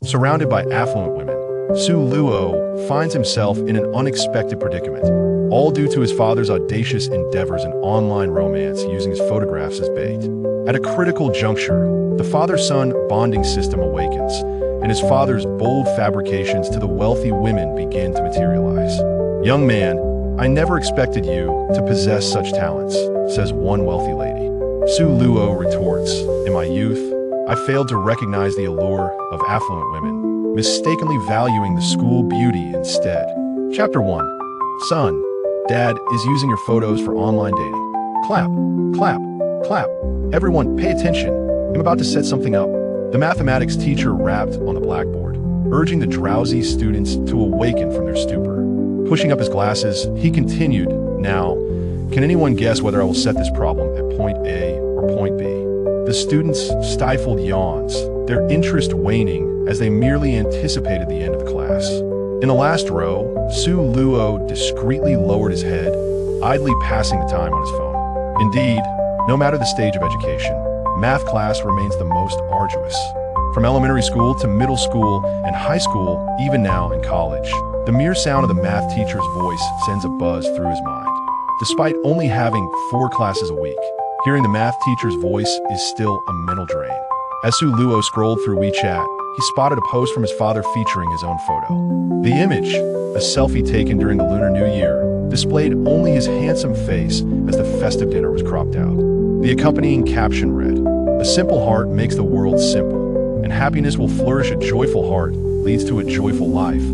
Surrounded by affluent women, Su Luo finds himself in an unexpected predicament, all due to his father's audacious endeavors in online romance using his photographs as bait. At a critical juncture, the father-son bonding system awakens, and his father's bold fabrications to the wealthy women begin to materialize. "Young man, I never expected you to possess such talents," says one wealthy lady. Su Luo retorts, "In my youth, I failed to recognize the allure of affluent women, mistakenly valuing the school beauty instead." Chapter 1. Son, Dad is using your photos for online dating. Clap, clap, clap. Everyone, pay attention. I'm about to set something up. The mathematics teacher rapped on the blackboard, urging the drowsy students to awaken from their stupor. Pushing up his glasses, he continued, "Now, can anyone guess whether I will set this problem at point A or point B?" The students stifled yawns, their interest waning as they merely anticipated the end of the class. In the last row, Su Luo discreetly lowered his head, idly passing the time on his phone. Indeed, no matter the stage of education, math class remains the most arduous. From elementary school to middle school and high school, even now in college, the mere sound of the math teacher's voice sends a buzz through his mind. Despite only having 4 classes a week, hearing the math teacher's voice is still a mental drain. As Su Luo scrolled through WeChat, he spotted a post from his father featuring his own photo. The image, a selfie taken during the Lunar New Year, displayed only his handsome face as the festive dinner was cropped out. The accompanying caption read, "A simple heart makes the world simple, and happiness will flourish. A joyful heart leads to a joyful life,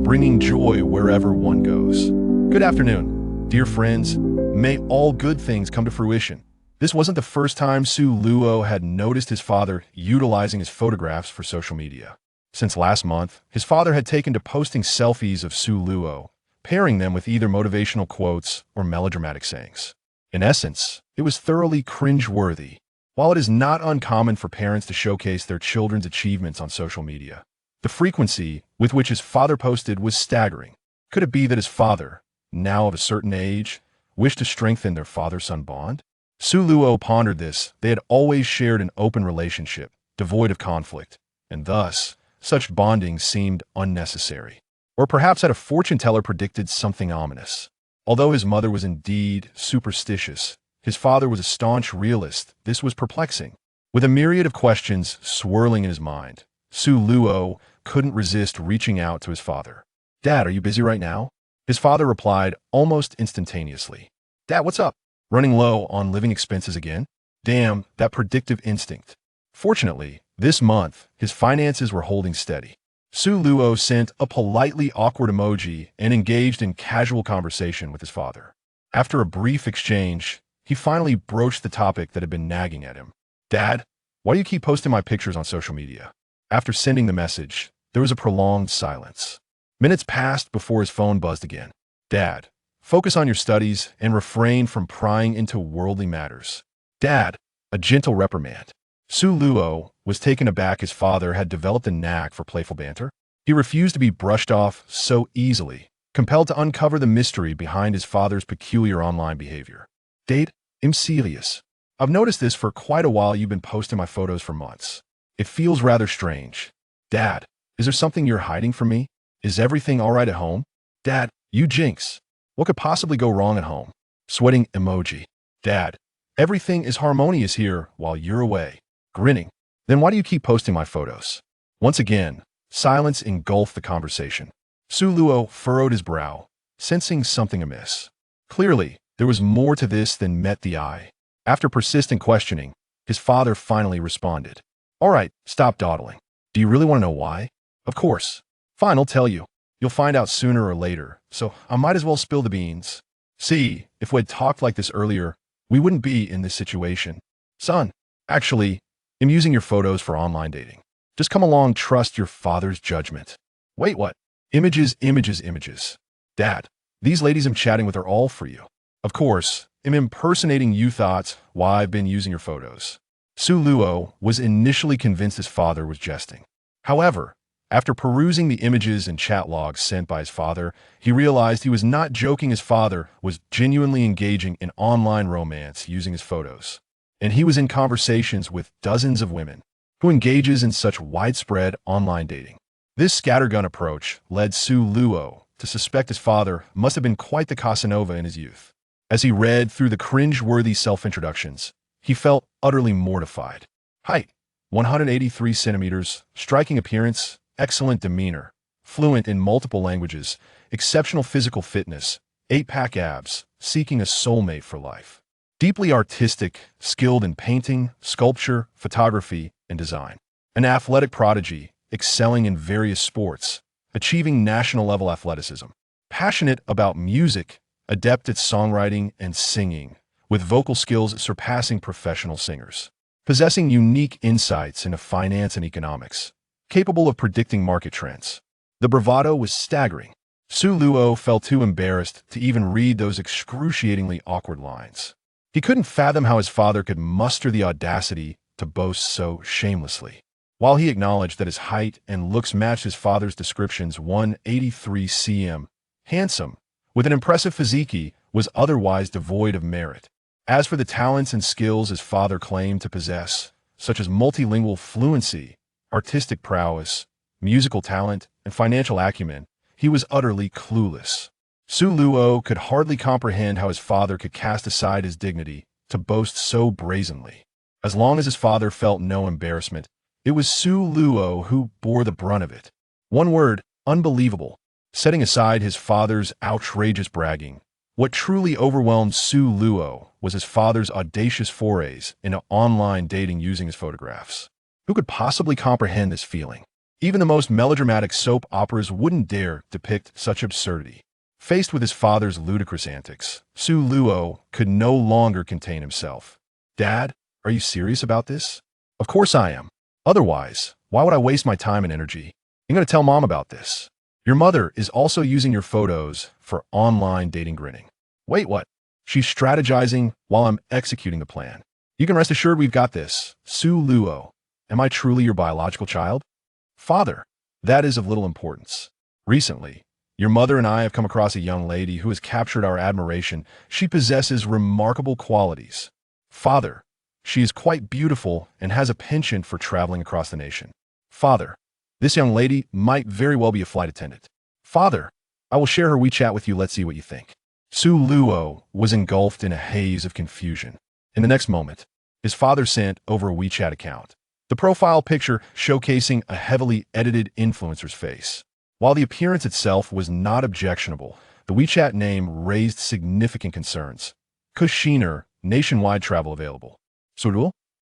bringing joy wherever one goes." Good afternoon, dear friends. May all good things come to fruition. This wasn't the first time Su Luo had noticed his father utilizing his photographs for social media. Since last month, his father had taken to posting selfies of Su Luo, pairing them with either motivational quotes or melodramatic sayings. In essence, it was thoroughly cringe-worthy. While it is not uncommon for parents to showcase their children's achievements on social media, the frequency with which his father posted was staggering. Could it be that his father, now of a certain age, wished to strengthen their father-son bond? Su Luo pondered this. They had always shared an open relationship, devoid of conflict, and thus, such bonding seemed unnecessary. Or perhaps had a fortune teller predicted something ominous. Although his mother was indeed superstitious, his father was a staunch realist. This was perplexing. With a myriad of questions swirling in his mind, Su Luo couldn't resist reaching out to his father. "Dad, are you busy right now?" His father replied almost instantaneously. "Dad, what's up? Running low on living expenses again?" Damn, that predictive instinct. Fortunately, this month, his finances were holding steady. Su Luo sent a politely awkward emoji and engaged in casual conversation with his father. After a brief exchange, he finally broached the topic that had been nagging at him. "Dad, why do you keep posting my pictures on social media?" After sending the message, there was a prolonged silence. Minutes passed before his phone buzzed again. "Dad, focus on your studies and refrain from prying into worldly matters." "Dad," a gentle reprimand. Su Luo was taken aback. His father had developed a knack for playful banter. He refused to be brushed off so easily, compelled to uncover the mystery behind his father's peculiar online behavior. "Dad, I'm serious. I've noticed this for quite a while. You've been posting my photos for months. It feels rather strange." "Dad, is there something you're hiding from me? Is everything all right at home?" "Dad, you jinx. What could possibly go wrong at home?" Sweating emoji. "Dad, everything is harmonious here while you're away." Grinning. "Then why do you keep posting my photos?" Once again, silence engulfed the conversation. Su Luo furrowed his brow, sensing something amiss. Clearly, there was more to this than met the eye. After persistent questioning, his father finally responded. "All right, stop dawdling. Do you really want to know why?" "Of course." "Fine, I'll tell you. You'll find out sooner or later, so I might as well spill the beans. See, if we had talked like this earlier, we wouldn't be in this situation. Son, actually, I'm using your photos for online dating. Just come along, trust your father's judgment." "Wait, what?" "Images, images, images." "Dad, these ladies I'm chatting with are all for you." "Of course, I'm impersonating you. Thoughts why I've been using your photos." Su Luo was initially convinced his father was jesting. However, after perusing the images and chat logs sent by his father, he realized he was not joking. His father was genuinely engaging in online romance using his photos. And he was in conversations with dozens of women, who engages in such widespread online dating. This scattergun approach led Su Luo to suspect his father must have been quite the Casanova in his youth. As he read through the cringe-worthy self-introductions, he felt utterly mortified. Height, 183 centimeters, striking appearance, excellent demeanor, fluent in multiple languages, exceptional physical fitness, 8-pack abs, seeking a soulmate for life. Deeply artistic, skilled in painting, sculpture, photography, and design. An athletic prodigy, excelling in various sports, achieving national-level athleticism. Passionate about music, adept at songwriting and singing, with vocal skills surpassing professional singers. Possessing unique insights into finance and economics, capable of predicting market trends. The bravado was staggering. Su Luo felt too embarrassed to even read those excruciatingly awkward lines. He couldn't fathom how his father could muster the audacity to boast so shamelessly. While he acknowledged that his height and looks matched his father's descriptions, 183 cm, handsome, with an impressive physique, was otherwise devoid of merit. As for the talents and skills his father claimed to possess, such as multilingual fluency, artistic prowess, musical talent, and financial acumen, he was utterly clueless. Su Luo could hardly comprehend how his father could cast aside his dignity to boast so brazenly. As long as his father felt no embarrassment, it was Su Luo who bore the brunt of it. One word, unbelievable. Setting aside his father's outrageous bragging, what truly overwhelmed Su Luo was his father's audacious forays into online dating using his photographs. Who could possibly comprehend this feeling? Even the most melodramatic soap operas wouldn't dare depict such absurdity. Faced with his father's ludicrous antics, Su Luo could no longer contain himself. Dad, are you serious about this? Of course I am. Otherwise, why would I waste my time and energy? I'm going to tell Mom about this. Your mother is also using your photos for online dating grinning. Wait, what? She's strategizing while I'm executing the plan. You can rest assured we've got this. Su Luo, am I truly your biological child? Father, that is of little importance. Recently, your mother and I have come across a young lady who has captured our admiration. She possesses remarkable qualities. Father, she is quite beautiful and has a penchant for traveling across the nation. Father, this young lady might very well be a flight attendant. Father, I will share her WeChat with you. Let's see what you think. Su Luo was engulfed in a haze of confusion. In the next moment, his father sent over a WeChat account. The profile picture showcasing a heavily edited influencer's face. While the appearance itself was not objectionable, the WeChat name raised significant concerns. Kushiner, nationwide travel available. Surul?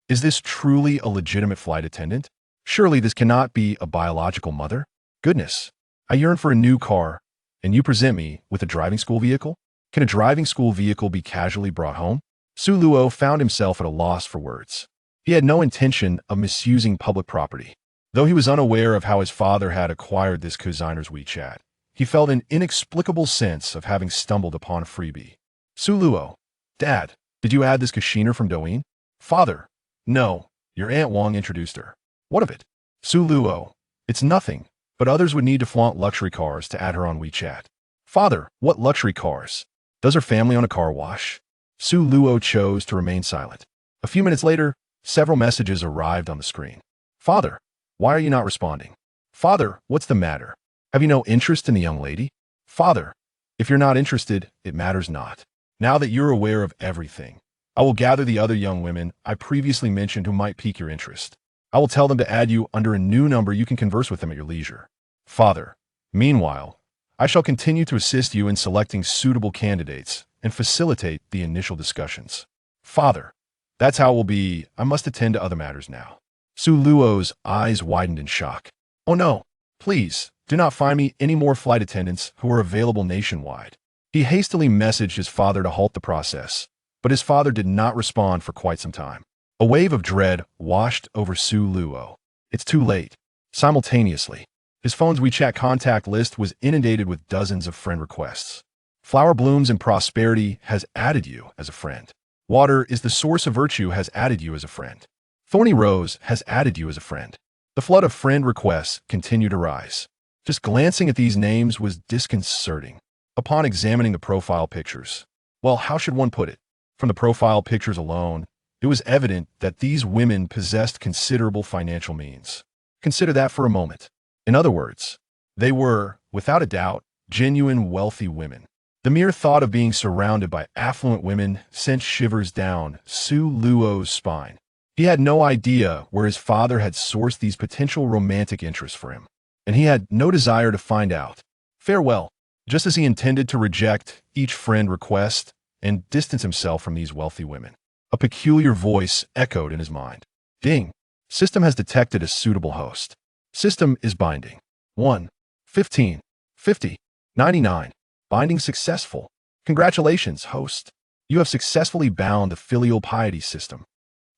Is this truly a legitimate flight attendant? Surely this cannot be a biological mother? Goodness, I yearn for a new car, and you present me with a driving school vehicle? Can a driving school vehicle be casually brought home? Su Luo found himself at a loss for words. He had no intention of misusing public property. Though he was unaware of how his father had acquired this cosigner's WeChat, he felt an inexplicable sense of having stumbled upon a freebie. Su Luo, Dad, did you add this Kushiner from Douyin? Father, no, your Aunt Wang introduced her. What of it? Su Luo, it's nothing, but others would need to flaunt luxury cars to add her on WeChat. Father, what luxury cars? Does her family own a car wash? Su Luo chose to remain silent. A few minutes later, several messages arrived on the screen. Father, why are you not responding? Father, what's the matter? Have you no interest in the young lady? Father, if you're not interested, it matters not. Now that you're aware of everything, I will gather the other young women I previously mentioned who might pique your interest. I will tell them to add you under a new number. You can converse with them at your leisure. Father, meanwhile, I shall continue to assist you in selecting suitable candidates and facilitate the initial discussions. Father, that's how it will be. I must attend to other matters now. Su Luo's eyes widened in shock. Oh no, please, do not find me any more flight attendants who are available nationwide. He hastily messaged his father to halt the process, but his father did not respond for quite some time. A wave of dread washed over Su Luo. It's too late. Simultaneously, his phone's WeChat contact list was inundated with dozens of friend requests. Flower Blooms and Prosperity has added you as a friend. Water is the source of virtue has added you as a friend. Thorny Rose has added you as a friend. The flood of friend requests continued to rise. Just glancing at these names was disconcerting. Upon examining the profile pictures, well, how should one put it? From the profile pictures alone, it was evident that these women possessed considerable financial means. Consider that for a moment. In other words, they were, without a doubt, genuine wealthy women. The mere thought of being surrounded by affluent women sent shivers down Su Luo's spine. He had no idea where his father had sourced these potential romantic interests for him, and he had no desire to find out. Farewell. Just as he intended to reject each friend request and distance himself from these wealthy women, a peculiar voice echoed in his mind. Ding. System has detected a suitable host. System is binding. 1, 15, 50, 99. Binding successful. Congratulations, host. You have successfully bound the filial piety system.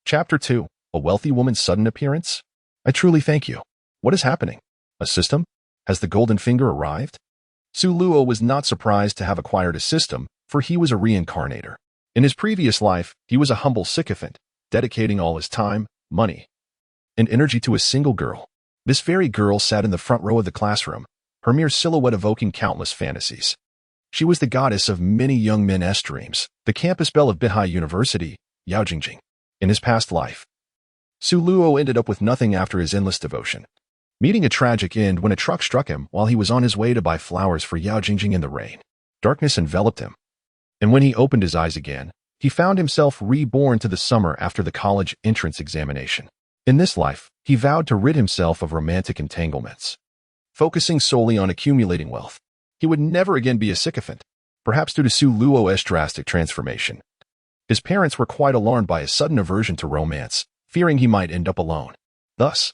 Chapter 2. A wealthy woman's sudden appearance? I truly thank you. What is happening? A system? Has the golden finger arrived? Su Luo was not surprised to have acquired a system, for he was a reincarnator. In his previous life, he was a humble sycophant, dedicating all his time, money, and energy to a single girl. This very girl sat in the front row of the classroom, her mere silhouette evoking countless fantasies. She was the goddess of many young men's dreams, the campus belle of Bihai University, Yao Jingjing. In his past life, Su Luo ended up with nothing after his endless devotion, meeting a tragic end when a truck struck him while he was on his way to buy flowers for Yao Jingjing in the rain. Darkness enveloped him, and when he opened his eyes again, he found himself reborn to the summer after the college entrance examination. In this life, he vowed to rid himself of romantic entanglements, focusing solely on accumulating wealth. He would never again be a sycophant, perhaps due to Su Luo's drastic transformation. His parents were quite alarmed by his sudden aversion to romance, fearing he might end up alone. Thus,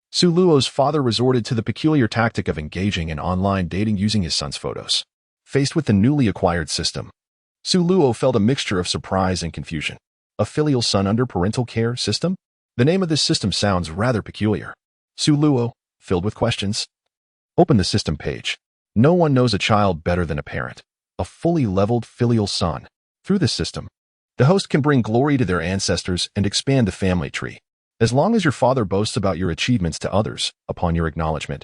Su Luo's father resorted to the peculiar tactic of engaging in online dating using his son's photos. Faced with the newly acquired system, Su Luo felt a mixture of surprise and confusion. A filial son under parental care system? The name of this system sounds rather peculiar. Su Luo, filled with questions, opened the system page. No one knows a child better than a parent. A fully leveled filial son. Through this system, the host can bring glory to their ancestors and expand the family tree. As long as your father boasts about your achievements to others, upon your acknowledgement,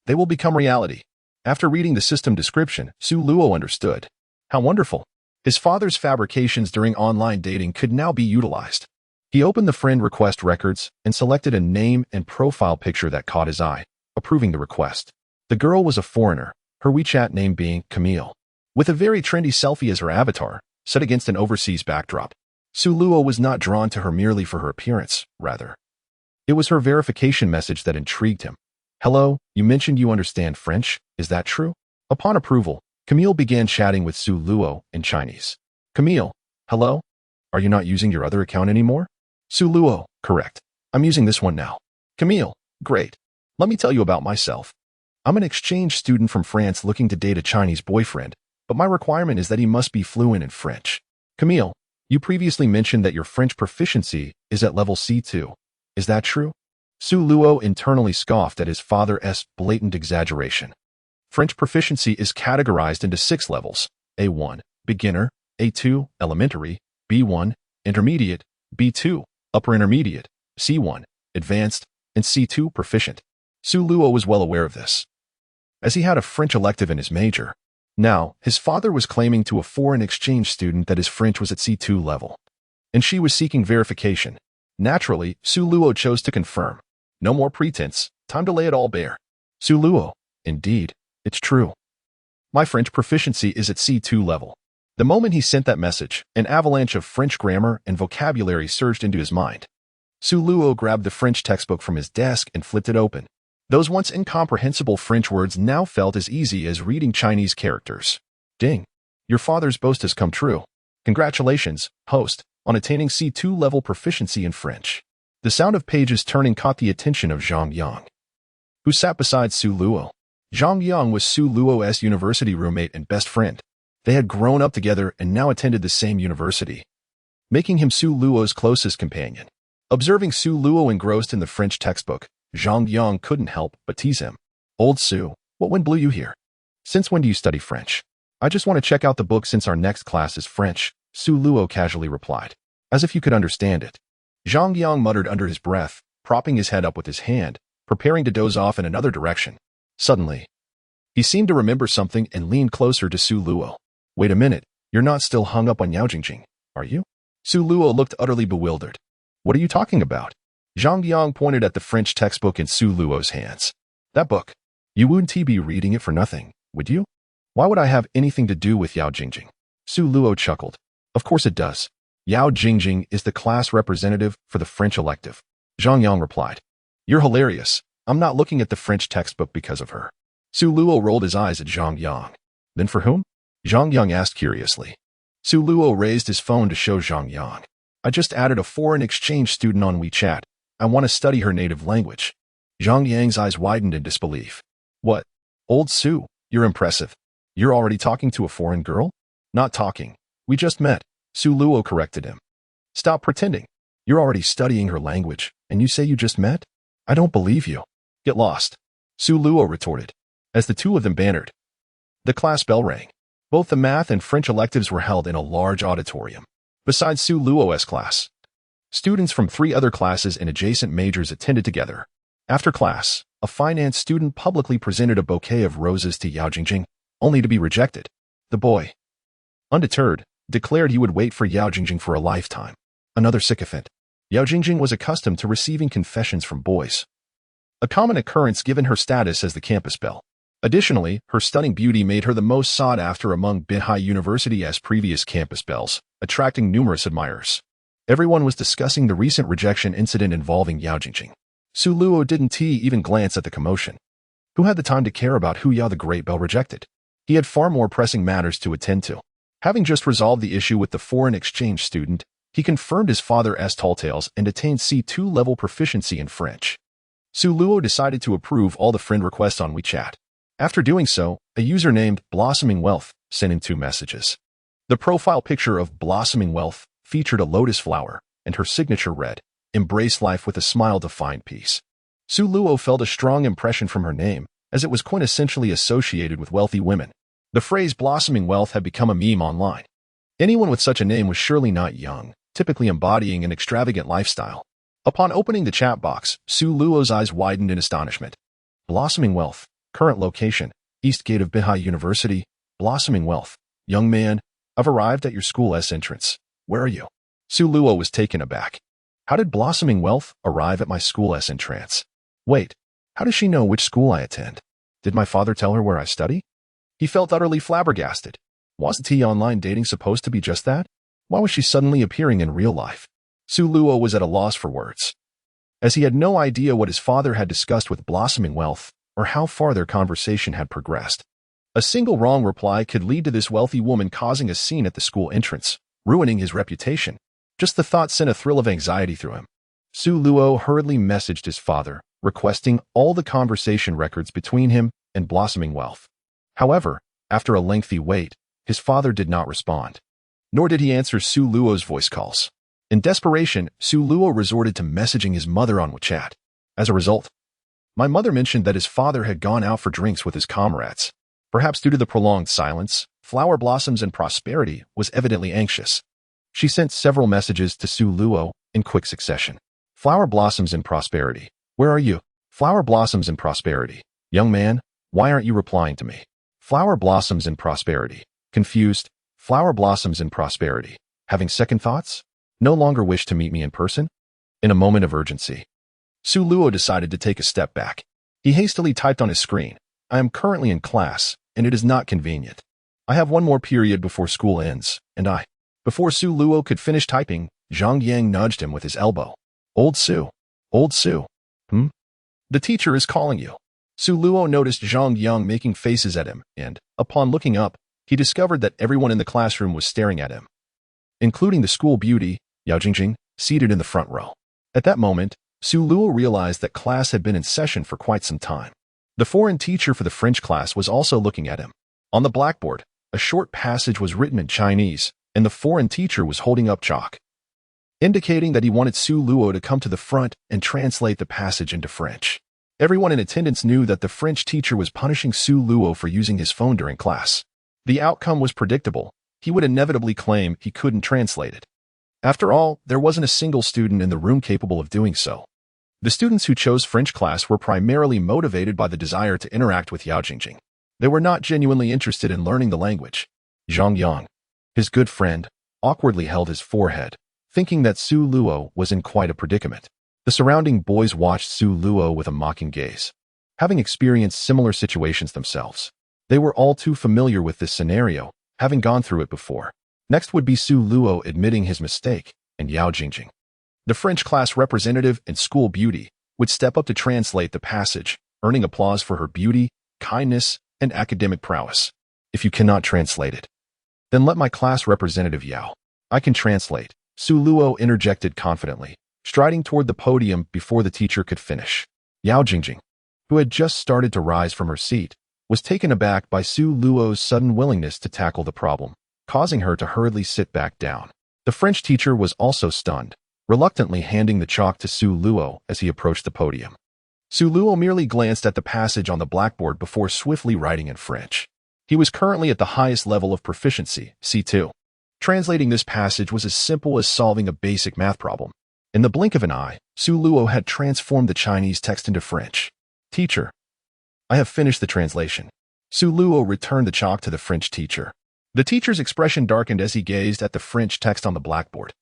they will become reality. After reading the system description, Su Luo understood. How wonderful. His father's fabrications during online dating could now be utilized. He opened the friend request records and selected a name and profile picture that caught his eye, approving the request. The girl was a foreigner, her WeChat name being Camille, with a very trendy selfie as her avatar, set against an overseas backdrop. Su Luo was not drawn to her merely for her appearance, rather. It was her verification message that intrigued him. Hello, you mentioned you understand French, is that true? Upon approval, Camille began chatting with Su Luo in Chinese. Camille, hello? Are you not using your other account anymore? Su Luo, correct. I'm using this one now. Camille, great. Let me tell you about myself. I'm an exchange student from France looking to date a Chinese boyfriend, but my requirement is that he must be fluent in French. Camille, you previously mentioned that your French proficiency is at level C2. Is that true? Su Luo internally scoffed at his father's blatant exaggeration. French proficiency is categorized into 6 levels: A1, beginner; A2, elementary; B1, intermediate; B2, upper intermediate; C1, advanced; and C2, proficient. Su Luo was well aware of this, as he had a French elective in his major. Now, his father was claiming to a foreign exchange student that his French was at C2 level, and she was seeking verification. Naturally, Su Luo chose to confirm. No more pretense, time to lay it all bare. Su Luo, indeed, it's true. My French proficiency is at C2 level. The moment he sent that message, an avalanche of French grammar and vocabulary surged into his mind. Su Luo grabbed the French textbook from his desk and flipped it open. Those once incomprehensible French words now felt as easy as reading Chinese characters. Ding. Your father's boast has come true. Congratulations, host, on attaining C2 level proficiency in French. The sound of pages turning caught the attention of Zhang Yang, who sat beside Su Luo. Zhang Yang was Su Luo's university roommate and best friend. They had grown up together and now attended the same university, making him Su Luo's closest companion. Observing Su Luo engrossed in the French textbook, Zhang Yang couldn't help but tease him. Old Su, what wind blew you here? Since when do you study French? I just want to check out the book since our next class is French, Su Luo casually replied, as if you could understand it. Zhang Yang muttered under his breath, propping his head up with his hand, preparing to doze off in another direction. Suddenly, he seemed to remember something and leaned closer to Su Luo. Wait a minute, you're not still hung up on Yao Jingjing, are you? Su Luo looked utterly bewildered. What are you talking about? Zhang Yang pointed at the French textbook in Su Luo's hands. That book. You wouldn't be reading it for nothing, would you? Why would I have anything to do with Yao Jingjing? Su Luo chuckled. Of course it does. Yao Jingjing is the class representative for the French elective. Zhang Yang replied. You're hilarious. I'm not looking at the French textbook because of her. Su Luo rolled his eyes at Zhang Yang. Then for whom? Zhang Yang asked curiously. Su Luo raised his phone to show Zhang Yang. I just added a foreign exchange student on WeChat. I want to study her native language. Zhang Yang's eyes widened in disbelief. What? Old Su, you're impressive. You're already talking to a foreign girl? Not talking. We just met. Su Luo corrected him. Stop pretending. You're already studying her language, and you say you just met? I don't believe you. Get lost. Su Luo retorted. As the two of them bantered, the class bell rang. Both the math and French electives were held in a large auditorium. Besides Su Luo's class, students from 3 other classes and adjacent majors attended together. After class, a finance student publicly presented a bouquet of roses to Yao Jingjing, only to be rejected. The boy, undeterred, declared he would wait for Yao Jingjing for a lifetime. Another sycophant. Yao Jingjing was accustomed to receiving confessions from boys, a common occurrence given her status as the campus belle. Additionally, her stunning beauty made her the most sought after among Binhai University's previous campus belles, attracting numerous admirers. Everyone was discussing the recent rejection incident involving Yao Jingjing. Su Luo didn't even glance at the commotion. Who had the time to care about who Yao the Great Belle rejected? He had far more pressing matters to attend to. Having just resolved the issue with the foreign exchange student, he confirmed his father's tall tales and attained C2 level proficiency in French. Su Luo decided to approve all the friend requests on WeChat. After doing so, a user named Blossoming Wealth sent him 2 messages. The profile picture of Blossoming Wealth featured a lotus flower, and her signature read, Embrace life with a smile to find peace. Su Luo felt a strong impression from her name, as it was quintessentially associated with wealthy women. The phrase blossoming wealth had become a meme online. Anyone with such a name was surely not young, typically embodying an extravagant lifestyle. Upon opening the chat box, Su Luo's eyes widened in astonishment. Blossoming Wealth. Current location, East Gate of Binhai University. Blossoming Wealth. Young man, I've arrived at your school's entrance. Where are you? Su Luo was taken aback. How did Blossoming Wealth arrive at my school's entrance? Wait, how does she know which school I attend? Did my father tell her where I study? He felt utterly flabbergasted. Wasn't online dating supposed to be just that? Why was she suddenly appearing in real life? Su Luo was at a loss for words, as he had no idea what his father had discussed with Blossoming Wealth, or how far their conversation had progressed. A single wrong reply could lead to this wealthy woman causing a scene at the school entrance, ruining his reputation. Just the thought sent a thrill of anxiety through him. Su Luo hurriedly messaged his father, requesting all the conversation records between him and Blossoming Wealth. However, after a lengthy wait, his father did not respond. Nor did he answer Su Luo's voice calls. In desperation, Su Luo resorted to messaging his mother on WeChat. As a result, my mother mentioned that his father had gone out for drinks with his comrades. Perhaps due to the prolonged silence, Flower Blossoms and Prosperity was evidently anxious. She sent several messages to Su Luo in quick succession. Flower Blossoms and Prosperity. Where are you? Flower Blossoms and Prosperity. Young man, why aren't you replying to me? Flower Blossoms and Prosperity. Confused. Flower Blossoms and Prosperity. Having second thoughts? No longer wish to meet me in person? In a moment of urgency, Su Luo decided to take a step back. He hastily typed on his screen, I am currently in class, and it is not convenient. I have one more period before school ends, and Before Su Luo could finish typing, Zhang Yang nudged him with his elbow. Old Su. Old Su. The teacher is calling you. Su Luo noticed Zhang Yang making faces at him, and, upon looking up, he discovered that everyone in the classroom was staring at him, including the school beauty, Yao Jingjing, seated in the front row. At that moment, Su Luo realized that class had been in session for quite some time. The foreign teacher for the French class was also looking at him. On the blackboard, a short passage was written in Chinese, and the foreign teacher was holding up chalk, indicating that he wanted Su Luo to come to the front and translate the passage into French. Everyone in attendance knew that the French teacher was punishing Su Luo for using his phone during class. The outcome was predictable. He would inevitably claim he couldn't translate it. After all, there wasn't a single student in the room capable of doing so. The students who chose French class were primarily motivated by the desire to interact with Yao Jingjing. They were not genuinely interested in learning the language. Zhang Yang, his good friend, awkwardly held his forehead, thinking that Su Luo was in quite a predicament. The surrounding boys watched Su Luo with a mocking gaze. having experienced similar situations themselves. They were all too familiar with this scenario, having gone through it before. Next would be Su Luo admitting his mistake, and Yao Jingjing, the French class representative and school beauty, would step up to translate the passage, earning applause for her beauty, kindness, and academic prowess. If you cannot translate it, then let my class representative Yao. I can translate, Su Luo interjected confidently, striding toward the podium before the teacher could finish. Yao Jingjing, who had just started to rise from her seat, was taken aback by Su Luo's sudden willingness to tackle the problem, causing her to hurriedly sit back down. The French teacher was also stunned, reluctantly handing the chalk to Su Luo as he approached the podium. Su Luo merely glanced at the passage on the blackboard before swiftly writing in French. He was currently at the highest level of proficiency, C2. Translating this passage was as simple as solving a basic math problem. In the blink of an eye, Su Luo had transformed the Chinese text into French. Teacher, I have finished the translation. Su Luo returned the chalk to the French teacher. The teacher's expression darkened as he gazed at the French text on the blackboard.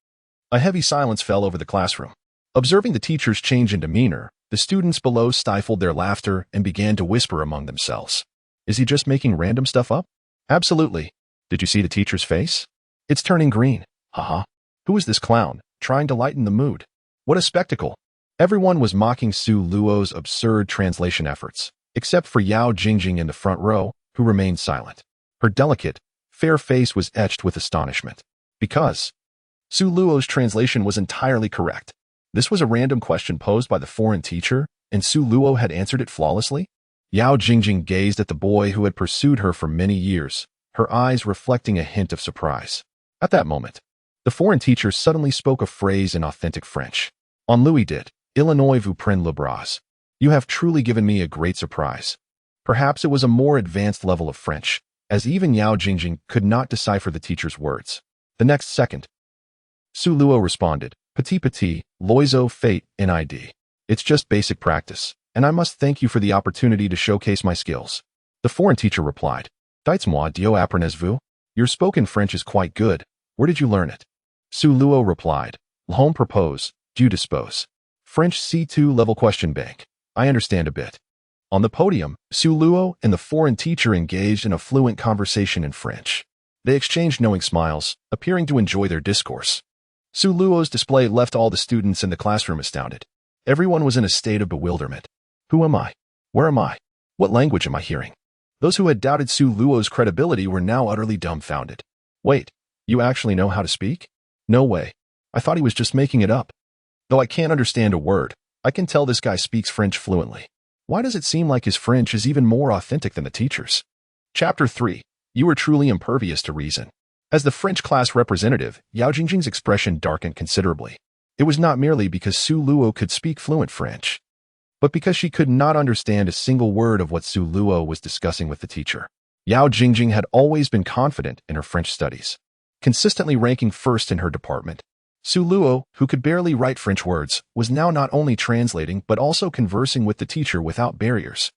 A heavy silence fell over the classroom. Observing the teacher's change in demeanor, the students below stifled their laughter and began to whisper among themselves. Is he just making random stuff up? Absolutely. Did you see the teacher's face? It's turning green. Haha. Who is this clown, trying to lighten the mood? What a spectacle. Everyone was mocking Su Luo's absurd translation efforts, except for Yao Jingjing in the front row, who remained silent. Her delicate, fair face was etched with astonishment. Because Su Luo's translation was entirely correct. This was a random question posed by the foreign teacher, and Su Luo had answered it flawlessly. Yao Jingjing gazed at the boy who had pursued her for many years, her eyes reflecting a hint of surprise. At that moment, the foreign teacher suddenly spoke a phrase in authentic French. On Louis dit, Illinois vous prend le bras. You have truly given me a great surprise. Perhaps it was a more advanced level of French, as even Yao Jingjing could not decipher the teacher's words. The next second, Su Luo responded, Petit, loiseau fait nid. It's just basic practice, and I must thank you for the opportunity to showcase my skills. The foreign teacher replied, Dites-moi dio apprenez-vous? Your spoken French is quite good. Where did you learn it? Su Luo replied, L'homme propose, Dieu dispose. French C2 level question bank. I understand a bit. On the podium, Su Luo and the foreign teacher engaged in a fluent conversation in French. They exchanged knowing smiles, appearing to enjoy their discourse. Su Luo's display left all the students in the classroom astounded. Everyone was in a state of bewilderment. Who am I? Where am I? What language am I hearing? Those who had doubted Su Luo's credibility were now utterly dumbfounded. Wait, you actually know how to speak? No way. I thought he was just making it up. Though I can't understand a word, I can tell this guy speaks French fluently. Why does it seem like his French is even more authentic than the teacher's? Chapter 3. You are truly impervious to reason. As the French class representative, Yao Jingjing's expression darkened considerably. It was not merely because Su Luo could speak fluent French, but because she could not understand a single word of what Su Luo was discussing with the teacher. Yao Jingjing had always been confident in her French studies, consistently ranking first in her department. Su Luo, who could barely write French words, was now not only translating but also conversing with the teacher without barriers.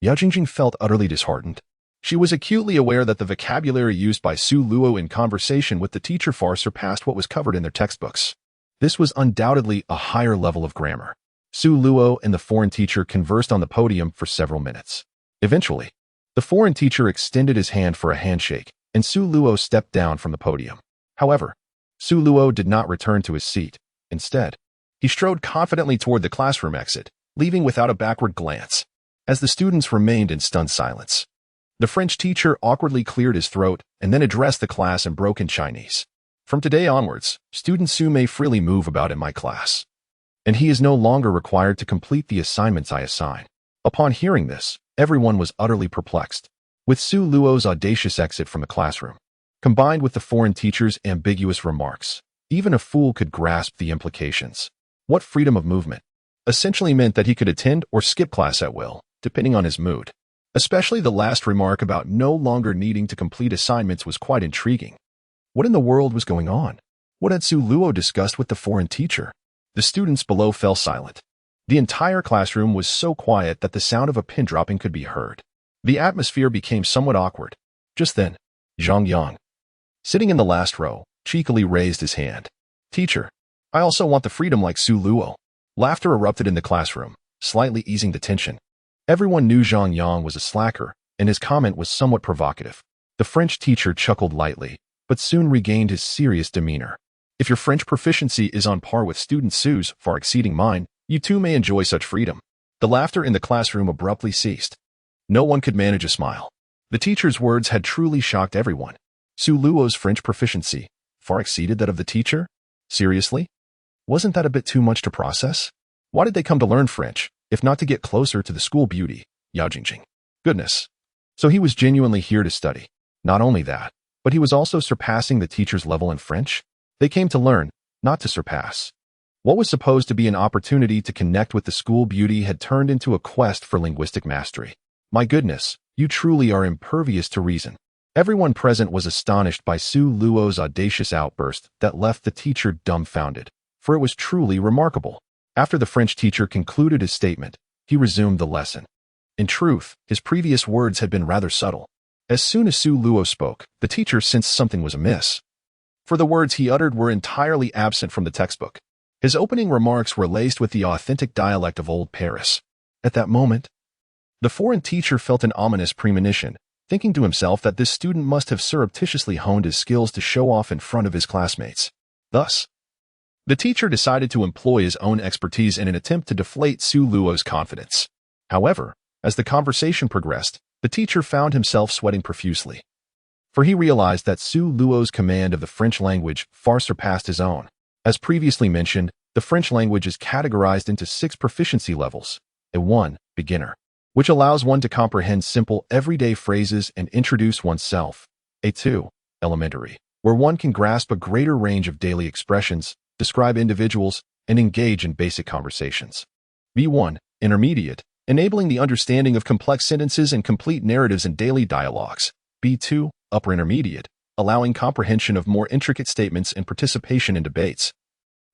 Yao Jingjing felt utterly disheartened. She was acutely aware that the vocabulary used by Su Luo in conversation with the teacher far surpassed what was covered in their textbooks. This was undoubtedly a higher level of grammar. Su Luo and the foreign teacher conversed on the podium for several minutes. Eventually, the foreign teacher extended his hand for a handshake, and Su Luo stepped down from the podium. However, Su Luo did not return to his seat. Instead, he strode confidently toward the classroom exit, leaving without a backward glance. As the students remained in stunned silence, the French teacher awkwardly cleared his throat and then addressed the class in broken Chinese. From today onwards, student Su may freely move about in my class, and he is no longer required to complete the assignments I assign. Upon hearing this, everyone was utterly perplexed. With Su Luo's audacious exit from the classroom, combined with the foreign teacher's ambiguous remarks, even a fool could grasp the implications. What freedom of movement essentially meant that he could attend or skip class at will, depending on his mood. Especially the last remark about no longer needing to complete assignments was quite intriguing. What in the world was going on? What had Su Luo discussed with the foreign teacher? The students below fell silent. The entire classroom was so quiet that the sound of a pin dropping could be heard. The atmosphere became somewhat awkward. Just then, Zhang Yang, sitting in the last row, cheekily raised his hand. Teacher, I also want the freedom like Su Luo. Laughter erupted in the classroom, slightly easing the tension. Everyone knew Zhang Yang was a slacker, and his comment was somewhat provocative. The French teacher chuckled lightly, but soon regained his serious demeanor. If your French proficiency is on par with student Sue's, far exceeding mine, you too may enjoy such freedom. The laughter in the classroom abruptly ceased. No one could manage a smile. The teacher's words had truly shocked everyone. Su Luo's French proficiency far exceeded that of the teacher? Seriously? Wasn't that a bit too much to process? Why did they come to learn French, if not to get closer to the school beauty, Yao Jingjing? Goodness. So he was genuinely here to study. Not only that, but he was also surpassing the teacher's level in French? They came to learn, not to surpass. What was supposed to be an opportunity to connect with the school beauty had turned into a quest for linguistic mastery. My goodness, you truly are impervious to reason. Everyone present was astonished by Su Luo's audacious outburst that left the teacher dumbfounded, for it was truly remarkable. After the French teacher concluded his statement, he resumed the lesson. In truth, his previous words had been rather subtle. As soon as Su Luo spoke, the teacher sensed something was amiss. For the words he uttered were entirely absent from the textbook. His opening remarks were laced with the authentic dialect of old Paris. At that moment, the foreign teacher felt an ominous premonition, thinking to himself that this student must have surreptitiously honed his skills to show off in front of his classmates. Thus, the teacher decided to employ his own expertise in an attempt to deflate Su Luo's confidence. However, as the conversation progressed, the teacher found himself sweating profusely. For he realized that Su Luo's command of the French language far surpassed his own. As previously mentioned, the French language is categorized into 6 proficiency levels. A1, beginner, which allows one to comprehend simple, everyday phrases and introduce oneself. A2, elementary, where one can grasp a greater range of daily expressions, describe individuals, and engage in basic conversations. B1, intermediate, enabling the understanding of complex sentences and complete narratives in daily dialogues. B2, upper intermediate, allowing comprehension of more intricate statements and participation in debates,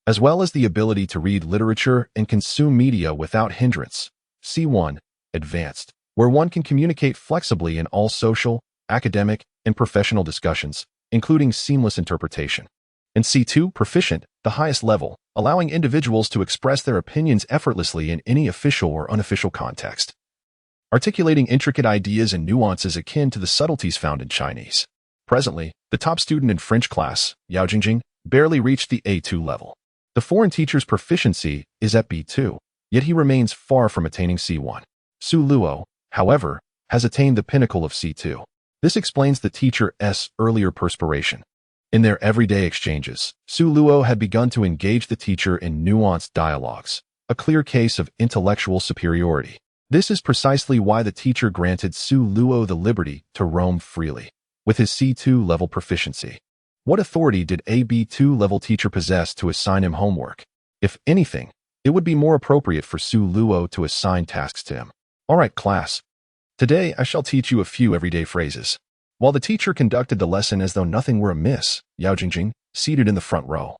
as well as the ability to read literature and consume media without hindrance. C1, advanced, where one can communicate flexibly in all social, academic, and professional discussions, including seamless interpretation. And C2, proficient, the highest level, allowing individuals to express their opinions effortlessly in any official or unofficial context, articulating intricate ideas and nuances akin to the subtleties found in Chinese. Presently, the top student in French class, Yao Jingjing, barely reached the A2 level. The foreign teacher's proficiency is at B2, yet he remains far from attaining C1. Su Luo, however, has attained the pinnacle of C2. This explains the teacher's earlier perspiration. In their everyday exchanges, Su Luo had begun to engage the teacher in nuanced dialogues, a clear case of intellectual superiority. This is precisely why the teacher granted Su Luo the liberty to roam freely. With his C2 level proficiency, what authority did a B2 level teacher possess to assign him homework? If anything, it would be more appropriate for Su Luo to assign tasks to him. All right, class. Today I shall teach you a few everyday phrases. While the teacher conducted the lesson as though nothing were amiss, Yao Jingjing, seated in the front row,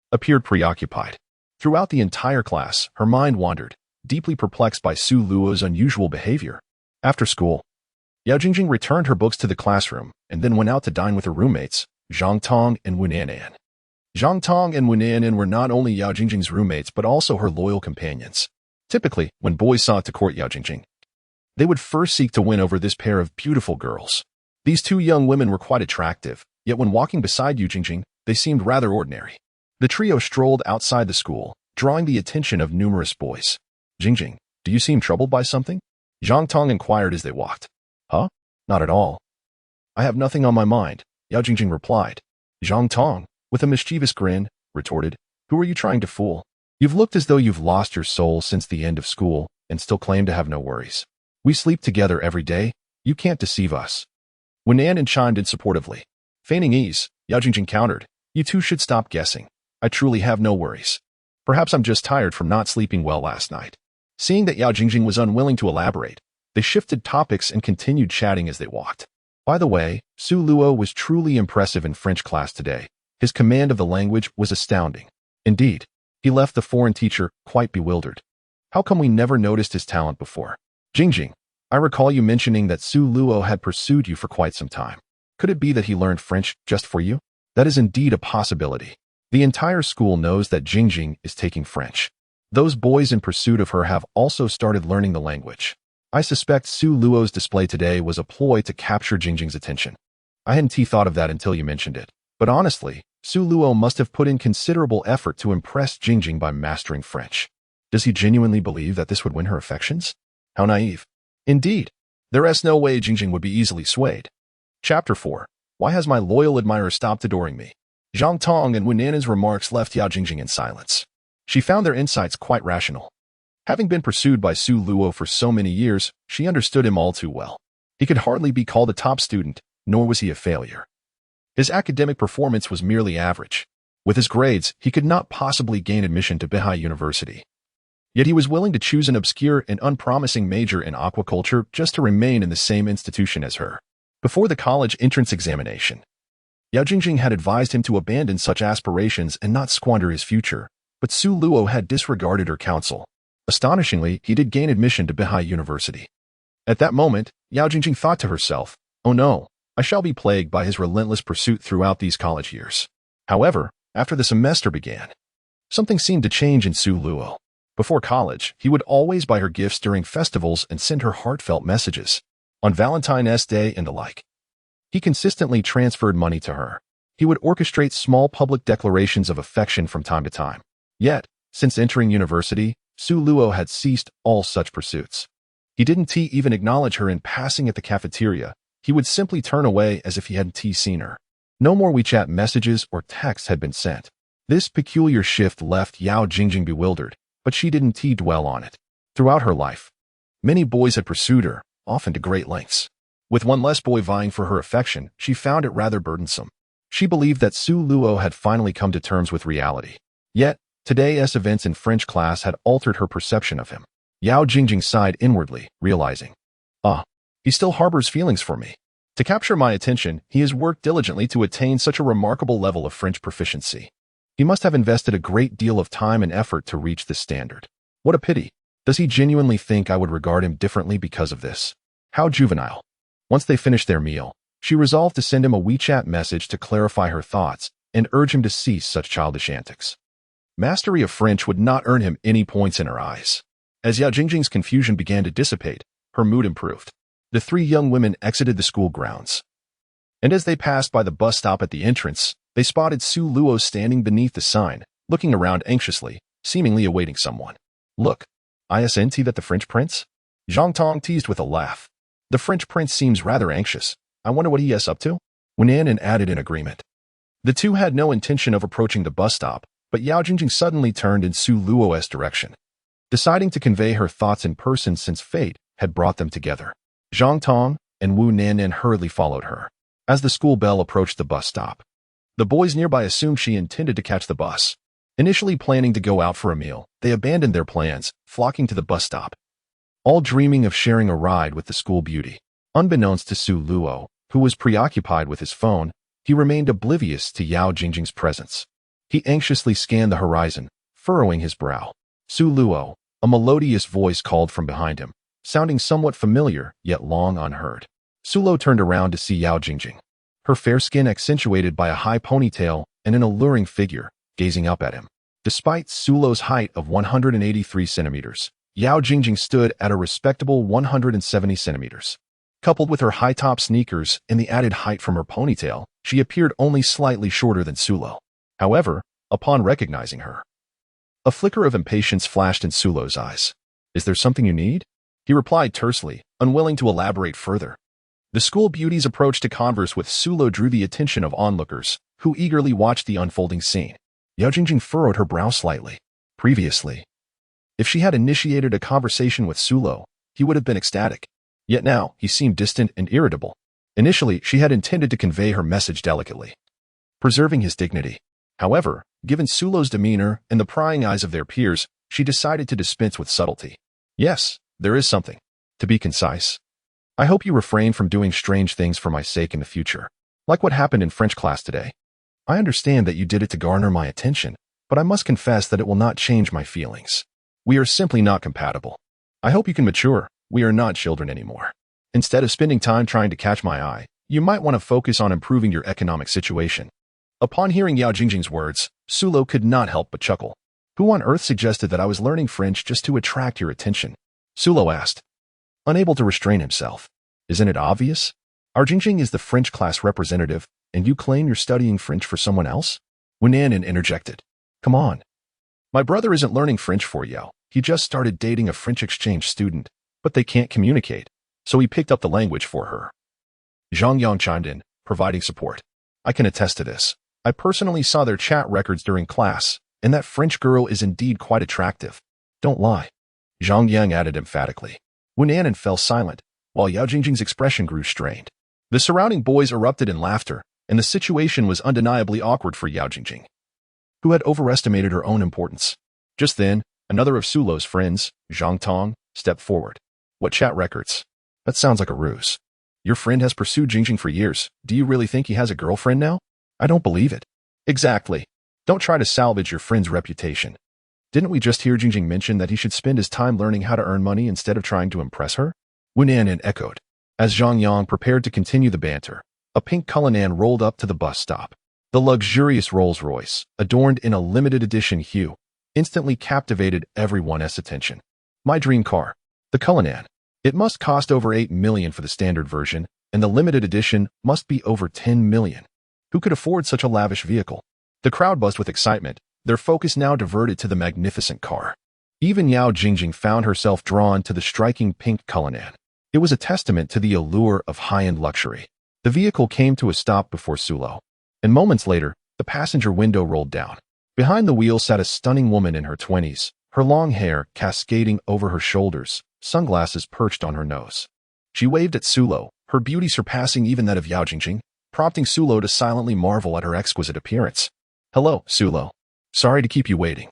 appeared preoccupied. Throughout the entire class, her mind wandered, deeply perplexed by Su Luo's unusual behavior. After school, Yao Jingjing returned her books to the classroom and then went out to dine with her roommates, Zhang Tong and Wen Anan. Zhang Tong and Wen Anan were not only Yao Jingjing's roommates but also her loyal companions. Typically, when boys sought to court Yao Jingjing, they would first seek to win over this pair of beautiful girls. These two young women were quite attractive, yet when walking beside Yao Jingjing, they seemed rather ordinary. The trio strolled outside the school, drawing the attention of numerous boys. Jingjing, do you seem troubled by something? Zhang Tong inquired as they walked. Huh? Not at all. I have nothing on my mind, Yao Jingjing replied. Zhang Tong, with a mischievous grin, retorted, who are you trying to fool? You've looked as though you've lost your soul since the end of school and still claim to have no worries. We sleep together every day. You can't deceive us. Wen Anan chimed in supportively. Feigning ease, Yao Jingjing countered, you two should stop guessing. I truly have no worries. Perhaps I'm just tired from not sleeping well last night. Seeing that Yao Jingjing was unwilling to elaborate, they shifted topics and continued chatting as they walked. By the way, Su Luo was truly impressive in French class today. His command of the language was astounding. Indeed, he left the foreign teacher quite bewildered. How come we never noticed his talent before? Jingjing, I recall you mentioning that Su Luo had pursued you for quite some time. Could it be that he learned French just for you? That is indeed a possibility. The entire school knows that Jingjing is taking French. Those boys in pursuit of her have also started learning the language. I suspect Su Luo's display today was a ploy to capture Jingjing's attention. I hadn't thought of that until you mentioned it. But honestly, Su Luo must have put in considerable effort to impress Jingjing by mastering French. Does he genuinely believe that this would win her affections? How naive. Indeed, there is no way Jingjing would be easily swayed. Chapter 4. Why has my loyal admirer stopped adoring me? Zhang Tong and Wu Nan's remarks left Yao Jingjing in silence. She found their insights quite rational. Having been pursued by Su Luo for so many years, she understood him all too well. He could hardly be called a top student, nor was he a failure. His academic performance was merely average. With his grades, he could not possibly gain admission to Beihai University. Yet he was willing to choose an obscure and unpromising major in aquaculture just to remain in the same institution as her. Before the college entrance examination, Yao Jingjing had advised him to abandon such aspirations and not squander his future, but Su Luo had disregarded her counsel. Astonishingly, he did gain admission to Beihai University. At that moment, Yao Jingjing thought to herself, "Oh no, I shall be plagued by his relentless pursuit throughout these college years." However, after the semester began, something seemed to change in Su Luo. Before college, he would always buy her gifts during festivals and send her heartfelt messages on Valentine's Day and the like. He consistently transferred money to her. He would orchestrate small public declarations of affection from time to time. Yet, since entering university, Su Luo had ceased all such pursuits. He didn't even acknowledge her in passing at the cafeteria. He would simply turn away as if he hadn't seen her. No more WeChat messages or texts had been sent. This peculiar shift left Yao Jingjing bewildered, but she didn't dwell on it. Throughout her life, many boys had pursued her, often to great lengths. With one less boy vying for her affection, she found it rather burdensome. She believed that Su Luo had finally come to terms with reality. Yet, today's events in French class had altered her perception of him. Yao Jingjing sighed inwardly, realizing, he still harbors feelings for me. To capture my attention, he has worked diligently to attain such a remarkable level of French proficiency. He must have invested a great deal of time and effort to reach this standard. What a pity. Does he genuinely think I would regard him differently because of this? How juvenile. Once they finished their meal, she resolved to send him a WeChat message to clarify her thoughts and urge him to cease such childish antics. Mastery of French would not earn him any points in her eyes. As Yao Jingjing's confusion began to dissipate, her mood improved. The three young women exited the school grounds. And as they passed by the bus stop at the entrance, they spotted Su Luo standing beneath the sign, looking around anxiously, seemingly awaiting someone. "Look, isn't that the French prince?" Zhang Tong teased with a laugh. "The French prince seems rather anxious. I wonder what he is up to?" Wu Nan added in agreement. The two had no intention of approaching the bus stop, but Yao Jingjing suddenly turned in Su Luo's direction, deciding to convey her thoughts in person since fate had brought them together. Zhang Tong and Wu Nan hurriedly followed her. As the school bell approached the bus stop, the boys nearby assumed she intended to catch the bus. Initially planning to go out for a meal, they abandoned their plans, flocking to the bus stop, all dreaming of sharing a ride with the school beauty. Unbeknownst to Su Luo, who was preoccupied with his phone, he remained oblivious to Yao Jingjing's presence. He anxiously scanned the horizon, furrowing his brow. "Su Luo," a melodious voice called from behind him, sounding somewhat familiar, yet long unheard. Su Luo turned around to see Yao Jingjing, her fair skin accentuated by a high ponytail and an alluring figure, gazing up at him. Despite Su Luo's height of 183 centimeters, Yao Jingjing stood at a respectable 170 centimeters. Coupled with her high-top sneakers and the added height from her ponytail, she appeared only slightly shorter than Su Luo. However, upon recognizing her, a flicker of impatience flashed in Su Luo's eyes. "Is there something you need?" He replied tersely, unwilling to elaborate further. The school beauty's approach to converse with Su Luo drew the attention of onlookers, who eagerly watched the unfolding scene. Yao Jingjing furrowed her brow slightly. Previously, if she had initiated a conversation with Su Luo, he would have been ecstatic. Yet now, he seemed distant and irritable. Initially, she had intended to convey her message delicately, preserving his dignity. However, given Su Luo's demeanor and the prying eyes of their peers, she decided to dispense with subtlety. "Yes, there is something. To be concise, I hope you refrain from doing strange things for my sake in the future, like what happened in French class today. I understand that you did it to garner my attention, but I must confess that it will not change my feelings. We are simply not compatible. I hope you can mature. We are not children anymore. Instead of spending time trying to catch my eye, you might want to focus on improving your economic situation." Upon hearing Yao Jingjing's words, Su Luo could not help but chuckle. "Who on earth suggested that I was learning French just to attract your attention?" Su Luo asked. unable to restrain himself. Isn't it obvious? Our Jingjing is the French class representative, and you claim you're studying French for someone else? Wunanan interjected. Come on. My brother isn't learning French for you. He just started dating a French exchange student, but they can't communicate, so he picked up the language for her. Zhang Yang chimed in, providing support. I can attest to this. I personally saw their chat records during class, and that French girl is indeed quite attractive. Don't lie. Zhang Yang added emphatically. Wunanan fell silent, while Yao Jingjing's expression grew strained. The surrounding boys erupted in laughter, and the situation was undeniably awkward for Yao Jingjing, who had overestimated her own importance. Just then, another of Sulo's friends, Zhang Tong, stepped forward. What chat records? That sounds like a ruse. Your friend has pursued Jingjing for years. Do you really think he has a girlfriend now? I don't believe it. Exactly. Don't try to salvage your friend's reputation. Didn't we just hear Jingjing mention that he should spend his time learning how to earn money instead of trying to impress her? Wunanan echoed. As Zhang Yang prepared to continue the banter, a pink Cullinan rolled up to the bus stop. The luxurious Rolls-Royce, adorned in a limited edition hue, instantly captivated everyone's attention. My dream car. The Cullinan. It must cost over $8 million for the standard version, and the limited edition must be over $10 million. Who could afford such a lavish vehicle? The crowd buzzed with excitement, their focus now diverted to the magnificent car. Even Yao Jingjing found herself drawn to the striking pink Cullinan. It was a testament to the allure of high-end luxury. The vehicle came to a stop before Sulo, and moments later, the passenger window rolled down. Behind the wheel sat a stunning woman in her 20s, her long hair cascading over her shoulders, sunglasses perched on her nose. She waved at Sulo, her beauty surpassing even that of Yao Jingjing, prompting Sulo to silently marvel at her exquisite appearance. Hello, Sulo. Sorry to keep you waiting.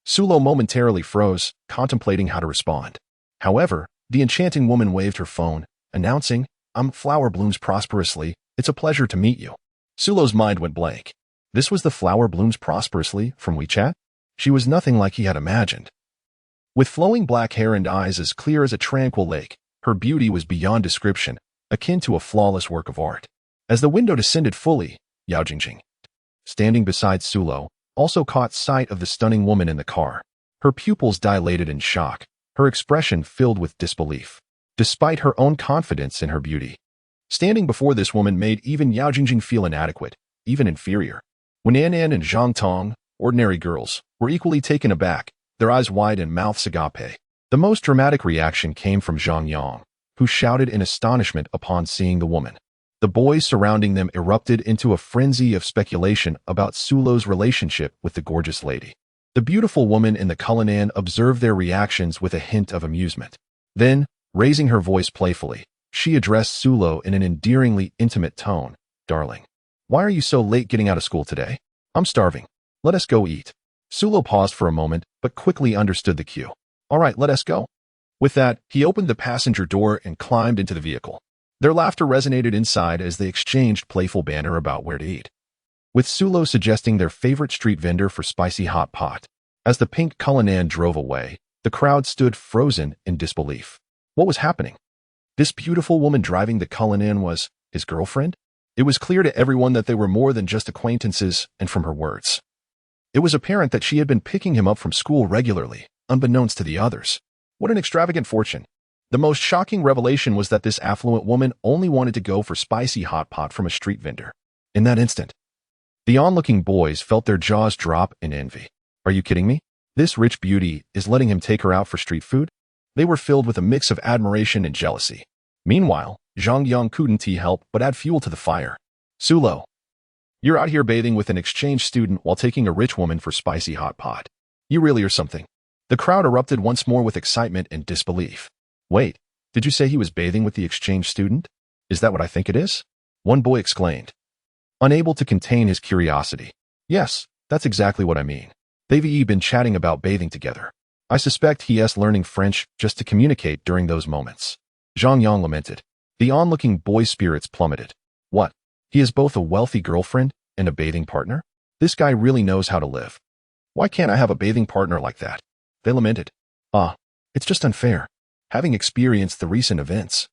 Sulo momentarily froze, contemplating how to respond. However, the enchanting woman waved her phone, announcing, Flower blooms prosperously. It's a pleasure to meet you. Sulo's mind went blank. This was the Flower blooms prosperously from WeChat? She was nothing like he had imagined. With flowing black hair and eyes as clear as a tranquil lake, her beauty was beyond description, akin to a flawless work of art. As the window descended fully, Yao Jingjing, standing beside Sulo, also caught sight of the stunning woman in the car. Her pupils dilated in shock, her expression filled with disbelief, despite her own confidence in her beauty. Standing before this woman made even Yao Jingjing feel inadequate, even inferior. Wunanan and Zhang Tong, ordinary girls, were equally taken aback, their eyes wide and mouths agape. The most dramatic reaction came from Zhang Yang, who shouted in astonishment upon seeing the woman. The boys surrounding them erupted into a frenzy of speculation about Sulo's relationship with the gorgeous lady. The beautiful woman in the Cullinan observed their reactions with a hint of amusement. Then, raising her voice playfully, she addressed Sulo in an endearingly intimate tone. Darling, why are you so late getting out of school today? I'm starving. Let us go eat. Sulo paused for a moment, but quickly understood the cue. All right, let us go. With that, he opened the passenger door and climbed into the vehicle. Their laughter resonated inside as they exchanged playful banter about where to eat, with Sulo suggesting their favorite street vendor for spicy hot pot. As the pink Cullinan drove away, the crowd stood frozen in disbelief. What was happening? This beautiful woman driving the Cullinan was his girlfriend? It was clear to everyone that they were more than just acquaintances, and from her words, it was apparent that she had been picking him up from school regularly, unbeknownst to the others. What an extravagant fortune. The most shocking revelation was that this affluent woman only wanted to go for spicy hot pot from a street vendor. In that instant, the onlooking boys felt their jaws drop in envy. Are you kidding me? This rich beauty is letting him take her out for street food? They were filled with a mix of admiration and jealousy. Meanwhile, Zhang Yang couldn't help but add fuel to the fire. Sulo, you're out here bathing with an exchange student while taking a rich woman for spicy hot pot. You really are something. The crowd erupted once more with excitement and disbelief. Wait, did you say he was bathing with the exchange student? Is that what I think it is? One boy exclaimed, unable to contain his curiosity. Yes, that's exactly what I mean. They've been chatting about bathing together. I suspect he's learning French just to communicate during those moments. Zhang Yang lamented. The onlooking boy's spirits plummeted. What? He is both a wealthy girlfriend and a bathing partner? This guy really knows how to live. Why can't I have a bathing partner like that? They lamented. It's just unfair, having experienced the recent events.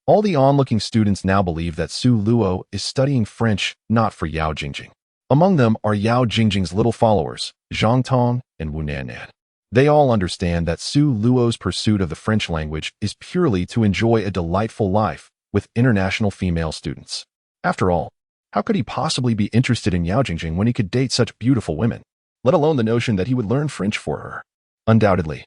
All the onlooking students now believe that Su Luo is studying French not for Yao Jingjing. Among them are Yao Jingjing's little followers, Zhang Tong and Wunanan. They all understand that Su Luo's pursuit of the French language is purely to enjoy a delightful life with international female students. After all, how could he possibly be interested in Yao Jingjing when he could date such beautiful women, let alone the notion that he would learn French for her? Undoubtedly,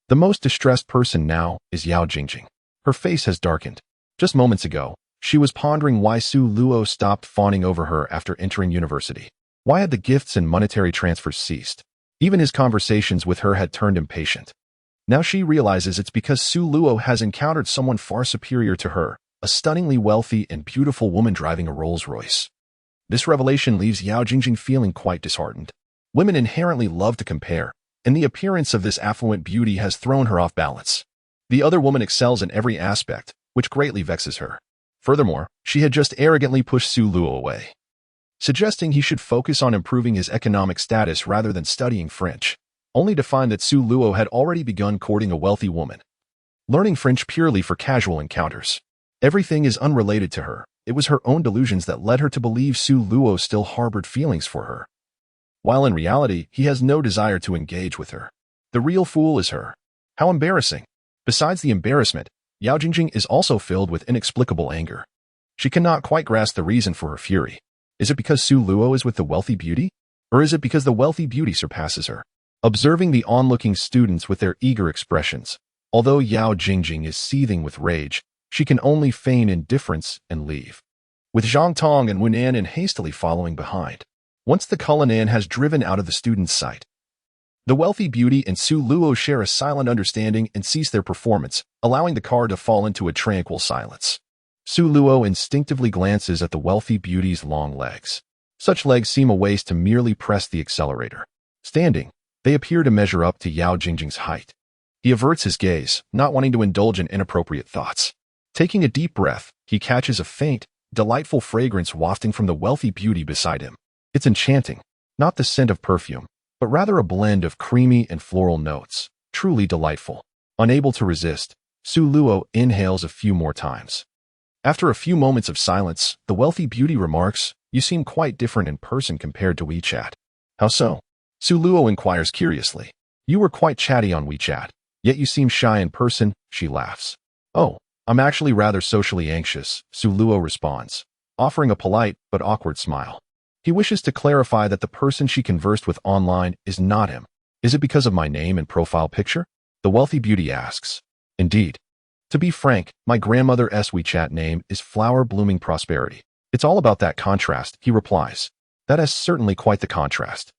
the most distressed person now is Yao Jingjing. Her face has darkened. Just moments ago, she was pondering why Su Luo stopped fawning over her after entering university. Why had the gifts and monetary transfers ceased? Even his conversations with her had turned impatient. Now she realizes it's because Su Luo has encountered someone far superior to her, a stunningly wealthy and beautiful woman driving a Rolls-Royce. This revelation leaves Yao Jingjing feeling quite disheartened. Women inherently love to compare, and the appearance of this affluent beauty has thrown her off balance. The other woman excels in every aspect, which greatly vexes her. Furthermore, she had just arrogantly pushed Su Luo away, suggesting he should focus on improving his economic status rather than studying French, only to find that Su Luo had already begun courting a wealthy woman, learning French purely for casual encounters. Everything is unrelated to her. It was her own delusions that led her to believe Su Luo still harbored feelings for her, while in reality, he has no desire to engage with her. The real fool is her. How embarrassing. Besides the embarrassment, Yao Jingjing is also filled with inexplicable anger. She cannot quite grasp the reason for her fury. Is it because Su Luo is with the wealthy beauty? Or is it because the wealthy beauty surpasses her? Observing the onlooking students with their eager expressions, although Yao Jingjing is seething with rage, she can only feign indifference and leave, with Zhang Tong and Wen An hastily following behind. Once the Cullinan has driven out of the students' sight, the wealthy beauty and Su Luo share a silent understanding and cease their performance, allowing the car to fall into a tranquil silence. Su Luo instinctively glances at the wealthy beauty's long legs. Such legs seem a waste to merely press the accelerator. Standing, they appear to measure up to Yao Jingjing's height. He averts his gaze, not wanting to indulge in inappropriate thoughts. Taking a deep breath, he catches a faint, delightful fragrance wafting from the wealthy beauty beside him. It's enchanting, not the scent of perfume, but rather a blend of creamy and floral notes, truly delightful. Unable to resist, Su Luo inhales a few more times. After a few moments of silence, the wealthy beauty remarks, "You seem quite different in person compared to WeChat." "How so?" Su Luo inquires curiously. "You were quite chatty on WeChat, yet you seem shy in person," she laughs. "Oh, I'm actually rather socially anxious," Su Luo responds, offering a polite but awkward smile. He wishes to clarify that the person she conversed with online is not him. "Is it because of my name and profile picture?" the wealthy beauty asks. "Indeed. To be frank, my grandmother's WeChat name is Flower Blooming Prosperity. It's all about that contrast," he replies. "That is certainly quite the contrast."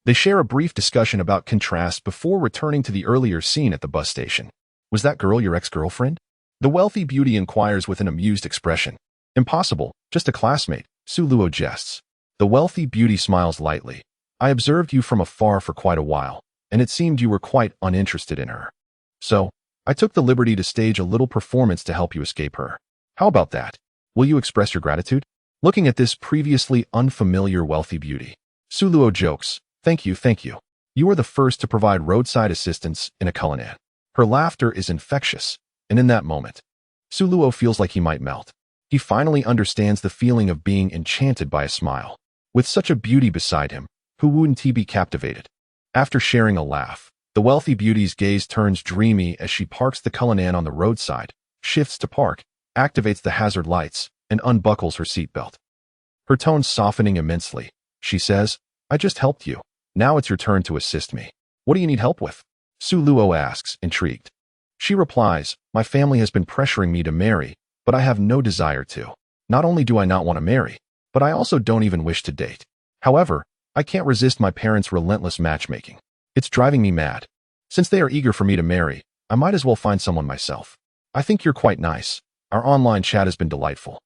They share a brief discussion about contrast before returning to the earlier scene at the bus station. "Was that girl your ex-girlfriend?" the wealthy beauty inquires with an amused expression. "Impossible, just a classmate," Su Luo jests. The wealthy beauty smiles lightly. "I observed you from afar for quite a while, and it seemed you were quite uninterested in her. So, I took the liberty to stage a little performance to help you escape her. How about that? Will you express your gratitude?" Looking at this previously unfamiliar wealthy beauty, Su Luo jokes, Thank you. You are the first to provide roadside assistance in a Cullinan." Her laughter is infectious, and in that moment, Su Luo feels like he might melt. He finally understands the feeling of being enchanted by a smile. With such a beauty beside him, who wouldn't he be captivated? After sharing a laugh, the wealthy beauty's gaze turns dreamy as she parks the Cullinan on the roadside, shifts to park, activates the hazard lights, and unbuckles her seatbelt. Her tone softening immensely, she says, "I just helped you. Now it's your turn to assist me. What do you need help with?" Su Luo asks, intrigued. She replies, "My family has been pressuring me to marry, but I have no desire to. Not only do I not want to marry, but I also don't even wish to date. However, I can't resist my parents' relentless matchmaking. It's driving me mad. Since they are eager for me to marry, I might as well find someone myself. I think you're quite nice. Our online chat has been delightful.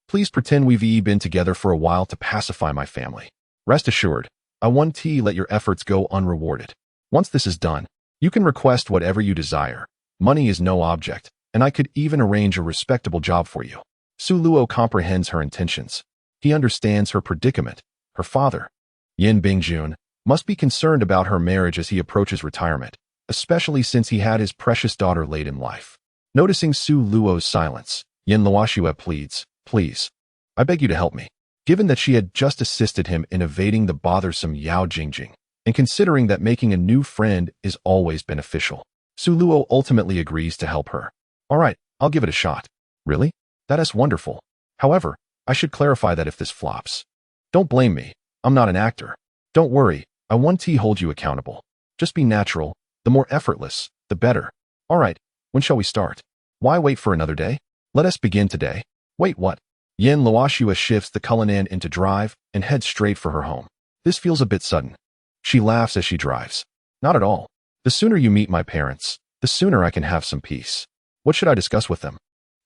Please pretend we've been together for a while to pacify my family. Rest assured, I won't let your efforts go unrewarded. Once this is done, you can request whatever you desire. Money is no object, and I could even arrange a respectable job for you." Su Luo comprehends her intentions. He understands her predicament. Her father, Yin Bingjun, must be concerned about her marriage as he approaches retirement, especially since he had his precious daughter late in life. Noticing Su Luo's silence, Yin Luoxue pleads, "Please, I beg you to help me." Given that she had just assisted him in evading the bothersome Yao Jingjing, and considering that making a new friend is always beneficial, Su Luo ultimately agrees to help her. All right, I'll give it a shot. Really? That is wonderful. However, I should clarify that if this flops. Don't blame me. I'm not an actor. Don't worry, I won't hold you accountable. Just be natural. The more effortless, the better. All right, when shall we start? Why wait for another day? Let us begin today. Wait, what? Yin Luoxua shifts the Cullinan into drive and heads straight for her home. This feels a bit sudden. She laughs as she drives. Not at all. The sooner you meet my parents, the sooner I can have some peace. What should I discuss with them?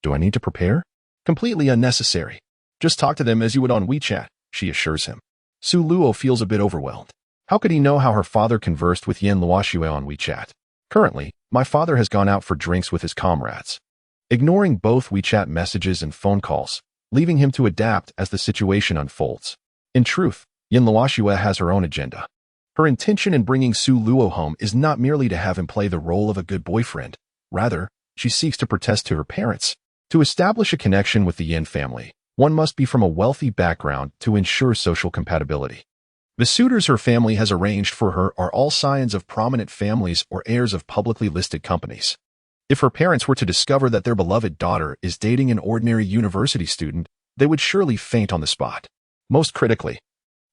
Do I need to prepare? Completely unnecessary. Just talk to them as you would on WeChat, she assures him. Su Luo feels a bit overwhelmed. How could he know how her father conversed with Yin Luoxua on WeChat? Currently, my father has gone out for drinks with his comrades. Ignoring both WeChat messages and phone calls, leaving him to adapt as the situation unfolds. In truth, Yin Luoxua has her own agenda. Her intention in bringing Su Luo home is not merely to have him play the role of a good boyfriend. Rather, she seeks to protest to her parents. To establish a connection with the Yin family, one must be from a wealthy background to ensure social compatibility. The suitors her family has arranged for her are all scions of prominent families or heirs of publicly listed companies. If her parents were to discover that their beloved daughter is dating an ordinary university student, they would surely faint on the spot. Most critically,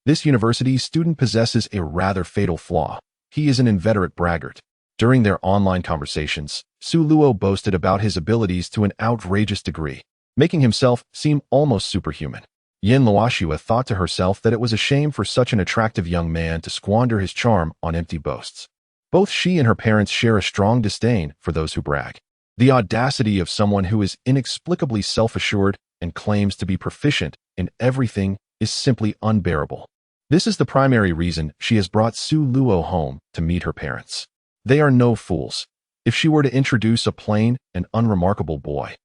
this university student possesses a rather fatal flaw. He is an inveterate braggart. During their online conversations, Su Luo boasted about his abilities to an outrageous degree, making himself seem almost superhuman. Yin Luoxua thought to herself that it was a shame for such an attractive young man to squander his charm on empty boasts. Both she and her parents share a strong disdain for those who brag. The audacity of someone who is inexplicably self-assured and claims to be proficient in everything is simply unbearable. This is the primary reason she has brought Su Luo home to meet her parents. They are no fools. If she were to introduce a plain and unremarkable boy,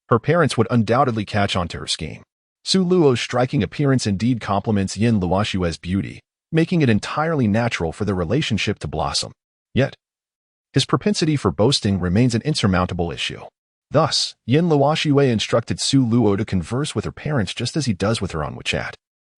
her parents would undoubtedly catch on to her scheme. Su Luo's striking appearance indeed complements Yin Luoxua's beauty, making it entirely natural for their relationship to blossom. Yet, his propensity for boasting remains an insurmountable issue. Thus, Yin Luoxua instructed Su Luo to converse with her parents just as he does with her on WeChat.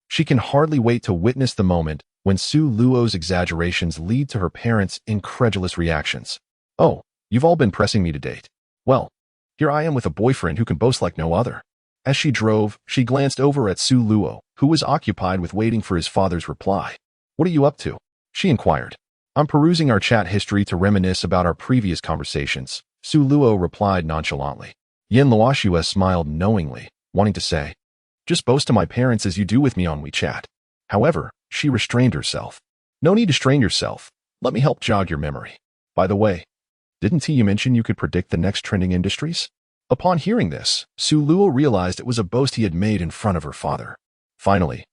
She can hardly wait to witness the moment when Su Luo's exaggerations lead to her parents' incredulous reactions. Oh, you've all been pressing me to date. Well, here I am with a boyfriend who can boast like no other. As she drove, she glanced over at Su Luo, who was occupied with waiting for his father's reply. What are you up to? She inquired. I'm perusing our chat history to reminisce about our previous conversations, Su Luo replied nonchalantly. Yin Luoxua smiled knowingly, wanting to say, just boast to my parents as you do with me on WeChat. However, she restrained herself. No need to strain yourself. Let me help jog your memory. By the way, didn't you mention you could predict the next trending industries? Upon hearing this, Su Luo realized it was a boast he had made in front of her father. Finally,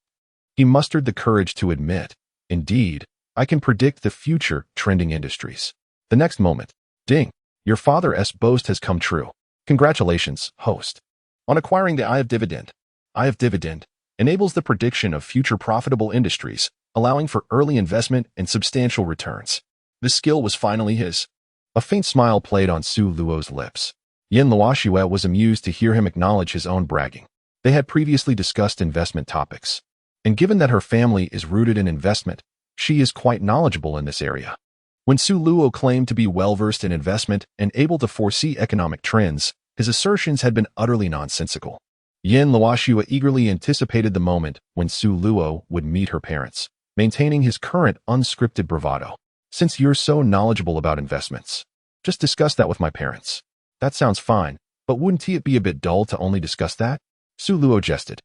he mustered the courage to admit, indeed, I can predict the future trending industries. The next moment, ding, your father's boast has come true. Congratulations, host. On acquiring the Eye of Dividend. Eye of Dividend enables the prediction of future profitable industries, allowing for early investment and substantial returns. This skill was finally his. A faint smile played on Su Luo's lips. Yin Luoxua was amused to hear him acknowledge his own bragging. They had previously discussed investment topics, and given that her family is rooted in investment, she is quite knowledgeable in this area. When Su Luo claimed to be well-versed in investment and able to foresee economic trends, his assertions had been utterly nonsensical. Yin Luoxua eagerly anticipated the moment when Su Luo would meet her parents, maintaining his current unscripted bravado. Since you're so knowledgeable about investments, just discuss that with my parents. That sounds fine, but wouldn't it be a bit dull to only discuss that? Su Luo jested.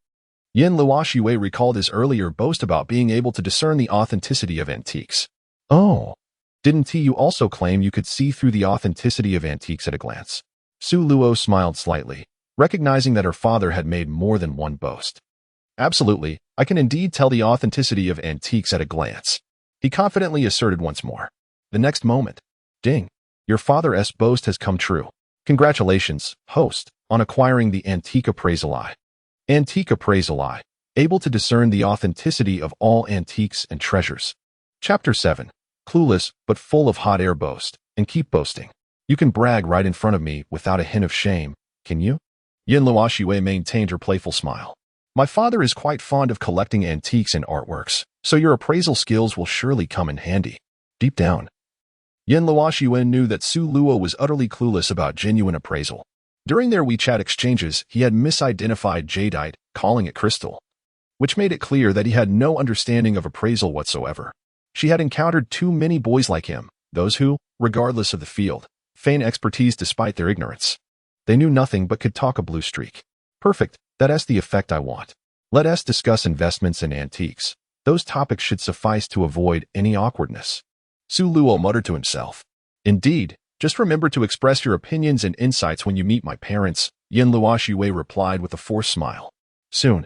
Yin Luoxua recalled his earlier boast about being able to discern the authenticity of antiques. Oh, didn't you also claim you could see through the authenticity of antiques at a glance? Su Luo smiled slightly, recognizing that her father had made more than one boast. Absolutely, I can indeed tell the authenticity of antiques at a glance, he confidently asserted once more. The next moment, ding, your father's boast has come true. Congratulations, host, on acquiring the Antique Appraisal Eye. Antique Appraisal Eye, able to discern the authenticity of all antiques and treasures. Chapter 7, clueless but full of hot air boast, and keep boasting. You can brag right in front of me without a hint of shame, can you? Yin Luoxua maintained her playful smile. My father is quite fond of collecting antiques and artworks, so your appraisal skills will surely come in handy. Deep down, Yin Luoxuan knew that Su Luo was utterly clueless about genuine appraisal. During their WeChat exchanges, he had misidentified jadeite, calling it crystal, which made it clear that he had no understanding of appraisal whatsoever. She had encountered too many boys like him, those who, regardless of the field, feign expertise despite their ignorance. They knew nothing but could talk a blue streak. Perfect, that's the effect I want. Let us discuss investments and antiques. Those topics should suffice to avoid any awkwardness. Su Luo muttered to himself. Indeed, just remember to express your opinions and insights when you meet my parents, Yin Luoxue replied with a forced smile. Soon,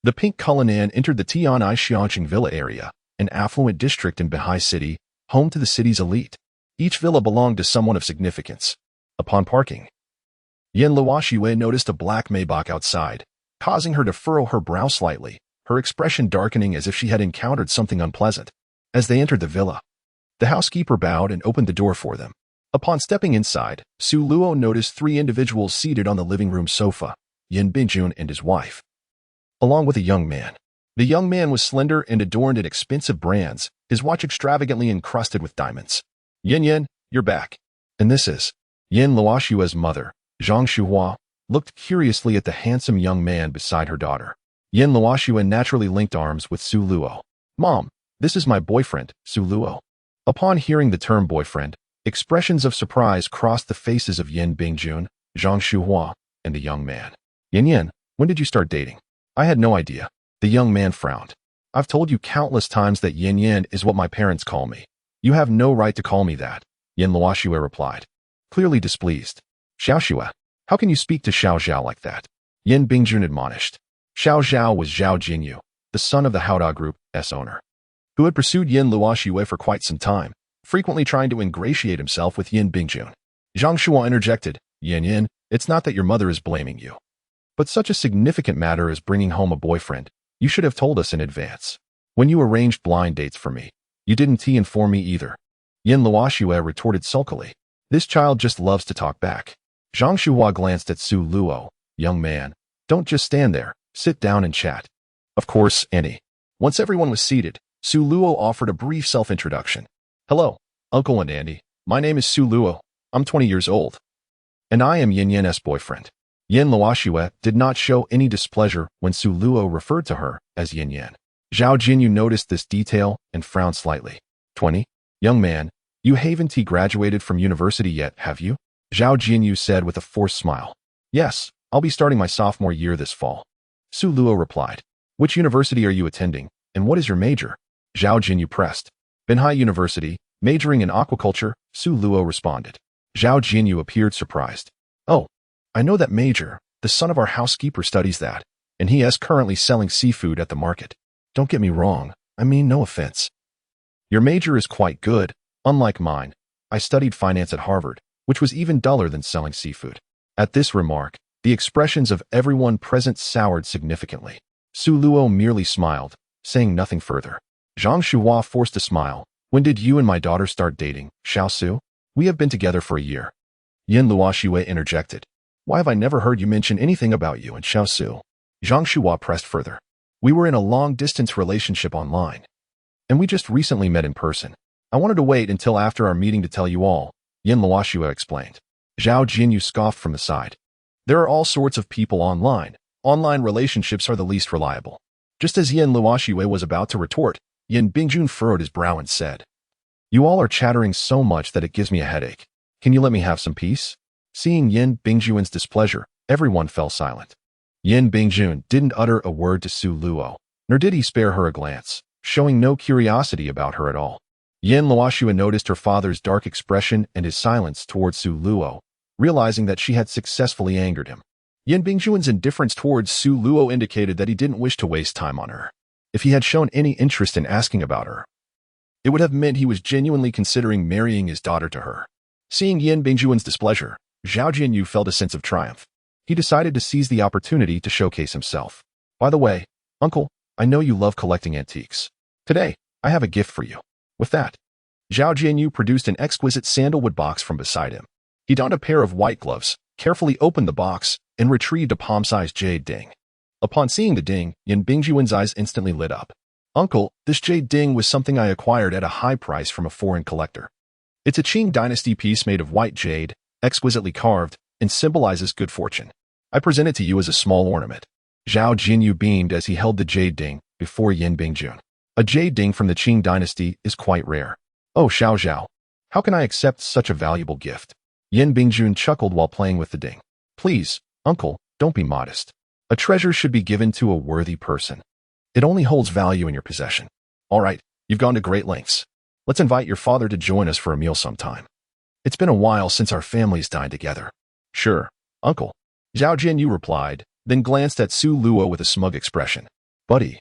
the pink Cullinan entered the Tian'ai Xiangqing Villa area, an affluent district in Beihai City, home to the city's elite. Each villa belonged to someone of significance. Upon parking, Yin Luoxue noticed a black Maybach outside, causing her to furrow her brow slightly, her expression darkening as if she had encountered something unpleasant. As they entered the villa, the housekeeper bowed and opened the door for them. Upon stepping inside, Su Luo noticed 3 individuals seated on the living room sofa, Yin Bingjun and his wife, along with a young man. The young man was slender and adorned in expensive brands, his watch extravagantly encrusted with diamonds. Yin, you're back. And this is Yin Luoxue's mother, Zhang Shuhua, looked curiously at the handsome young man beside her daughter. Yin Luoxue naturally linked arms with Su Luo. Mom, this is my boyfriend, Su Luo. Upon hearing the term boyfriend, expressions of surprise crossed the faces of Yin Bingjun, Zhang Shuhua, and the young man. Yin, when did you start dating? I had no idea. The young man frowned. I've told you countless times that Yin is what my parents call me. You have no right to call me that, Yin Luoxue replied, clearly displeased. Xiao, how can you speak to Xiao Zhao like that? Yin Bingjun admonished. Xiao Zhao was Zhao Jinyu, the son of the Haoda Group's owner, who had pursued Yin Luoxue for quite some time, frequently trying to ingratiate himself with Yin Bingjun. Zhang Shuo interjected, Yin, it's not that your mother is blaming you, but such a significant matter as bringing home a boyfriend, you should have told us in advance. When you arranged blind dates for me, you didn't inform me either. Yin Luoxue retorted sulkily. This child just loves to talk back. Zhang Shuhua glanced at Su Luo. Young man, don't just stand there, sit down and chat. Of course, Annie. Once everyone was seated, Su Luo offered a brief self-introduction. Hello, Uncle and Andy. My name is Su Luo. I'm 20 years old. And I am Yin's boyfriend. Yin Luoxue did not show any displeasure when Su Luo referred to her as Yin. Zhao Jinyu noticed this detail and frowned slightly. 20? Young man, you haven't graduated from university yet, have you? Zhao Jinyu said with a forced smile. Yes, I'll be starting my sophomore year this fall. Su Luo replied. Which university are you attending, and what is your major? Zhao Jinyu pressed. Beihai University, majoring in aquaculture, Su Luo responded. Zhao Jinyu appeared surprised. Oh, I know that major. The son of our housekeeper studies that, and he is currently selling seafood at the market. Don't get me wrong, I mean no offense. Your major is quite good, unlike mine. I studied finance at Harvard, which was even duller than selling seafood. At this remark, the expressions of everyone present soured significantly. Su Luo merely smiled, saying nothing further. Zhang Shuhua forced a smile. When did you and my daughter start dating, Xiao Su? We have been together for a year. Yin Luoxue interjected. Why have I never heard you mention anything about you and Xiao Su? Zhang Shuhua pressed further. We were in a long-distance relationship online, and we just recently met in person. I wanted to wait until after our meeting to tell you all, Yin Luoxue explained. Zhao Jinyu scoffed from the side. There are all sorts of people online. Online relationships are the least reliable. Just as Yin Luoxue was about to retort, Yin Bingjun furrowed his brow and said, You all are chattering so much that it gives me a headache. Can you let me have some peace? Seeing Yin Bingjun's displeasure, everyone fell silent. Yin Bingjun didn't utter a word to Su Luo, nor did he spare her a glance, showing no curiosity about her at all. Yin Luoxue noticed her father's dark expression and his silence towards Su Luo, realizing that she had successfully angered him. Yin Bingjun's indifference towards Su Luo indicated that he didn't wish to waste time on her. If he had shown any interest in asking about her, it would have meant he was genuinely considering marrying his daughter to her. Seeing Yin Bingjun's displeasure, Zhao Jinyu felt a sense of triumph. He decided to seize the opportunity to showcase himself. By the way, Uncle, I know you love collecting antiques. Today, I have a gift for you. With that, Zhao Jinyu produced an exquisite sandalwood box from beside him. He donned a pair of white gloves, carefully opened the box, and retrieved a palm-sized jade ding. Upon seeing the ding, Yin Bingjuan's eyes instantly lit up. Uncle, this jade ding was something I acquired at a high price from a foreign collector. It's a Qing dynasty piece made of white jade, exquisitely carved, and symbolizes good fortune. I present it to you as a small ornament. Zhao Jinyu beamed as he held the jade ding before Yin Bingjun. A jade ding from the Qing dynasty is quite rare. Oh, Xiao Zhao, how can I accept such a valuable gift? Yin Bingjun chuckled while playing with the ding. Please, uncle, don't be modest. A treasure should be given to a worthy person. It only holds value in your possession. All right, you've gone to great lengths. Let's invite your father to join us for a meal sometime. It's been a while since our families dined together. Sure, uncle. Zhao Jinyu replied, then glanced at Su Luo with a smug expression. Buddy,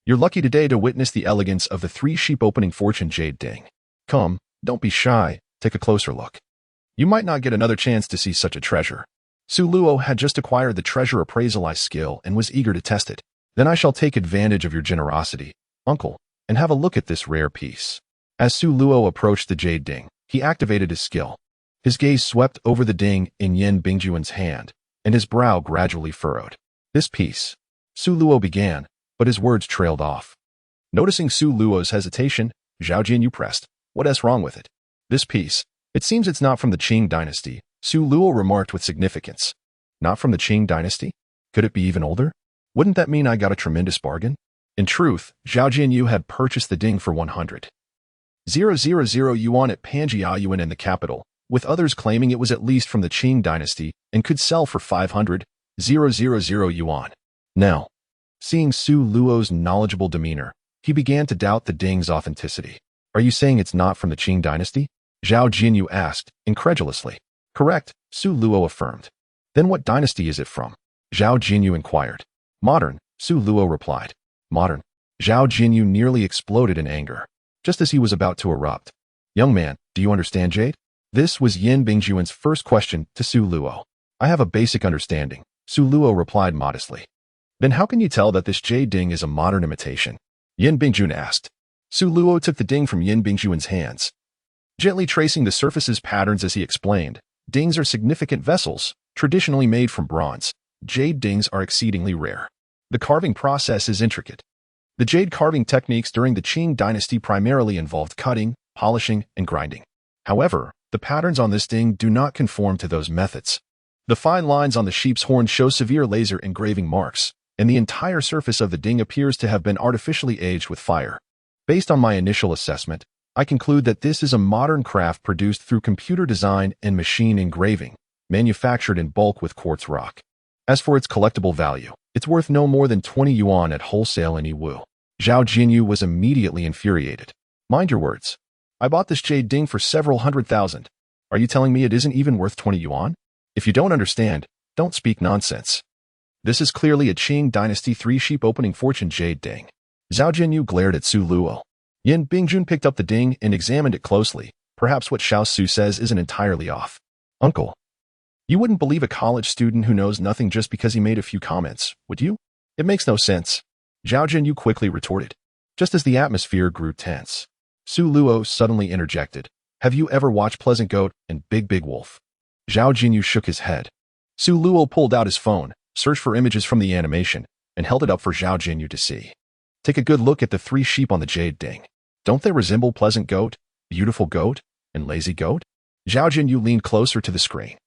you're lucky today to witness the elegance of the three-sheep opening fortune jade ding. Come, don't be shy, take a closer look. You might not get another chance to see such a treasure. Su Luo had just acquired the treasure appraisal skill and was eager to test it. Then I shall take advantage of your generosity, uncle, and have a look at this rare piece. As Su Luo approached the jade ding, he activated his skill. His gaze swept over the ding in Yin Bingjuan's hand, and his brow gradually furrowed. This piece, Su Luo began, but his words trailed off. Noticing Su Luo's hesitation, Zhao Jinyu pressed, What's wrong with it? This piece, it seems it's not from the Qing dynasty, Su Luo remarked with significance. Not from the Qing dynasty? Could it be even older? Wouldn't that mean I got a tremendous bargain? In truth, Zhao Jinyu had purchased the ding for 100,000 yuan at Panjiayuan in the capital, with others claiming it was at least from the Qing dynasty and could sell for 500,000 yuan. Now, seeing Su Luo's knowledgeable demeanor, he began to doubt the ding's authenticity. Are you saying it's not from the Qing dynasty? Zhao Jinyu asked, incredulously. Correct, Su Luo affirmed. Then what dynasty is it from? Zhao Jinyu inquired. Modern, Su Luo replied. Modern. Zhao Jinyu nearly exploded in anger, just as he was about to erupt. Young man, do you understand jade? This was Yin Bingjuan's first question to Su Luo. I have a basic understanding, Su Luo replied modestly. Then how can you tell that this jade ding is a modern imitation? Yin Bingjun asked. Su Luo took the ding from Yin Bingjuan's hands, gently tracing the surface's patterns as he explained. Dings are significant vessels, traditionally made from bronze. Jade dings are exceedingly rare. The carving process is intricate. The jade carving techniques during the Qing dynasty primarily involved cutting, polishing, and grinding. However, the patterns on this ding do not conform to those methods. The fine lines on the sheep's horn show severe laser engraving marks, and the entire surface of the ding appears to have been artificially aged with fire. Based on my initial assessment, I conclude that this is a modern craft produced through computer design and machine engraving, manufactured in bulk with quartz rock. As for its collectible value, it's worth no more than 20 yuan at wholesale in Yiwu. Zhao Jinyu was immediately infuriated. Mind your words. I bought this jade ding for several 100,000. Are you telling me it isn't even worth 20 yuan? If you don't understand, don't speak nonsense. This is clearly a Qing dynasty three-sheep opening fortune jade ding. Zhao Jinyu glared at Su Luo. Yin Bingjun picked up the ding and examined it closely. Perhaps what Xiao Su says isn't entirely off. Uncle, you wouldn't believe a college student who knows nothing just because he made a few comments, would you? It makes no sense. Zhao Jinyu quickly retorted. Just as the atmosphere grew tense, Su Luo suddenly interjected. Have you ever watched Pleasant Goat and Big Wolf? Zhao Jinyu shook his head. Su Luo pulled out his phone, searched for images from the animation, and held it up for Zhao Jinyu to see. Take a good look at the three sheep on the jade ding. Don't they resemble Pleasant Goat, Beautiful Goat, and Lazy Goat? Zhao Jinyu leaned closer to the screen,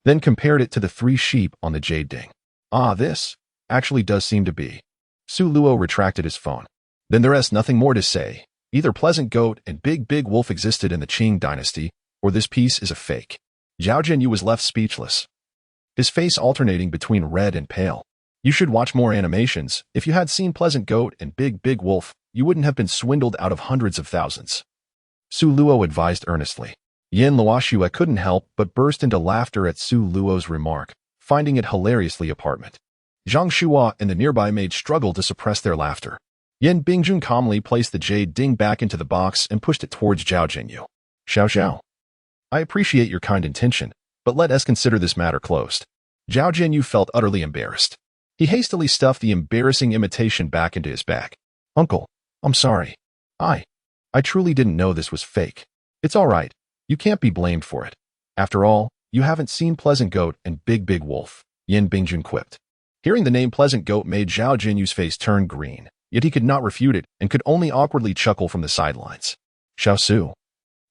then compared it to the three sheep on the jade ding. Ah, this actually does seem to be. Su Luo retracted his phone. Then there is nothing more to say. Either Pleasant Goat and Big Wolf existed in the Qing dynasty, or this piece is a fake. Zhao Jinyu was left speechless, his face alternating between red and pale. You should watch more animations. If you had seen Pleasant Goat and Big Wolf, you wouldn't have been swindled out of hundreds of thousands. Su Luo advised earnestly. Yin Luoxue couldn't help but burst into laughter at Su Luo's remark, finding it hilariously apparent. Zhang Shua and the nearby maid struggled to suppress their laughter. Yin Bingjun calmly placed the jade ding back into the box and pushed it towards Zhao Jinyu. Xiao. I appreciate your kind intention, but let us consider this matter closed. Zhao Jinyu felt utterly embarrassed. He hastily stuffed the embarrassing imitation back into his bag. Uncle, I'm sorry. I truly didn't know this was fake. It's all right. You can't be blamed for it. After all, you haven't seen Pleasant Goat and Big Wolf, Yin Bingjun quipped. Hearing the name Pleasant Goat made Zhao Jinyu's face turn green, yet he could not refute it and could only awkwardly chuckle from the sidelines. Xiao Su,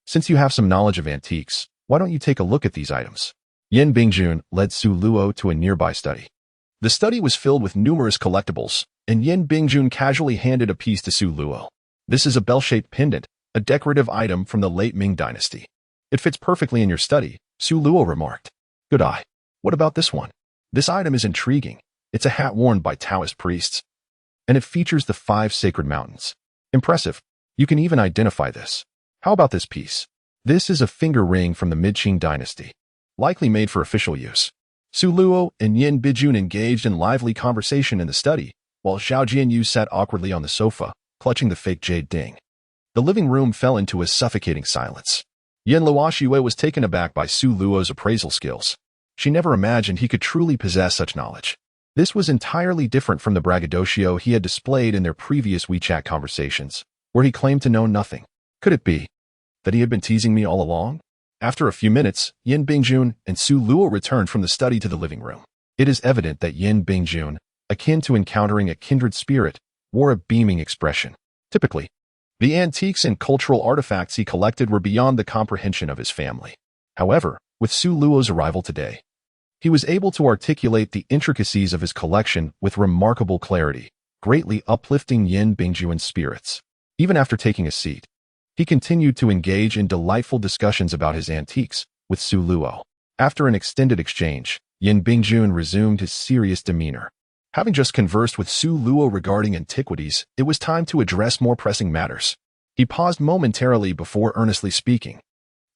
since you have some knowledge of antiques, why don't you take a look at these items? Yin Bingjun led Su Luo to a nearby study. The study was filled with numerous collectibles, and Yin Bingjun casually handed a piece to Su Luo. This is a bell-shaped pendant, a decorative item from the late Ming dynasty. It fits perfectly in your study, Su Luo remarked. Good eye. What about this one? This item is intriguing. It's a hat worn by Taoist priests, and it features the 5 sacred mountains. Impressive. You can even identify this. How about this piece? This is a finger ring from the Mid-Qing dynasty, likely made for official use. Su Luo and Yin Bijun engaged in lively conversation in the study, while Zhao Jianyu sat awkwardly on the sofa, clutching the fake jade ding. The living room fell into a suffocating silence. Yin Luoxue was taken aback by Su Luo's appraisal skills. She never imagined he could truly possess such knowledge. This was entirely different from the braggadocio he had displayed in their previous WeChat conversations, where he claimed to know nothing. Could it be that he had been teasing me all along? After a few minutes, Yin Bingjun and Su Luo returned from the study to the living room. It is evident that Yin Bingjun, akin to encountering a kindred spirit, wore a beaming expression. Typically, the antiques and cultural artifacts he collected were beyond the comprehension of his family. However, with Su Luo's arrival today, he was able to articulate the intricacies of his collection with remarkable clarity, greatly uplifting Yin Bingjun's spirits. Even after taking a seat, he continued to engage in delightful discussions about his antiques with Su Luo. After an extended exchange, Yin Bingjun resumed his serious demeanor. Having just conversed with Su Luo regarding antiquities, it was time to address more pressing matters. He paused momentarily before earnestly speaking.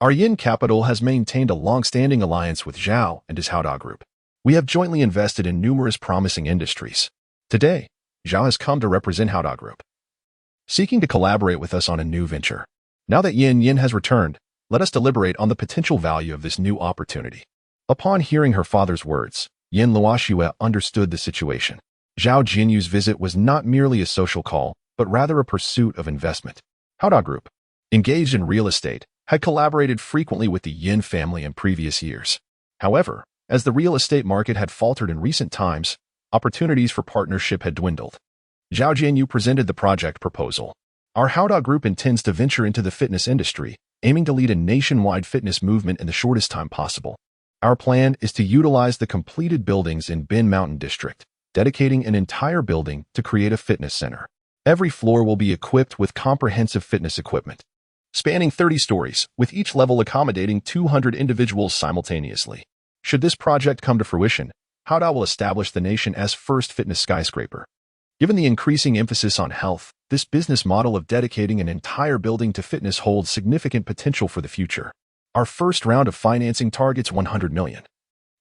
Our Yin capital has maintained a long-standing alliance with Zhao and his Haoda Group. We have jointly invested in numerous promising industries. Today, Zhao has come to represent Haoda Group, seeking to collaborate with us on a new venture. Now that Yin has returned, let us deliberate on the potential value of this new opportunity. Upon hearing her father's words, Yin Luoxue understood the situation. Zhao Jinyu's visit was not merely a social call, but rather a pursuit of investment. Haoda Group, engaged in real estate, had collaborated frequently with the Yin family in previous years. However, as the real estate market had faltered in recent times, opportunities for partnership had dwindled. Zhao Jianyu presented the project proposal. Our Haoda Group intends to venture into the fitness industry, aiming to lead a nationwide fitness movement in the shortest time possible. Our plan is to utilize the completed buildings in Bin Mountain District, dedicating an entire building to create a fitness center. Every floor will be equipped with comprehensive fitness equipment, spanning 30 stories, with each level accommodating 200 individuals simultaneously. Should this project come to fruition, Haoda will establish the nation as first fitness skyscraper. Given the increasing emphasis on health, this business model of dedicating an entire building to fitness holds significant potential for the future. Our first round of financing targets 100 million.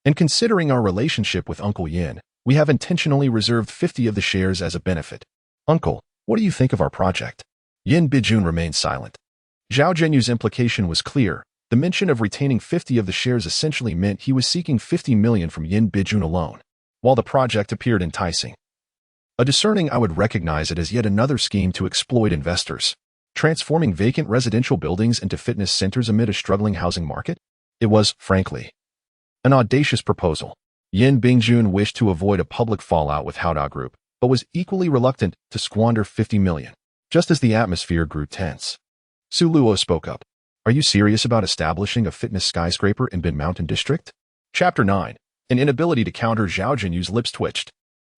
And considering our relationship with Uncle Yin, we have intentionally reserved 50 of the shares as a benefit. Uncle, what do you think of our project? Yin Bijun remained silent. Zhao Jianyu's implication was clear. The mention of retaining 50 of the shares essentially meant he was seeking 50 million from Yin Bijun alone. While the project appeared enticing, a discerning eye would recognize it as yet another scheme to exploit investors, transforming vacant residential buildings into fitness centers amid a struggling housing market. It was, frankly, an audacious proposal. Yin Bingjun wished to avoid a public fallout with Haoda Group, but was equally reluctant to squander 50 million. Just as the atmosphere grew tense, Su Luo spoke up. Are you serious about establishing a fitness skyscraper in Bin Mountain District? Chapter 9. An inability to counter. Zhao Jianyu's lips twitched.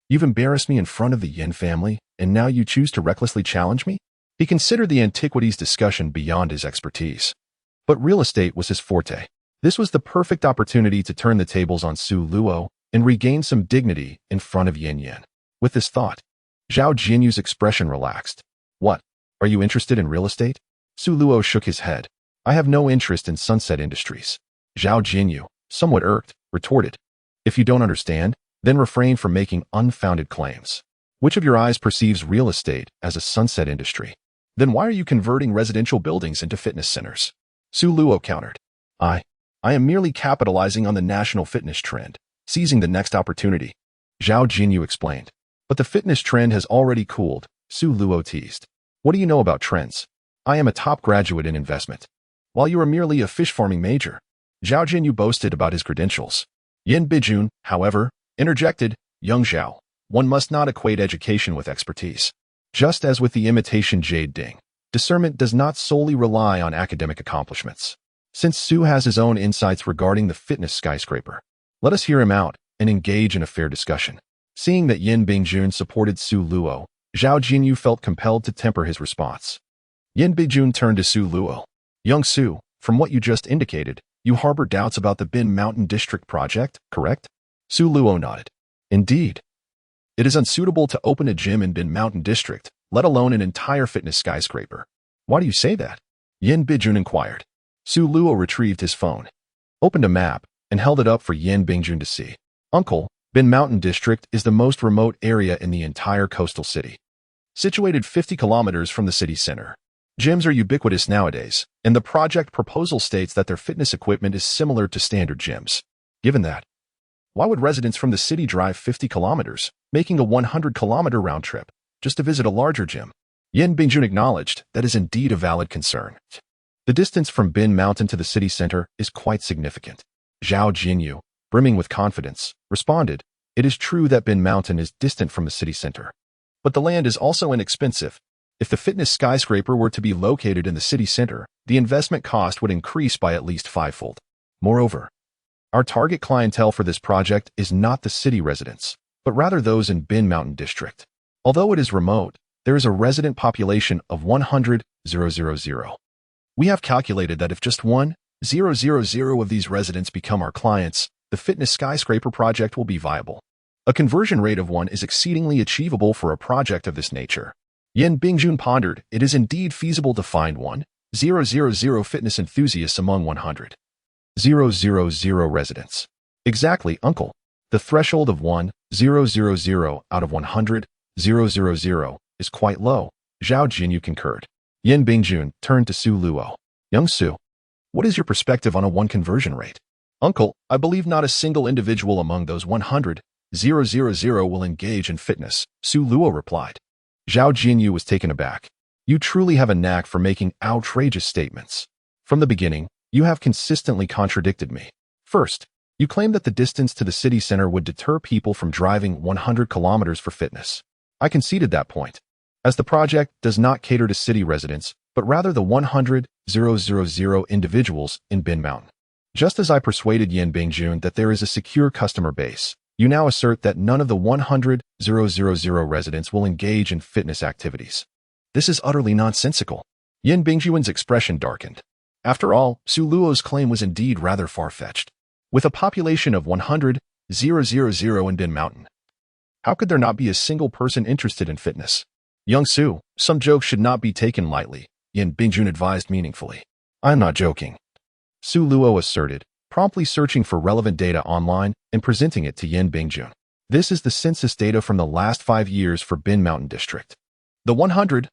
You've embarrassed me in front of the Yin family, and now you choose to recklessly challenge me? He considered the antiquities discussion beyond his expertise. But real estate was his forte. This was the perfect opportunity to turn the tables on Su Luo and regain some dignity in front of Yin Yin. With this thought, Zhao Jianyu's expression relaxed. What? Are you interested in real estate? Su Luo shook his head. I have no interest in sunset industries. Zhao Jianyu, somewhat irked, retorted. If you don't understand, then refrain from making unfounded claims. Which of your eyes perceives real estate as a sunset industry? Then why are you converting residential buildings into fitness centers? Su Luo countered. I am merely capitalizing on the national fitness trend, seizing the next opportunity. Zhao Jianyu explained. But the fitness trend has already cooled, Su Luo teased. What do you know about trends? I am a top graduate in investment, while you are merely a fish farming major. Zhao Jianyu boasted about his credentials. Yin Bijun, however, interjected, Young Zhao, one must not equate education with expertise. Just as with the imitation jade ding, discernment does not solely rely on academic accomplishments. Since Su has his own insights regarding the fitness skyscraper, let us hear him out and engage in a fair discussion. Seeing that Yin Bingjun supported Su Luo, Zhao Jinyu felt compelled to temper his response. Yin Bingjun turned to Su Luo. Young Su, from what you just indicated, you harbor doubts about the Bin Mountain District project, correct? Su Luo nodded. Indeed. It is unsuitable to open a gym in Bin Mountain District, let alone an entire fitness skyscraper. Why do you say that? Yin Bingjun inquired. Su Luo retrieved his phone, opened a map, and held it up for Yin Bingjun to see. Uncle, Bin Mountain District is the most remote area in the entire coastal city. Situated 50 kilometers from the city center. Gyms are ubiquitous nowadays, and the project proposal states that their fitness equipment is similar to standard gyms. Given that, why would residents from the city drive 50 kilometers, making a 100-kilometer round trip, just to visit a larger gym? Yin Bingjun acknowledged that is indeed a valid concern. The distance from Bin Mountain to the city center is quite significant. Zhao Jinyu, brimming with confidence, responded, it is true that Bin Mountain is distant from the city center. But the land is also inexpensive. If the fitness skyscraper were to be located in the city center, the investment cost would increase by at least fivefold. Moreover, our target clientele for this project is not the city residents, but rather those in Bin Mountain District. Although it is remote, there is a resident population of 100,000. We have calculated that if just 1,000 of these residents become our clients, the fitness skyscraper project will be viable. A conversion rate of 1 is exceedingly achievable for a project of this nature. Yin Bingjun pondered, it is indeed feasible to find 1,000 fitness enthusiasts among 100,000 residents. Exactly, uncle. The threshold of 1,000 out of 100,000 is quite low. Zhao Jinyu concurred. Yin Bingjun turned to Su Luo. Young Su, what is your perspective on a 1 conversion rate? Uncle, I believe not a single individual among those 100,000 will engage in fitness, Su Luo replied. Zhao Jinyu was taken aback. You truly have a knack for making outrageous statements. From the beginning, you have consistently contradicted me. First, you claim that the distance to the city center would deter people from driving 100 kilometers for fitness. I conceded that point, as the project does not cater to city residents, but rather the 100,000 individuals in Bin Mountain. Just as I persuaded Yin Bingjun that there is a secure customer base, you now assert that none of the 100,000 residents will engage in fitness activities. This is utterly nonsensical. Yin Bingjun's expression darkened. After all, Su Luo's claim was indeed rather far-fetched. With a population of 100,000 in Bin Mountain, how could there not be a single person interested in fitness? Young Su, some jokes should not be taken lightly, Yin Bingjun advised meaningfully. I'm not joking. Su Luo asserted, promptly searching for relevant data online and presenting it to Yin Bingjun. This is the census data from the last 5 years for Bin Mountain District. The 100,000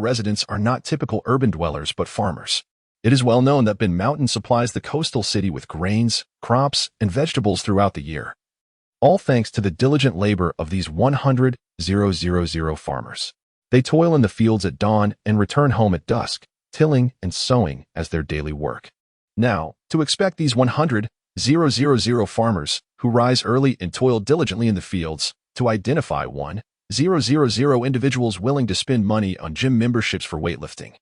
residents are not typical urban dwellers but farmers. It is well known that Bin Mountain supplies the coastal city with grains, crops, and vegetables throughout the year. All thanks to the diligent labor of these 100,000 farmers. They toil in the fields at dawn and return home at dusk, tilling and sowing as their daily work. Now, to expect these 100,000 farmers, who rise early and toil diligently in the fields, to identify 1,000 individuals willing to spend money on gym memberships for weightlifting,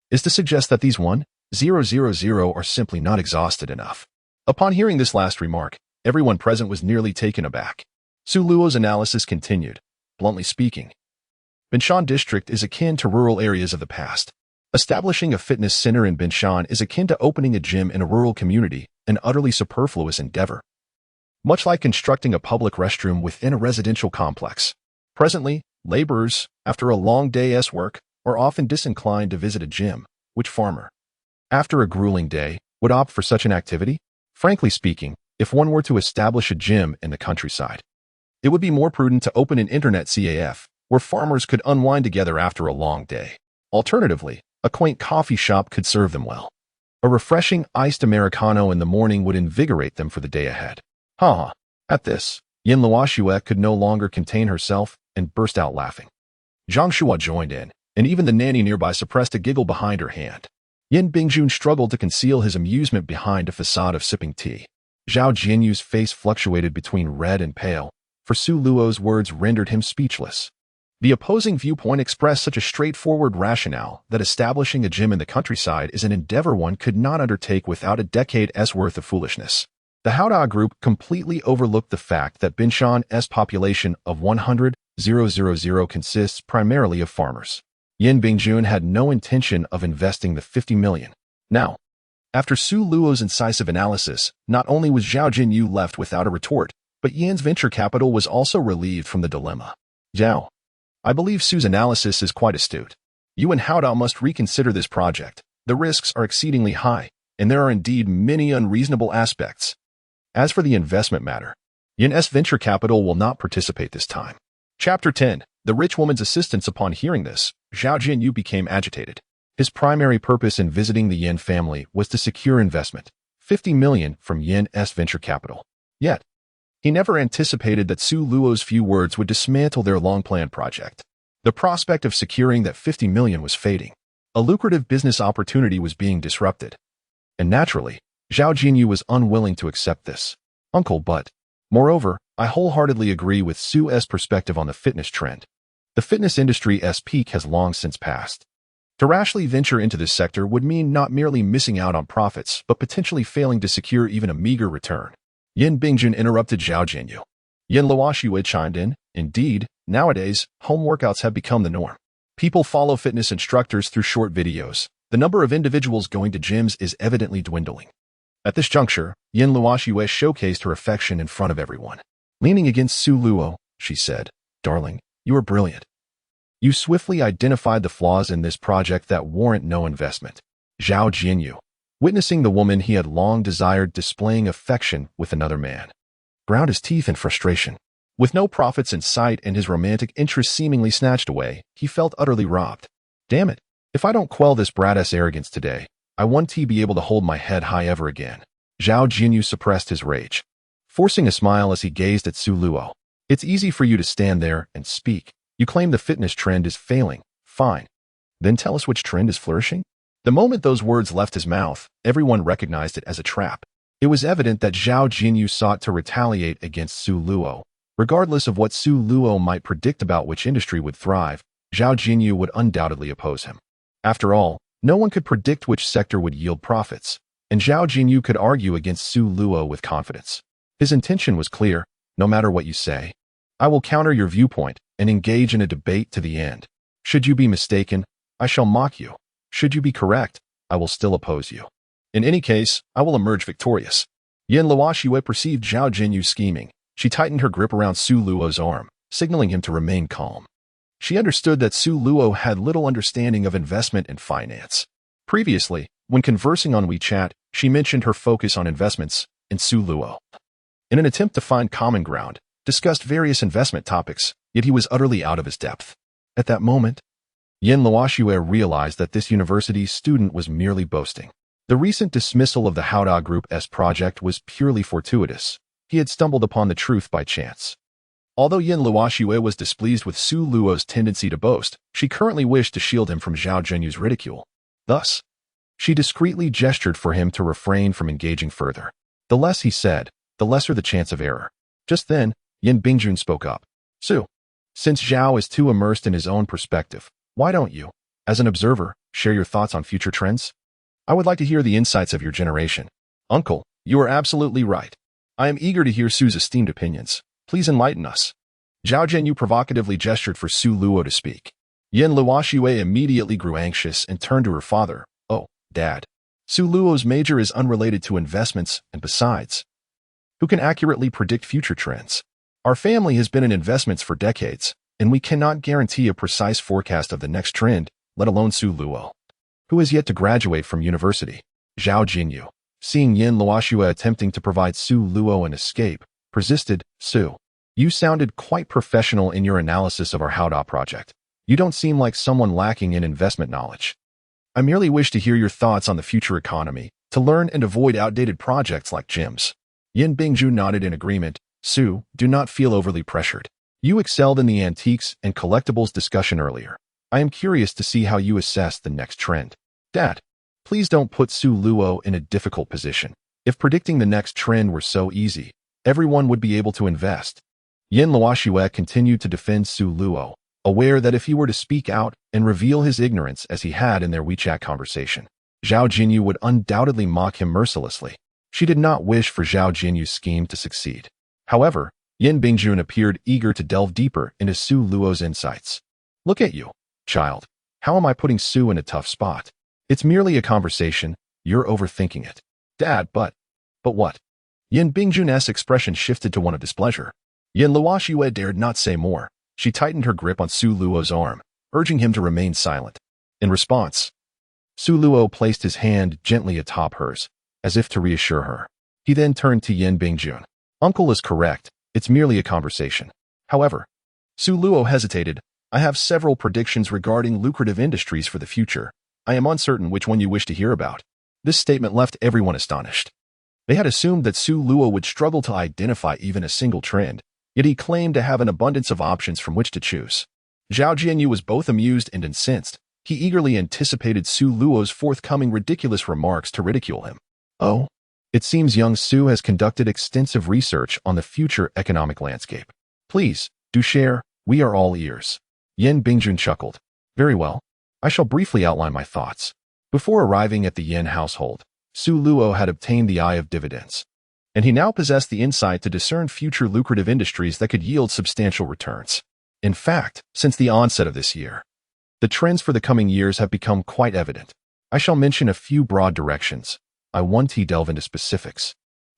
is to suggest that these 1,000 are simply not exhausted enough. Upon hearing this last remark, everyone present was nearly taken aback. Su Luo's analysis continued. Bluntly speaking, Binshan District is akin to rural areas of the past. Establishing a fitness center in Binshan is akin to opening a gym in a rural community, an utterly superfluous endeavor. Much like constructing a public restroom within a residential complex. Presently, laborers, after a long day's work, are often disinclined to visit a gym. Which farmer, after a grueling day, would opt for such an activity? Frankly speaking, if one were to establish a gym in the countryside, it would be more prudent to open an internet CAF, where farmers could unwind together after a long day. Alternatively, a quaint coffee shop could serve them well. A refreshing iced Americano in the morning would invigorate them for the day ahead. Ha! At this, Yin Luoxue could no longer contain herself and burst out laughing. Zhang Shua joined in, and even the nanny nearby suppressed a giggle behind her hand. Yin Bingjun struggled to conceal his amusement behind a facade of sipping tea. Zhao Jinyu's face fluctuated between red and pale, for Su Luo's words rendered him speechless. The opposing viewpoint expressed such a straightforward rationale that establishing a gym in the countryside is an endeavor one could not undertake without a decade's worth of foolishness. The Haoda group completely overlooked the fact that Binshan's population of 100,000 consists primarily of farmers. Yin Bingjun had no intention of investing the 50 million. Now, after Su Luo's incisive analysis, not only was Zhao Jinyu left without a retort, but Yin's venture capital was also relieved from the dilemma. Zhao, I believe Su's analysis is quite astute. You and Haoda must reconsider this project. The risks are exceedingly high, and there are indeed many unreasonable aspects. As for the investment matter, Yin's venture capital will not participate this time. Chapter 10. The Rich Woman's Assistance. Upon hearing this, Zhao Jinyu became agitated. His primary purpose in visiting the Yin family was to secure investment, 50 million from Yin's venture capital. Yet, he never anticipated that Su Luo's few words would dismantle their long-planned project. The prospect of securing that 50 million was fading. A lucrative business opportunity was being disrupted. And naturally, Zhao Jinyu was unwilling to accept this. Uncle, but moreover, I wholeheartedly agree with Su's perspective on the fitness trend. The fitness industry's peak has long since passed. To rashly venture into this sector would mean not merely missing out on profits, but potentially failing to secure even a meager return. Yin Bingjun interrupted Zhao Jinyu. Yin Luoxue chimed in. Indeed, nowadays, home workouts have become the norm. People follow fitness instructors through short videos. The number of individuals going to gyms is evidently dwindling. At this juncture, Yin Luoxue showcased her affection in front of everyone. Leaning against Su Luo, she said, Darling, you are brilliant. You swiftly identified the flaws in this project that warrant no investment. Zhao Jinyu, witnessing the woman he had long desired displaying affection with another man, ground his teeth in frustration. With no profits in sight and his romantic interest seemingly snatched away, he felt utterly robbed. Damn it, if I don't quell this brat-ass arrogance today, I won't be able to hold my head high ever again. Zhao Jinyu suppressed his rage, forcing a smile as he gazed at Su Luo. It's easy for you to stand there and speak. You claim the fitness trend is failing. Fine. Then tell us which trend is flourishing? The moment those words left his mouth, everyone recognized it as a trap. It was evident that Zhao Jinyu sought to retaliate against Su Luo. Regardless of what Su Luo might predict about which industry would thrive, Zhao Jinyu would undoubtedly oppose him. After all, no one could predict which sector would yield profits, and Zhao Jinyu could argue against Su Luo with confidence. His intention was clear. No matter what you say, I will counter your viewpoint and engage in a debate to the end. Should you be mistaken, I shall mock you. Should you be correct, I will still oppose you. In any case, I will emerge victorious. Yin Luoxue perceived Zhao Jinyu scheming. She tightened her grip around Su Luo's arm, signaling him to remain calm. She understood that Su Luo had little understanding of investment and finance. Previously, when conversing on WeChat, she mentioned her focus on investments, and Su Luo, in an attempt to find common ground, discussed various investment topics, yet he was utterly out of his depth. At that moment, Yin Luoxue realized that this university student was merely boasting. The recent dismissal of the Haoda Group's project was purely fortuitous. He had stumbled upon the truth by chance. Although Yin Luoxue was displeased with Su Luo's tendency to boast, she currently wished to shield him from Zhao Jinyu's ridicule. Thus, she discreetly gestured for him to refrain from engaging further. The less he said, the lesser the chance of error. Just then, Yin Bingjun spoke up. Su, since Zhao is too immersed in his own perspective, why don't you, as an observer, share your thoughts on future trends? I would like to hear the insights of your generation. Uncle, you are absolutely right. I am eager to hear Su's esteemed opinions. Please enlighten us. Zhao Jinyu provocatively gestured for Su Luo to speak. Yin Luoxue immediately grew anxious and turned to her father. Oh, Dad. Su Luo's major is unrelated to investments, and besides, who can accurately predict future trends? Our family has been in investments for decades, and we cannot guarantee a precise forecast of the next trend, let alone Su Luo, who has yet to graduate from university. Zhao Jinyu, seeing Yin Luoxue attempting to provide Su Luo an escape, persisted. Su, you sounded quite professional in your analysis of our Haoda project. You don't seem like someone lacking in investment knowledge. I merely wish to hear your thoughts on the future economy, to learn and avoid outdated projects like gyms. Yin Bingjun nodded in agreement. Su, do not feel overly pressured. You excelled in the antiques and collectibles discussion earlier. I am curious to see how you assess the next trend. Dad, please don't put Su Luo in a difficult position. If predicting the next trend were so easy, everyone would be able to invest. Yin Luoxue continued to defend Su Luo, aware that if he were to speak out and reveal his ignorance as he had in their WeChat conversation, Zhao Jinyu would undoubtedly mock him mercilessly. She did not wish for Zhao Jinyu's scheme to succeed. However, Yin Bingjun appeared eager to delve deeper into Su Luo's insights. Look at you, child. How am I putting Su in a tough spot? It's merely a conversation. You're overthinking it. Dad, but what? Yin Bingjun's expression shifted to one of displeasure. Yin Luoxue dared not say more. She tightened her grip on Su Luo's arm, urging him to remain silent. In response, Su Luo placed his hand gently atop hers, as if to reassure her. He then turned to Yin Bingjun. Uncle is correct. It's merely a conversation. However, Su Luo hesitated. I have several predictions regarding lucrative industries for the future. I am uncertain which one you wish to hear about. This statement left everyone astonished. They had assumed that Su Luo would struggle to identify even a single trend, yet he claimed to have an abundance of options from which to choose. Zhao Jianyu was both amused and incensed. He eagerly anticipated Su Luo's forthcoming ridiculous remarks to ridicule him. Oh, it seems young Su has conducted extensive research on the future economic landscape. Please, do share. We are all ears. Yin Bingjun chuckled. Very well. I shall briefly outline my thoughts. Before arriving at the Yin household, Su Luo had obtained the eye of dividends, and he now possessed the insight to discern future lucrative industries that could yield substantial returns. In fact, since the onset of this year, the trends for the coming years have become quite evident. I shall mention a few broad directions. I want to delve into specifics,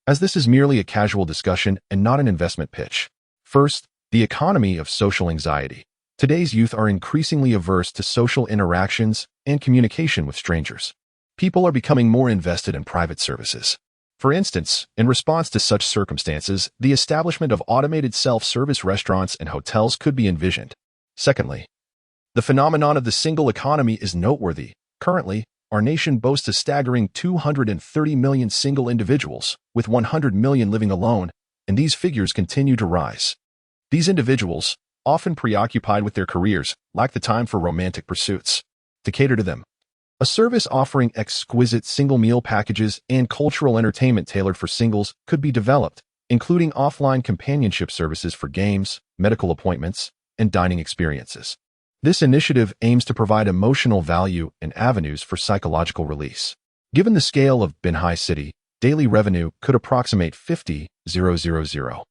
as this is merely a casual discussion and not an investment pitch. First, the economy of social anxiety. Today's youth are increasingly averse to social interactions and communication with strangers. People are becoming more invested in private services. For instance, in response to such circumstances, the establishment of automated self-service restaurants and hotels could be envisioned. Secondly, the phenomenon of the single economy is noteworthy. Currently, our nation boasts a staggering 230 million single individuals, with 100 million living alone, and these figures continue to rise. These individuals, often preoccupied with their careers, lack the time for romantic pursuits. To cater to them, a service offering exquisite single meal packages and cultural entertainment tailored for singles could be developed, including offline companionship services for games, medical appointments, and dining experiences. This initiative aims to provide emotional value and avenues for psychological release. Given the scale of Binhai City, daily revenue could approximate 50,000,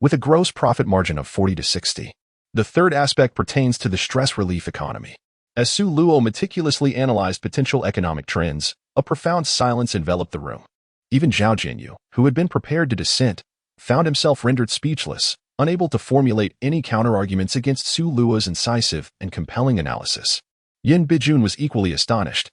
with a gross profit margin of 40 to 60. The third aspect pertains to the stress relief economy. As Su Luo meticulously analyzed potential economic trends, a profound silence enveloped the room. Even Zhao Jinyu, who had been prepared to dissent, found himself rendered speechless, unable to formulate any counterarguments against Su Luo's incisive and compelling analysis. Yin Bijun was equally astonished.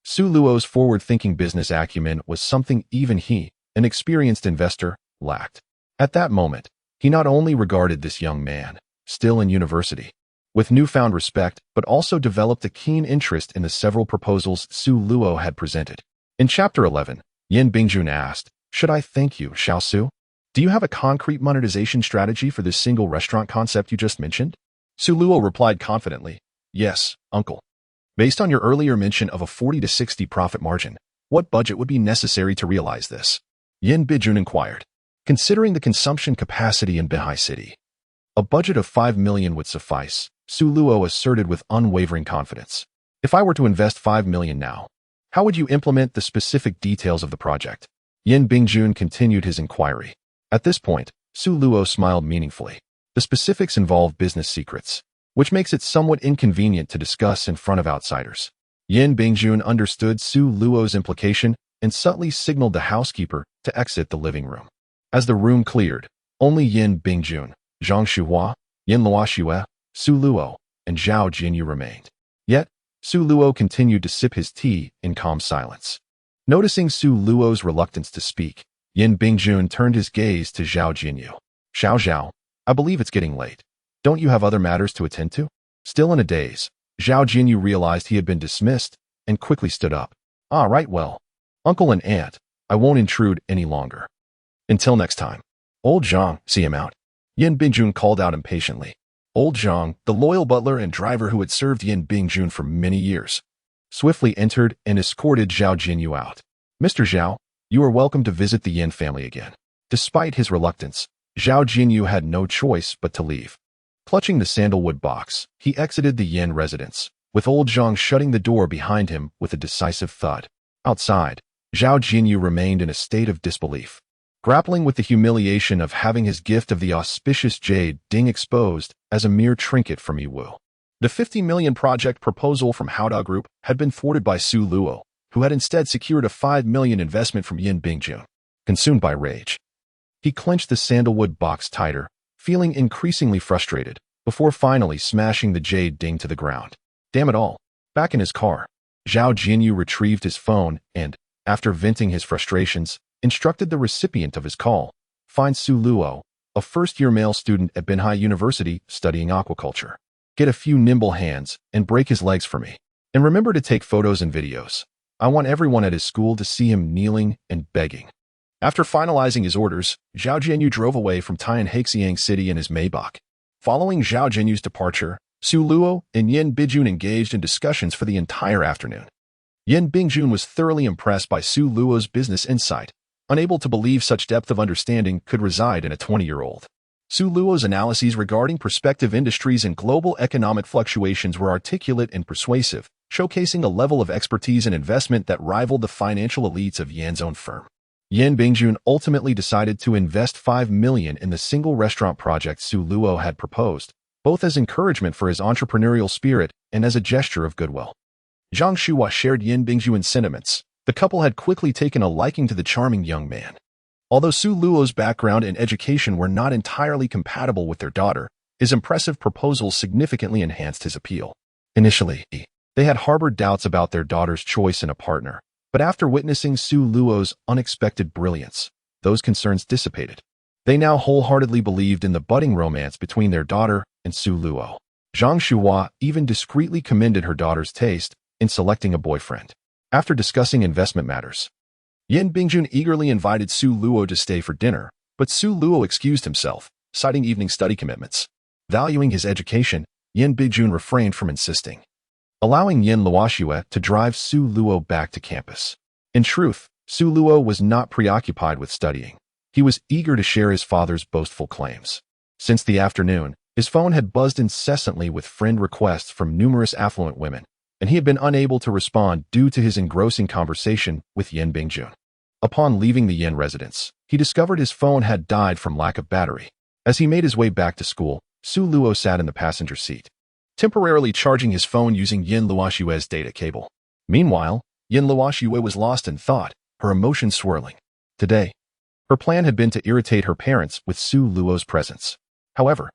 Su Luo's forward-thinking business acumen was something even he, an experienced investor, lacked. At that moment, he not only regarded this young man, still in university, with newfound respect, but also developed a keen interest in the several proposals Su Luo had presented. In Chapter 11, Yin Bingjun asked, "Should I thank you, Xiao Su? Do you have a concrete monetization strategy for this single restaurant concept you just mentioned?" Su Luo replied confidently, "Yes, uncle. Based on your earlier mention of a 40 to 60 profit margin, what budget would be necessary to realize this?" Yin Bijun inquired. Considering the consumption capacity in Binhai City, a budget of 5 million would suffice, Su Luo asserted with unwavering confidence. If I were to invest 5 million now, how would you implement the specific details of the project? Yin Bingjun continued his inquiry. At this point, Su Luo smiled meaningfully. The specifics involve business secrets, which makes it somewhat inconvenient to discuss in front of outsiders. Yin Bingjun understood Su Luo's implication and subtly signaled the housekeeper to exit the living room. As the room cleared, only Yin Bingjun, Zhang Shuhua, Yin Luoxue, Su Luo, and Zhao Jinyu remained. Yet, Su Luo continued to sip his tea in calm silence. Noticing Su Luo's reluctance to speak, Yin Bingjun turned his gaze to Zhao Jinyu. "Xiao Zhao, I believe it's getting late. Don't you have other matters to attend to?" Still in a daze, Zhao Jinyu realized he had been dismissed and quickly stood up. "Ah, right, well. Uncle and aunt, I won't intrude any longer. Until next time. Old Zhang, see him out." Yin Bingjun called out impatiently. Old Zhang, the loyal butler and driver who had served Yin Bingjun for many years, swiftly entered and escorted Zhao Jinyu out. "Mr. Zhao, you are welcome to visit the Yin family again." Despite his reluctance, Zhao Jinyu had no choice but to leave. Clutching the sandalwood box, he exited the Yin residence, with old Zhang shutting the door behind him with a decisive thud. Outside, Zhao Jinyu remained in a state of disbelief, grappling with the humiliation of having his gift of the auspicious jade ding exposed as a mere trinket from Yiwu. The 50 million project proposal from Haoda Group had been thwarted by Su Luo, who had instead secured a 5 million investment from Yin Bingjun. Consumed by rage, he clenched the sandalwood box tighter, feeling increasingly frustrated, before finally smashing the jade ding to the ground. Damn it all. Back in his car, Zhao Jinyu retrieved his phone and, after venting his frustrations, instructed the recipient of his call, find Su Luo, a first-year male student at Benhai University studying aquaculture. Get a few nimble hands and break his legs for me. And remember to take photos and videos. I want everyone at his school to see him kneeling and begging. After finalizing his orders, Zhao Jinyu drove away from Tian Haixiang City in his Maybach. Following Zhao Jinyu's departure, Su Luo and Yin Bingjun engaged in discussions for the entire afternoon. Yin Bingjun was thoroughly impressed by Su Luo's business insight, unable to believe such depth of understanding could reside in a 20-year-old. Su Luo's analyses regarding prospective industries and global economic fluctuations were articulate and persuasive, showcasing a level of expertise and investment that rivaled the financial elites of Yan's own firm. Yin Bingjun ultimately decided to invest 5 million in the single restaurant project Su Luo had proposed, both as encouragement for his entrepreneurial spirit and as a gesture of goodwill. Zhang Shuhua shared Yin Bingjun's sentiments. The couple had quickly taken a liking to the charming young man. Although Su Luo's background and education were not entirely compatible with their daughter, his impressive proposals significantly enhanced his appeal. Initially, they had harbored doubts about their daughter's choice in a partner, but after witnessing Su Luo's unexpected brilliance, those concerns dissipated. They now wholeheartedly believed in the budding romance between their daughter and Su Luo. Zhang Shuhua even discreetly commended her daughter's taste in selecting a boyfriend. After discussing investment matters, Yin Bingjun eagerly invited Su Luo to stay for dinner, but Su Luo excused himself, citing evening study commitments. Valuing his education, Yin Bingjun refrained from insisting, allowing Yin Luoxue to drive Su Luo back to campus. In truth, Su Luo was not preoccupied with studying. He was eager to share his father's boastful claims. Since the afternoon, his phone had buzzed incessantly with friend requests from numerous affluent women, and he had been unable to respond due to his engrossing conversation with Yin Bingjun. Upon leaving the Yin residence, he discovered his phone had died from lack of battery. As he made his way back to school, Su Luo sat in the passenger seat, temporarily charging his phone using Yin Luoxue's data cable. Meanwhile, Yin Luoxue was lost in thought, her emotions swirling. Today, her plan had been to irritate her parents with Su Luo's presence. However,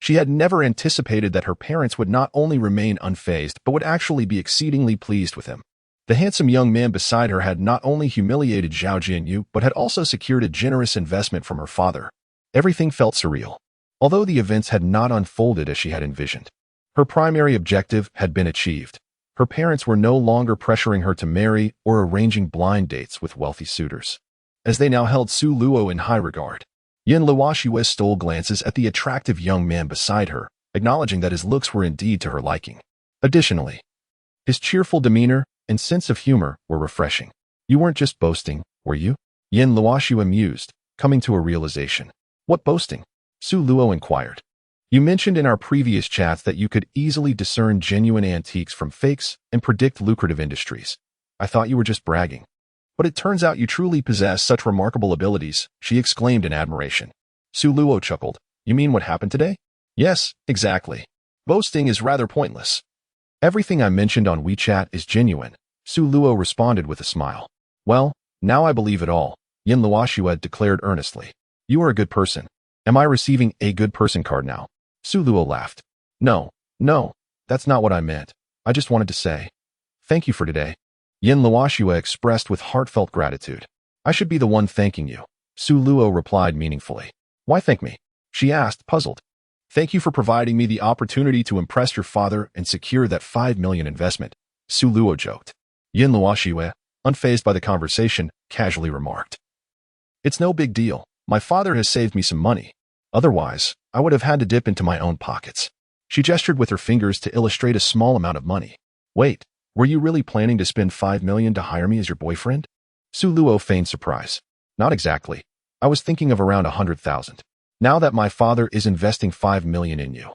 she had never anticipated that her parents would not only remain unfazed but would actually be exceedingly pleased with him. The handsome young man beside her had not only humiliated Zhao Jinyu but had also secured a generous investment from her father. Everything felt surreal. Although the events had not unfolded as she had envisioned, her primary objective had been achieved. Her parents were no longer pressuring her to marry or arranging blind dates with wealthy suitors. As they now held Su Luo in high regard, Yin Luoxue stole glances at the attractive young man beside her, acknowledging that his looks were indeed to her liking. Additionally, his cheerful demeanor and sense of humor were refreshing. You weren't just boasting, were you? Yin Luoxue mused, coming to a realization. What boasting? Su Luo inquired. You mentioned in our previous chats that you could easily discern genuine antiques from fakes and predict lucrative industries. I thought you were just bragging. But it turns out you truly possess such remarkable abilities, she exclaimed in admiration. Su Luo chuckled. You mean what happened today? Yes, exactly. Boasting is rather pointless. Everything I mentioned on WeChat is genuine, Su Luo responded with a smile. Well, now I believe it all, Yin Luoxue declared earnestly. You are a good person. Am I receiving a good person card now? Su Luo laughed. No, that's not what I meant. I just wanted to say, thank you for today. Yin Luoxue expressed with heartfelt gratitude. I should be the one thanking you, Su Luo replied meaningfully. Why thank me? She asked, puzzled. Thank you for providing me the opportunity to impress your father and secure that 5 million investment, Su Luo joked. Yin Luoxue, unfazed by the conversation, casually remarked. It's no big deal. My father has saved me some money. Otherwise, I would have had to dip into my own pockets. She gestured with her fingers to illustrate a small amount of money. Wait, were you really planning to spend 5 million to hire me as your boyfriend? Su Luo feigned surprise. Not exactly. I was thinking of around 100,000. Now that my father is investing 5 million in you,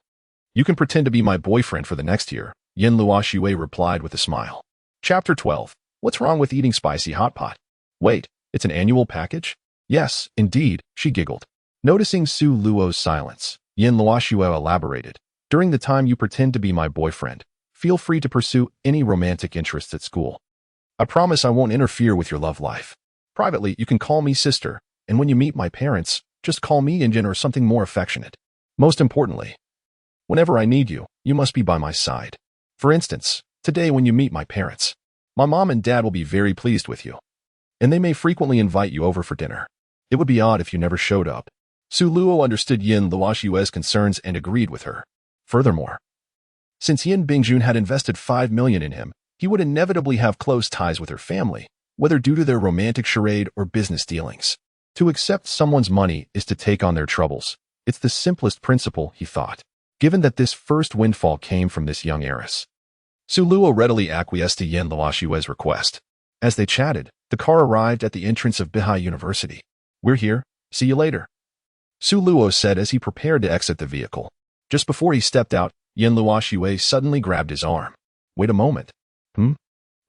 you can pretend to be my boyfriend for the next year, Yin Luoxue replied with a smile. Chapter 12. What's wrong with eating spicy hot pot? Wait, it's an annual package? Yes, indeed, she giggled. Noticing Su Luo's silence, Yin Luoxue elaborated. During the time you pretend to be my boyfriend, feel free to pursue any romantic interests at school. I promise I won't interfere with your love life. Privately, you can call me sister, and when you meet my parents, just call me Injin or something more affectionate. Most importantly, whenever I need you, you must be by my side. For instance, today when you meet my parents, my mom and dad will be very pleased with you, and they may frequently invite you over for dinner. It would be odd if you never showed up. Su Luo understood Yin Luoxue's concerns and agreed with her. Furthermore, since Yin Bingjun had invested 5 million in him, he would inevitably have close ties with her family, whether due to their romantic charade or business dealings. To accept someone's money is to take on their troubles. It's the simplest principle, he thought, given that this first windfall came from this young heiress. Su Luo readily acquiesced to Yin Luoxue's request. As they chatted, the car arrived at the entrance of Bihai University. We're here. See you later, Su Luo said as he prepared to exit the vehicle. Just before he stepped out, Yin Luoxue suddenly grabbed his arm. Wait a moment.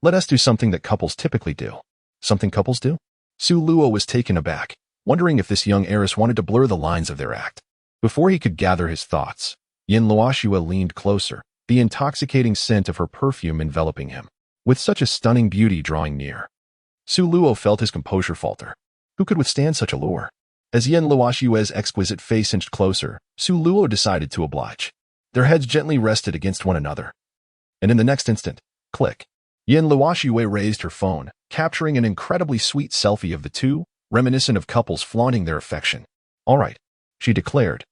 Let us do something that couples typically do. Something couples do? Su Luo was taken aback, wondering if this young heiress wanted to blur the lines of their act. Before he could gather his thoughts, Yin Luoxue leaned closer, the intoxicating scent of her perfume enveloping him, with such a stunning beauty drawing near. Su Luo felt his composure falter. Who could withstand such a lure? As Yin Luoxue's exquisite face inched closer, Su Luo decided to oblige. Their heads gently rested against one another. And in the next instant, click. Yin Luoxue raised her phone, capturing an incredibly sweet selfie of the two, reminiscent of couples flaunting their affection. All right, she declared,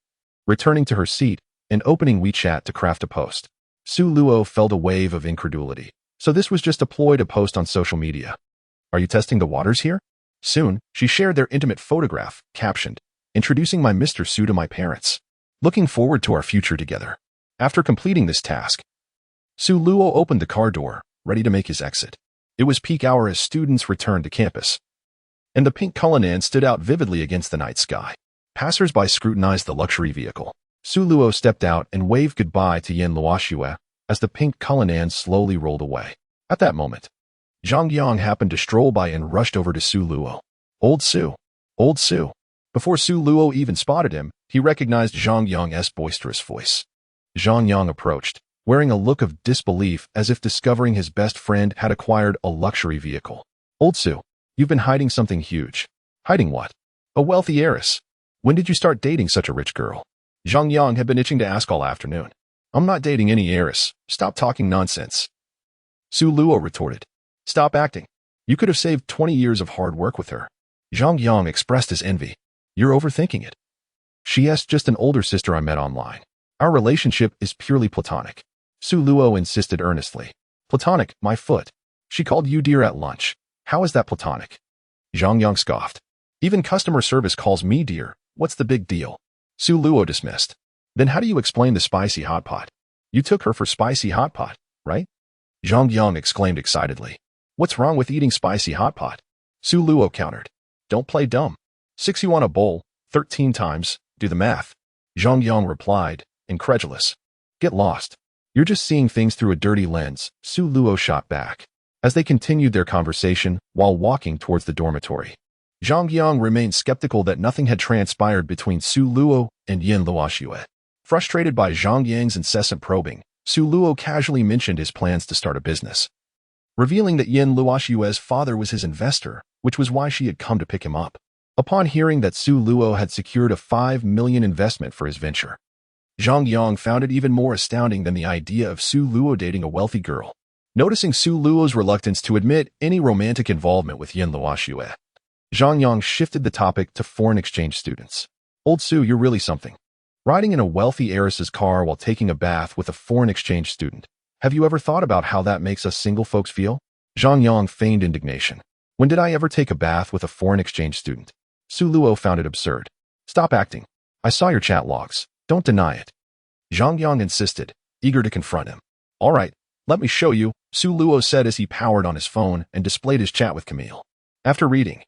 returning to her seat and opening WeChat to craft a post. Su Luo felt a wave of incredulity. So this was just a ploy to post on social media. Are you testing the waters here? Soon, she shared their intimate photograph, captioned, introducing my Mr. Su to my parents. Looking forward to our future together. After completing this task, Su Luo opened the car door, ready to make his exit. It was peak hour as students returned to campus, and the pink Cullinan stood out vividly against the night sky. Passers-by scrutinized the luxury vehicle. Su Luo stepped out and waved goodbye to Yin Luoxue as the pink Cullinan slowly rolled away. At that moment, Zhang Yang happened to stroll by and rushed over to Su Luo. Old Su. Old Su. Before Su Luo even spotted him, he recognized Zhang Yang's boisterous voice. Zhang Yang approached, wearing a look of disbelief as if discovering his best friend had acquired a luxury vehicle. Old Su, you've been hiding something huge. Hiding what? A wealthy heiress. When did you start dating such a rich girl? Zhang Yang had been itching to ask all afternoon. I'm not dating any heiress. Stop talking nonsense, Su Luo retorted. Stop acting. You could have saved 20 years of hard work with her. Zhang Yang expressed his envy. You're overthinking it. She's just an older sister I met online. Our relationship is purely platonic, Su Luo insisted earnestly. Platonic, my foot. She called you dear at lunch. How is that platonic? Zhang Yang scoffed. Even customer service calls me dear. What's the big deal? Su Luo dismissed. Then how do you explain the spicy hot pot? You took her for spicy hot pot, right? Zhang Yang exclaimed excitedly. What's wrong with eating spicy hot pot? Su Luo countered. Don't play dumb. 6 you on a bowl, 13 times, do the math. Zhang Yang replied, incredulous. Get lost. You're just seeing things through a dirty lens, Su Luo shot back. As they continued their conversation while walking towards the dormitory, Zhang Yang remained skeptical that nothing had transpired between Su Luo and Yin Luoxue. Frustrated by Zhang Yang's incessant probing, Su Luo casually mentioned his plans to start a business, revealing that Yin Luoxue's father was his investor, which was why she had come to pick him up. Upon hearing that Su Luo had secured a 5 million investment for his venture, Zhang Yang found it even more astounding than the idea of Su Luo dating a wealthy girl. Noticing Su Luo's reluctance to admit any romantic involvement with Yin Luoxue, Zhang Yang shifted the topic to foreign exchange students. Old Su, you're really something. Riding in a wealthy heiress's car while taking a bath with a foreign exchange student. Have you ever thought about how that makes us single folks feel? Zhang Yang feigned indignation. When did I ever take a bath with a foreign exchange student? Su Luo found it absurd. Stop acting. I saw your chat logs. Don't deny it. Zhang Yang insisted, eager to confront him. All right, let me show you, Su Luo said as he powered on his phone and displayed his chat with Camille. After reading,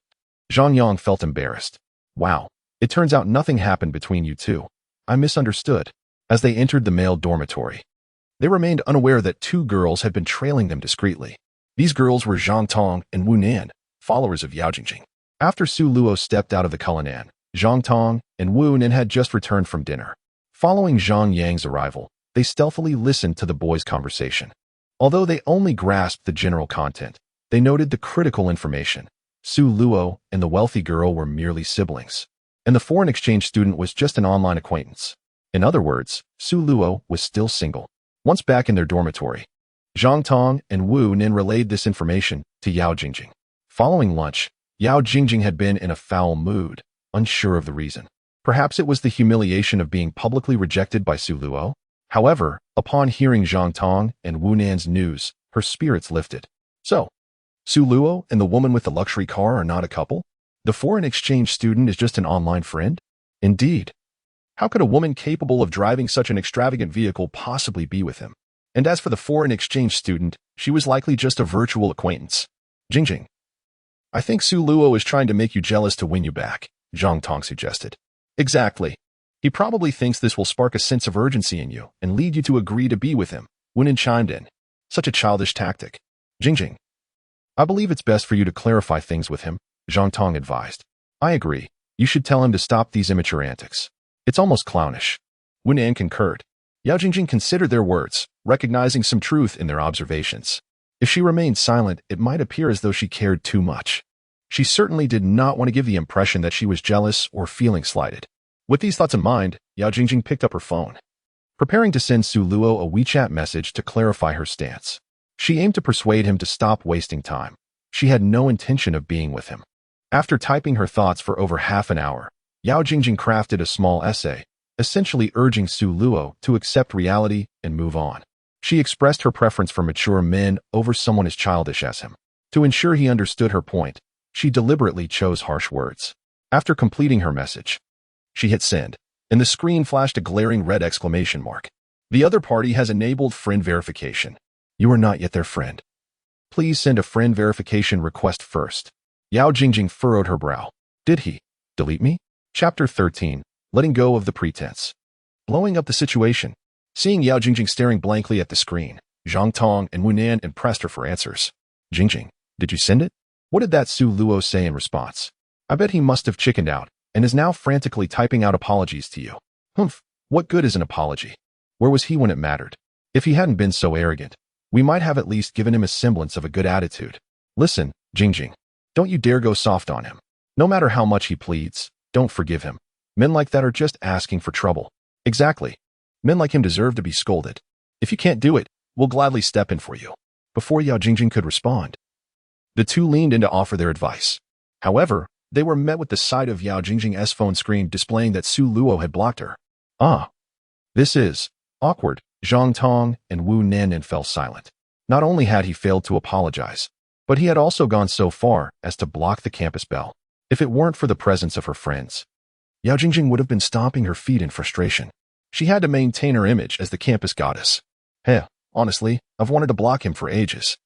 Zhang Yang felt embarrassed. Wow, It turns out nothing happened between you two. I misunderstood. As they entered the male dormitory, they remained unaware that two girls had been trailing them discreetly. These girls were Zhang Tong and Wu Nan, followers of Yao Jingjing. After Su Luo stepped out of the Cullinan, Zhang Tong and Wu Nan had just returned from dinner. Following Zhang Yang's arrival, they stealthily listened to the boys' conversation. Although they only grasped the general content, they noted the critical information. Su Luo and the wealthy girl were merely siblings, and the foreign exchange student was just an online acquaintance. In other words, Su Luo was still single. Once back in their dormitory, Zhang Tong and Wu Nin relayed this information to Yao Jingjing. Following lunch, Yao Jingjing had been in a foul mood, unsure of the reason. Perhaps it was the humiliation of being publicly rejected by Su Luo. However, upon hearing Zhang Tong and Wu Nan's news, her spirits lifted. So, Su Luo and the woman with the luxury car are not a couple? The foreign exchange student is just an online friend? Indeed. How could a woman capable of driving such an extravagant vehicle possibly be with him? And as for the foreign exchange student, she was likely just a virtual acquaintance. Jingjing. I think Su Luo is trying to make you jealous to win you back, Zhang Tong suggested. Exactly. He probably thinks this will spark a sense of urgency in you and lead you to agree to be with him. Wu Nin chimed in. Such a childish tactic. Jingjing. I believe it's best for you to clarify things with him, Zhang Tong advised. I agree. You should tell him to stop these immature antics. It's almost clownish. Wu Nan concurred. Yao Jingjing considered their words, recognizing some truth in their observations. If she remained silent, it might appear as though she cared too much. She certainly did not want to give the impression that she was jealous or feeling slighted. With these thoughts in mind, Yao Jingjing picked up her phone, preparing to send Su Luo a WeChat message to clarify her stance. She aimed to persuade him to stop wasting time. She had no intention of being with him. After typing her thoughts for over half an hour, Yao Jingjing crafted a small essay, essentially urging Su Luo to accept reality and move on. She expressed her preference for mature men over someone as childish as him. To ensure he understood her point, she deliberately chose harsh words. After completing her message, she hit send, and the screen flashed a glaring red exclamation mark. The other party has enabled friend verification. You are not yet their friend. Please send a friend verification request first. Yao Jingjing furrowed her brow. Did he delete me? Chapter 13. Letting go of the pretense. Blowing up the situation. Seeing Yao Jingjing staring blankly at the screen, Zhang Tong and Wu Nan pressed her for answers. Jingjing, did you send it? What did that Su Luo say in response? I bet he must have chickened out and is now frantically typing out apologies to you. Humph, what good is an apology? Where was he when it mattered? If he hadn't been so arrogant, we might have at least given him a semblance of a good attitude. Listen, Jingjing, don't you dare go soft on him. No matter how much he pleads, don't forgive him. Men like that are just asking for trouble. Exactly. Men like him deserve to be scolded. If you can't do it, we'll gladly step in for you. Before Yao Jingjing could respond, the two leaned in to offer their advice. However, they were met with the sight of Yao Jingjing's phone screen displaying that Su Luo had blocked her. Ah, this is awkward. Zhang Tong and Wu Nan fell silent. Not only had he failed to apologize, but he had also gone so far as to block the campus bell. If it weren't for the presence of her friends, Yao Jingjing would have been stomping her feet in frustration. She had to maintain her image as the campus goddess. Heh, honestly, I've wanted to block him for ages.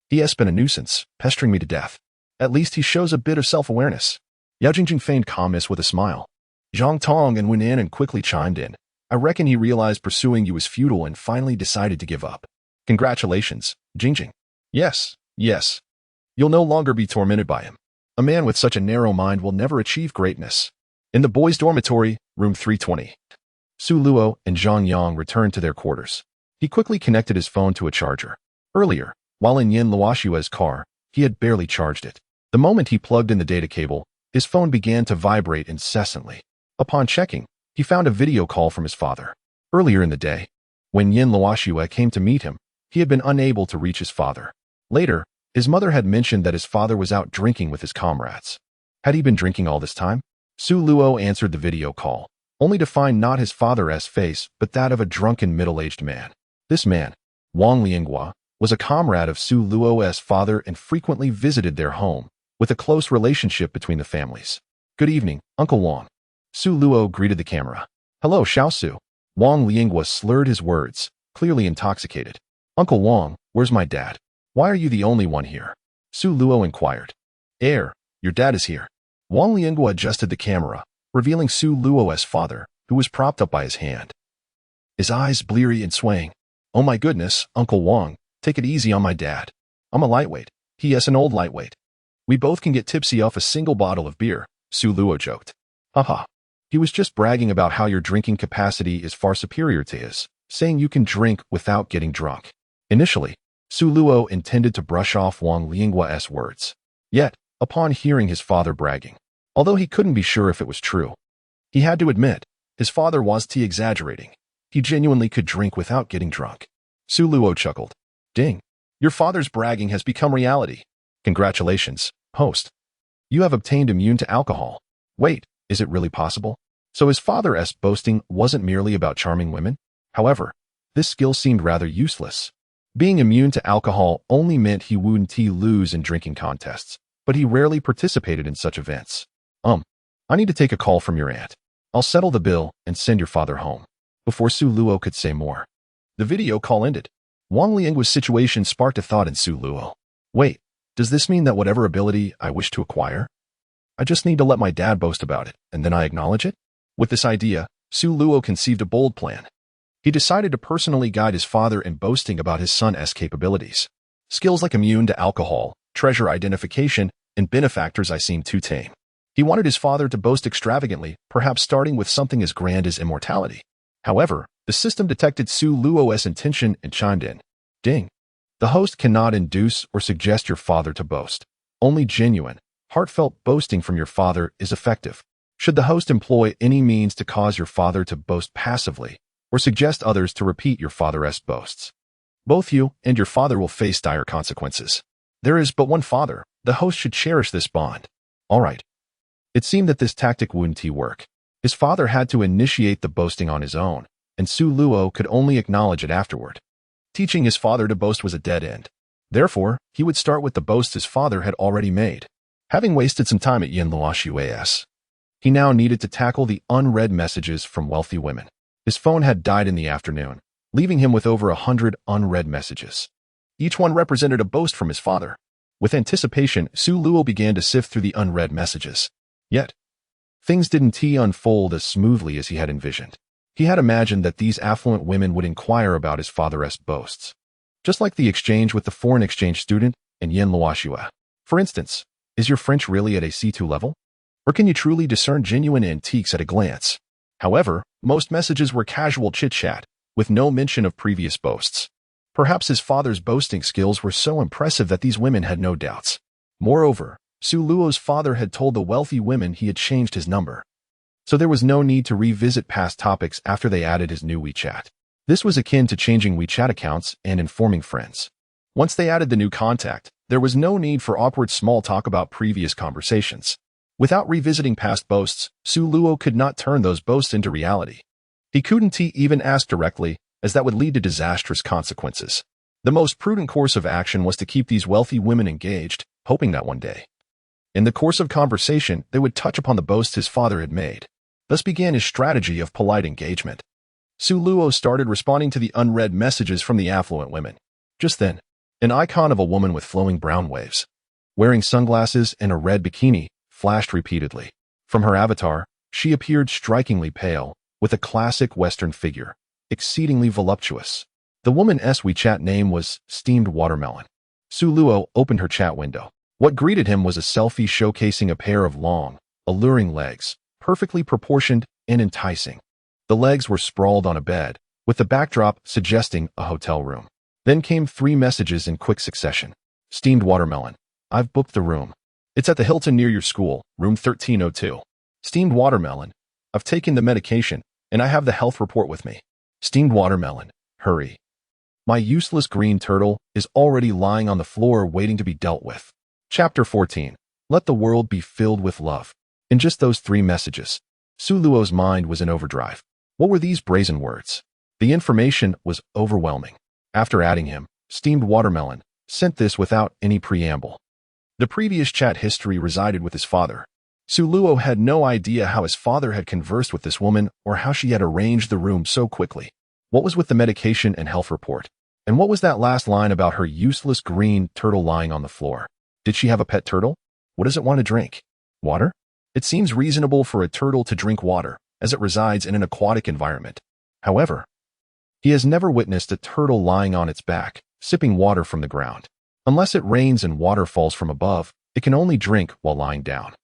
He has been a nuisance, pestering me to death. At least he shows a bit of self-awareness. Yao Jingjing feigned calmness with a smile. Zhang Tong and Wu Nan quickly chimed in. I reckon he realized pursuing you was futile and finally decided to give up. Congratulations, Jingjing. Yes. You'll no longer be tormented by him. A man with such a narrow mind will never achieve greatness. In the boys' dormitory, room 320. Su Luo and Zhang Yang returned to their quarters. He quickly connected his phone to a charger. Earlier, while in Yin Luoshua's car, he had barely charged it. The moment he plugged in the data cable, his phone began to vibrate incessantly. Upon checking, he found a video call from his father. Earlier in the day, when Yin Luoshua came to meet him, he had been unable to reach his father. Later, his mother had mentioned that his father was out drinking with his comrades. Had he been drinking all this time? Su Luo answered the video call, only to find not his father's face, but that of a drunken middle-aged man. This man, Wang Lianghua, was a comrade of Su Luo's father and frequently visited their home, with a close relationship between the families. Good evening, Uncle Wang. Su Luo greeted the camera. Hello, Xiaosu. Wang Lianghua slurred his words, clearly intoxicated. Uncle Wang, where's my dad? Why are you the only one here? Su Luo inquired. Your dad is here. Wang Lianghua adjusted the camera, revealing Su Luo's father, who was propped up by his hand. His eyes bleary and swaying. "Oh my goodness, Uncle Wang, take it easy on my dad. I'm a lightweight. He is an old lightweight. We both can get tipsy off a single bottle of beer," Su Luo joked. Haha. He was just bragging about how your drinking capacity is far superior to his, saying you can drink without getting drunk. Initially, Su Luo intended to brush off Wang Linghua's words. Yet, upon hearing his father bragging, although he couldn't be sure if it was true, he had to admit, his father was exaggerating. He genuinely could drink without getting drunk. Su Luo chuckled. "Ding. Your father's bragging has become reality. Congratulations, host. You have obtained immune to alcohol. Wait, is it really possible?" So his father's boasting wasn't merely about charming women? However, this skill seemed rather useless. Being immune to alcohol only meant he wouldn't lose in drinking contests, but he rarely participated in such events. I need to take a call from your aunt. I'll settle the bill and send your father home." Before Su Luo could say more, the video call ended. Wang Linghua's situation sparked a thought in Su Luo. Wait, does this mean that whatever ability I wish to acquire, I just need to let my dad boast about it, and then I acknowledge it? With this idea, Su Luo conceived a bold plan. He decided to personally guide his father in boasting about his son's capabilities. Skills like immune to alcohol, treasure identification, and benefactors seem too tame. He wanted his father to boast extravagantly, perhaps starting with something as grand as immortality. However, the system detected Su Luo's intention and chimed in. Ding. The host cannot induce or suggest your father to boast. Only genuine, heartfelt boasting from your father is effective. Should the host employ any means to cause your father to boast passively, or suggest others to repeat your father's boasts, both you and your father will face dire consequences. There is but one father. The host should cherish this bond. All right. It seemed that this tactic wouldn't work. His father had to initiate the boasting on his own, and Su Luo could only acknowledge it afterward. Teaching his father to boast was a dead end. Therefore, he would start with the boasts his father had already made. Having wasted some time at Yin Luo's, he now needed to tackle the unread messages from wealthy women. His phone had died in the afternoon, leaving him with over 100 unread messages. Each one represented a boast from his father. With anticipation, Su Luo began to sift through the unread messages. Yet, things didn't unfold as smoothly as he had envisioned. He had imagined that these affluent women would inquire about his father's boasts, just like the exchange with the foreign exchange student and Yin Luoxua. For instance, is your French really at a C2 level? Or can you truly discern genuine antiques at a glance? However, most messages were casual chit-chat, with no mention of previous boasts. Perhaps his father's boasting skills were so impressive that these women had no doubts. Moreover, Su Luo's father had told the wealthy women he had changed his number, so there was no need to revisit past topics after they added his new WeChat. This was akin to changing WeChat accounts and informing friends. Once they added the new contact, there was no need for awkward small talk about previous conversations. Without revisiting past boasts, Su Luo could not turn those boasts into reality. He couldn't even ask directly, as that would lead to disastrous consequences. The most prudent course of action was to keep these wealthy women engaged, hoping that one day, in the course of conversation, they would touch upon the boasts his father had made. Thus began his strategy of polite engagement. Su Luo started responding to the unread messages from the affluent women. Just then, an icon of a woman with flowing brown waves, wearing sunglasses and a red bikini, flashed repeatedly. From her avatar, she appeared strikingly pale, with a classic Western figure, exceedingly voluptuous. The woman's WeChat name was Steamed Watermelon. Su Luo opened her chat window. What greeted him was a selfie showcasing a pair of long, alluring legs, perfectly proportioned and enticing. The legs were sprawled on a bed, with the backdrop suggesting a hotel room. Then came 3 messages in quick succession. Steamed Watermelon. I've booked the room. It's at the Hilton near your school, room 1302. Steamed Watermelon. I've taken the medication, and I have the health report with me. Steamed Watermelon. Hurry. My useless green turtle is already lying on the floor waiting to be dealt with. Chapter 14. Let the world be filled with love. In just those 3 messages, Su Luo's mind was in overdrive. What were these brazen words? The information was overwhelming. After adding him, Steamed Watermelon sent this without any preamble. The previous chat history resided with his father. Su Luo had no idea how his father had conversed with this woman or how she had arranged the room so quickly. What was with the medication and health report? And what was that last line about her useless green turtle lying on the floor? Did she have a pet turtle? What does it want to drink? Water? It seems reasonable for a turtle to drink water, as it resides in an aquatic environment. However, he has never witnessed a turtle lying on its back, sipping water from the ground. Unless it rains and water falls from above, it can only drink while lying down.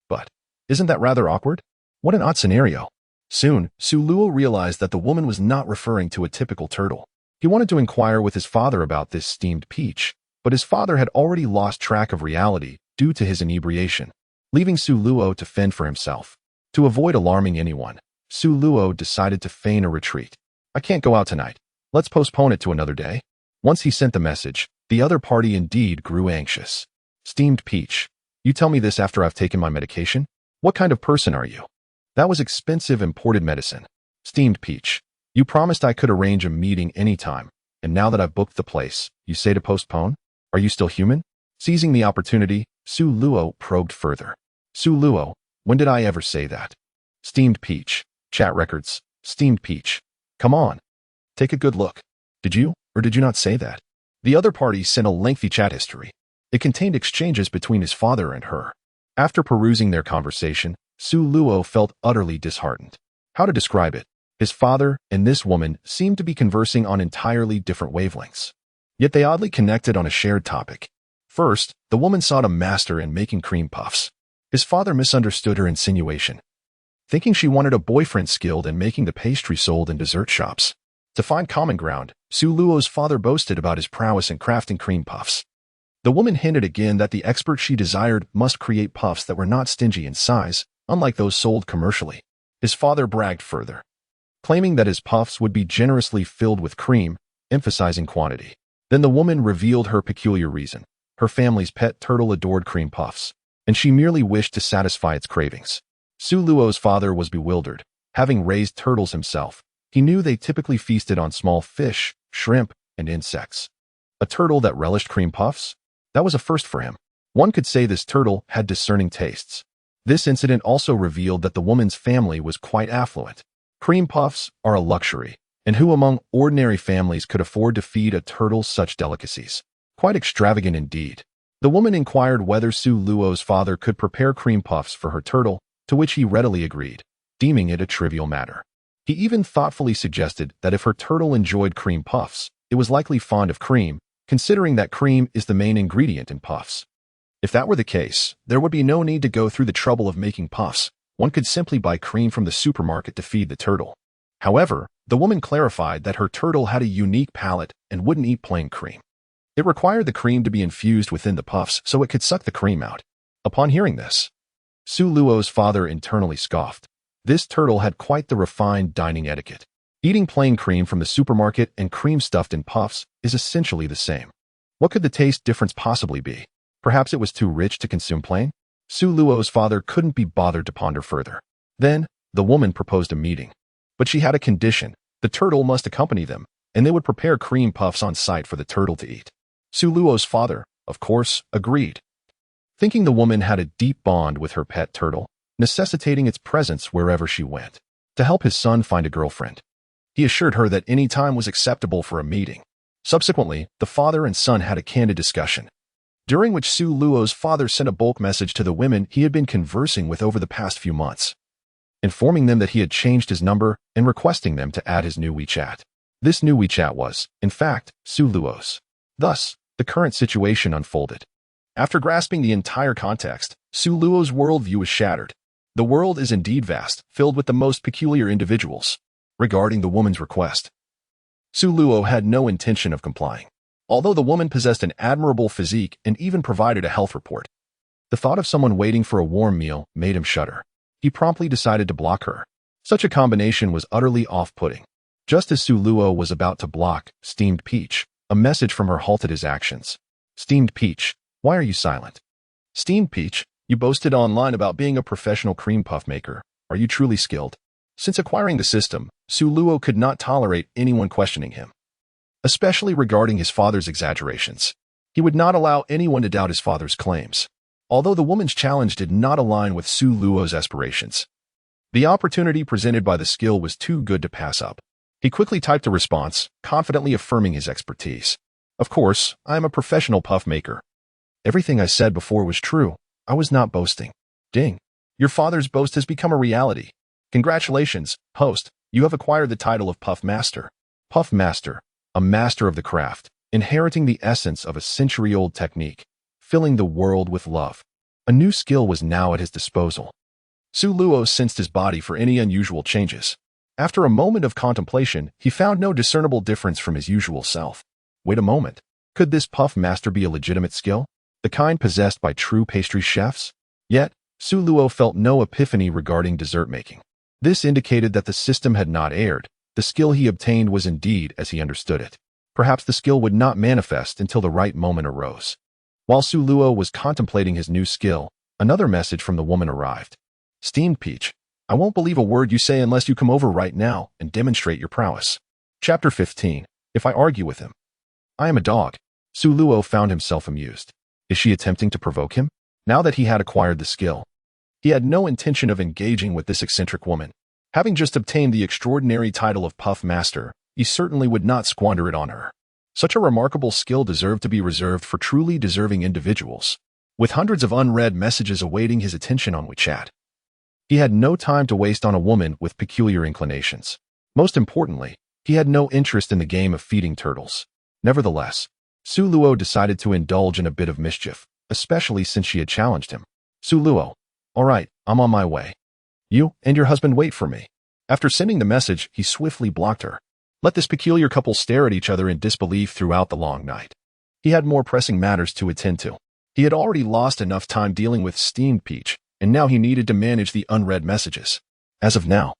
But isn't that rather awkward? What an odd scenario. Soon, Suluo realized that the woman was not referring to a typical turtle. He wanted to inquire with his father about this steamed peach, but his father had already lost track of reality due to his inebriation, leaving Suluo to fend for himself. To avoid alarming anyone, Suluo decided to feign a retreat. I can't go out tonight. Let's postpone it to another day. Once he sent the message, the other party indeed grew anxious. Steamed peach. You tell me this after I've taken my medication? What kind of person are you? That was expensive imported medicine. Steamed peach. You promised I could arrange a meeting anytime, and now that I've booked the place, you say to postpone? Are you still human? Seizing the opportunity, Suluo probed further. Suluo, when did I ever say that? Steamed peach. Chat records. Steamed peach. Come on. Take a good look. Did you, or did you not say that? The other party sent a lengthy chat history. It contained exchanges between his father and her. After perusing their conversation, Suluo felt utterly disheartened. How to describe it? His father and this woman seemed to be conversing on entirely different wavelengths. Yet they oddly connected on a shared topic. First, the woman sought a master in making cream puffs. His father misunderstood her insinuation, thinking she wanted a boyfriend skilled in making the pastry sold in dessert shops. To find common ground, Suluo's father boasted about his prowess in crafting cream puffs. The woman hinted again that the expert she desired must create puffs that were not stingy in size, unlike those sold commercially. His father bragged further, claiming that his puffs would be generously filled with cream, emphasizing quantity. Then the woman revealed her peculiar reason. Her family's pet turtle adored cream puffs, and she merely wished to satisfy its cravings. Suluo's father was bewildered. Having raised turtles himself, he knew they typically feasted on small fish, shrimp, and insects. A turtle that relished cream puffs? That was a first for him. One could say this turtle had discerning tastes. This incident also revealed that the woman's family was quite affluent. Cream puffs are a luxury, and who among ordinary families could afford to feed a turtle such delicacies? Quite extravagant indeed. The woman inquired whether Suluo's father could prepare cream puffs for her turtle, to which he readily agreed, deeming it a trivial matter. He even thoughtfully suggested that if her turtle enjoyed cream puffs, it was likely fond of cream, considering that cream is the main ingredient in puffs. If that were the case, there would be no need to go through the trouble of making puffs. One could simply buy cream from the supermarket to feed the turtle. However, the woman clarified that her turtle had a unique palate and wouldn't eat plain cream. It required the cream to be infused within the puffs so it could suck the cream out. Upon hearing this, Suluo's father internally scoffed. This turtle had quite the refined dining etiquette. Eating plain cream from the supermarket and cream stuffed in puffs is essentially the same. What could the taste difference possibly be? Perhaps it was too rich to consume plain? Suluo's father couldn't be bothered to ponder further. Then, the woman proposed a meeting. But she had a condition. The turtle must accompany them, and they would prepare cream puffs on site for the turtle to eat. Suluo's father, of course, agreed, thinking the woman had a deep bond with her pet turtle, necessitating its presence wherever she went. To help his son find a girlfriend, he assured her that any time was acceptable for a meeting. Subsequently, the father and son had a candid discussion, during which Suluo's father sent a bulk message to the women he had been conversing with over the past few months, informing them that he had changed his number and requesting them to add his new WeChat. This new WeChat was, in fact, Suluo's. Thus, the current situation unfolded. After grasping the entire context, Suluo's worldview was shattered. The world is indeed vast, filled with the most peculiar individuals. Regarding the woman's request, Suluo had no intention of complying. Although the woman possessed an admirable physique and even provided a health report, the thought of someone waiting for a warm meal made him shudder. He promptly decided to block her. Such a combination was utterly off-putting. Just as Suluo was about to block Steamed Peach, a message from her halted his actions. Steamed Peach, why are you silent? Steamed Peach, you boasted online about being a professional cream puff maker. Are you truly skilled? Since acquiring the system, Suluo could not tolerate anyone questioning him, especially regarding his father's exaggerations. He would not allow anyone to doubt his father's claims. Although the woman's challenge did not align with Suluo's aspirations, the opportunity presented by the skill was too good to pass up. He quickly typed a response, confidently affirming his expertise. Of course, I am a professional puff maker. Everything I said before was true. I was not boasting. Ding. Your father's boast has become a reality. Congratulations, host. You have acquired the title of Puff Master. Puff Master, a master of the craft, inheriting the essence of a century-old technique, filling the world with love. A new skill was now at his disposal. Su Luo sensed his body for any unusual changes. After a moment of contemplation, he found no discernible difference from his usual self. Wait a moment. Could this Puff Master be a legitimate skill? The kind possessed by true pastry chefs? Yet, Su Luo felt no epiphany regarding dessert making. This indicated that the system had not erred. The skill he obtained was indeed as he understood it. Perhaps the skill would not manifest until the right moment arose. While Su Luo was contemplating his new skill, another message from the woman arrived. Steamed Peach, I won't believe a word you say unless you come over right now and demonstrate your prowess. Chapter 15. If I argue with him. I am a dog. Su Luo found himself amused. Is she attempting to provoke him? Now that he had acquired the skill, he had no intention of engaging with this eccentric woman. Having just obtained the extraordinary title of Puff Master, he certainly would not squander it on her. Such a remarkable skill deserved to be reserved for truly deserving individuals. With hundreds of unread messages awaiting his attention on WeChat, he had no time to waste on a woman with peculiar inclinations. Most importantly, he had no interest in the game of feeding turtles. Nevertheless, Su Luo decided to indulge in a bit of mischief, especially since she had challenged him. Su Luo, all right, I'm on my way. You and your husband wait for me. After sending the message, he swiftly blocked her. Let this peculiar couple stare at each other in disbelief throughout the long night. He had more pressing matters to attend to. He had already lost enough time dealing with Steamed Peach, and now he needed to manage the unread messages. As of now,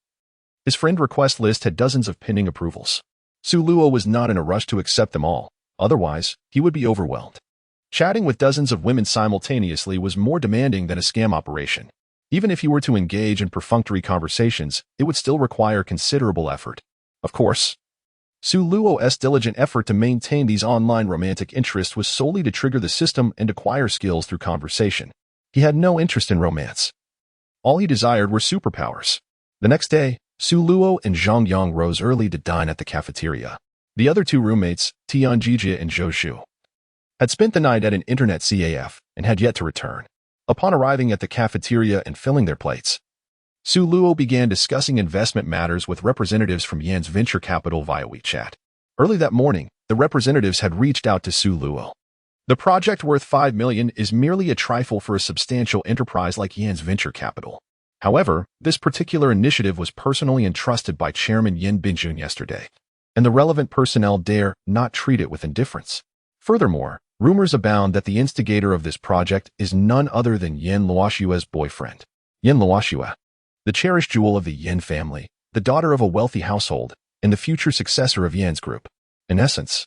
his friend request list had dozens of pending approvals. Su Luo was not in a rush to accept them all, otherwise he would be overwhelmed. Chatting with dozens of women simultaneously was more demanding than a scam operation. Even if he were to engage in perfunctory conversations, it would still require considerable effort. Of course, Su Luo's diligent effort to maintain these online romantic interests was solely to trigger the system and acquire skills through conversation. He had no interest in romance. All he desired were superpowers. The next day, Su Luo and Zhang Yang rose early to dine at the cafeteria. The other two roommates, Tian Jijia and Zhou Shu, had spent the night at an internet CAF and had yet to return. Upon arriving at the cafeteria and filling their plates, Su Luo began discussing investment matters with representatives from Yan's venture capital via WeChat. Early that morning, the representatives had reached out to Su Luo. The project worth 5 million is merely a trifle for a substantial enterprise like Yan's venture capital. However, this particular initiative was personally entrusted by Chairman Yin Bingjun yesterday, and the relevant personnel dare not treat it with indifference. Furthermore, rumors abound that the instigator of this project is none other than Yin Luoshua's boyfriend. Yin Luoshua, the cherished jewel of the Yin family, the daughter of a wealthy household, and the future successor of Yan's group. In essence,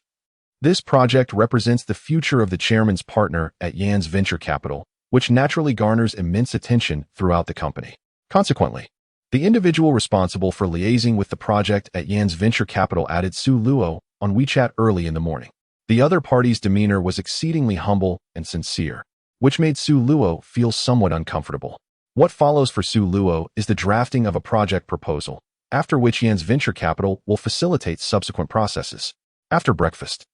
this project represents the future of the chairman's partner at Yan's venture capital, which naturally garners immense attention throughout the company. Consequently, the individual responsible for liaising with the project at Yan's venture capital added Su Luo on WeChat early in the morning. The other party's demeanor was exceedingly humble and sincere, which made Su Luo feel somewhat uncomfortable. What follows for Su Luo is the drafting of a project proposal, after which Yan's venture capital will facilitate subsequent processes. After breakfast,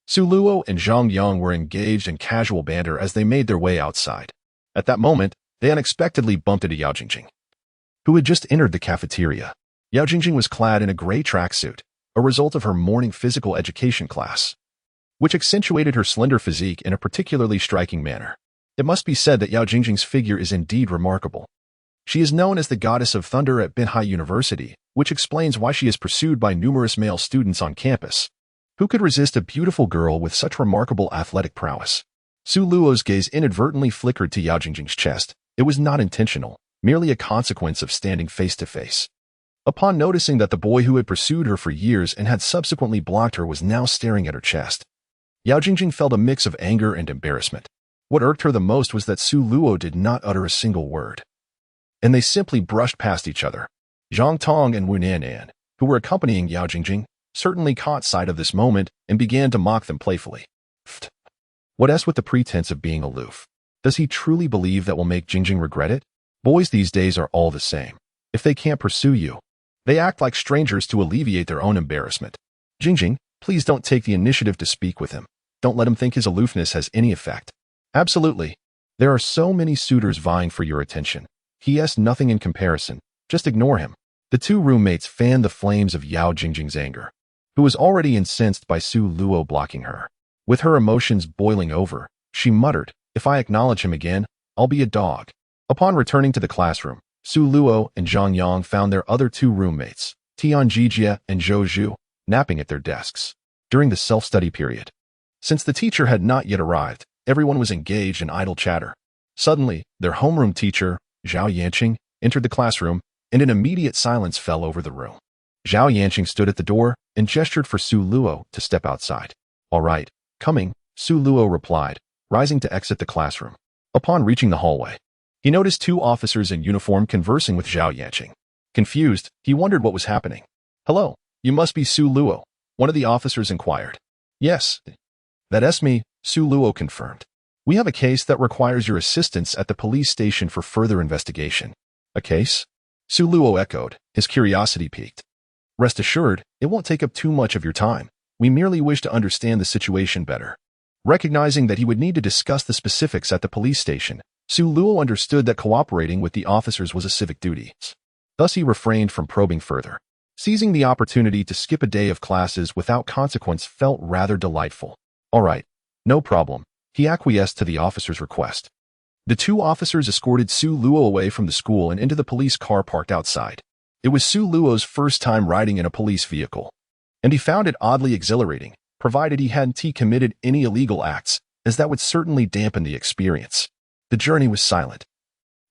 Su Luo and Zhang Yang were engaged in casual banter as they made their way outside. At that moment, they unexpectedly bumped into Yao Jingjing, who had just entered the cafeteria. Yao Jingjing was clad in a gray tracksuit, a result of her morning physical education class, which accentuated her slender physique in a particularly striking manner. It must be said that Yao Jingjing's figure is indeed remarkable. She is known as the goddess of thunder at Binhai University, which explains why she is pursued by numerous male students on campus. Who could resist a beautiful girl with such remarkable athletic prowess? Su Luo's gaze inadvertently flickered to Yao Jingjing's chest. It was not intentional, merely a consequence of standing face to face. Upon noticing that the boy who had pursued her for years and had subsequently blocked her was now staring at her chest, Yao Jingjing felt a mix of anger and embarrassment. What irked her the most was that Su Luo did not utter a single word, and they simply brushed past each other. Zhang Tong and Wu Nanan, who were accompanying Yao Jingjing, certainly caught sight of this moment and began to mock them playfully. Pfft. What with the pretense of being aloof? Does he truly believe that will make Jingjing regret it? Boys these days are all the same. If they can't pursue you, they act like strangers to alleviate their own embarrassment. Jingjing, please don't take the initiative to speak with him. Don't let him think his aloofness has any effect. Absolutely. There are so many suitors vying for your attention. He has nothing in comparison. Just ignore him. The two roommates fanned the flames of Yao Jingjing's anger, who was already incensed by Su Luo blocking her. With her emotions boiling over, she muttered, "If I acknowledge him again, I'll be a dog." Upon returning to the classroom, Su Luo and Zhang Yang found their other two roommates, Tian Jijie and Zhou Zhu, napping at their desks during the self-study period. Since the teacher had not yet arrived, everyone was engaged in idle chatter. Suddenly, their homeroom teacher, Zhao Yanqing, entered the classroom, and an immediate silence fell over the room. Zhao Yanqing stood at the door and gestured for Su Luo to step outside. "All right, coming," Su Luo replied, rising to exit the classroom. Upon reaching the hallway, he noticed two officers in uniform conversing with Zhao Yanqing. Confused, he wondered what was happening. "Hello, you must be Su Luo," one of the officers inquired. "Yes, that's me," Su Luo confirmed. "We have a case that requires your assistance at the police station for further investigation." "A case?" Su Luo echoed, his curiosity piqued. "Rest assured, it won't take up too much of your time. We merely wish to understand the situation better." Recognizing that he would need to discuss the specifics at the police station, Su Luo understood that cooperating with the officers was a civic duty. Thus he refrained from probing further. Seizing the opportunity to skip a day of classes without consequence felt rather delightful. "All right, no problem," he acquiesced to the officer's request. The two officers escorted Su Luo away from the school and into the police car parked outside. It was Su Luo's first time riding in a police vehicle, and he found it oddly exhilarating, provided he hadn't committed any illegal acts, as that would certainly dampen the experience. The journey was silent,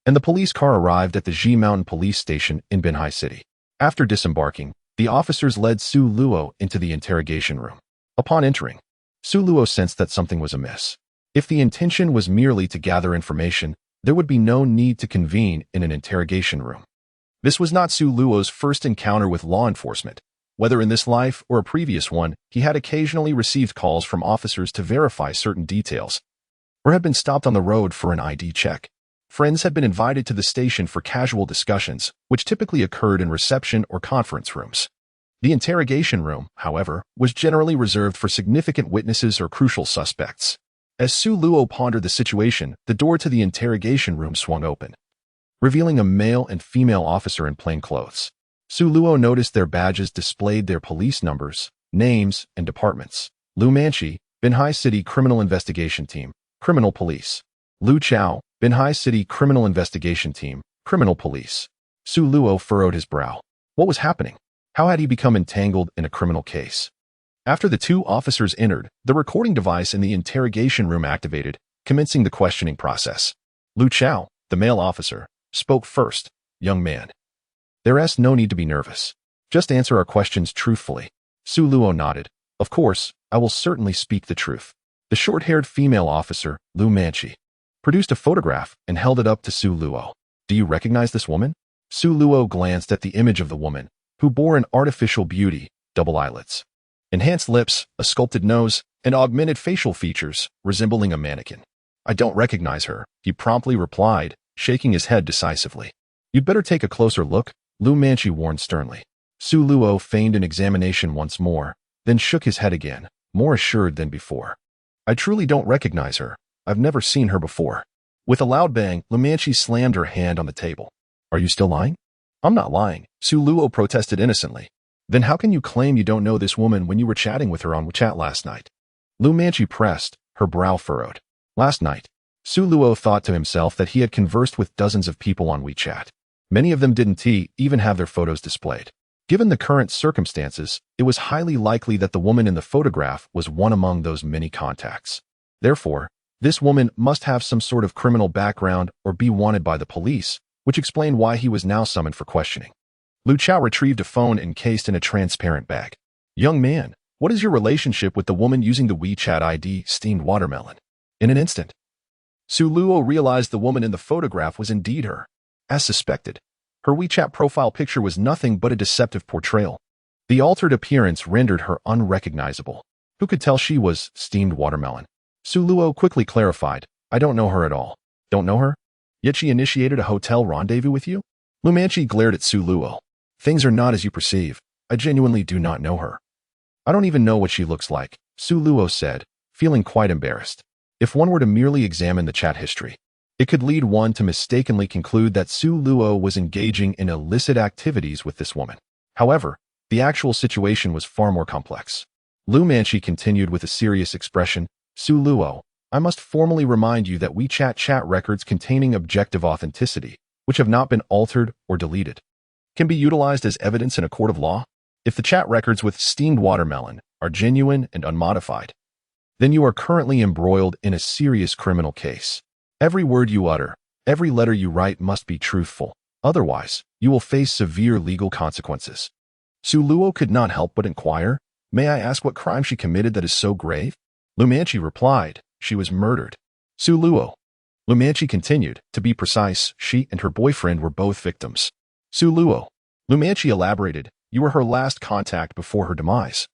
and the police car arrived at the Ji Mountain Police Station in Binhai City. After disembarking, the officers led Su Luo into the interrogation room. Upon entering, Su Luo sensed that something was amiss. If the intention was merely to gather information, there would be no need to convene in an interrogation room. This was not Su Luo's first encounter with law enforcement. Whether in this life or a previous one, he had occasionally received calls from officers to verify certain details, or had been stopped on the road for an ID check. Friends had been invited to the station for casual discussions, which typically occurred in reception or conference rooms. The interrogation room, however, was generally reserved for significant witnesses or crucial suspects. As Su Luo pondered the situation, the door to the interrogation room swung open, revealing a male and female officer in plain clothes. Su Luo noticed their badges displayed their police numbers, names, and departments. Lu Manchi, Binhai City Criminal Investigation Team, Criminal Police. Lu Chao, Binhai City Criminal Investigation Team, Criminal Police. Su Luo furrowed his brow. What was happening? How had he become entangled in a criminal case? After the two officers entered, the recording device in the interrogation room activated, commencing the questioning process. Lu Chao, the male officer, spoke first. "Young man, there's no need to be nervous. Just answer our questions truthfully." Su Luo nodded. "Of course, I will certainly speak the truth." The short-haired female officer, Lu Manchi, produced a photograph and held it up to Su Luo. "Do you recognize this woman?" Su Luo glanced at the image of the woman, who bore an artificial beauty, double eyelids, enhanced lips, a sculpted nose, and augmented facial features, resembling a mannequin. "I don't recognize her," he promptly replied, shaking his head decisively. "You'd better take a closer look," Lu Manchi warned sternly. Su Luo feigned an examination once more, then shook his head again, more assured than before. "I truly don't recognize her. I've never seen her before." With a loud bang, Lu Manchi slammed her hand on the table. "Are you still lying?" "I'm not lying," Su Luo protested innocently. "Then how can you claim you don't know this woman when you were chatting with her on WeChat last night?" Lu Manchi pressed, her brow furrowed. Last night, Su Luo thought to himself that he had conversed with dozens of people on WeChat. Many of them didn't even have their photos displayed. Given the current circumstances, it was highly likely that the woman in the photograph was one among those many contacts. Therefore, this woman must have some sort of criminal background or be wanted by the police, which explained why he was now summoned for questioning. Lu Chao retrieved a phone encased in a transparent bag. "Young man, what is your relationship with the woman using the WeChat ID steamed watermelon?" In an instant, Su Luo realized the woman in the photograph was indeed her. As suspected, her WeChat profile picture was nothing but a deceptive portrayal. The altered appearance rendered her unrecognizable. Who could tell she was steamed watermelon? Su Luo quickly clarified, "I don't know her at all." "Don't know her? Yet she initiated a hotel rendezvous with you?" Lu Manchi glared at Su Luo. "Things are not as you perceive. I genuinely do not know her." "I don't even know what she looks like," Su Luo said, feeling quite embarrassed. If one were to merely examine the chat history, It could lead one to mistakenly conclude that Su Luo was engaging in illicit activities with this woman. However, the actual situation was far more complex. Lu Manchi continued with a serious expression, "Su Luo, I must formally remind you that WeChat chat records containing objective authenticity, which have not been altered or deleted, can be utilized as evidence in a court of law. If the chat records with steamed watermelon are genuine and unmodified, then you are currently embroiled in a serious criminal case. Every word you utter, every letter you write must be truthful. Otherwise, you will face severe legal consequences." Su Luo could not help but inquire, "May I ask what crime she committed that is so grave?" Lu Manchi replied, "She was murdered." Su Luo. Lu Manchi continued, "To be precise, she and her boyfriend were both victims." Su Luo. Lu Manchi elaborated, "You were her last contact before her demise,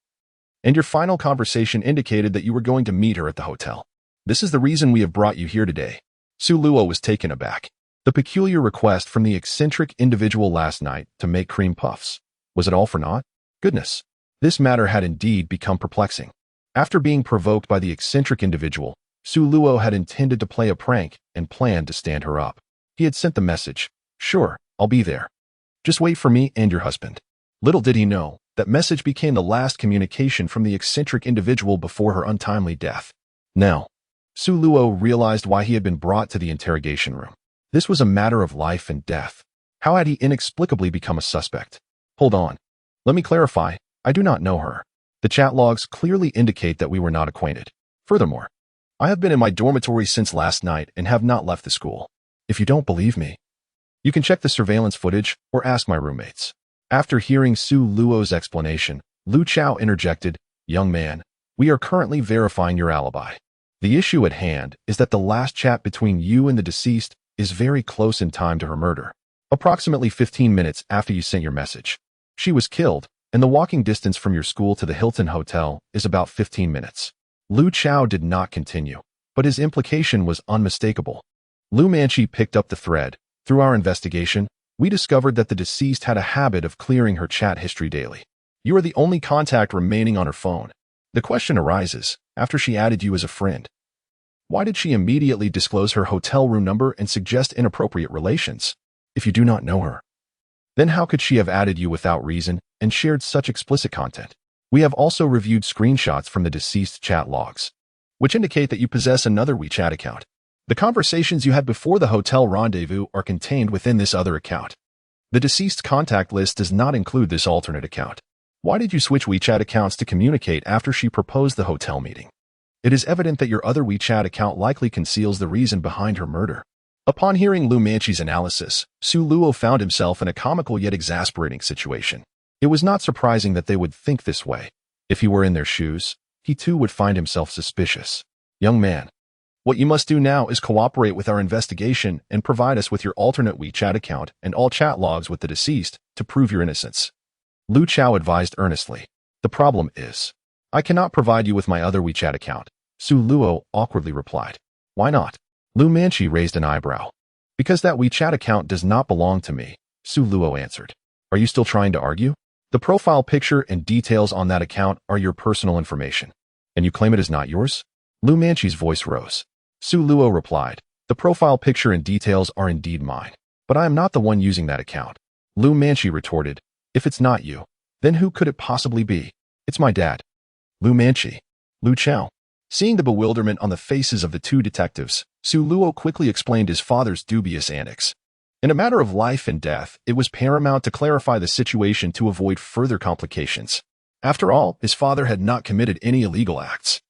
and your final conversation indicated that you were going to meet her at the hotel. This is the reason we have brought you here today." Su Luo was taken aback. The peculiar request from the eccentric individual last night to make cream puffs. Was it all for naught? Goodness. This matter had indeed become perplexing. After being provoked by the eccentric individual, Su Luo had intended to play a prank and planned to stand her up. He had sent the message, "Sure, I'll be there. Just wait for me and your husband." Little did he know, that message became the last communication from the eccentric individual before her untimely death. Now, Su Luo realized why he had been brought to the interrogation room. This was a matter of life and death. How had he inexplicably become a suspect? Hold on. Let me clarify, I do not know her. The chat logs clearly indicate that we were not acquainted. Furthermore, I have been in my dormitory since last night and have not left the school. If you don't believe me, you can check the surveillance footage or ask my roommates. After hearing Su Luo's explanation, Lu Chao interjected, "Young man, we are currently verifying your alibi. The issue at hand is that the last chat between you and the deceased is very close in time to her murder. Approximately 15 minutes after you sent your message. She was killed, and the walking distance from your school to the Hilton Hotel is about 15 minutes. Lu Chao did not continue, but his implication was unmistakable. Lu Manchi picked up the thread. "Through our investigation, we discovered that the deceased had a habit of clearing her chat history daily. You are the only contact remaining on her phone. The question arises, after she added you as a friend, why did she immediately disclose her hotel room number and suggest inappropriate relations? If you do not know her, then how could she have added you without reason and shared such explicit content? We have also reviewed screenshots from the deceased chat logs, which indicate that you possess another WeChat account. The conversations you had before the hotel rendezvous are contained within this other account. The deceased's contact list does not include this alternate account. Why did you switch WeChat accounts to communicate after she proposed the hotel meeting? It is evident that your other WeChat account likely conceals the reason behind her murder." Upon hearing Lu Manchi's analysis, Su Luo found himself in a comical yet exasperating situation. It was not surprising that they would think this way. If he were in their shoes, he too would find himself suspicious. "Young man, what you must do now is cooperate with our investigation and provide us with your alternate WeChat account and all chat logs with the deceased to prove your innocence." Lu Chao advised earnestly. "The problem is, I cannot provide you with my other WeChat account," Su Luo awkwardly replied. "Why not?" Lu Manchi raised an eyebrow. "Because that WeChat account does not belong to me," Su Luo answered. "Are you still trying to argue? The profile picture and details on that account are your personal information, and you claim it is not yours?" Lu Manchi's voice rose. Su Luo replied, "The profile picture and details are indeed mine, but I am not the one using that account." Lu Manchi retorted, "If it's not you, then who could it possibly be? It's my dad." Lu Manchi. Lu Chao. Seeing the bewilderment on the faces of the two detectives, Su Luo quickly explained his father's dubious antics. In a matter of life and death, it was paramount to clarify the situation to avoid further complications. After all, his father had not committed any illegal acts.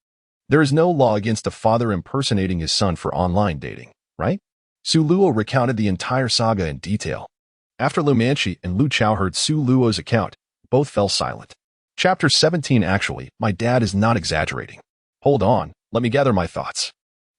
There is no law against a father impersonating his son for online dating, right? Su Luo recounted the entire saga in detail. After Lu Manchi and Lu Chao heard Su Luo's account, both fell silent. Chapter 17. Actually, my dad is not exaggerating. Hold on, let me gather my thoughts.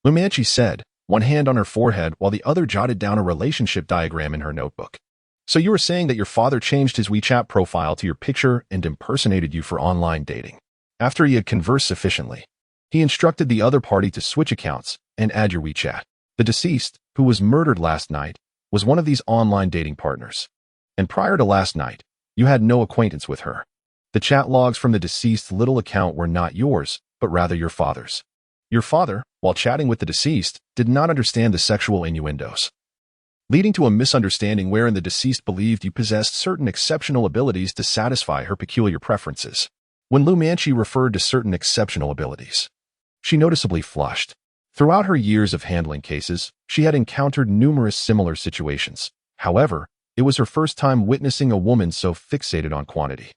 Lu Manchi said, one hand on her forehead while the other jotted down a relationship diagram in her notebook. "So you were saying that your father changed his WeChat profile to your picture and impersonated you for online dating. After he had conversed sufficiently, he instructed the other party to switch accounts and add your WeChat. The deceased, who was murdered last night, was one of these online dating partners. And prior to last night, you had no acquaintance with her. The chat logs from the deceased's little account were not yours, but rather your father's. Your father, while chatting with the deceased, did not understand the sexual innuendos, leading to a misunderstanding wherein the deceased believed you possessed certain exceptional abilities to satisfy her peculiar preferences. When Lu Manchi referred to certain exceptional abilities, she noticeably flushed. Throughout her years of handling cases, she had encountered numerous similar situations. However, it was her first time witnessing a woman so fixated on quantity.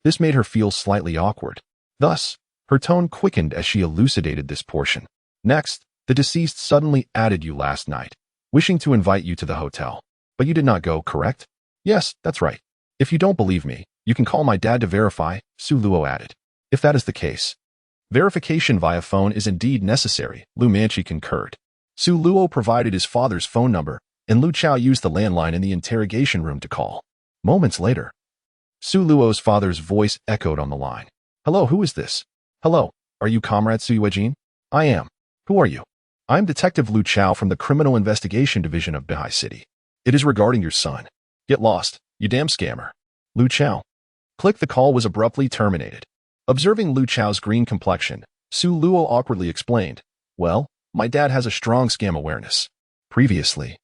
This made her feel slightly awkward. Thus, her tone quickened as she elucidated this portion. Next, the deceased suddenly added you last night, wishing to invite you to the hotel. But you did not go, correct? Yes, that's right. If you don't believe me, you can call my dad to verify, Su Luo added. If that is the case, verification via phone is indeed necessary, Lu Manchi concurred. Su Luo provided his father's phone number, and Lu Chao used the landline in the interrogation room to call. Moments later, Su Luo's father's voice echoed on the line. Hello, who is this? Hello, are you Comrade Su Yuejin? I am. Who are you? I'm Detective Lu Chao from the Criminal Investigation Division of Bihai City. It is regarding your son. Get lost, you damn scammer. Lu Chao. Click. The call was abruptly terminated. Observing Lu Chao's green complexion, Su Luo awkwardly explained, well, my dad has a strong scam awareness. Previously,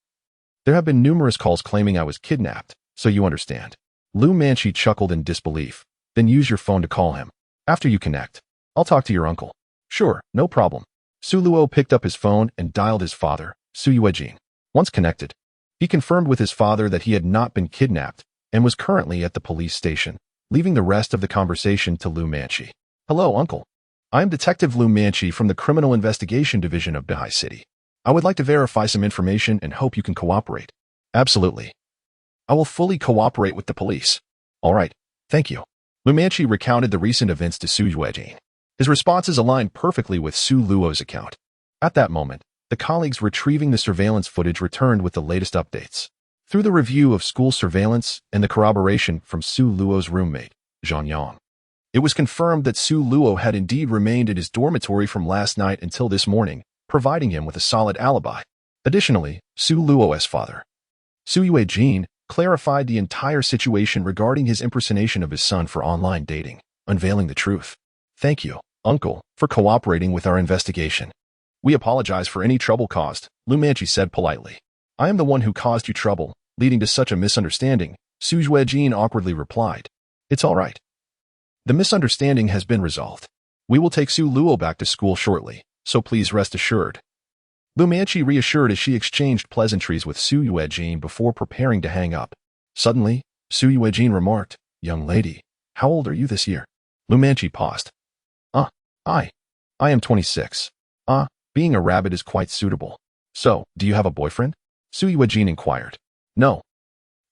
there have been numerous calls claiming I was kidnapped, so you understand. Lu Manchi chuckled in disbelief. Then use your phone to call him. After you connect, I'll talk to your uncle. Sure, no problem. Su Luo picked up his phone and dialed his father, Su Yuejin. Once connected, he confirmed with his father that he had not been kidnapped and was currently at the police station, leaving the rest of the conversation to Lu Manchi. Hello, uncle. I'm Detective Lu Manchi from the Criminal Investigation Division of Bihai City. I would like to verify some information and hope you can cooperate. Absolutely. I will fully cooperate with the police. All right, thank you. Lu Manchi recounted the recent events to Su Yuejin. His responses aligned perfectly with Su Luo's account. At that moment, the colleagues retrieving the surveillance footage returned with the latest updates. Through the review of school surveillance and the corroboration from Su Luo's roommate, Zhang Yang, it was confirmed that Su Luo had indeed remained in his dormitory from last night until this morning, providing him with a solid alibi. Additionally, Su Luo's father, Su Yuejin, clarified the entire situation regarding his impersonation of his son for online dating, unveiling the truth. Thank you, uncle, for cooperating with our investigation. We apologize for any trouble caused, Lu Manchi said politely. I am the one who caused you trouble, leading to such a misunderstanding, Su Yuejin awkwardly replied. It's all right. The misunderstanding has been resolved. We will take Su Luo back to school shortly, so please rest assured. Lu Manchi reassured as she exchanged pleasantries with Su Yuejin before preparing to hang up. Suddenly, Su Yuejin remarked, Young lady, how old are you this year? Lu Manchi paused. I am 26. Being a rabbit is quite suitable. So, do you have a boyfriend? Su Yuejin inquired. No.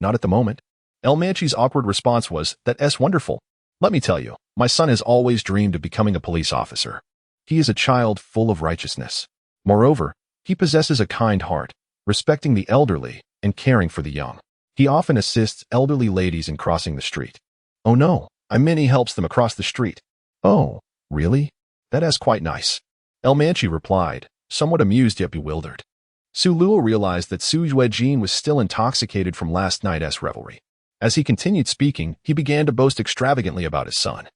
Not at the moment. El Manchi's awkward response was, That's wonderful. Let me tell you, my son has always dreamed of becoming a police officer. He is a child full of righteousness. Moreover, he possesses a kind heart, respecting the elderly and caring for the young. He often assists elderly ladies in crossing the street. Oh no, I mean he helps them across the street. Oh, really? That is quite nice. El Manchi replied, somewhat amused yet bewildered. Su Luo realized that Su Yuejin was still intoxicated from last night's revelry. As he continued speaking, he began to boast extravagantly about his son.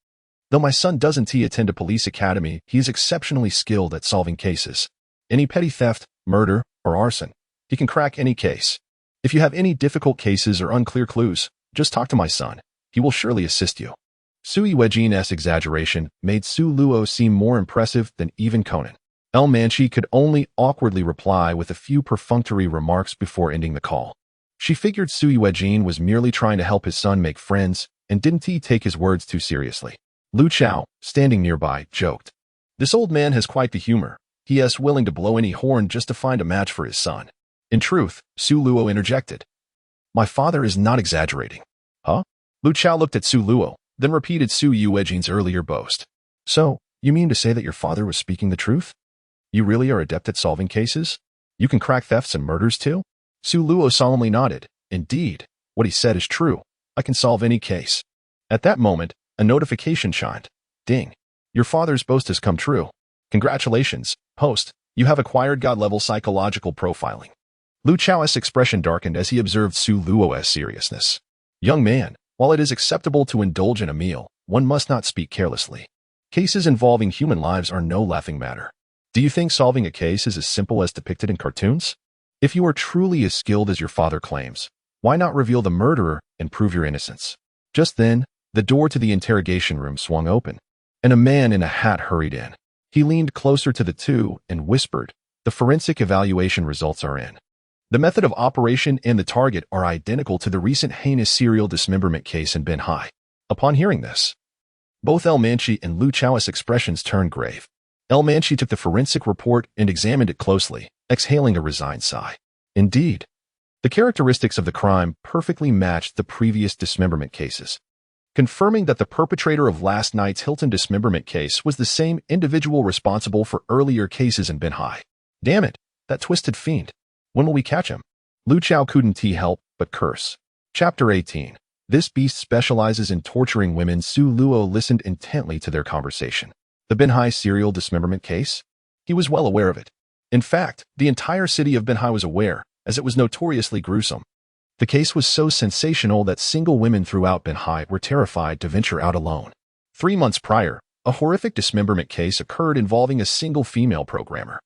Though my son doesn't attend a police academy, he is exceptionally skilled at solving cases. Any petty theft, murder, or arson, he can crack any case. If you have any difficult cases or unclear clues, just talk to my son. He will surely assist you. Su Yuejin's exaggeration made Su Luo seem more impressive than even Conan. El Manchi could only awkwardly reply with a few perfunctory remarks before ending the call. She figured Su Yuejin was merely trying to help his son make friends and didn't take his words too seriously. Lu Chao, standing nearby, joked. This old man has quite the humor. He is willing to blow any horn just to find a match for his son. In truth, Su Luo interjected. My father is not exaggerating. Huh? Lu Chao looked at Su Luo, then repeated Su Yuejin's earlier boast. So, you mean to say that your father was speaking the truth? You really are adept at solving cases? You can crack thefts and murders too? Su Luo solemnly nodded. Indeed, what he said is true. I can solve any case. At that moment, a notification chimed. Ding. Your father's boast has come true. Congratulations, host. You have acquired God-level psychological profiling. Lu Chao's expression darkened as he observed Su Luo's seriousness. Young man, while it is acceptable to indulge in a meal, one must not speak carelessly. Cases involving human lives are no laughing matter. Do you think solving a case is as simple as depicted in cartoons? If you are truly as skilled as your father claims, why not reveal the murderer and prove your innocence? Just then, the door to the interrogation room swung open, and a man in a hat hurried in. He leaned closer to the two and whispered, "The forensic evaluation results are in. The method of operation and the target are identical to the recent heinous serial dismemberment case in Ben Hai." Upon hearing this, both El Manchi and Lu Chao's expressions turned grave. El Manchi took the forensic report and examined it closely, exhaling a resigned sigh. Indeed, the characteristics of the crime perfectly matched the previous dismemberment cases, confirming that the perpetrator of last night's Hilton dismemberment case was the same individual responsible for earlier cases in Ben Hai. Damn it, that twisted fiend. When will we catch him? Lu Chao couldn't help but curse. Chapter 18. This beast specializes in torturing women. Su Luo listened intently to their conversation. The Ben Hai serial dismemberment case? He was well aware of it. In fact, the entire city of Ben Hai was aware, as it was notoriously gruesome. The case was so sensational that single women throughout Ben Hai were terrified to venture out alone. 3 months prior, a horrific dismemberment case occurred involving a single female programmer.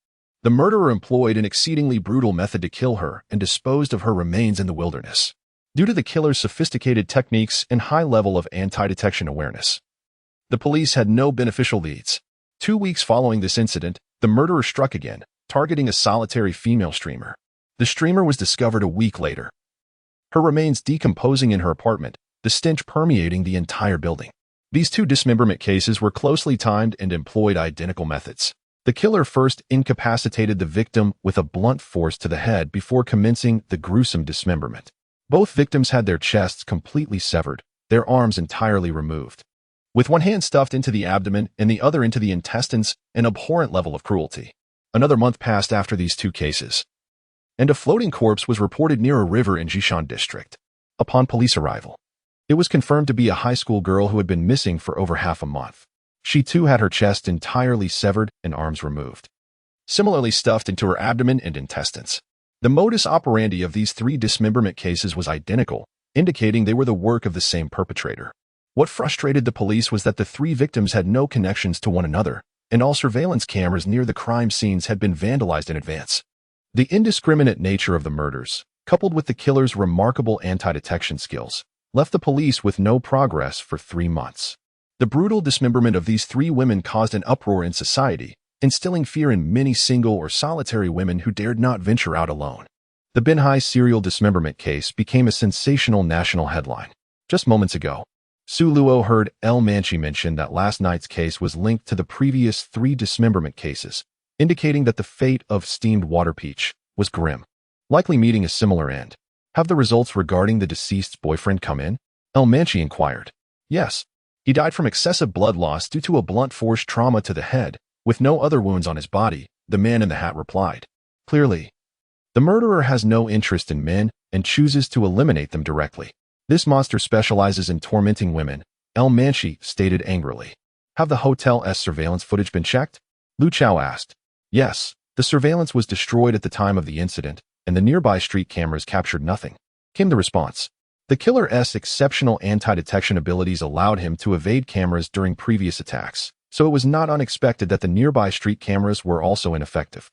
The murderer employed an exceedingly brutal method to kill her and disposed of her remains in the wilderness. Due to the killer's sophisticated techniques and high level of anti-detection awareness, the police had no beneficial leads. 2 weeks following this incident, the murderer struck again, targeting a solitary female streamer. The streamer was discovered a week later, her remains decomposing in her apartment, the stench permeating the entire building. These 2 dismemberment cases were closely timed and employed identical methods. The killer first incapacitated the victim with a blunt force to the head before commencing the gruesome dismemberment. Both victims had their chests completely severed, their arms entirely removed, with one hand stuffed into the abdomen and the other into the intestines, an abhorrent level of cruelty. Another month passed after these 2 cases, and a floating corpse was reported near a river in Jishan district. Upon police arrival, it was confirmed to be a high school girl who had been missing for over half a month. She too had her chest entirely severed and arms removed, similarly stuffed into her abdomen and intestines. The modus operandi of these 3 dismemberment cases was identical, indicating they were the work of the same perpetrator. What frustrated the police was that the 3 victims had no connections to one another, and all surveillance cameras near the crime scenes had been vandalized in advance. The indiscriminate nature of the murders, coupled with the killer's remarkable anti-detection skills, left the police with no progress for 3 months. The brutal dismemberment of these 3 women caused an uproar in society, instilling fear in many single or solitary women who dared not venture out alone. The Ben Hai serial dismemberment case became a sensational national headline. Just moments ago, Su Luo heard El Manchi mention that last night's case was linked to the previous 3 dismemberment cases, indicating that the fate of steamed water peach was grim, likely meeting a similar end. Have the results regarding the deceased's boyfriend come in? El Manchi inquired. Yes. He died from excessive blood loss due to a blunt force trauma to the head, with no other wounds on his body, the man in the hat replied. Clearly, the murderer has no interest in men and chooses to eliminate them directly. This monster specializes in tormenting women, El Manchi stated angrily. Have the hotel's surveillance footage been checked? Lu Chao asked. Yes, the surveillance was destroyed at the time of the incident, and the nearby street cameras captured nothing, came the response. The killer's exceptional anti-detection abilities allowed him to evade cameras during previous attacks, so it was not unexpected that the nearby street cameras were also ineffective.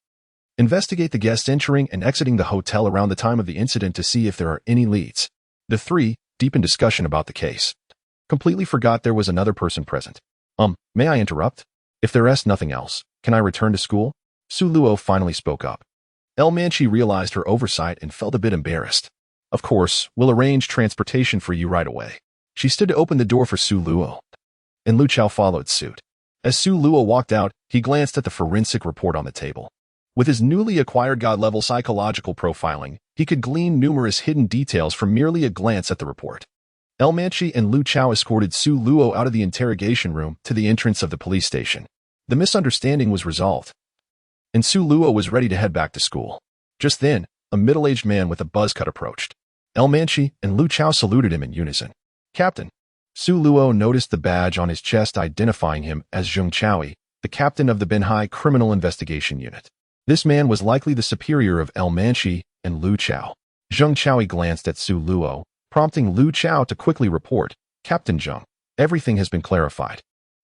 Investigate the guests entering and exiting the hotel around the time of the incident to see if there are any leads. The 3, deep in discussion about the case, completely forgot there was another person present. May I interrupt? If there's nothing else, can I return to school? Su Luo finally spoke up. El Manchi realized her oversight and felt a bit embarrassed. Of course, we'll arrange transportation for you right away. She stood to open the door for Su Luo, and Lu Chao followed suit. As Su Luo walked out, he glanced at the forensic report on the table. With his newly acquired God-level psychological profiling, he could glean numerous hidden details from merely a glance at the report. El Manchi and Lu Chao escorted Su Luo out of the interrogation room to the entrance of the police station. The misunderstanding was resolved, and Su Luo was ready to head back to school. Just then, a middle-aged man with a buzz cut approached. El Manchi and Lu Chao saluted him in unison. Captain. Su Luo noticed the badge on his chest identifying him as Zheng Chaoyi, the captain of the Ben Hai Criminal Investigation Unit. This man was likely the superior of El Manchi and Lu Chao. Zheng Chaoyi glanced at Su Luo, prompting Lu Chao to quickly report, Captain Zheng, everything has been clarified.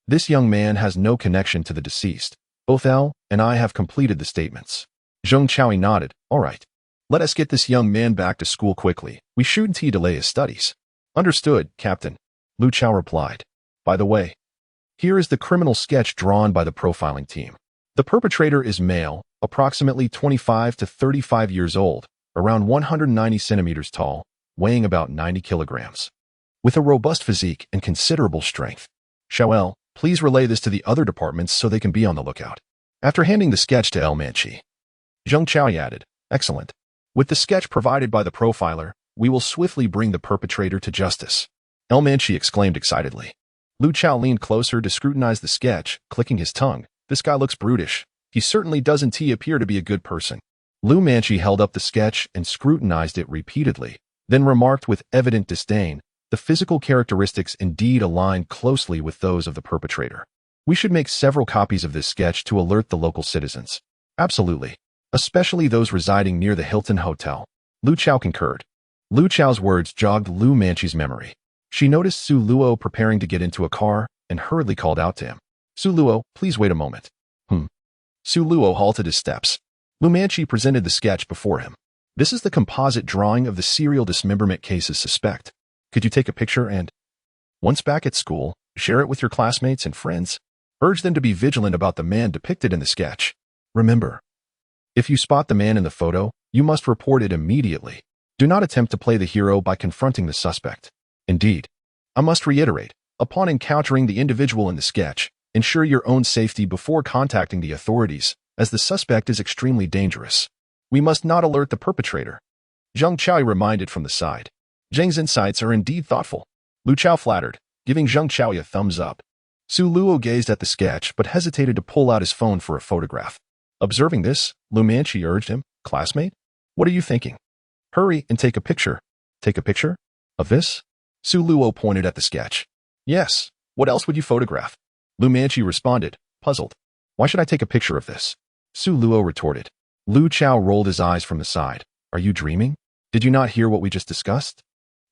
This young man has no connection to the deceased, Both L and I have completed the statements. Zheng Chaoyi nodded. All right. Let us get this young man back to school quickly. We shouldn't delay his studies. Understood, Captain. Lu Chao replied. By the way, here is the criminal sketch drawn by the profiling team. The perpetrator is male, approximately 25 to 35 years old, around 190 centimeters tall, weighing about 90 kilograms. With a robust physique and considerable strength. Xiaoel, please relay this to the other departments so they can be on the lookout. After handing the sketch to El Manchi, Zheng Chaoyi added, Excellent. With the sketch provided by the profiler, we will swiftly bring the perpetrator to justice. El Manchi exclaimed excitedly. Lu Chao leaned closer to scrutinize the sketch, clicking his tongue. This guy looks brutish. He certainly doesn't appear to be a good person. Lu Manchi held up the sketch and scrutinized it repeatedly, then remarked with evident disdain, the physical characteristics indeed align closely with those of the perpetrator. We should make several copies of this sketch to alert the local citizens. Absolutely. Especially those residing near the Hilton Hotel. Lu Chao concurred. Lu Chao's words jogged Lu Manchi's memory. She noticed Su Luo preparing to get into a car and hurriedly called out to him. Su Luo, please wait a moment. Su Luo halted his steps. Lu Manchi presented the sketch before him. This is the composite drawing of the serial dismemberment case's suspect. Could you take a picture and, once back at school, share it with your classmates and friends? Urge them to be vigilant about the man depicted in the sketch. Remember, if you spot the man in the photo, you must report it immediately. Do not attempt to play the hero by confronting the suspect. Indeed, I must reiterate, upon encountering the individual in the sketch, ensure your own safety before contacting the authorities, as the suspect is extremely dangerous. We must not alert the perpetrator. Zheng Chaoyi reminded from the side. Zheng's insights are indeed thoughtful. Lu Chao flattered, giving Zheng Chaoyi a thumbs up. Su Luo gazed at the sketch but hesitated to pull out his phone for a photograph. Observing this, Lu Manchi urged him, Classmate, what are you thinking? Hurry and take a picture. Take a picture? Of this? Su Luo pointed at the sketch. Yes, what else would you photograph? Lu Manchi responded, puzzled. Why should I take a picture of this? Su Luo retorted. Lu Chao rolled his eyes from the side. Are you dreaming? Did you not hear what we just discussed?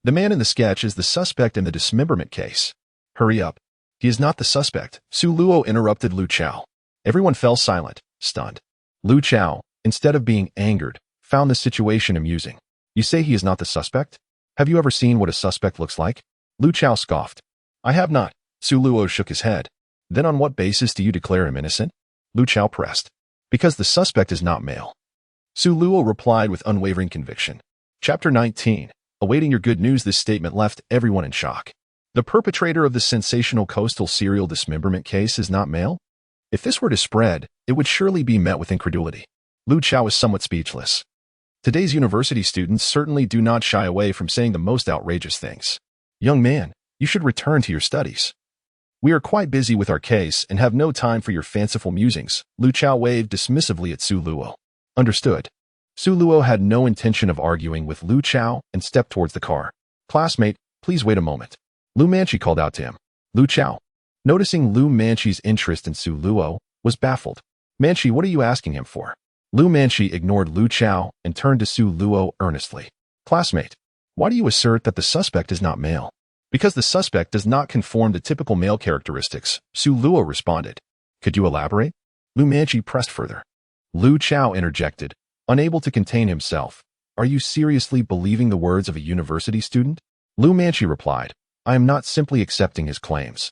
The man in the sketch is the suspect in the dismemberment case. Hurry up. He is not the suspect. Su Luo interrupted Lu Chao. Everyone fell silent, stunned. Lu Chao, instead of being angered, found the situation amusing. You say he is not the suspect? Have you ever seen what a suspect looks like? Lu Chao scoffed. I have not. Su Luo shook his head. Then on what basis do you declare him innocent? Lu Chao pressed. Because the suspect is not male. Su Luo replied with unwavering conviction. Chapter 19. Awaiting your good news. This statement left everyone in shock. The perpetrator of the sensational coastal serial dismemberment case is not male? If this were to spread, it would surely be met with incredulity. Lu Chao is somewhat speechless. Today's university students certainly do not shy away from saying the most outrageous things. Young man, you should return to your studies. We are quite busy with our case and have no time for your fanciful musings. Lu Chao waved dismissively at Su Luo. Understood. Su Luo had no intention of arguing with Lu Chao and stepped towards the car. Classmate, please wait a moment. Lu Manchi called out to him. Lu Chao, noticing Lu Manchi's interest in Su Luo, was baffled. Manchi, what are you asking him for? Lu Manchi ignored Lu Chao and turned to Su Luo earnestly. Classmate, why do you assert that the suspect is not male? Because the suspect does not conform to typical male characteristics, Su Luo responded. Could you elaborate? Lu Manchi pressed further. Lu Chao interjected, unable to contain himself. Are you seriously believing the words of a university student? Lu Manchi replied, I am not simply accepting his claims.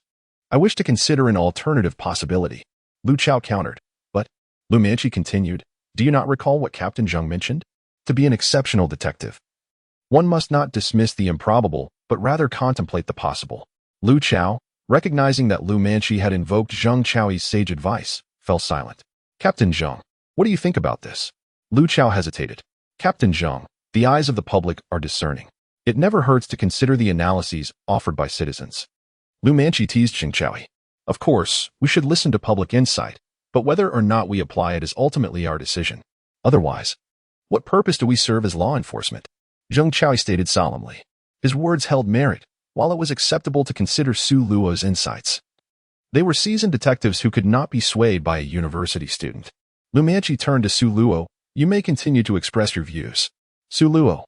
I wish to consider an alternative possibility. Lu Chao countered. But, Lu Manchi continued, do you not recall what Captain Zheng mentioned? To be an exceptional detective, one must not dismiss the improbable, but rather contemplate the possible. Lu Chao, recognizing that Lu Manchi had invoked Zheng Chaoyi's sage advice, fell silent. Captain Zheng, what do you think about this? Lu Chao hesitated. Captain Zheng, the eyes of the public are discerning. It never hurts to consider the analyses offered by citizens. Lu Manchi teased Zheng Chaoyi. Of course, we should listen to public insight, but whether or not we apply it is ultimately our decision. Otherwise, what purpose do we serve as law enforcement? Zheng Chaoyi stated solemnly. His words held merit, while it was acceptable to consider Su Luo's insights. They were seasoned detectives who could not be swayed by a university student. Lu Manchi turned to Su Luo. You may continue to express your views. Su Luo,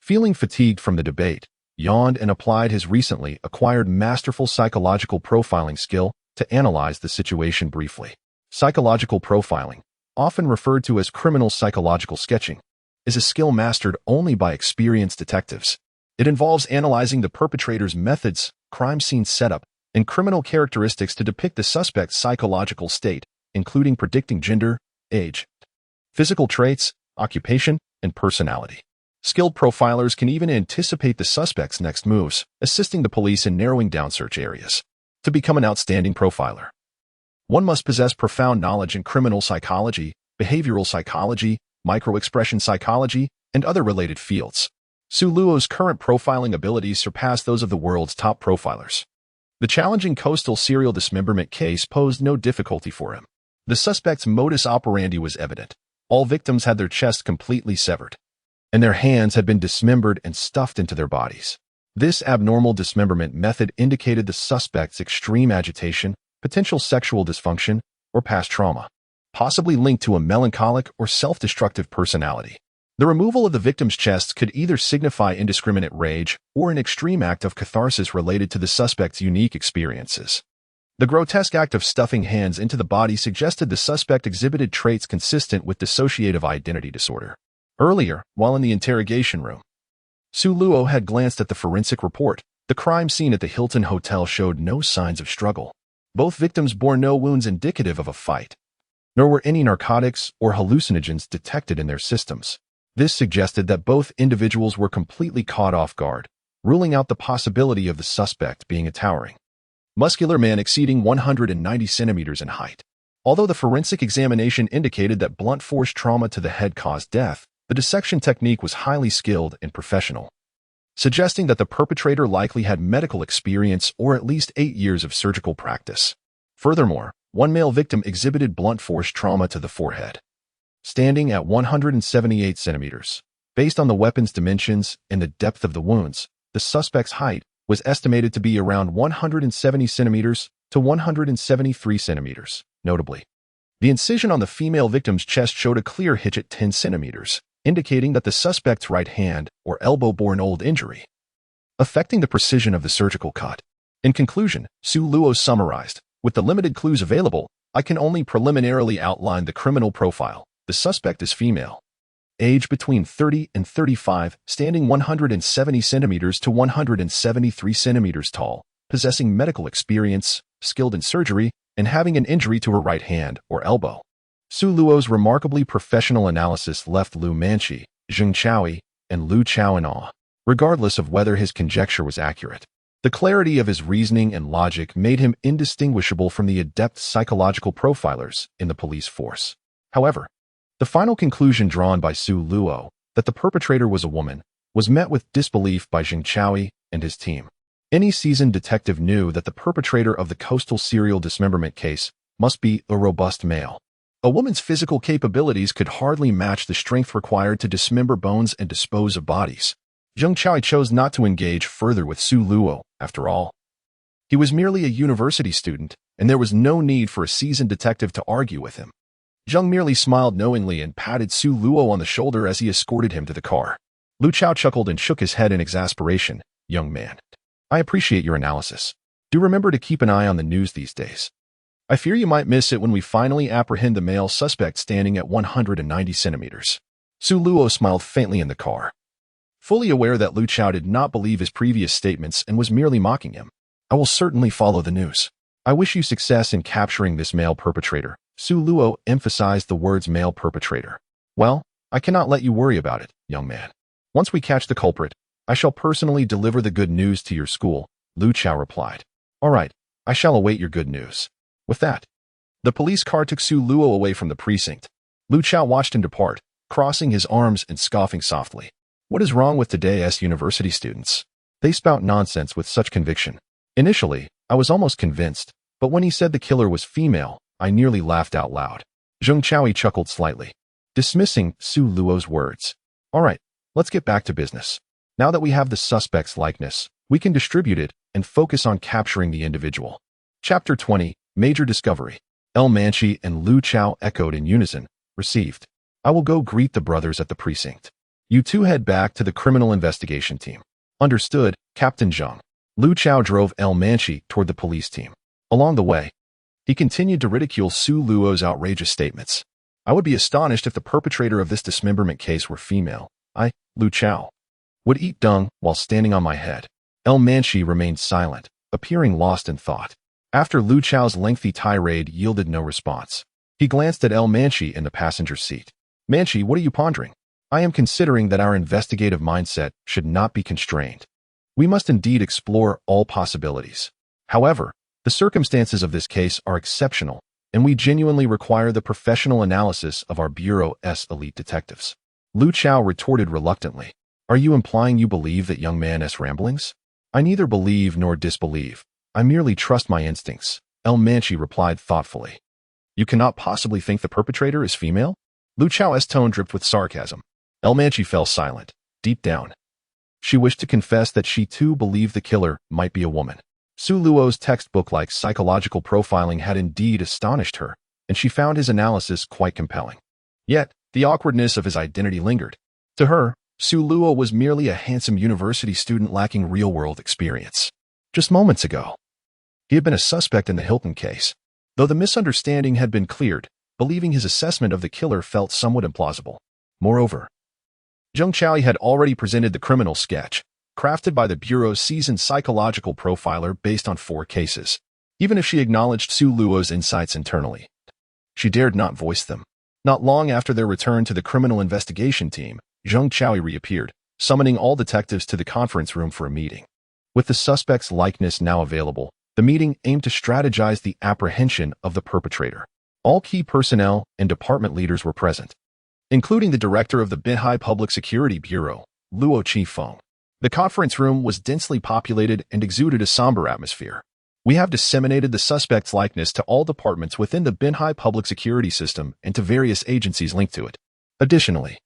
feeling fatigued from the debate, yawned and applied his recently acquired masterful psychological profiling skill to analyze the situation briefly. Psychological profiling, often referred to as criminal psychological sketching, is a skill mastered only by experienced detectives. It involves analyzing the perpetrator's methods, crime scene setup, and criminal characteristics to depict the suspect's psychological state, including predicting gender, age, physical traits, occupation, and personality. Skilled profilers can even anticipate the suspect's next moves, assisting the police in narrowing down search areas. To become an outstanding profiler, one must possess profound knowledge in criminal psychology, behavioral psychology, microexpression psychology, and other related fields. Su Luo's current profiling abilities surpass those of the world's top profilers. The challenging coastal serial dismemberment case posed no difficulty for him. The suspect's modus operandi was evident. All victims had their chests completely severed, and their hands had been dismembered and stuffed into their bodies. This abnormal dismemberment method indicated the suspect's extreme agitation, potential sexual dysfunction, or past trauma, possibly linked to a melancholic or self-destructive personality. The removal of the victim's chests could either signify indiscriminate rage or an extreme act of catharsis related to the suspect's unique experiences. The grotesque act of stuffing hands into the body suggested the suspect exhibited traits consistent with dissociative identity disorder. Earlier, while in the interrogation room, Su Luo had glanced at the forensic report. The crime scene at the Hilton Hotel showed no signs of struggle. Both victims bore no wounds indicative of a fight, nor were any narcotics or hallucinogens detected in their systems. This suggested that both individuals were completely caught off guard, ruling out the possibility of the suspect being a towering, muscular man exceeding 190 centimeters in height. Although the forensic examination indicated that blunt force trauma to the head caused death, the dissection technique was highly skilled and professional, suggesting that the perpetrator likely had medical experience or at least 8 years of surgical practice. Furthermore, one male victim exhibited blunt force trauma to the forehead, standing at 178 centimeters. Based on the weapon's dimensions and the depth of the wounds, the suspect's height was estimated to be around 170 centimeters to 173 centimeters. Notably, the incision on the female victim's chest showed a clear hitch at 10 centimeters, indicating that the suspect's right hand or elbow bore an old injury, affecting the precision of the surgical cut. In conclusion, Su Luo summarized, "With the limited clues available, I can only preliminarily outline the criminal profile. The suspect is female, age between 30 and 35, standing 170 centimeters to 173 centimeters tall, possessing medical experience, skilled in surgery, and having an injury to her right hand or elbow." Su Luo's remarkably professional analysis left Lu Manchi, Zheng Chaoyi, and Lu Chao in awe, regardless of whether his conjecture was accurate. The clarity of his reasoning and logic made him indistinguishable from the adept psychological profilers in the police force. However, the final conclusion drawn by Su Luo, that the perpetrator was a woman, was met with disbelief by Zheng Chaoyi and his team. Any seasoned detective knew that the perpetrator of the coastal serial dismemberment case must be a robust male. A woman's physical capabilities could hardly match the strength required to dismember bones and dispose of bodies. Zheng Chaoyi chose not to engage further with Su Luo, after all. He was merely a university student, and there was no need for a seasoned detective to argue with him. Zheng merely smiled knowingly and patted Su Luo on the shoulder as he escorted him to the car. Lu Chao chuckled and shook his head in exasperation. "Young man, I appreciate your analysis. Do remember to keep an eye on the news these days. I fear you might miss it when we finally apprehend the male suspect standing at 190 centimeters. Su Luo smiled faintly in the car, fully aware that Lu Chao did not believe his previous statements and was merely mocking him. "I will certainly follow the news. I wish you success in capturing this male perpetrator." Su Luo emphasized the words male perpetrator. "Well, I cannot let you worry about it, young man. Once we catch the culprit, I shall personally deliver the good news to your school," Lu Chao replied. "All right, I shall await your good news." With that, the police car took Su Luo away from the precinct. Lu Chao watched him depart, crossing his arms and scoffing softly. What is wrong with today's university students? They spout nonsense with such conviction. Initially, I was almost convinced, but when he said the killer was female, I nearly laughed out loud. Zheng Chaoyi chuckled slightly, dismissing Su Luo's words. "All right, let's get back to business. Now that we have the suspect's likeness, we can distribute it and focus on capturing the individual." Chapter 20, Major Discovery. El Manchi and Lu Chao echoed in unison. "Received. I will go greet the brothers at the precinct. You two head back to the criminal investigation team." "Understood, Captain Zhang." Lu Chao drove El Manchi toward the police team. Along the way, He continued to ridicule Su Luo's outrageous statements. I would be astonished if the perpetrator of this dismemberment case were female. I, Lu Chao, would eat dung while standing on my head. El Manchi remained silent, appearing lost in thought. After Lu Chao's lengthy tirade yielded no response, he glanced at El Manchi in the passenger seat. Manchi, what are you pondering? I am considering that our investigative mindset should not be constrained. We must indeed explore all possibilities. However, the circumstances of this case are exceptional, and we genuinely require the professional analysis of our Bureau's elite detectives. Lu Chao retorted reluctantly. Are you implying you believe that young man's ramblings? I neither believe nor disbelieve. I merely trust my instincts, El Manchi replied thoughtfully. You cannot possibly think the perpetrator is female? Lu Chao's tone dripped with sarcasm. El Manchi fell silent. Deep down, she wished to confess that she too believed the killer might be a woman. Su Luo's textbook-like psychological profiling had indeed astonished her, and she found his analysis quite compelling. Yet, the awkwardness of his identity lingered. To her, Su Luo was merely a handsome university student lacking real-world experience. Just moments ago, he had been a suspect in the Hilton case. Though the misunderstanding had been cleared, believing his assessment of the killer felt somewhat implausible. Moreover, Zheng Chao had already presented the criminal sketch, crafted by the Bureau's seasoned psychological profiler based on 4 cases. Even if she acknowledged Su Luo's insights internally, she dared not voice them. Not long after their return to the criminal investigation team, Zheng Chao reappeared, summoning all detectives to the conference room for a meeting. With the suspect's likeness now available, the meeting aimed to strategize the apprehension of the perpetrator. All key personnel and department leaders were present, including the director of the Binhai Public Security Bureau, Luo Qifeng. The conference room was densely populated and exuded a somber atmosphere. We have disseminated the suspect's likeness to all departments within the Binhai Public Security System and to various agencies linked to it. Additionally,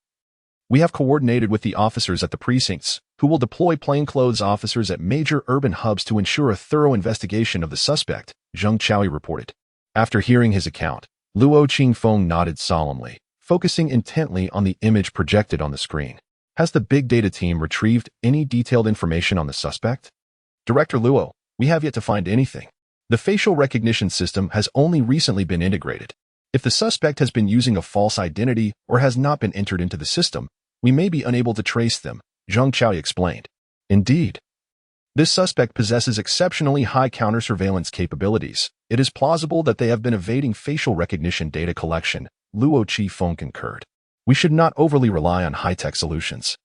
we have coordinated with the officers at the precincts, who will deploy plainclothes officers at major urban hubs to ensure a thorough investigation of the suspect, Zheng Chao reported. After hearing his account, Luo Qingfeng nodded solemnly, focusing intently on the image projected on the screen. Has the big data team retrieved any detailed information on the suspect? Director Luo, we have yet to find anything. The facial recognition system has only recently been integrated. If the suspect has been using a false identity or has not been entered into the system, we may be unable to trace them, Zheng Chao explained. Indeed, this suspect possesses exceptionally high counter-surveillance capabilities. It is plausible that they have been evading facial recognition data collection, Luo Qifeng concurred. We should not overly rely on high-tech solutions.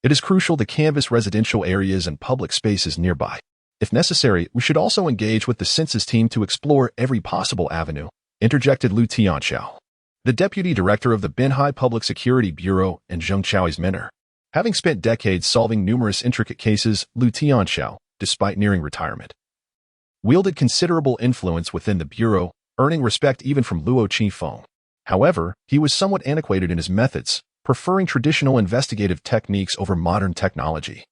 It is crucial to canvass residential areas and public spaces nearby. If necessary, we should also engage with the census team to explore every possible avenue, interjected Lu Tianxiao, the deputy director of the Binhai Public Security Bureau and Zheng Chao's mentor. Having spent decades solving numerous intricate cases, Lu Tianxiao, despite nearing retirement, wielded considerable influence within the Bureau, earning respect even from Luo Qifeng. However, he was somewhat antiquated in his methods, preferring traditional investigative techniques over modern technology,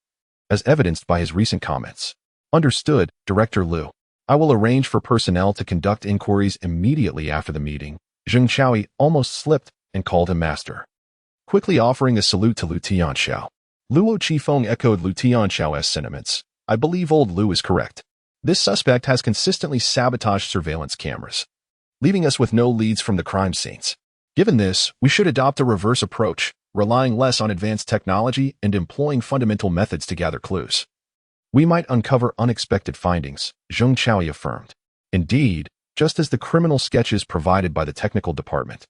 as evidenced by his recent comments. Understood, Director Lu. I will arrange for personnel to conduct inquiries immediately after the meeting. Zheng Chao almost slipped and called him master, quickly offering a salute to Lu Tianxiao. Luo Qifeng echoed Lu Tianxiao's sentiments. I believe old Lu is correct. This suspect has consistently sabotaged surveillance cameras, leaving us with no leads from the crime scenes. Given this, we should adopt a reverse approach, relying less on advanced technology and employing fundamental methods to gather clues. We might uncover unexpected findings, Zheng Chao affirmed. Indeed, just as the criminal sketches provided by the technical department,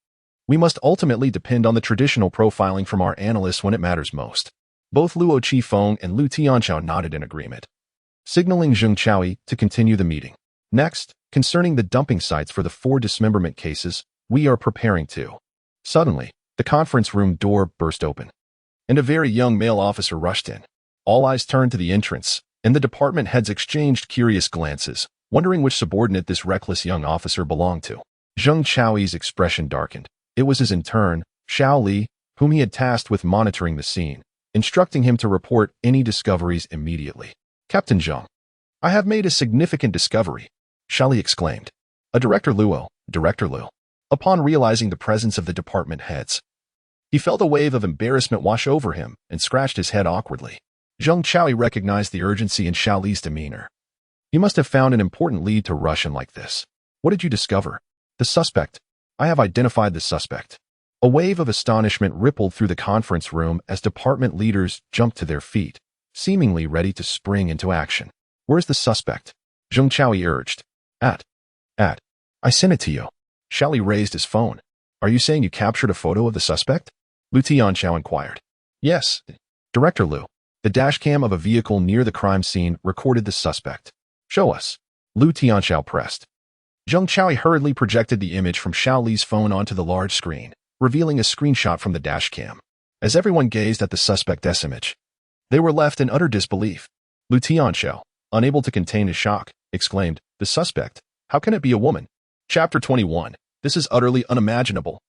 we must ultimately depend on the traditional profiling from our analysts when it matters most. Both Luo Qifeng and Lu Tianxiao nodded in agreement, signaling Zheng Chao to continue the meeting. Next, concerning the dumping sites for the 4 dismemberment cases, we are preparing to. Suddenly, the conference room door burst open, and a very young male officer rushed in. All eyes turned to the entrance, and the department heads exchanged curious glances, wondering which subordinate this reckless young officer belonged to. Zheng Chao's expression darkened. It was his intern, Xiao Li, whom he had tasked with monitoring the scene, instructing him to report any discoveries immediately. Captain Zheng, I have made a significant discovery, Xiao Li exclaimed. Director Luo. Upon realizing the presence of the department heads, he felt a wave of embarrassment wash over him and scratched his head awkwardly. Zheng Chao recognized the urgency in Xiao Li's demeanor. He must have found an important lead to rush in like this. What did you discover? The suspect. I have identified the suspect. A wave of astonishment rippled through the conference room as department leaders jumped to their feet, seemingly ready to spring into action. Where's the suspect? Zheng Chaoyi urged. At. I sent it to you. Xiaoli raised his phone. Are you saying you captured a photo of the suspect? Lu Tianxiao inquired. Yes, Director Lu. The dashcam of a vehicle near the crime scene recorded the suspect. Show us. Lu Tianxiao pressed. Zheng Chaoyi hurriedly projected the image from Xiaoli's phone onto the large screen, revealing a screenshot from the dashcam. As everyone gazed at the suspect's image, they were left in utter disbelief. Lu Tianxiao, unable to contain his shock, exclaimed, The suspect? How can it be a woman? Chapter 21. This is utterly unimaginable.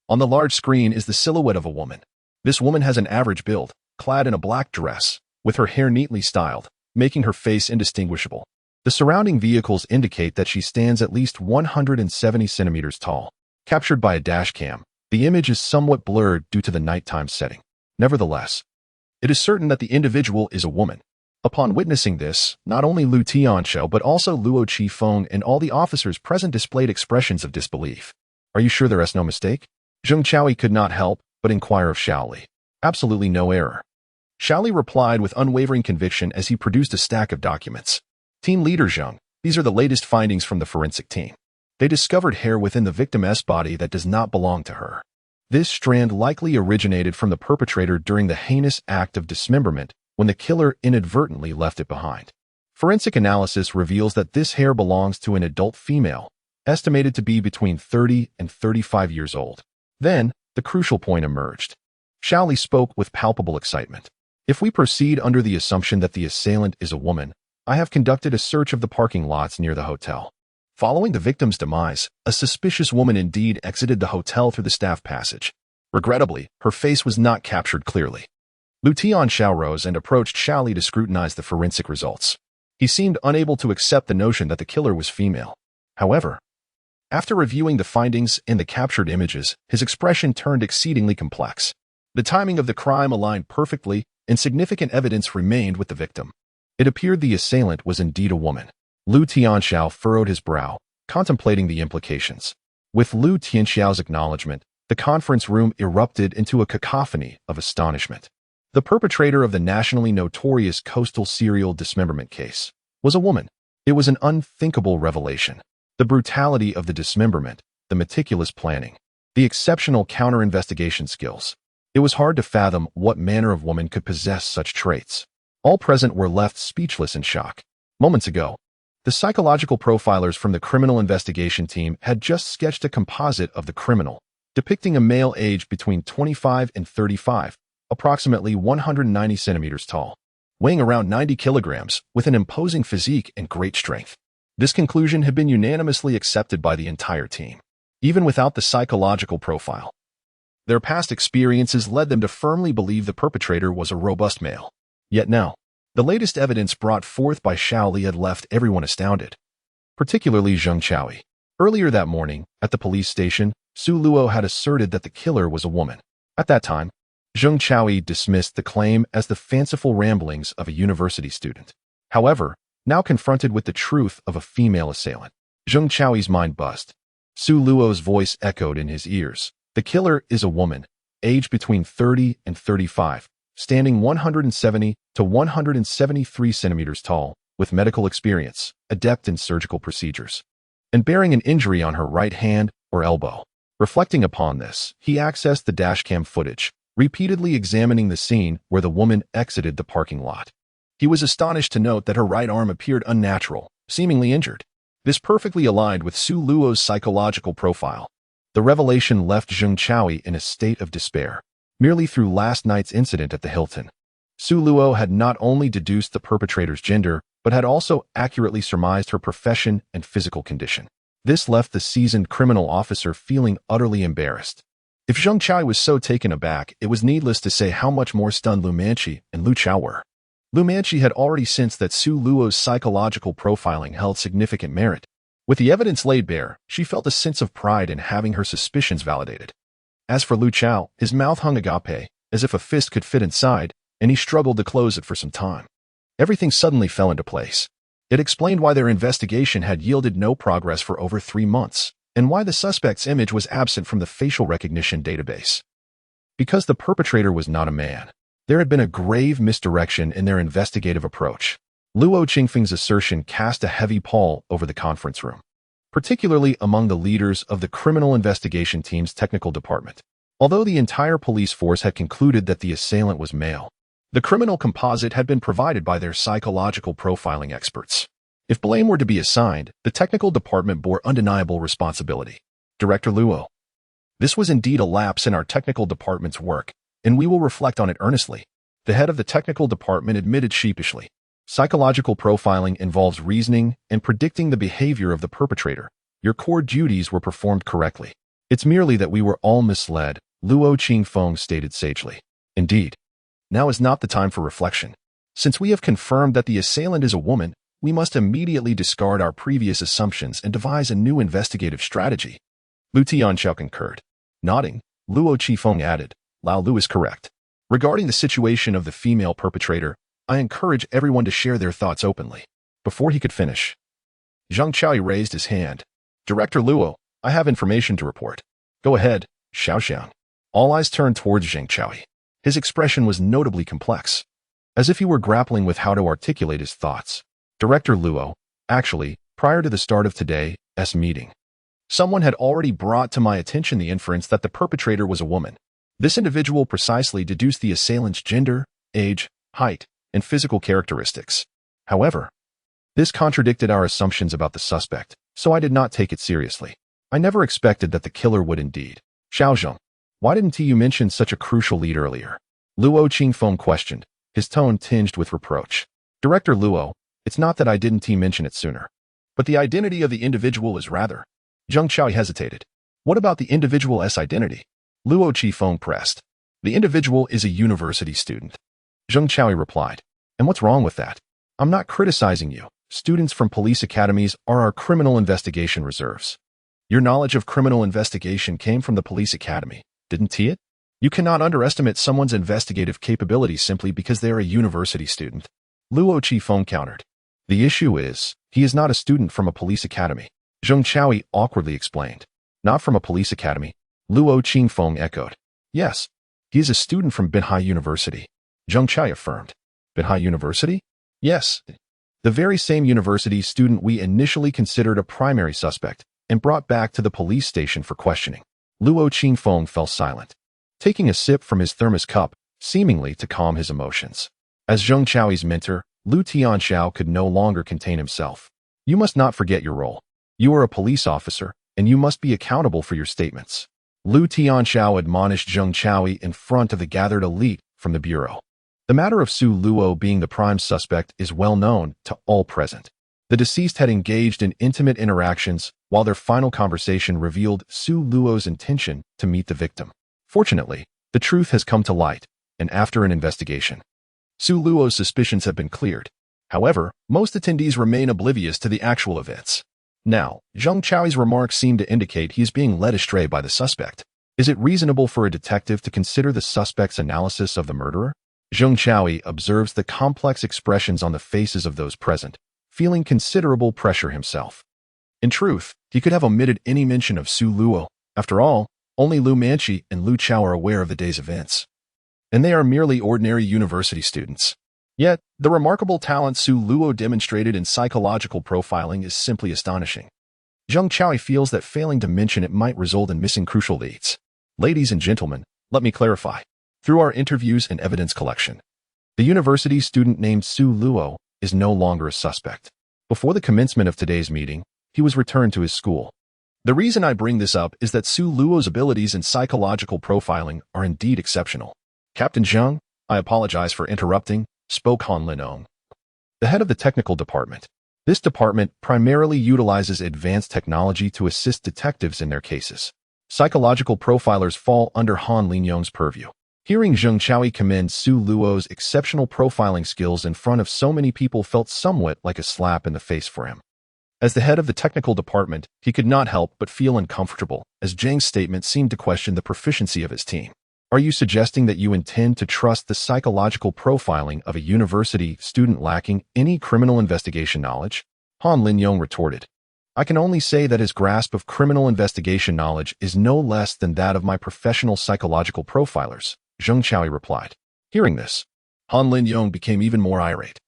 On the large screen is the silhouette of a woman. This woman has an average build, clad in a black dress, with her hair neatly styled, making her face indistinguishable. The surrounding vehicles indicate that she stands at least 170 centimeters tall. Captured by a dashcam, the image is somewhat blurred due to the nighttime setting. Nevertheless, it is certain that the individual is a woman. Upon witnessing this, not only Lu Tianxiao but also Luo Qifeng and all the officers present displayed expressions of disbelief. Are you sure there is no mistake? Zheng Chaoyi could not help but inquire of Xiaoli. Absolutely no error. Xiaoli replied with unwavering conviction as he produced a stack of documents. Team Leader Zheng, these are the latest findings from the forensic team. They discovered hair within the victim's body that does not belong to her. This strand likely originated from the perpetrator during the heinous act of dismemberment when the killer inadvertently left it behind. Forensic analysis reveals that this hair belongs to an adult female, estimated to be between 30 and 35 years old. Then, the crucial point emerged. Xiaoli spoke with palpable excitement. If we proceed under the assumption that the assailant is a woman, I have conducted a search of the parking lots near the hotel. Following the victim's demise, a suspicious woman indeed exited the hotel through the staff passage. Regrettably, her face was not captured clearly. Lu Tianxiao rose and approached Xiaoli to scrutinize the forensic results. He seemed unable to accept the notion that the killer was female. However, after reviewing the findings in the captured images, his expression turned exceedingly complex. The timing of the crime aligned perfectly, and significant evidence remained with the victim. It appeared the assailant was indeed a woman. Lu Tianxiao furrowed his brow, contemplating the implications. With Lu Tianxiao's acknowledgement, the conference room erupted into a cacophony of astonishment. The perpetrator of the nationally notorious coastal serial dismemberment case was a woman. It was an unthinkable revelation. The brutality of the dismemberment, the meticulous planning, the exceptional counter-investigation skills. It was hard to fathom what manner of woman could possess such traits. All present were left speechless in shock. Moments ago, the psychological profilers from the criminal investigation team had just sketched a composite of the criminal, depicting a male aged between 25 and 35, approximately 190 centimeters tall, weighing around 90 kilograms, with an imposing physique and great strength. This conclusion had been unanimously accepted by the entire team, even without the psychological profile. Their past experiences led them to firmly believe the perpetrator was a robust male. Yet now, the latest evidence brought forth by Xiaoli had left everyone astounded, particularly Zheng Chaoyi. Earlier that morning, at the police station, Su Luo had asserted that the killer was a woman. At that time, Zheng Chaoyi dismissed the claim as the fanciful ramblings of a university student. However, now confronted with the truth of a female assailant, Zheng Chaoyi's mind buzzed. Su Luo's voice echoed in his ears. The killer is a woman, aged between 30 and 35, standing 170 to 173 centimeters tall, with medical experience, adept in surgical procedures, and bearing an injury on her right hand or elbow. Reflecting upon this, he accessed the dashcam footage, repeatedly examining the scene where the woman exited the parking lot. He was astonished to note that her right arm appeared unnatural, seemingly injured. This perfectly aligned with Su Luo's psychological profile. The revelation left Zheng Chaoyi in a state of despair. Merely through last night's incident at the Hilton, Su Luo had not only deduced the perpetrator's gender, but had also accurately surmised her profession and physical condition. This left the seasoned criminal officer feeling utterly embarrassed. If Zheng Chaoyi was so taken aback, it was needless to say how much more stunned Lu Manqi and Lu Chao were. Lu Manqi had already sensed that Su Luo's psychological profiling held significant merit. With the evidence laid bare, she felt a sense of pride in having her suspicions validated. As for Lu Chao, his mouth hung agape, as if a fist could fit inside, and he struggled to close it for some time. Everything suddenly fell into place. It explained why their investigation had yielded no progress for over 3 months, and why the suspect's image was absent from the facial recognition database. Because the perpetrator was not a man, there had been a grave misdirection in their investigative approach. Luo Qingfeng's assertion cast a heavy pall over the conference room, particularly among the leaders of the Criminal Investigation Team's technical department. Although the entire police force had concluded that the assailant was male, the criminal composite had been provided by their psychological profiling experts. If blame were to be assigned, the technical department bore undeniable responsibility. Director Luo, this was indeed a lapse in our technical department's work, and we will reflect on it earnestly. The head of the technical department admitted sheepishly. Psychological profiling involves reasoning and predicting the behavior of the perpetrator. Your core duties were performed correctly. It's merely that we were all misled, Luo Qingfeng stated sagely. Indeed. Now is not the time for reflection. Since we have confirmed that the assailant is a woman, we must immediately discard our previous assumptions and devise a new investigative strategy. Lu Tianxiao concurred. Nodding, Luo Qingfeng added, Lao Lu is correct. Regarding the situation of the female perpetrator, I encourage everyone to share their thoughts openly. Before he could finish, Zhang Qiaoyi raised his hand. Director Luo, I have information to report. Go ahead, Xiaoxiang. All eyes turned towards Zhang Qiaoyi. His expression was notably complex, as if he were grappling with how to articulate his thoughts. Director Luo, actually, prior to the start of today's meeting, someone had already brought to my attention the inference that the perpetrator was a woman. This individual precisely deduced the assailant's gender, age, height, and physical characteristics. However, this contradicted our assumptions about the suspect, so I did not take it seriously. I never expected that the killer would indeed. Xiaozhong, why didn't you mention such a crucial lead earlier? Luo Qingfeng questioned, his tone tinged with reproach. Director Luo, it's not that I didn't mention it sooner, but the identity of the individual is rather. Zhang Qiaoyi hesitated. What about the individual's identity? Luo Qingfeng pressed. The individual is a university student. Zhang Qiaoyi replied. And what's wrong with that? I'm not criticizing you. Students from police academies are our criminal investigation reserves. Your knowledge of criminal investigation came from the police academy, didn't it? You cannot underestimate someone's investigative capability simply because they are a university student. Luo Qingfeng countered. The issue is, he is not a student from a police academy. Zhang Qiaoyi awkwardly explained. Not from a police academy. Luo Qingfeng echoed. Yes, he is a student from Binhai University. Zhang Qiaoyi affirmed. Binhai University? Yes, the very same university student we initially considered a primary suspect and brought back to the police station for questioning. Luo Qingfeng fell silent, taking a sip from his thermos cup, seemingly to calm his emotions. As Zhang Qiaoyi's mentor, Lu Tianxiao could no longer contain himself. You must not forget your role. You are a police officer, and you must be accountable for your statements. Lu Tianxiao admonished Zhang Qiaoyi in front of the gathered elite from the bureau. The matter of Su Luo being the prime suspect is well known to all present. The deceased had engaged in intimate interactions while their final conversation revealed Su Luo's intention to meet the victim. Fortunately, the truth has come to light, and after an investigation, Su Luo's suspicions have been cleared. However, most attendees remain oblivious to the actual events. Now, Zhang Qiaoyi's remarks seem to indicate he is being led astray by the suspect. Is it reasonable for a detective to consider the suspect's analysis of the murderer? Zhang Qiaoyi observes the complex expressions on the faces of those present, feeling considerable pressure himself. In truth, he could have omitted any mention of Su Luo. After all, only Lu Manqi and Lu Chao are aware of the day's events, and they are merely ordinary university students. Yet, the remarkable talent Su Luo demonstrated in psychological profiling is simply astonishing. Zhang Qiaoyi feels that failing to mention it might result in missing crucial leads. Ladies and gentlemen, let me clarify. Through our interviews and evidence collection, the university student named Su Luo is no longer a suspect. Before the commencement of today's meeting, he was returned to his school. The reason I bring this up is that Su Luo's abilities in psychological profiling are indeed exceptional. Captain Zhang, I apologize for interrupting, spoke Han Linong, the head of the technical department. This department primarily utilizes advanced technology to assist detectives in their cases. Psychological profilers fall under Han Linong's purview. Hearing Zhang Qiaoyi commend Su Luo's exceptional profiling skills in front of so many people felt somewhat like a slap in the face for him. As the head of the technical department, he could not help but feel uncomfortable, as Zhang's statement seemed to question the proficiency of his team. Are you suggesting that you intend to trust the psychological profiling of a university student lacking any criminal investigation knowledge? Han Lin-yong retorted. I can only say that his grasp of criminal investigation knowledge is no less than that of my professional psychological profilers, Zheng Chaoyi replied. Hearing this, Han Lin-yong became even more irate.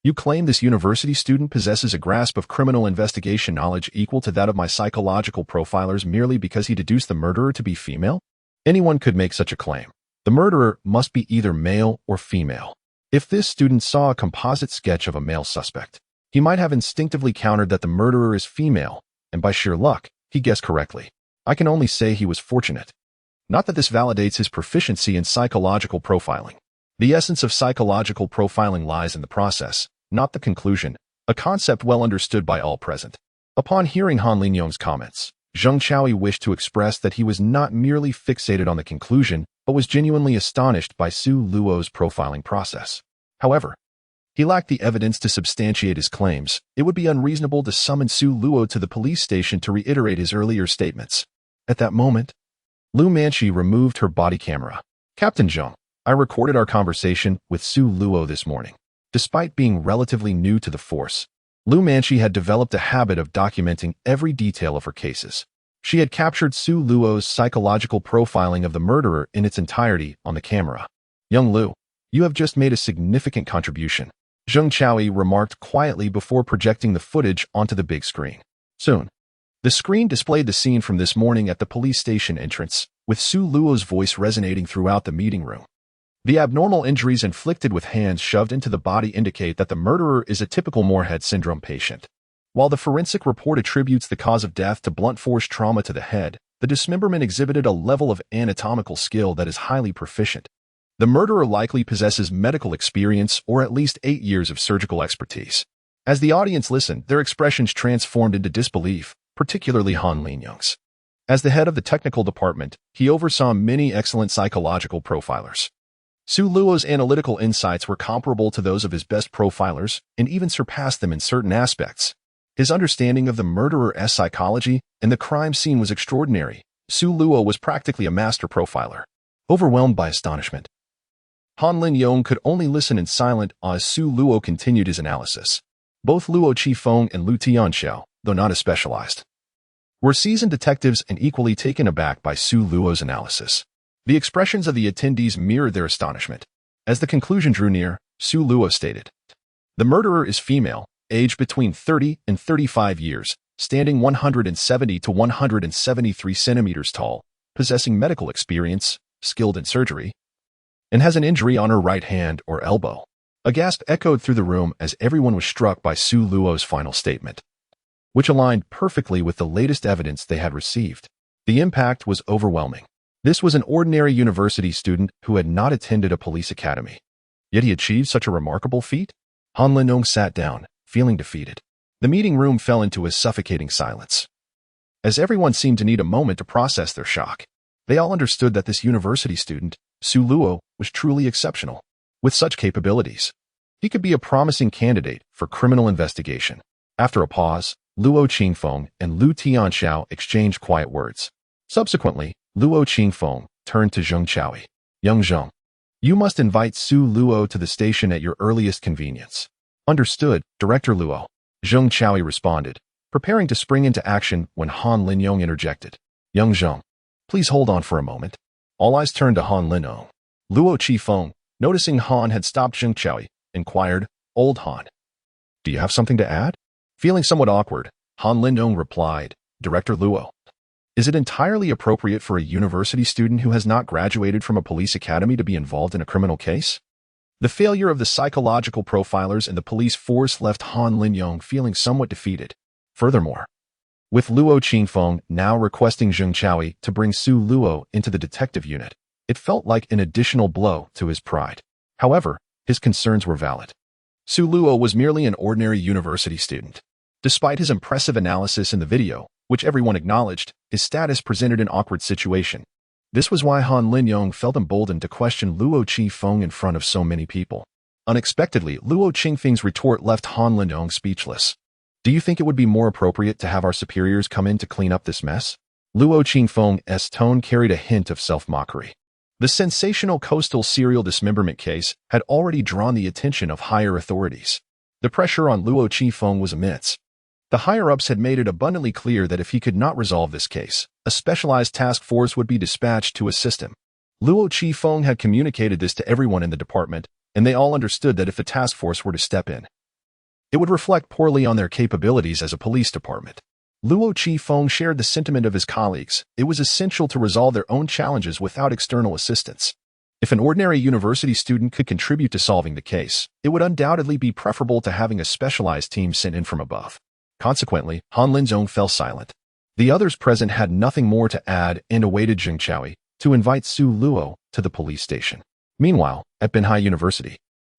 You claim this university student possesses a grasp of criminal investigation knowledge equal to that of my psychological profilers merely because he deduced the murderer to be female? Anyone could make such a claim. The murderer must be either male or female. If this student saw a composite sketch of a male suspect, he might have instinctively countered that the murderer is female, and by sheer luck, he guessed correctly. I can only say he was fortunate. Not that this validates his proficiency in psychological profiling. The essence of psychological profiling lies in the process, not the conclusion, a concept well understood by all present. Upon hearing Han Lin-yong's comments, Zheng Chaoyi wished to express that he was not merely fixated on the conclusion, but was genuinely astonished by Su Luo's profiling process. However, he lacked the evidence to substantiate his claims. It would be unreasonable to summon Su Luo to the police station to reiterate his earlier statements. At that moment, Lu Manchi removed her body camera. Captain Zheng, I recorded our conversation with Su Luo this morning. Despite being relatively new to the force, Lu Manchi had developed a habit of documenting every detail of her cases. She had captured Su Luo's psychological profiling of the murderer in its entirety on the camera. Young Lu, you have just made a significant contribution, Zheng Chaoyi remarked quietly before projecting the footage onto the big screen. Soon, the screen displayed the scene from this morning at the police station entrance, with Su Luo's voice resonating throughout the meeting room. The abnormal injuries inflicted with hands shoved into the body indicate that the murderer is a typical Moorhead syndrome patient. While the forensic report attributes the cause of death to blunt force trauma to the head, the dismemberment exhibited a level of anatomical skill that is highly proficient. The murderer likely possesses medical experience or at least 8 years of surgical expertise. As the audience listened, their expressions transformed into disbelief, particularly Han Lin-yong's. As the head of the technical department, he oversaw many excellent psychological profilers. Su Luo's analytical insights were comparable to those of his best profilers and even surpassed them in certain aspects. His understanding of the murderer's psychology and the crime scene was extraordinary. Su Luo was practically a master profiler. Overwhelmed by astonishment, Han Lin-yong could only listen in silence as Su Luo continued his analysis. Both Luo Qifeng and Lu Tianxiao, though not as specialized, were seasoned detectives and equally taken aback by Su Luo's analysis. The expressions of the attendees mirrored their astonishment. As the conclusion drew near, Su Luo stated, the murderer is female, aged between 30 and 35 years, standing 170 to 173 centimeters tall, possessing medical experience, skilled in surgery, and has an injury on her right hand or elbow. A gasp echoed through the room as everyone was struck by Su Luo's final statement, which aligned perfectly with the latest evidence they had received. The impact was overwhelming. This was an ordinary university student who had not attended a police academy. Yet he achieved such a remarkable feat? Han Lin-yong sat down, feeling defeated. The meeting room fell into a suffocating silence, as everyone seemed to need a moment to process their shock. They all understood that this university student, Su Luo, was truly exceptional. With such capabilities, he could be a promising candidate for criminal investigation. After a pause, Luo Qingfeng and Lu Tianxiao exchanged quiet words. Subsequently, Luo Qingfeng turned to Zheng Chaoyi. Young Zheng, you must invite Su Luo to the station at your earliest convenience. Understood, Director Luo, Zheng Chaoyi responded, preparing to spring into action when Han Lin-yong interjected. Young Zheng, please hold on for a moment. All eyes turned to Han Lin-yong. Luo Qifeng, noticing Han had stopped Zheng Chaoyi, inquired, Old Han, do you have something to add? Feeling somewhat awkward, Han Lin-yong replied, Director Luo, is it entirely appropriate for a university student who has not graduated from a police academy to be involved in a criminal case? The failure of the psychological profilers and the police force left Han Lin-yong feeling somewhat defeated. Furthermore, with Luo Qingfeng now requesting Zheng Chaoyi to bring Su Luo into the detective unit, it felt like an additional blow to his pride. However, his concerns were valid. Su Luo was merely an ordinary university student. Despite his impressive analysis in the video, which everyone acknowledged, his status presented an awkward situation. This was why Han Lin-yong felt emboldened to question Luo Qifeng in front of so many people. Unexpectedly, Luo Qingfeng's retort left Han Lin-yong speechless. Do you think it would be more appropriate to have our superiors come in to clean up this mess? Luo Qingfeng's tone carried a hint of self-mockery. The sensational coastal serial dismemberment case had already drawn the attention of higher authorities. The pressure on Luo Qifeng was immense. The higher-ups had made it abundantly clear that if he could not resolve this case, a specialized task force would be dispatched to assist him. Luo Qifeng had communicated this to everyone in the department, and they all understood that if the task force were to step in, it would reflect poorly on their capabilities as a police department. Luo Qifeng shared the sentiment of his colleagues. It was essential to resolve their own challenges without external assistance. If an ordinary university student could contribute to solving the case, it would undoubtedly be preferable to having a specialized team sent in from above. Consequently, Han Linzong fell silent. The others present had nothing more to add and awaited Zheng Chaoyi to invite Su Luo to the police station. Meanwhile, at Binhai University,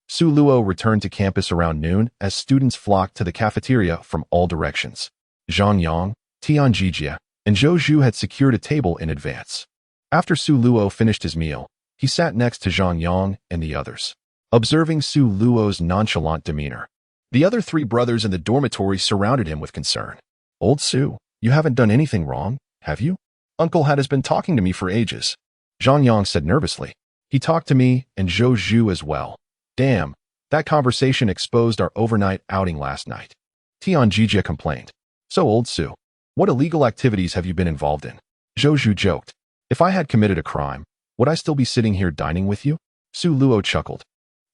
Su Luo returned to campus around noon as students flocked to the cafeteria from all directions. Zhang Yang, Tian Jijia, and Zhou Zhu had secured a table in advance. After Su Luo finished his meal, he sat next to Zhang Yang and the others. Observing Su Luo's nonchalant demeanor, the other three brothers in the dormitory surrounded him with concern. "Old Su, you haven't done anything wrong, have you? Uncle Hat has been talking to me for ages," Zhang Yang said nervously. "He talked to me and Zhou Zhu as well. Damn, that conversation exposed our overnight outing last night," Tian Jijia complained. "So, Old Su, what illegal activities have you been involved in?" Zhou Zhu joked. "If I had committed a crime, would I still be sitting here dining with you?" Su Luo chuckled.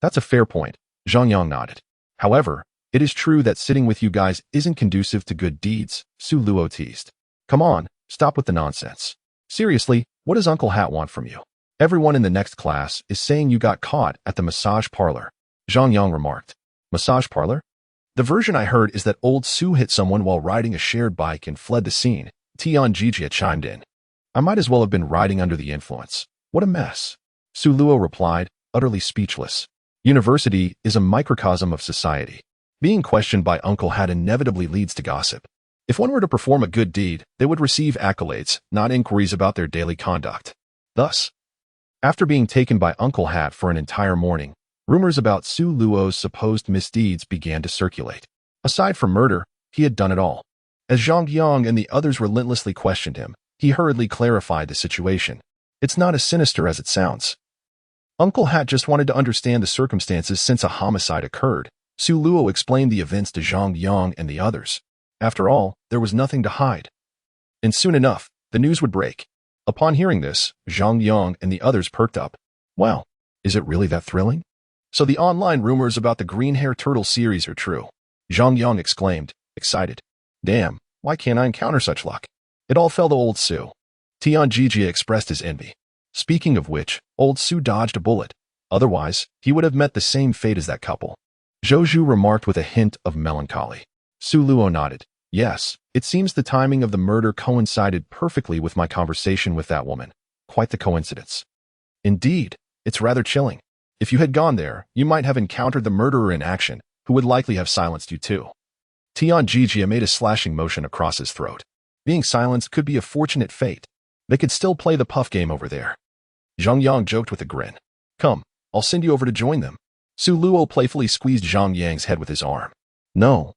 "That's a fair point," Zhang Yang nodded. "However, it is true that sitting with you guys isn't conducive to good deeds," Su Luo teased. "Come on, stop with the nonsense. Seriously, what does Uncle Hat want from you? Everyone in the next class is saying you got caught at the massage parlor," Zhang Yang remarked. "Massage parlor? The version I heard is that Old Su hit someone while riding a shared bike and fled the scene," Tian Jijia chimed in. "I might as well have been riding under the influence. What a mess," Su Luo replied, utterly speechless. University is a microcosm of society. Being questioned by Uncle Hat inevitably leads to gossip. If one were to perform a good deed, they would receive accolades, not inquiries about their daily conduct. Thus, after being taken by Uncle Hat for an entire morning, rumors about Su Luo's supposed misdeeds began to circulate. Aside from murder, he had done it all. As Zhang Yang and the others relentlessly questioned him, he hurriedly clarified the situation. "It's not as sinister as it sounds. Uncle Hat just wanted to understand the circumstances since a homicide occurred." Su Luo explained the events to Zhang Yang and the others. After all, there was nothing to hide. And soon enough, the news would break. Upon hearing this, Zhang Yang and the others perked up. "Wow, is it really that thrilling? So the online rumors about the Green Hair Turtle series are true," Zhang Yang exclaimed, excited. "Damn, why can't I encounter such luck?" It all fell to Old Su. Tian Jijia expressed his envy. Speaking of which, Old Su dodged a bullet. Otherwise, he would have met the same fate as that couple. Zhou Zhu remarked with a hint of melancholy. Su Luo nodded. "Yes, it seems the timing of the murder coincided perfectly with my conversation with that woman. Quite the coincidence." "Indeed, it's rather chilling. If you had gone there, you might have encountered the murderer in action, who would likely have silenced you too." Tian Jijia made a slashing motion across his throat. Being silenced could be a fortunate fate. They could still play the puff game over there. Zhang Yang joked with a grin. "Come, I'll send you over to join them." Su Luo playfully squeezed Zhang Yang's head with his arm. No,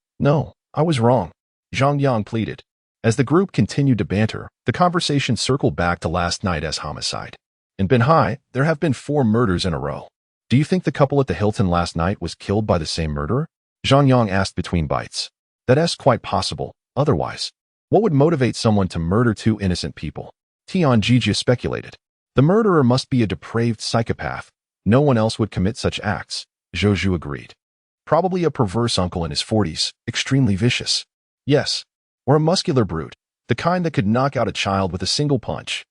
I was wrong," Zhang Yang pleaded. As the group continued to banter, the conversation circled back to last night as homicide. "In Binhai, there have been 4 murders in a row. Do you think the couple at the Hilton last night was killed by the same murderer?" Zhang Yang asked between bites. "That's quite possible. Otherwise, what would motivate someone to murder 2 innocent people?" Tian Jijia speculated. "The murderer must be a depraved psychopath. No one else would commit such acts," Zhou Zhu agreed. "Probably a perverse uncle in his 40s, extremely vicious. Yes, or a muscular brute, the kind that could knock out a child with a single punch."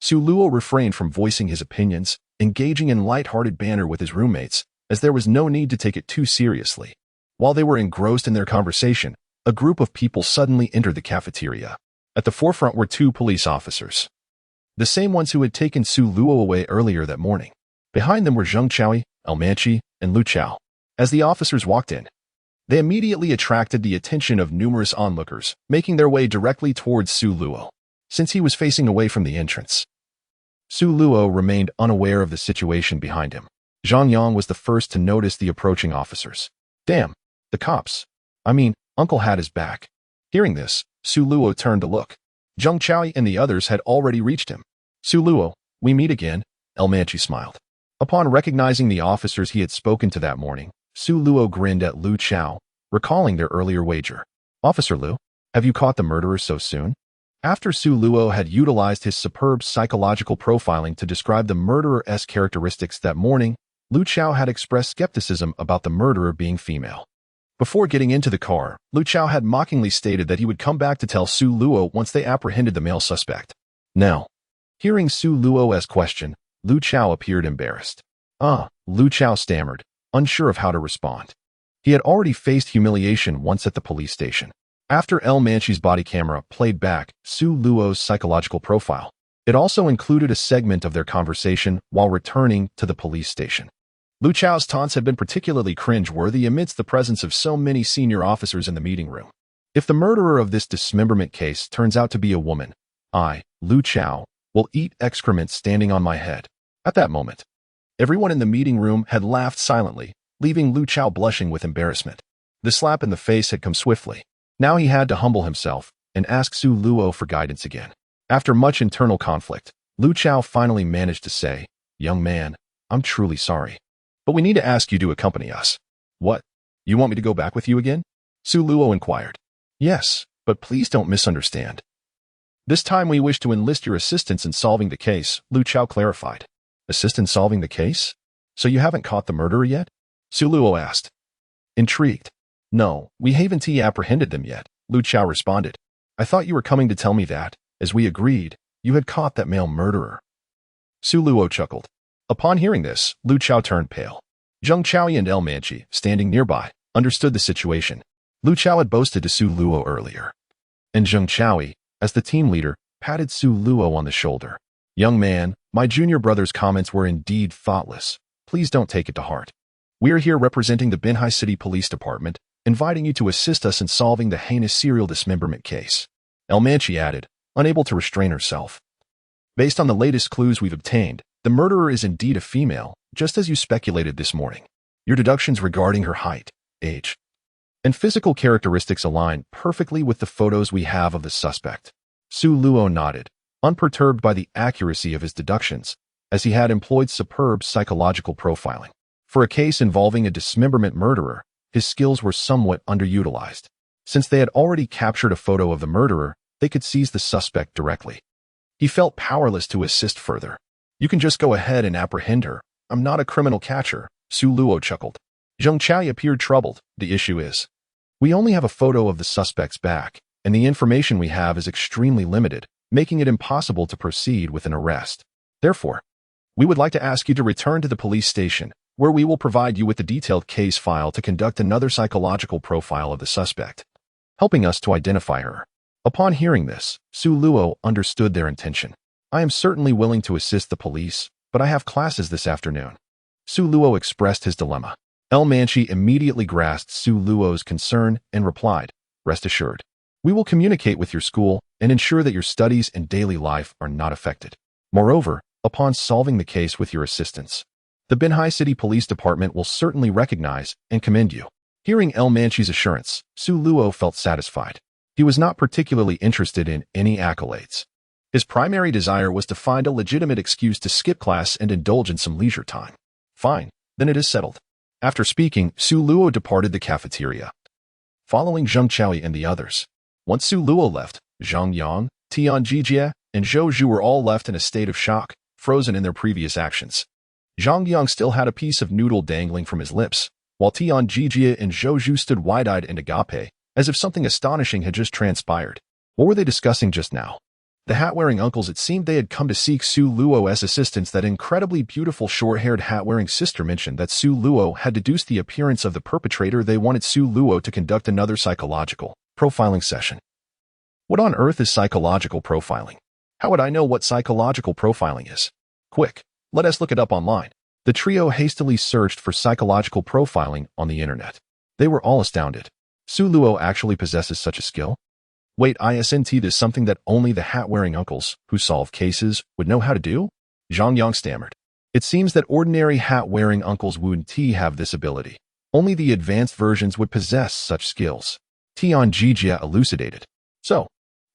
Su Luo refrained from voicing his opinions, engaging in light-hearted banter with his roommates, as there was no need to take it too seriously. While they were engrossed in their conversation, a group of people suddenly entered the cafeteria. At the forefront were 2 police officers, the same ones who had taken Su Luo away earlier that morning. Behind them were Zheng Chaoyi, El Manchi, and Lu Chao. As the officers walked in, they immediately attracted the attention of numerous onlookers, making their way directly towards Su Luo, since he was facing away from the entrance. Su Luo remained unaware of the situation behind him. Zhang Yang was the first to notice the approaching officers. "Damn, the cops. Uncle Hat is back." Hearing this, Su Luo turned to look. Zheng Chaoyi and the others had already reached him. "Su Luo, we meet again," El Manchi smiled. Upon recognizing the officers he had spoken to that morning, Su Luo grinned at Lu Chao, recalling their earlier wager. Officer Lu, have you caught the murderer so soon? After Su Luo had utilized his superb psychological profiling to describe the murderer's characteristics that morning, Lu Chao had expressed skepticism about the murderer being female. Before getting into the car, Lu Chao had mockingly stated that he would come back to tell Su Luo once they apprehended the male suspect. Now, hearing Su Luo's question, Lu Chao appeared embarrassed. Lu Chao stammered, unsure of how to respond. He had already faced humiliation once at the police station. After El Manchi's body camera played back Su Luo's psychological profile, it also included a segment of their conversation while returning to the police station. Lu Chao's taunts had been particularly cringe-worthy amidst the presence of so many senior officers in the meeting room. If the murderer of this dismemberment case turns out to be a woman, I, Lu Chao, will eat excrement standing on my head. At that moment, everyone in the meeting room had laughed silently, leaving Lu Chao blushing with embarrassment. The slap in the face had come swiftly. Now he had to humble himself and ask Su Luo for guidance again. After much internal conflict, Lu Chao finally managed to say, "Young man, I'm truly sorry, but we need to ask you to accompany us." "What? You want me to go back with you again?" Su Luo inquired. "Yes, but please don't misunderstand. This time we wish to enlist your assistance in solving the case," Lu Chao clarified. "Assist in solving the case? So you haven't caught the murderer yet?" Su Luo asked. Intrigued. "No, we haven't apprehended them yet," Lu Chao responded. "I thought you were coming to tell me that, as we agreed, you had caught that male murderer." Su Luo chuckled. Upon hearing this, Lu Chao turned pale. Zheng Chaoyi and El Manchi, standing nearby, understood the situation. Lu Chao had boasted to Su Luo earlier. And Zheng Chaoyi, as the team leader, patted Su Luo on the shoulder. "Young man, my junior brother's comments were indeed thoughtless. Please don't take it to heart. We are here representing the Binhai City Police Department, inviting you to assist us in solving the heinous serial dismemberment case," El Manchi added, unable to restrain herself. "Based on the latest clues we've obtained, the murderer is indeed a female, just as you speculated this morning. Your deductions regarding her height, age, and physical characteristics align perfectly with the photos we have of the suspect." Su Luo nodded, unperturbed by the accuracy of his deductions, as he had employed superb psychological profiling. For a case involving a dismemberment murderer, his skills were somewhat underutilized. Since they had already captured a photo of the murderer, they could seize the suspect directly. He felt powerless to assist further. "You can just go ahead and apprehend her. I'm not a criminal catcher," Su Luo chuckled. Zheng Chaoyi appeared troubled. "The issue is, we only have a photo of the suspect's back, and the information we have is extremely limited, making it impossible to proceed with an arrest. Therefore, we would like to ask you to return to the police station, where we will provide you with the detailed case file to conduct another psychological profile of the suspect, helping us to identify her." Upon hearing this, Su Luo understood their intention. "I am certainly willing to assist the police, but I have classes this afternoon." Su Luo expressed his dilemma. El Manchi immediately grasped Su Luo's concern and replied, "Rest assured, we will communicate with your school and ensure that your studies and daily life are not affected. Moreover, upon solving the case with your assistance, the Binhai City Police Department will certainly recognize and commend you." Hearing El Manchi's assurance, Su Luo felt satisfied. He was not particularly interested in any accolades. His primary desire was to find a legitimate excuse to skip class and indulge in some leisure time. "Fine, then it is settled." After speaking, Su Luo departed the cafeteria, following Zheng Chaoyi and the others. Once Su Luo left, Zhang Yang, Tian Jijie, and Zhou Zhu were all left in a state of shock, frozen in their previous actions. Zhang Yang still had a piece of noodle dangling from his lips, while Tian Jijie and Zhou Zhu stood wide-eyed and agape, as if something astonishing had just transpired. What were they discussing just now? The hat-wearing uncles, it seemed they had come to seek Su Luo's assistance. That incredibly beautiful short-haired hat-wearing sister mentioned that Su Luo had deduced the appearance of the perpetrator. They wanted Su Luo to conduct another psychological profiling session. What on earth is psychological profiling? How would I know what psychological profiling is? Quick, let us look it up online. The trio hastily searched for psychological profiling on the internet. They were all astounded. Su Luo actually possesses such a skill? Wait, isn't this something that only the hat-wearing uncles, who solve cases, would know how to do? Zhang Yang stammered. It seems that ordinary hat-wearing uncles wouldn't have this ability. Only the advanced versions would possess such skills. Tian Jijia elucidated. So,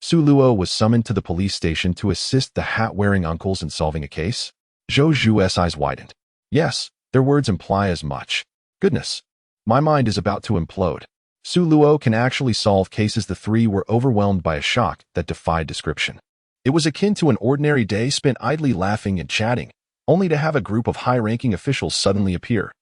Su Luo was summoned to the police station to assist the hat-wearing uncles in solving a case? Zhou Zhu's eyes widened. Yes, their words imply as much. Goodness. My mind is about to implode. Su Luo can actually solve cases. The three were overwhelmed by a shock that defied description. It was akin to an ordinary day spent idly laughing and chatting, only to have a group of high-ranking officials suddenly appear,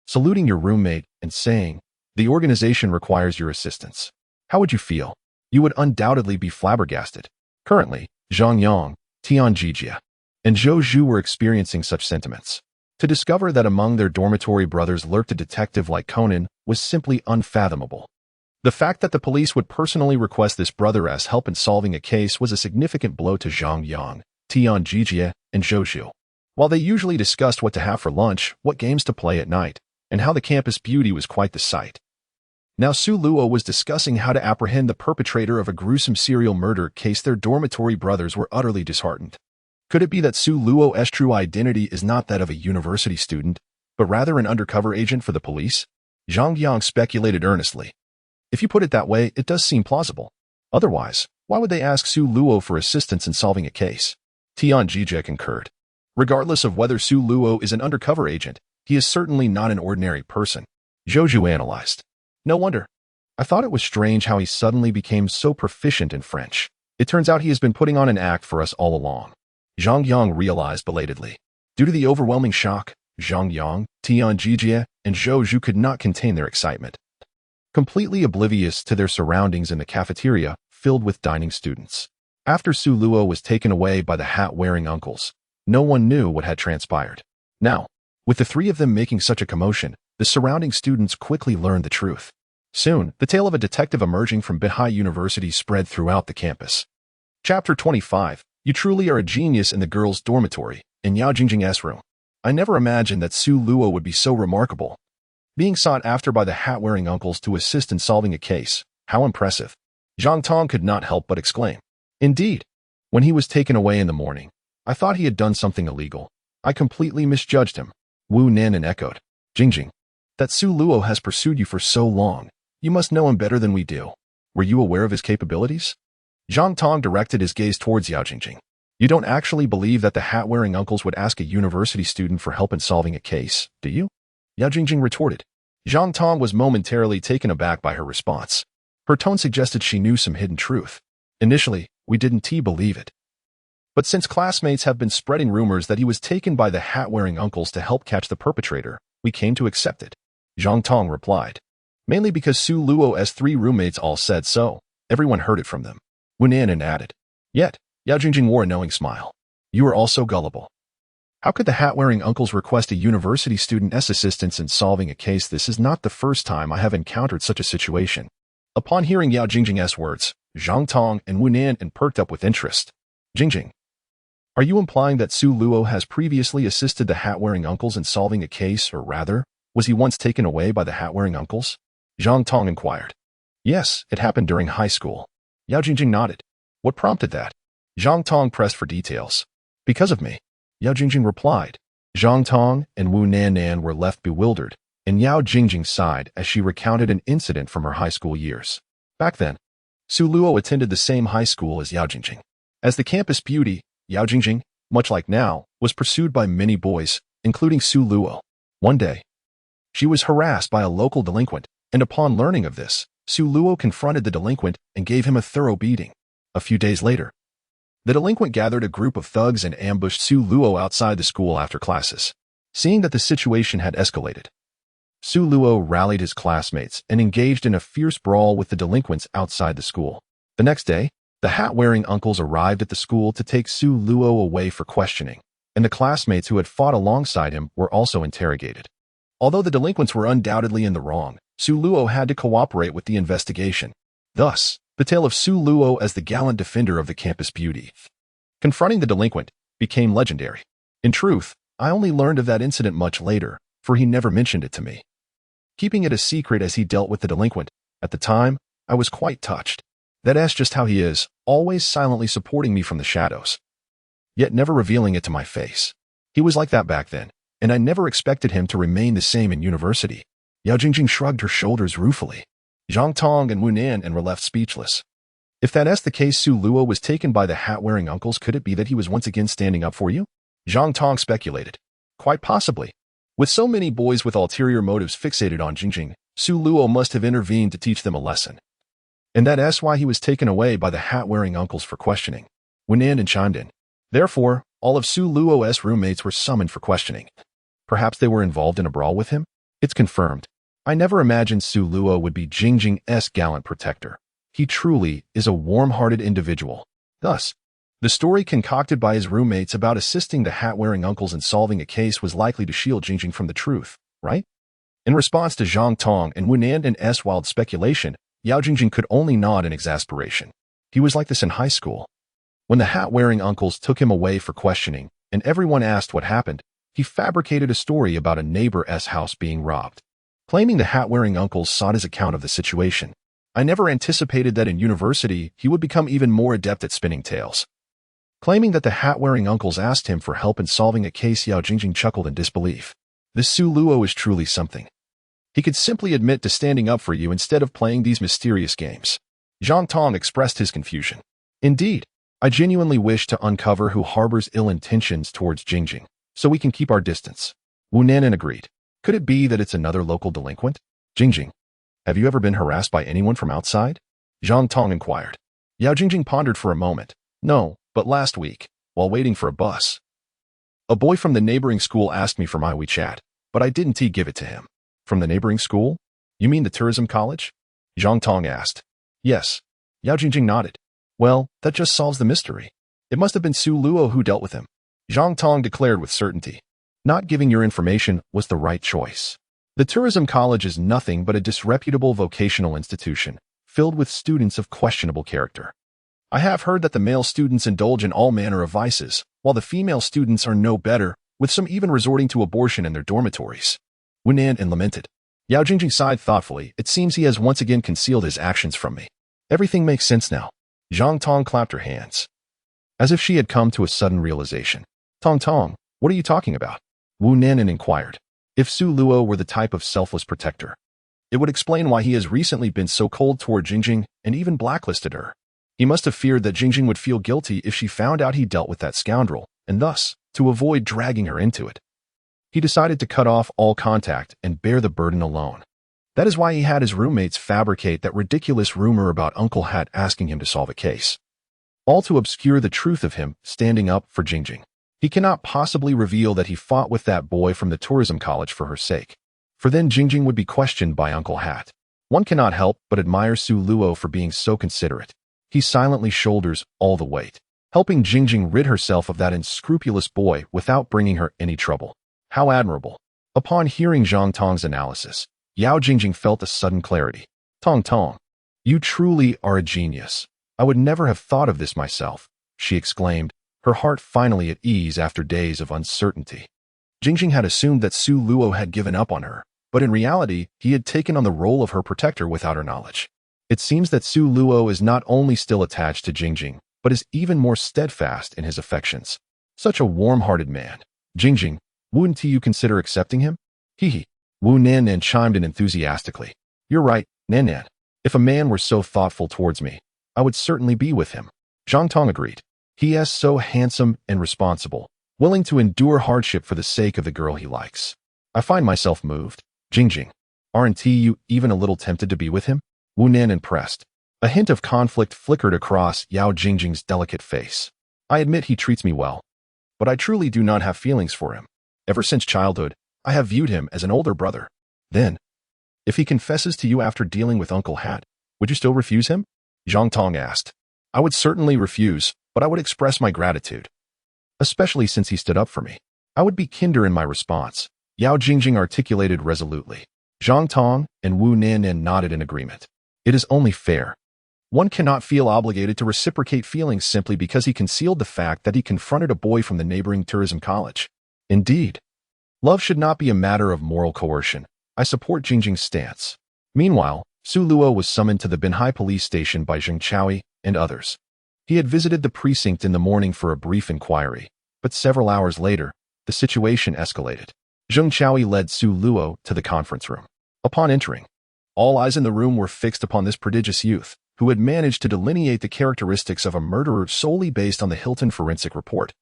saluting your roommate and saying, "The organization requires your assistance." How would you feel? You would undoubtedly be flabbergasted. Currently, Zhang Yang, Tian Jijia, and Zhou Zhu were experiencing such sentiments. To discover that among their dormitory brothers lurked a detective like Conan was simply unfathomable. The fact that the police would personally request this brother's help in solving a case was a significant blow to Zhang Yang, Tian Jijia, and Zhou Zhu. While they usually discussed what to have for lunch, what games to play at night, and how the campus beauty was quite the sight, now Su Luo was discussing how to apprehend the perpetrator of a gruesome serial murder case. Their dormitory brothers were utterly disheartened. Could it be that Su Luo's true identity is not that of a university student, but rather an undercover agent for the police? Zhang Yang speculated earnestly. If you put it that way, it does seem plausible. Otherwise, why would they ask Su Luo for assistance in solving a case? Tian Jijia concurred. Regardless of whether Su Luo is an undercover agent, he is certainly not an ordinary person. Zhou Zhu analyzed. No wonder. I thought it was strange how he suddenly became so proficient in French. It turns out he has been putting on an act for us all along. Zhang Yang realized belatedly. Due to the overwhelming shock, Zhang Yang, Tian Jijia, and Zhou Zhu could not contain their excitement. Completely oblivious to their surroundings in the cafeteria, filled with dining students. After Su Luo was taken away by the hat-wearing uncles, no one knew what had transpired. Now, with the three of them making such a commotion, the surrounding students quickly learned the truth. Soon, the tale of a detective emerging from Beihai University spread throughout the campus. Chapter 25. You truly are a genius in the girls' dormitory, in Yao Jingjing's room. I never imagined that Su Luo would be so remarkable. Being sought after by the hat-wearing uncles to assist in solving a case, how impressive. Zhang Tong could not help but exclaim. Indeed, when he was taken away in the morning, I thought he had done something illegal. I completely misjudged him. Wu Nanan echoed. Jingjing, that Su Luo has pursued you for so long. You must know him better than we do. Were you aware of his capabilities? Zhang Tong directed his gaze towards Yao Jingjing. You don't actually believe that the hat-wearing uncles would ask a university student for help in solving a case, do you? Yao Jingjing retorted. Zhang Tong was momentarily taken aback by her response. Her tone suggested she knew some hidden truth. Initially, we didn't believe it. But since classmates have been spreading rumors that he was taken by the hat-wearing uncles to help catch the perpetrator, we came to accept it. Zhang Tong replied. Mainly because Su Luo's three roommates all said so. Everyone heard it from them. Wu Nanan added. Yet, Yao Jingjing wore a knowing smile. You are also gullible. How could the hat-wearing uncles request a university student's assistance in solving a case? This is not the first time I have encountered such a situation. Upon hearing Yao Jingjing's words, Zhang Tong and Wu Nanan perked up with interest. Jingjing, are you implying that Su Luo has previously assisted the hat-wearing uncles in solving a case, or rather, was he once taken away by the hat-wearing uncles? Zhang Tong inquired. Yes, it happened during high school. Yao Jingjing nodded. What prompted that? Zhang Tong pressed for details. Because of me. Yao Jingjing replied. Zhang Tong and Wu Nanan were left bewildered, and Yao Jingjing sighed as she recounted an incident from her high school years. Back then, Su Luo attended the same high school as Yao Jingjing. As the campus beauty, Yao Jingjing, much like now, was pursued by many boys, including Su Luo. One day, she was harassed by a local delinquent, and upon learning of this, Su Luo confronted the delinquent and gave him a thorough beating. A few days later, the delinquent gathered a group of thugs and ambushed Su Luo outside the school after classes. Seeing that the situation had escalated, Su Luo rallied his classmates and engaged in a fierce brawl with the delinquents outside the school. The next day, the hat-wearing uncles arrived at the school to take Su Luo away for questioning, and the classmates who had fought alongside him were also interrogated. Although the delinquents were undoubtedly in the wrong, Su Luo had to cooperate with the investigation. Thus, the tale of Su Luo as the gallant defender of the campus beauty, confronting the delinquent, became legendary. In truth, I only learned of that incident much later, for he never mentioned it to me. Keeping it a secret as he dealt with the delinquent, at the time, I was quite touched. That's just how he is, always silently supporting me from the shadows, yet never revealing it to my face. He was like that back then, and I never expected him to remain the same in university. Yao Jingjing shrugged her shoulders ruefully. Zhang Tong and Wu Nanan were left speechless. If that's the case, Su Luo was taken by the hat-wearing uncles. Could it be that he was once again standing up for you? Zhang Tong speculated. Quite possibly. With so many boys with ulterior motives fixated on Jingjing, Su Luo must have intervened to teach them a lesson. And that's why he was taken away by the hat-wearing uncles for questioning. Wunan chimed in. Therefore, all of Su Luo's roommates were summoned for questioning. Perhaps they were involved in a brawl with him? It's confirmed. I never imagined Su Luo would be Jingjing's gallant protector. He truly is a warm-hearted individual. Thus, the story concocted by his roommates about assisting the hat-wearing uncles in solving a case was likely to shield Jingjing from the truth, right? In response to Zhang Tong and Wunan's wild speculation, Yao Jingjing could only nod in exasperation. He was like this in high school. When the hat-wearing uncles took him away for questioning, and everyone asked what happened, he fabricated a story about a neighbor's house being robbed. Claiming the hat-wearing uncles sought his account of the situation. I never anticipated that in university he would become even more adept at spinning tales. Claiming that the hat-wearing uncles asked him for help in solving a case, Yao Jingjing chuckled in disbelief. This Su Luo is truly something. He could simply admit to standing up for you instead of playing these mysterious games. Zhang Tong expressed his confusion. Indeed, I genuinely wish to uncover who harbors ill intentions towards Jingjing, so we can keep our distance. Wu Nanan agreed. Could it be that it's another local delinquent? Jingjing, have you ever been harassed by anyone from outside? Zhang Tong inquired. Yao Jingjing pondered for a moment. No, but last week, while waiting for a bus, a boy from the neighboring school asked me for my WeChat, but I didn't give it to him. From the neighboring school? You mean the tourism college? Zhang Tong asked. Yes. Yao Jingjing nodded. Well, that just solves the mystery. It must have been Su Luo who dealt with him. Zhang Tong declared with certainty. Not giving your information was the right choice. The tourism college is nothing but a disreputable vocational institution, filled with students of questionable character. I have heard that the male students indulge in all manner of vices, while the female students are no better, with some even resorting to abortion in their dormitories. Wunan lamented. Yao Jingjing sighed thoughtfully. It seems he has once again concealed his actions from me. Everything makes sense now. Zhang Tong clapped her hands, as if she had come to a sudden realization. Tong, what are you talking about? Wu Nanan inquired. If Su Luo were the type of selfless protector, it would explain why he has recently been so cold toward Jingjing and even blacklisted her. He must have feared that Jingjing would feel guilty if she found out he dealt with that scoundrel, and thus, to avoid dragging her into it, he decided to cut off all contact and bear the burden alone. That is why he had his roommates fabricate that ridiculous rumor about Uncle Hat asking him to solve a case, all to obscure the truth of him standing up for Jingjing. He cannot possibly reveal that he fought with that boy from the tourism college for her sake, for then Jingjing would be questioned by Uncle Hat. One cannot help but admire Su Luo for being so considerate. He silently shoulders all the weight, helping Jingjing rid herself of that unscrupulous boy without bringing her any trouble. How admirable. Upon hearing Zhang Tong's analysis, Yao Jingjing felt a sudden clarity. Tong, you truly are a genius. I would never have thought of this myself, she exclaimed, her heart finally at ease after days of uncertainty. Jingjing had assumed that Su Luo had given up on her, but in reality, he had taken on the role of her protector without her knowledge. It seems that Su Luo is not only still attached to Jingjing, but is even more steadfast in his affections. Such a warm-hearted man. Jingjing, wouldn't you consider accepting him? Hee. Wu Nanan chimed in enthusiastically. You're right, Nanan. If a man were so thoughtful towards me, I would certainly be with him. Zhang Tong agreed. He is so handsome and responsible, willing to endure hardship for the sake of the girl he likes. I find myself moved. Jingjing, aren't you even a little tempted to be with him? Wu Nanan pressed. A hint of conflict flickered across Yao Jingjing's delicate face. I admit he treats me well, but I truly do not have feelings for him. Ever since childhood, I have viewed him as an older brother. Then, if he confesses to you after dealing with Uncle Hat, would you still refuse him? Zhang Tong asked. I would certainly refuse, but I would express my gratitude, especially since he stood up for me. I would be kinder in my response, Yao Jingjing articulated resolutely. Zhang Tong and Wu Nanan nodded in agreement. It is only fair. One cannot feel obligated to reciprocate feelings simply because he concealed the fact that he confronted a boy from the neighboring tourism college. Indeed, love should not be a matter of moral coercion. I support Jingjing's stance. Meanwhile, Su Luo was summoned to the Binhai police station by Zheng Chaoyi and others. He had visited the precinct in the morning for a brief inquiry, but several hours later, the situation escalated. Zheng Chaoyi led Su Luo to the conference room. Upon entering, all eyes in the room were fixed upon this prodigious youth, who had managed to delineate the characteristics of a murderer solely based on the Hilton forensic report.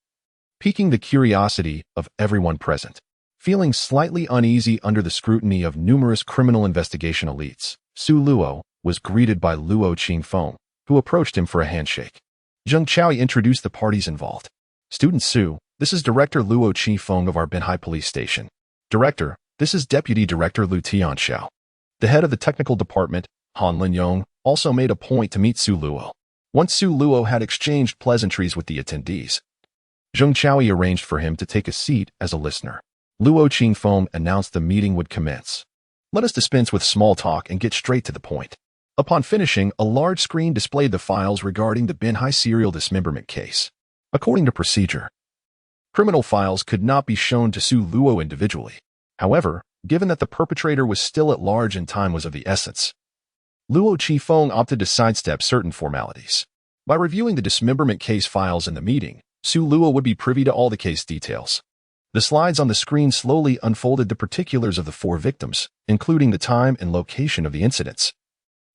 piquing the curiosity of everyone present. Feeling slightly uneasy under the scrutiny of numerous criminal investigation elites, Su Luo was greeted by Luo Qingfeng, who approached him for a handshake. Zheng Chaoyi introduced the parties involved. Student Su, this is Director Luo Qingfeng of our Binhai Police Station. Director, this is Deputy Director Lu Tianxiao. The head of the technical department, Han Linyong, also made a point to meet Su Luo. Once Su Luo had exchanged pleasantries with the attendees, Zheng Chaoyi arranged for him to take a seat as a listener. Luo Qingfeng announced the meeting would commence. Let us dispense with small talk and get straight to the point. Upon finishing, a large screen displayed the files regarding the Binhai serial dismemberment case. According to procedure, criminal files could not be shown to Su Luo individually. However, given that the perpetrator was still at large and time was of the essence, Luo Qingfeng opted to sidestep certain formalities. By reviewing the dismemberment case files in the meeting, Su Luo would be privy to all the case details. The slides on the screen slowly unfolded the particulars of the 4 victims, including the time and location of the incidents,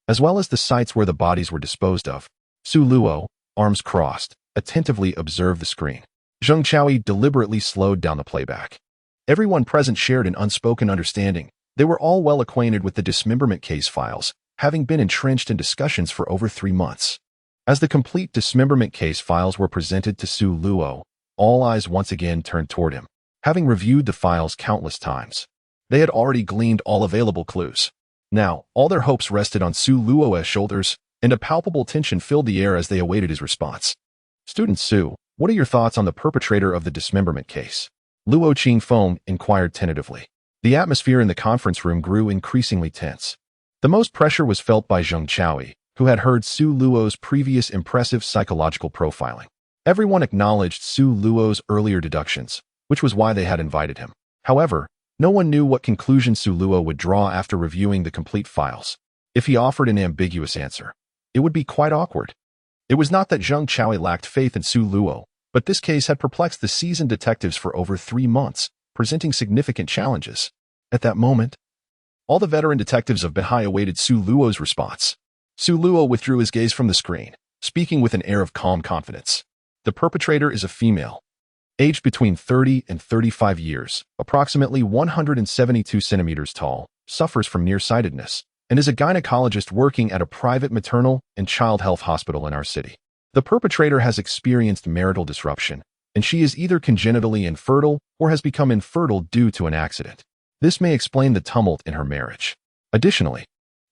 as well as the sites where the bodies were disposed of. Su Luo, arms crossed, attentively observed the screen. Zheng Chaoyi deliberately slowed down the playback. Everyone present shared an unspoken understanding. They were all well acquainted with the dismemberment case files, having been entrenched in discussions for over 3 months. As the complete dismemberment case files were presented to Su Luo, all eyes once again turned toward him. Having reviewed the files countless times, they had already gleaned all available clues. Now, all their hopes rested on Su Luo's shoulders, and a palpable tension filled the air as they awaited his response. Student Su, what are your thoughts on the perpetrator of the dismemberment case? Luo Qingfeng inquired tentatively. The atmosphere in the conference room grew increasingly tense. The most pressure was felt by Zheng Chaoyi, who had heard Su Luo's previous impressive psychological profiling. Everyone acknowledged Su Luo's earlier deductions, which was why they had invited him. However, no one knew what conclusion Su Luo would draw after reviewing the complete files. If he offered an ambiguous answer, it would be quite awkward. It was not that Zheng Chaoyi lacked faith in Su Luo, but this case had perplexed the seasoned detectives for over 3 months, presenting significant challenges. At that moment, all the veteran detectives of Binhai awaited Su Luo's response. Su Luo withdrew his gaze from the screen, speaking with an air of calm confidence. The perpetrator is a female, aged between 30 and 35 years, approximately 172 centimeters tall, suffers from nearsightedness, and is a gynecologist working at a private maternal and child health hospital in our city. The perpetrator has experienced marital disruption, and she is either congenitally infertile or has become infertile due to an accident. This may explain the tumult in her marriage. Additionally,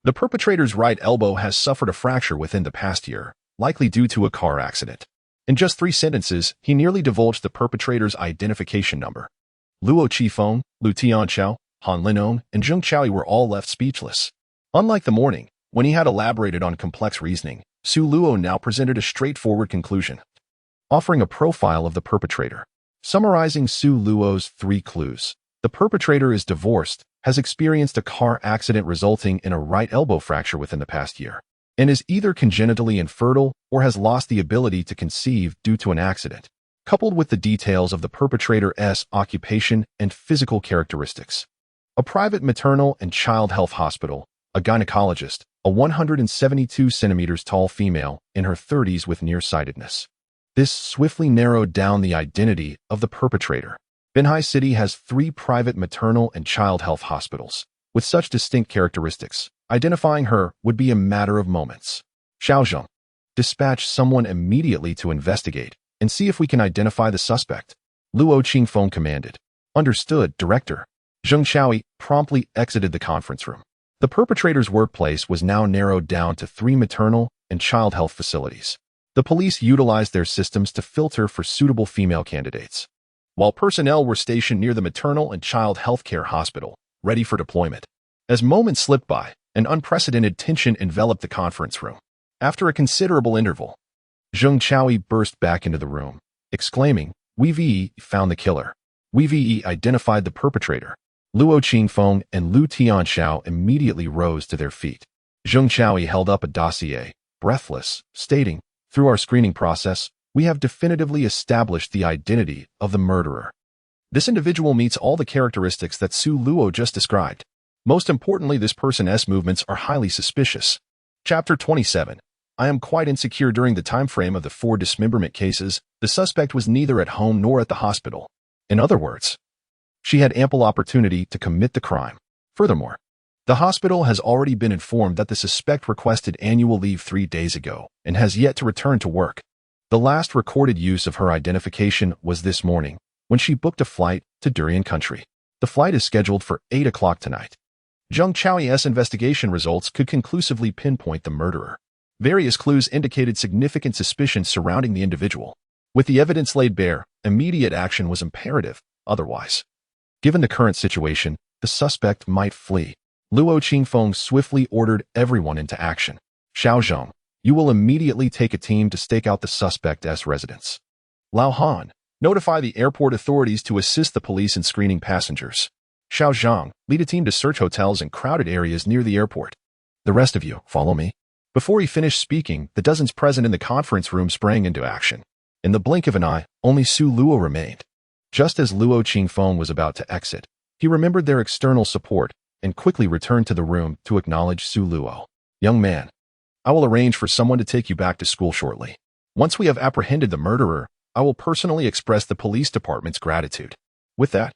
the perpetrator's right elbow has suffered a fracture within the past year, likely due to a car accident. In just 3 sentences, he nearly divulged the perpetrator's identification number. Luo Qingfeng, Lu Tianxiao, Han Linyong, and Zheng Chaoyi were all left speechless. Unlike the morning, when he had elaborated on complex reasoning, Su Luo now presented a straightforward conclusion, offering a profile of the perpetrator. Summarizing Su Luo's 3 clues, the perpetrator is divorced, has experienced a car accident resulting in a right elbow fracture within the past year, and is either congenitally infertile or has lost the ability to conceive due to an accident, coupled with the details of the perpetrator's occupation and physical characteristics. A private maternal and child health hospital, a gynecologist, a 172 centimeters tall female in her 30s with nearsightedness. This swiftly narrowed down the identity of the perpetrator. Binhai City has 3 private maternal and child health hospitals, with such distinct characteristics. Identifying her would be a matter of moments. Xiaozheng, dispatch someone immediately to investigate and see if we can identify the suspect. Luo Qingfeng commanded. Understood, Director. Zheng Chaoyi promptly exited the conference room. The perpetrator's workplace was now narrowed down to 3 maternal and child health facilities. The police utilized their systems to filter for suitable female candidates, while personnel were stationed near the maternal and child health care hospital, ready for deployment. As moments slipped by, an unprecedented tension enveloped the conference room. After a considerable interval, Zheng Chaoyi burst back into the room, exclaiming, "We found the killer. We identified the perpetrator." Luo Qingfeng and Lu Tianxiao immediately rose to their feet. Zheng Chaoyi held up a dossier, breathless, stating, "Through our screening process, we have definitively established the identity of the murderer. This individual meets all the characteristics that Su Luo just described. Most importantly, this person's movements are highly suspicious." Chapter 27. I am quite insecure. During the time frame of the 4 dismemberment cases, the suspect was neither at home nor at the hospital. In other words, she had ample opportunity to commit the crime. Furthermore, the hospital has already been informed that the suspect requested annual leave 3 days ago and has yet to return to work. The last recorded use of her identification was this morning, when she booked a flight to Durian Country. The flight is scheduled for 8 o'clock tonight. Zheng Chaoy's investigation results could conclusively pinpoint the murderer. Various clues indicated significant suspicions surrounding the individual. With the evidence laid bare, immediate action was imperative. Otherwise, given the current situation, the suspect might flee. Luo Qingfeng swiftly ordered everyone into action. Xiao Zheng, you will immediately take a team to stake out the suspect's residence. Lao Han, notify the airport authorities to assist the police in screening passengers. Xiao Zhang, lead a team to search hotels and crowded areas near the airport. The rest of you, follow me. Before he finished speaking, the dozens present in the conference room sprang into action. In the blink of an eye, only Su Luo remained. Just as Luo Qingfeng was about to exit, he remembered their external support and quickly returned to the room to acknowledge Su Luo. Young man, I will arrange for someone to take you back to school shortly. Once we have apprehended the murderer, I will personally express the police department's gratitude. With that,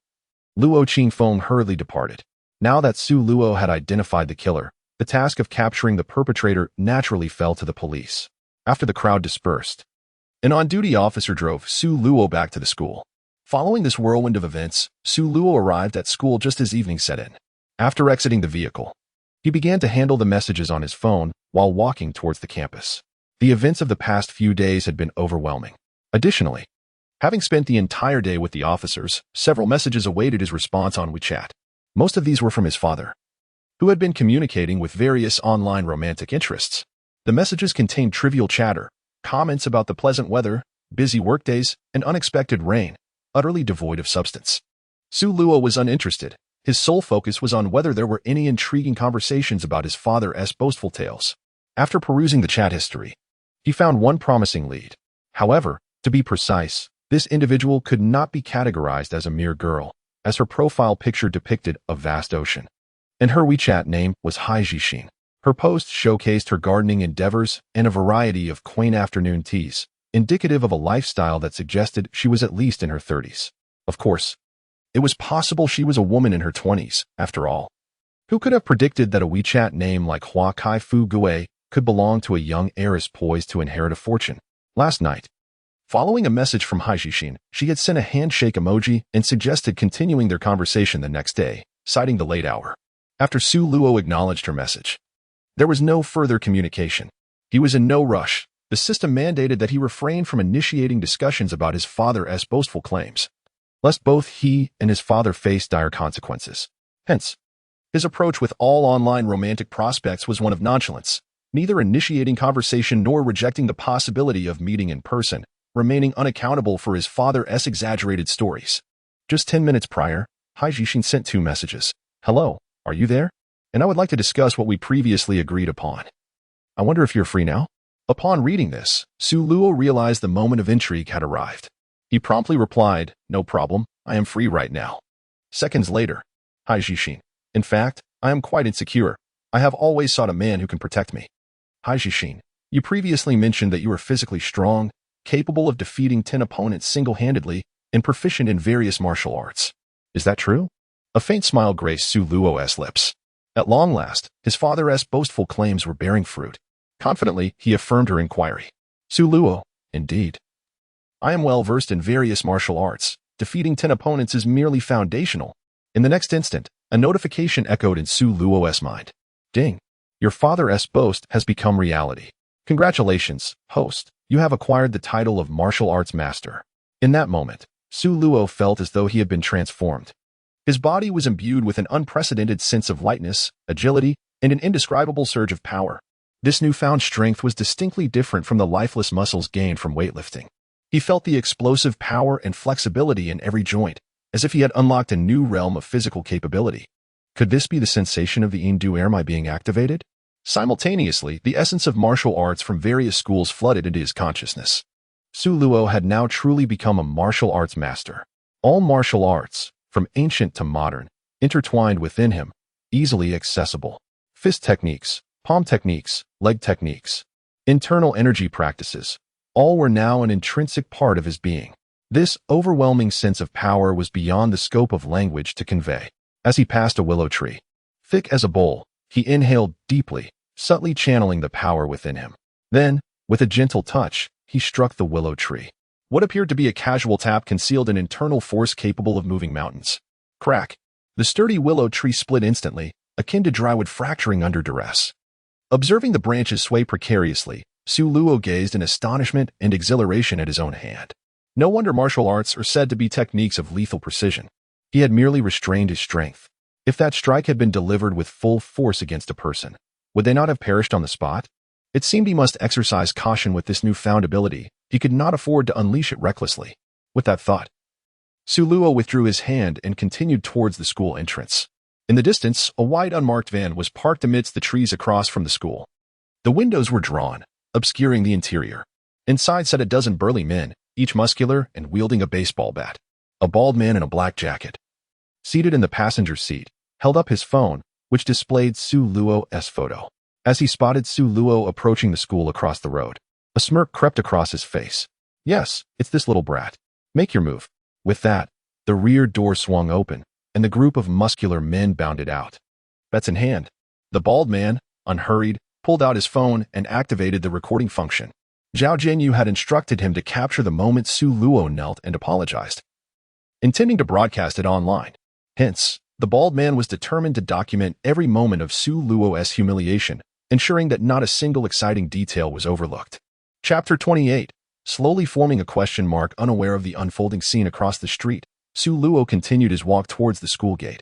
Luo Qingfeng hurriedly departed. Now that Su Luo had identified the killer, the task of capturing the perpetrator naturally fell to the police. After the crowd dispersed, an on-duty officer drove Su Luo back to the school. Following this whirlwind of events, Su Luo arrived at school just as evening set in. After exiting the vehicle, he began to handle the messages on his phone while walking towards the campus. The events of the past few days had been overwhelming. Additionally, having spent the entire day with the officers, several messages awaited his response on WeChat. Most of these were from his father, who had been communicating with various online romantic interests. The messages contained trivial chatter, comments about the pleasant weather, busy workdays, and unexpected rain, utterly devoid of substance. Su Luo was uninterested. His sole focus was on whether there were any intriguing conversations about his father's boastful tales. After perusing the chat history, he found one promising lead. However, to be precise, this individual could not be categorized as a mere girl, as her profile picture depicted a vast ocean. And her WeChat name was Hai Jixin. Her posts showcased her gardening endeavors and a variety of quaint afternoon teas, indicative of a lifestyle that suggested she was at least in her 30s. Of course, it was possible she was a woman in her 20s, after all. Who could have predicted that a WeChat name like Hua Kai Fu Gue could belong to a young heiress poised to inherit a fortune? Last night, following a message from Hai Jixin, she had sent a handshake emoji and suggested continuing their conversation the next day, citing the late hour. After Su Luo acknowledged her message, there was no further communication. He was in no rush. The system mandated that he refrain from initiating discussions about his father's boastful claims, lest both he and his father face dire consequences. Hence, his approach with all online romantic prospects was one of nonchalance, neither initiating conversation nor rejecting the possibility of meeting in person, remaining unaccountable for his father's exaggerated stories. Just 10 minutes prior, Hai Jixin sent 2 messages. Hello, are you there? And I would like to discuss what we previously agreed upon. I wonder if you're free now? Upon reading this, Su Luo realized the moment of intrigue had arrived. He promptly replied, no problem, I am free right now. Seconds later, Hai Jixin, in fact, I am quite insecure. I have always sought a man who can protect me. Hai Jixin, you previously mentioned that you are physically strong, capable of defeating 10 opponents single-handedly, and proficient in various martial arts. Is that true? A faint smile graced Su Luo's lips. At long last, his father's boastful claims were bearing fruit. Confidently, he affirmed her inquiry. Su Luo, indeed. I am well versed in various martial arts. Defeating 10 opponents is merely foundational. In the next instant, a notification echoed in Su Luo's mind. Ding! Your father's boast has become reality. Congratulations, host. You have acquired the title of martial arts master. In that moment, Su Luo felt as though he had been transformed. His body was imbued with an unprecedented sense of lightness, agility, and an indescribable surge of power. This newfound strength was distinctly different from the lifeless muscles gained from weightlifting. He felt the explosive power and flexibility in every joint, as if he had unlocked a new realm of physical capability. Could this be the sensation of the Indu Ermai being activated? Simultaneously, the essence of martial arts from various schools flooded into his consciousness. Su Luo had now truly become a martial arts master. All martial arts, from ancient to modern, intertwined within him, easily accessible. Fist techniques, palm techniques, leg techniques. internal energy practices. All were now an intrinsic part of his being. This overwhelming sense of power was beyond the scope of language to convey. As he passed a willow tree, thick as a bowl, he inhaled deeply, subtly channeling the power within him. Then, with a gentle touch, he struck the willow tree. What appeared to be a casual tap concealed an internal force capable of moving mountains. Crack! The sturdy willow tree split instantly, akin to drywood fracturing under duress. Observing the branches sway precariously, Su Luo gazed in astonishment and exhilaration at his own hand. No wonder martial arts are said to be techniques of lethal precision. He had merely restrained his strength. If that strike had been delivered with full force against a person, would they not have perished on the spot? It seemed he must exercise caution with this newfound ability. He could not afford to unleash it recklessly. With that thought, Su Luo withdrew his hand and continued towards the school entrance. In the distance, a wide unmarked van was parked amidst the trees across from the school. The windows were drawn, obscuring the interior. Inside sat a dozen burly men, each muscular and wielding a baseball bat. A bald man in a black jacket, seated in the passenger seat, held up his phone, which displayed Su Luo's photo. As he spotted Su Luo approaching the school across the road, a smirk crept across his face. Yes, it's this little brat. Make your move. With that, the rear door swung open, and the group of muscular men bounded out. Bets in hand, the bald man, unhurried, pulled out his phone and activated the recording function. Zhao Jianyu had instructed him to capture the moment Su Luo knelt and apologized, intending to broadcast it online. Hence, the bald man was determined to document every moment of Su Luo's humiliation, ensuring that not a single exciting detail was overlooked. Chapter 28. Slowly forming a question mark, unaware of the unfolding scene across the street, Su Luo continued his walk towards the school gate.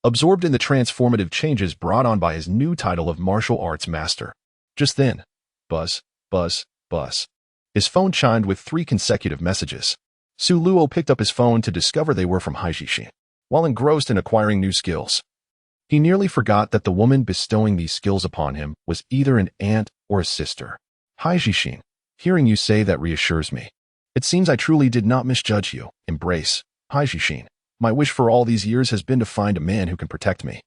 Absorbed in the transformative changes brought on by his new title of martial arts master. Just then, buzz, buzz, buzz. His phone chimed with 3 consecutive messages. Su Luo picked up his phone to discover they were from Haijixin. While engrossed in acquiring new skills, he nearly forgot that the woman bestowing these skills upon him was either an aunt or a sister. Haijixin, hearing you say that reassures me. It seems I truly did not misjudge you. Embrace. Haijixin, my wish for all these years has been to find a man who can protect me.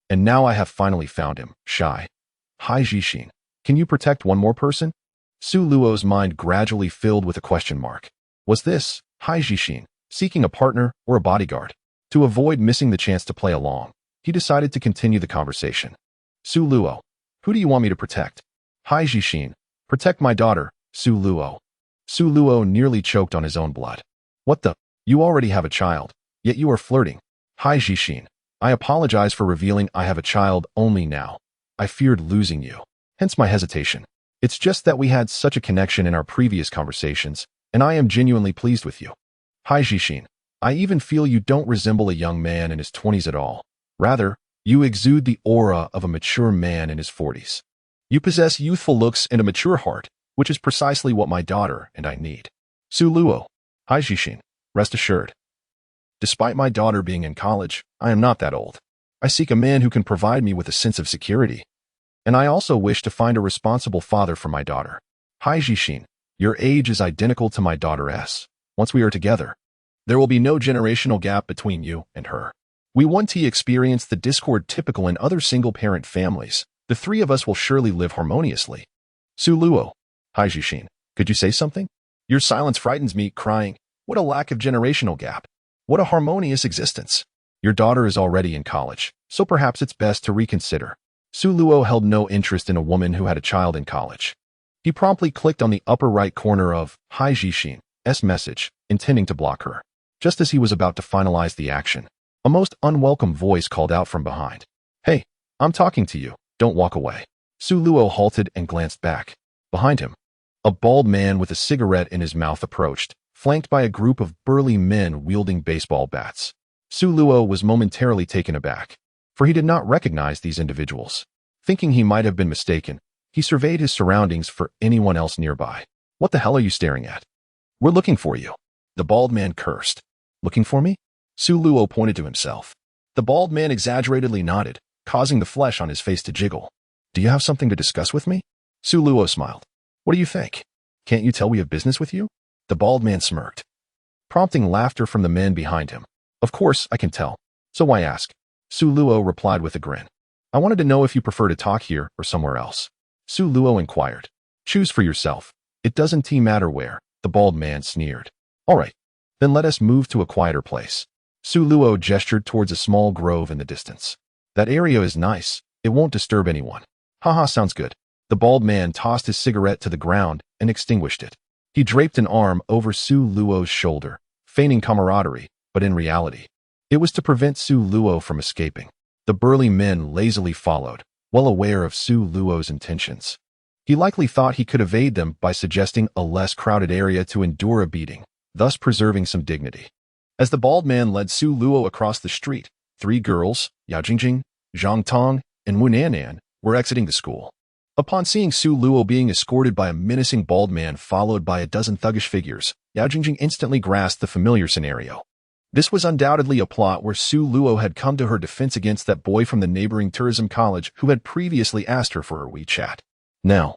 And now I have finally found him. Shy. Haijixin, can you protect one more person? Su Luo's mind gradually filled with a question mark. Was this, Haijixin, seeking a partner or a bodyguard? To avoid missing the chance to play along, he decided to continue the conversation. Su Luo, who do you want me to protect? Haijixin, protect my daughter, Su Luo. Su Luo nearly choked on his own blood. What the? You already have a child, yet you are flirting. Haijixin, I apologize for revealing I have a child only now. I feared losing you, hence my hesitation. It's just that we had such a connection in our previous conversations, and I am genuinely pleased with you. Haijixin, I even feel you don't resemble a young man in his 20s at all. Rather, you exude the aura of a mature man in his 40s. You possess youthful looks and a mature heart, which is precisely what my daughter and I need. Su Luo, Haijixin, rest assured. Despite my daughter being in college, I am not that old. I seek a man who can provide me with a sense of security. And I also wish to find a responsible father for my daughter. Haijixin, your age is identical to my daughter's. Once we are together, there will be no generational gap between you and her. We won't experience the discord typical in other single-parent families. The 3 of us will surely live harmoniously. Su Luo, Haijixin, could you say something? Your silence frightens me, crying. What a lack of generational gap. What a harmonious existence. Your daughter is already in college, so perhaps it's best to reconsider. Su Luo held no interest in a woman who had a child in college. He promptly clicked on the upper right corner of Haijixin's message, intending to block her. Just as he was about to finalize the action, a most unwelcome voice called out from behind. Hey, I'm talking to you. Don't walk away. Su Luo halted and glanced back. Behind him, a bald man with a cigarette in his mouth approached, flanked by a group of burly men wielding baseball bats. Su Luo was momentarily taken aback, for he did not recognize these individuals. Thinking he might have been mistaken, he surveyed his surroundings for anyone else nearby. What the hell are you staring at? We're looking for you. The bald man cursed. Looking for me? Su Luo pointed to himself. The bald man exaggeratedly nodded, causing the flesh on his face to jiggle. Do you have something to discuss with me? Su Luo smiled. What do you think? Can't you tell we have business with you? The bald man smirked, prompting laughter from the men behind him. Of course, I can tell. So why ask? Su Luo replied with a grin. I wanted to know if you prefer to talk here or somewhere else. Su Luo inquired. Choose for yourself. It doesn't matter where, the bald man sneered. All right, then let us move to a quieter place. Su Luo gestured towards a small grove in the distance. That area is nice. It won't disturb anyone. Haha, sounds good. The bald man tossed his cigarette to the ground and extinguished it. He draped an arm over Su Luo's shoulder, feigning camaraderie, but in reality, it was to prevent Su Luo from escaping. The burly men lazily followed, well aware of Su Luo's intentions. He likely thought he could evade them by suggesting a less crowded area to endure a beating, thus preserving some dignity. As the bald man led Su Luo across the street, 3 girls, Yao Jingjing, Zhang Tong, and Wu Nannan, were exiting the school. Upon seeing Su Luo being escorted by a menacing bald man followed by a dozen thuggish figures, Yao Jingjing instantly grasped the familiar scenario. This was undoubtedly a plot where Su Luo had come to her defense against that boy from the neighboring tourism college who had previously asked her for her WeChat. Now,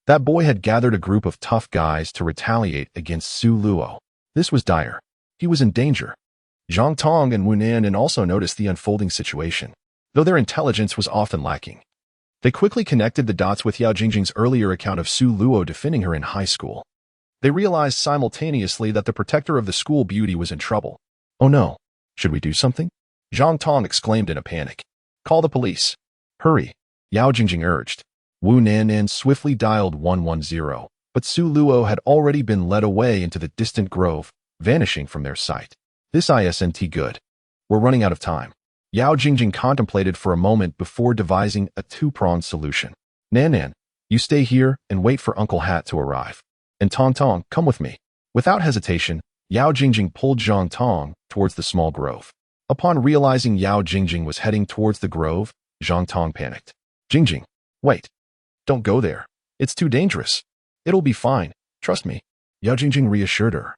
that boy had gathered a group of tough guys to retaliate against Su Luo. This was dire. He was in danger. Zhang Tong and Wu Nannan also noticed the unfolding situation, though their intelligence was often lacking. They quickly connected the dots with Yao Jingjing's earlier account of Su Luo defending her in high school. They realized simultaneously that the protector of the school beauty was in trouble. Oh no, should we do something? Zhang Tong exclaimed in a panic. Call the police. Hurry, Yao Jingjing urged. Wu Nannan swiftly dialed 110, but Su Luo had already been led away into the distant grove, vanishing from their sight. This isn't good. We're running out of time. Yao Jingjing contemplated for a moment before devising a 2-pronged solution. Nannan, you stay here and wait for Uncle Hat to arrive. And Tong Tong, come with me. Without hesitation, Yao Jingjing pulled Zhang Tong towards the small grove. Upon realizing Yao Jingjing was heading towards the grove, Zhang Tong panicked. Jingjing, wait. Don't go there. It's too dangerous. It'll be fine. Trust me. Yao Jingjing reassured her,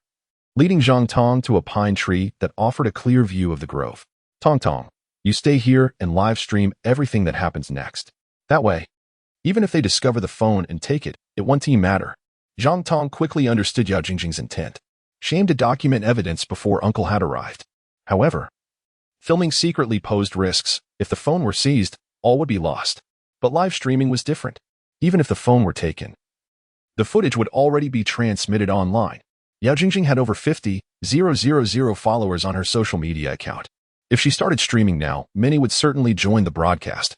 leading Zhang Tong to a pine tree that offered a clear view of the grove. Tong Tong, you stay here and live stream everything that happens next. That way, even if they discover the phone and take it, it won't matter. Zhang Tong quickly understood Yao Jingjing's intent. She aimed to document evidence before Uncle Hat arrived. However, filming secretly posed risks. If the phone were seized, all would be lost. But live streaming was different. Even if the phone were taken, the footage would already be transmitted online. Yao Jingjing had over 50,000 followers on her social media account. If she started streaming now, many would certainly join the broadcast,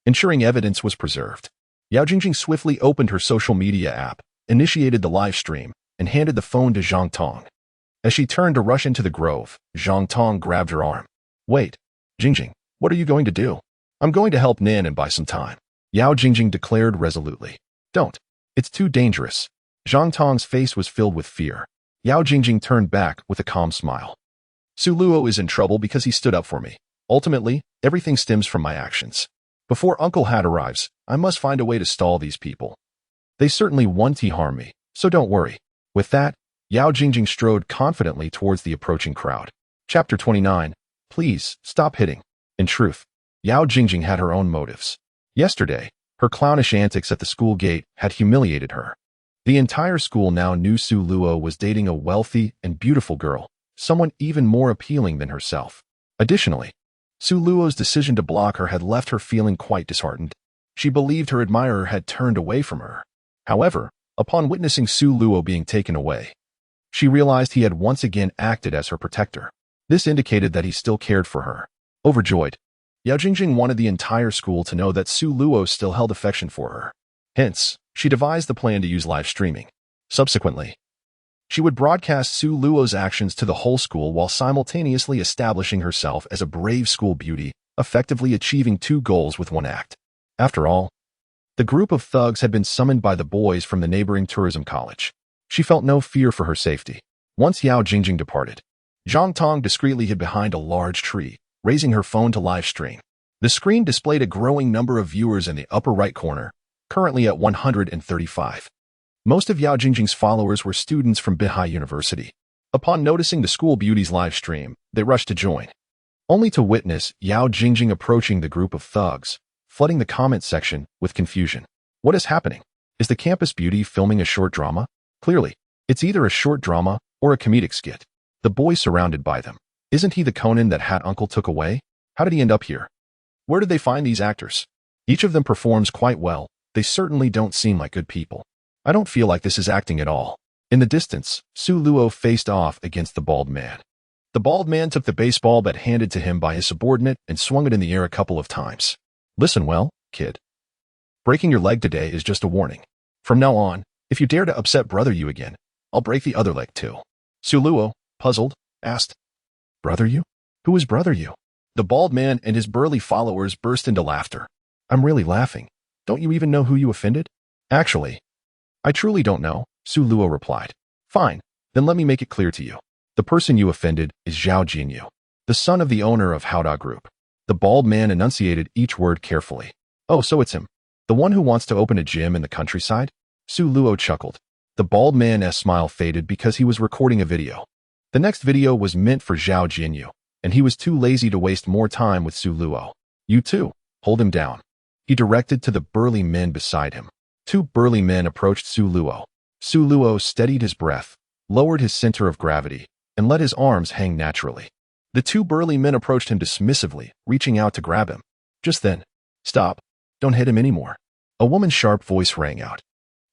ensuring evidence was preserved. Yao Jingjing swiftly opened her social media app, initiated the live stream, and handed the phone to Zhang Tong. As she turned to rush into the grove, Zhang Tong grabbed her arm. Wait, Jingjing, what are you going to do? I'm going to help Nan and buy some time. Yao Jingjing declared resolutely. Don't. It's too dangerous. Zhang Tong's face was filled with fear. Yao Jingjing turned back with a calm smile. Su Luo is in trouble because he stood up for me. Ultimately, everything stems from my actions. Before Uncle Hat arrives, I must find a way to stall these people. They certainly won't harm me, so don't worry. With that, Yao Jingjing strode confidently towards the approaching crowd. Chapter 29. Please, stop hitting. In truth, Yao Jingjing had her own motives. Yesterday, her clownish antics at the school gate had humiliated her. The entire school now knew Su Luo was dating a wealthy and beautiful girl, someone even more appealing than herself. Additionally, Su Luo's decision to block her had left her feeling quite disheartened. She believed her admirer had turned away from her. However, upon witnessing Su Luo being taken away, she realized he had once again acted as her protector. This indicated that he still cared for her. Overjoyed, Yao Jingjing wanted the entire school to know that Su Luo still held affection for her. Hence, she devised the plan to use live streaming. Subsequently, she would broadcast Su Luo's actions to the whole school while simultaneously establishing herself as a brave school beauty, effectively achieving 2 goals with 1 act. After all, the group of thugs had been summoned by the boys from the neighboring tourism college. She felt no fear for her safety. Once Yao Jingjing departed, Zhang Tong discreetly hid behind a large tree, raising her phone to live stream. The screen displayed a growing number of viewers in the upper right corner, currently at 135. Most of Yao Jingjing's followers were students from Bihai University. Upon noticing the school beauty's live stream, they rushed to join, only to witness Yao Jingjing approaching the group of thugs, flooding the comment section with confusion. What is happening? Is the campus beauty filming a short drama? Clearly, it's either a short drama or a comedic skit. The boy surrounded by them. Isn't he the Conan that Hat Uncle took away? How did he end up here? Where did they find these actors? Each of them performs quite well. They certainly don't seem like good people. I don't feel like this is acting at all. In the distance, Su Luo faced off against the bald man. The bald man took the baseball bat handed to him by his subordinate and swung it in the air a couple of times. Listen well, kid. Breaking your leg today is just a warning. From now on, if you dare to upset Brother Yu again, I'll break the other leg too. Su Luo, puzzled, asked, Brother Yu? Who is Brother Yu? The bald man and his burly followers burst into laughter. I'm really laughing. Don't you even know who you offended? Actually, I truly don't know, Su Luo replied. Fine, then let me make it clear to you. The person you offended is Zhao Jinyu, the son of the owner of Haoda Group. The bald man enunciated each word carefully. Oh, so it's him. The one who wants to open a gym in the countryside? Su Luo chuckled. The bald man's smile faded because he was recording a video. The next video was meant for Zhao Jinyu, and he was too lazy to waste more time with Su Luo. You too, hold him down. He directed to the burly men beside him. Two burly men approached Su Luo. Su Luo steadied his breath, lowered his center of gravity, and let his arms hang naturally. The two burly men approached him dismissively, reaching out to grab him. Just then, stop, don't hit him anymore. A woman's sharp voice rang out.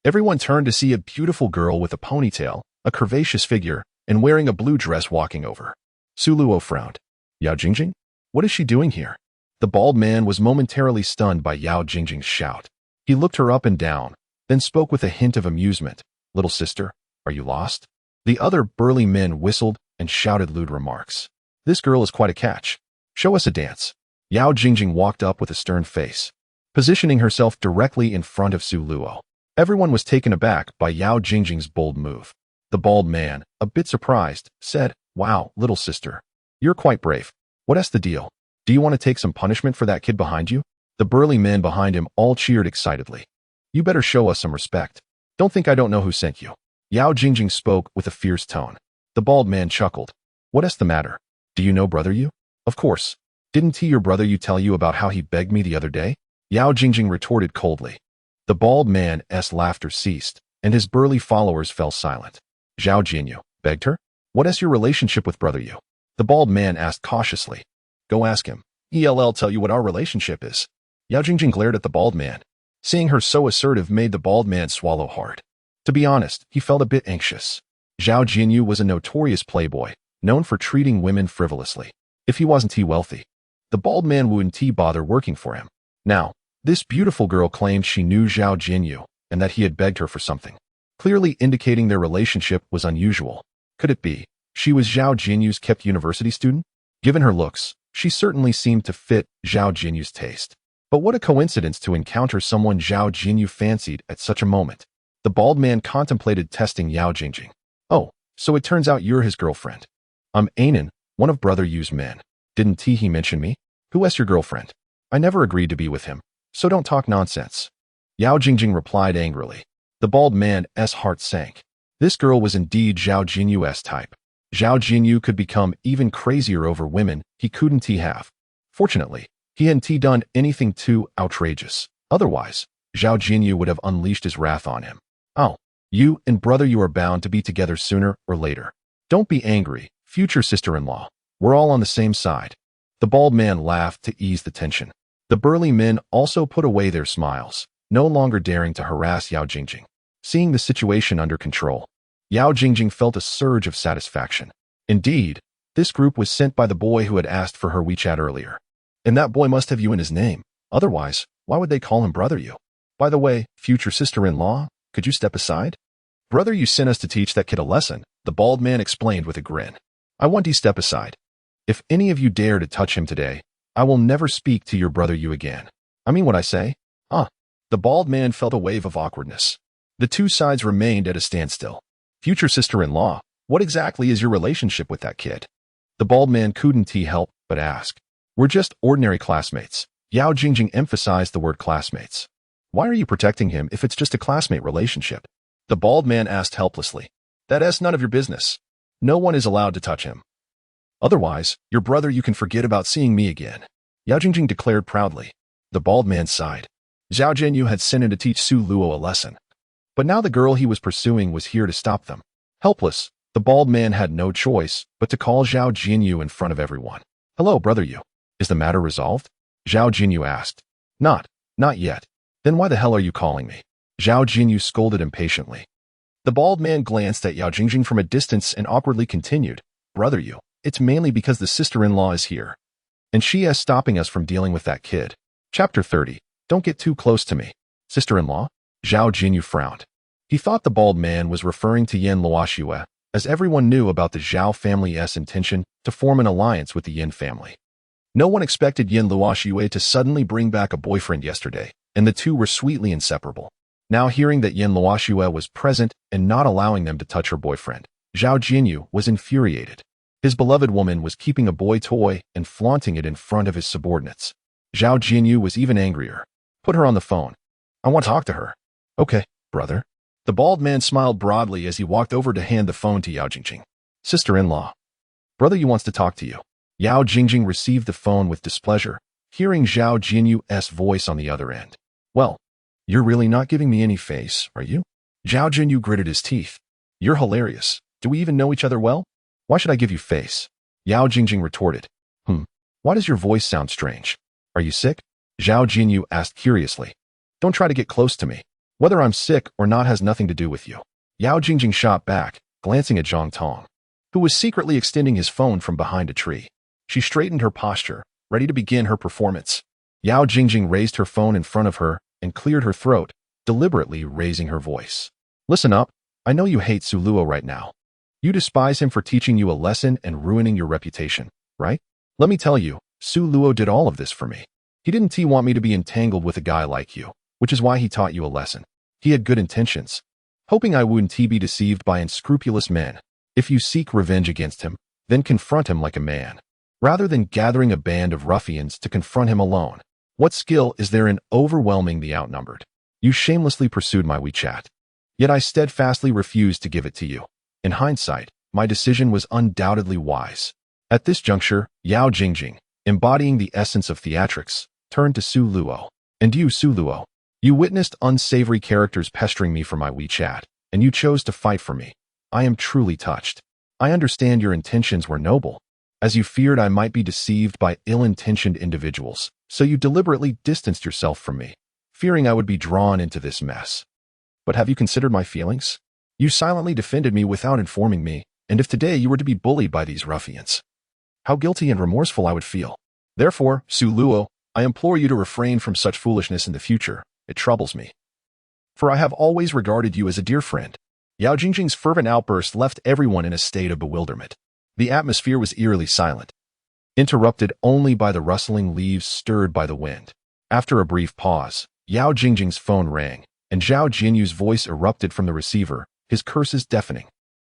Everyone turned to see a beautiful girl with a ponytail, a curvaceous figure, and wearing a blue dress walking over. Su Luo frowned. Yao Jingjing? What is she doing here? The bald man was momentarily stunned by Yao Jingjing's shout. He looked her up and down, then spoke with a hint of amusement. Little sister, are you lost? The other burly men whistled and shouted lewd remarks. This girl is quite a catch. Show us a dance. Yao Jingjing walked up with a stern face, positioning herself directly in front of Su Luo. Everyone was taken aback by Yao Jingjing's bold move. The bald man, a bit surprised, said, Wow, little sister. You're quite brave. What's the deal? Do you want to take some punishment for that kid behind you? The burly men behind him all cheered excitedly. You better show us some respect. Don't think I don't know who sent you. Yao Jingjing spoke with a fierce tone. The bald man chuckled. What's the matter? Do you know Brother Yu? Of course. Didn't your brother Yu tell you about how he begged me the other day? Yao Jingjing retorted coldly. The bald man's laughter ceased, and his burly followers fell silent. Zhao Jinyu begged her? What's your relationship with Brother Yu? The bald man asked cautiously. Go ask him. He'll tell you what our relationship is. Yao Jingjing glared at the bald man. Seeing her so assertive made the bald man swallow hard. To be honest, he felt a bit anxious. Zhao Jinyu was a notorious playboy, known for treating women frivolously. If he wasn't wealthy, the bald man wouldn't bother working for him. Now, this beautiful girl claimed she knew Zhao Jinyu and that he had begged her for something, clearly indicating their relationship was unusual. Could it be she was Zhao Jinyu's kept university student? Given her looks, she certainly seemed to fit Zhao Jinyu's taste. But what a coincidence to encounter someone Zhao Jinyu fancied at such a moment. The bald man contemplated testing Yao Jingjing. Oh, so it turns out you're his girlfriend. I'm Anan, one of Brother Yu's men. Didn't he mention me? Who's your girlfriend? I never agreed to be with him, so don't talk nonsense. Yao Jingjing replied angrily. The bald man's heart sank. This girl was indeed Zhao Jinyu's type. Zhao Jinyu could become even crazier over women he couldn't have. Fortunately, he hadn't done anything too outrageous. Otherwise, Zhao Jinyu would have unleashed his wrath on him. Oh, you and Brother Yu are bound to be together sooner or later. Don't be angry, future sister-in-law. We're all on the same side. The bald man laughed to ease the tension. The burly men also put away their smiles, no longer daring to harass Yao Jingjing. Seeing the situation under control, Yao Jingjing felt a surge of satisfaction. Indeed, this group was sent by the boy who had asked for her WeChat earlier. And that boy must have Yu in his name. Otherwise, why would they call him Brother Yu? By the way, future sister-in-law, could you step aside? Brother Yu sent us to teach that kid a lesson, the bald man explained with a grin. I want to step aside. If any of you dare to touch him today, I will never speak to your Brother Yu again. I mean what I say. The bald man felt a wave of awkwardness. The two sides remained at a standstill. Future sister-in-law, what exactly is your relationship with that kid? The bald man couldn't help but ask. We're just ordinary classmates. Yao Jingjing emphasized the word classmates. Why are you protecting him if it's just a classmate relationship? The bald man asked helplessly. That's none of your business. No one is allowed to touch him. Otherwise, your brother you can forget about seeing me again. Yao Jingjing declared proudly. The bald man sighed. Zhao Jinyu had sent him to teach Su Luo a lesson. But now the girl he was pursuing was here to stop them. Helpless, the bald man had no choice but to call Zhao Jinyu in front of everyone. Hello, Brother Yu. Is the matter resolved? Zhao Jinyu asked. Not yet. Then why the hell are you calling me? Zhao Jinyu scolded impatiently. The bald man glanced at Yao Jingjing from a distance and awkwardly continued, "Brother you, it's mainly because the sister-in-law is here. And she is stopping us from dealing with that kid." Chapter 30. Don't get too close to me. Sister-in-law? Zhao Jinyu frowned. He thought the bald man was referring to Yin Luoxue, as everyone knew about the Zhao family's intention to form an alliance with the Yin family. No one expected Yin Luoxue to suddenly bring back a boyfriend yesterday, and the two were sweetly inseparable. Now hearing that Yin Luoxue was present and not allowing them to touch her boyfriend, Zhao Jinyu was infuriated. His beloved woman was keeping a boy toy and flaunting it in front of his subordinates. Zhao Jinyu was even angrier. "Put her on the phone. I want to talk to her." "Okay, brother." The bald man smiled broadly as he walked over to hand the phone to Yao Jingjing. "Sister-in-law. Brother you wants to talk to you." Yao Jingjing received the phone with displeasure, hearing Zhao Jinyu's voice on the other end. "Well, you're really not giving me any face, are you?" Zhao Jinyu gritted his teeth. "You're hilarious. Do we even know each other well? Why should I give you face?" Yao Jingjing retorted. Why does your voice sound strange? Are you sick?" Zhao Jinyu asked curiously. "Don't try to get close to me. Whether I'm sick or not has nothing to do with you." Yao Jingjing shot back, glancing at Zhang Tong, who was secretly extending his phone from behind a tree. She straightened her posture, ready to begin her performance. Yao Jingjing raised her phone in front of her and cleared her throat, deliberately raising her voice. "Listen up. I know you hate Su Luo right now. You despise him for teaching you a lesson and ruining your reputation, right? Let me tell you, Su Luo did all of this for me. He didn't want me to be entangled with a guy like you, which is why he taught you a lesson. He had good intentions, hoping I wouldn't be deceived by unscrupulous men. If you seek revenge against him, then confront him like a man, rather than gathering a band of ruffians to confront him alone. What skill is there in overwhelming the outnumbered? You shamelessly pursued my WeChat, yet I steadfastly refused to give it to you. In hindsight, my decision was undoubtedly wise." At this juncture, Yao Jingjing, embodying the essence of theatrics, turned to Su Luo. "And you, Su Luo, you witnessed unsavory characters pestering me for my WeChat, and you chose to fight for me. I am truly touched. I understand your intentions were noble, as you feared I might be deceived by ill-intentioned individuals, so you deliberately distanced yourself from me, fearing I would be drawn into this mess. But have you considered my feelings? You silently defended me without informing me, and if today you were to be bullied by these ruffians, how guilty and remorseful I would feel. Therefore, Su Luo, I implore you to refrain from such foolishness in the future. It troubles me, for I have always regarded you as a dear friend." Yao Jingjing's fervent outburst left everyone in a state of bewilderment. The atmosphere was eerily silent, interrupted only by the rustling leaves stirred by the wind. After a brief pause, Yao Jingjing's phone rang, and Zhao Jinyu's voice erupted from the receiver, his curses deafening.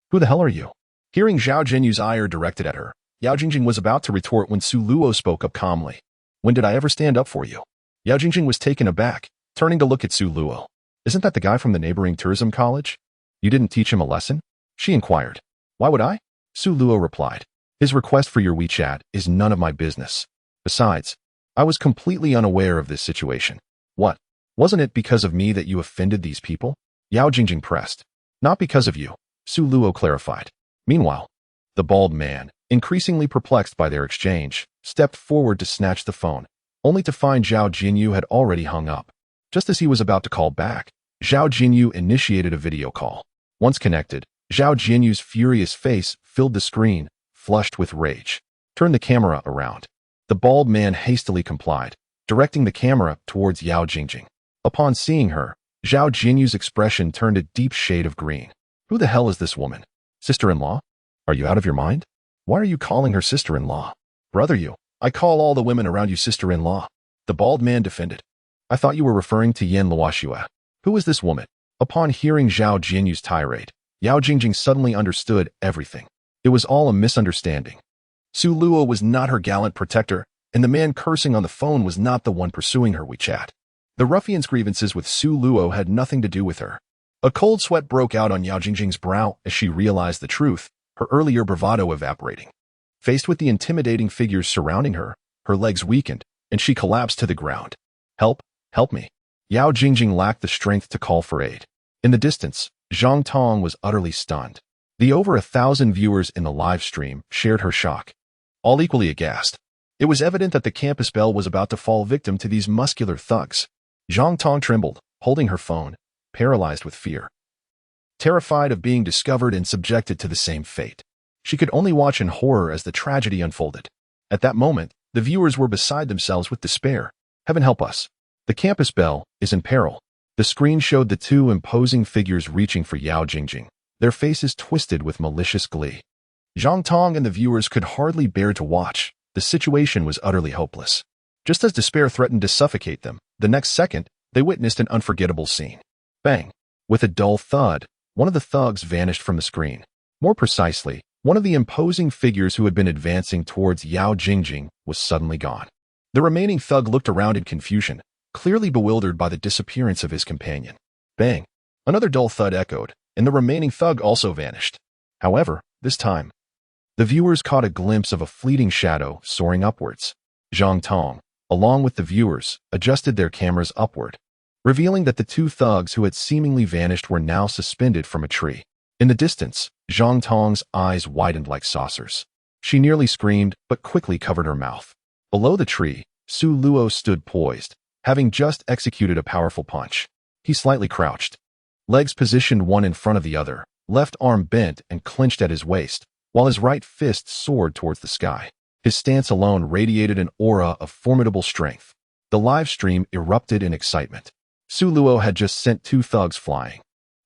"Who the hell are you?" Hearing Zhao Jinyu's ire directed at her, Yao Jingjing was about to retort when Su Luo spoke up calmly. "When did I ever stand up for you?" Yao Jingjing was taken aback, turning to look at Su Luo. "Isn't that the guy from the neighboring tourism college? You didn't teach him a lesson?" she inquired. "Why would I?" Su Luo replied. "His request for your WeChat is none of my business. Besides, I was completely unaware of this situation." "What? Wasn't it because of me that you offended these people?" Yao Jingjing pressed. "Not because of you," Su Luo clarified. Meanwhile, the bald man, increasingly perplexed by their exchange, stepped forward to snatch the phone, only to find Zhao Jinyu had already hung up. Just as he was about to call back, Zhao Jinyu initiated a video call. Once connected, Zhao Jinyu's furious face filled the screen, flushed with rage. "Turn the camera around." The bald man hastily complied, directing the camera towards Yao Jingjing. Upon seeing her, Zhao Jinyu's expression turned a deep shade of green. "Who the hell is this woman? Sister-in-law? Are you out of your mind? Why are you calling her sister-in-law?" "Brother you, I call all the women around you sister-in-law," the bald man defended. "I thought you were referring to Yin Luoxue. Who is this woman?" Upon hearing Zhao Jinyu's tirade, Yao Jingjing suddenly understood everything. It was all a misunderstanding. Su Luo was not her gallant protector, and the man cursing on the phone was not the one pursuing her WeChat. The ruffian's grievances with Su Luo had nothing to do with her. A cold sweat broke out on Yao Jingjing's brow as she realized the truth, her earlier bravado evaporating. Faced with the intimidating figures surrounding her, her legs weakened, and she collapsed to the ground. "Help! Help me!" Yao Jingjing lacked the strength to call for aid. In the distance, Zhang Tong was utterly stunned. The over 1,000 viewers in the live stream shared her shock, all equally aghast. It was evident that the campus belle was about to fall victim to these muscular thugs. Zhang Tong trembled, holding her phone, paralyzed with fear. Terrified of being discovered and subjected to the same fate, she could only watch in horror as the tragedy unfolded. At that moment, the viewers were beside themselves with despair. Heaven help us. The campus belle is in peril. The screen showed the two imposing figures reaching for Yao Jingjing, their faces twisted with malicious glee. Zhang Tong and the viewers could hardly bear to watch. The situation was utterly hopeless. Just as despair threatened to suffocate them, the next second, they witnessed an unforgettable scene. Bang! With a dull thud, one of the thugs vanished from the screen. More precisely, one of the imposing figures who had been advancing towards Yao Jingjing was suddenly gone. The remaining thug looked around in confusion, clearly bewildered by the disappearance of his companion. Bang! Another dull thud echoed, and the remaining thug also vanished. However, this time, the viewers caught a glimpse of a fleeting shadow soaring upwards. Zhang Tong, along with the viewers, adjusted their cameras upward, revealing that the two thugs who had seemingly vanished were now suspended from a tree. In the distance, Zhang Tong's eyes widened like saucers. She nearly screamed, but quickly covered her mouth. Below the tree, Su Luo stood poised, having just executed a powerful punch. He slightly crouched, legs positioned one in front of the other, left arm bent and clenched at his waist, while his right fist soared towards the sky. His stance alone radiated an aura of formidable strength. The live stream erupted in excitement. Su Luo had just sent two thugs flying.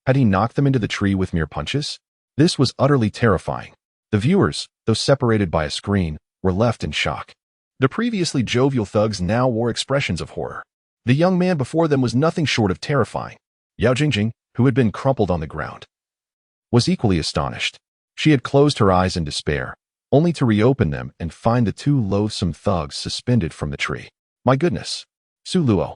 Had he knocked them into the tree with mere punches? This was utterly terrifying. The viewers, though separated by a screen, were left in shock. The previously jovial thugs now wore expressions of horror. The young man before them was nothing short of terrifying. Yao Jingjing, who had been crumpled on the ground, was equally astonished. She had closed her eyes in despair, only to reopen them and find the two loathsome thugs suspended from the tree. My goodness! Su Luo!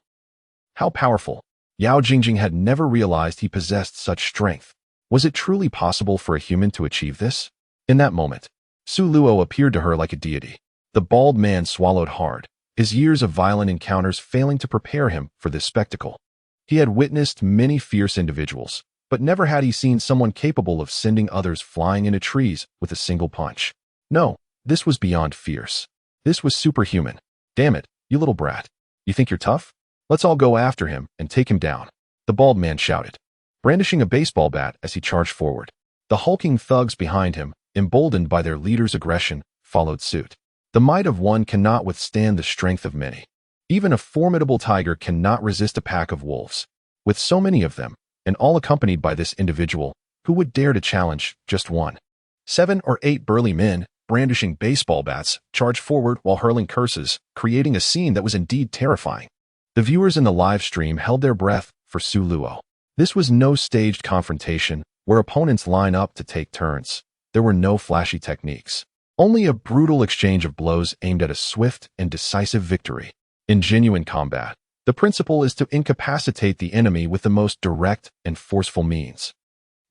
How powerful! Yao Jingjing had never realized he possessed such strength. Was it truly possible for a human to achieve this? In that moment, Su Luo appeared to her like a deity. The bald man swallowed hard, his years of violent encounters failing to prepare him for this spectacle. He had witnessed many fierce individuals, but never had he seen someone capable of sending others flying into trees with a single punch. No, this was beyond fierce. This was superhuman. Damn it, you little brat. You think you're tough? Let's all go after him and take him down, the bald man shouted, brandishing a baseball bat as he charged forward. The hulking thugs behind him, emboldened by their leader's aggression, followed suit. The might of one cannot withstand the strength of many. Even a formidable tiger cannot resist a pack of wolves. With so many of them, and all accompanied by this individual, who would dare to challenge just one? 7 or 8 burly men, brandishing baseball bats, charged forward while hurling curses, creating a scene that was indeed terrifying. The viewers in the live stream held their breath for Su Luo. This was no staged confrontation where opponents line up to take turns. There were no flashy techniques. Only a brutal exchange of blows aimed at a swift and decisive victory. In genuine combat, the principle is to incapacitate the enemy with the most direct and forceful means.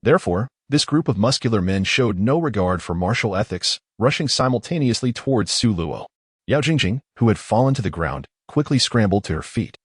Therefore, this group of muscular men showed no regard for martial ethics, rushing simultaneously towards Su Luo. Yao Jingjing, who had fallen to the ground, quickly scrambled to her feet,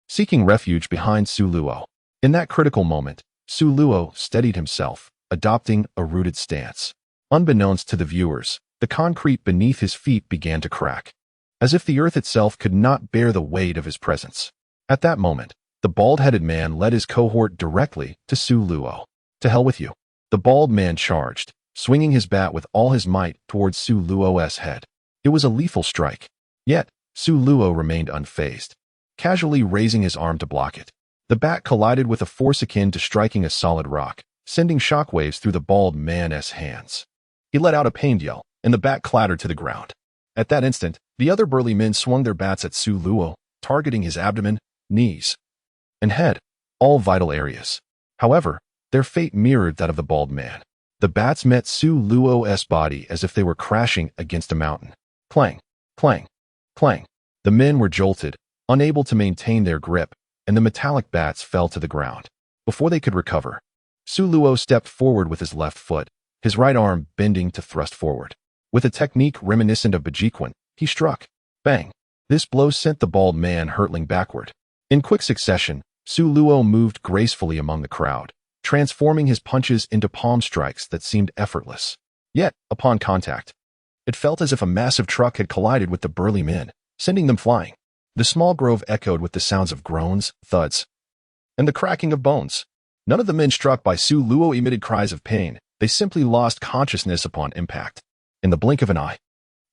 seeking refuge behind Su Luo. In that critical moment, Su Luo steadied himself, adopting a rooted stance. Unbeknownst to the viewers, the concrete beneath his feet began to crack, as if the earth itself could not bear the weight of his presence. At that moment, the bald-headed man led his cohort directly to Su Luo. To hell with you. The bald man charged, swinging his bat with all his might towards Su Luo's head. It was a lethal strike. Yet, Su Luo remained unfazed, casually raising his arm to block it. The bat collided with a force akin to striking a solid rock, sending shockwaves through the bald man's hands. He let out a pained yell, and the bat clattered to the ground. At that instant, the other burly men swung their bats at Su Luo, targeting his abdomen, knees, and head, all vital areas. However, their fate mirrored that of the bald man. The bats met Su Luo's body as if they were crashing against a mountain. Clang, clang, clang. The men were jolted, unable to maintain their grip, and the metallic bats fell to the ground. Before they could recover, Su Luo stepped forward with his left foot, his right arm bending to thrust forward. With a technique reminiscent of Bajiquan, he struck. Bang! This blow sent the bald man hurtling backward. In quick succession, Su Luo moved gracefully among the crowd, transforming his punches into palm strikes that seemed effortless. Yet, upon contact, it felt as if a massive truck had collided with the burly men, sending them flying. The small grove echoed with the sounds of groans, thuds, and the cracking of bones. None of the men struck by Su Luo emitted cries of pain. They simply lost consciousness upon impact. In the blink of an eye,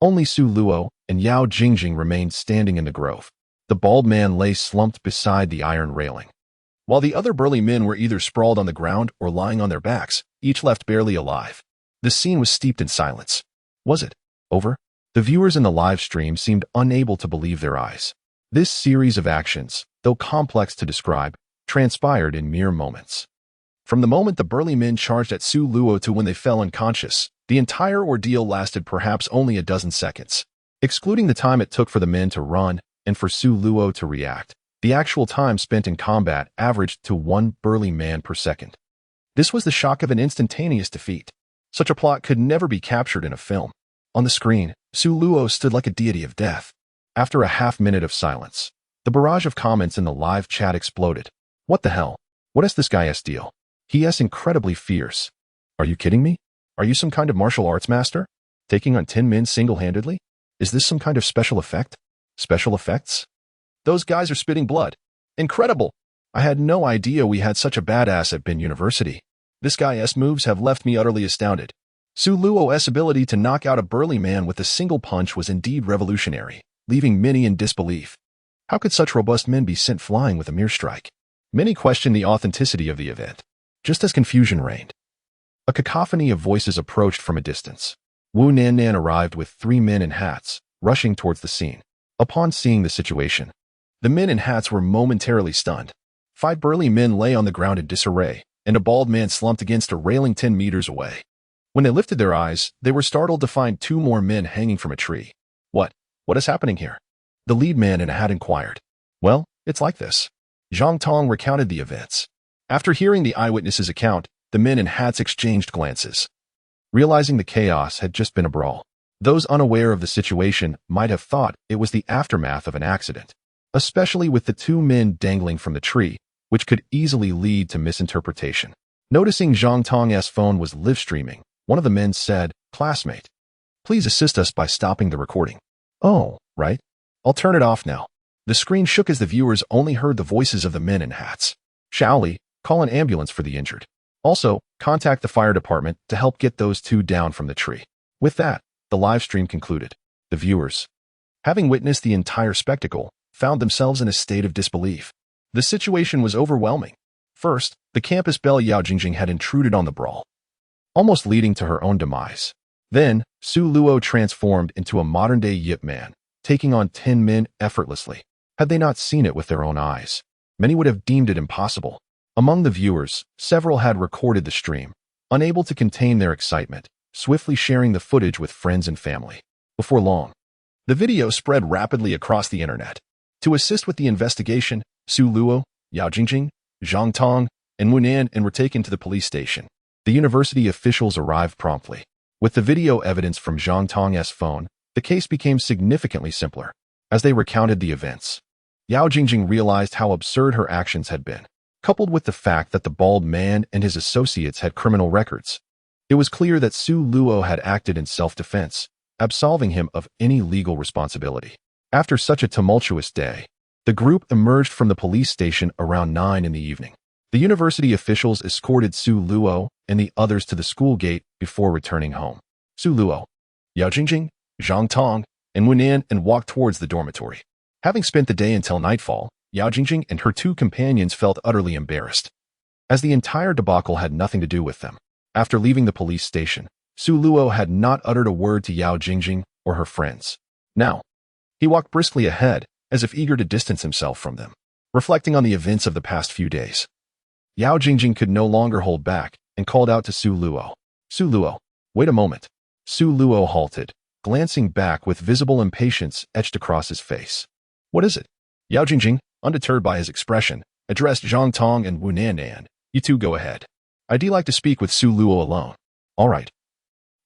only Su Luo and Yao Jingjing remained standing in the grove. The bald man lay slumped beside the iron railing, while the other burly men were either sprawled on the ground or lying on their backs, each left barely alive. The scene was steeped in silence. Was it over? The viewers in the live stream seemed unable to believe their eyes. This series of actions, though complex to describe, transpired in mere moments. From the moment the burly men charged at Su Luo to when they fell unconscious, the entire ordeal lasted perhaps only a dozen seconds. Excluding the time it took for the men to run and for Su Luo to react, the actual time spent in combat averaged to 1 burly man per second. This was the shock of an instantaneous defeat. Such a plot could never be captured in a film. On the screen, Su Luo stood like a deity of death. After a half-minute of silence, the barrage of comments in the live chat exploded. What the hell? What is this guy's deal? He is incredibly fierce. Are you kidding me? Are you some kind of martial arts master? Taking on 10 men single-handedly? Is this some kind of special effect? Special effects? Those guys are spitting blood. Incredible! I had no idea we had such a badass at Bin University. This guy's moves have left me utterly astounded. Su Luo's ability to knock out a burly man with a single punch was indeed revolutionary, leaving many in disbelief. How could such robust men be sent flying with a mere strike? Many questioned the authenticity of the event. Just as confusion reigned, a cacophony of voices approached from a distance. Wu Nannan arrived with 3 men in hats, rushing towards the scene. Upon seeing the situation, the men in hats were momentarily stunned. 5 burly men lay on the ground in disarray, and a bald man slumped against a railing 10 meters away. When they lifted their eyes, they were startled to find 2 more men hanging from a tree. What is happening here? The lead man in a hat inquired. Well, it's like this. Zhang Tong recounted the events. After hearing the eyewitness's account, the men in hats exchanged glances. Realizing the chaos had just been a brawl, those unaware of the situation might have thought it was the aftermath of an accident, especially with the 2 men dangling from the tree, which could easily lead to misinterpretation. Noticing Zhang Tong's phone was live streaming, one of the men said, "Classmate, please assist us by stopping the recording." "Oh, right. I'll turn it off now." The screen shook as the viewers only heard the voices of the men in hats. "Shaoli, call an ambulance for the injured. Also, contact the fire department to help get those 2 down from the tree." With that, the live stream concluded. The viewers, having witnessed the entire spectacle, found themselves in a state of disbelief. The situation was overwhelming. First, the campus belle Yao Jingjing had intruded on the brawl, almost leading to her own demise. Then, Su Luo transformed into a modern-day Yip Man, taking on 10 men effortlessly. Had they not seen it with their own eyes, many would have deemed it impossible. Among the viewers, several had recorded the stream, unable to contain their excitement, swiftly sharing the footage with friends and family. Before long, the video spread rapidly across the internet. To assist with the investigation, Su Luo, Yao Jingjing, Zhang Tong, and Wu Nan were taken to the police station. The university officials arrived promptly. With the video evidence from Zhang Tong's phone, the case became significantly simpler. As they recounted the events, Yao Jingjing realized how absurd her actions had been. Coupled with the fact that the bald man and his associates had criminal records, it was clear that Su Luo had acted in self-defense, absolving him of any legal responsibility. After such a tumultuous day, the group emerged from the police station around 9 in the evening. The university officials escorted Su Luo and the others to the school gate before returning home. Su Luo, Yao Jingjing, Zhang Tong, and Wu Nan walked towards the dormitory. Having spent the day until nightfall, Yao Jingjing and her 2 companions felt utterly embarrassed, as the entire debacle had nothing to do with them. After leaving the police station, Su Luo had not uttered a word to Yao Jingjing or her friends. Now, he walked briskly ahead, as if eager to distance himself from them, reflecting on the events of the past few days. Yao Jingjing could no longer hold back and called out to Su Luo. "Su Luo, wait a moment." Su Luo halted, glancing back with visible impatience etched across his face. "What is it?" Yao Jingjing, undeterred by his expression, addressed Zhang Tong and Wu Nan. "You 2 go ahead. I'd like to speak with Su Luo alone." "All right.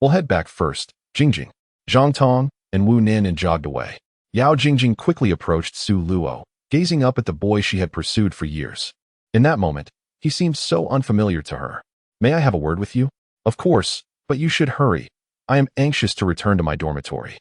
We'll head back first." Jingjing, Zhang Tong, and Wu Nan jogged away. Yao Jingjing quickly approached Su Luo, gazing up at the boy she had pursued for years. In that moment, he seemed so unfamiliar to her. "May I have a word with you?" "Of course, but you should hurry. I am anxious to return to my dormitory."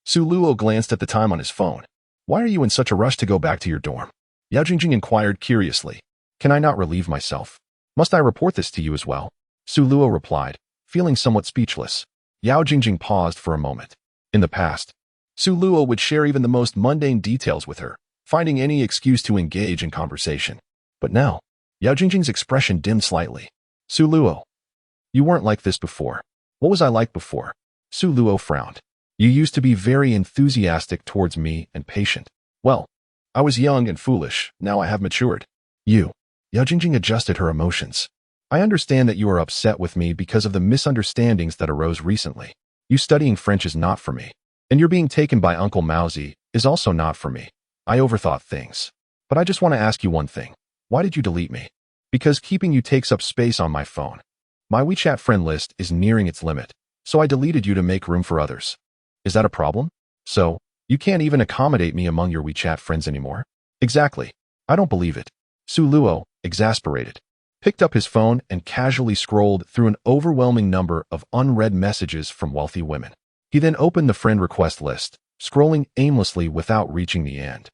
Su Luo glanced at the time on his phone. "Why are you in such a rush to go back to your dorm?" Yao Jingjing inquired curiously. "Can I not relieve myself?" Must I report this to you as well? Su Luo replied, feeling somewhat speechless. Yao Jingjing paused for a moment. In the past, Su Luo would share even the most mundane details with her, finding any excuse to engage in conversation. But now, Yao Jingjing's expression dimmed slightly. Su Luo, you weren't like this before. What was I like before? Su Luo frowned. You used to be very enthusiastic towards me and patient. Well, I was young and foolish. Now I have matured. Yao Jingjing adjusted her emotions. I understand that you are upset with me because of the misunderstandings that arose recently. You studying French is not for me. And you're being taken by Uncle Mousie is also not for me. I overthought things. But I just want to ask you one thing. Why did you delete me? Because keeping you takes up space on my phone. My WeChat friend list is nearing its limit, so I deleted you to make room for others. Is that a problem? So, you can't even accommodate me among your WeChat friends anymore? Exactly. I don't believe it. Su Luo, exasperated, picked up his phone and casually scrolled through an overwhelming number of unread messages from wealthy women. He then opened the friend request list, scrolling aimlessly without reaching the end.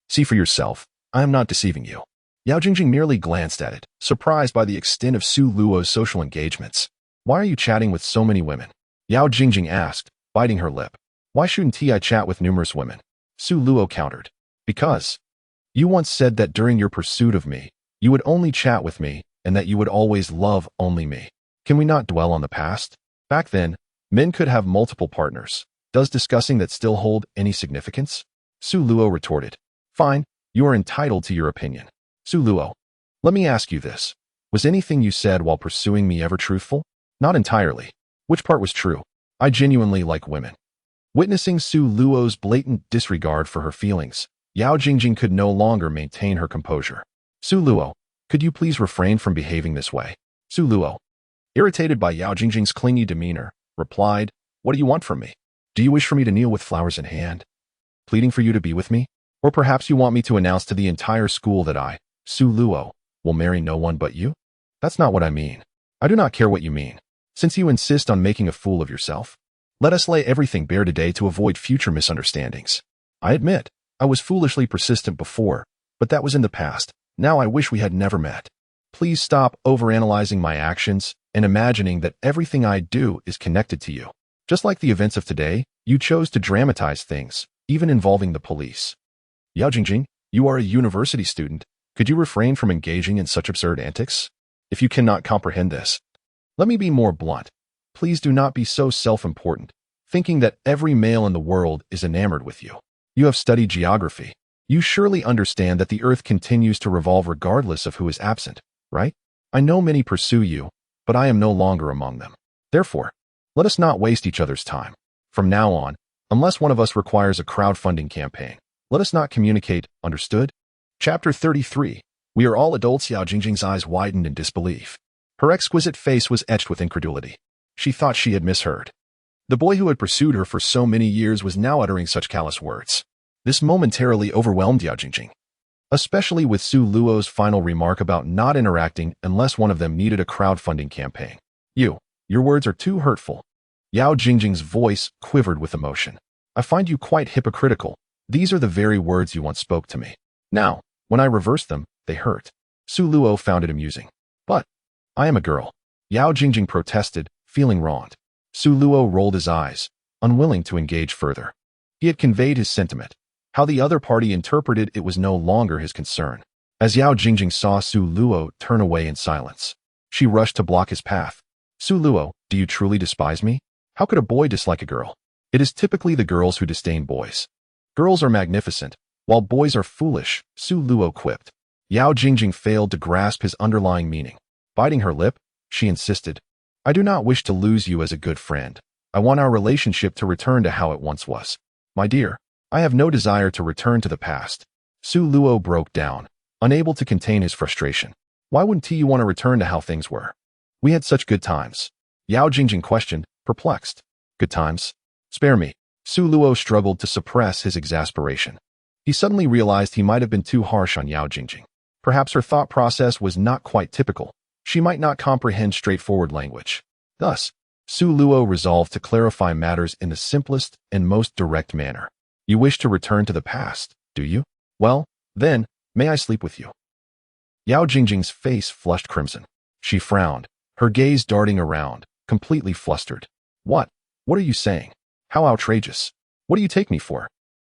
See for yourself, I am not deceiving you. Yao Jingjing merely glanced at it, surprised by the extent of Su Luo's social engagements. Why are you chatting with so many women? Yao Jingjing asked, biting her lip. Why shouldn't I chat with numerous women? Su Luo countered. Because you once said that during your pursuit of me, you would only chat with me and that you would always love only me. Can we not dwell on the past? Back then, men could have multiple partners. Does discussing that still hold any significance? Su Luo retorted. Fine, you are entitled to your opinion. Su Luo, let me ask you this. Was anything you said while pursuing me ever truthful? Not entirely. Which part was true? I genuinely like women. Witnessing Su Luo's blatant disregard for her feelings, Yao Jingjing could no longer maintain her composure. Su Luo, could you please refrain from behaving this way? Su Luo, irritated by Yao Jingjing's clingy demeanor, replied, What do you want from me? Do you wish for me to kneel with flowers in hand, pleading for you to be with me? Or perhaps you want me to announce to the entire school that I, Su Luo, will marry no one but you? That's not what I mean. I do not care what you mean. Since you insist on making a fool of yourself, let us lay everything bare today to avoid future misunderstandings. I admit, I was foolishly persistent before, but that was in the past. Now I wish we had never met. Please stop overanalyzing my actions and imagining that everything I do is connected to you. Just like the events of today, you chose to dramatize things, even involving the police. Yao Jingjing, you are a university student. Could you refrain from engaging in such absurd antics? If you cannot comprehend this, let me be more blunt. Please do not be so self-important, thinking that every male in the world is enamored with you. You have studied geography. You surely understand that the earth continues to revolve regardless of who is absent, right? I know many pursue you, but I am no longer among them. Therefore, let us not waste each other's time. From now on, unless one of us requires a crowdfunding campaign, let us not communicate, understood? Chapter 33. We are all adults. Yao Jingjing's eyes widened in disbelief. Her exquisite face was etched with incredulity. She thought she had misheard. The boy who had pursued her for so many years was now uttering such callous words. This momentarily overwhelmed Yao Jingjing, especially with Su Luo's final remark about not interacting unless one of them needed a crowdfunding campaign. Your words are too hurtful. Yao Jingjing's voice quivered with emotion. I find you quite hypocritical. These are the very words you once spoke to me. Now, when I reverse them, they hurt. Su Luo found it amusing. But I am a girl. Yao Jingjing protested, feeling wronged. Su Luo rolled his eyes, unwilling to engage further. He had conveyed his sentiment. How the other party interpreted it was no longer his concern. As Yao Jingjing saw Su Luo turn away in silence, she rushed to block his path. Su Luo, do you truly despise me? How could a boy dislike a girl? It is typically the girls who disdain boys. Girls are magnificent, while boys are foolish, Su Luo quipped. Yao Jingjing failed to grasp his underlying meaning. Biting her lip, she insisted, I do not wish to lose you as a good friend. I want our relationship to return to how it once was. My dear, I have no desire to return to the past. Su Luo broke down, unable to contain his frustration. Why wouldn't you want to return to how things were? We had such good times. Yao Jingjing questioned, perplexed. Good times? Spare me. Su Luo struggled to suppress his exasperation. He suddenly realized he might have been too harsh on Yao Jingjing. Perhaps her thought process was not quite typical. She might not comprehend straightforward language. Thus, Su Luo resolved to clarify matters in the simplest and most direct manner. You wish to return to the past, do you? Well, then, may I sleep with you? Yao Jingjing's face flushed crimson. She frowned, her gaze darting around, completely flustered. What? What are you saying? How outrageous. What do you take me for?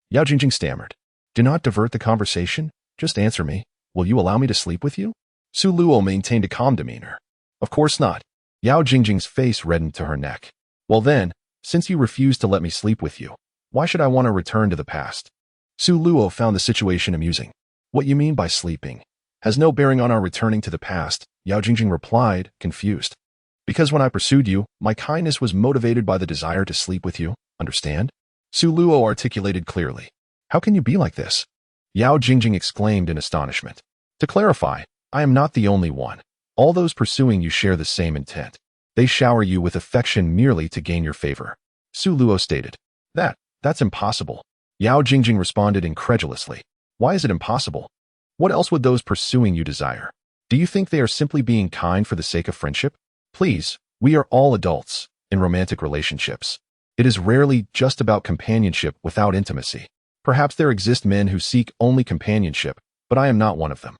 Yao Jingjing stammered. Do not divert the conversation. Just answer me. Will you allow me to sleep with you? Su Luo maintained a calm demeanor. Of course not. Yao Jingjing's face reddened to her neck. Well then, since you refuse to let me sleep with you, why should I want to return to the past? Su Luo found the situation amusing. What you mean by sleeping has no bearing on our returning to the past, Yao Jingjing replied, confused. Because when I pursued you, my kindness was motivated by the desire to sleep with you, understand? Su Luo articulated clearly. How can you be like this? Yao Jingjing exclaimed in astonishment. To clarify, I am not the only one. All those pursuing you share the same intent. They shower you with affection merely to gain your favor. Su Luo stated. That's impossible. Yao Jingjing responded incredulously. Why is it impossible? What else would those pursuing you desire? Do you think they are simply being kind for the sake of friendship? Please, we are all adults in romantic relationships. It is rarely just about companionship without intimacy. Perhaps there exist men who seek only companionship, but I am not one of them.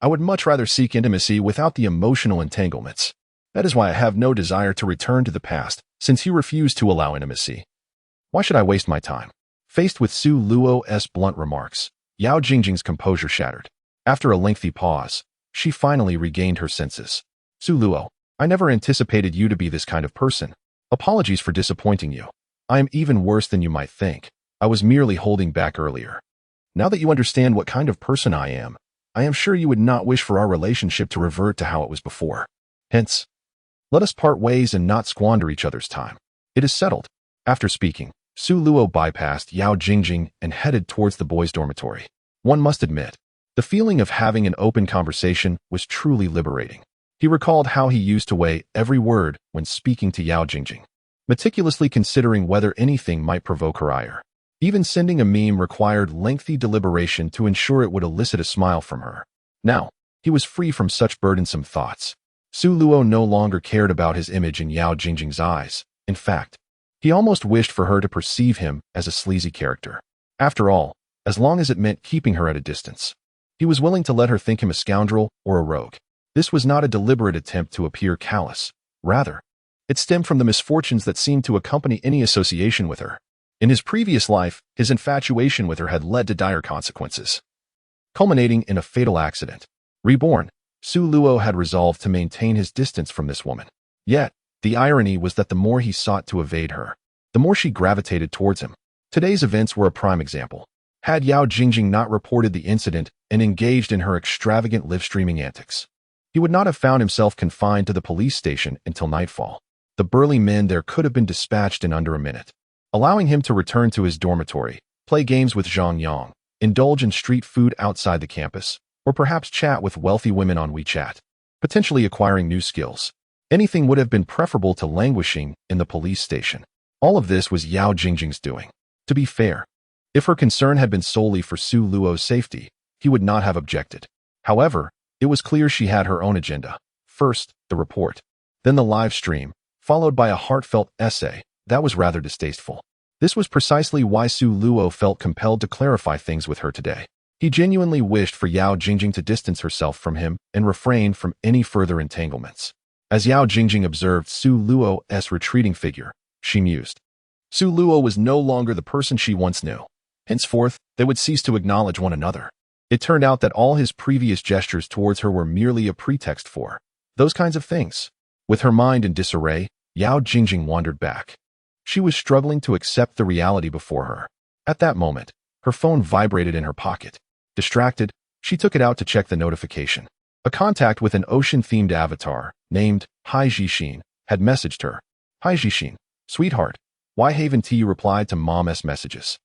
I would much rather seek intimacy without the emotional entanglements. That is why I have no desire to return to the past, since you refuse to allow intimacy. Why should I waste my time? Faced with Su Luo's blunt remarks, Yao Jingjing's composure shattered. After a lengthy pause, she finally regained her senses. Su Luo, I never anticipated you to be this kind of person. Apologies for disappointing you. I am even worse than you might think. I was merely holding back earlier. Now that you understand what kind of person I am sure you would not wish for our relationship to revert to how it was before. Hence, let us part ways and not squander each other's time. It is settled. After speaking, Su Luo bypassed Yao Jingjing and headed towards the boys' dormitory. One must admit, the feeling of having an open conversation was truly liberating. He recalled how he used to weigh every word when speaking to Yao Jingjing, meticulously considering whether anything might provoke her ire. Even sending a meme required lengthy deliberation to ensure it would elicit a smile from her. Now, he was free from such burdensome thoughts. Su Luo no longer cared about his image in Yao Jingjing's eyes. In fact, he almost wished for her to perceive him as a sleazy character. After all, as long as it meant keeping her at a distance, he was willing to let her think him a scoundrel or a rogue. This was not a deliberate attempt to appear callous. Rather, it stemmed from the misfortunes that seemed to accompany any association with her. In his previous life, his infatuation with her had led to dire consequences, culminating in a fatal accident. Reborn, Su Luo had resolved to maintain his distance from this woman. Yet, the irony was that the more he sought to evade her, the more she gravitated towards him. Today's events were a prime example. Had Yao Jingjing not reported the incident and engaged in her extravagant live-streaming antics, he would not have found himself confined to the police station until nightfall. The burly men there could have been dispatched in under a minute, allowing him to return to his dormitory, play games with Zhang Yang, indulge in street food outside the campus, or perhaps chat with wealthy women on WeChat, potentially acquiring new skills. Anything would have been preferable to languishing in the police station. All of this was Yao Jingjing's doing. To be fair, if her concern had been solely for Su Luo's safety, he would not have objected. However, it was clear she had her own agenda. First, the report, then the live stream, followed by a heartfelt essay that was rather distasteful. This was precisely why Su Luo felt compelled to clarify things with her today. He genuinely wished for Yao Jingjing to distance herself from him and refrain from any further entanglements. As Yao Jingjing observed Su Luo's retreating figure, she mused. Su Luo was no longer the person she once knew. Henceforth, they would cease to acknowledge one another. It turned out that all his previous gestures towards her were merely a pretext for those kinds of things. With her mind in disarray, Yao Jingjing wandered back. She was struggling to accept the reality before her. At that moment, her phone vibrated in her pocket. Distracted, she took it out to check the notification. A contact with an ocean-themed avatar, named Hai Jixin, had messaged her. Hi Jixin, sweetheart. Why haven't you replied to Mom's messages?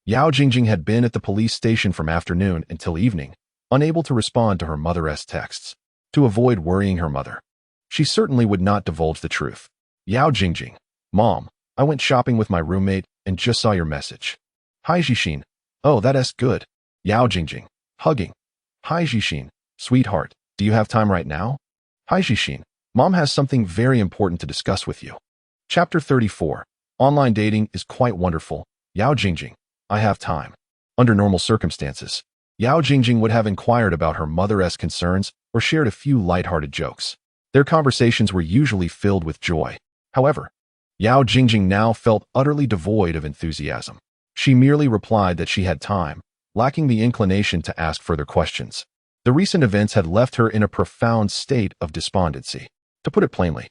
Yao Jingjing had been at the police station from afternoon until evening, unable to respond to her mother's texts. To avoid worrying her mother, she certainly would not divulge the truth. Yao Jingjing, Mom, I went shopping with my roommate and just saw your message. Hi Jixin, oh that's good. Yao Jingjing, hugging. Hi Jixin, sweetheart, do you have time right now? Hi Jixin, Mom has something very important to discuss with you. Chapter 34. Online dating is quite wonderful. Yao Jingjing, I have time. Under normal circumstances, Yao Jingjing would have inquired about her mother's concerns or shared a few lighthearted jokes. Their conversations were usually filled with joy. However, Yao Jingjing now felt utterly devoid of enthusiasm. She merely replied that she had time, lacking the inclination to ask further questions. The recent events had left her in a profound state of despondency. To put it plainly,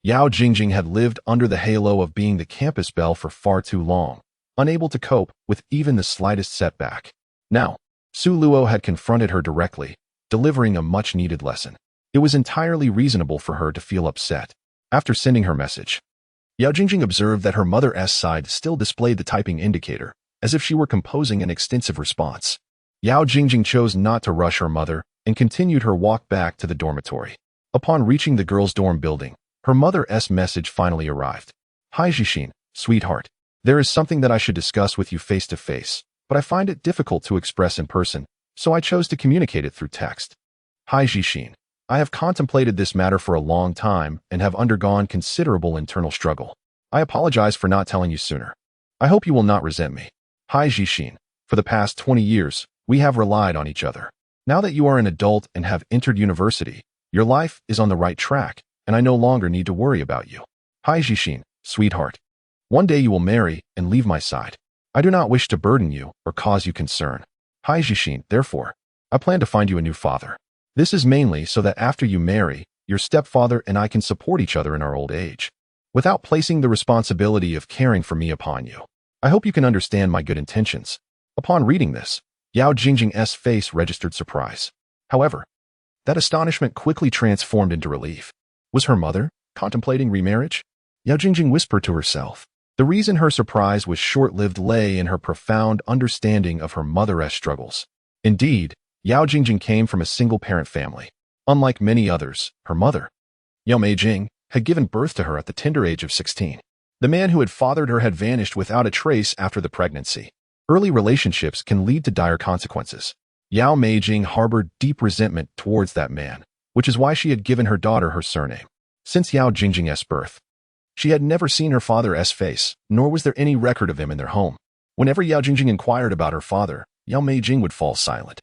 Yao Jingjing had lived under the halo of being the campus belle for far too long, unable to cope with even the slightest setback. Now, Su Luo had confronted her directly, delivering a much-needed lesson. It was entirely reasonable for her to feel upset. After sending her message, Yao Jingjing observed that her mother's side still displayed the typing indicator, as if she were composing an extensive response. Yao Jingjing chose not to rush her mother and continued her walk back to the dormitory. Upon reaching the girls' dorm building, her mother's message finally arrived. Hi Jixin, sweetheart. There is something that I should discuss with you face to face, but I find it difficult to express in person, so I chose to communicate it through text. Hi Jixin. I have contemplated this matter for a long time and have undergone considerable internal struggle. I apologize for not telling you sooner. I hope you will not resent me. Hi Jixin. For the past 20 years, we have relied on each other. Now that you are an adult and have entered university, your life is on the right track, and I no longer need to worry about you. Hi Jixin, sweetheart. One day you will marry and leave my side. I do not wish to burden you or cause you concern. Hi Jixin, therefore, I plan to find you a new father. This is mainly so that after you marry, your stepfather and I can support each other in our old age, without placing the responsibility of caring for me upon you. I hope you can understand my good intentions. Upon reading this, Yao Jingjing's face registered surprise. However, that astonishment quickly transformed into relief. Was her mother contemplating remarriage? Yao Jingjing whispered to herself. The reason her surprise was short-lived lay in her profound understanding of her mother's struggles. Indeed, Yao Jingjing came from a single-parent family. Unlike many others, her mother, Yao Meijing, had given birth to her at the tender age of 16. The man who had fathered her had vanished without a trace after the pregnancy. Early relationships can lead to dire consequences. Yao Meijing harbored deep resentment towards that man, which is why she had given her daughter her surname. Since Yao Jingjing's birth, she had never seen her father's face, nor was there any record of him in their home. Whenever Yao Jingjing inquired about her father, Yao Meijing would fall silent,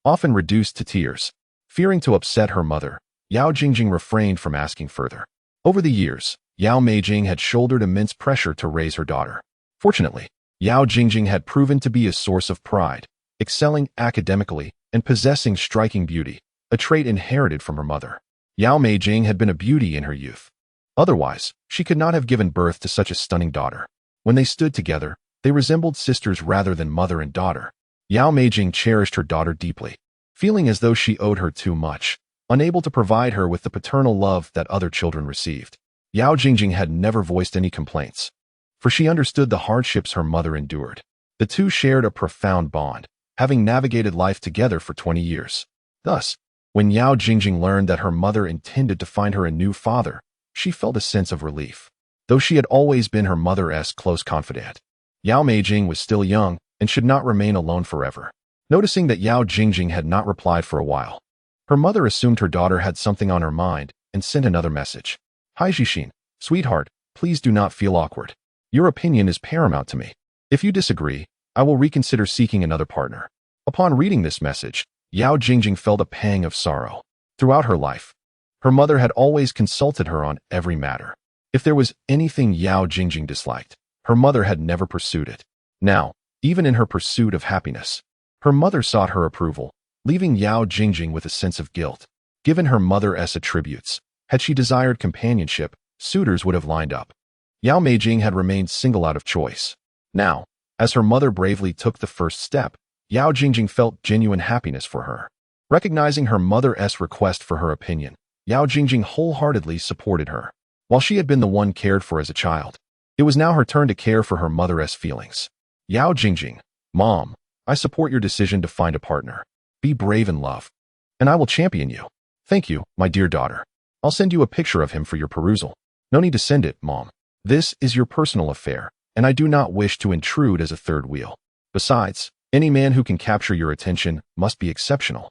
often reduced to tears. Fearing to upset her mother, Yao Jingjing refrained from asking further. Over the years, Yao Meijing had shouldered immense pressure to raise her daughter. Fortunately, Yao Jingjing had proven to be a source of pride, excelling academically and possessing striking beauty, a trait inherited from her mother. Yao Meijing had been a beauty in her youth. Otherwise, she could not have given birth to such a stunning daughter. When they stood together, they resembled sisters rather than mother and daughter. Yao Meijing cherished her daughter deeply, feeling as though she owed her too much, unable to provide her with the paternal love that other children received. Yao Jingjing had never voiced any complaints, for she understood the hardships her mother endured. The two shared a profound bond, having navigated life together for 20 years. Thus, when Yao Jingjing learned that her mother intended to find her a new father, she felt a sense of relief. Though she had always been her mother's close confidant, Yao Meijing was still young and should not remain alone forever. Noticing that Yao Jingjing had not replied for a while, her mother assumed her daughter had something on her mind and sent another message. Hi Jixin, sweetheart, please do not feel awkward. Your opinion is paramount to me. If you disagree, I will reconsider seeking another partner. Upon reading this message, Yao Jingjing felt a pang of sorrow. Throughout her life, her mother had always consulted her on every matter. If there was anything Yao Jingjing disliked, her mother had never pursued it. Now, even in her pursuit of happiness, her mother sought her approval, leaving Yao Jingjing with a sense of guilt. Given her mother's attributes, had she desired companionship, suitors would have lined up. Yao Meijing had remained single out of choice. Now, as her mother bravely took the first step, Yao Jingjing felt genuine happiness for her. Recognizing her mother's request for her opinion, Yao Jingjing wholeheartedly supported her. While she had been the one cared for as a child, it was now her turn to care for her mother's feelings. Yao Jingjing, Mom, I support your decision to find a partner. Be brave in love, and I will champion you. Thank you, my dear daughter. I'll send you a picture of him for your perusal. No need to send it, Mom. This is your personal affair, and I do not wish to intrude as a third wheel. Besides, any man who can capture your attention must be exceptional.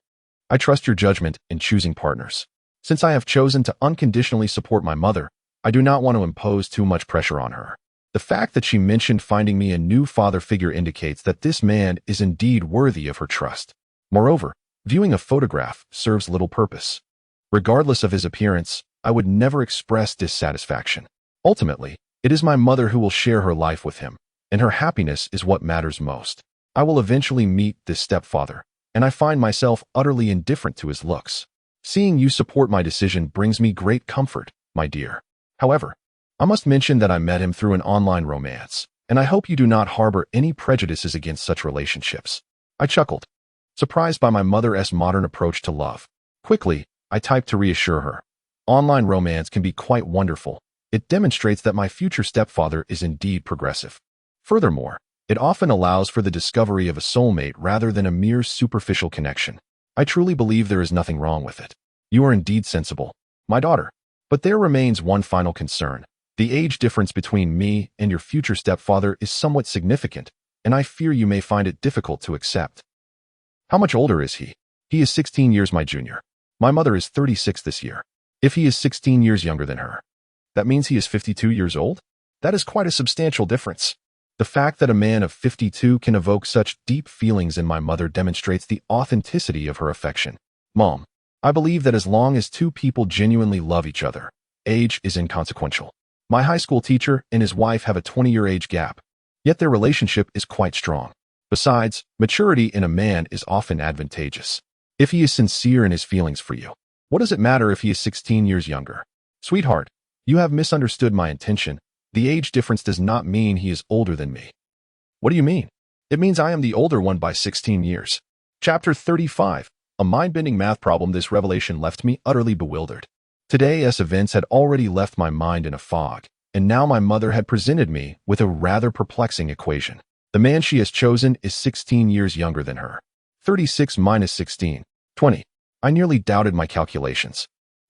I trust your judgment in choosing partners. Since I have chosen to unconditionally support my mother, I do not want to impose too much pressure on her. The fact that she mentioned finding me a new father figure indicates that this man is indeed worthy of her trust. Moreover, viewing a photograph serves little purpose. Regardless of his appearance, I would never express dissatisfaction. Ultimately, it is my mother who will share her life with him, and her happiness is what matters most. I will eventually meet this stepfather, and I find myself utterly indifferent to his looks. Seeing you support my decision brings me great comfort, my dear. However, I must mention that I met him through an online romance, and I hope you do not harbor any prejudices against such relationships. I chuckled, surprised by my mother's modern approach to love. Quickly, I typed to reassure her. Online romance can be quite wonderful. It demonstrates that my future stepfather is indeed progressive. Furthermore, it often allows for the discovery of a soulmate rather than a mere superficial connection. I truly believe there is nothing wrong with it. You are indeed sensible, my daughter. But there remains one final concern. The age difference between me and your future stepfather is somewhat significant, and I fear you may find it difficult to accept. How much older is he? He is 16 years my junior. My mother is 36 this year. If he is 16 years younger than her, that means he is 52 years old? That is quite a substantial difference. The fact that a man of 52 can evoke such deep feelings in my mother demonstrates the authenticity of her affection. Mom, I believe that as long as two people genuinely love each other, age is inconsequential. My high school teacher and his wife have a 20-year age gap, yet their relationship is quite strong. Besides, maturity in a man is often advantageous. If he is sincere in his feelings for you, what does it matter if he is 16 years younger? Sweetheart, you have misunderstood my intention. The age difference does not mean he is older than me. What do you mean? It means I am the older one by 16 years. Chapter 35. A mind-bending math problem. This revelation left me utterly bewildered. Today's events had already left my mind in a fog, and now my mother had presented me with a rather perplexing equation. The man she has chosen is 16 years younger than her. 36 minus 16, 20. I nearly doubted my calculations.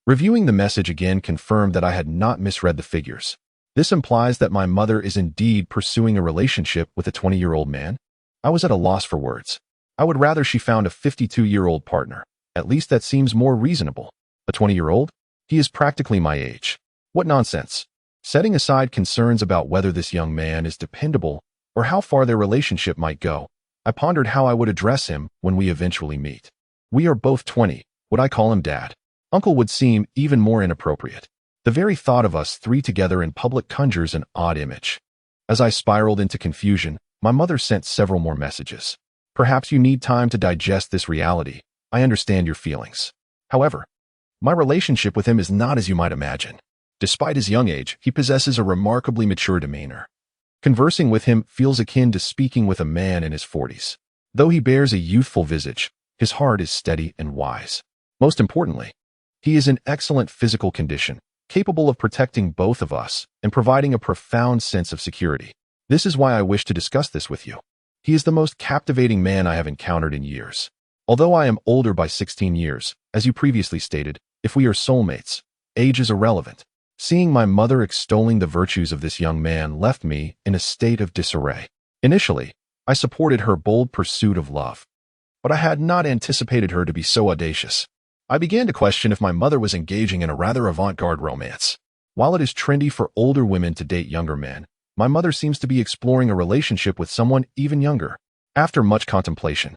Reviewing the message again confirmed that I had not misread the figures. This implies that my mother is indeed pursuing a relationship with a 20-year-old man. I was at a loss for words. I would rather she found a 52-year-old partner. At least that seems more reasonable. A 20-year-old? He is practically my age. What nonsense. Setting aside concerns about whether this young man is dependable or how far their relationship might go, I pondered how I would address him when we eventually meet. We are both 20. Would I call him Dad? Uncle would seem even more inappropriate. The very thought of us three together in public conjures an odd image. As I spiraled into confusion, my mother sent several more messages. Perhaps you need time to digest this reality. I understand your feelings. However, my relationship with him is not as you might imagine. Despite his young age, he possesses a remarkably mature demeanor. Conversing with him feels akin to speaking with a man in his 40s. Though he bears a youthful visage, his heart is steady and wise. Most importantly, he is in excellent physical condition, capable of protecting both of us and providing a profound sense of security. This is why I wish to discuss this with you. He is the most captivating man I have encountered in years. Although I am older by 16 years, as you previously stated, if we are soulmates, age is irrelevant. Seeing my mother extolling the virtues of this young man left me in a state of disarray. Initially, I supported her bold pursuit of love, but I had not anticipated her to be so audacious. I began to question if my mother was engaging in a rather avant-garde romance. While it is trendy for older women to date younger men, my mother seems to be exploring a relationship with someone even younger. After much contemplation,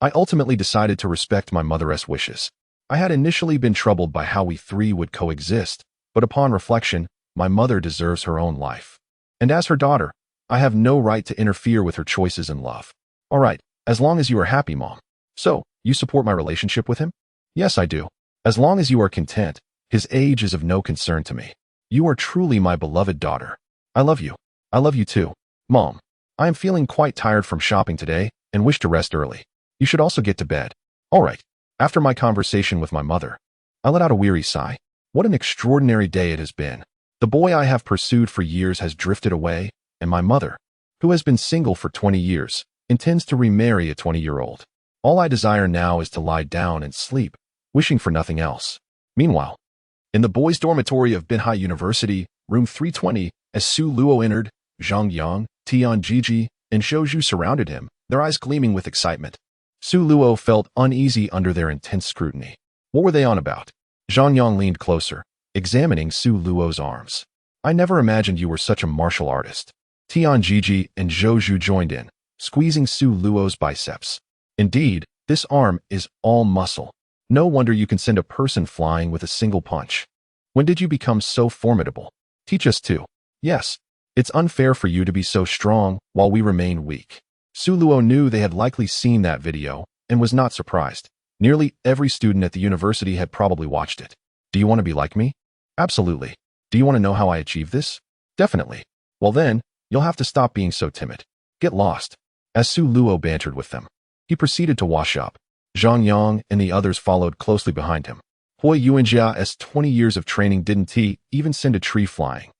I ultimately decided to respect my mother's wishes. I had initially been troubled by how we three would coexist, but upon reflection, my mother deserves her own life. And as her daughter, I have no right to interfere with her choices in love. All right, as long as you are happy, Mom. So, you support my relationship with him? Yes, I do. As long as you are content, his age is of no concern to me. You are truly my beloved daughter. I love you. I love you too. Mom, I am feeling quite tired from shopping today and wish to rest early. You should also get to bed. All right. After my conversation with my mother, I let out a weary sigh. What an extraordinary day it has been. The boy I have pursued for years has drifted away, and my mother, who has been single for 20 years, intends to remarry a 20-year-old. All I desire now is to lie down and sleep, wishing for nothing else. Meanwhile, in the boys' dormitory of Binhai University, room 320, as Su Luo entered, Zhang Yang, Tian Jiji, and Zhou surrounded him, their eyes gleaming with excitement. Su Luo felt uneasy under their intense scrutiny. What were they on about? Zhang Yang leaned closer, examining Su Luo's arms. I never imagined you were such a martial artist. Tian Jiji and Zhou joined in, squeezing Su Luo's biceps. Indeed, this arm is all muscle. No wonder you can send a person flying with a single punch. When did you become so formidable? Teach us too. Yes, it's unfair for you to be so strong while we remain weak. Su Luo knew they had likely seen that video and was not surprised. Nearly every student at the university had probably watched it. Do you want to be like me? Absolutely. Do you want to know how I achieved this? Definitely. Well then, you'll have to stop being so timid. Get lost. As Su Luo bantered with them, he proceeded to wash up. Zhang Yang and the others followed closely behind him. Hui Yuanjia's 20 years of training didn't even send a tree flying.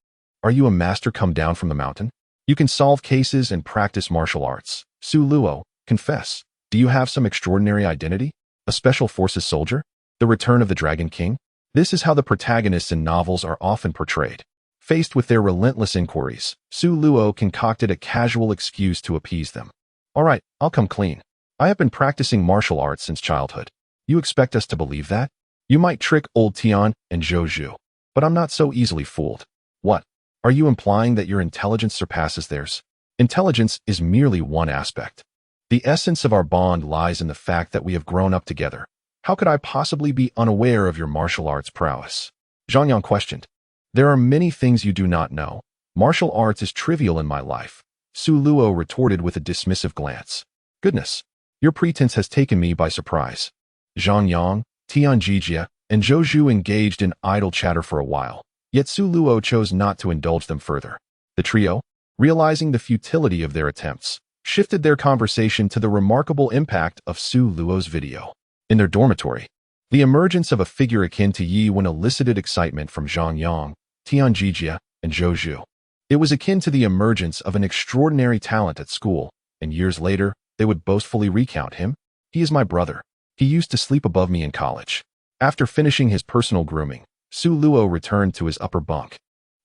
Are you a master come down from the mountain? You can solve cases and practice martial arts. Su Luo, confess. Do you have some extraordinary identity? A special forces soldier? The return of the Dragon King? This is how the protagonists in novels are often portrayed. Faced with their relentless inquiries, Su Luo concocted a casual excuse to appease them. All right, I'll come clean. I have been practicing martial arts since childhood. You expect us to believe that? You might trick old Tian and Zhou Zhu, but I'm not so easily fooled. What? Are you implying that your intelligence surpasses theirs? Intelligence is merely one aspect. The essence of our bond lies in the fact that we have grown up together. How could I possibly be unaware of your martial arts prowess? Zhang Yang questioned. There are many things you do not know. Martial arts is trivial in my life. Su Luo retorted with a dismissive glance. Goodness, your pretense has taken me by surprise. Zhang Yang, Tian Jijia, and Zhou Zhu engaged in idle chatter for a while, yet Su Luo chose not to indulge them further. The trio, realizing the futility of their attempts, shifted their conversation to the remarkable impact of Su Luo's video. In their dormitory, the emergence of a figure akin to Yi Wen elicited excitement from Zhang Yang, Tian Jijia, and Zhou Zhu. It was akin to the emergence of an extraordinary talent at school, and years later, they would boastfully recount him. He is my brother. He used to sleep above me in college. After finishing his personal grooming, Su Luo returned to his upper bunk,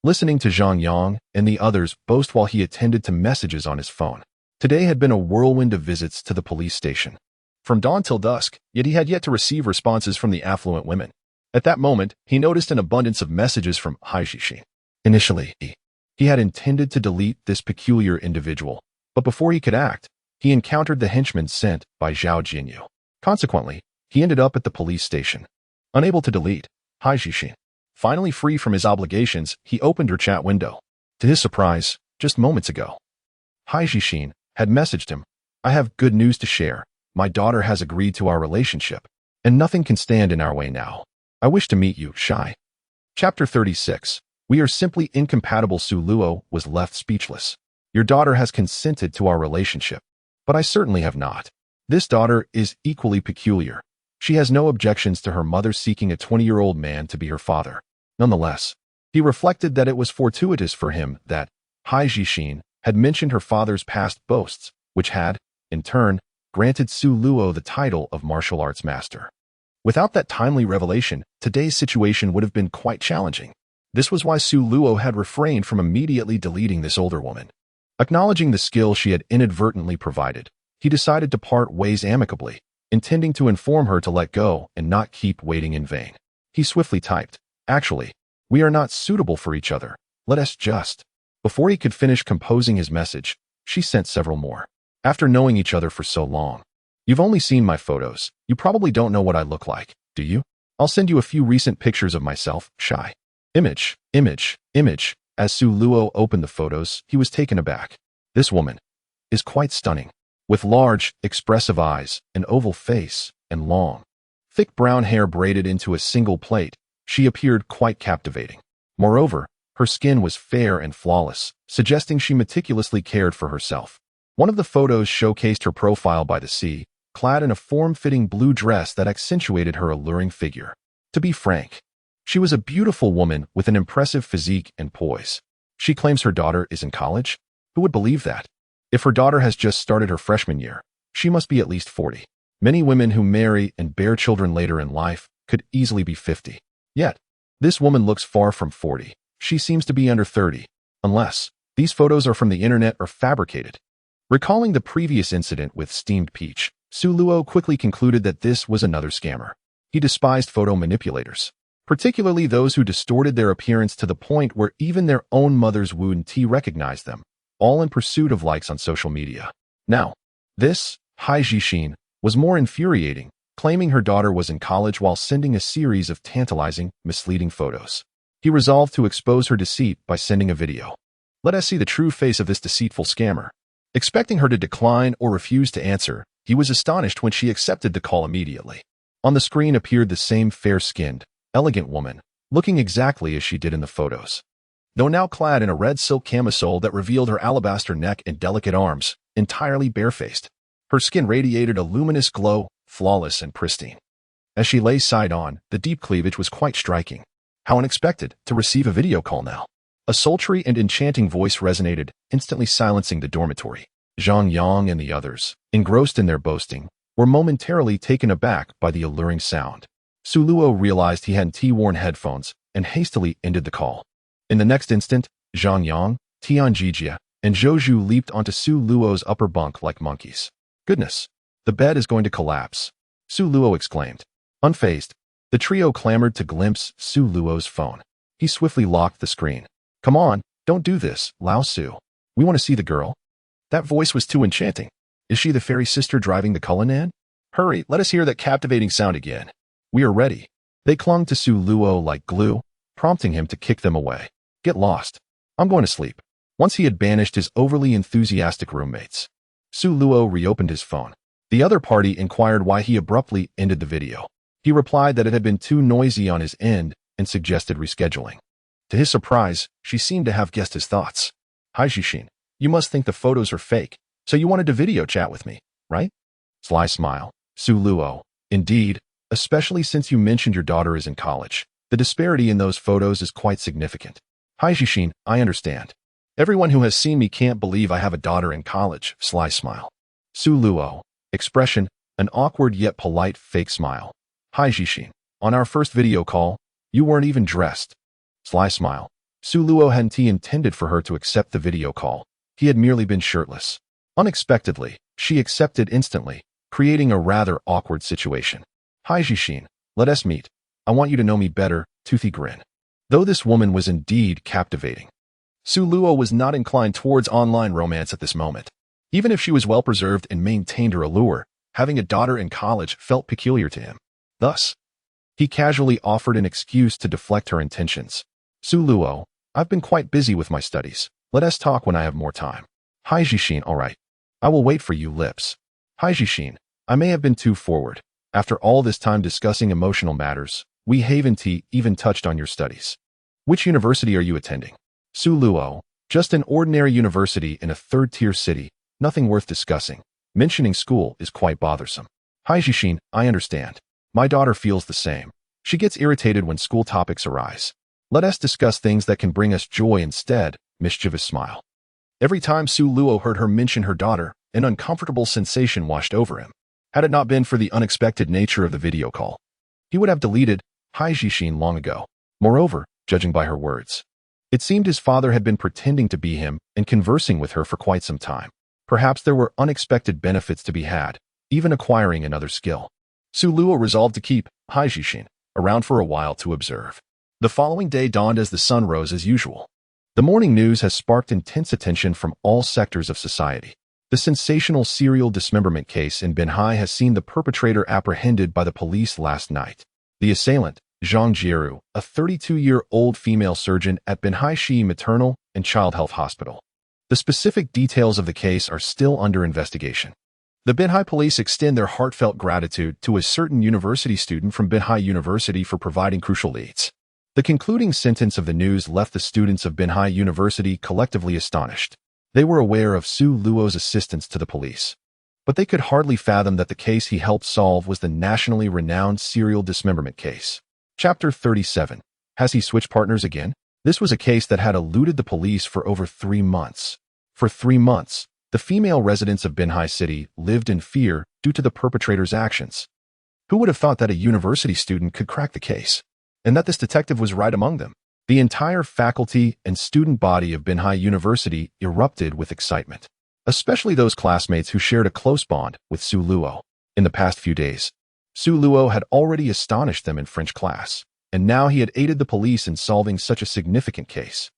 listening to Zhang Yang and the others boast while he attended to messages on his phone. Today had been a whirlwind of visits to the police station. From dawn till dusk, yet he had yet to receive responses from the affluent women. At that moment, he noticed an abundance of messages from Hai Jixin. Initially, he had intended to delete this peculiar individual, but before he could act, he encountered the henchman sent by Zhao Jinyu. Consequently, he ended up at the police station. Unable to delete Hai Jixin. Finally free from his obligations, he opened her chat window. To his surprise, just moments ago, Hai Jixin had messaged him, I have good news to share. My daughter has agreed to our relationship, and nothing can stand in our way now. I wish to meet you, Shai. Chapter 36. We are simply incompatible. Su Luo was left speechless. Your daughter has consented to our relationship, but I certainly have not. This daughter is equally peculiar. She has no objections to her mother seeking a 20-year-old man to be her father. Nonetheless, he reflected that it was fortuitous for him that Hai Jixin had mentioned her father's past boasts, which had, in turn, granted Su Luo the title of martial arts master. Without that timely revelation, today's situation would have been quite challenging. This was why Su Luo had refrained from immediately deleting this older woman. Acknowledging the skill she had inadvertently provided, he decided to part ways amicably, intending to inform her to let go and not keep waiting in vain. He swiftly typed, Actually, we are not suitable for each other. Let us just. Before he could finish composing his message, she sent several more. After knowing each other for so long, you've only seen my photos. You probably don't know what I look like, do you? I'll send you a few recent pictures of myself, Shai. Image, image, image. As Su Luo opened the photos, he was taken aback. This woman is quite stunning. With large, expressive eyes, an oval face, and long, thick brown hair braided into a single plait, she appeared quite captivating. Moreover, her skin was fair and flawless, suggesting she meticulously cared for herself. One of the photos showcased her profile by the sea, clad in a form-fitting blue dress that accentuated her alluring figure. To be frank, she was a beautiful woman with an impressive physique and poise. She claims her daughter is in college? Who would believe that? If her daughter has just started her freshman year, she must be at least 40. Many women who marry and bear children later in life could easily be 50. Yet, this woman looks far from 40. She seems to be under 30, unless these photos are from the internet or fabricated. Recalling the previous incident with Steamed Peach, Su Luo quickly concluded that this was another scammer. He despised photo manipulators, particularly those who distorted their appearance to the point where even their own mothers wouldn't recognize them, all in pursuit of likes on social media. Now, this, Hai Jixin, was more infuriating. claiming her daughter was in college while sending a series of tantalizing, misleading photos. He resolved to expose her deceit by sending a video. Let us see the true face of this deceitful scammer. Expecting her to decline or refuse to answer, he was astonished when she accepted the call immediately. On the screen appeared the same fair-skinned, elegant woman, looking exactly as she did in the photos. Though now clad in a red silk camisole that revealed her alabaster neck and delicate arms, entirely barefaced, her skin radiated a luminous glow, flawless and pristine. As she lay side on, the deep cleavage was quite striking. How unexpected to receive a video call now. A sultry and enchanting voice resonated, instantly silencing the dormitory. Zhang Yang and the others, engrossed in their boasting, were momentarily taken aback by the alluring sound. Su Luo realized he had T-worn headphones and hastily ended the call. In the next instant, Zhang Yang, Tian Jijia, and Zhou Zhu leaped onto Su Luo's upper bunk like monkeys. Goodness, the bed is going to collapse, Su Luo exclaimed. Unfazed, the trio clamored to glimpse Su Luo's phone. He swiftly locked the screen. Come on, don't do this, Lao Su. We want to see the girl. That voice was too enchanting. Is she the fairy sister driving the Cullinan? Hurry, let us hear that captivating sound again. We are ready. They clung to Su Luo like glue, prompting him to kick them away. Get lost. I'm going to sleep. Once he had banished his overly enthusiastic roommates, Su Luo reopened his phone. The other party inquired why he abruptly ended the video. He replied that it had been too noisy on his end and suggested rescheduling. To his surprise, she seemed to have guessed his thoughts. Hi Jixin, you must think the photos are fake, so you wanted to video chat with me, right? Sly smile. Su Luo, indeed, especially since you mentioned your daughter is in college. The disparity in those photos is quite significant. Hi Jixin, I understand. Everyone who has seen me can't believe I have a daughter in college, Sly smile. Su Luo, expression, an awkward yet polite fake smile. Hi Jixin, on our first video call, you weren't even dressed. Sly smile. Su Luo hadn't intended for her to accept the video call. He had merely been shirtless. Unexpectedly, she accepted instantly, creating a rather awkward situation. Hi Jixin, let us meet. I want you to know me better, toothy grin. Though this woman was indeed captivating, Su Luo was not inclined towards online romance at this moment. Even if she was well-preserved and maintained her allure, having a daughter in college felt peculiar to him. Thus, he casually offered an excuse to deflect her intentions. Su Luo, I've been quite busy with my studies. Let us talk when I have more time. Hi Jixin, all right. I will wait for you, lips. Hi Jixin, I may have been too forward. After all this time discussing emotional matters, we haven't even touched on your studies. Which university are you attending? Su Luo, just an ordinary university in a third-tier city, nothing worth discussing. Mentioning school is quite bothersome. Hi Jixin, I understand. My daughter feels the same. She gets irritated when school topics arise. Let us discuss things that can bring us joy instead, mischievous smile. Every time Su Luo heard her mention her daughter, an uncomfortable sensation washed over him. Had it not been for the unexpected nature of the video call, he would have deleted Hi Jixin long ago. Moreover, judging by her words, it seemed his father had been pretending to be him and conversing with her for quite some time. Perhaps there were unexpected benefits to be had, even acquiring another skill. Su Luo resolved to keep Hi Jixin around for a while to observe. The following day dawned as the sun rose as usual. The morning news has sparked intense attention from all sectors of society. The sensational serial dismemberment case in Binhai has seen the perpetrator apprehended by the police last night. The assailant, Zhang Jieru, a 32-year-old female surgeon at Binhai Shi Maternal and Child Health Hospital. The specific details of the case are still under investigation. The Binhai police extend their heartfelt gratitude to a certain university student from Binhai University for providing crucial leads. The concluding sentence of the news left the students of Binhai University collectively astonished. They were aware of Su Luo's assistance to the police, but they could hardly fathom that the case he helped solve was the nationally renowned serial dismemberment case. Chapter 37. Has he switched partners again? This was a case that had eluded the police for over 3 months. For 3 months, the female residents of Binhai City lived in fear due to the perpetrator's actions. Who would have thought that a university student could crack the case? And that this detective was right among them? The entire faculty and student body of Binhai University erupted with excitement, especially those classmates who shared a close bond with Su Luo. In the past few days, Su Luo had already astonished them in French class, and now he had aided the police in solving such a significant case.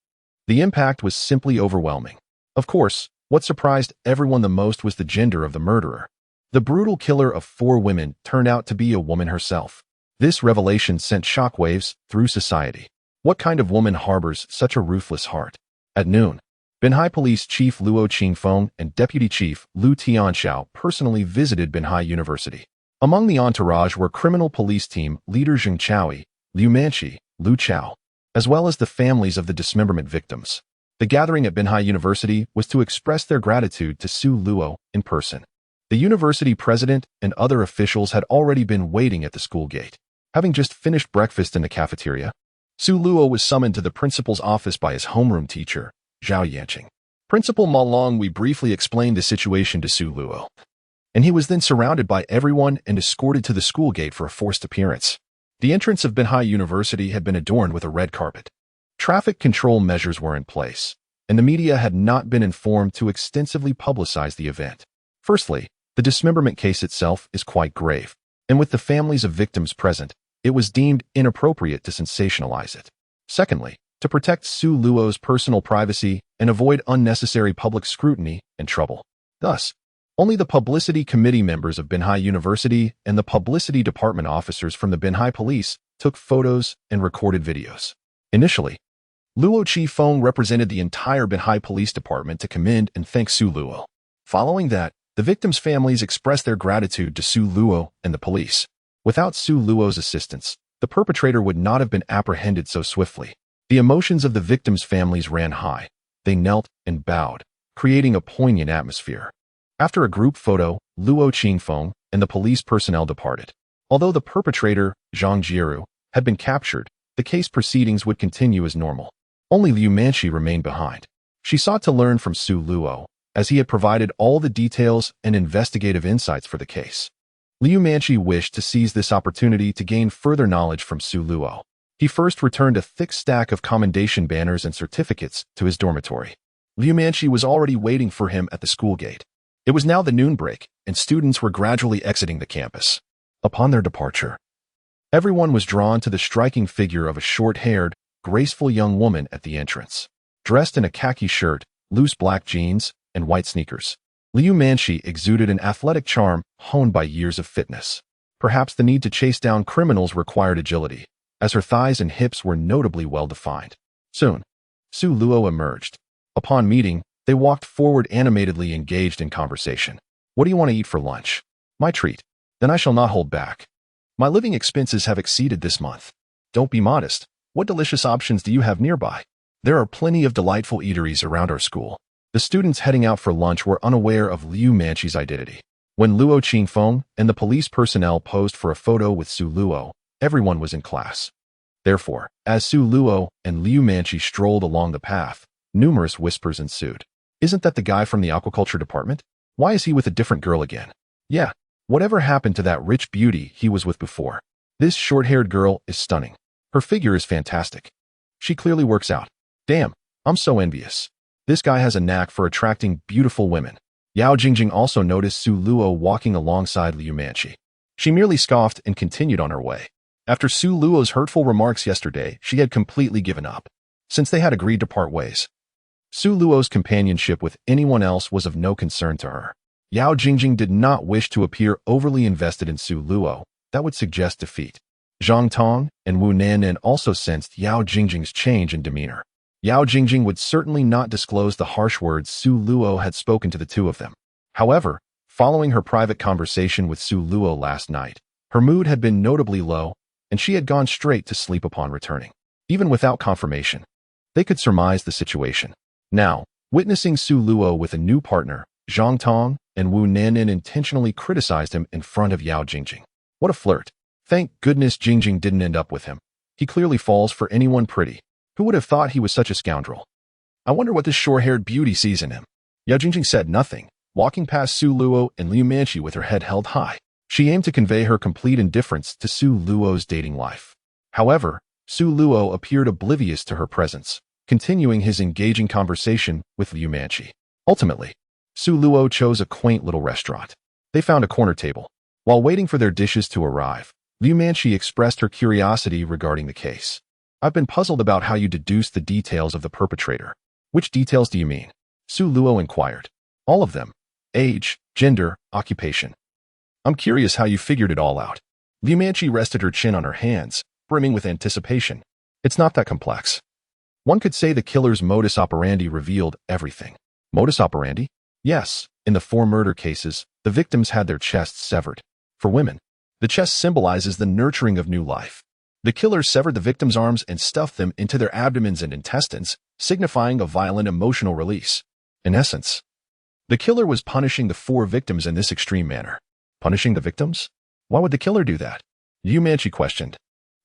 The impact was simply overwhelming. Of course, what surprised everyone the most was the gender of the murderer. The brutal killer of 4 women turned out to be a woman herself. This revelation sent shockwaves through society. What kind of woman harbors such a ruthless heart? At noon, Binhai Police Chief Luo Qingfeng and Deputy Chief Lu Tianxiao personally visited Binhai University. Among the entourage were criminal police team leader Zheng Chaoi, Liu Manchi, Lu Chao, as well as the families of the dismemberment victims. The gathering at Binhai University was to express their gratitude to Su Luo in person. The university president and other officials had already been waiting at the school gate. Having just finished breakfast in the cafeteria, Su Luo was summoned to the principal's office by his homeroom teacher, Zhao Yanqing. Principal Ma Long briefly explained the situation to Su Luo, and he was then surrounded by everyone and escorted to the school gate for a forced appearance. The entrance of Binhai University had been adorned with a red carpet. Traffic control measures were in place, and the media had not been informed to extensively publicize the event. Firstly, the dismemberment case itself is quite grave, and with the families of victims present, it was deemed inappropriate to sensationalize it. Secondly, to protect Su Luo's personal privacy and avoid unnecessary public scrutiny and trouble. Thus, only the publicity committee members of Binhai University and the publicity department officers from the Binhai Police took photos and recorded videos. Initially, Luo Qifeng represented the entire Binhai Police Department to commend and thank Su Luo. Following that, the victims' families expressed their gratitude to Su Luo and the police. Without Su Luo's assistance, the perpetrator would not have been apprehended so swiftly. The emotions of the victims' families ran high. They knelt and bowed, creating a poignant atmosphere. After a group photo, Luo Qingfeng and the police personnel departed. Although the perpetrator, Zhang Jiru, had been captured, the case proceedings would continue as normal. Only Liu Manchi remained behind. She sought to learn from Su Luo, as he had provided all the details and investigative insights for the case. Liu Manchi wished to seize this opportunity to gain further knowledge from Su Luo. He first returned a thick stack of commendation banners and certificates to his dormitory. Liu Manchi was already waiting for him at the school gate. It was now the noon break, and students were gradually exiting the campus. Upon their departure, everyone was drawn to the striking figure of a short-haired, graceful young woman at the entrance. Dressed in a khaki shirt, loose black jeans, and white sneakers, Liu Manchi exuded an athletic charm honed by years of fitness. Perhaps the need to chase down criminals required agility, as her thighs and hips were notably well-defined. Soon, Su Luo emerged. Upon meeting, they walked forward animatedly engaged in conversation. What do you want to eat for lunch? My treat. Then I shall not hold back. My living expenses have exceeded this month. Don't be modest. What delicious options do you have nearby? There are plenty of delightful eateries around our school. The students heading out for lunch were unaware of Liu Manchi's identity. When Luo Qingfeng and the police personnel posed for a photo with Su Luo, everyone was in class. Therefore, as Su Luo and Liu Manchi strolled along the path, numerous whispers ensued. Isn't that the guy from the aquaculture department? Why is he with a different girl again? Yeah, whatever happened to that rich beauty he was with before? This short-haired girl is stunning. Her figure is fantastic. She clearly works out. Damn, I'm so envious. This guy has a knack for attracting beautiful women. Yao Jingjing also noticed Su Luo walking alongside Liu Manchi. She merely scoffed and continued on her way. After Su Luo's hurtful remarks yesterday, she had completely given up, since they had agreed to part ways. Su Luo's companionship with anyone else was of no concern to her. Yao Jingjing did not wish to appear overly invested in Su Luo. That would suggest defeat. Zhang Tong and Wu Nannan also sensed Yao Jingjing's change in demeanor. Yao Jingjing would certainly not disclose the harsh words Su Luo had spoken to the two of them. However, following her private conversation with Su Luo last night, her mood had been notably low, and she had gone straight to sleep upon returning. Even without confirmation, they could surmise the situation. Now, witnessing Su Luo with a new partner, Zhang Tong and Wu Nannan intentionally criticized him in front of Yao Jingjing. What a flirt. Thank goodness Jingjing didn't end up with him. He clearly falls for anyone pretty. Who would have thought he was such a scoundrel? I wonder what this short-haired beauty sees in him. Yao Jingjing said nothing, walking past Su Luo and Liu Manchi with her head held high. She aimed to convey her complete indifference to Su Luo's dating life. However, Su Luo appeared oblivious to her presence, continuing his engaging conversation with Liu Manchi. Ultimately, Su Luo chose a quaint little restaurant. They found a corner table. While waiting for their dishes to arrive, Liu Manchi expressed her curiosity regarding the case. I've been puzzled about how you deduced the details of the perpetrator. Which details do you mean? Su Luo inquired. All of them. Age, gender, occupation. I'm curious how you figured it all out. Liu Manchi rested her chin on her hands, brimming with anticipation. It's not that complex. One could say the killer's modus operandi revealed everything. Modus operandi? Yes, in the 4 murder cases, the victims had their chests severed. For women, the chest symbolizes the nurturing of new life. The killer severed the victims' arms and stuffed them into their abdomens and intestines, signifying a violent emotional release. In essence, the killer was punishing the 4 victims in this extreme manner. Punishing the victims? Why would the killer do that? Liu Manchi questioned.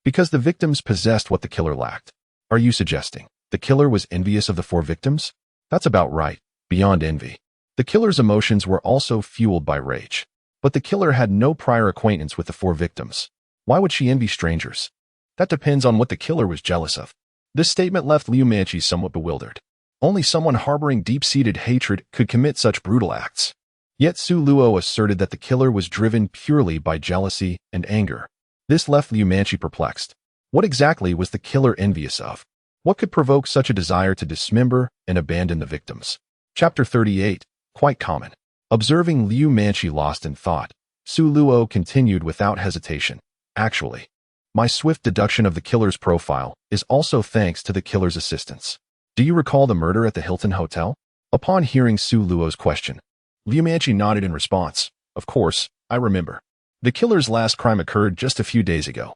Because the victims possessed what the killer lacked. Are you suggesting the killer was envious of the 4 victims? That's about right, beyond envy. The killer's emotions were also fueled by rage. But the killer had no prior acquaintance with the 4 victims. Why would she envy strangers? That depends on what the killer was jealous of. This statement left Liu Manchi somewhat bewildered. Only someone harboring deep-seated hatred could commit such brutal acts. Yet Su Luo asserted that the killer was driven purely by jealousy and anger. This left Liu Manchi perplexed. What exactly was the killer envious of? What could provoke such a desire to dismember and abandon the victims? Chapter 38. Quite common. Observing Liu Manchi lost in thought, Su Luo continued without hesitation. Actually, my swift deduction of the killer's profile is also thanks to the killer's assistance. Do you recall the murder at the Hilton Hotel? Upon hearing Su Luo's question, Liu Manchi nodded in response. Of course, I remember. The killer's last crime occurred just a few days ago.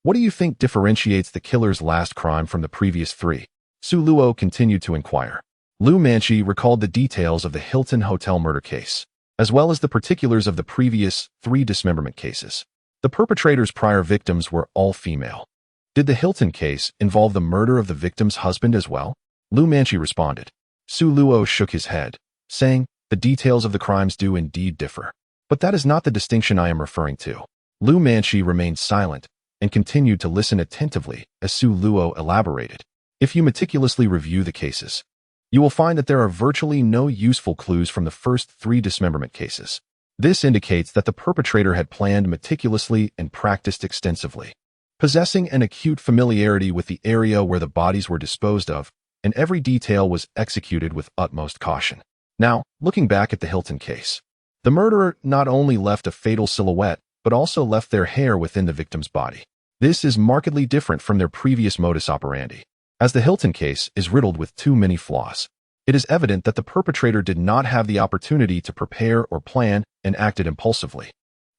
What do you think differentiates the killer's last crime from the previous 3? Su Luo continued to inquire. Liu Manchi recalled the details of the Hilton Hotel murder case, as well as the particulars of the previous 3 dismemberment cases. The perpetrator's prior victims were all female. Did the Hilton case involve the murder of the victim's husband as well? Liu Manchi responded. Su Luo shook his head, saying, the details of the crimes do indeed differ. But that is not the distinction I am referring to. Liu Manchi remained silent and continued to listen attentively as Su Luo elaborated. If you meticulously review the cases, you will find that there are virtually no useful clues from the first 3 dismemberment cases. This indicates that the perpetrator had planned meticulously and practiced extensively. Possessing an acute familiarity with the area where the bodies were disposed of, and every detail was executed with utmost caution. Now, looking back at the Hilton case, the murderer not only left a fatal silhouette, but also left their hair within the victim's body. This is markedly different from their previous modus operandi, as the Hilton case is riddled with too many flaws. It is evident that the perpetrator did not have the opportunity to prepare or plan and acted impulsively.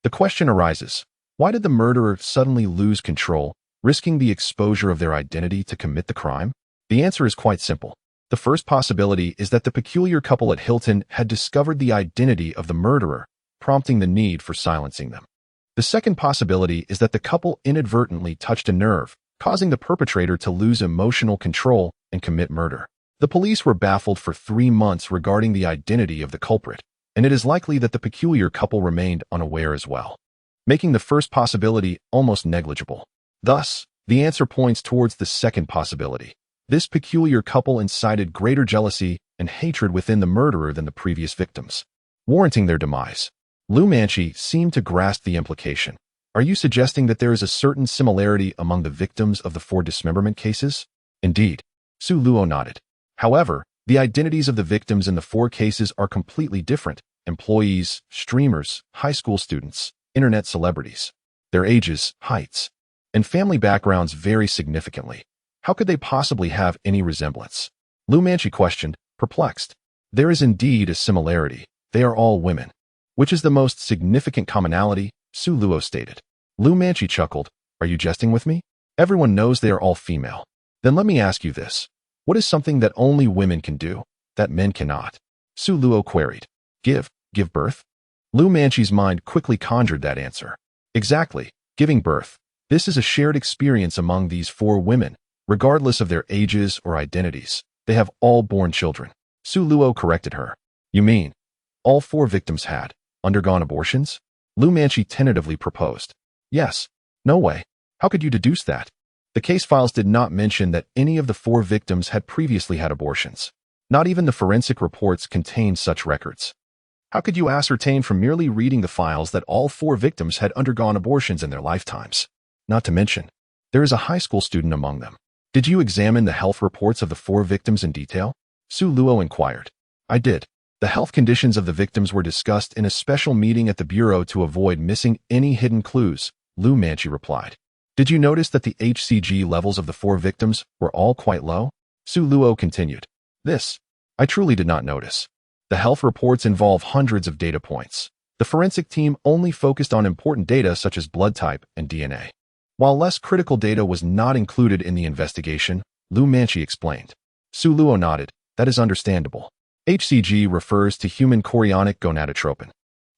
The question arises, why did the murderer suddenly lose control, risking the exposure of their identity to commit the crime? The answer is quite simple. The first possibility is that the peculiar couple at Hilton had discovered the identity of the murderer, prompting the need for silencing them. The second possibility is that the couple inadvertently touched a nerve, causing the perpetrator to lose emotional control and commit murder. The police were baffled for 3 months regarding the identity of the culprit, and it is likely that the peculiar couple remained unaware as well, making the first possibility almost negligible. Thus, the answer points towards the second possibility. This peculiar couple incited greater jealousy and hatred within the murderer than the previous victims, warranting their demise. Liu Manchi seemed to grasp the implication. Are you suggesting that there is a certain similarity among the victims of the 4 dismemberment cases? Indeed. Su Luo nodded. However, the identities of the victims in the 4 cases are completely different. Employees, streamers, high school students, internet celebrities. Their ages, heights, and family backgrounds vary significantly. How could they possibly have any resemblance? Liu Manchi questioned, perplexed. There is indeed a similarity. They are all women. Which is the most significant commonality? Su Luo stated. Liu Manchi chuckled. Are you jesting with me? Everyone knows they are all female. Then let me ask you this. What is something that only women can do, that men cannot? Su Luo queried. Give birth? Liu Manchi's mind quickly conjured that answer. Exactly, giving birth. This is a shared experience among these 4 women. Regardless of their ages or identities, they have all born children. Su Luo corrected her. You mean, all 4 victims had undergone abortions? Liu Manchi tentatively proposed. Yes. No way. How could you deduce that? The case files did not mention that any of the 4 victims had previously had abortions. Not even the forensic reports contained such records. How could you ascertain from merely reading the files that all 4 victims had undergone abortions in their lifetimes? Not to mention, there is a high school student among them. Did you examine the health reports of the 4 victims in detail? Su Luo inquired. I did. The health conditions of the victims were discussed in a special meeting at the Bureau to avoid missing any hidden clues, Lu Manchi replied. Did you notice that the HCG levels of the 4 victims were all quite low? Su Luo continued. This, I truly did not notice. The health reports involve hundreds of data points. The forensic team only focused on important data such as blood type and DNA. While less critical data was not included in the investigation, Lu Manchi explained. Su Luo nodded. That is understandable. HCG refers to human chorionic gonadotropin,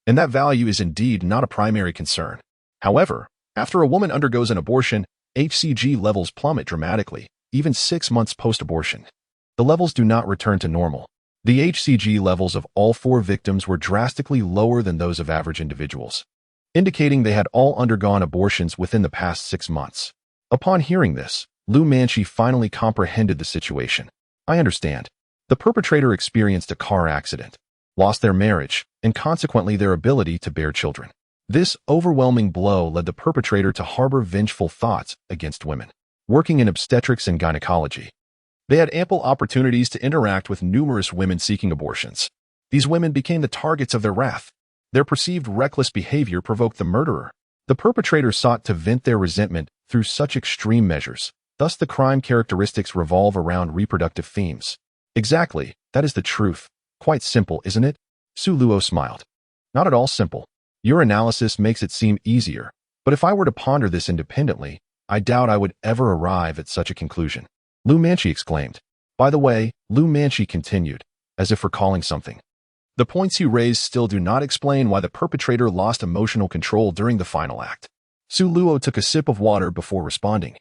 and that value is indeed not a primary concern. However, after a woman undergoes an abortion, HCG levels plummet dramatically, even 6 months post-abortion. The levels do not return to normal. The HCG levels of all 4 victims were drastically lower than those of average individuals, indicating they had all undergone abortions within the past 6 months. Upon hearing this, Lu Manchi finally comprehended the situation. I understand. The perpetrator experienced a car accident, lost their marriage, and consequently their ability to bear children. This overwhelming blow led the perpetrator to harbor vengeful thoughts against women. Working in obstetrics and gynecology, they had ample opportunities to interact with numerous women seeking abortions. These women became the targets of their wrath. Their perceived reckless behavior provoked the murderer. The perpetrator sought to vent their resentment through such extreme measures. Thus, the crime characteristics revolve around reproductive themes. Exactly, that is the truth. Quite simple, isn't it? Su Luo smiled. Not at all simple. Your analysis makes it seem easier, but if I were to ponder this independently, I doubt I would ever arrive at such a conclusion. Lu Manchi exclaimed. By the way, Lu Manchi continued, as if recalling something. The points you raised still do not explain why the perpetrator lost emotional control during the final act. Su Luo took a sip of water before responding.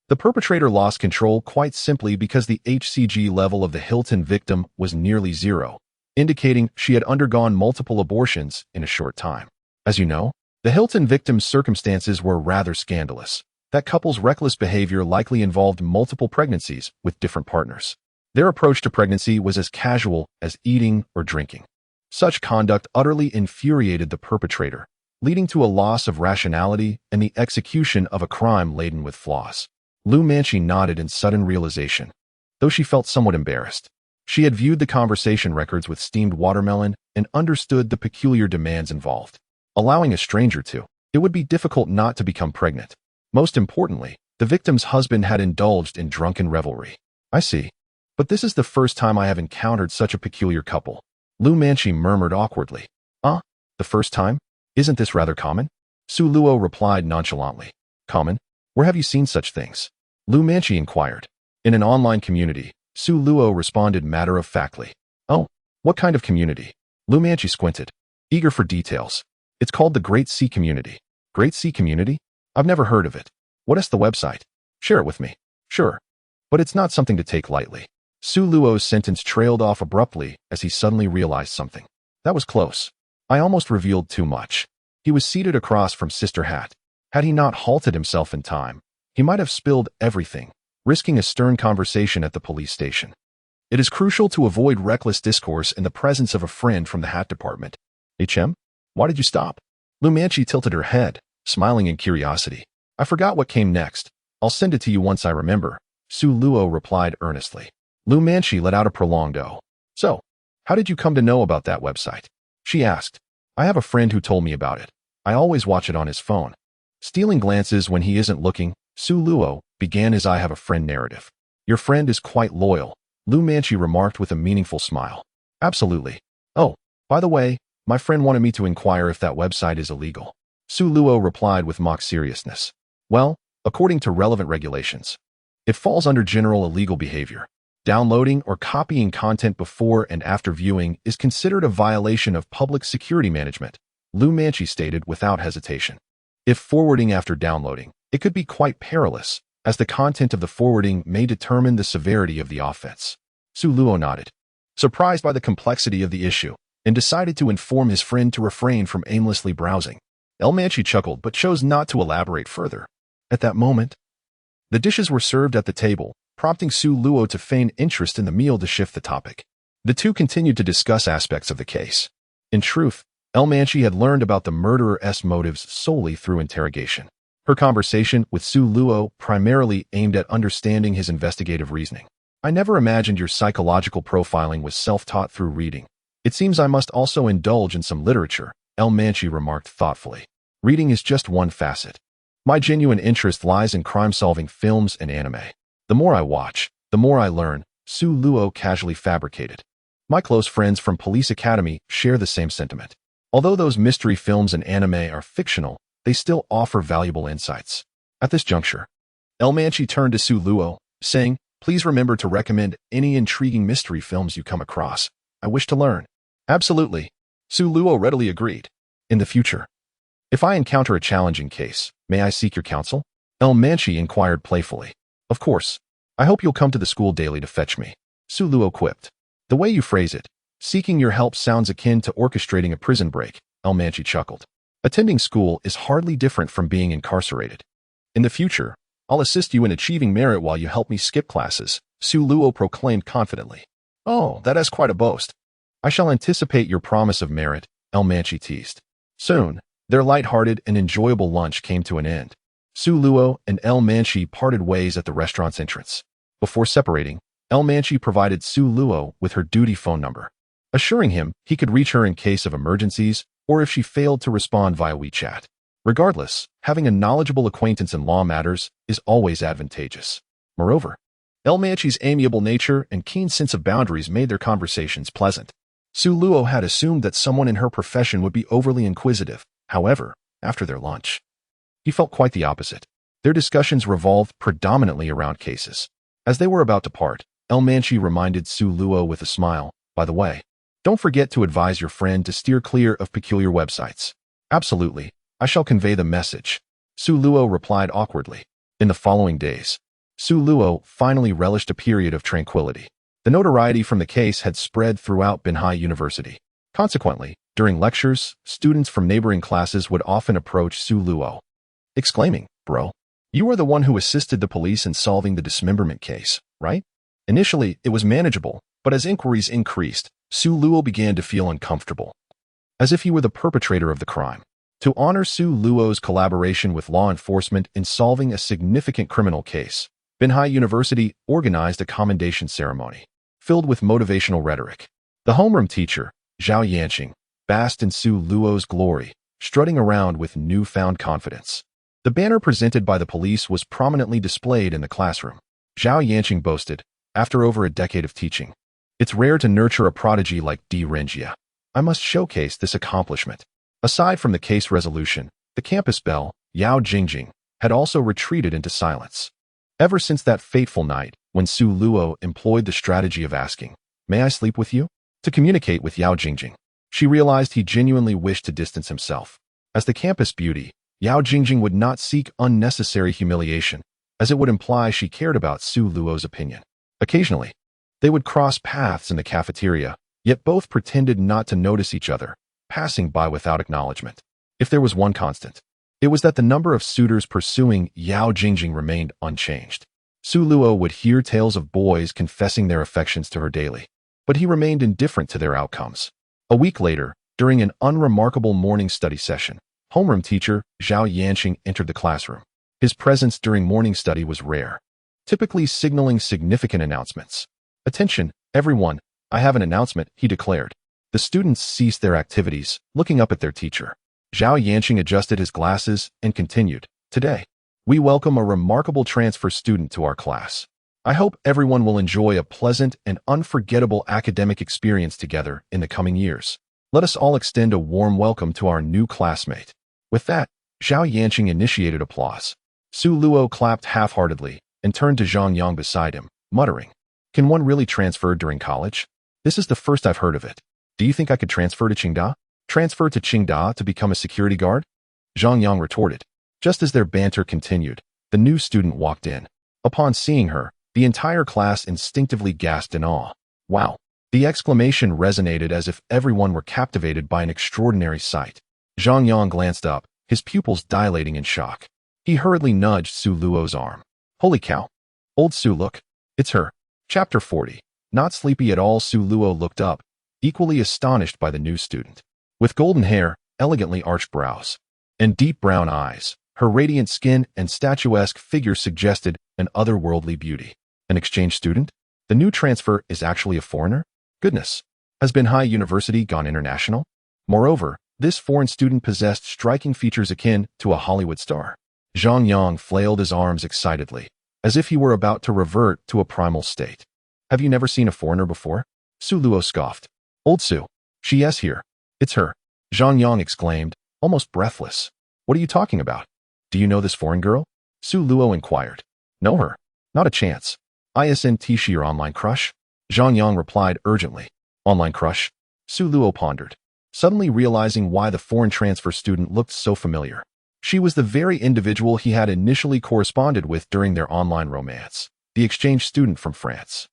The perpetrator lost control quite simply because the HCG level of the Hilton victim was nearly 0, indicating she had undergone multiple abortions in a short time. As you know, the Hilton victim's circumstances were rather scandalous. That couple's reckless behavior likely involved multiple pregnancies with different partners. Their approach to pregnancy was as casual as eating or drinking. Such conduct utterly infuriated the perpetrator, leading to a loss of rationality and the execution of a crime laden with flaws. Lu Manchi nodded in sudden realization, though she felt somewhat embarrassed. She had viewed the conversation records with steamed watermelon and understood the peculiar demands involved. Allowing a stranger to, it would be difficult not to become pregnant. Most importantly, the victim's husband had indulged in drunken revelry. I see. But this is the first time I have encountered such a peculiar couple. Lu Manchi murmured awkwardly. The first time? Isn't this rather common? Su Luo replied nonchalantly. Common? Where have you seen such things? Lu Manchi inquired. In an online community, Su Luo responded matter-of-factly. Oh, what kind of community? Lu Manchi squinted, eager for details. It's called the Great Sea Community. Great Sea Community? I've never heard of it. What is the website? Share it with me. Sure. But it's not something to take lightly. Su Luo's sentence trailed off abruptly as he suddenly realized something. That was close. I almost revealed too much. He was seated across from Sister Hat. Had he not halted himself in time, he might have spilled everything, risking a stern conversation at the police station. It is crucial to avoid reckless discourse in the presence of a friend from the Hat Department. HM? Why did you stop? Lu Manchi tilted her head, smiling in curiosity. I forgot what came next. I'll send it to you once I remember. Su Luo replied earnestly. Lu Manchi let out a prolonged "oh." So, how did you come to know about that website? She asked. I have a friend who told me about it. I always watch it on his phone. Stealing glances when he isn't looking, Su Luo began his "I have a friend" narrative. Your friend is quite loyal, Lu Manchi remarked with a meaningful smile. Absolutely. Oh, by the way, my friend wanted me to inquire if that website is illegal. Su Luo replied with mock seriousness. Well, according to relevant regulations, it falls under general illegal behavior. Downloading or copying content before and after viewing is considered a violation of public security management, Lu Manchi stated without hesitation. If forwarding after downloading, it could be quite perilous, as the content of the forwarding may determine the severity of the offense. Su Luo nodded, surprised by the complexity of the issue, and decided to inform his friend to refrain from aimlessly browsing. Lu Manchi chuckled but chose not to elaborate further. At that moment, the dishes were served at the table, prompting Su Luo to feign interest in the meal to shift the topic. The two continued to discuss aspects of the case. In truth, Lu Manchi had learned about the murderer's motives solely through interrogation. Her conversation with Su Luo primarily aimed at understanding his investigative reasoning. I never imagined your psychological profiling was self-taught through reading, It seems I must also indulge in some literature, El Manchi remarked thoughtfully. Reading is just one facet. My genuine interest lies in crime-solving films and anime. The more I watch, the more I learn, Su Luo casually fabricated. My close friends from Police Academy share the same sentiment. Although those mystery films and anime are fictional, they still offer valuable insights. At this juncture, El Manchi turned to Su Luo, saying, "Please remember to recommend any intriguing mystery films you come across. I wish to learn." Absolutely. Su Luo readily agreed. In the future, if I encounter a challenging case, may I seek your counsel? El Manchi inquired playfully. Of course. I hope you'll come to the school daily to fetch me. Su Luo quipped. The way you phrase it, seeking your help sounds akin to orchestrating a prison break, El Manchi chuckled. Attending school is hardly different from being incarcerated. In the future, I'll assist you in achieving merit while you help me skip classes, Su Luo proclaimed confidently. Oh, that is quite a boast. I shall anticipate your promise of merit, El Manchi teased. Soon, their light-hearted and enjoyable lunch came to an end. Su Luo and El Manchi parted ways at the restaurant's entrance. Before separating, El Manchi provided Su Luo with her duty phone number, assuring him he could reach her in case of emergencies or if she failed to respond via WeChat. Regardless, having a knowledgeable acquaintance in law matters is always advantageous. Moreover, El Manchi's amiable nature and keen sense of boundaries made their conversations pleasant. Su Luo had assumed that someone in her profession would be overly inquisitive. However, after their lunch, he felt quite the opposite. Their discussions revolved predominantly around cases. As they were about to part, El Manchi reminded Su Luo with a smile, "By the way, don't forget to advise your friend to steer clear of peculiar websites." Absolutely, I shall convey the message, Su Luo replied awkwardly. In the following days, Su Luo finally relished a period of tranquility. The notoriety from the case had spread throughout Binhai University. Consequently, during lectures, students from neighboring classes would often approach Su Luo, exclaiming, "Bro, you are the one who assisted the police in solving the dismemberment case, right?" Initially, it was manageable, but as inquiries increased, Su Luo began to feel uncomfortable, as if he were the perpetrator of the crime. To honor Su Luo's collaboration with law enforcement in solving a significant criminal case, Binhai University organized a commendation ceremony, filled with motivational rhetoric. The homeroom teacher, Zhao Yanqing, basked in Su Luo's glory, strutting around with newfound confidence. The banner presented by the police was prominently displayed in the classroom. Zhao Yanqing boasted, "After over a decade of teaching, it's rare to nurture a prodigy like Di Renjia. I must showcase this accomplishment." Aside from the case resolution, the campus belle, Yao Jingjing, had also retreated into silence. Ever since that fateful night, when Su Luo employed the strategy of asking, "May I sleep with you?" to communicate with Yao Jingjing, she realized he genuinely wished to distance himself. As the campus beauty, Yao Jingjing would not seek unnecessary humiliation, as it would imply she cared about Su Luo's opinion. Occasionally, they would cross paths in the cafeteria, yet both pretended not to notice each other, passing by without acknowledgement. If there was one constant, it was that the number of suitors pursuing Yao Jingjing remained unchanged. Su Luo would hear tales of boys confessing their affections to her daily, but he remained indifferent to their outcomes. A week later, during an unremarkable morning study session, homeroom teacher Zhao Yanqing entered the classroom. His presence during morning study was rare, typically signaling significant announcements. "Attention, everyone, I have an announcement," he declared. The students ceased their activities, looking up at their teacher. Zhao Yanqing adjusted his glasses and continued, "Today, we welcome a remarkable transfer student to our class. I hope everyone will enjoy a pleasant and unforgettable academic experience together in the coming years. Let us all extend a warm welcome to our new classmate." With that, Zhao Yanqing initiated applause. Su Luo clapped half-heartedly and turned to Zhang Yang beside him, muttering, "Can one really transfer during college? This is the first I've heard of it. Do you think I could transfer to Qingda? Transfer to Qingda to become a security guard?" Zhang Yang retorted. Just as their banter continued, the new student walked in. Upon seeing her, the entire class instinctively gasped in awe. "Wow!" The exclamation resonated as if everyone were captivated by an extraordinary sight. Zhang Yang glanced up, his pupils dilating in shock. He hurriedly nudged Su Luo's arm. "Holy cow! Old Su, look. It's her." Chapter 40. Not sleepy at all, Su Luo looked up, equally astonished by the new student. With golden hair, elegantly arched brows, and deep brown eyes, her radiant skin and statuesque figure suggested an otherworldly beauty. An exchange student? The new transfer is actually a foreigner? Goodness! Has Binhai University gone international? Moreover, this foreign student possessed striking features akin to a Hollywood star. Zhang Yang flailed his arms excitedly, as if he were about to revert to a primal state. Have you never seen a foreigner before? Su Luo scoffed. Old Su. She is here. It's her. Zhang Yang exclaimed, almost breathless. What are you talking about? Do you know this foreign girl? Su Luo inquired. Know her? Not a chance. Isn't she your online crush? Zhang Yang replied urgently. Online crush? Su Luo pondered, suddenly realizing why the foreign transfer student looked so familiar. She was the very individual he had initially corresponded with during their online romance, the exchange student from France.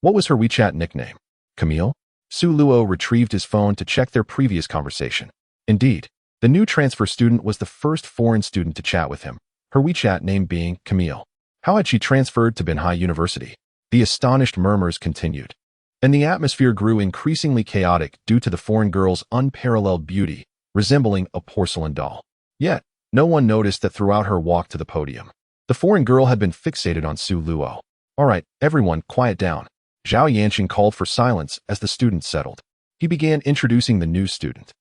What was her WeChat nickname? Camille? Su Luo retrieved his phone to check their previous conversation. Indeed, the new transfer student was the first foreign student to chat with him, her WeChat name being Camille. How had she transferred to Binhai University? The astonished murmurs continued, and the atmosphere grew increasingly chaotic due to the foreign girl's unparalleled beauty, resembling a porcelain doll. Yet, no one noticed that throughout her walk to the podium, the foreign girl had been fixated on Su Luo. All right, everyone, quiet down. Zhao Yanqing called for silence as the students settled. He began introducing the new student.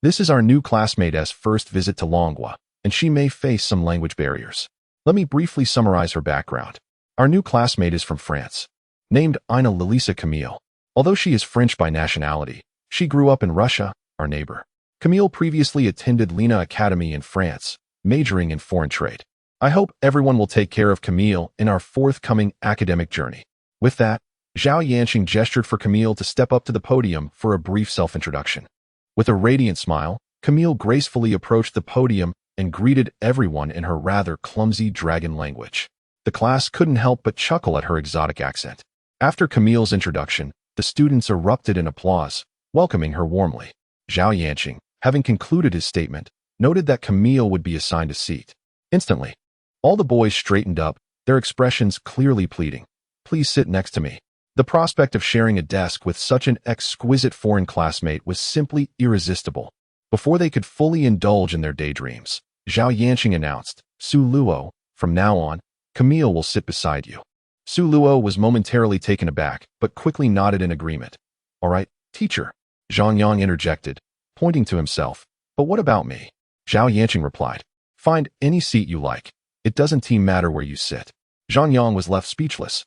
This is our new classmate's first visit to Longhua, and she may face some language barriers. Let me briefly summarize her background. Our new classmate is from France, named Ina Lelisa Camille. Although she is French by nationality, she grew up in Russia, our neighbor. Camille previously attended Lina Academy in France, majoring in foreign trade. I hope everyone will take care of Camille in our forthcoming academic journey. With that, Zhao Yanqing gestured for Camille to step up to the podium for a brief self-introduction. With a radiant smile, Camille gracefully approached the podium and greeted everyone in her rather clumsy dragon language. The class couldn't help but chuckle at her exotic accent. After Camille's introduction, the students erupted in applause, welcoming her warmly. Zhao Yanqing, having concluded his statement, noted that Camille would be assigned a seat. Instantly, all the boys straightened up, their expressions clearly pleading. Please sit next to me. The prospect of sharing a desk with such an exquisite foreign classmate was simply irresistible. Before they could fully indulge in their daydreams, Zhao Yanqing announced, Su Luo, from now on, Camille will sit beside you. Su Luo was momentarily taken aback, but quickly nodded in agreement. All right, teacher. Zhang Yang interjected, pointing to himself. But what about me? Zhao Yanqing replied. Find any seat you like. It doesn't matter where you sit. Zhang Yang was left speechless.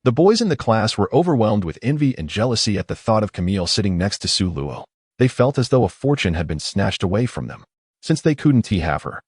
The boys in the class were overwhelmed with envy and jealousy at the thought of Camille sitting next to Su Luo. They felt as though a fortune had been snatched away from them. Since they couldn't have her,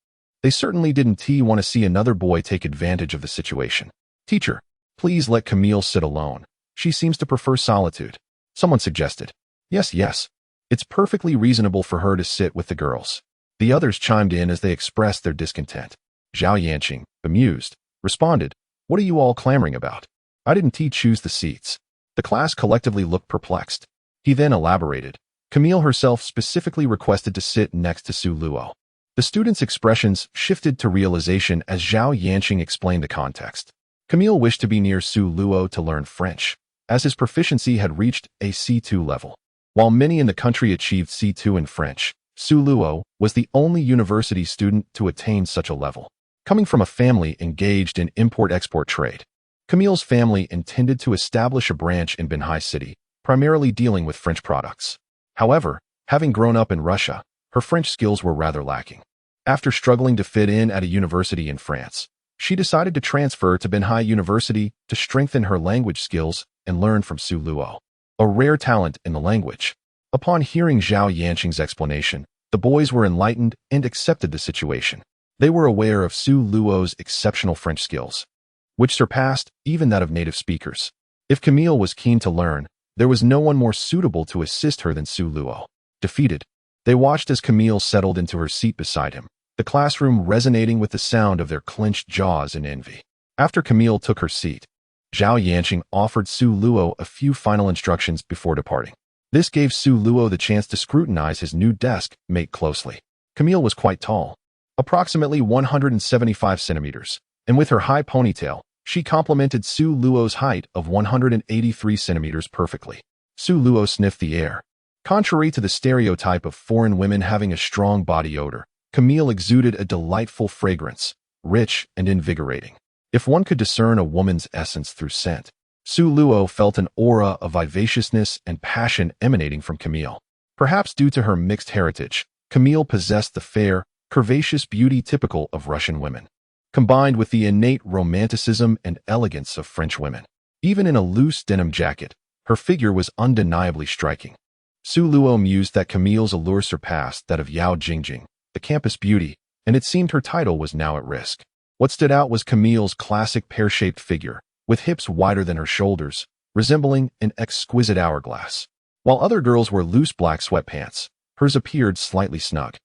they certainly didn't want to see another boy take advantage of the situation. Teacher, please let Camille sit alone. She seems to prefer solitude. Someone suggested. Yes. It's perfectly reasonable for her to sit with the girls. The others chimed in as they expressed their discontent. Zhao Yanqing, bemused, responded, What are you all clamoring about? I didn't choose the seats. The class collectively looked perplexed. He then elaborated. Camille herself specifically requested to sit next to Su Luo. The students' expressions shifted to realization as Zhao Yanqing explained the context. Camille wished to be near Su Luo to learn French, as his proficiency had reached a C2 level. While many in the country achieved C2 in French, Su Luo was the only university student to attain such a level. Coming from a family engaged in import-export trade, Camille's family intended to establish a branch in Binhai City, primarily dealing with French products. However, having grown up in Russia, her French skills were rather lacking. After struggling to fit in at a university in France, she decided to transfer to Binhai University to strengthen her language skills and learn from Su Luo, a rare talent in the language. Upon hearing Zhao Yanqing's explanation, the boys were enlightened and accepted the situation. They were aware of Su Luo's exceptional French skills, which surpassed even that of native speakers. If Camille was keen to learn, there was no one more suitable to assist her than Su Luo. Defeated, they watched as Camille settled into her seat beside him, the classroom resonating with the sound of their clenched jaws in envy. After Camille took her seat, Zhao Yanqing offered Su Luo a few final instructions before departing. This gave Su Luo the chance to scrutinize his new desk mate closely. Camille was quite tall, approximately 175 centimeters, and with her high ponytail, she complemented Su Luo's height of 183 centimeters perfectly. Su Luo sniffed the air. Contrary to the stereotype of foreign women having a strong body odor, Camille exuded a delightful fragrance, rich and invigorating. If one could discern a woman's essence through scent, Su Luo felt an aura of vivaciousness and passion emanating from Camille. Perhaps due to her mixed heritage, Camille possessed the fair, curvaceous beauty typical of Russian women, combined with the innate romanticism and elegance of French women. Even in a loose denim jacket, her figure was undeniably striking. Su Luo mused that Camille's allure surpassed that of Yao Jingjing, the campus beauty, and it seemed her title was now at risk. What stood out was Camille's classic pear-shaped figure, with hips wider than her shoulders, resembling an exquisite hourglass. While other girls wore loose black sweatpants, hers appeared slightly snug.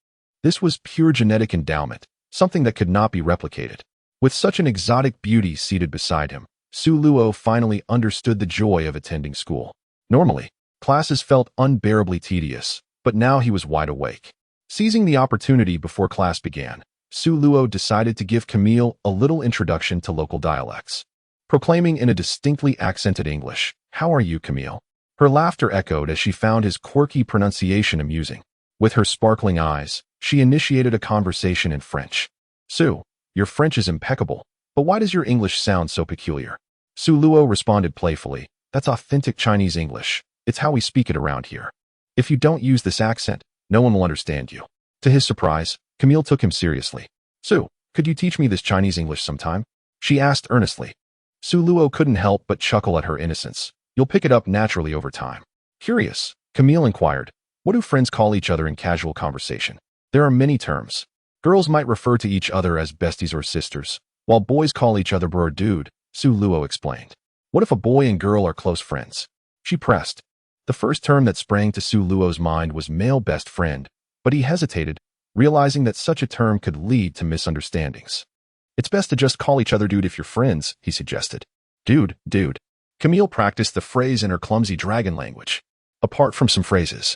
This was pure genetic endowment, something that could not be replicated. With such an exotic beauty seated beside him, Su Luo finally understood the joy of attending school. Normally, classes felt unbearably tedious, but now he was wide awake. Seizing the opportunity before class began, Su Luo decided to give Camille a little introduction to local dialects. Proclaiming in a distinctly accented English, "How are you, Camille?" Her laughter echoed as she found his quirky pronunciation amusing. With her sparkling eyes, she initiated a conversation in French. "Su, your French is impeccable, but why does your English sound so peculiar?" Su Luo responded playfully, "That's authentic Chinese English. It's how we speak it around here. If you don't use this accent, no one will understand you." To his surprise, Camille took him seriously. "Su, could you teach me this Chinese English sometime?" she asked earnestly. Su Luo couldn't help but chuckle at her innocence. "You'll pick it up naturally over time." Curious, Camille inquired, "What do friends call each other in casual conversation?" "There are many terms. Girls might refer to each other as besties or sisters, while boys call each other bro or dude," Su Luo explained. "What if a boy and girl are close friends?" she pressed. The first term that sprang to Su Luo's mind was male best friend, but he hesitated, realizing that such a term could lead to misunderstandings. "It's best to just call each other dude if you're friends," he suggested. Dude. Camille practiced the phrase in her clumsy dragon language. Apart from some phrases,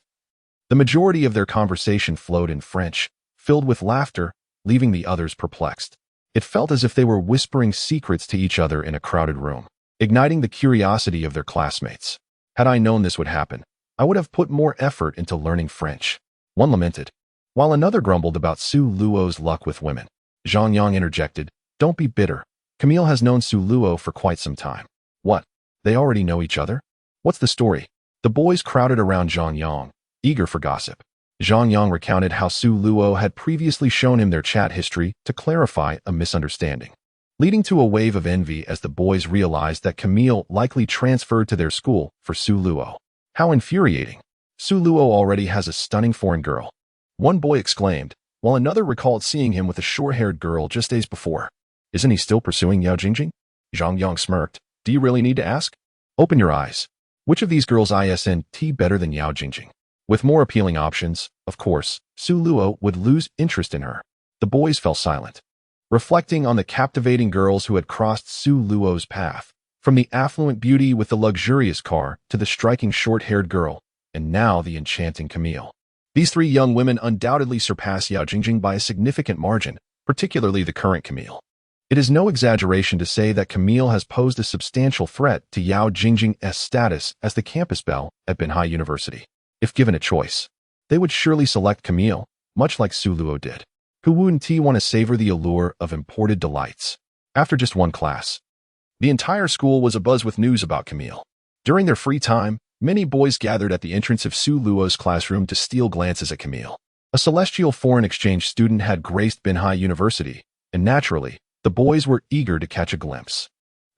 the majority of their conversation flowed in French, filled with laughter, leaving the others perplexed. It felt as if they were whispering secrets to each other in a crowded room, igniting the curiosity of their classmates. "Had I known this would happen, I would have put more effort into learning French," one lamented, while another grumbled about Su Luo's luck with women. Zhang Yang interjected, "Don't be bitter. Camille has known Su Luo for quite some time." "What? They already know each other? What's the story?" The boys crowded around Zhang Yang, eager for gossip. Zhang Yang recounted how Su Luo had previously shown him their chat history to clarify a misunderstanding, leading to a wave of envy as the boys realized that Camille likely transferred to their school for Su Luo. "How infuriating. Su Luo already has a stunning foreign girl," one boy exclaimed, while another recalled seeing him with a short-haired girl just days before. "Isn't he still pursuing Yao Jingjing?" Zhang Yang smirked. "Do you really need to ask? Open your eyes. Which of these girls isn't better than Yao Jingjing?" With more appealing options, of course, Su Luo would lose interest in her. The boys fell silent, reflecting on the captivating girls who had crossed Su Luo's path, from the affluent beauty with the luxurious car to the striking short-haired girl, and now the enchanting Camille. These three young women undoubtedly surpass Yao Jingjing by a significant margin, particularly the current Camille. It is no exaggeration to say that Camille has posed a substantial threat to Yao Jingjing's status as the campus belle at Binhai University. If given a choice, they would surely select Camille, much like Su Luo did. Who wouldn't want to savor the allure of imported delights? After just one class, the entire school was abuzz with news about Camille. During their free time, many boys gathered at the entrance of Su Luo's classroom to steal glances at Camille. A celestial foreign exchange student had graced Binhai University, and naturally, the boys were eager to catch a glimpse.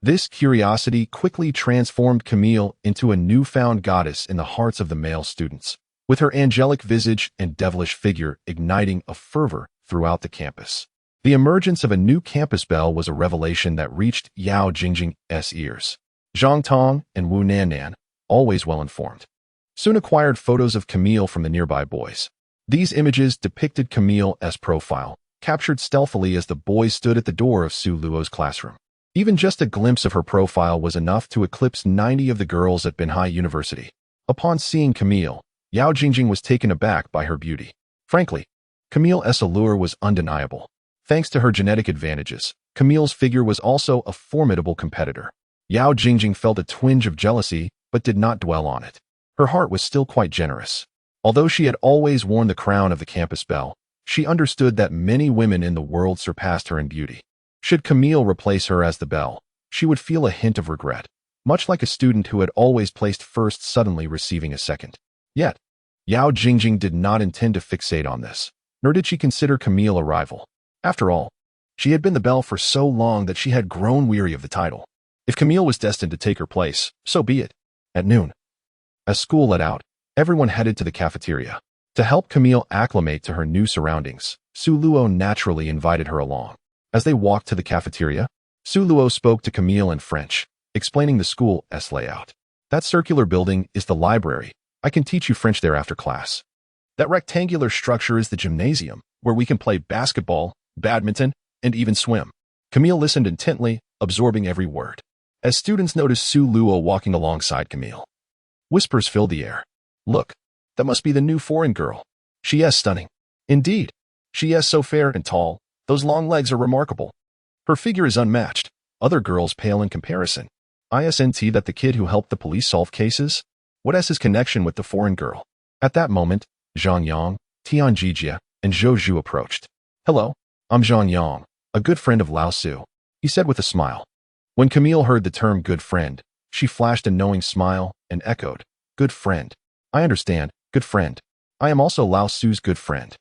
This curiosity quickly transformed Camille into a newfound goddess in the hearts of the male students, with her angelic visage and devilish figure igniting a fervor throughout the campus. The emergence of a new campus belle was a revelation that reached Yao Jingjing's ears. Zhang Tong and Wu Nannan, always well-informed, soon acquired photos of Camille from the nearby boys. These images depicted Camille's profile, captured stealthily as the boys stood at the door of Su Luo's classroom. Even just a glimpse of her profile was enough to eclipse 90 of the girls at Binhai University. Upon seeing Camille, Yao Jingjing was taken aback by her beauty. Frankly, Camille's allure was undeniable. Thanks to her genetic advantages, Camille's figure was also a formidable competitor. Yao Jingjing felt a twinge of jealousy, but did not dwell on it. Her heart was still quite generous. Although she had always worn the crown of the campus belle, she understood that many women in the world surpassed her in beauty. Should Camille replace her as the belle, she would feel a hint of regret. much like a student who had always placed first suddenly receiving a second. Yet, Yao Jingjing did not intend to fixate on this, nor did she consider Camille a rival. After all, she had been the belle for so long that she had grown weary of the title. If Camille was destined to take her place, so be it. At noon, as school let out, everyone headed to the cafeteria. To help Camille acclimate to her new surroundings, Su Luo naturally invited her along. As they walked to the cafeteria, Su Luo spoke to Camille in French, explaining the school's layout. That circular building is the library. I can teach you French there after class. That rectangular structure is the gymnasium, where we can play basketball, badminton, and even swim. Camille listened intently, absorbing every word. As students noticed Su Luo walking alongside Camille, whispers filled the air. Look, that must be the new foreign girl. She is stunning. Indeed, she is so fair and tall. Those long legs are remarkable. Her figure is unmatched. Other girls pale in comparison. Isn't that the kid who helped the police solve cases? What is his connection with the foreign girl? At that moment, Zhang Yang, Tian Jijia, and Zhou Zhu approached. Hello, I'm Zhang Yang, a good friend of Lao Su, he said with a smile. When Camille heard the term good friend, she flashed a knowing smile and echoed, good friend. I understand, good friend. I am also Lao Su's good friend.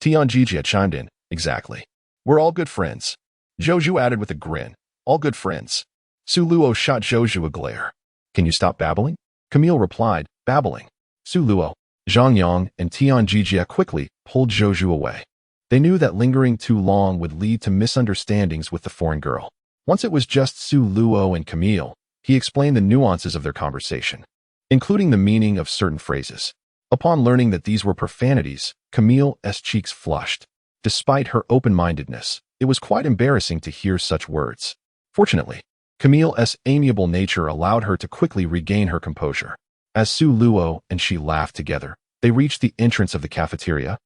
Tian Jijia chimed in, exactly. We're all good friends. Zhou Zhu added with a grin, all good friends. Su Luo shot Zhou Zhu a glare. Can you stop babbling? Camille replied, babbling. Su Luo, Zhang Yang, and Tian Jijia quickly pulled Zhou Zhu away. They knew that lingering too long would lead to misunderstandings with the foreign girl. Once it was just Su Luo and Camille, he explained the nuances of their conversation, including the meaning of certain phrases. Upon learning that these were profanities, Camille's cheeks flushed. Despite her open-mindedness, it was quite embarrassing to hear such words. Fortunately, Camille's amiable nature allowed her to quickly regain her composure. As Su Luo and she laughed together, they reached the entrance of the cafeteria,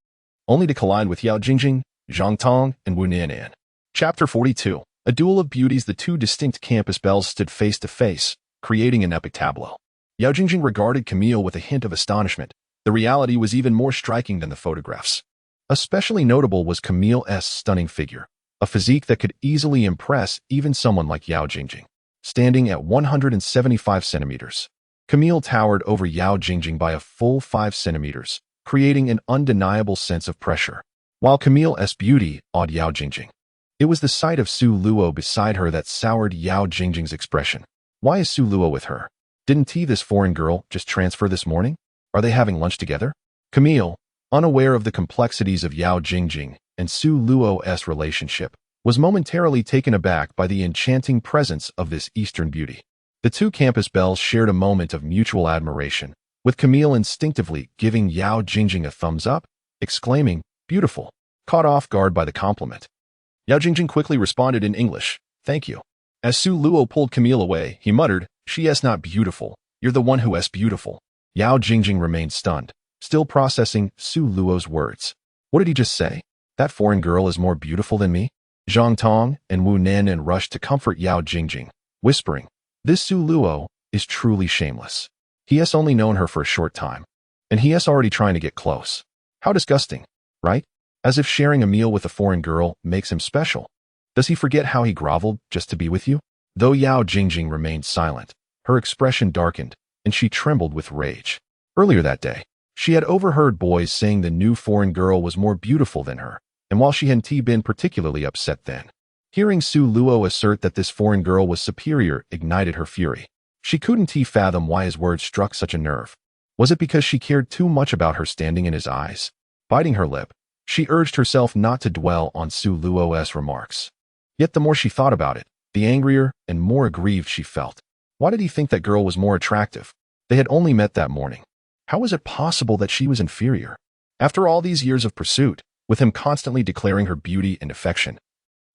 only to collide with Yao Jingjing, Zhang Tong, and Wu Nianan. Chapter 42. A duel of beauties. The two distinct campus belles stood face to face, creating an epic tableau. Yao Jingjing regarded Camille with a hint of astonishment. The reality was even more striking than the photographs. Especially notable was Camille's stunning figure, a physique that could easily impress even someone like Yao Jingjing. Standing at 175 centimeters, Camille towered over Yao Jingjing by a full 5 centimeters, creating an undeniable sense of pressure. While Camille's beauty awed Yao Jingjing, it was the sight of Su Luo beside her that soured Yao Jingjing's expression. Why is Su Luo with her? Didn't this foreign girl just transfer this morning? Are they having lunch together? Camille, unaware of the complexities of Yao Jingjing and Su Luo's relationship, was momentarily taken aback by the enchanting presence of this Eastern beauty. The two campus belles shared a moment of mutual admiration, with Camille instinctively giving Yao Jingjing a thumbs up, exclaiming, beautiful, caught off guard by the compliment. Yao Jingjing quickly responded in English, thank you. As Su Luo pulled Camille away, he muttered, she is not beautiful, you're the one who is beautiful. Yao Jingjing remained stunned, still processing Su Luo's words. What did he just say? That foreign girl is more beautiful than me? Zhang Tong and Wu Nianan rushed to comfort Yao Jingjing, whispering, this Su Luo is truly shameless. He has only known her for a short time, and he is already trying to get close. How disgusting, right? As if sharing a meal with a foreign girl makes him special. Does he forget how he groveled just to be with you? Though Yao Jingjing remained silent, her expression darkened, and she trembled with rage. Earlier that day, she had overheard boys saying the new foreign girl was more beautiful than her, and while she hadn't been particularly upset then, hearing Su Luo assert that this foreign girl was superior ignited her fury. She couldn't fathom why his words struck such a nerve. Was it because she cared too much about her standing in his eyes? Biting her lip, she urged herself not to dwell on Su Luo's remarks. Yet the more she thought about it, the angrier and more aggrieved she felt. Why did he think that girl was more attractive? They had only met that morning. How was it possible that she was inferior? After all these years of pursuit, with him constantly declaring her beauty and affection,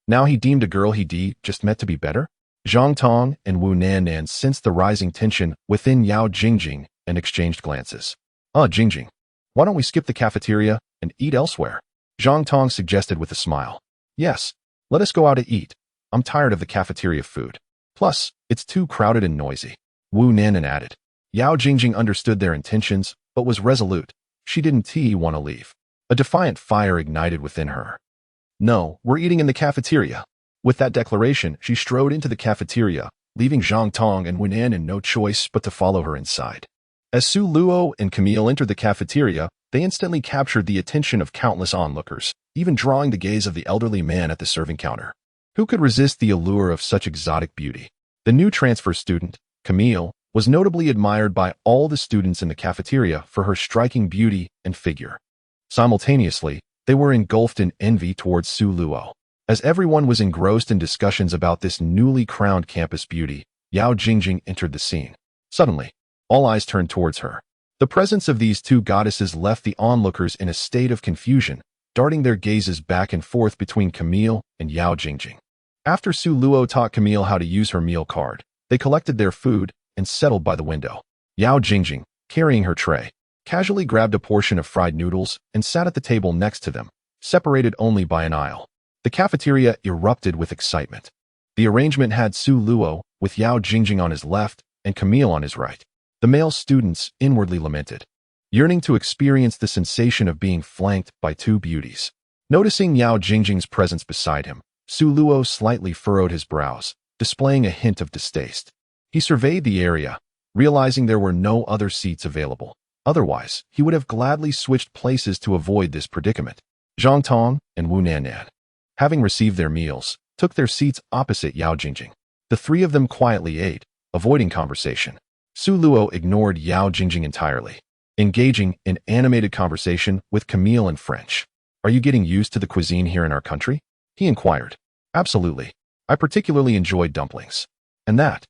now he deemed a girl he just met to be better? Zhang Tong and Wu Nianan sensed the rising tension within Yao Jingjing and exchanged glances. Jingjing, why don't we skip the cafeteria and eat elsewhere? Zhang Tong suggested with a smile. Yes, let us go out to eat. I'm tired of the cafeteria food. Plus, it's too crowded and noisy. Wu Nianan added. Yao Jingjing understood their intentions, but was resolute. She didn't want to leave. A defiant fire ignited within her. No, we're eating in the cafeteria. With that declaration, she strode into the cafeteria, leaving Zhang Tong and Wu Nan in no choice but to follow her inside. As Su Luo and Camille entered the cafeteria, they instantly captured the attention of countless onlookers, even drawing the gaze of the elderly man at the serving counter. Who could resist the allure of such exotic beauty? The new transfer student, Camille, was notably admired by all the students in the cafeteria for her striking beauty and figure. Simultaneously, they were engulfed in envy towards Su Luo. As everyone was engrossed in discussions about this newly crowned campus beauty, Yao Jingjing entered the scene. Suddenly, all eyes turned towards her. The presence of these two goddesses left the onlookers in a state of confusion, darting their gazes back and forth between Camille and Yao Jingjing. After Su Luo taught Camille how to use her meal card, they collected their food and settled by the window. Yao Jingjing, carrying her tray, casually grabbed a portion of fried noodles and sat at the table next to them, separated only by an aisle. The cafeteria erupted with excitement. The arrangement had Su Luo, with Yao Jingjing on his left and Camille on his right. The male students inwardly lamented, yearning to experience the sensation of being flanked by two beauties. Noticing Yao Jingjing's presence beside him, Su Luo slightly furrowed his brows, displaying a hint of distaste. He surveyed the area, realizing there were no other seats available. Otherwise, he would have gladly switched places to avoid this predicament. Zhang Tong and Wu Nannan, having received their meals, took their seats opposite Yao Jingjing. The three of them quietly ate, avoiding conversation. Su Luo ignored Yao Jingjing entirely, engaging in animated conversation with Camille in French. "Are you getting used to the cuisine here in our country?" he inquired. "Absolutely. I particularly enjoyed dumplings." "And that?"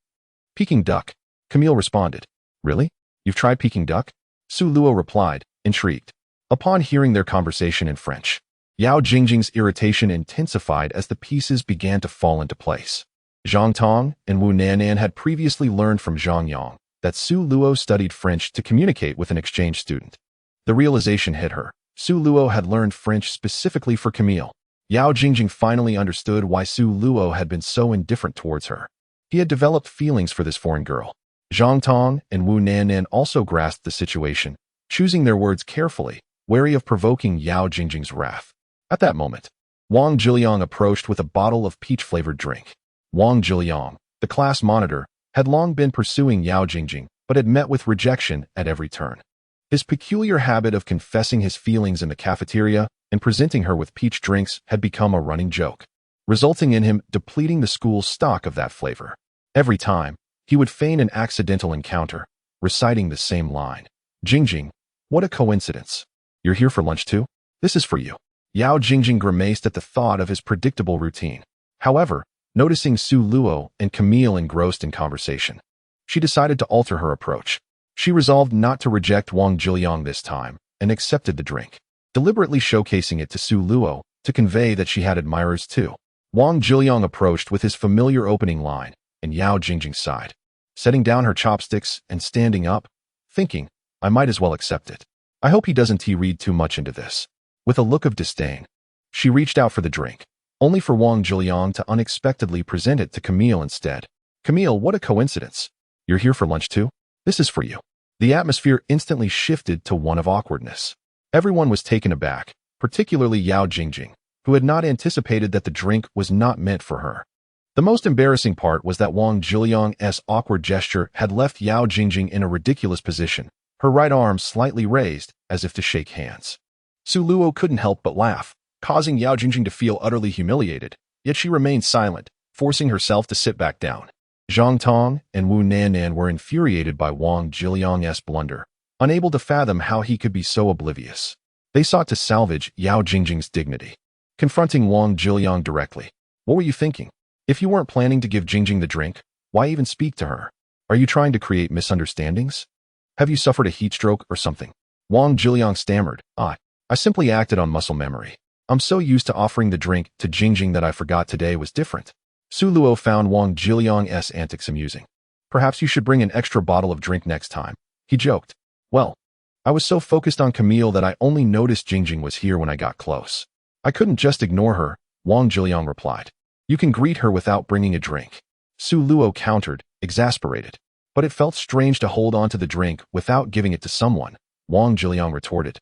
"Peking duck," Camille responded. "Really? You've tried Peking duck?" Su Luo replied, intrigued. Upon hearing their conversation in French, Yao Jingjing's irritation intensified as the pieces began to fall into place. Zhang Tong and Wu Nannan had previously learned from Zhang Yang that Su Luo studied French to communicate with an exchange student. The realization hit her. Su Luo had learned French specifically for Camille. Yao Jingjing finally understood why Su Luo had been so indifferent towards her. He had developed feelings for this foreign girl. Zhang Tong and Wu Nannan also grasped the situation, choosing their words carefully, wary of provoking Yao Jingjing's wrath. At that moment, Wang Jiliang approached with a bottle of peach-flavored drink. Wang Jiliang, the class monitor, had long been pursuing Yao Jingjing, but had met with rejection at every turn. His peculiar habit of confessing his feelings in the cafeteria and presenting her with peach drinks had become a running joke, resulting in him depleting the school's stock of that flavor. Every time, he would feign an accidental encounter, reciting the same line. "Jingjing, what a coincidence. You're here for lunch too? This is for you." Yao Jingjing grimaced at the thought of his predictable routine. However, noticing Su Luo and Camille engrossed in conversation, she decided to alter her approach. She resolved not to reject Wang Jiliang this time and accepted the drink, deliberately showcasing it to Su Luo to convey that she had admirers too. Wang Jiliang approached with his familiar opening line, and Yao Jingjing sighed, setting down her chopsticks and standing up, thinking, "I might as well accept it. I hope he doesn't read too much into this." With a look of disdain, she reached out for the drink, only for Wang Jiliang to unexpectedly present it to Camille instead. "Camille, what a coincidence. You're here for lunch too? This is for you." The atmosphere instantly shifted to one of awkwardness. Everyone was taken aback, particularly Yao Jingjing, who had not anticipated that the drink was not meant for her. The most embarrassing part was that Wang Jiliang's awkward gesture had left Yao Jingjing in a ridiculous position, her right arm slightly raised as if to shake hands. Su Luo couldn't help but laugh, causing Yao Jingjing to feel utterly humiliated, yet she remained silent, forcing herself to sit back down. Zhang Tong and Wu Nannan were infuriated by Wang Jiliang's blunder, unable to fathom how he could be so oblivious. They sought to salvage Yao Jingjing's dignity. Confronting Wang Jiliang directly, "What were you thinking? If you weren't planning to give Jingjing the drink, why even speak to her? Are you trying to create misunderstandings? Have you suffered a heat stroke or something?" Wang Jiliang stammered, I simply acted on muscle memory. I'm so used to offering the drink to Jingjing that I forgot today was different." Su Luo found Wang Jiliang's antics amusing. "Perhaps you should bring an extra bottle of drink next time," he joked. "Well, I was so focused on Camille that I only noticed Jingjing was here when I got close. I couldn't just ignore her," Wang Jiliang replied. "You can greet her without bringing a drink," Su Luo countered, exasperated. "But it felt strange to hold on to the drink without giving it to someone," Wang Jiliang retorted,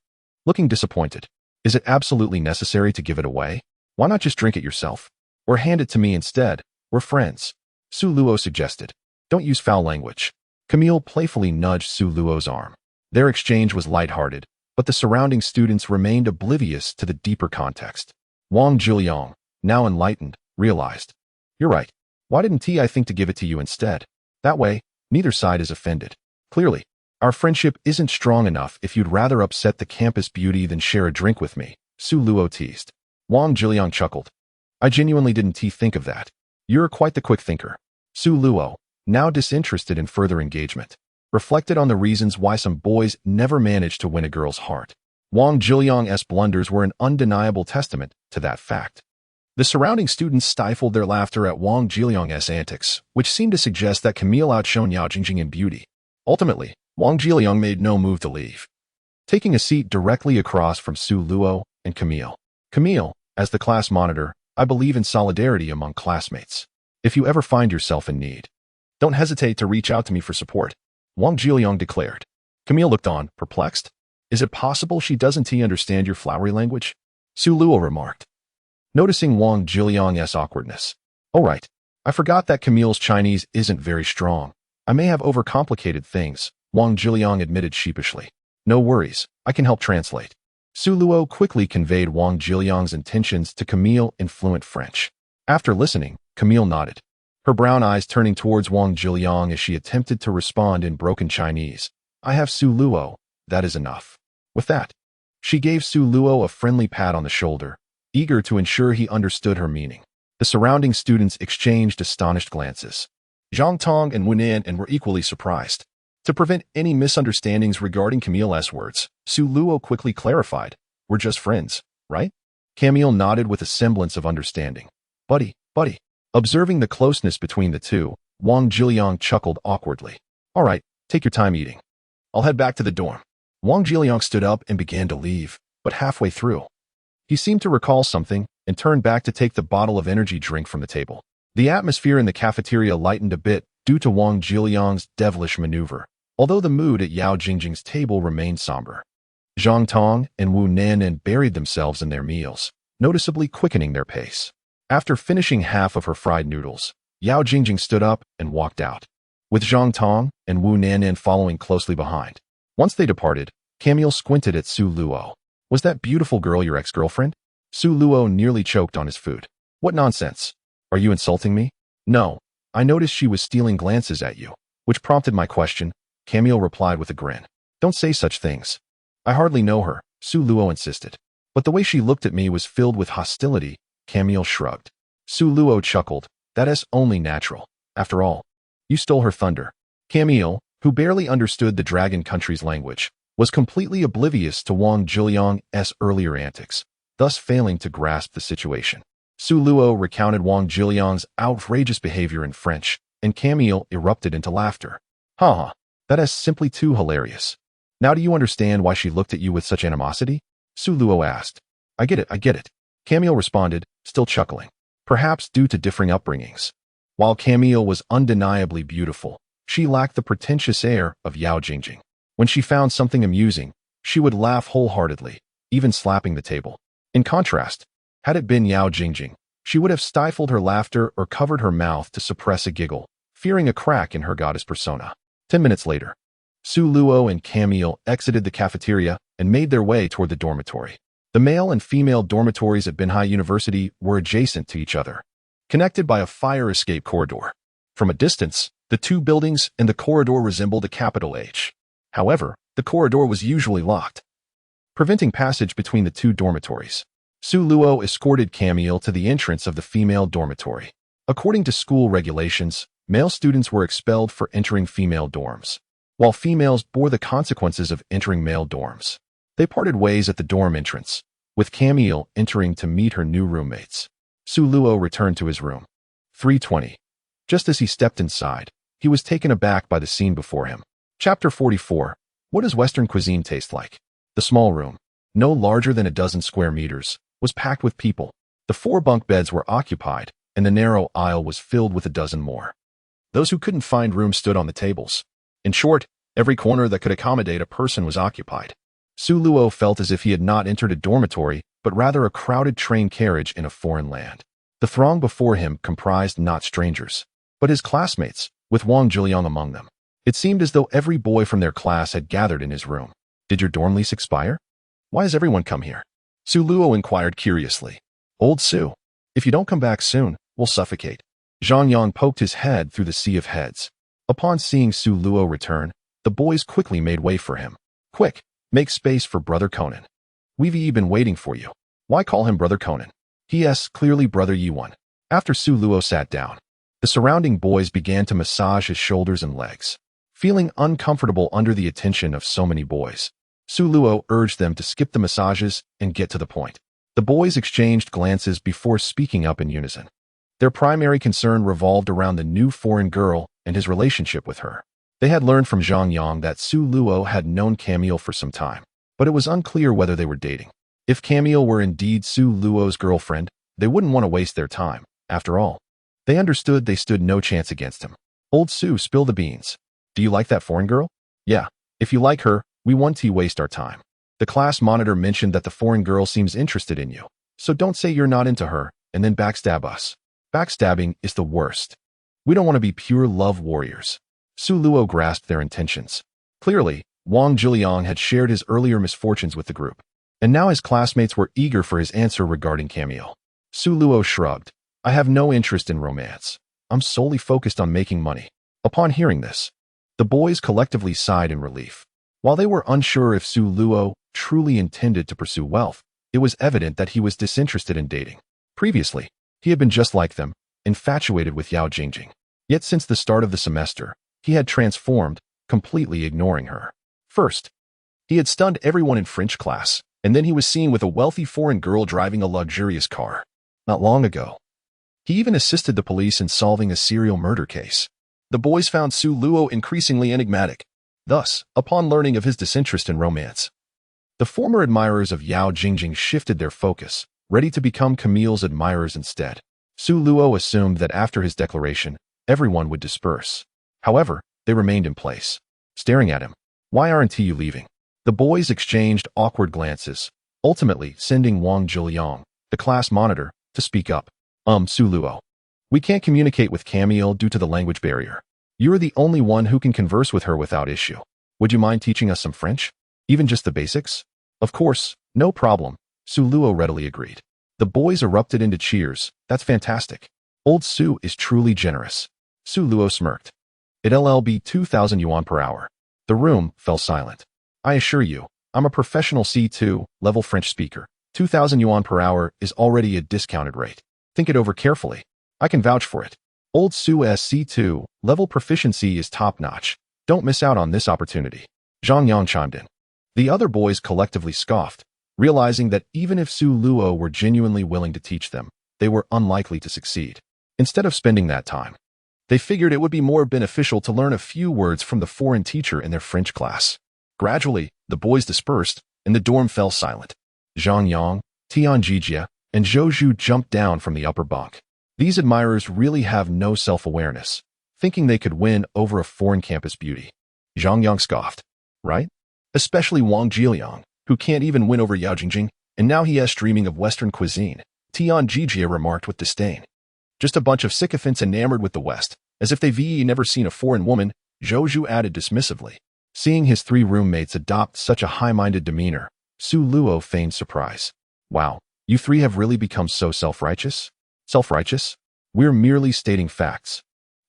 looking disappointed. "Is it absolutely necessary to give it away? Why not just drink it yourself? Or hand it to me instead? We're friends." Su Luo suggested. Don't use foul language. Camille playfully nudged Su Luo's arm. Their exchange was lighthearted, but the surrounding students remained oblivious to the deeper context. Wang Zhiliang, now enlightened, realized. You're right. Why didn't I think to give it to you instead? That way, neither side is offended. Clearly, our friendship isn't strong enough if you'd rather upset the campus beauty than share a drink with me, Su Luo teased. Wang Zhiliang chuckled. I genuinely didn't think of that. You're quite the quick thinker. Su Luo, now disinterested in further engagement, reflected on the reasons why some boys never managed to win a girl's heart. Wang Zhiliang's blunders were an undeniable testament to that fact. The surrounding students stifled their laughter at Wang Zhiliang's antics, which seemed to suggest that Camille outshone Yao Jingjing in beauty. Ultimately, Wang Zhiliang made no move to leave, taking a seat directly across from Su Luo and Camille. Camille, as the class monitor, I believe in solidarity among classmates. If you ever find yourself in need, don't hesitate to reach out to me for support, Wang Zhiliang declared. Camille looked on, perplexed. Is it possible she doesn't understand your flowery language? Su Luo remarked, noticing Wang Zhiliang's awkwardness. Oh right, I forgot that Camille's Chinese isn't very strong. I may have overcomplicated things, Wang Zhiliang admitted sheepishly. No worries, I can help translate. Su Luo quickly conveyed Wang Zhiliang's intentions to Camille in fluent French. After listening, Camille nodded, her brown eyes turning towards Wang Zhiliang as she attempted to respond in broken Chinese. I have Su Luo, that is enough. With that, she gave Su Luo a friendly pat on the shoulder, eager to ensure he understood her meaning. The surrounding students exchanged astonished glances. Zhang Tong and Wu Nan were equally surprised. To prevent any misunderstandings regarding Camille's words, Su Luo quickly clarified, we're just friends, right? Camille nodded with a semblance of understanding. Buddy. Observing the closeness between the two, Wang Zhiliang chuckled awkwardly. All right, take your time eating. I'll head back to the dorm. Wang Zhiliang stood up and began to leave, but halfway through, he seemed to recall something and turned back to take the bottle of energy drink from the table. The atmosphere in the cafeteria lightened a bit due to Wang Zhiliang's devilish maneuver, although the mood at Yao Jingjing's table remained somber. Zhang Tong and Wu Nan buried themselves in their meals, noticeably quickening their pace. After finishing half of her fried noodles, Yao Jingjing stood up and walked out, with Zhang Tong and Wu Nan following closely behind. Once they departed, Camille squinted at Su Luo. Was that beautiful girl your ex-girlfriend? Su Luo nearly choked on his food. What nonsense. Are you insulting me? No. I noticed she was stealing glances at you, which prompted my question, Camille replied with a grin. Don't say such things. I hardly know her, Su Luo insisted. But the way she looked at me was filled with hostility, Camille shrugged. Su Luo chuckled. That is only natural. After all, you stole her thunder. Camille, who barely understood the Dragon Country's language, was completely oblivious to Wang Zhiliang's earlier antics, thus failing to grasp the situation. Su Luo recounted Wang Zhiliang's outrageous behavior in French, and Camille erupted into laughter. Haha, that is simply too hilarious. Now do you understand why she looked at you with such animosity? Su Luo asked. I get it. Camille responded, still chuckling, perhaps due to differing upbringings. While Camille was undeniably beautiful, she lacked the pretentious air of Yao Jingjing. When she found something amusing, she would laugh wholeheartedly, even slapping the table. In contrast, had it been Yao Jingjing, she would have stifled her laughter or covered her mouth to suppress a giggle, fearing a crack in her goddess persona. 10 minutes later, Su Luo and Camille exited the cafeteria and made their way toward the dormitory. The male and female dormitories at Binhai University were adjacent to each other, connected by a fire escape corridor. From a distance, the two buildings and the corridor resembled a capital H. However, the corridor was usually locked, preventing passage between the two dormitories. Su Luo escorted Camille to the entrance of the female dormitory. According to school regulations, male students were expelled for entering female dorms, while females bore the consequences of entering male dorms. They parted ways at the dorm entrance, with Camille entering to meet her new roommates. Su Luo returned to his room. 3:20. Just as he stepped inside, he was taken aback by the scene before him. Chapter 44. What does Western cuisine taste like? The small room, no larger than a dozen square meters, was packed with people. The 4 bunk beds were occupied, and the narrow aisle was filled with a dozen more. Those who couldn't find room stood on the tables. In short, every corner that could accommodate a person was occupied. Su Luo felt as if he had not entered a dormitory, but rather a crowded train carriage in a foreign land. The throng before him comprised not strangers, but his classmates, with Wang Zhiliang among them. It seemed as though every boy from their class had gathered in his room. Did your dorm lease expire? Why has everyone come here? Su Luo inquired curiously. Old Su, if you don't come back soon, we'll suffocate. Zhang Yang poked his head through the sea of heads. Upon seeing Su Luo return, the boys quickly made way for him. Quick, make space for Brother Conan. We've been waiting for you. Why call him Brother Conan? He.S. clearly Brother Yiwan. After Su Luo sat down, the surrounding boys began to massage his shoulders and legs. Feeling uncomfortable under the attention of so many boys, Su Luo urged them to skip the massages and get to the point. The boys exchanged glances before speaking up in unison. Their primary concern revolved around the new foreign girl and his relationship with her. They had learned from Zhang Yang that Su Luo had known Camille for some time, but it was unclear whether they were dating. If Camille were indeed Su Luo's girlfriend, they wouldn't want to waste their time. After all, they understood they stood no chance against him. Old Su, spill the beans. Do you like that foreign girl? Yeah. If you like her, we won't waste our time. The class monitor mentioned that the foreign girl seems interested in you, so don't say you're not into her and then backstab us. Backstabbing is the worst. We don't want to be pure love warriors. Su Luo grasped their intentions. Clearly, Wang Zhiliang had shared his earlier misfortunes with the group, and now his classmates were eager for his answer regarding Camille. Su Luo shrugged. I have no interest in romance. I'm solely focused on making money. Upon hearing this, the boys collectively sighed in relief. While they were unsure if Su Luo truly intended to pursue wealth, it was evident that he was disinterested in dating. Previously, he had been just like them, infatuated with Yao Jingjing. Yet since the start of the semester, he had transformed, completely ignoring her. First, he had stunned everyone in French class, and then he was seen with a wealthy foreign girl driving a luxurious car. Not long ago, he even assisted the police in solving a serial murder case. The boys found Su Luo increasingly enigmatic. Thus, upon learning of his disinterest in romance, the former admirers of Yao Jingjing shifted their focus, ready to become Camille's admirers instead. Su Luo assumed that after his declaration, everyone would disperse. However, they remained in place, staring at him. Why aren't you leaving? The boys exchanged awkward glances, ultimately sending Wang Zhiliang, the class monitor, to speak up. Su Luo. We can't communicate with Camille due to the language barrier. You're the only one who can converse with her without issue. Would you mind teaching us some French? Even just the basics? Of course, no problem, Su Luo readily agreed. The boys erupted into cheers. That's fantastic. Old Su is truly generous. Su Luo smirked. It'll be 2,000 yuan per hour. The room fell silent. I assure you, I'm a professional C2 level French speaker. 2,000 yuan per hour is already a discounted rate. Think it over carefully. I can vouch for it. Old Su's C2 level proficiency is top-notch. Don't miss out on this opportunity. Zhang Yang chimed in. The other boys collectively scoffed, realizing that even if Su Luo were genuinely willing to teach them, they were unlikely to succeed. Instead of spending that time, they figured it would be more beneficial to learn a few words from the foreign teacher in their French class. Gradually, the boys dispersed, and the dorm fell silent. Zhang Yang, Tianjijia, and Zhou Zhu jumped down from the upper bunk. These admirers really have no self-awareness, thinking they could win over a foreign campus beauty. Zhang Yang scoffed. Right? Especially Wang Zhiliang, who can't even win over Yao Jingjing, and now he is dreaming of Western cuisine. Tianjijia remarked with disdain. Just a bunch of sycophants enamored with the West, as if they've never seen a foreign woman, Zhou Zhu added dismissively. Seeing his three roommates adopt such a high-minded demeanor, Su Luo feigned surprise. Wow, you three have really become so self-righteous? Self-righteous? We're merely stating facts.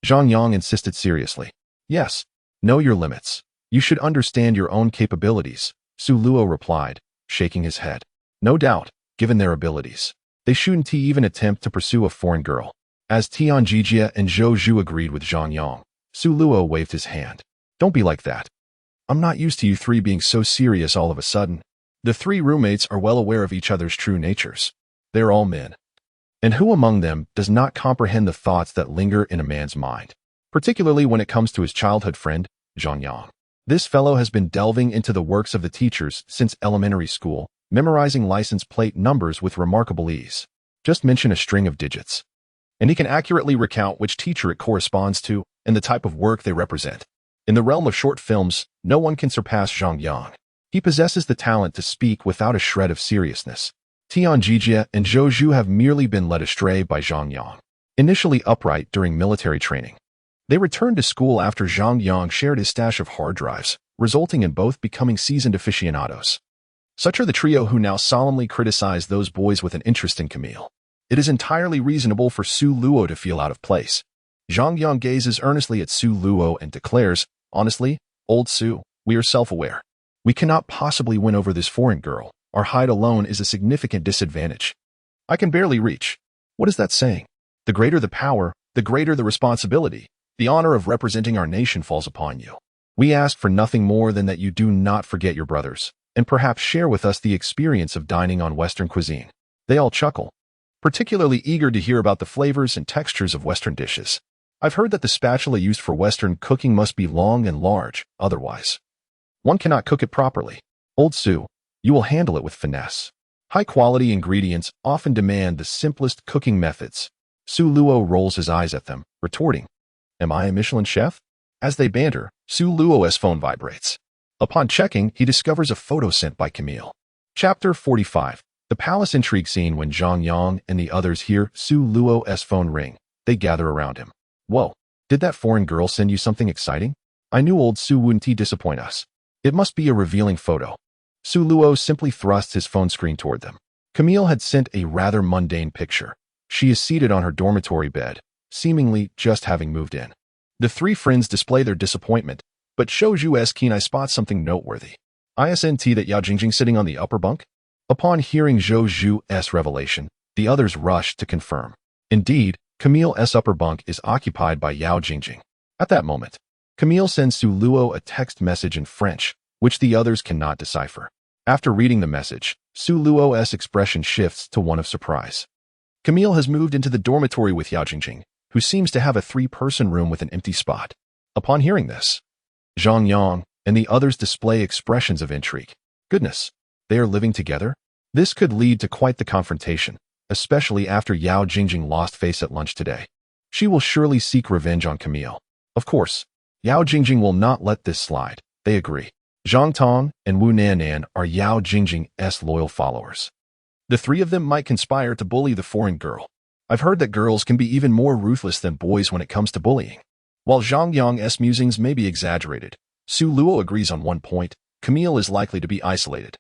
Zhang Yang insisted seriously. Yes, know your limits. You should understand your own capabilities, Su Luo replied, shaking his head. No doubt, given their abilities, they shouldn't even attempt to pursue a foreign girl. As Tianjijia and Zhou Zhu agreed with Zhang Yang, Su Luo waved his hand. Don't be like that. I'm not used to you three being so serious all of a sudden. The three roommates are well aware of each other's true natures. They're all men. And who among them does not comprehend the thoughts that linger in a man's mind, particularly when it comes to his childhood friend, Zhang Yang? This fellow has been delving into the works of the teachers since elementary school, memorizing license plate numbers with remarkable ease. Just mention a string of digits, and he can accurately recount which teacher it corresponds to and the type of work they represent. In the realm of short films, no one can surpass Zhang Yang. He possesses the talent to speak without a shred of seriousness. Tianjijia and Zhou Zhu have merely been led astray by Zhang Yang. initially upright during military training. They returned to school after Zhang Yang shared his stash of hard drives, resulting in both becoming seasoned aficionados. Such are the trio who now solemnly criticize those boys with an interest in Camille. It is entirely reasonable for Su Luo to feel out of place. Zhang Yang gazes earnestly at Su Luo and declares, "Honestly, old Su, we are self-aware. We cannot possibly win over this foreign girl. Our height alone is a significant disadvantage. I can barely reach." What is that saying? The greater the power, the greater the responsibility. The honor of representing our nation falls upon you. We ask for nothing more than that you do not forget your brothers, and perhaps share with us the experience of dining on Western cuisine. They all chuckle, particularly eager to hear about the flavors and textures of Western dishes. I've heard that the spatula used for Western cooking must be long and large, otherwise one cannot cook it properly. Old Su, you will handle it with finesse. High-quality ingredients often demand the simplest cooking methods. Su Luo rolls his eyes at them, retorting, "Am I a Michelin chef?" As they banter, Su Luo's phone vibrates. Upon checking, he discovers a photo sent by Camille. Chapter 45. The palace intrigue scene. When Zhang Yang and the others hear Su Luo's phone ring, they gather around him. "Whoa, did that foreign girl send you something exciting? I knew old Su wouldn't disappoint us. It must be a revealing photo." Su Luo simply thrusts his phone screen toward them. Camille had sent a rather mundane picture. She is seated on her dormitory bed, seemingly just having moved in. The three friends display their disappointment, but Zhou Zhu's keen eye spots something noteworthy. Isn't that Yao Jingjing sitting on the upper bunk? Upon hearing Zhou Zhu's revelation, the others rush to confirm. Indeed, Camille's upper bunk is occupied by Yao Jingjing. At that moment, Camille sends Su Luo a text message in French, which the others cannot decipher. After reading the message, Su Luo's expression shifts to one of surprise. Camille has moved into the dormitory with Yao Jingjing, who seems to have a three-person room with an empty spot. Upon hearing this, Zhang Yang and the others display expressions of intrigue. Goodness, they are living together? This could lead to quite the confrontation, especially after Yao Jingjing lost face at lunch today. She will surely seek revenge on Camille. Of course, Yao Jingjing will not let this slide. They agree. Zhang Tong and Wu Nannan are Yao Jingjing's loyal followers. The three of them might conspire to bully the foreign girl. I've heard that girls can be even more ruthless than boys when it comes to bullying. While Zhang Yang's musings may be exaggerated, Su Luo agrees on one point: Camille is likely to be isolated.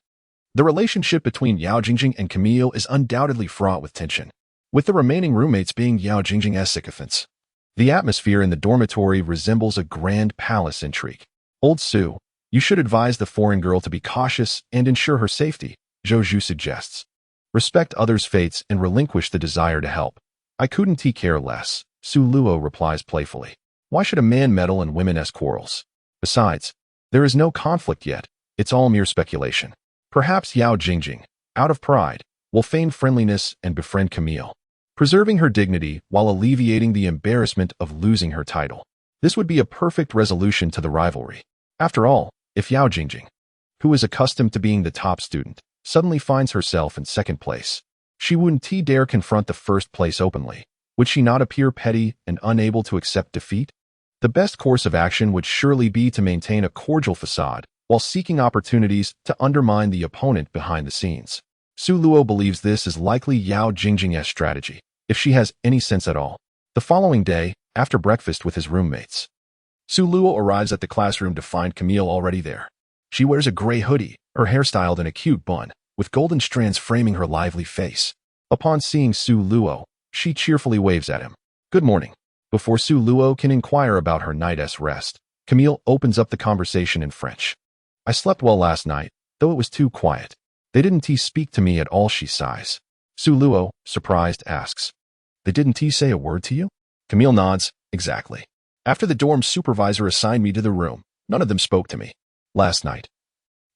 The relationship between Yao Jingjing and Camille is undoubtedly fraught with tension, with the remaining roommates being Yao Jingjing's sycophants. The atmosphere in the dormitory resembles a grand palace intrigue. "Old Su, you should advise the foreign girl to be cautious and ensure her safety," Zhou Zhu suggests. "Respect others' fates and relinquish the desire to help." "I couldn't care less," Su Luo replies playfully. "Why should a man meddle in women's quarrels? Besides, there is no conflict yet. It's all mere speculation. Perhaps Yao Jingjing, out of pride, will feign friendliness and befriend Camille, preserving her dignity while alleviating the embarrassment of losing her title. This would be a perfect resolution to the rivalry. After all, if Yao Jingjing, who is accustomed to being the top student, suddenly finds herself in second place, she wouldn't dare confront the first place openly. Would she not appear petty and unable to accept defeat? The best course of action would surely be to maintain a cordial facade while seeking opportunities to undermine the opponent behind the scenes. Su Luo believes this is likely Yao Jingjing's strategy, if she has any sense at all. The following day, after breakfast with his roommates, Su Luo arrives at the classroom to find Camille already there. She wears a gray hoodie, her hair styled in a cute bun, with golden strands framing her lively face. Upon seeing Su Luo, she cheerfully waves at him. "Good morning." Before Su Luo can inquire about her night's rest, Camille opens up the conversation in French. "I slept well last night, though it was too quiet. They didn't speak to me at all," she sighs. Su Luo, surprised, asks, "They didn't say a word to you?" Camille nods. "Exactly. After the dorm supervisor assigned me to the room, none of them spoke to me. Last night."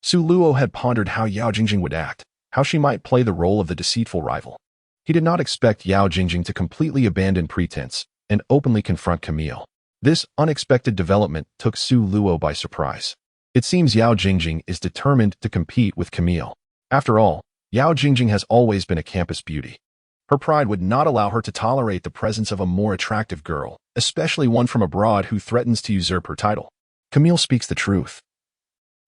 Su Luo had pondered how Yao Jingjing would act, how she might play the role of the deceitful rival. He did not expect Yao Jingjing to completely abandon pretense and openly confront Camille. This unexpected development took Su Luo by surprise. It seems Yao Jingjing is determined to compete with Camille. After all, Yao Jingjing has always been a campus beauty. Her pride would not allow her to tolerate the presence of a more attractive girl, especially one from abroad who threatens to usurp her title. Camille speaks the truth.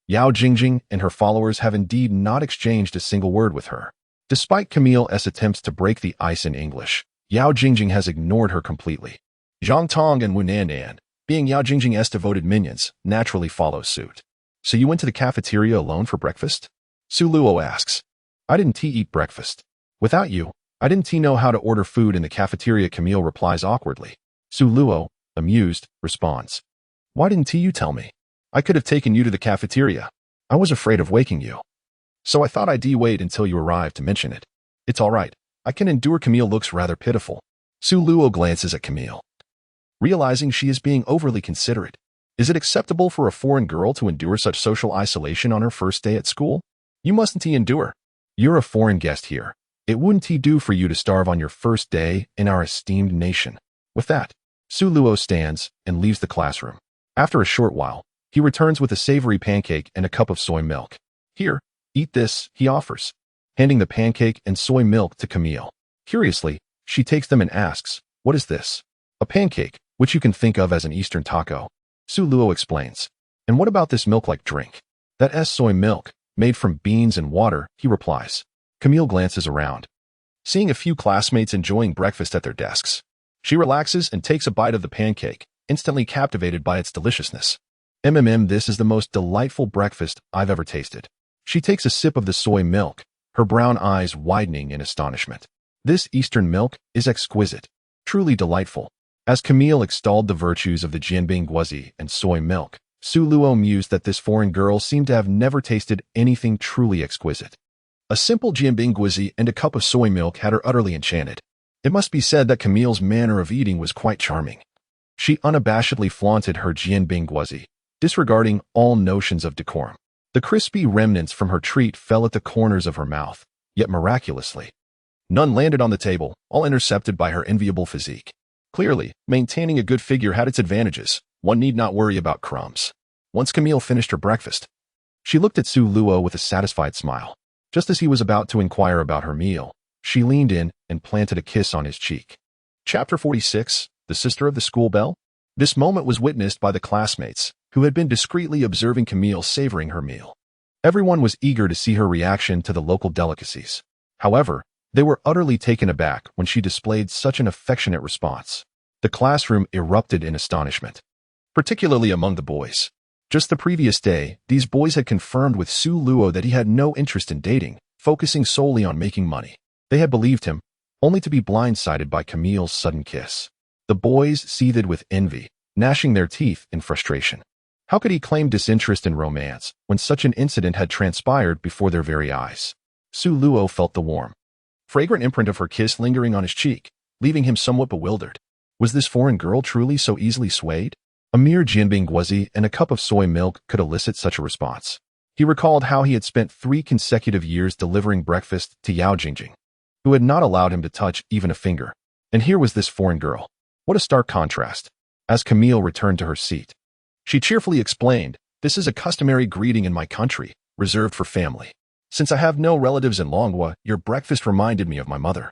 Yao Jingjing and her followers have indeed not exchanged a single word with her. Despite Camille's attempts to break the ice in English, Yao Jingjing has ignored her completely. Zhang Tong and Wu Nandan, being Yao Jingjing's devoted minions, naturally follow suit. So you went to the cafeteria alone for breakfast? Su Luo asks. I didn't eat breakfast. Without you, I didn't know how to order food in the cafeteria, Camille replies awkwardly. Su Luo, amused, responds. Why didn't you tell me? I could have taken you to the cafeteria. I was afraid of waking you. So I thought I'd wait until you arrived to mention it. It's all right. I can endure. Camille looks rather pitiful. Su Luo glances at Camille, realizing she is being overly considerate. Is it acceptable for a foreign girl to endure such social isolation on her first day at school? You mustn't endure. You're a foreign guest here. It wouldn't do for you to starve on your first day in our esteemed nation. With that, Su Luo stands and leaves the classroom. After a short while, he returns with a savory pancake and a cup of soy milk. Here, eat this, he offers, handing the pancake and soy milk to Camille. Curiously, she takes them and asks, what is this? A pancake, which you can think of as an Eastern taco. Su Luo explains. And what about this milk-like drink? That's soy milk, made from beans and water, he replies. Camille glances around, seeing a few classmates enjoying breakfast at their desks. She relaxes and takes a bite of the pancake, instantly captivated by its deliciousness. This is the most delightful breakfast I've ever tasted. She takes a sip of the soy milk, her brown eyes widening in astonishment. This Eastern milk is exquisite, truly delightful. As Camille extolled the virtues of the jianbing guozi and soy milk, Su Luo mused that this foreign girl seemed to have never tasted anything truly exquisite. A simple jianbing guozi and a cup of soy milk had her utterly enchanted. It must be said that Camille's manner of eating was quite charming. She unabashedly flaunted her jianbing guozi, disregarding all notions of decorum. The crispy remnants from her treat fell at the corners of her mouth, yet miraculously, none landed on the table, all intercepted by her enviable physique. Clearly, maintaining a good figure had its advantages. One need not worry about crumbs. Once Camille finished her breakfast, she looked at Su Luo with a satisfied smile. Just as he was about to inquire about her meal, she leaned in and planted a kiss on his cheek. Chapter 46, The Sister of the School Bell? This moment was witnessed by the classmates, who had been discreetly observing Camille savoring her meal. Everyone was eager to see her reaction to the local delicacies. However, they were utterly taken aback when she displayed such an affectionate response. The classroom erupted in astonishment, particularly among the boys. Just the previous day, these boys had confirmed with Su Luo that he had no interest in dating, focusing solely on making money. They had believed him, only to be blindsided by Camille's sudden kiss. The boys seethed with envy, gnashing their teeth in frustration. How could he claim disinterest in romance when such an incident had transpired before their very eyes? Su Luo felt the warm, fragrant imprint of her kiss lingering on his cheek, leaving him somewhat bewildered. Was this foreign girl truly so easily swayed? A mere jianbing guozi and a cup of soy milk could elicit such a response. He recalled how he had spent 3 consecutive years delivering breakfast to Yao Jingjing, who had not allowed him to touch even a finger. And here was this foreign girl. What a stark contrast. As Camille returned to her seat, she cheerfully explained, "This is a customary greeting in my country, reserved for family. Since I have no relatives in Longhua, your breakfast reminded me of my mother.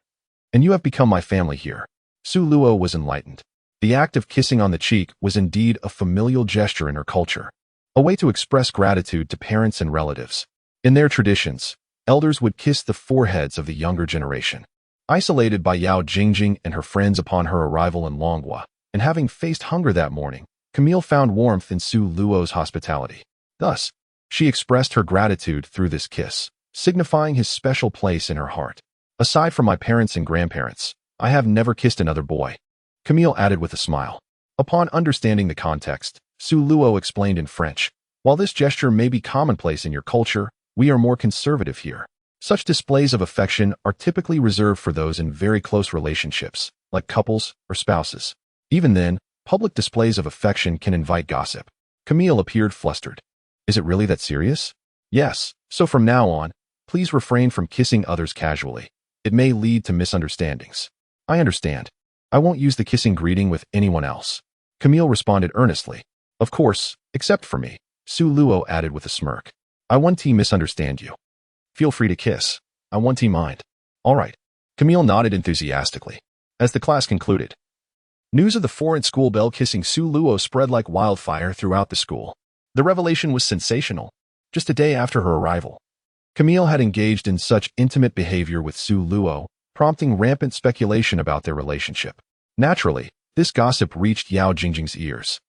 And you have become my family here." Su Luo was enlightened. The act of kissing on the cheek was indeed a familial gesture in her culture, a way to express gratitude to parents and relatives. In their traditions, elders would kiss the foreheads of the younger generation. Isolated by Yao Jingjing and her friends upon her arrival in Longhua, and having faced hunger that morning, Camille found warmth in Su Luo's hospitality. Thus, she expressed her gratitude through this kiss, signifying his special place in her heart. "Aside from my parents and grandparents, I have never kissed another boy," Camille added with a smile. Upon understanding the context, Su Luo explained in French, "While this gesture may be commonplace in your culture, we are more conservative here. Such displays of affection are typically reserved for those in very close relationships, like couples or spouses. Even then, public displays of affection can invite gossip." Camille appeared flustered. "Is it really that serious?" "Yes, so from now on, please refrain from kissing others casually. It may lead to misunderstandings." "I understand. I won't use the kissing greeting with anyone else," Camille responded earnestly. "Of course, except for me," Su Luo added with a smirk. "I won't misunderstand you. Feel free to kiss. I won't mind." "All right." Camille nodded enthusiastically. As the class concluded, news of the foreign school belle kissing Su Luo spread like wildfire throughout the school. The revelation was sensational. Just a day after her arrival, Camille had engaged in such intimate behavior with Su Luo, prompting rampant speculation about their relationship. Naturally, this gossip reached Yao Jingjing's ears.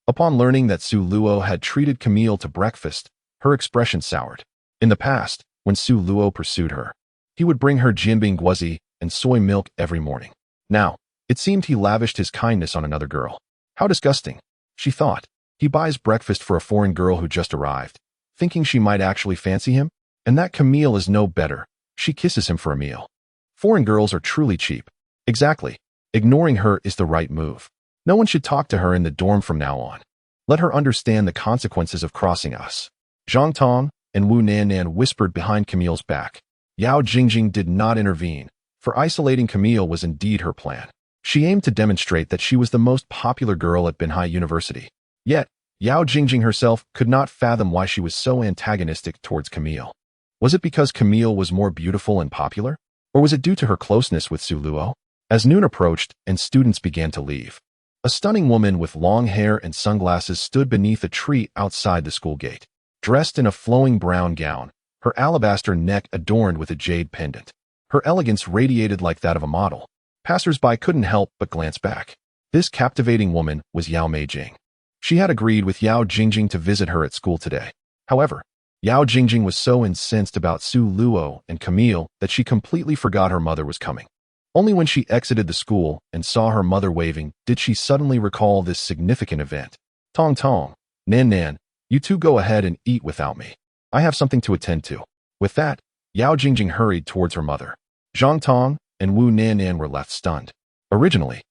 Upon learning that Su Luo had treated Camille to breakfast, her expression soured. In the past, when Su Luo pursued her, he would bring her jianbing guozi and soy milk every morning. Now, it seemed he lavished his kindness on another girl. How disgusting, she thought. He buys breakfast for a foreign girl who just arrived, thinking she might actually fancy him? And that Camille is no better. She kisses him for a meal. Foreign girls are truly cheap. Exactly. Ignoring her is the right move. No one should talk to her in the dorm from now on. Let her understand the consequences of crossing us. Zhang Tong and Wu Nannan whispered behind Camille's back. Yao Jingjing did not intervene, for isolating Camille was indeed her plan. She aimed to demonstrate that she was the most popular girl at Binhai University. Yet, Yao Jingjing herself could not fathom why she was so antagonistic towards Camille. Was it because Camille was more beautiful and popular? Or was it due to her closeness with Su Luo? As noon approached and students began to leave, a stunning woman with long hair and sunglasses stood beneath a tree outside the school gate. Dressed in a flowing brown gown, her alabaster neck adorned with a jade pendant. Her elegance radiated like that of a model. Passers-by couldn't help but glance back. This captivating woman was Yao Meijing. She had agreed with Yao Jingjing to visit her at school today. However, Yao Jingjing was so incensed about Su Luo and Camille that she completely forgot her mother was coming. Only when she exited the school and saw her mother waving did she suddenly recall this significant event. Tong Tong, Nan Nan, you two go ahead and eat without me. I have something to attend to. With that, Yao Jingjing hurried towards her mother. Zhang Tong and Wu Nannan were left stunned. Originally,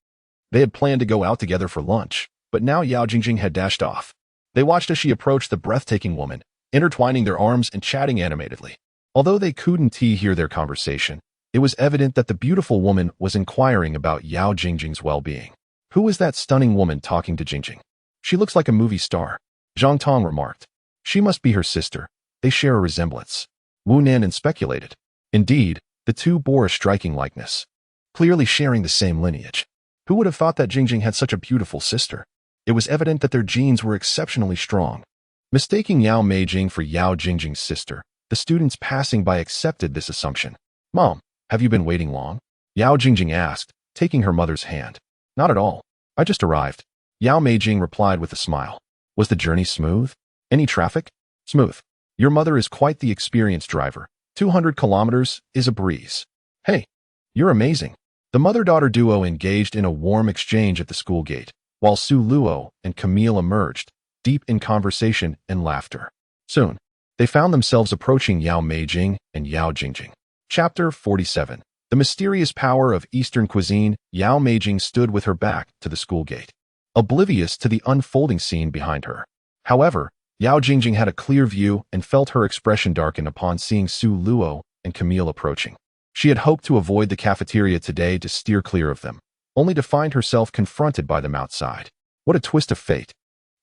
they had planned to go out together for lunch, but now Yao Jingjing had dashed off. They watched as she approached the breathtaking woman, intertwining their arms and chatting animatedly. Although they couldn't hear their conversation, it was evident that the beautiful woman was inquiring about Yao Jingjing's well-being. Who is that stunning woman talking to Jingjing? She looks like a movie star, Zhang Tong remarked. She must be her sister. They share a resemblance. Wu Nannan speculated. Indeed, the two bore a striking likeness, clearly sharing the same lineage. Who would have thought that Jingjing had such a beautiful sister? It was evident that their genes were exceptionally strong. Mistaking Yao Meijing for Yao Jingjing's sister, the students passing by accepted this assumption. Mom, have you been waiting long? Yao Jingjing asked, taking her mother's hand. Not at all. I just arrived. Yao Meijing replied with a smile. Was the journey smooth? Any traffic? Smooth. Your mother is quite the experienced driver. 200 kilometers is a breeze. Hey, you're amazing. The mother-daughter duo engaged in a warm exchange at the school gate, while Su Luo and Camille emerged, deep in conversation and laughter. Soon, they found themselves approaching Yao Meijing and Yao Jingjing. Chapter 47. The mysterious power of Eastern cuisine. Yao Meijing stood with her back to the school gate, oblivious to the unfolding scene behind her. However, Yao Jingjing had a clear view and felt her expression darken upon seeing Su Luo and Camille approaching. She had hoped to avoid the cafeteria today to steer clear of them, only to find herself confronted by them outside. What a twist of fate.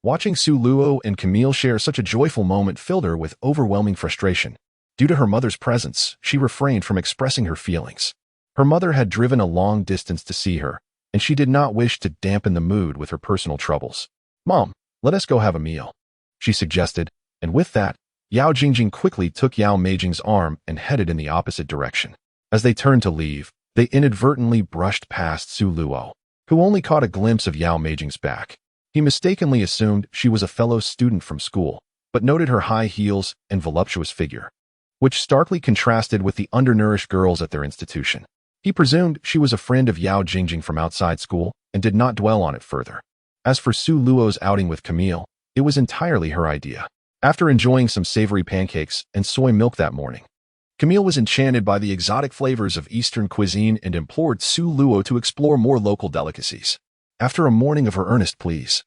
Watching Su Luo and Camille share such a joyful moment filled her with overwhelming frustration. Due to her mother's presence, she refrained from expressing her feelings. Her mother had driven a long distance to see her, and she did not wish to dampen the mood with her personal troubles. Mom, let us go have a meal, she suggested, and with that, Yao Jingjing quickly took Yao Meijing's arm and headed in the opposite direction. As they turned to leave, they inadvertently brushed past Su Luo, who only caught a glimpse of Yao Meijing's back. He mistakenly assumed she was a fellow student from school, but noted her high heels and voluptuous figure, which starkly contrasted with the undernourished girls at their institution. He presumed she was a friend of Yao Jingjing from outside school and did not dwell on it further. As for Su Luo's outing with Camille, it was entirely her idea. After enjoying some savory pancakes and soy milk that morning, Camille was enchanted by the exotic flavors of Eastern cuisine and implored Su Luo to explore more local delicacies. After a morning of her earnest pleas,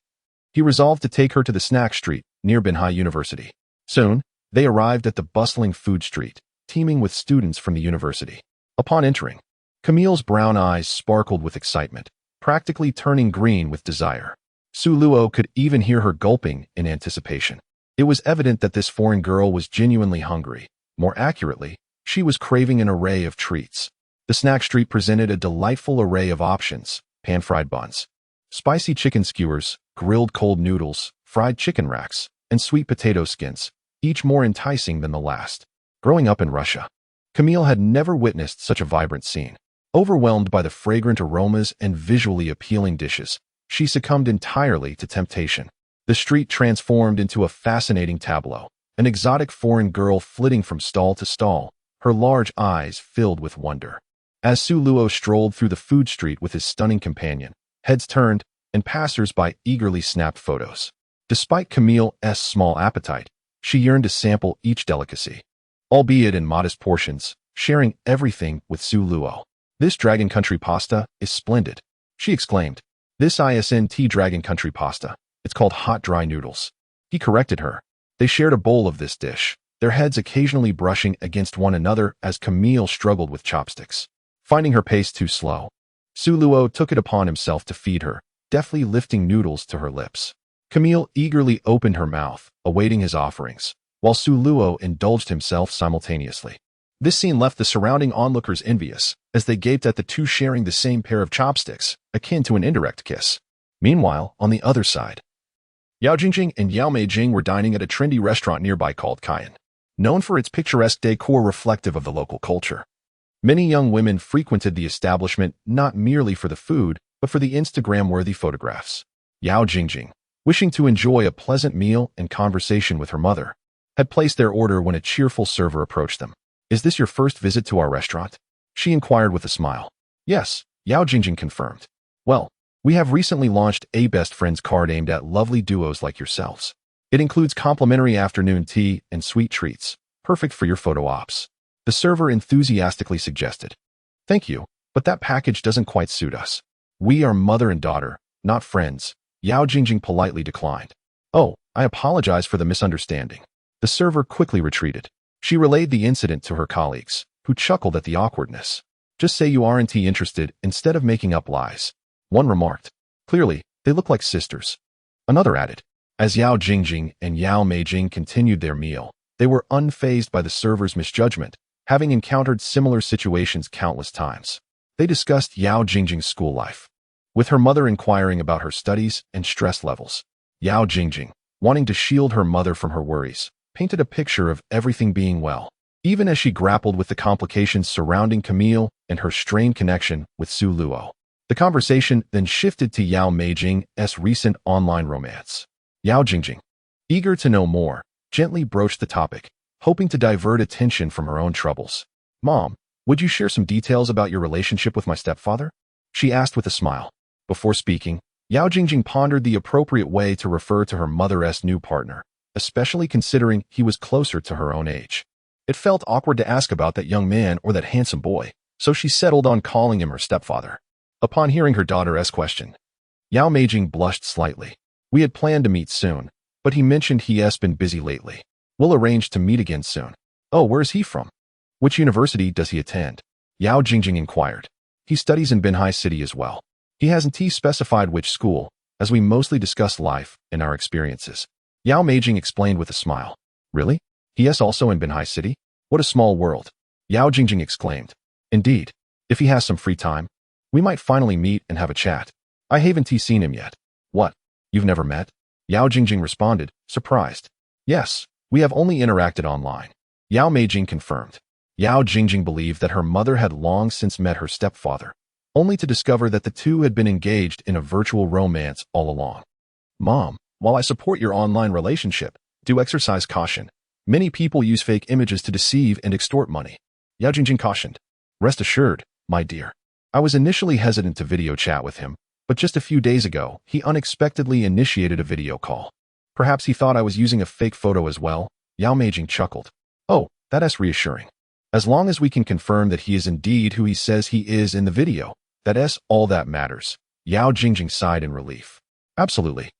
he resolved to take her to the snack street near Binhai University. Soon, they arrived at the bustling food street, teeming with students from the university. Upon entering, Camille's brown eyes sparkled with excitement, practically turning green with desire. Su Luo could even hear her gulping in anticipation. It was evident that this foreign girl was genuinely hungry. More accurately, she was craving an array of treats. The snack street presented a delightful array of options: pan-fried buns, spicy chicken skewers, grilled cold noodles, fried chicken racks, and sweet potato skins, each more enticing than the last. Growing up in Russia, Camille had never witnessed such a vibrant scene. Overwhelmed by the fragrant aromas and visually appealing dishes, she succumbed entirely to temptation. The street transformed into a fascinating tableau, an exotic foreign girl flitting from stall to stall, her large eyes filled with wonder. As Su Luo strolled through the food street with his stunning companion, heads turned, and passers-by eagerly snapped photos. Despite Camille's small appetite, she yearned to sample each delicacy, albeit in modest portions, sharing everything with Su Luo. "This Dragon Country pasta is splendid," she exclaimed. "This isn't Dragon Country pasta. It's called hot dry noodles." He corrected her. They shared a bowl of this dish, their heads occasionally brushing against one another as Camille struggled with chopsticks. Finding her pace too slow, Su Luo took it upon himself to feed her, deftly lifting noodles to her lips. Camille eagerly opened her mouth, awaiting his offerings, while Su Luo indulged himself simultaneously. This scene left the surrounding onlookers envious, as they gaped at the two sharing the same pair of chopsticks, akin to an indirect kiss. Meanwhile, on the other side, Yao Jingjing and Yao Meijing were dining at a trendy restaurant nearby called Cayenne, known for its picturesque decor reflective of the local culture. Many young women frequented the establishment not merely for the food, but for the Instagram-worthy photographs. Yao Jingjing, wishing to enjoy a pleasant meal and conversation with her mother, had placed their order when a cheerful server approached them. "Is this your first visit to our restaurant?" she inquired with a smile. "Yes," Yao Jingjing confirmed. "Well, we have recently launched a best friends card aimed at lovely duos like yourselves. It includes complimentary afternoon tea and sweet treats, perfect for your photo ops," the server enthusiastically suggested. "Thank you, but that package doesn't quite suit us. We are mother and daughter, not friends," Yao Jingjing politely declined. "Oh, I apologize for the misunderstanding." The server quickly retreated. She relayed the incident to her colleagues, who chuckled at the awkwardness. "Just say you aren't interested instead of making up lies," one remarked. "Clearly, they look like sisters," another added. As Yao Jingjing and Yao Meijing continued their meal, they were unfazed by the server's misjudgment, having encountered similar situations countless times. They discussed Yao Jingjing's school life, with her mother inquiring about her studies and stress levels. Yao Jingjing, wanting to shield her mother from her worries, painted a picture of everything being well, even as she grappled with the complications surrounding Camille and her strained connection with Su Luo. The conversation then shifted to Yao Meijing's recent online romance. Yao Jingjing, eager to know more, gently broached the topic, hoping to divert attention from her own troubles. "Mom, would you share some details about your relationship with my stepfather?" she asked with a smile. Before speaking, Yao Jingjing pondered the appropriate way to refer to her mother's new partner, especially considering he was closer to her own age. It felt awkward to ask about that young man or that handsome boy, so she settled on calling him her stepfather. Upon hearing her daughter's question, Yao Meijing blushed slightly. "We had planned to meet soon, but he mentioned he's been busy lately. We'll arrange to meet again soon." "Oh, where is he from? Which university does he attend?" Yao Jingjing inquired. "He studies in Binhai City as well. He hasn't specified which school, as we mostly discuss life and our experiences." Yao Meijing explained with a smile. "Really? He is also in Binhai City? What a small world," Yao Jingjing exclaimed. "Indeed. If he has some free time, we might finally meet and have a chat. I haven't seen him yet." "What? You've never met?" Yao Jingjing responded, surprised. "Yes, we have only interacted online," Yao Meijing confirmed. Yao Jingjing believed that her mother had long since met her stepfather, only to discover that the two had been engaged in a virtual romance all along. "Mom, while I support your online relationship, do exercise caution. Many people use fake images to deceive and extort money," Yao Jingjing cautioned. "Rest assured, my dear, I was initially hesitant to video chat with him, but just a few days ago, he unexpectedly initiated a video call. Perhaps he thought I was using a fake photo as well," Yao Meijing chuckled. "Oh, that's reassuring. As long as we can confirm that he is indeed who he says he is in the video, that's all that matters," Yao Jingjing sighed in relief. "Absolutely.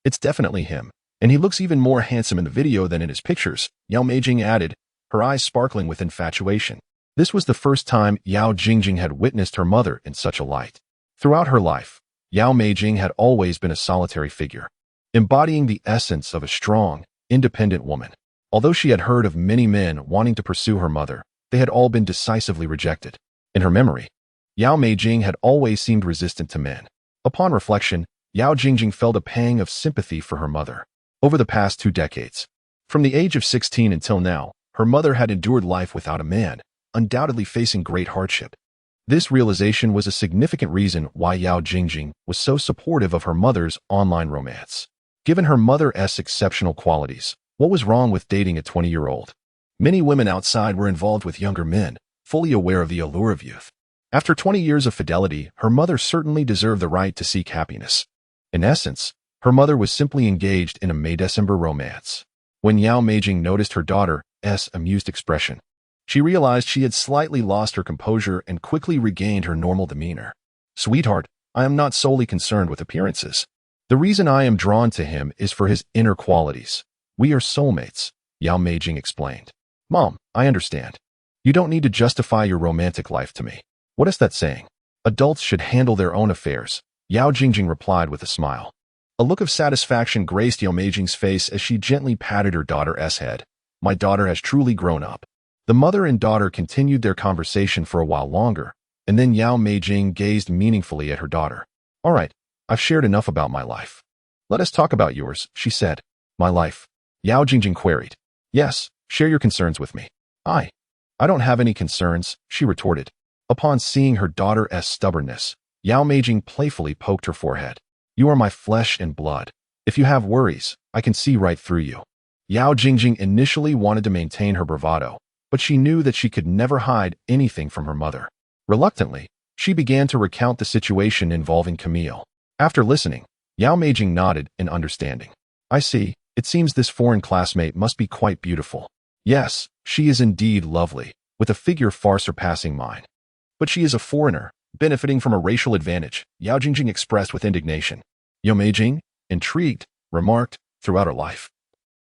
It's definitely him, and he looks even more handsome in the video than in his pictures," Yao Meijing added, her eyes sparkling with infatuation. This was the first time Yao Jingjing had witnessed her mother in such a light. Throughout her life, Yao Meijing had always been a solitary figure, embodying the essence of a strong, independent woman. Although she had heard of many men wanting to pursue her mother, they had all been decisively rejected. In her memory, Yao Meijing had always seemed resistant to men. Upon reflection, Yao Jingjing felt a pang of sympathy for her mother. Over the past 2 decades, from the age of 16 until now, her mother had endured life without a man, undoubtedly facing great hardship. This realization was a significant reason why Yao Jingjing was so supportive of her mother's online romance. Given her mother's exceptional qualities, what was wrong with dating a 20-year-old? Many women outside were involved with younger men, fully aware of the allure of youth. After 20 years of fidelity, her mother certainly deserved the right to seek happiness. In essence, her mother was simply engaged in a May-December romance. When Yao Meijing noticed her daughter's amused expression, she realized she had slightly lost her composure and quickly regained her normal demeanor. "Sweetheart, I am not solely concerned with appearances. The reason I am drawn to him is for his inner qualities. We are soulmates," Yao Meijing explained. "Mom, I understand. You don't need to justify your romantic life to me. What is that saying? Adults should handle their own affairs," Yao Jingjing replied with a smile. A look of satisfaction graced Yao Meijing's face as she gently patted her daughter's head. "My daughter has truly grown up." The mother and daughter continued their conversation for a while longer, and then Yao Meijing gazed meaningfully at her daughter. "All right, I've shared enough about my life. Let us talk about yours," she said. "My life?" Yao Jingjing queried. "Yes, share your concerns with me." I don't have any concerns," she retorted. Upon seeing her daughter's stubbornness, Yao Meijing playfully poked her forehead. "You are my flesh and blood. If you have worries, I can see right through you." Yao Jingjing initially wanted to maintain her bravado, but she knew that she could never hide anything from her mother. Reluctantly, she began to recount the situation involving Camille. After listening, Yao Meijing nodded in understanding. "I see. It seems this foreign classmate must be quite beautiful." "Yes, she is indeed lovely, with a figure far surpassing mine. But she is a foreigner, benefiting from a racial advantage," Yao Jingjing expressed with indignation. Yao Meijing, intrigued, remarked, "Throughout her life,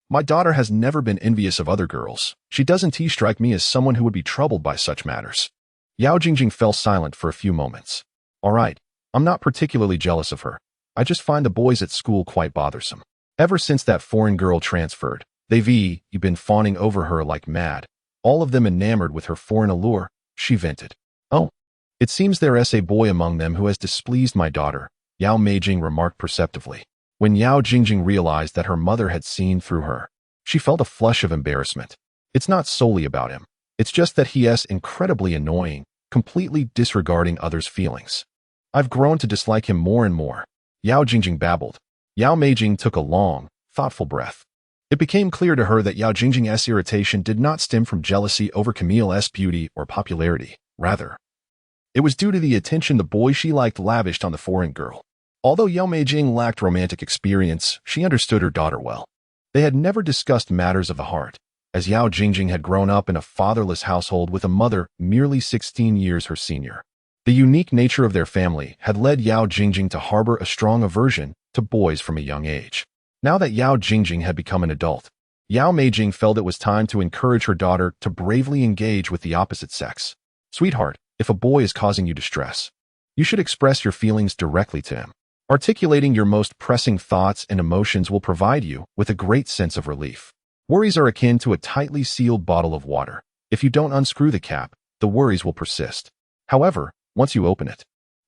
my daughter has never been envious of other girls. She doesn't strike me as someone who would be troubled by such matters." Yao Jingjing fell silent for a few moments. "All right, I'm not particularly jealous of her. I just find the boys at school quite bothersome. Ever since that foreign girl transferred, they've been fawning over her like mad, all of them enamored with her foreign allure," she vented. "Oh, it seems there's a boy among them who has displeased my daughter," Yao Meijing remarked perceptively. When Yao Jingjing realized that her mother had seen through her, she felt a flush of embarrassment. It's not solely about him. It's just that he's incredibly annoying, completely disregarding others' feelings. I've grown to dislike him more and more," Yao Jingjing babbled. Yao Meijing took a long, thoughtful breath. It became clear to her that Yao Jingjing's irritation did not stem from jealousy over Camille's beauty or popularity. Rather, it was due to the attention the boy she liked lavished on the foreign girl. Although Yao Meijing lacked romantic experience, she understood her daughter well. They had never discussed matters of the heart, as Yao Jingjing had grown up in a fatherless household with a mother merely 16 years her senior. The unique nature of their family had led Yao Jingjing to harbor a strong aversion to boys from a young age. Now that Yao Jingjing had become an adult, Yao Meijing felt it was time to encourage her daughter to bravely engage with the opposite sex. "Sweetheart, if a boy is causing you distress, you should express your feelings directly to him. Articulating your most pressing thoughts and emotions will provide you with a great sense of relief. Worries are akin to a tightly sealed bottle of water. If you don't unscrew the cap, the worries will persist. However, once you open it,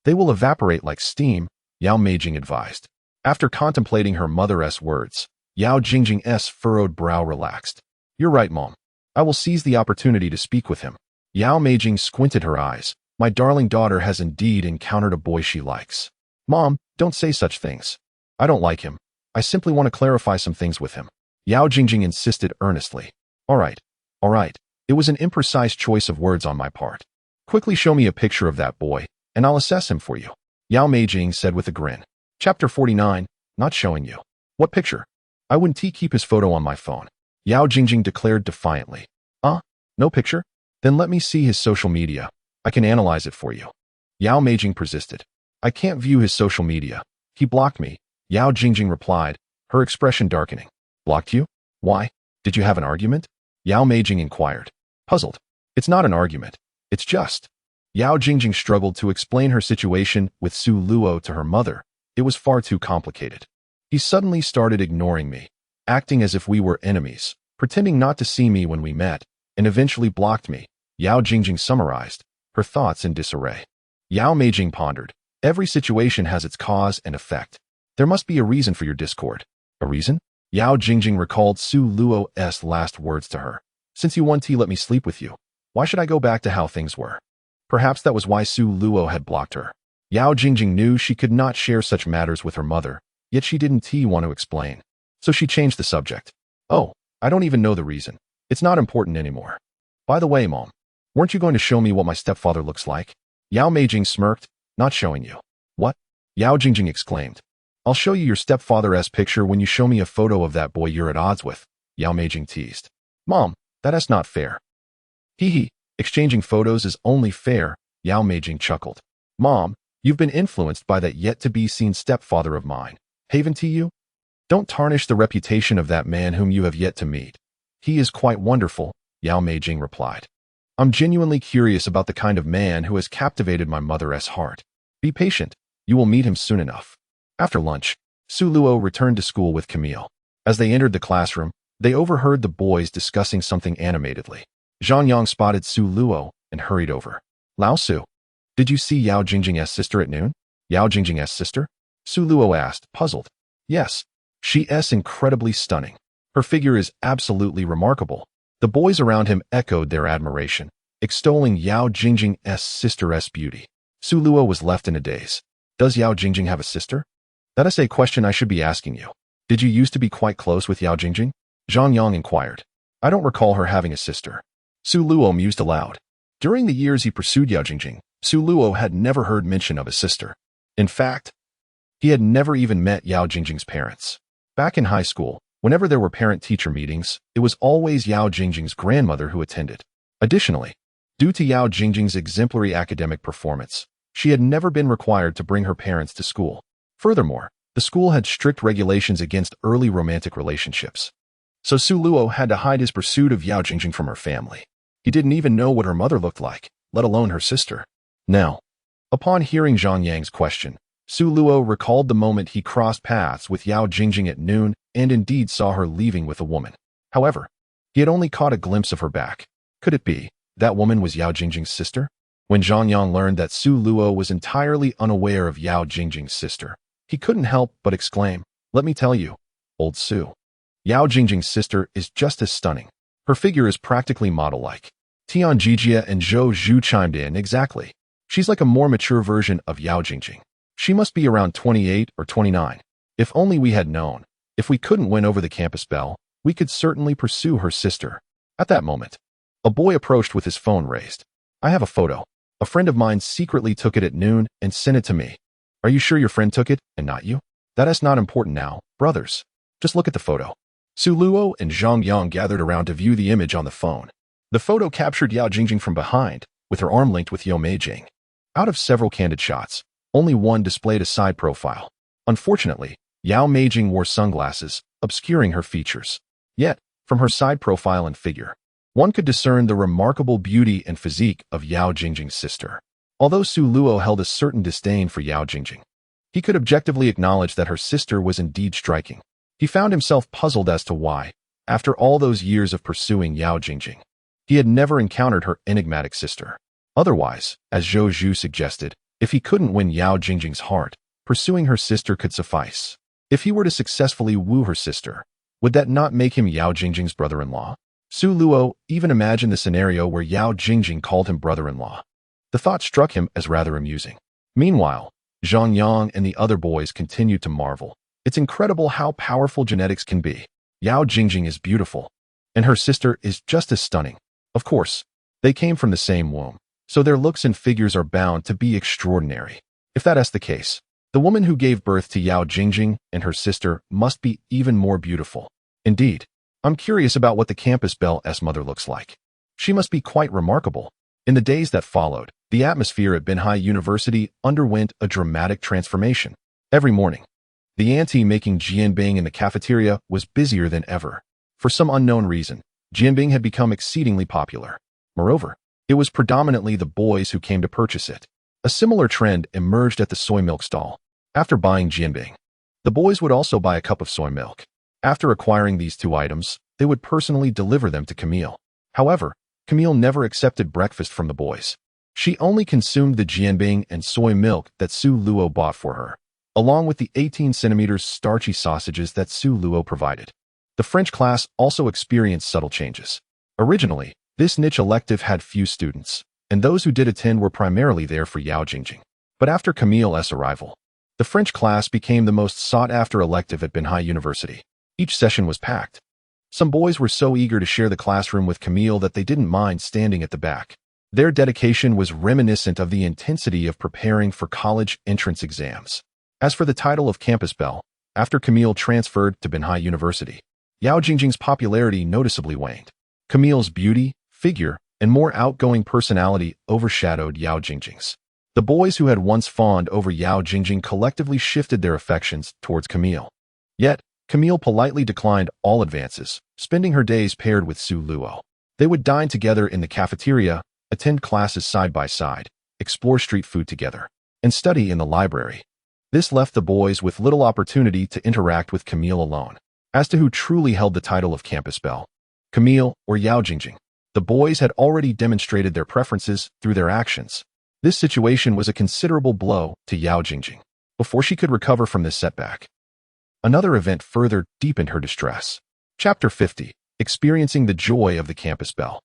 they will evaporate like steam," Yao Meijing advised. After contemplating her mother's words, Yao Jingjing's furrowed brow relaxed. "You're right, Mom. I will seize the opportunity to speak with him." Yao Meijing squinted her eyes. "My darling daughter has indeed encountered a boy she likes." "Mom, don't say such things. I don't like him. I simply want to clarify some things with him," Yao Jingjing insisted earnestly. All right. It was an imprecise choice of words on my part. Quickly show me a picture of that boy, and I'll assess him for you," Yao Meijing said with a grin. Chapter 49, Not Showing You. "What picture? I wouldn't keep his photo on my phone," Yao Jingjing declared defiantly. No picture? Then let me see his social media. I can analyze it for you." Yao Meijing persisted. "I can't view his social media. He blocked me," Yao Jingjing replied, her expression darkening. "Blocked you? Why? Did you have an argument?" Yao Meijing inquired, puzzled. "It's not an argument. It's just..." Yao Jingjing struggled to explain her situation with Su Luo to her mother. It was far too complicated. "He suddenly started ignoring me, acting as if we were enemies, pretending not to see me when we met, and eventually blocked me," Yao Jingjing summarized, her thoughts in disarray. Yao Meijing pondered. Every situation has its cause and effect. There must be a reason for your discord. A reason? Yao Jingjing recalled Su Luo's last words to her. "Since you want to let me sleep with you, why should I go back to how things were?" Perhaps that was why Su Luo had blocked her. Yao Jingjing knew she could not share such matters with her mother, yet she didn't want to explain. So she changed the subject. Oh, I don't even know the reason. It's not important anymore. By the way, Mom, weren't you going to show me what my stepfather looks like? Yao Meijing smirked. Not showing you. What? Yao Jingjing exclaimed. I'll show you your stepfather's picture when you show me a photo of that boy you're at odds with, Yao Meijing teased. Mom, that's not fair. Hee hee, exchanging photos is only fair, Yao Meijing chuckled. Mom, you've been influenced by that yet-to-be-seen stepfather of mine. Haven't you? Don't tarnish the reputation of that man whom you have yet to meet. He is quite wonderful, Yao Meijing replied. I'm genuinely curious about the kind of man who has captivated my mother's heart. Be patient, you will meet him soon enough. After lunch, Su Luo returned to school with Camille. As they entered the classroom, they overheard the boys discussing something animatedly. Zhang Yang spotted Su Luo and hurried over. Lao Su, did you see Yao Jingjing's sister at noon? Yao Jingjing's sister? Su Luo asked, puzzled. Yes, she's incredibly stunning. Her figure is absolutely remarkable. The boys around him echoed their admiration, extolling Yao Jingjing's sister's beauty. Su Luo was left in a daze. Does Yao Jingjing have a sister? That is a question I should be asking you. Did you used to be quite close with Yao Jingjing? Zhang Yang inquired. I don't recall her having a sister. Su Luo mused aloud. During the years he pursued Yao Jingjing, Su Luo had never heard mention of a sister. In fact, he had never even met Yao Jingjing's parents. Back in high school, whenever there were parent-teacher meetings, it was always Yao Jingjing's grandmother who attended. Additionally, due to Yao Jingjing's exemplary academic performance, she had never been required to bring her parents to school. Furthermore, the school had strict regulations against early romantic relationships. So Su Luo had to hide his pursuit of Yao Jingjing from her family. He didn't even know what her mother looked like, let alone her sister. Now, upon hearing Zhang Yang's question, Su Luo recalled the moment he crossed paths with Yao Jingjing at noon and indeed saw her leaving with a woman. However, he had only caught a glimpse of her back. Could it be that woman was Yao Jingjing's sister? When Zhang Yang learned that Su Luo was entirely unaware of Yao Jingjing's sister, he couldn't help but exclaim, let me tell you, old Su. Yao Jingjing's sister is just as stunning. Her figure is practically model-like. Tian Jijia and Zhou Zhu chimed in exactly. She's like a more mature version of Yao Jingjing. She must be around 28 or 29. If only we had known. If we couldn't win over the campus belle, we could certainly pursue her sister. At that moment, a boy approached with his phone raised. I have a photo. A friend of mine secretly took it at noon and sent it to me. Are you sure your friend took it and not you? That is not important now, brothers. Just look at the photo. Su Luo and Zhang Yang gathered around to view the image on the phone. The photo captured Yao Jingjing from behind, with her arm linked with Yao Meijing. Out of several candid shots, only one displayed a side profile. Unfortunately, Yao Meijing wore sunglasses, obscuring her features. Yet, from her side profile and figure, one could discern the remarkable beauty and physique of Yao Jingjing's sister. Although Su Luo held a certain disdain for Yao Jingjing, he could objectively acknowledge that her sister was indeed striking. He found himself puzzled as to why, after all those years of pursuing Yao Jingjing, he had never encountered her enigmatic sister. Otherwise, as Zhou Zhu suggested, if he couldn't win Yao Jingjing's heart, pursuing her sister could suffice. If he were to successfully woo her sister, would that not make him Yao Jingjing's brother-in-law? Su Luo even imagined the scenario where Yao Jingjing called him brother-in-law. The thought struck him as rather amusing. Meanwhile, Zhang Yang and the other boys continued to marvel. It's incredible how powerful genetics can be. Yao Jingjing is beautiful, and her sister is just as stunning. Of course, they came from the same womb, so their looks and figures are bound to be extraordinary. If that is the case, the woman who gave birth to Yao Jingjing and her sister must be even more beautiful. Indeed, I'm curious about what the campus belle's mother looks like. She must be quite remarkable. In the days that followed, the atmosphere at Binhai University underwent a dramatic transformation. Every morning, the auntie making jianbing in the cafeteria was busier than ever. For some unknown reason, jianbing had become exceedingly popular. Moreover, it was predominantly the boys who came to purchase it. A similar trend emerged at the soy milk stall. After buying jianbing, the boys would also buy a cup of soy milk. After acquiring these two items, they would personally deliver them to Camille. However, Camille never accepted breakfast from the boys. She only consumed the jianbing and soy milk that Su Luo bought for her, along with the 18 centimeters starchy sausages that Su Luo provided. The French class also experienced subtle changes. Originally, this niche elective had few students, and those who did attend were primarily there for Yao Jingjing. But after Camille's arrival, the French class became the most sought-after elective at Binhai University. Each session was packed. Some boys were so eager to share the classroom with Camille that they didn't mind standing at the back. Their dedication was reminiscent of the intensity of preparing for college entrance exams. As for the title of Campus Belle, after Camille transferred to Binhai University, Yao Jingjing's popularity noticeably waned. Camille's beauty, figure, and more outgoing personality overshadowed Yao Jingjing's. The boys who had once fawned over Yao Jingjing collectively shifted their affections towards Camille. Yet, Camille politely declined all advances, spending her days paired with Su Luo. They would dine together in the cafeteria, attend classes side by side, explore street food together, and study in the library. This left the boys with little opportunity to interact with Camille alone. As to who truly held the title of Campus Belle, Camille or Yao Jingjing, the boys had already demonstrated their preferences through their actions. This situation was a considerable blow to Yao Jingjing. Before she could recover from this setback, another event further deepened her distress. Chapter 50. Experiencing the joy of the Campus Belle.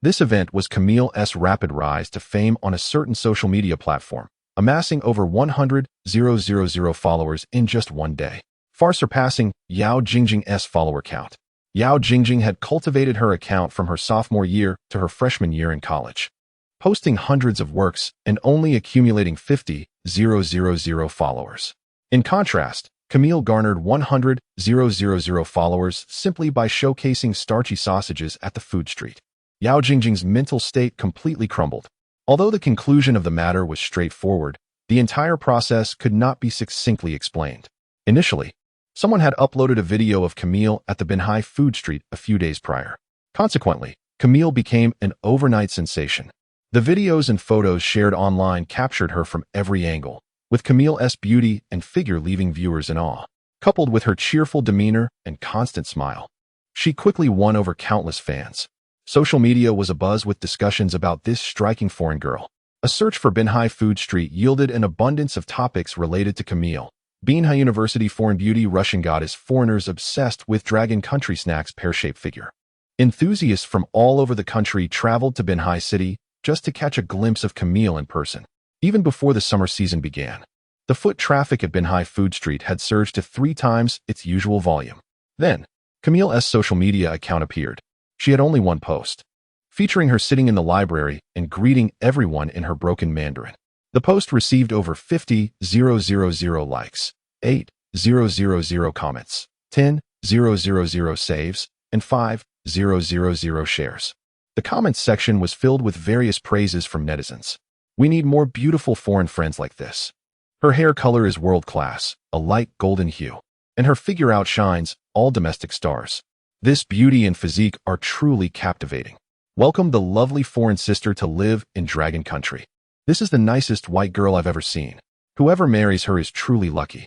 This event was Camille's rapid rise to fame on a certain social media platform, amassing over 100,000 followers in just one day, far surpassing Yao Jingjing's follower count. Yao Jingjing had cultivated her account from her sophomore year to her freshman year in college, posting hundreds of works and only accumulating 50,000 followers. In contrast, Camille garnered 100,000 followers simply by showcasing starchy sausages at the food street. Yao Jingjing's mental state completely crumbled. Although the conclusion of the matter was straightforward, the entire process could not be succinctly explained. Initially, someone had uploaded a video of Camille at the Binhai food street a few days prior. Consequently, Camille became an overnight sensation. The videos and photos shared online captured her from every angle, with Camille's beauty and figure leaving viewers in awe. Coupled with her cheerful demeanor and constant smile, she quickly won over countless fans. Social media was abuzz with discussions about this striking foreign girl. A search for Binhai Food Street yielded an abundance of topics related to Camille. Binhai University foreign beauty Russian goddess foreigners obsessed with Dragon Country Snack's pear-shaped figure. Enthusiasts from all over the country traveled to Binhai City just to catch a glimpse of Camille in person. Even before the summer season began, the foot traffic at Binhai Food Street had surged to 3 times its usual volume. Then, Camille's social media account appeared. She had only one post, featuring her sitting in the library and greeting everyone in her broken Mandarin. The post received over 50,000 likes, 8,000 comments, 10,000 saves, and 5,000 shares. The comments section was filled with various praises from netizens. We need more beautiful foreign friends like this. Her hair color is world-class, a light golden hue, and her figure outshines all domestic stars. This beauty and physique are truly captivating. Welcome the lovely foreign sister to live in Dragon Country. This is the nicest white girl I've ever seen. Whoever marries her is truly lucky.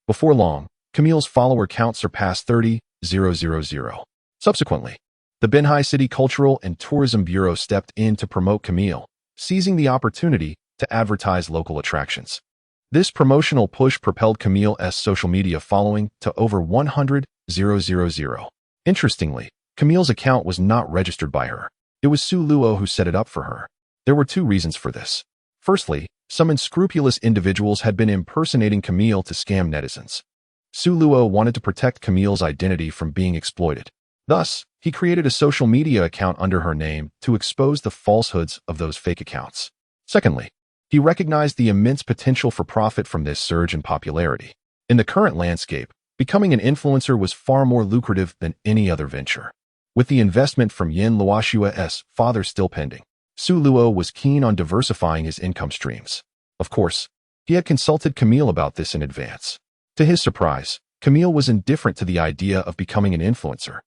Before long, Camille's follower count surpassed 30,000. Subsequently, the Binhai City Cultural and Tourism Bureau stepped in to promote Camille, seizing the opportunity to advertise local attractions. This promotional push propelled Camille's social media following to over 100,000. Interestingly, Camille's account was not registered by her. It was Su Luo who set it up for her. There were 2 reasons for this. Firstly, some unscrupulous individuals had been impersonating Camille to scam netizens. Su Luo wanted to protect Camille's identity from being exploited. Thus, he created a social media account under her name to expose the falsehoods of those fake accounts. Secondly, he recognized the immense potential for profit from this surge in popularity. In the current landscape, becoming an influencer was far more lucrative than any other venture. With the investment from Yin Luoshua's father still pending, Su Luo was keen on diversifying his income streams. Of course, he had consulted Camille about this in advance. To his surprise, Camille was indifferent to the idea of becoming an influencer.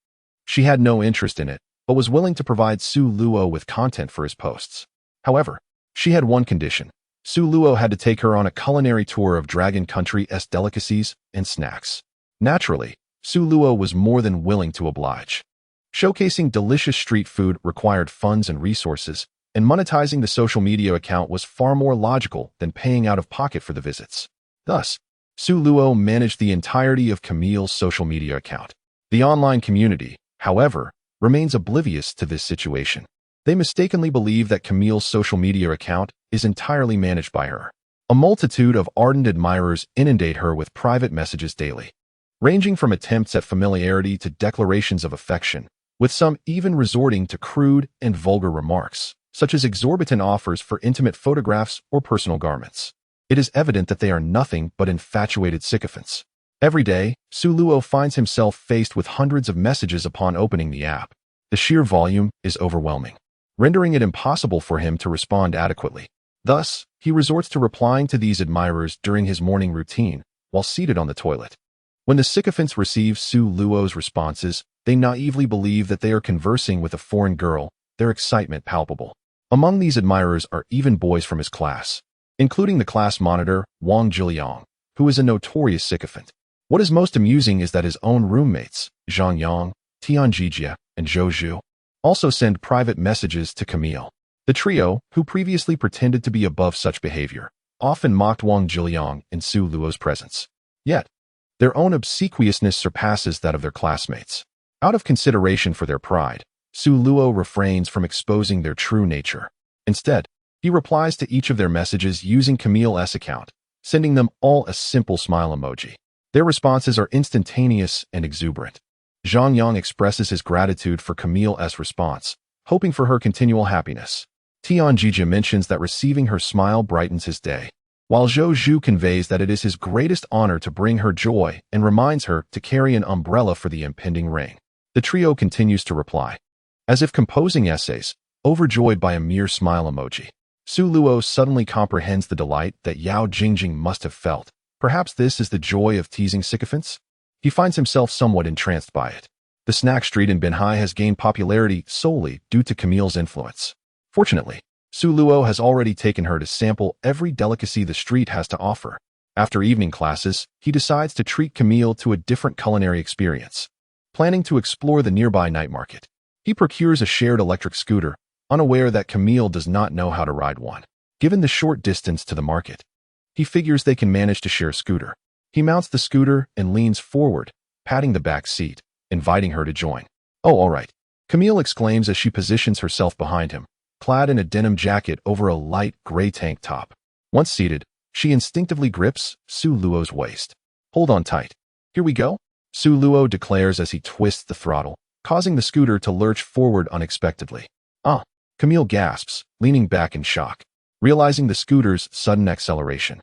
She had no interest in it, but was willing to provide Su Luo with content for his posts. However, she had one condition. Su Luo had to take her on a culinary tour of Dragon Country's delicacies and snacks. Naturally, Su Luo was more than willing to oblige. Showcasing delicious street food required funds and resources, and monetizing the social media account was far more logical than paying out of pocket for the visits. Thus, Su Luo managed the entirety of Camille's social media account. The online community, however, remains oblivious to this situation. They mistakenly believe that Camille's social media account is entirely managed by her. A multitude of ardent admirers inundate her with private messages daily, ranging from attempts at familiarity to declarations of affection, with some even resorting to crude and vulgar remarks, such as exorbitant offers for intimate photographs or personal garments. It is evident that they are nothing but infatuated sycophants. Every day, Su Luo finds himself faced with hundreds of messages upon opening the app. The sheer volume is overwhelming, rendering it impossible for him to respond adequately. Thus, he resorts to replying to these admirers during his morning routine while seated on the toilet. When the sycophants receive Su Luo's responses, they naively believe that they are conversing with a foreign girl, their excitement palpable. Among these admirers are even boys from his class, including the class monitor, Wang Zhiliang, who is a notorious sycophant. What is most amusing is that his own roommates, Zhang Yang, Tian Jijia, and Zhou Zhu, also send private messages to Camille. The trio, who previously pretended to be above such behavior, often mocked Wang Zhiliang in Su Luo's presence. Yet, their own obsequiousness surpasses that of their classmates. Out of consideration for their pride, Su Luo refrains from exposing their true nature. Instead, he replies to each of their messages using Camille's account, sending them all a simple smile emoji. Their responses are instantaneous and exuberant. Zhang Yang expresses his gratitude for Camille's response, hoping for her continual happiness. Tian Jijia mentions that receiving her smile brightens his day, while Zhou Zhu conveys that it is his greatest honor to bring her joy and reminds her to carry an umbrella for the impending rain. The trio continues to reply, as if composing essays, overjoyed by a mere smile emoji. Su Luo suddenly comprehends the delight that Yao Jingjing must have felt. Perhaps this is the joy of teasing sycophants? He finds himself somewhat entranced by it. The snack street in Binhai has gained popularity solely due to Camille's influence. Fortunately, Su Luo has already taken her to sample every delicacy the street has to offer. After evening classes, he decides to treat Camille to a different culinary experience. Planning to explore the nearby night market, he procures a shared electric scooter, unaware that Camille does not know how to ride one. Given the short distance to the market, he figures they can manage to share a scooter. He mounts the scooter and leans forward, patting the back seat, inviting her to join. "Oh, all right," Camille exclaims as she positions herself behind him, clad in a denim jacket over a light gray tank top. Once seated, she instinctively grips Su Luo's waist. "Hold on tight. Here we go," Su Luo declares as he twists the throttle, causing the scooter to lurch forward unexpectedly. "Ah," Camille gasps, leaning back in shock, realizing the scooter's sudden acceleration.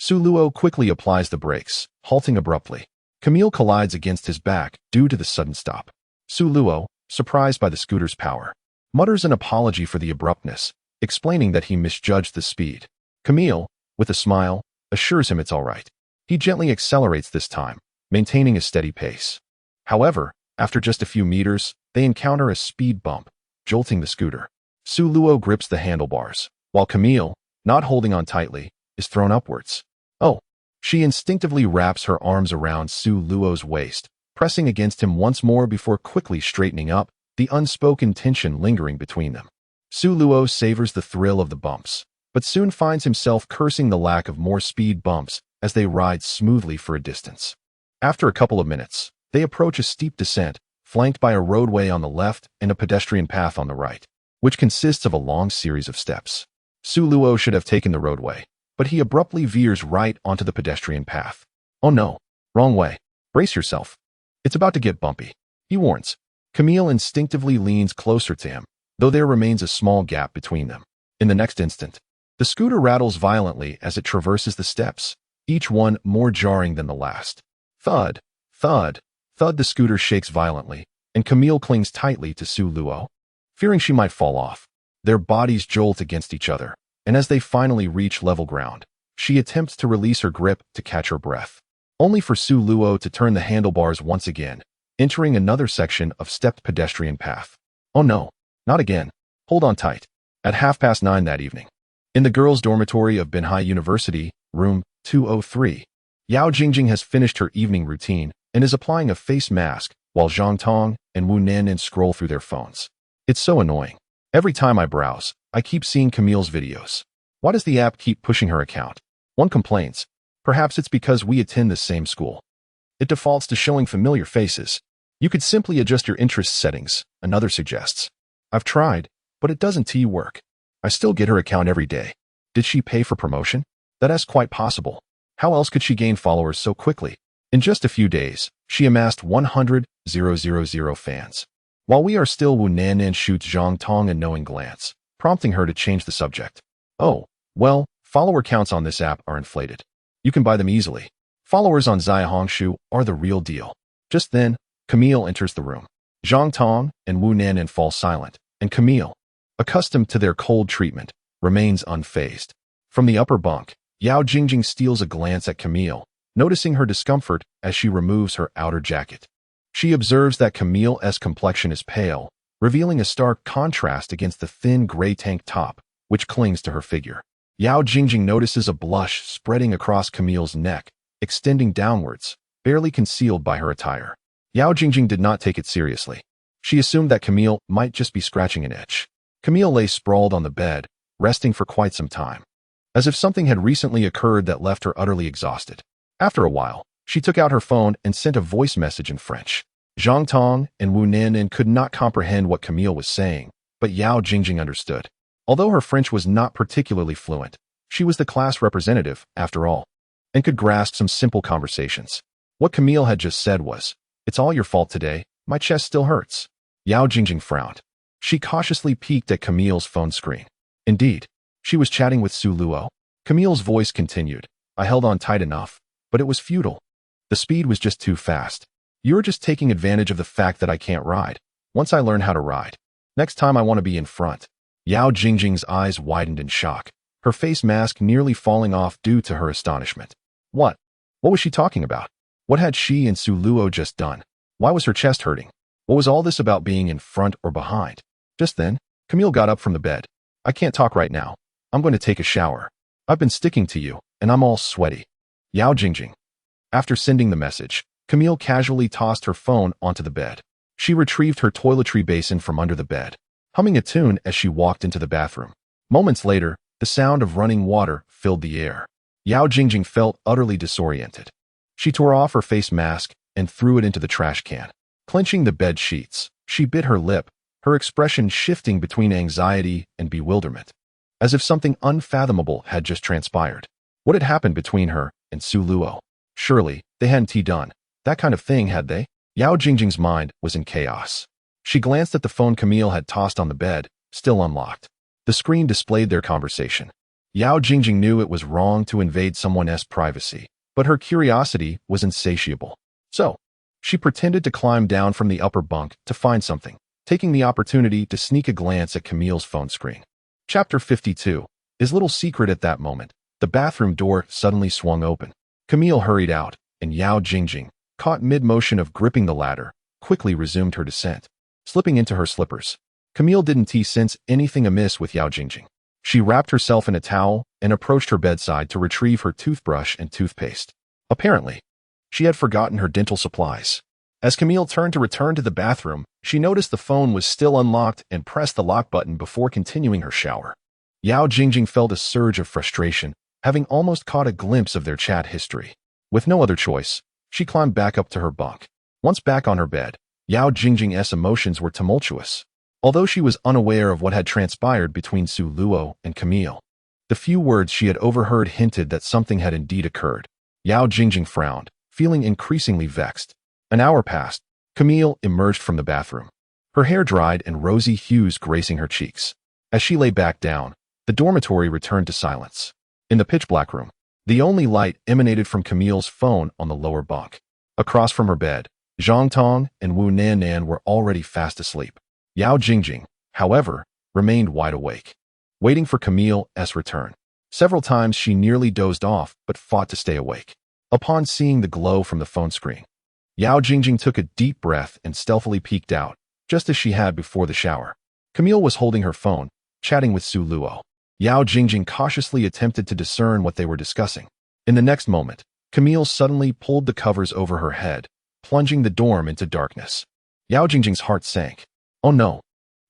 Su Luo quickly applies the brakes, halting abruptly. Camille collides against his back due to the sudden stop. Su Luo, surprised by the scooter's power, mutters an apology for the abruptness, explaining that he misjudged the speed. Camille, with a smile, assures him it's all right. He gently accelerates this time, maintaining a steady pace. However, after just a few meters, they encounter a speed bump, jolting the scooter. Su Luo grips the handlebars, while Camille, not holding on tightly, is thrown upwards. "Oh!" She instinctively wraps her arms around Su Luo's waist, pressing against him once more before quickly straightening up, the unspoken tension lingering between them. Su Luo savors the thrill of the bumps, but soon finds himself cursing the lack of more speed bumps as they ride smoothly for a distance. After a couple of minutes, they approach a steep descent, flanked by a roadway on the left and a pedestrian path on the right, which consists of a long series of steps. Su Luo should have taken the roadway, but he abruptly veers right onto the pedestrian path. "Oh no, wrong way. Brace yourself. It's about to get bumpy," he warns. Camille instinctively leans closer to him, though there remains a small gap between them. In the next instant, the scooter rattles violently as it traverses the steps, each one more jarring than the last. Thud, thud, thud. The scooter shakes violently, and Camille clings tightly to Su Luo, fearing she might fall off. Their bodies jolt against each other, and as they finally reach level ground, she attempts to release her grip to catch her breath, only for Su Luo to turn the handlebars once again, entering another section of stepped pedestrian path. "Oh no, not again. Hold on tight." At 9:30 that evening, in the girls' dormitory of Binhai University, room 203, Yao Jingjing has finished her evening routine and is applying a face mask while Zhang Tong and Wu Nannan scroll through their phones. "It's so annoying. Every time I browse, I keep seeing Camille's videos. Why does the app keep pushing her account?" One complains. "Perhaps it's because we attend the same school. It defaults to showing familiar faces. You could simply adjust your interest settings," another suggests. "I've tried, But it doesn't work. I still get her account every day. Did she pay for promotion? That is quite possible. How else could she gain followers so quickly? In just a few days, she amassed 100,000 fans. While we are still, Wu Nannan shoots Zhang Tong a knowing glance, prompting her to change the subject. Oh, well, follower counts on this app are inflated. You can buy them easily. Followers on Xiaohongshu are the real deal. Just then, Camille enters the room. Zhang Tong and Wu Nannan fall silent, and Camille, accustomed to their cold treatment, remains unfazed. From the upper bunk, Yao Jingjing steals a glance at Camille, noticing her discomfort as she removes her outer jacket. She observes that Camille's complexion is pale, revealing a stark contrast against the thin gray tank top, which clings to her figure. Yao Jingjing notices a blush spreading across Camille's neck, extending downwards, barely concealed by her attire. Yao Jingjing did not take it seriously. She assumed that Camille might just be scratching an itch. Camille lay sprawled on the bed, resting for quite some time, as if something had recently occurred that left her utterly exhausted. After a while, she took out her phone and sent a voice message in French. Zhang Tong and Wu Nannan could not comprehend what Camille was saying, but Yao Jingjing understood. Although her French was not particularly fluent, she was the class representative, after all, and could grasp some simple conversations. What Camille had just said was, "It's all your fault today, my chest still hurts." Yao Jingjing frowned. She cautiously peeked at Camille's phone screen. Indeed, she was chatting with Su Luo. Camille's voice continued, "I held on tight enough, but it was futile. The speed was just too fast. You're just taking advantage of the fact that I can't ride. Once I learn how to ride, next time I want to be in front." Yao Jingjing's eyes widened in shock, her face mask nearly falling off due to her astonishment. What? What was she talking about? What had she and Su Luo just done? Why was her chest hurting? What was all this about being in front or behind? Just then, Camille got up from the bed. "I can't talk right now. I'm going to take a shower. I've been sticking to you, and I'm all sweaty." Yao Jingjing. After sending the message, Camille casually tossed her phone onto the bed. She retrieved her toiletry basin from under the bed, humming a tune as she walked into the bathroom. Moments later, the sound of running water filled the air. Yao Jingjing felt utterly disoriented. She tore off her face mask and threw it into the trash can. Clenching the bed sheets, she bit her lip, her expression shifting between anxiety and bewilderment, as if something unfathomable had just transpired. What had happened between her and Su Luo? Surely, they hadn't done that kind of thing, had they? Yao Jingjing's mind was in chaos. She glanced at the phone Camille had tossed on the bed, still unlocked. The screen displayed their conversation. Yao Jingjing knew it was wrong to invade someone's privacy, but her curiosity was insatiable. So, she pretended to climb down from the upper bunk to find something, taking the opportunity to sneak a glance at Camille's phone screen. Chapter 52. His little secret. At that moment, the bathroom door suddenly swung open. Camille hurried out, and Yao Jingjing, caught mid-motion of gripping the ladder, quickly resumed her descent, slipping into her slippers. Camille didn't sense anything amiss with Yao Jingjing. She wrapped herself in a towel and approached her bedside to retrieve her toothbrush and toothpaste. Apparently, she had forgotten her dental supplies. As Camille turned to return to the bathroom, she noticed the phone was still unlocked and pressed the lock button before continuing her shower. Yao Jingjing felt a surge of frustration, having almost caught a glimpse of their chat history. With no other choice, she climbed back up to her bunk. Once back on her bed, Yao Jingjing's emotions were tumultuous. Although she was unaware of what had transpired between Su Luo and Camille, the few words she had overheard hinted that something had indeed occurred. Yao Jingjing frowned, feeling increasingly vexed. An hour passed. Camille emerged from the bathroom, her hair dried and rosy hues gracing her cheeks. As she lay back down, the dormitory returned to silence. In the pitch-black room, the only light emanated from Camille's phone on the lower bunk. Across from her bed, Zhang Tong and Wu Nannan were already fast asleep. Yao Jingjing, however, remained wide awake, waiting for Camille's return. Several times she nearly dozed off but fought to stay awake. Upon seeing the glow from the phone screen, Yao Jingjing took a deep breath and stealthily peeked out, just as she had before the shower. Camille was holding her phone, chatting with Su Luo. Yao Jingjing cautiously attempted to discern what they were discussing. In the next moment, Camille suddenly pulled the covers over her head, plunging the dorm into darkness. Yao Jingjing's heart sank. Oh no!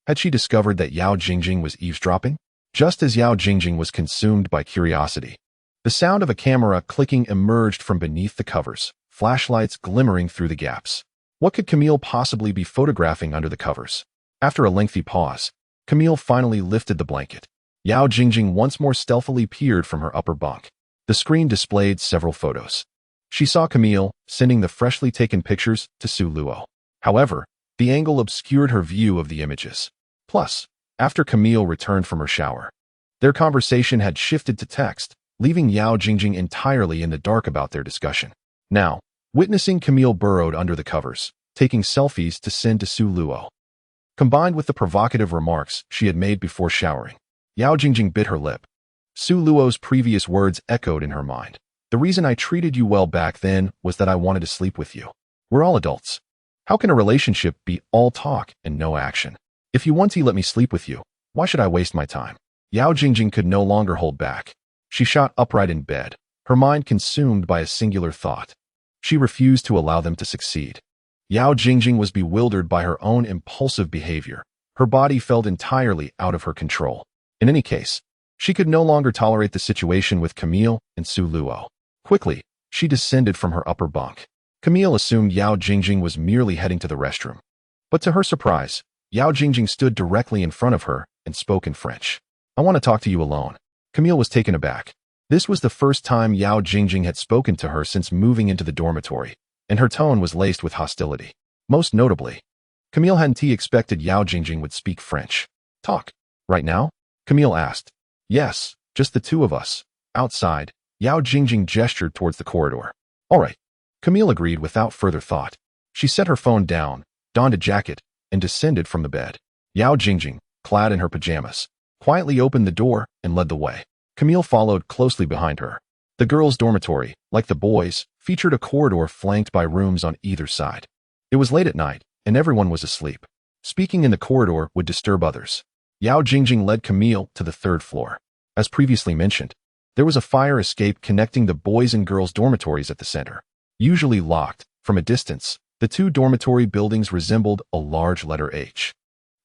Had she discovered that Yao Jingjing was eavesdropping? Just as Yao Jingjing was consumed by curiosity, the sound of a camera clicking emerged from beneath the covers, flashlights glimmering through the gaps. What could Camille possibly be photographing under the covers? After a lengthy pause, Camille finally lifted the blanket. Yao Jingjing once more stealthily peered from her upper bunk. The screen displayed several photos. She saw Camille sending the freshly taken pictures to Su Luo. However, the angle obscured her view of the images. Plus, after Camille returned from her shower, their conversation had shifted to text, leaving Yao Jingjing entirely in the dark about their discussion. Now, witnessing Camille burrowed under the covers, taking selfies to send to Su Luo, combined with the provocative remarks she had made before showering, Yao Jingjing bit her lip. Su Luo's previous words echoed in her mind. The reason I treated you well back then was that I wanted to sleep with you. We're all adults. How can a relationship be all talk and no action? If you want to let me sleep with you, why should I waste my time? Yao Jingjing could no longer hold back. She shot upright in bed, her mind consumed by a singular thought. She refused to allow them to succeed. Yao Jingjing was bewildered by her own impulsive behavior. Her body felt entirely out of her control. In any case, she could no longer tolerate the situation with Camille and Su Luo. Quickly, she descended from her upper bunk. Camille assumed Yao Jingjing was merely heading to the restroom. But to her surprise, Yao Jingjing stood directly in front of her and spoke in French. I want to talk to you alone. Camille was taken aback. This was the first time Yao Jingjing had spoken to her since moving into the dormitory, and her tone was laced with hostility. Most notably, Camille hadn't expected Yao Jingjing would speak French. Talk. Right now? Camille asked. Yes, just the two of us. Outside, Yao Jingjing gestured towards the corridor. All right. Camille agreed without further thought. She set her phone down, donned a jacket, and descended from the bed. Yao Jingjing, clad in her pajamas, quietly opened the door and led the way. Camille followed closely behind her. The girls' dormitory, like the boys', featured a corridor flanked by rooms on either side. It was late at night, and everyone was asleep. Speaking in the corridor would disturb others. Yao Jingjing led Camille to the third floor. As previously mentioned, there was a fire escape connecting the boys' and girls' dormitories at the center. Usually locked, from a distance, the two dormitory buildings resembled a large letter H.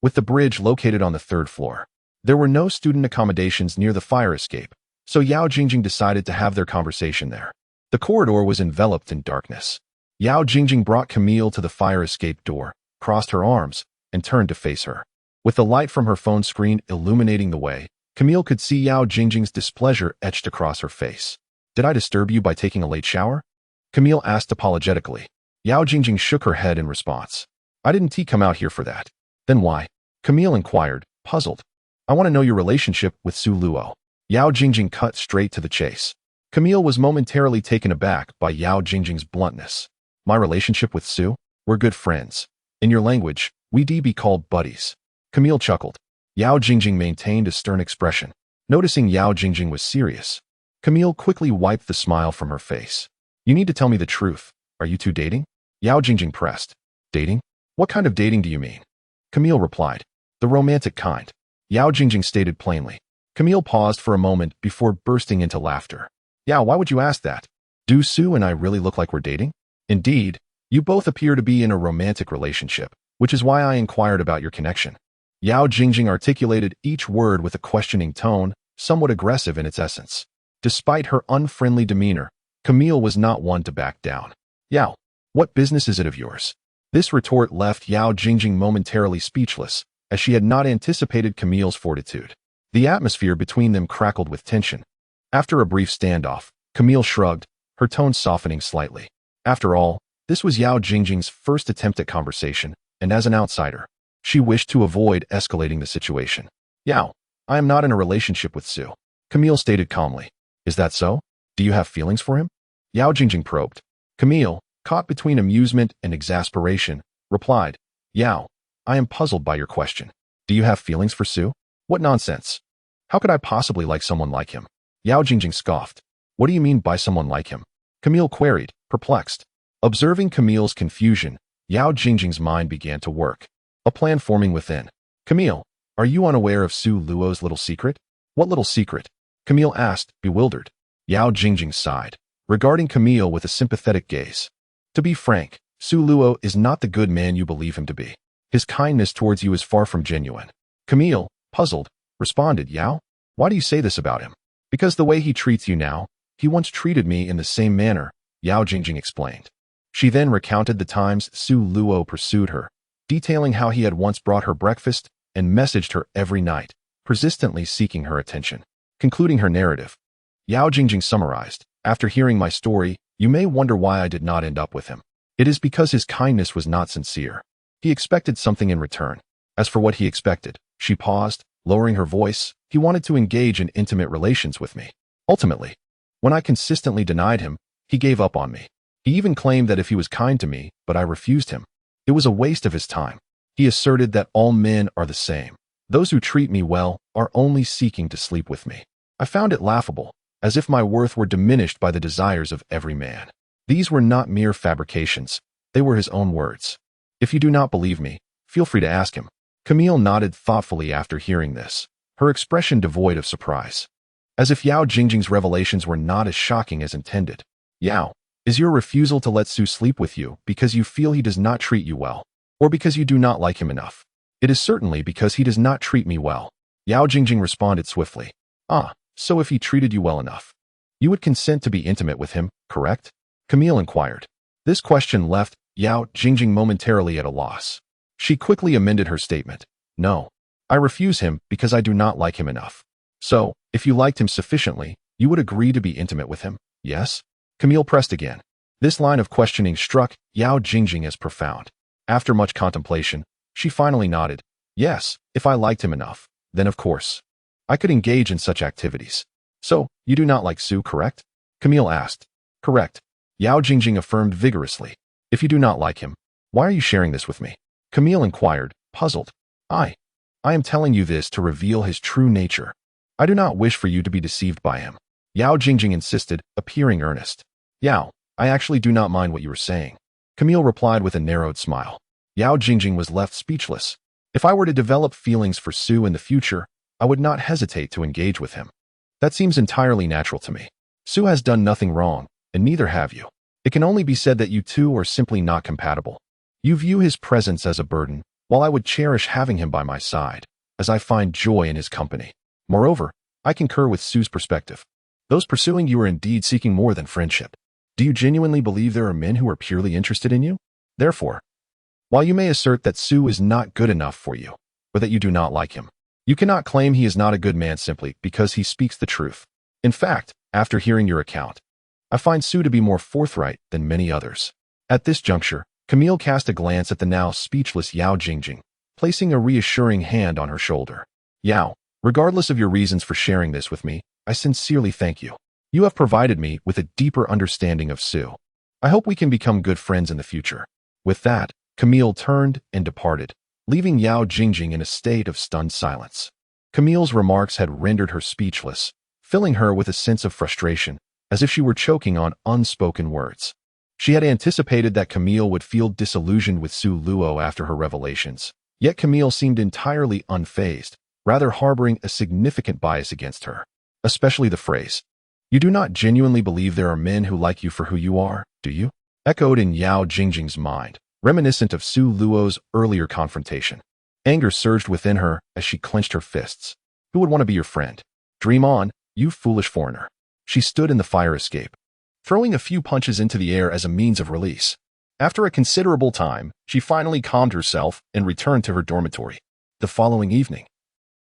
With the bridge located on the third floor, there were no student accommodations near the fire escape, so Yao Jingjing decided to have their conversation there. The corridor was enveloped in darkness. Yao Jingjing brought Camille to the fire escape door, crossed her arms, and turned to face her. With the light from her phone screen illuminating the way, Camille could see Yao Jingjing's displeasure etched across her face. Did I disturb you by taking a late shower? Camille asked apologetically. Yao Jingjing shook her head in response. I didn't come out here for that. Then why? Camille inquired, puzzled. I want to know your relationship with Su Luo. Yao Jingjing cut straight to the chase. Camille was momentarily taken aback by Yao Jingjing's bluntness. My relationship with Su? We're good friends. In your language, we'd be called buddies. Camille chuckled. Yao Jingjing maintained a stern expression. Noticing Yao Jingjing was serious, Camille quickly wiped the smile from her face. You need to tell me the truth. Are you two dating? Yao Jingjing pressed. Dating? What kind of dating do you mean? Camille replied. The romantic kind. Yao Jingjing stated plainly. Camille paused for a moment before bursting into laughter. Yao, why would you ask that? Do Su and I really look like we're dating? Indeed, you both appear to be in a romantic relationship, which is why I inquired about your connection. Yao Jingjing articulated each word with a questioning tone, somewhat aggressive in its essence. Despite her unfriendly demeanor, Camille was not one to back down. Yao, what business is it of yours? This retort left Yao Jingjing momentarily speechless, as she had not anticipated Camille's fortitude. The atmosphere between them crackled with tension. After a brief standoff, Camille shrugged, her tone softening slightly. After all, this was Yao Jingjing's first attempt at conversation, and as an outsider, she wished to avoid escalating the situation. Yao, I am not in a relationship with Su. Camille stated calmly. Is that so? Do you have feelings for him? Yao Jingjing probed. Camille, caught between amusement and exasperation, replied, Yao, I am puzzled by your question. Do you have feelings for Su? What nonsense. How could I possibly like someone like him? Yao Jingjing scoffed. What do you mean by someone like him? Camille queried, perplexed. Observing Camille's confusion, Yao Jingjing's mind began to work. A plan forming within. Camille, are you unaware of Su Luo's little secret? What little secret? Camille asked, bewildered. Yao Jingjing sighed, regarding Camille with a sympathetic gaze. To be frank, Su Luo is not the good man you believe him to be. His kindness towards you is far from genuine. Camille, puzzled, responded, Yao, why do you say this about him? Because the way he treats you now, he once treated me in the same manner, Yao Jingjing explained. She then recounted the times Su Luo pursued her, detailing how he had once brought her breakfast and messaged her every night, persistently seeking her attention. Concluding her narrative, Yao Jingjing summarized, "After hearing my story, you may wonder why I did not end up with him. It is because his kindness was not sincere. He expected something in return. As for what he expected," she paused, lowering her voice, "he wanted to engage in intimate relations with me. Ultimately, when I consistently denied him, he gave up on me. He even claimed that if he was kind to me, but I refused him, it was a waste of his time. He asserted that all men are the same. Those who treat me well are only seeking to sleep with me. I found it laughable, as if my worth were diminished by the desires of every man. These were not mere fabrications. They were his own words. If you do not believe me, feel free to ask him." Camille nodded thoughtfully after hearing this, her expression devoid of surprise, as if Yao Jingjing's revelations were not as shocking as intended. "Yao, is your refusal to let Su sleep with you because you feel he does not treat you well, or because you do not like him enough?" "It is certainly because he does not treat me well," Yao Jingjing responded swiftly. "Ah, so if he treated you well enough, you would consent to be intimate with him, correct?" Camille inquired. This question left Yao Jingjing momentarily at a loss. She quickly amended her statement. "No, I refuse him because I do not like him enough. So, if you liked him sufficiently, you would agree to be intimate with him, yes?" Camille pressed again. This line of questioning struck Yao Jingjing as profound. After much contemplation, she finally nodded. "Yes, if I liked him enough, then of course, I could engage in such activities." "So, you do not like Su, correct?" Camille asked. "Correct," Yao Jingjing affirmed vigorously. "If you do not like him, why are you sharing this with me?" Camille inquired, puzzled. I am telling you this to reveal his true nature. I do not wish for you to be deceived by him," Yao Jingjing insisted, appearing earnest. "Yao, I actually do not mind what you are saying," Camille replied with a narrowed smile. Yao Jingjing was left speechless. "If I were to develop feelings for Su in the future, I would not hesitate to engage with him. That seems entirely natural to me. Su has done nothing wrong, and neither have you. It can only be said that you two are simply not compatible. You view his presence as a burden, while I would cherish having him by my side, as I find joy in his company. Moreover, I concur with Su's perspective. Those pursuing you are indeed seeking more than friendship. Do you genuinely believe there are men who are purely interested in you? Therefore, while you may assert that Su is not good enough for you, or that you do not like him, you cannot claim he is not a good man simply because he speaks the truth. In fact, after hearing your account, I find Su to be more forthright than many others." At this juncture, Camille cast a glance at the now speechless Yao Jingjing, placing a reassuring hand on her shoulder. "Yao, regardless of your reasons for sharing this with me, I sincerely thank you. You have provided me with a deeper understanding of Su. I hope we can become good friends in the future." With that, Camille turned and departed, leaving Yao Jingjing in a state of stunned silence. Camille's remarks had rendered her speechless, filling her with a sense of frustration, as if she were choking on unspoken words. She had anticipated that Camille would feel disillusioned with Su Luo after her revelations, yet Camille seemed entirely unfazed, rather harboring a significant bias against her. Especially the phrase, "You do not genuinely believe there are men who like you for who you are, do you?" echoed in Yao Jingjing's mind, reminiscent of Su Luo's earlier confrontation. Anger surged within her as she clenched her fists. "Who would want to be your friend? Dream on, you foolish foreigner." She stood in the fire escape, throwing a few punches into the air as a means of release. After a considerable time, she finally calmed herself and returned to her dormitory. The following evening,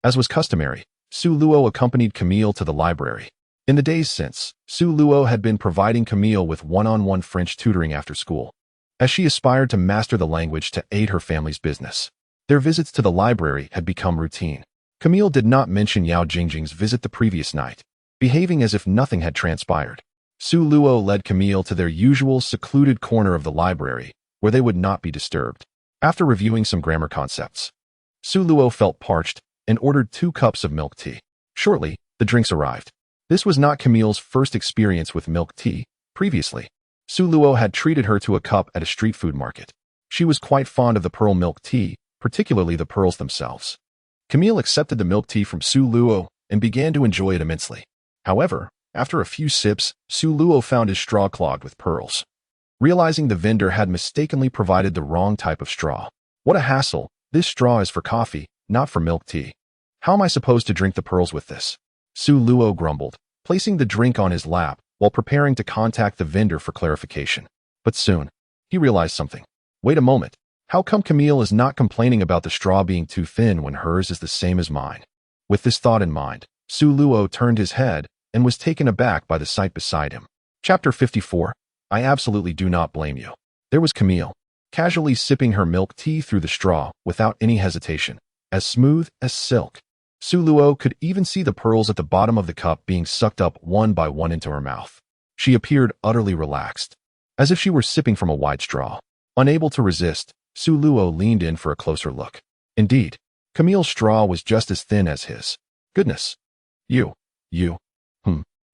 as was customary, Su Luo accompanied Camille to the library. In the days since, Su Luo had been providing Camille with one-on-one French tutoring after school, as she aspired to master the language to aid her family's business. Their visits to the library had become routine. Camille did not mention Yao Jingjing's visit the previous night, behaving as if nothing had transpired. Su Luo led Camille to their usual secluded corner of the library, where they would not be disturbed. After reviewing some grammar concepts, Su Luo felt parched and ordered 2 cups of milk tea. Shortly, the drinks arrived. This was not Camille's first experience with milk tea. Previously, Su Luo had treated her to a cup at a street food market. She was quite fond of the pearl milk tea, particularly the pearls themselves. Camille accepted the milk tea from Su Luo and began to enjoy it immensely. However, after a few sips, Su Luo found his straw clogged with pearls. Realizing the vendor had mistakenly provided the wrong type of straw. "What a hassle, this straw is for coffee, not for milk tea. How am I supposed to drink the pearls with this?" Su Luo grumbled, placing the drink on his lap while preparing to contact the vendor for clarification. But soon, he realized something. "Wait a moment, How come Camille is not complaining about the straw being too thin when hers is the same as mine? With this thought in mind, Su Luo turned his head and was taken aback by the sight beside him. Chapter 54. I absolutely do not blame you. There was Camille, casually sipping her milk tea through the straw without any hesitation, as smooth as silk. Su Luo could even see the pearls at the bottom of the cup being sucked up one by one into her mouth. She appeared utterly relaxed, as if she were sipping from a wide straw. Unable to resist, Su Luo leaned in for a closer look. Indeed, Camille's straw was just as thin as his. Goodness.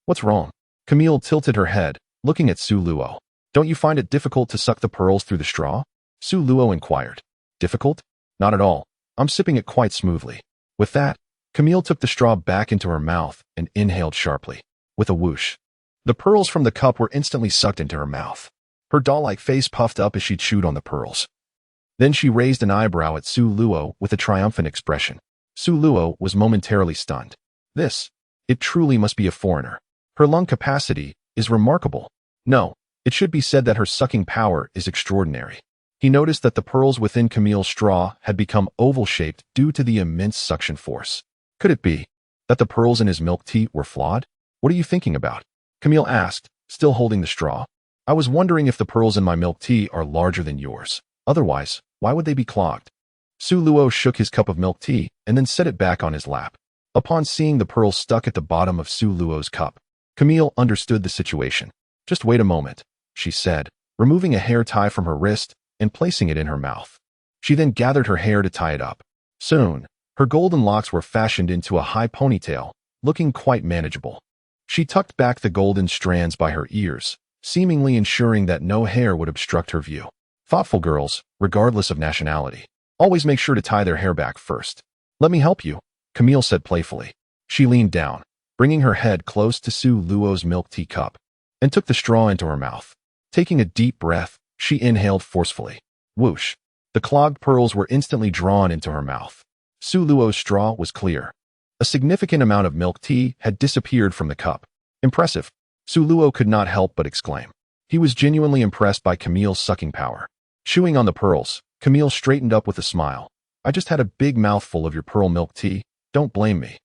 What's wrong? Camille tilted her head, looking at Su Luo. Don't you find it difficult to suck the pearls through the straw? Su Luo inquired. Difficult? Not at all. I'm sipping it quite smoothly. With that, Camille took the straw back into her mouth and inhaled sharply. With a whoosh, the pearls from the cup were instantly sucked into her mouth. Her doll-like face puffed up as she chewed on the pearls. Then she raised an eyebrow at Su Luo with a triumphant expression. Su Luo was momentarily stunned. It truly must be a foreigner. Her lung capacity is remarkable. No, it should be said that her sucking power is extraordinary. He noticed that the pearls within Camille's straw had become oval-shaped due to the immense suction force. Could it be that the pearls in his milk tea were flawed? What are you thinking about? Camille asked, still holding the straw. I was wondering if the pearls in my milk tea are larger than yours. Otherwise, why would they be clogged? Su Luo shook his cup of milk tea and then set it back on his lap. Upon seeing the pearls stuck at the bottom of Su Luo's cup, Camille understood the situation. Just wait a moment, she said, removing a hair tie from her wrist and placing it in her mouth. She then gathered her hair to tie it up. Soon, her golden locks were fashioned into a high ponytail, looking quite manageable. She tucked back the golden strands by her ears, seemingly ensuring that no hair would obstruct her view. Thoughtful girls, regardless of nationality, always make sure to tie their hair back first. Let me help you, Camille said playfully. She leaned down, bringing her head close to Su Luo's milk tea cup, and took the straw into her mouth. Taking a deep breath, she inhaled forcefully. Whoosh! The clogged pearls were instantly drawn into her mouth. Su Luo's straw was clear. A significant amount of milk tea had disappeared from the cup. Impressive. Su Luo could not help but exclaim. He was genuinely impressed by Camille's sucking power. Chewing on the pearls, Camille straightened up with a smile. I just had a big mouthful of your pearl milk tea. Don't blame me.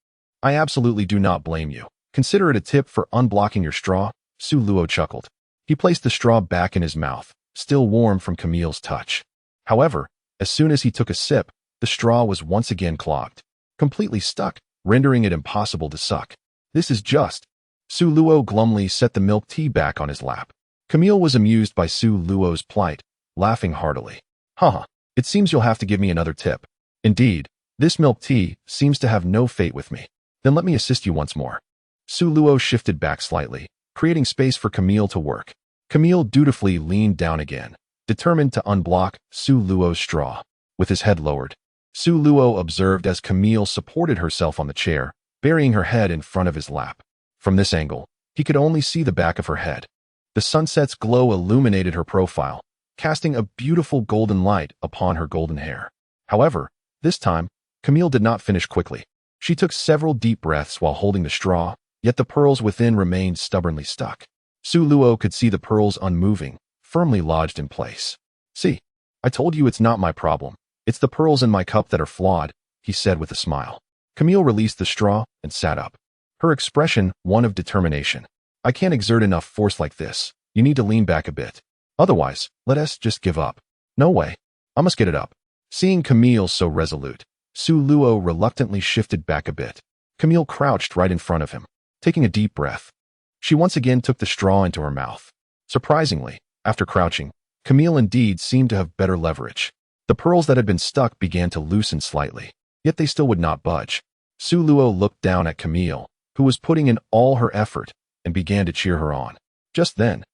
I absolutely do not blame you. Consider it a tip for unblocking your straw, Su Luo chuckled. He placed the straw back in his mouth, still warm from Camille's touch. However, as soon as he took a sip, the straw was once again clogged, completely stuck, rendering it impossible to suck. This is just. Su Luo glumly set the milk tea back on his lap. Camille was amused by Su Luo's plight, laughing heartily. Haha, it seems you'll have to give me another tip. Indeed, this milk tea seems to have no fate with me. Then let me assist you once more. Su Luo shifted back slightly, creating space for Camille to work. Camille dutifully leaned down again, determined to unblock Su Luo's straw. With his head lowered, Su Luo observed as Camille supported herself on the chair, burying her head in front of his lap. From this angle, he could only see the back of her head. The sunset's glow illuminated her profile, casting a beautiful golden light upon her golden hair. However, this time, Camille did not finish quickly. She took several deep breaths while holding the straw, yet the pearls within remained stubbornly stuck. Su Luo could see the pearls unmoving, firmly lodged in place. See, I told you it's not my problem. It's the pearls in my cup that are flawed, he said with a smile. Camille released the straw and sat up. Her expression one of determination. I can't exert enough force like this. You need to lean back a bit. Otherwise, let us just give up. No way. I must get it up. Seeing Camille so resolute, Su Luo reluctantly shifted back a bit. Camille crouched right in front of him, taking a deep breath. She once again took the straw into her mouth. Surprisingly, after crouching, Camille indeed seemed to have better leverage. The pearls that had been stuck began to loosen slightly, yet they still would not budge. Su Luo looked down at Camille, who was putting in all her effort, and began to cheer her on. Just then,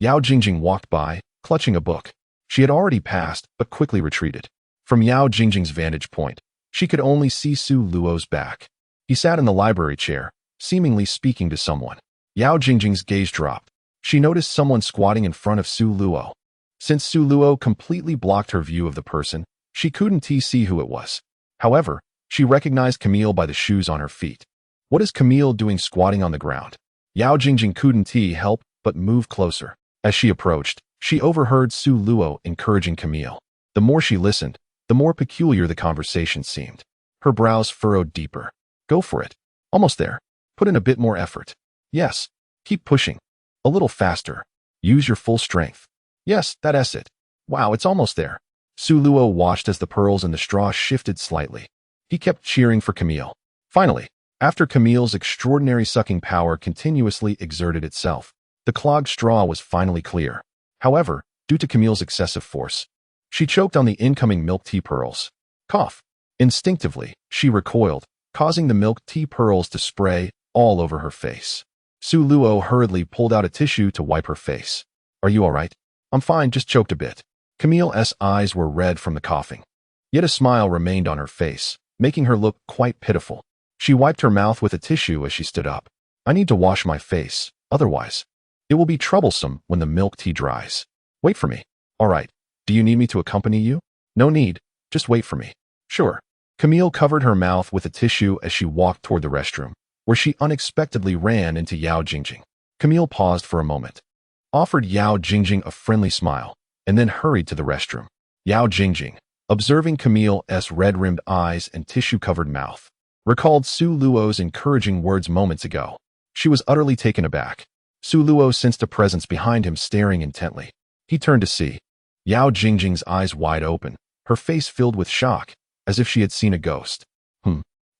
Yao Jingjing walked by, clutching a book. She had already passed, but quickly retreated. From Yao Jingjing's vantage point, she could only see Su Luo's back. He sat in the library chair, seemingly speaking to someone. Yao Jingjing's gaze dropped. She noticed someone squatting in front of Su Luo. Since Su Luo completely blocked her view of the person, she couldn't see who it was. However, she recognized Camille by the shoes on her feet. What is Camille doing squatting on the ground? Yao Jingjing couldn't help but move closer. As she approached, she overheard Su Luo encouraging Camille. The more she listened, the more peculiar the conversation seemed. Her brows furrowed deeper. Go for it. Almost there. Put in a bit more effort. Yes. Keep pushing. A little faster. Use your full strength. Yes, that's it. Wow, it's almost there. Su Luo watched as the pearls in the straw shifted slightly. He kept cheering for Camille. Finally, after Camille's extraordinary sucking power continuously exerted itself, the clogged straw was finally clear. However, due to Camille's excessive force, she choked on the incoming milk tea pearls. Cough. Instinctively, she recoiled, causing the milk tea pearls to spray all over her face. Su Luo hurriedly pulled out a tissue to wipe her face. Are you all right? I'm fine, just choked a bit. Camille's eyes were red from the coughing. Yet a smile remained on her face, making her look quite pitiful. She wiped her mouth with a tissue as she stood up. I need to wash my face, otherwise it will be troublesome when the milk tea dries. Wait for me. All right. Do you need me to accompany you? No need. Just wait for me. Sure. Camille covered her mouth with a tissue as she walked toward the restroom, where she unexpectedly ran into Yao Jingjing. Camille paused for a moment, offered Yao Jingjing a friendly smile, and then hurried to the restroom. Yao Jingjing, observing Camille's red-rimmed eyes and tissue-covered mouth, recalled Su Luo's encouraging words moments ago. She was utterly taken aback. Su Luo sensed a presence behind him staring intently. He turned to see Yao Jingjing's eyes wide open, her face filled with shock, as if she had seen a ghost.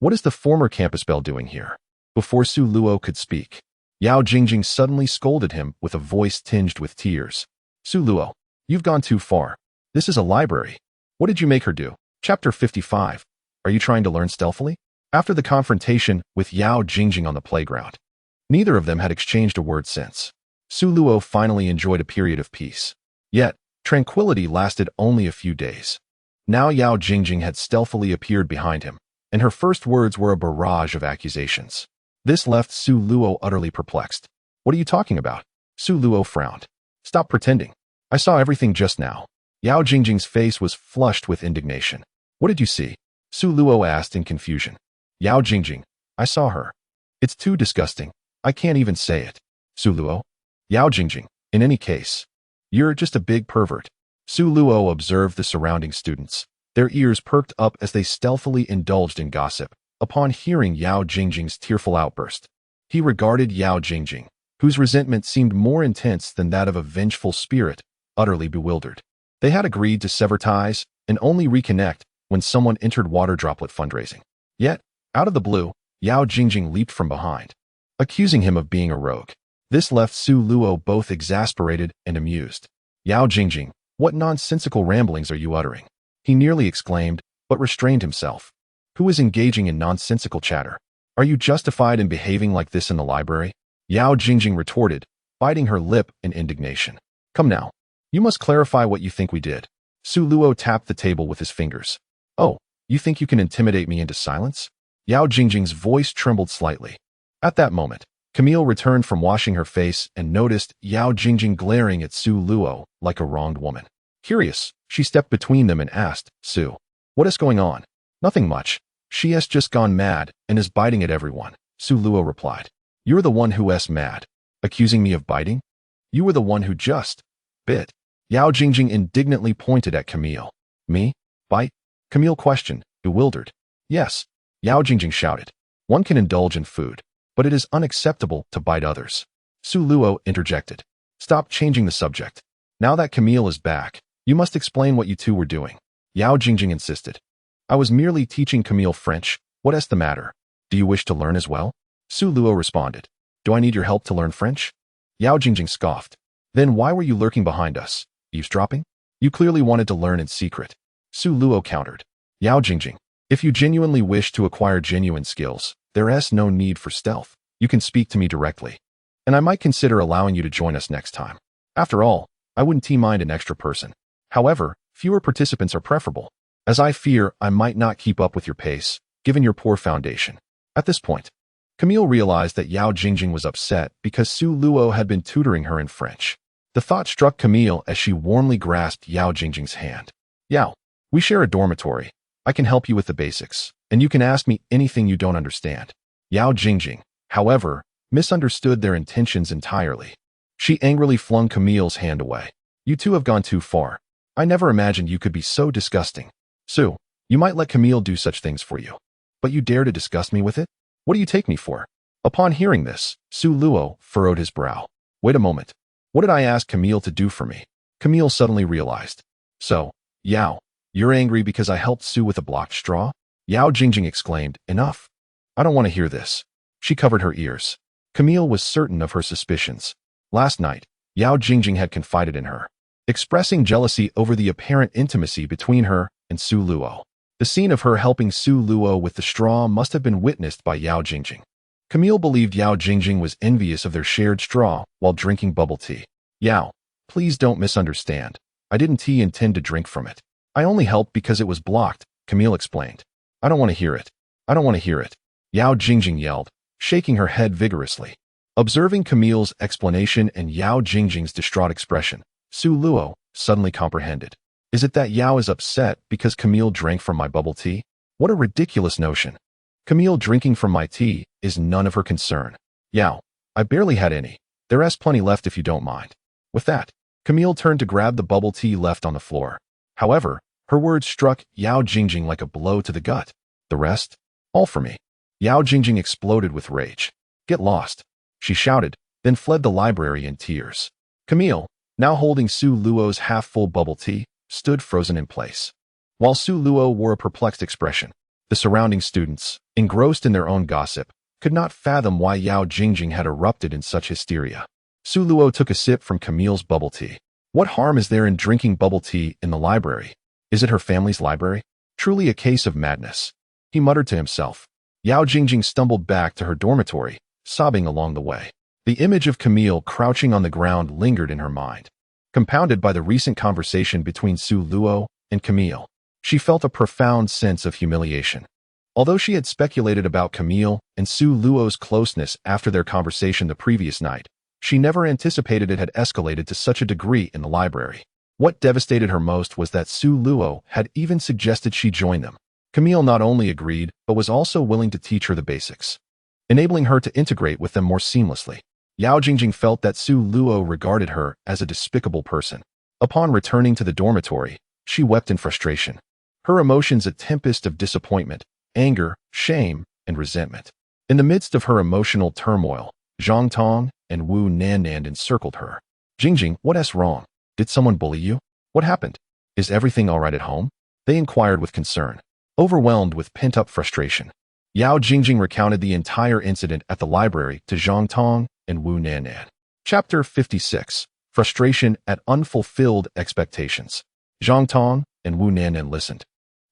What is the former campus belle doing here? Before Su Luo could speak, Yao Jingjing suddenly scolded him with a voice tinged with tears. Su Luo, you've gone too far. This is a library. What did you make her do? Chapter 55. Are you trying to learn stealthily? After the confrontation with Yao Jingjing on the playground, neither of them had exchanged a word since. Su Luo finally enjoyed a period of peace. Yet, tranquility lasted only a few days. Now Yao Jingjing had stealthily appeared behind him, and her first words were a barrage of accusations. This left Su Luo utterly perplexed. What are you talking about? Su Luo frowned. Stop pretending. I saw everything just now. Yao Jingjing's face was flushed with indignation. What did you see? Su Luo asked in confusion. Yao Jingjing, I saw her. It's too disgusting. I can't even say it. Su Luo? Yao Jingjing, in any case, you're just a big pervert. Su Luo observed the surrounding students. Their ears perked up as they stealthily indulged in gossip upon hearing Yao Jingjing's tearful outburst. He regarded Yao Jingjing, whose resentment seemed more intense than that of a vengeful spirit, utterly bewildered. They had agreed to sever ties and only reconnect when someone entered water droplet fundraising. Yet, out of the blue, Yao Jingjing leaped from behind, accusing him of being a rogue. This left Su Luo both exasperated and amused. Yao Jingjing, what nonsensical ramblings are you uttering? He nearly exclaimed, but restrained himself. Who is engaging in nonsensical chatter? Are you justified in behaving like this in the library? Yao Jingjing retorted, biting her lip in indignation. Come now. You must clarify what you think we did. Su Luo tapped the table with his fingers. Oh, you think you can intimidate me into silence? Yao Jingjing's voice trembled slightly. At that moment, Camille returned from washing her face and noticed Yao Jingjing glaring at Su Luo like a wronged woman. Curious, she stepped between them and asked, Su, what is going on? Nothing much. She has just gone mad and is biting at everyone, Su Luo replied. You're the one who is mad. Accusing me of biting? You were the one who just bit. Yao Jingjing indignantly pointed at Camille. Me? Bite? Camille questioned, bewildered. Yes, Yao Jingjing shouted. One can indulge in food, but it is unacceptable to bite others. Su Luo interjected. Stop changing the subject. Now that Camille is back, you must explain what you two were doing. Yao Jingjing insisted. I was merely teaching Camille French. What is the matter? Do you wish to learn as well? Su Luo responded. Do I need your help to learn French? Yao Jingjing scoffed. Then why were you lurking behind us? Eavesdropping? You clearly wanted to learn in secret. Su Luo countered. Yao Jingjing, if you genuinely wish to acquire genuine skills, there is no need for stealth. You can speak to me directly. And I might consider allowing you to join us next time. After all, I wouldn't mind an extra person. However, fewer participants are preferable, as I fear I might not keep up with your pace, given your poor foundation. At this point, Camille realized that Yao Jingjing was upset because Su Luo had been tutoring her in French. The thought struck Camille as she warmly grasped Yao Jingjing's hand. Yao, we share a dormitory. I can help you with the basics, and you can ask me anything you don't understand. Yao Jingjing, however, misunderstood their intentions entirely. She angrily flung Camille's hand away. You two have gone too far. I never imagined you could be so disgusting. Sue, you might let Camille do such things for you. But you dare to disgust me with it? What do you take me for? Upon hearing this, Su Luo furrowed his brow. Wait a moment. What did I ask Camille to do for me? Camille suddenly realized. So, Yao, you're angry because I helped Sue with a blocked straw? Yao Jingjing exclaimed, enough. I don't want to hear this. She covered her ears. Camille was certain of her suspicions. Last night, Yao Jingjing had confided in her, expressing jealousy over the apparent intimacy between her and Su Luo. The scene of her helping Su Luo with the straw must have been witnessed by Yao Jingjing. Camille believed Yao Jingjing was envious of their shared straw while drinking bubble tea. Yao, please don't misunderstand. I didn't intend to drink from it. I only helped because it was blocked, Camille explained. I don't want to hear it. I don't want to hear it. Yao Jingjing yelled, shaking her head vigorously. Observing Camille's explanation and Yao Jingjing's distraught expression, Su Luo suddenly comprehended. Is it that Yao is upset because Camille drank from my bubble tea? What a ridiculous notion. Camille drinking from my tea is none of her concern. Yao, I barely had any. There's plenty left if you don't mind. With that, Camille turned to grab the bubble tea left on the floor. However, her words struck Yao Jingjing like a blow to the gut. The rest? All for me. Yao Jingjing exploded with rage. Get lost, she shouted, then fled the library in tears. Camille, now holding Su Luo's half-full bubble tea, stood frozen in place. While Su Luo wore a perplexed expression, the surrounding students, engrossed in their own gossip, could not fathom why Yao Jingjing had erupted in such hysteria. Su Luo took a sip from Camille's bubble tea. What harm is there in drinking bubble tea in the library? Is it her family's library? Truly a case of madness. He muttered to himself. Yao Jingjing stumbled back to her dormitory, sobbing along the way. The image of Camille crouching on the ground lingered in her mind. Compounded by the recent conversation between Su Luo and Camille, she felt a profound sense of humiliation. Although she had speculated about Camille and Su Luo's closeness after their conversation the previous night, she never anticipated it had escalated to such a degree in the library. What devastated her most was that Su Luo had even suggested she join them. Camille not only agreed, but was also willing to teach her the basics, enabling her to integrate with them more seamlessly. Yao Jingjing felt that Su Luo regarded her as a despicable person. Upon returning to the dormitory, she wept in frustration, her emotions a tempest of disappointment, anger, shame, and resentment. In the midst of her emotional turmoil, Zhang Tong and Wu Nannan encircled her. Jingjing, what's wrong? Did someone bully you? What happened? Is everything all right at home? They inquired with concern, overwhelmed with pent-up frustration. Yao Jingjing recounted the entire incident at the library to Zhang Tong and Wu Nannan. Chapter 56. Frustration at Unfulfilled Expectations. Zhang Tong and Wu Nannan listened,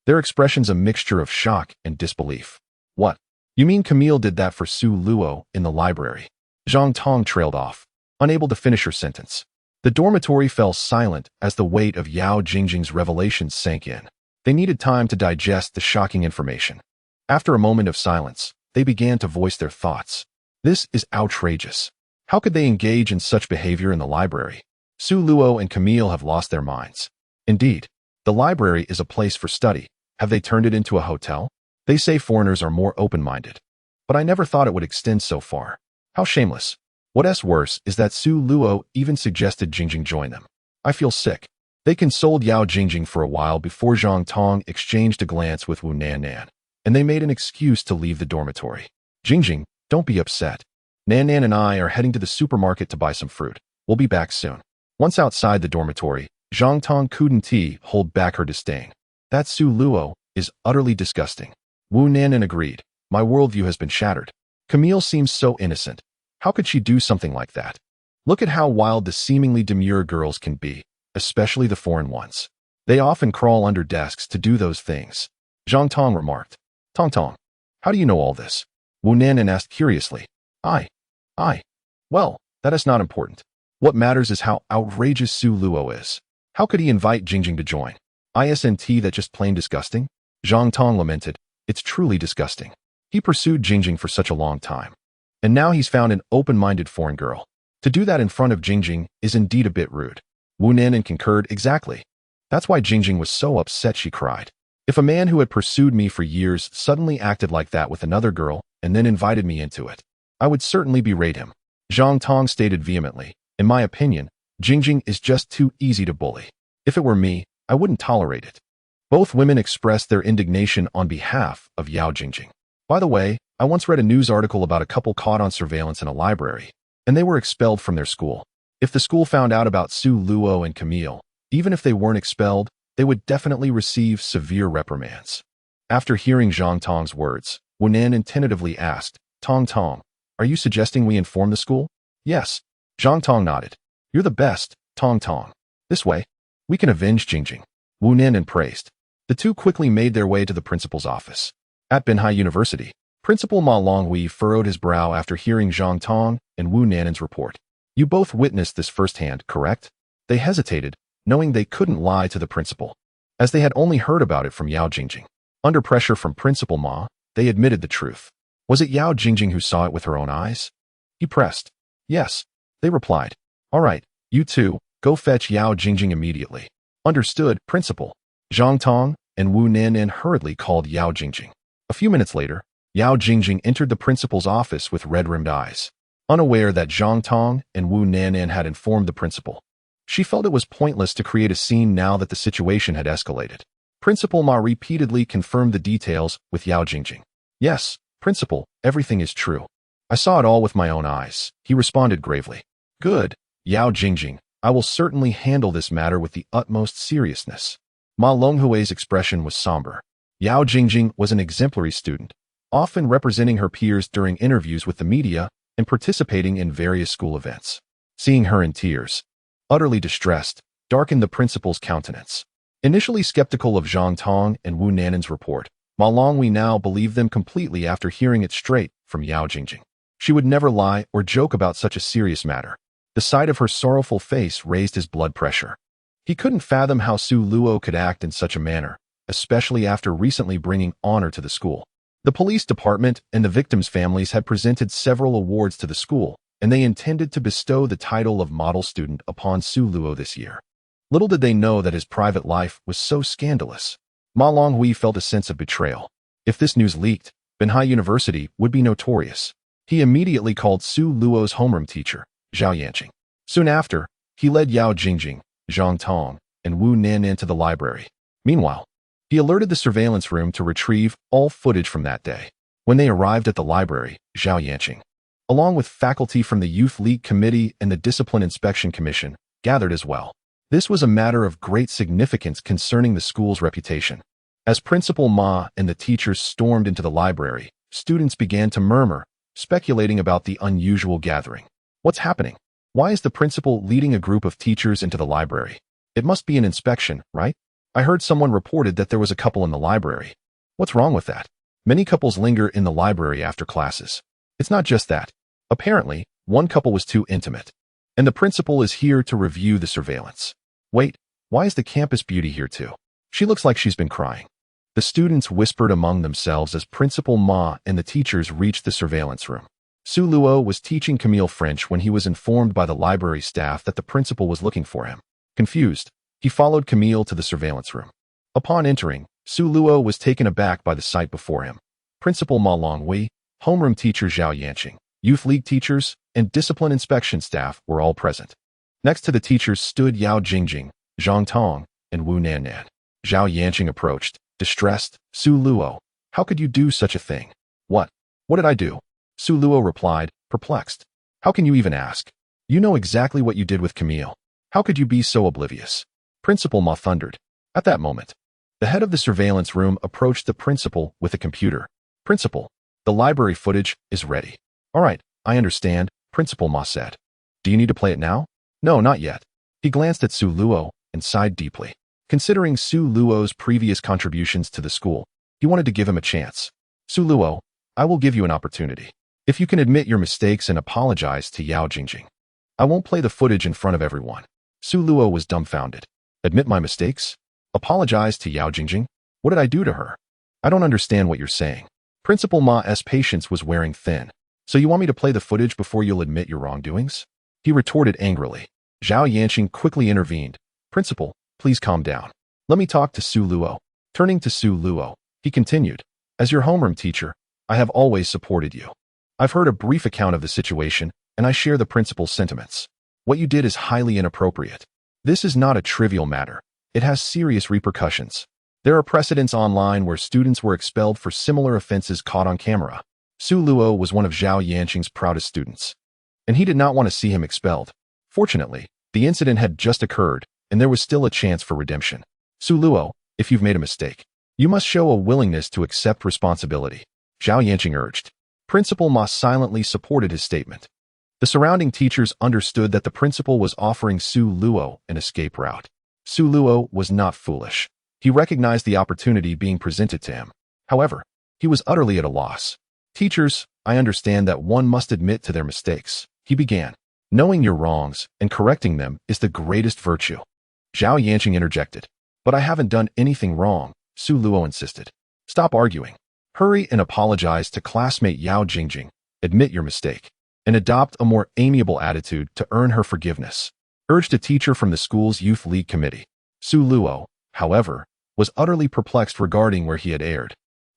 their expressions a mixture of shock and disbelief. What? You mean Camille did that for Su Luo in the library? Zhang Tong trailed off, unable to finish her sentence. The dormitory fell silent as the weight of Yao Jingjing's revelations sank in. They needed time to digest the shocking information. After a moment of silence, they began to voice their thoughts. This is outrageous. How could they engage in such behavior in the library? Su Luo and Camille have lost their minds. Indeed, the library is a place for study. Have they turned it into a hotel? They say foreigners are more open-minded. But I never thought it would extend so far. How shameless. What's worse is that Su Luo even suggested Jingjing join them. I feel sick. They consoled Yao Jingjing for a while before Zhang Tong exchanged a glance with Wu Nannan, and they made an excuse to leave the dormitory. Jingjing, don't be upset. Nannan and I are heading to the supermarket to buy some fruit. We'll be back soon. Once outside the dormitory, Zhang Tong couldn't hold back her disdain. That Su Luo is utterly disgusting. Wu Nannan agreed. My worldview has been shattered. Camille seems so innocent. How could she do something like that? Look at how wild the seemingly demure girls can be, especially the foreign ones. They often crawl under desks to do those things. Zhang Tong remarked. Tong Tong, how do you know all this? Wu Nannan asked curiously. I. Well, that is not important. What matters is how outrageous Su Luo is. How could he invite Jingjing to join? Isn't that just plain disgusting? Zhang Tong lamented. It's truly disgusting. He pursued Jingjing for such a long time. And now he's found an open-minded foreign girl. To do that in front of Jingjing is indeed a bit rude. Wu Nannan concurred exactly. That's why Jingjing was so upset she cried. If a man who had pursued me for years suddenly acted like that with another girl and then invited me into it, I would certainly berate him. Zhang Tong stated vehemently. In my opinion, Jingjing is just too easy to bully. If it were me, I wouldn't tolerate it. Both women expressed their indignation on behalf of Yao Jingjing. By the way, I once read a news article about a couple caught on surveillance in a library, and they were expelled from their school. If the school found out about Su Luo and Camille, even if they weren't expelled, they would definitely receive severe reprimands. After hearing Zhang Tong's words, Wu Nan tentatively asked, Tong Tong, are you suggesting we inform the school? Yes. Zhang Tong nodded. You're the best, Tong Tong. This way, we can avenge Jingjing. Wu Nan praised. The two quickly made their way to the principal's office. At Binhai University, Principal Ma Longhui furrowed his brow after hearing Zhang Tong and Wu Nan's report. You both witnessed this firsthand, correct? They hesitated, knowing they couldn't lie to the principal, as they had only heard about it from Yao Jingjing. Under pressure from Principal Ma, they admitted the truth. Was it Yao Jingjing who saw it with her own eyes? He pressed. Yes. They replied. All right, you two, go fetch Yao Jingjing immediately. Understood, Principal. Zhang Tong and Wu Nan hurriedly called Yao Jingjing. A few minutes later, Yao Jingjing entered the principal's office with red-rimmed eyes, unaware that Zhang Tong and Wu Nan had informed the principal. She felt it was pointless to create a scene now that the situation had escalated. Principal Ma repeatedly confirmed the details with Yao Jingjing. Yes, Principal, everything is true. I saw it all with my own eyes, he responded gravely. Good, Yao Jingjing, I will certainly handle this matter with the utmost seriousness. Ma Longhui's expression was somber. Yao Jingjing was an exemplary student, often representing her peers during interviews with the media and participating in various school events. Seeing her in tears, utterly distressed, darkened the principal's countenance. Initially skeptical of Zhang Tong and Wu Nan's report, Ma Longhui now believed them completely after hearing it straight from Yao Jingjing. She would never lie or joke about such a serious matter. The sight of her sorrowful face raised his blood pressure. He couldn't fathom how Su Luo could act in such a manner, especially after recently bringing honor to the school. The police department and the victims' families had presented several awards to the school, and they intended to bestow the title of model student upon Su Luo this year. Little did they know that his private life was so scandalous. Ma Longhui felt a sense of betrayal. If this news leaked, Binhai University would be notorious. He immediately called Su Luo's homeroom teacher, Zhao Yanqing. Soon after, he led Yao Jingjing, Zhang Tong, and Wu Nan into the library. Meanwhile, he alerted the surveillance room to retrieve all footage from that day. When they arrived at the library, Zhao Yanqing, along with faculty from the Youth League Committee and the Discipline Inspection Commission, gathered as well. This was a matter of great significance concerning the school's reputation. As Principal Ma and the teachers stormed into the library, students began to murmur, speculating about the unusual gathering. What's happening? Why is the principal leading a group of teachers into the library? It must be an inspection, right? I heard someone reported that there was a couple in the library. What's wrong with that? Many couples linger in the library after classes. It's not just that. Apparently, one couple was too intimate. And the principal is here to review the surveillance. Wait, why is the campus beauty here too? She looks like she's been crying. The students whispered among themselves as Principal Ma and the teachers reached the surveillance room. Su Luo was teaching Camille French when he was informed by the library staff that the principal was looking for him. Confused, he followed Camille to the surveillance room. Upon entering, Su Luo was taken aback by the sight before him. Principal Ma Longhui, homeroom teacher Zhao Yanqing, youth league teachers, and discipline inspection staff were all present. Next to the teachers stood Yao Jingjing, Zhang Tong, and Wu Nan. Zhao Yanqing approached, distressed. Su Luo, how could you do such a thing? What? What did I do? Su Luo replied, perplexed. How can you even ask? You know exactly what you did with Camille. How could you be so oblivious? Principal Ma thundered. At that moment, the head of the surveillance room approached the principal with a computer. Principal, the library footage is ready. All right, I understand, Principal Ma said. Do you need to play it now? No, not yet. He glanced at Su Luo and sighed deeply. Considering Su Luo's previous contributions to the school, he wanted to give him a chance. Su Luo, I will give you an opportunity. If you can admit your mistakes and apologize to Yao Jingjing, I won't play the footage in front of everyone. Su Luo was dumbfounded. Admit my mistakes? Apologize to Yao Jingjing? What did I do to her? I don't understand what you're saying. Principal Ma's patience was wearing thin. So you want me to play the footage before you'll admit your wrongdoings? He retorted angrily. Zhao Yanqing quickly intervened. Principal, please calm down. Let me talk to Su Luo. Turning to Su Luo, he continued. As your homeroom teacher, I have always supported you. I've heard a brief account of the situation, and I share the principal's sentiments. What you did is highly inappropriate. This is not a trivial matter. it has serious repercussions. There are precedents online where students were expelled for similar offenses caught on camera. Su Luo was one of Zhao Yanqing's proudest students, and he did not want to see him expelled. Fortunately, the incident had just occurred, and there was still a chance for redemption. Su Luo, if you've made a mistake, you must show a willingness to accept responsibility, Zhao Yanqing urged. Principal Ma silently supported his statement. The surrounding teachers understood that the principal was offering Su Luo an escape route. Su Luo was not foolish. He recognized the opportunity being presented to him. However, he was utterly at a loss. Teachers, I understand that one must admit to their mistakes, he began. Knowing your wrongs and correcting them is the greatest virtue. Zhao Yanqing interjected. But I haven't done anything wrong, Su Luo insisted. Stop arguing. Hurry and apologize to classmate Yao Jingjing, admit your mistake, and adopt a more amiable attitude to earn her forgiveness, urged a teacher from the school's Youth League Committee. Su Luo, however, was utterly perplexed regarding where he had erred.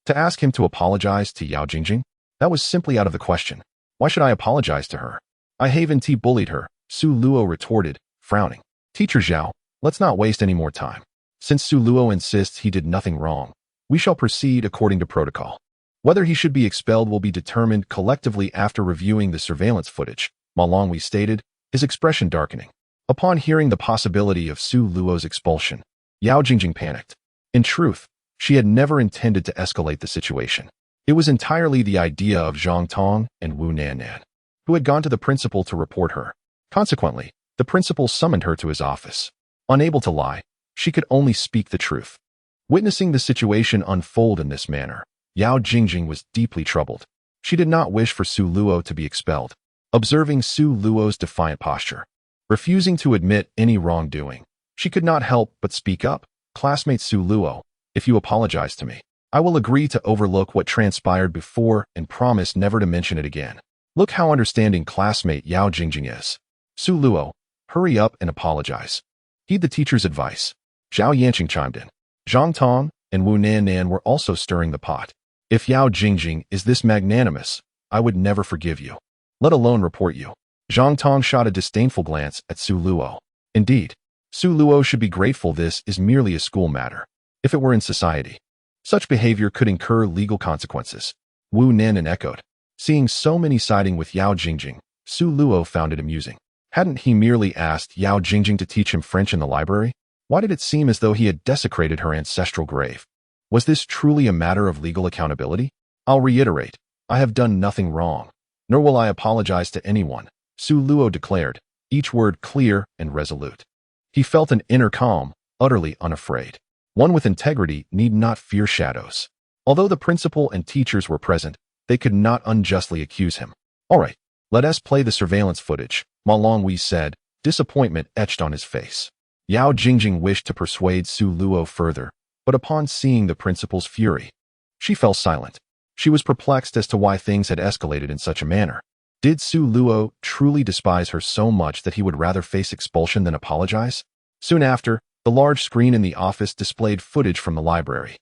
To ask him to apologize to Yao Jingjing? That was simply out of the question. Why should I apologize to her? I haven't bullied her, Su Luo retorted, frowning. Teacher Zhao, let's not waste any more time. Since Su Luo insists he did nothing wrong, we shall proceed according to protocol. Whether he should be expelled will be determined collectively after reviewing the surveillance footage, Ma Longwei stated, his expression darkening. Upon hearing the possibility of Su Luo's expulsion, Yao Jingjing panicked. In truth, she had never intended to escalate the situation. It was entirely the idea of Zhang Tong and Wu Nannan, who had gone to the principal to report her. Consequently, the principal summoned her to his office. Unable to lie, she could only speak the truth. Witnessing the situation unfold in this manner, Yao Jingjing was deeply troubled. She did not wish for Su Luo to be expelled. Observing Su Luo's defiant posture, refusing to admit any wrongdoing, she could not help but speak up. Classmate Su Luo, if you apologize to me, I will agree to overlook what transpired before and promise never to mention it again. Look how understanding classmate Yao Jingjing is. Su Luo, hurry up and apologize. Heed the teacher's advice. Zhao Yanqing chimed in. Zhang Tong and Wu Nannan were also stirring the pot. If Yao Jingjing is this magnanimous, I would never forgive you, let alone report you. Zhang Tong shot a disdainful glance at Su Luo. Indeed, Su Luo should be grateful this is merely a school matter. If it were in society, such behavior could incur legal consequences. Wu Nannan echoed. Seeing so many siding with Yao Jingjing, Su Luo found it amusing. Hadn't he merely asked Yao Jingjing to teach him French in the library? Why did it seem as though he had desecrated her ancestral grave? Was this truly a matter of legal accountability? I'll reiterate, I have done nothing wrong, nor will I apologize to anyone, Su Luo declared, each word clear and resolute. He felt an inner calm, utterly unafraid. One with integrity need not fear shadows. Although the principal and teachers were present, they could not unjustly accuse him. All right, let us play the surveillance footage, Ma Longwei said, disappointment etched on his face. Yao Jingjing wished to persuade Su Luo further, but upon seeing the principal's fury, she fell silent. She was perplexed as to why things had escalated in such a manner. Did Su Luo truly despise her so much that he would rather face expulsion than apologize? Soon after, the large screen in the office displayed footage from the library.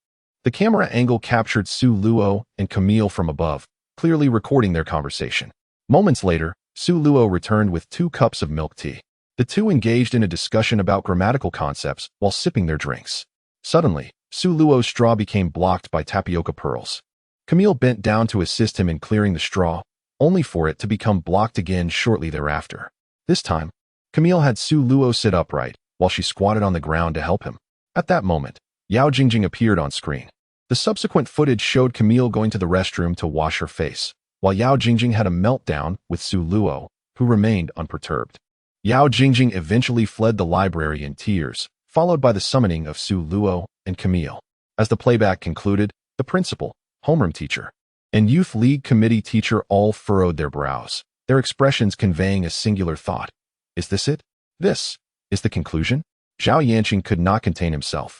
The camera angle captured Su Luo and Camille from above, clearly recording their conversation. Moments later, Su Luo returned with 2 cups of milk tea. The two engaged in a discussion about grammatical concepts while sipping their drinks. Suddenly, Su Luo's straw became blocked by tapioca pearls. Camille bent down to assist him in clearing the straw, only for it to become blocked again shortly thereafter. This time, Camille had Su Luo sit upright, while she squatted on the ground to help him. At that moment, Yao Jingjing appeared on screen. The subsequent footage showed Camille going to the restroom to wash her face, while Yao Jingjing had a meltdown with Su Luo, who remained unperturbed. Yao Jingjing eventually fled the library in tears, followed by the summoning of Su Luo and Camille. As the playback concluded, the principal, homeroom teacher, and youth league committee teacher all furrowed their brows, their expressions conveying a singular thought. Is this it? This is the conclusion? Zhao Yanqing could not contain himself.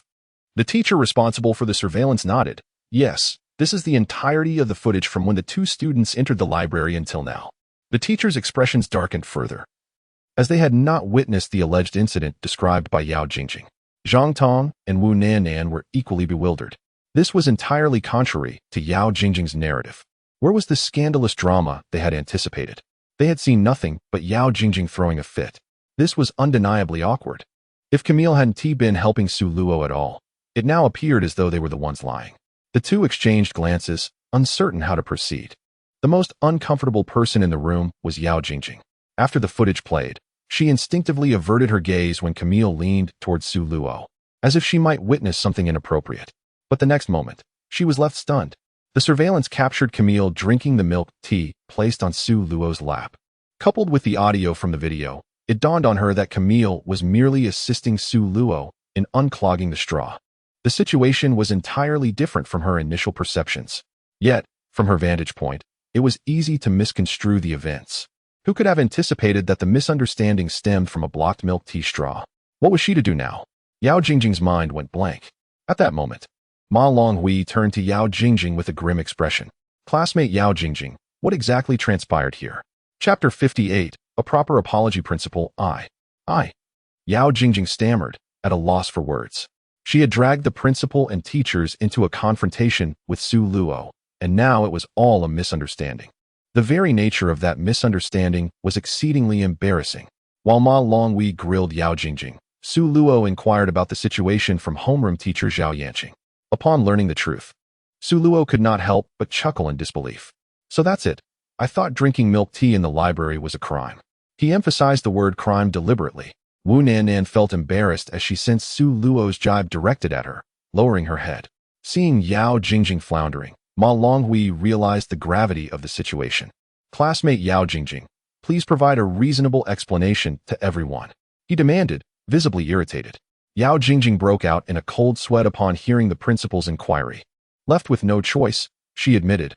The teacher responsible for the surveillance nodded. Yes, this is the entirety of the footage from when the 2 students entered the library until now. The teacher's expressions darkened further, as they had not witnessed the alleged incident described by Yao Jingjing. Zhang Tong and Wu Nannan were equally bewildered. This was entirely contrary to Yao Jingjing's narrative. Where was the scandalous drama they had anticipated? They had seen nothing but Yao Jingjing throwing a fit. This was undeniably awkward. If Camille hadn't been helping Su Luo at all, it now appeared as though they were the ones lying. The two exchanged glances, uncertain how to proceed. The most uncomfortable person in the room was Yao Jingjing. After the footage played, she instinctively averted her gaze when Camille leaned towards Su Luo, as if she might witness something inappropriate. But the next moment, she was left stunned. The surveillance captured Camille drinking the milk tea placed on Su Luo's lap. Coupled with the audio from the video, it dawned on her that Camille was merely assisting Su Luo in unclogging the straw. The situation was entirely different from her initial perceptions. Yet, from her vantage point, it was easy to misconstrue the events. Who could have anticipated that the misunderstanding stemmed from a blocked milk tea straw? What was she to do now? Yao Jingjing's mind went blank. At that moment, Ma Longhui turned to Yao Jingjing with a grim expression. Classmate Yao Jingjing, what exactly transpired here? Chapter 58, A Proper Apology Principle. I. Yao Jingjing stammered, at a loss for words. She had dragged the principal and teachers into a confrontation with Su Luo, and now it was all a misunderstanding. The very nature of that misunderstanding was exceedingly embarrassing. While Ma Longhui grilled Yao Jingjing, Su Luo inquired about the situation from homeroom teacher Zhao Yanqing. Upon learning the truth, Su Luo could not help but chuckle in disbelief. So that's it. I thought drinking milk tea in the library was a crime. He emphasized the word crime deliberately. Wu Nannan felt embarrassed as she sensed Su Luo's jibe directed at her, lowering her head. Seeing Yao Jingjing floundering, Ma Longhui realized the gravity of the situation. Classmate Yao Jingjing, please provide a reasonable explanation to everyone, he demanded, visibly irritated. Yao Jingjing broke out in a cold sweat upon hearing the principal's inquiry. Left with no choice, she admitted,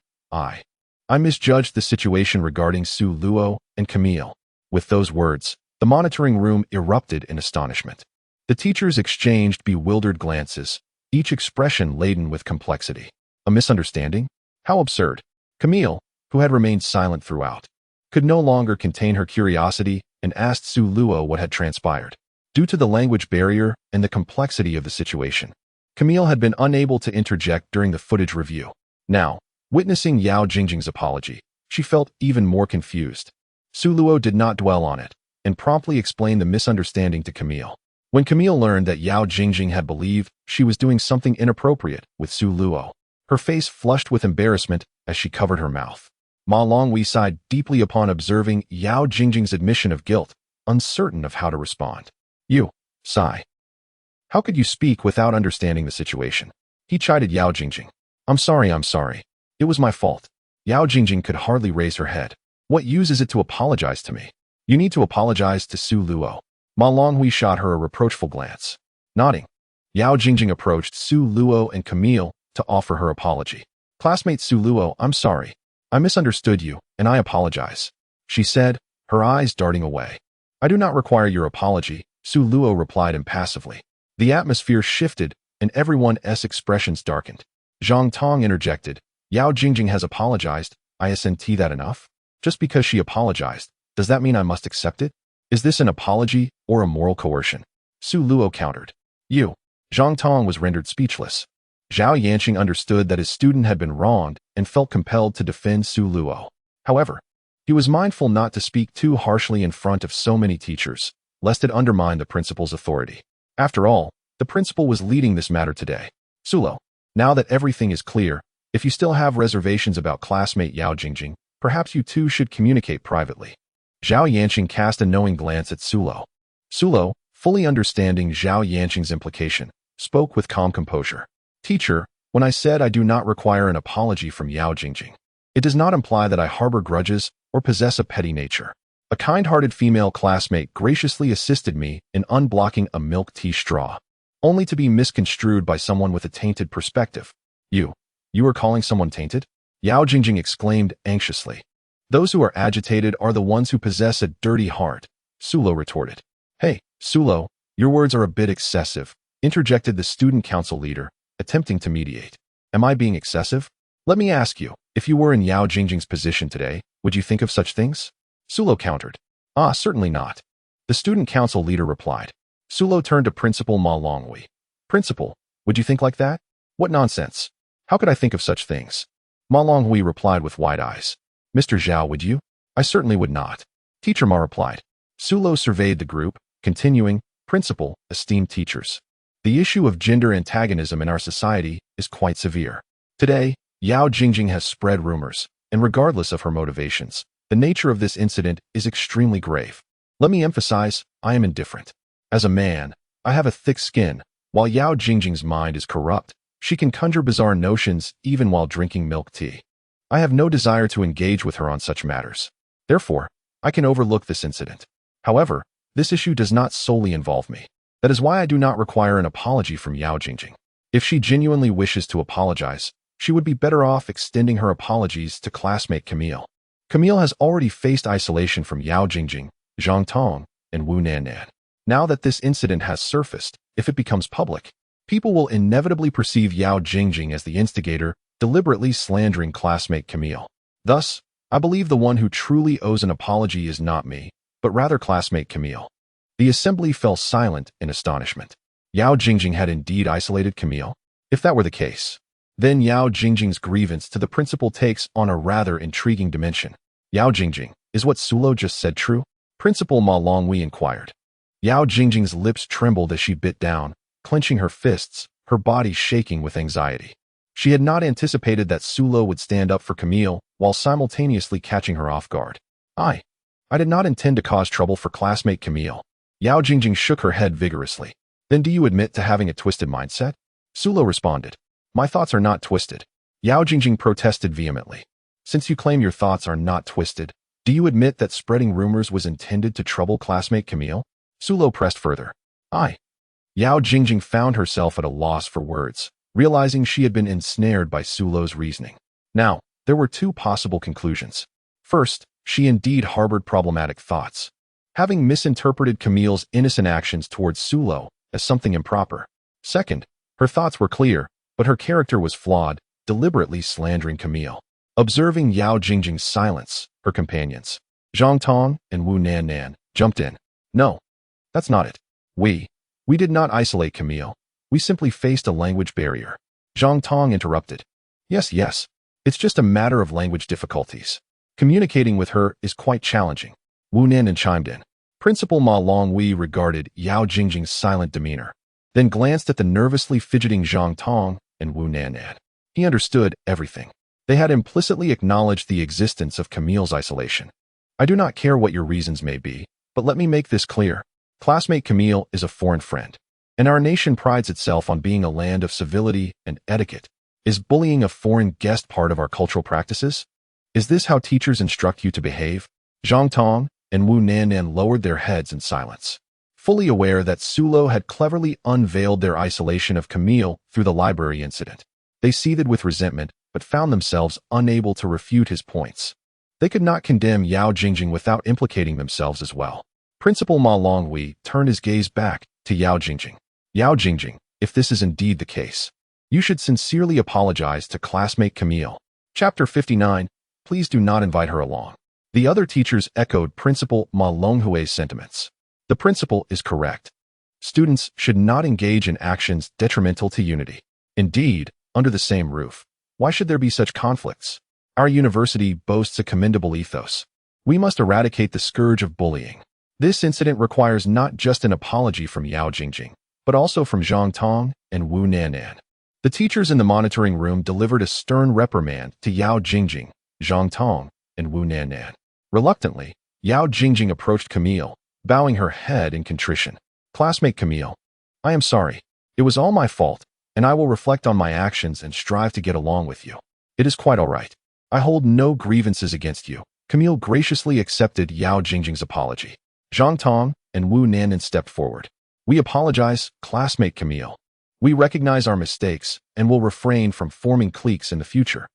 I misjudged the situation regarding Su Luo and Camille. With those words, the monitoring room erupted in astonishment. The teachers exchanged bewildered glances, each expression laden with complexity. A misunderstanding? How absurd. Camille, who had remained silent throughout, could no longer contain her curiosity and asked Su Luo what had transpired. Due to the language barrier and the complexity of the situation, Camille had been unable to interject during the footage review. Now, witnessing Yao Jingjing's apology, she felt even more confused. Su Luo did not dwell on it, and promptly explained the misunderstanding to Camille. When Camille learned that Yao Jingjing had believed she was doing something inappropriate with Su Luo, her face flushed with embarrassment as she covered her mouth. Ma Longhui sighed deeply upon observing Yao Jingjing's admission of guilt, uncertain of how to respond. You, sigh. How could you speak without understanding the situation? He chided Yao Jingjing. I'm sorry. It was my fault. Yao Jingjing could hardly raise her head. What use is it to apologize to me? You need to apologize to Su Luo. Ma Longhui shot her a reproachful glance. Nodding, Yao Jingjing approached Su Luo and Camille to offer her apology. Classmate Su Luo, I'm sorry. I misunderstood you, and I apologize, she said, her eyes darting away. I do not require your apology, Su Luo replied impassively. The atmosphere shifted, and everyone's expressions darkened. Zhang Tong interjected. Yao Jingjing has apologized. Isn't that enough? Just because she apologized, does that mean I must accept it? Is this an apology or a moral coercion? Su Luo countered. Zhang Tong was rendered speechless. Zhao Yanqing understood that his student had been wronged and felt compelled to defend Su Luo. However, he was mindful not to speak too harshly in front of so many teachers, lest it undermine the principal's authority. After all, the principal was leading this matter today. Su Luo, now that everything is clear, if you still have reservations about classmate Yao Jingjing, perhaps you two should communicate privately. Zhao Yanqing cast a knowing glance at Su Luo. Su Luo, fully understanding Zhao Yanqing's implication, spoke with calm composure. Teacher, when I said I do not require an apology from Yao Jingjing, it does not imply that I harbor grudges or possess a petty nature. A kind-hearted female classmate graciously assisted me in unblocking a milk tea straw, only to be misconstrued by someone with a tainted perspective. You are calling someone tainted? Yao Jingjing exclaimed anxiously. Those who are agitated are the ones who possess a dirty heart, Su Luo retorted. Hey, Su Luo, your words are a bit excessive, interjected the student council leader, attempting to mediate. Am I being excessive? Let me ask you, if you were in Yao Jingjing's position today, would you think of such things? Su Luo countered. Certainly not. The student council leader replied. Su Luo turned to Principal Ma Longhui. Principal, would you think like that? What nonsense. How could I think of such things? Ma Longhui replied with wide eyes. Mr. Zhao, would you? I certainly would not. Teacher Ma replied. Su Luo surveyed the group, continuing, Principal, esteemed teachers. The issue of gender antagonism in our society is quite severe. Today, Yao Jingjing has spread rumors, and regardless of her motivations, the nature of this incident is extremely grave. Let me emphasize, I am indifferent. As a man, I have a thick skin. While Yao Jingjing's mind is corrupt, she can conjure bizarre notions even while drinking milk tea. I have no desire to engage with her on such matters. Therefore, I can overlook this incident. However, this issue does not solely involve me. That is why I do not require an apology from Yao Jingjing. If she genuinely wishes to apologize, she would be better off extending her apologies to classmate Camille. Camille has already faced isolation from Yao Jingjing, Zhang Tong, and Wu Nannan. Now that this incident has surfaced, if it becomes public, people will inevitably perceive Yao Jingjing as the instigator, deliberately slandering classmate Camille. Thus, I believe the one who truly owes an apology is not me, but rather classmate Camille. The assembly fell silent in astonishment. Yao Jingjing had indeed isolated Camille. If that were the case, then Yao Jingjing's grievance to the principal takes on a rather intriguing dimension. Yao Jingjing, is what Sulo just said true? Principal Ma Longwei inquired. Yao Jingjing's lips trembled as she bit down, clenching her fists, her body shaking with anxiety. She had not anticipated that Sulo would stand up for Camille while simultaneously catching her off guard. I did not intend to cause trouble for classmate Camille. Yao Jingjing shook her head vigorously. Then do you admit to having a twisted mindset? Sulo responded. My thoughts are not twisted. Yao Jingjing protested vehemently. Since you claim your thoughts are not twisted, do you admit that spreading rumors was intended to trouble classmate Camille? Sulo pressed further. Yao Jingjing found herself at a loss for words, realizing she had been ensnared by Sulo's reasoning. Now, there were two possible conclusions. First, she indeed harbored problematic thoughts, having misinterpreted Camille's innocent actions towards Sulo as something improper. Second, her thoughts were clear, but her character was flawed, deliberately slandering Camille. Observing Yao Jingjing's silence, her companions, Zhang Tong and Wu Nannan, jumped in. No, that's not it. We did not isolate Camille. We simply faced a language barrier. Zhang Tong interrupted. Yes, it's just a matter of language difficulties. Communicating with her is quite challenging. Wu Nannan chimed in. Principal Ma Longwei regarded Yao Jingjing's silent demeanor, then glanced at the nervously fidgeting Zhang Tong and Wu Nannan. He understood everything. They had implicitly acknowledged the existence of Camille's isolation. I do not care what your reasons may be, but let me make this clear. Classmate Camille is a foreign friend, and our nation prides itself on being a land of civility and etiquette. Is bullying a foreign guest part of our cultural practices? Is this how teachers instruct you to behave? Zhang Tong and Wu Nannan lowered their heads in silence, fully aware that Sulo had cleverly unveiled their isolation of Camille through the library incident. They seethed with resentment, but found themselves unable to refute his points. They could not condemn Yao Jingjing without implicating themselves as well. Principal Ma Longwei turned his gaze back to Yao Jingjing. Yao Jingjing, if this is indeed the case, you should sincerely apologize to classmate Camille. Chapter 59, please do not invite her along. The other teachers echoed Principal Ma Longhui's sentiments. The principal is correct. Students should not engage in actions detrimental to unity. Indeed, under the same roof, why should there be such conflicts? Our university boasts a commendable ethos. We must eradicate the scourge of bullying. This incident requires not just an apology from Yao Jingjing, but also from Zhang Tong and Wu Nannan. The teachers in the monitoring room delivered a stern reprimand to Yao Jingjing, Zhang Tong, and Wu Nannan. Reluctantly, Yao Jingjing approached Camille, bowing her head in contrition. Classmate Camille, I am sorry. It was all my fault, and I will reflect on my actions and strive to get along with you. It is quite all right. I hold no grievances against you. Camille graciously accepted Yao Jingjing's apology. Zhang Tong and Wu Nannan stepped forward. We apologize, classmate Camille. We recognize our mistakes and will refrain from forming cliques in the future.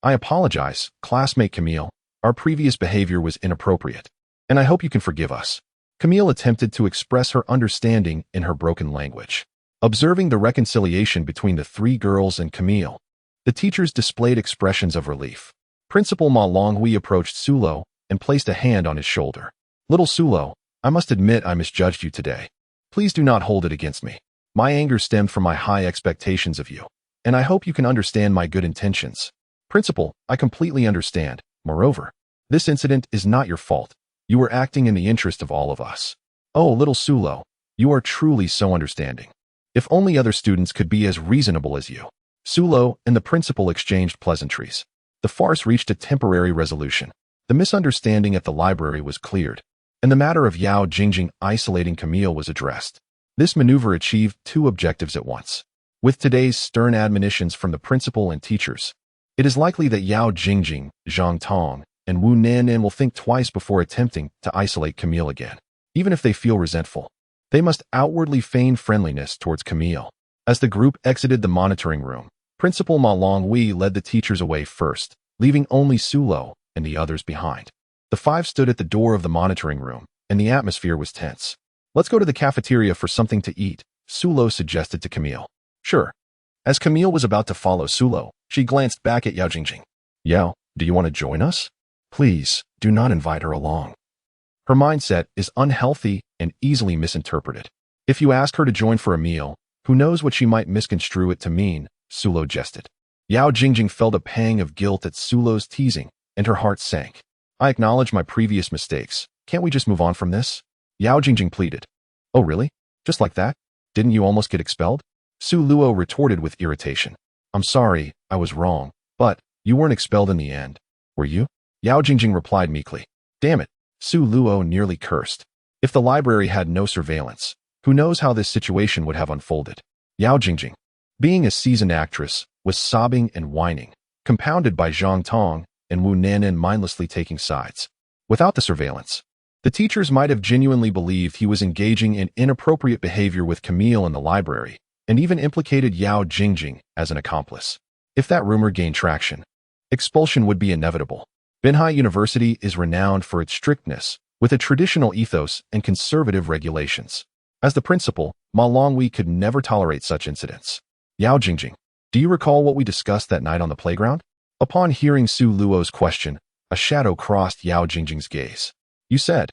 I apologize, classmate Camille. Our previous behavior was inappropriate, and I hope you can forgive us. Camille attempted to express her understanding in her broken language. Observing the reconciliation between the three girls and Camille, the teachers displayed expressions of relief. Principal Ma Longhui approached Sulo and placed a hand on his shoulder. Little Sulo, I must admit I misjudged you today. Please do not hold it against me. My anger stemmed from my high expectations of you, and I hope you can understand my good intentions. Principal, I completely understand. Moreover, this incident is not your fault. You were acting in the interest of all of us. Oh, little Sulo, You are truly so understanding. If only other students could be as reasonable as you. Sulo and the principal exchanged pleasantries. The farce reached a temporary resolution. The misunderstanding at the library was cleared, and the matter of Yao Jingjing isolating Camille was addressed. This maneuver achieved two objectives at once. With today's stern admonitions from the principal and teachers, it is likely that Yao Jingjing, Zhang Tong, and Wu Nannan will think twice before attempting to isolate Camille again. Even if they feel resentful, they must outwardly feign friendliness towards Camille. As the group exited the monitoring room, Principal Ma Longwei led the teachers away first, leaving only Sulo and the others behind. The five stood at the door of the monitoring room, and the atmosphere was tense. Let's go to the cafeteria for something to eat, Sulo suggested to Camille. Sure. As Camille was about to follow Sulo, she glanced back at Yao Jingjing. Yao, do you want to join us? Please, do not invite her along. Her mindset is unhealthy and easily misinterpreted. If you ask her to join for a meal, who knows what she might misconstrue it to mean, Sulo jested. Yao Jingjing felt a pang of guilt at Sulo's teasing, and her heart sank. I acknowledge my previous mistakes. Can't we just move on from this? Yao Jingjing pleaded. Oh really? Just like that? Didn't you almost get expelled? Su Luo retorted with irritation. I'm sorry, I was wrong, but you weren't expelled in the end, were you? Yao Jingjing replied meekly. Damn it, Su Luo nearly cursed. If the library had no surveillance, who knows how this situation would have unfolded? Yao Jingjing, being a seasoned actress, was sobbing and whining, compounded by Zhang Tong and Wu Nannan mindlessly taking sides. Without the surveillance, the teachers might have genuinely believed he was engaging in inappropriate behavior with Camille in the library, and even implicated Yao Jingjing as an accomplice. If that rumor gained traction, expulsion would be inevitable. Binhai University is renowned for its strictness, with a traditional ethos and conservative regulations. As the principal, Ma Longwei could never tolerate such incidents. Yao Jingjing, do you recall what we discussed that night on the playground? Upon hearing Su Luo's question, a shadow crossed Yao Jingjing's gaze. You said,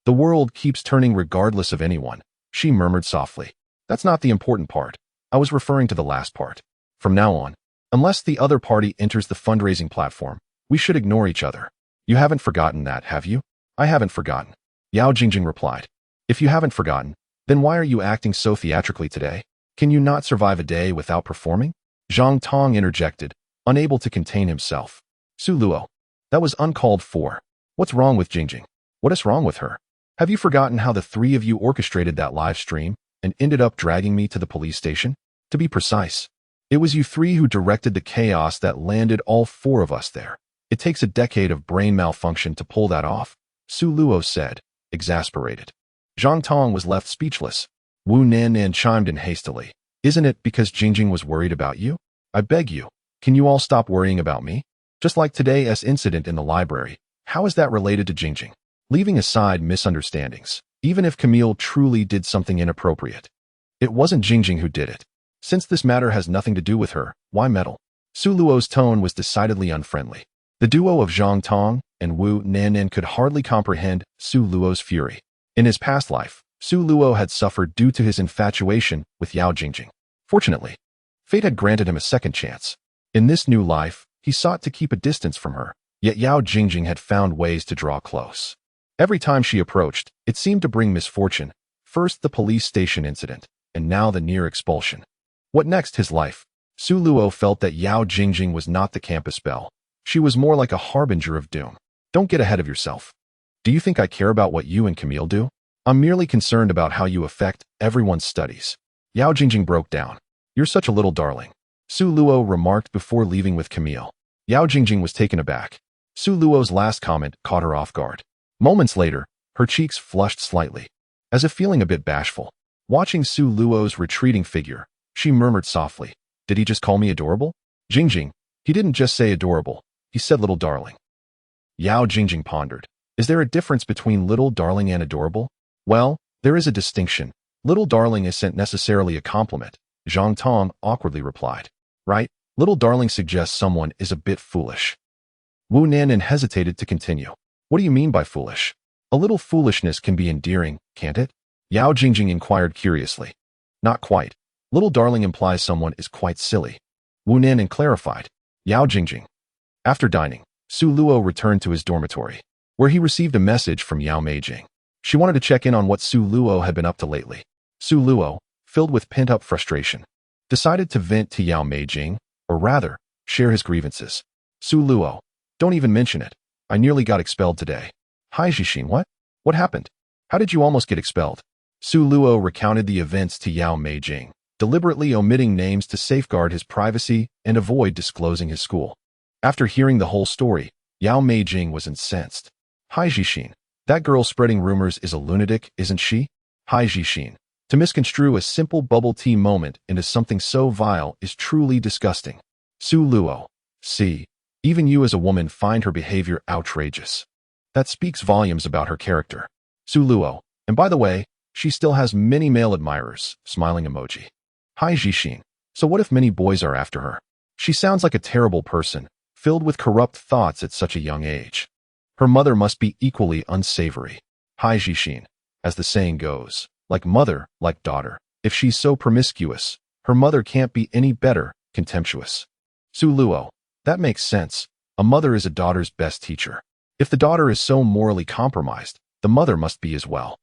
the world keeps turning regardless of anyone, she murmured softly. That's not the important part. I was referring to the last part. From now on, unless the other party enters the fundraising platform, we should ignore each other. You haven't forgotten that, have you? I haven't forgotten. Yao Jingjing replied. If you haven't forgotten, then why are you acting so theatrically today? Can you not survive a day without performing? Zhang Tong interjected, unable to contain himself. Su Luo, that was uncalled for. What's wrong with Jingjing? What is wrong with her? Have you forgotten how the three of you orchestrated that live stream and ended up dragging me to the police station? To be precise, it was you three who directed the chaos that landed all four of us there. It takes a decade of brain malfunction to pull that off, Su Luo said, exasperated. Zhang Tong was left speechless. Wu Nannan chimed in hastily. Isn't it because Jingjing was worried about you? I beg you, can you all stop worrying about me? Just like today's incident in the library, how is that related to Jingjing? Leaving aside misunderstandings, even if Camille truly did something inappropriate, it wasn't Jingjing who did it. Since this matter has nothing to do with her, why meddle? Su Luo's tone was decidedly unfriendly. The duo of Zhang Tong and Wu Nannan could hardly comprehend Su Luo's fury. In his past life, Su Luo had suffered due to his infatuation with Yao Jingjing. Fortunately, fate had granted him a second chance. In this new life, he sought to keep a distance from her, yet Yao Jingjing had found ways to draw close. Every time she approached, it seemed to bring misfortune, first the police station incident, and now the near expulsion. What next his life? Su Luo felt that Yao Jingjing was not the campus belle. She was more like a harbinger of doom. Don't get ahead of yourself. Do you think I care about what you and Camille do? I'm merely concerned about how you affect everyone's studies. Yao Jingjing broke down. You're such a little darling, Su Luo remarked before leaving with Camille. Yao Jingjing was taken aback. Su Luo's last comment caught her off guard. Moments later, her cheeks flushed slightly, as if feeling a bit bashful. Watching Su Luo's retreating figure, she murmured softly, did he just call me adorable? Jingjing, he didn't just say adorable, he said little darling. Yao Jingjing pondered. Is there a difference between little darling and adorable? Well, there is a distinction. Little darling isn't necessarily a compliment, Zhang Tong awkwardly replied. Right? Little darling suggests someone is a bit foolish. Wu Nannan hesitated to continue. What do you mean by foolish? A little foolishness can be endearing, can't it? Yao Jingjing inquired curiously. Not quite. Little darling implies someone is quite silly. Wu Nannan clarified. Yao Jingjing. After dining, Su Luo returned to his dormitory, where he received a message from Yao Meijing. She wanted to check in on what Su Luo had been up to lately. Su Luo, filled with pent-up frustration, decided to vent to Yao Meijing, or rather, share his grievances. Su Luo, don't even mention it. I nearly got expelled today. Hi Jixin, what? What happened? How did you almost get expelled? Su Luo recounted the events to Yao Meijing, deliberately omitting names to safeguard his privacy and avoid disclosing his school. After hearing the whole story, Yao Meijing was incensed. Hi Jixin, that girl spreading rumors is a lunatic, isn't she? Hi Jixin, to misconstrue a simple bubble tea moment into something so vile is truly disgusting. Su Luo, see, even you as a woman find her behavior outrageous. That speaks volumes about her character. Su Luo, and by the way, she still has many male admirers, smiling emoji. Hi Jixin, so what if many boys are after her? She sounds like a terrible person, filled with corrupt thoughts at such a young age. Her mother must be equally unsavory. Hi Jixin, as the saying goes, like mother, like daughter. If she's so promiscuous, her mother can't be any better, contemptuous. Su Luo, that makes sense. A mother is a daughter's best teacher. If the daughter is so morally compromised, the mother must be as well.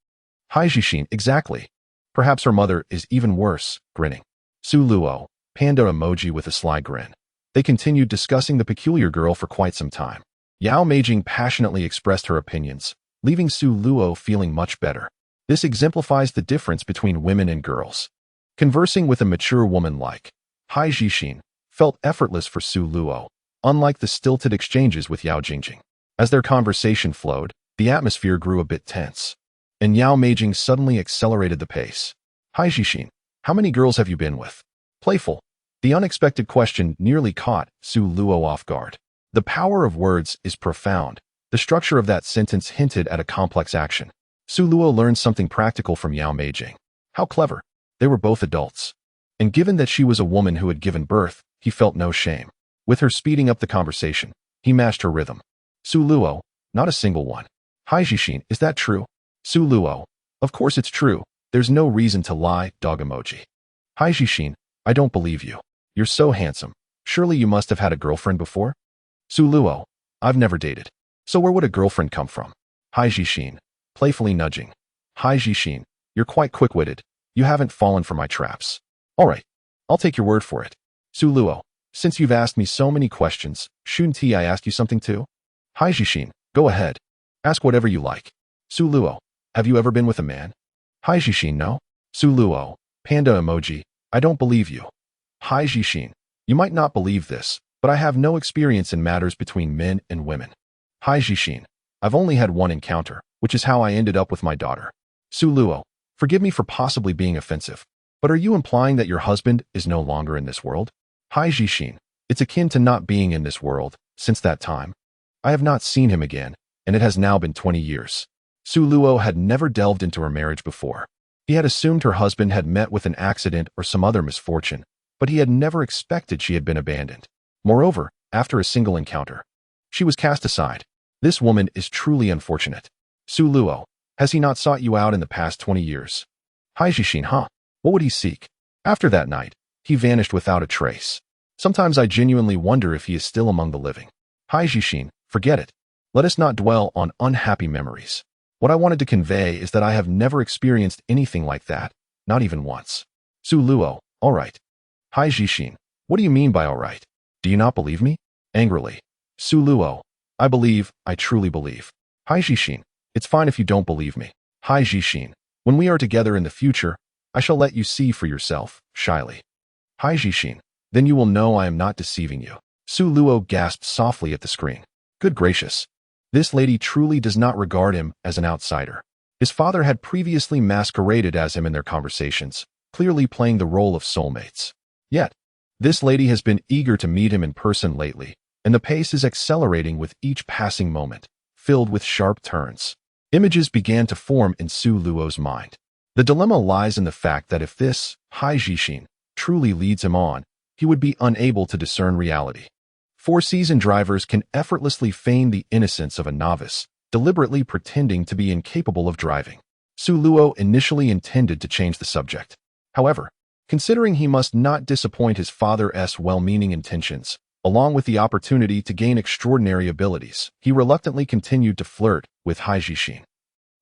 Hi Jixin, exactly. Perhaps her mother is even worse, grinning. Su Luo, panda emoji with a sly grin. They continued discussing the peculiar girl for quite some time. Yao Meijing passionately expressed her opinions, leaving Su Luo feeling much better. This exemplifies the difference between women and girls. Conversing with a mature woman like Hai Jixin felt effortless for Su Luo, unlike the stilted exchanges with Yao Jingjing. As their conversation flowed, the atmosphere grew a bit tense, and Yao Meijing suddenly accelerated the pace. Hai Jixin, how many girls have you been with? Playful. The unexpected question nearly caught Su Luo off guard. The power of words is profound. The structure of that sentence hinted at a complex action. Su Luo learned something practical from Yao Meijing. How clever. They were both adults. And given that she was a woman who had given birth, he felt no shame. With her speeding up the conversation, he matched her rhythm. Su Luo, not a single one. Hai Jixin, is that true? Su Luo, of course it's true. There's no reason to lie, dog emoji. Hai Jixin, I don't believe you. You're so handsome. Surely you must have had a girlfriend before? Su Luo, I've never dated. So where would a girlfriend come from? Hai Jixin, playfully nudging. Hai Jixin, you're quite quick-witted. You haven't fallen for my traps. All right, I'll take your word for it. Su Luo, since you've asked me so many questions, shouldn't I ask you something too? Hai Jixin, go ahead. Ask whatever you like. Su Luo, have you ever been with a man? Hai Jixin, no. Su Luo, panda emoji, I don't believe you. Hai Jixin, you might not believe this, but I have no experience in matters between men and women. Hai Jixin, I've only had one encounter, which is how I ended up with my daughter. Su Luo, forgive me for possibly being offensive, but are you implying that your husband is no longer in this world? Hai Jixin, it's akin to not being in this world. Since that time, I have not seen him again, and it has now been 20 years. Su Luo had never delved into her marriage before. He had assumed her husband had met with an accident or some other misfortune, but he had never expected she had been abandoned. Moreover, after a single encounter, she was cast aside. This woman is truly unfortunate. Su Luo, has he not sought you out in the past 20 years? Hai Jixin, huh? What would he seek? After that night, he vanished without a trace. Sometimes I genuinely wonder if he is still among the living. Hai Jixin, forget it. Let us not dwell on unhappy memories. What I wanted to convey is that I have never experienced anything like that, not even once. Su Luo, all right. Hai Jixin, what do you mean by all right? Do you not believe me? Angrily. Su Luo, I truly believe. Hai Jixin, it's fine if you don't believe me. Hai Jixin, when we are together in the future, I shall let you see for yourself, shyly. Hai Jixin, then you will know I am not deceiving you. Su Luo gasped softly at the screen. Good gracious. This lady truly does not regard him as an outsider. His father had previously masqueraded as him in their conversations, clearly playing the role of soulmates. Yet, this lady has been eager to meet him in person lately, and the pace is accelerating with each passing moment, filled with sharp turns. Images began to form in Su Luo's mind. The dilemma lies in the fact that if this, Hai Jixin, truly leads him on, he would be unable to discern reality. Four-seasoned drivers can effortlessly feign the innocence of a novice, deliberately pretending to be incapable of driving. Su Luo initially intended to change the subject. However, considering he must not disappoint his father's well-meaning intentions, along with the opportunity to gain extraordinary abilities, he reluctantly continued to flirt with Hai Jixin.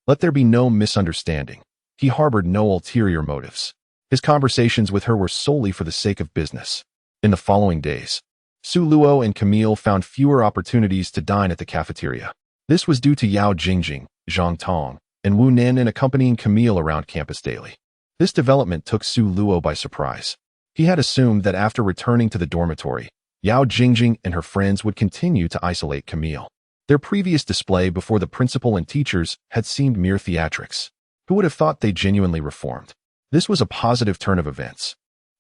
Let there be no misunderstanding. He harbored no ulterior motives. His conversations with her were solely for the sake of business. In the following days, Su Luo and Camille found fewer opportunities to dine at the cafeteria. This was due to Yao Jingjing, Zhang Tong, and Wu Nin accompanying Camille around campus daily. This development took Su Luo by surprise. He had assumed that after returning to the dormitory, Yao Jingjing and her friends would continue to isolate Camille. Their previous display before the principal and teachers had seemed mere theatrics. Who would have thought they genuinely reformed? This was a positive turn of events,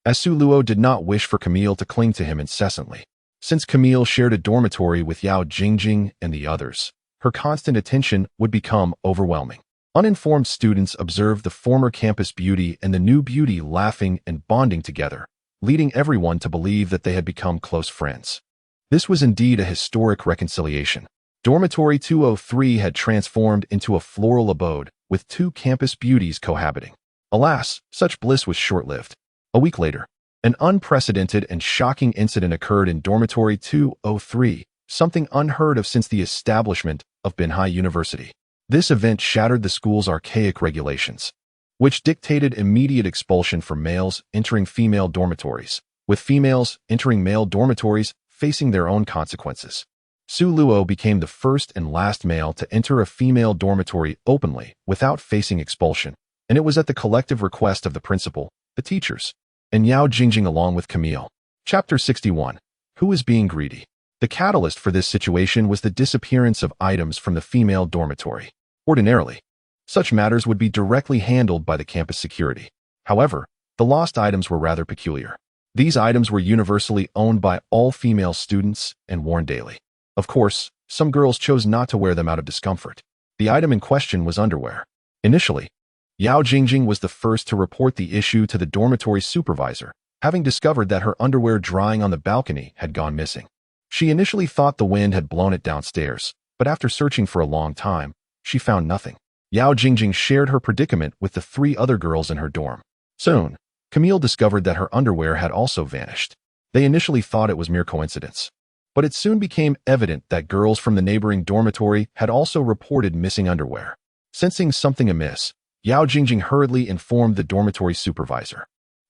as Su Luo did not wish for Camille to cling to him incessantly. Since Camille shared a dormitory with Yao Jingjing and the others, her constant attention would become overwhelming. Uninformed students observed the former campus beauty and the new beauty laughing and bonding together, leading everyone to believe that they had become close friends. This was indeed a historic reconciliation. Dormitory 203 had transformed into a floral abode, with two campus beauties cohabiting. Alas, such bliss was short-lived. A week later, an unprecedented and shocking incident occurred in Dormitory 203, something unheard of since the establishment of Binhai University. This event shattered the school's archaic regulations, which dictated immediate expulsion for males entering female dormitories, with females entering male dormitories facing their own consequences. Su Luo became the first and last male to enter a female dormitory openly without facing expulsion, and it was at the collective request of the principal, the teachers, and Yao Jingjing along with Camille. Chapter 61. Who is being greedy? The catalyst for this situation was the disappearance of items from the female dormitory. Ordinarily, such matters would be directly handled by the campus security. However, the lost items were rather peculiar. These items were universally owned by all female students and worn daily. Of course, some girls chose not to wear them out of discomfort. The item in question was underwear. Initially, Yao Jingjing was the first to report the issue to the dormitory supervisor, having discovered that her underwear drying on the balcony had gone missing. She initially thought the wind had blown it downstairs, but after searching for a long time, she found nothing. Yao Jingjing shared her predicament with the three other girls in her dorm. Soon, Camille discovered that her underwear had also vanished. They initially thought it was mere coincidence, but it soon became evident that girls from the neighboring dormitory had also reported missing underwear. Sensing something amiss, Yao Jingjing hurriedly informed the dormitory supervisor.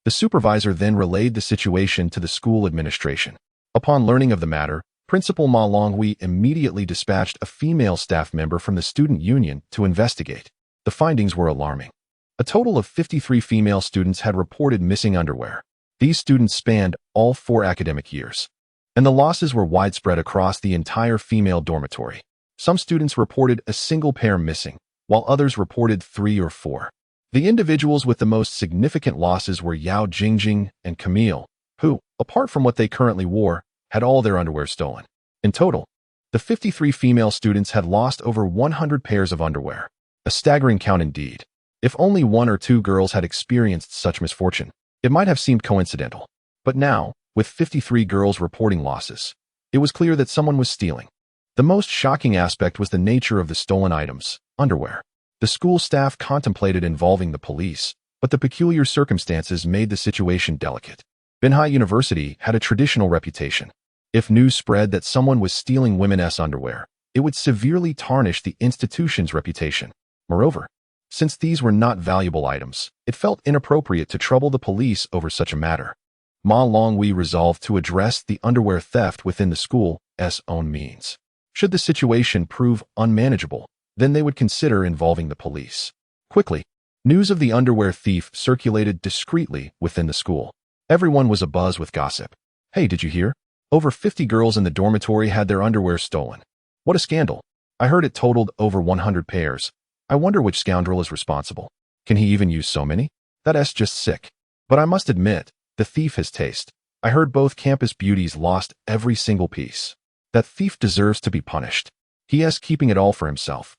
The supervisor then relayed the situation to the school administration. Upon learning of the matter, Principal Ma Longhui immediately dispatched a female staff member from the student union to investigate. The findings were alarming. A total of 53 female students had reported missing underwear. These students spanned all 4 academic years, and the losses were widespread across the entire female dormitory. Some students reported a single pair missing, while others reported 3 or 4. The individuals with the most significant losses were Yao Jingjing and Camille, who, apart from what they currently wore, had all their underwear stolen. In total, the 53 female students had lost over 100 pairs of underwear. A staggering count indeed. If only 1 or 2 girls had experienced such misfortune, it might have seemed coincidental. But now, with 53 girls reporting losses, it was clear that someone was stealing. The most shocking aspect was the nature of the stolen items, underwear. The school staff contemplated involving the police, but the peculiar circumstances made the situation delicate. Binhai University had a traditional reputation. If news spread that someone was stealing women's underwear, it would severely tarnish the institution's reputation. Moreover, since these were not valuable items, it felt inappropriate to trouble the police over such a matter. Ma Longhui resolved to address the underwear theft within the school's own means. Should the situation prove unmanageable, then they would consider involving the police. Quickly, news of the underwear thief circulated discreetly within the school. Everyone was abuzz with gossip. Hey, did you hear? Over 50 girls in the dormitory had their underwear stolen. What a scandal. I heard it totaled over 100 pairs. I wonder which scoundrel is responsible. Can he even use so many? That's just sick. But I must admit, the thief has taste. I heard both campus beauties lost every single piece. That thief deserves to be punished. He is keeping it all for himself.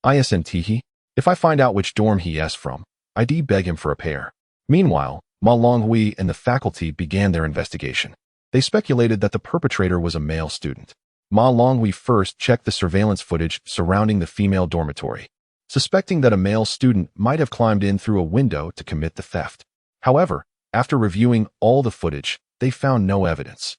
ISNT, if I find out which dorm he is from, I'd beg him for a pair. Meanwhile, Ma Longhui and the faculty began their investigation. They speculated that the perpetrator was a male student. Ma Longhui first checked the surveillance footage surrounding the female dormitory, suspecting that a male student might have climbed in through a window to commit the theft. However, after reviewing all the footage, they found no evidence.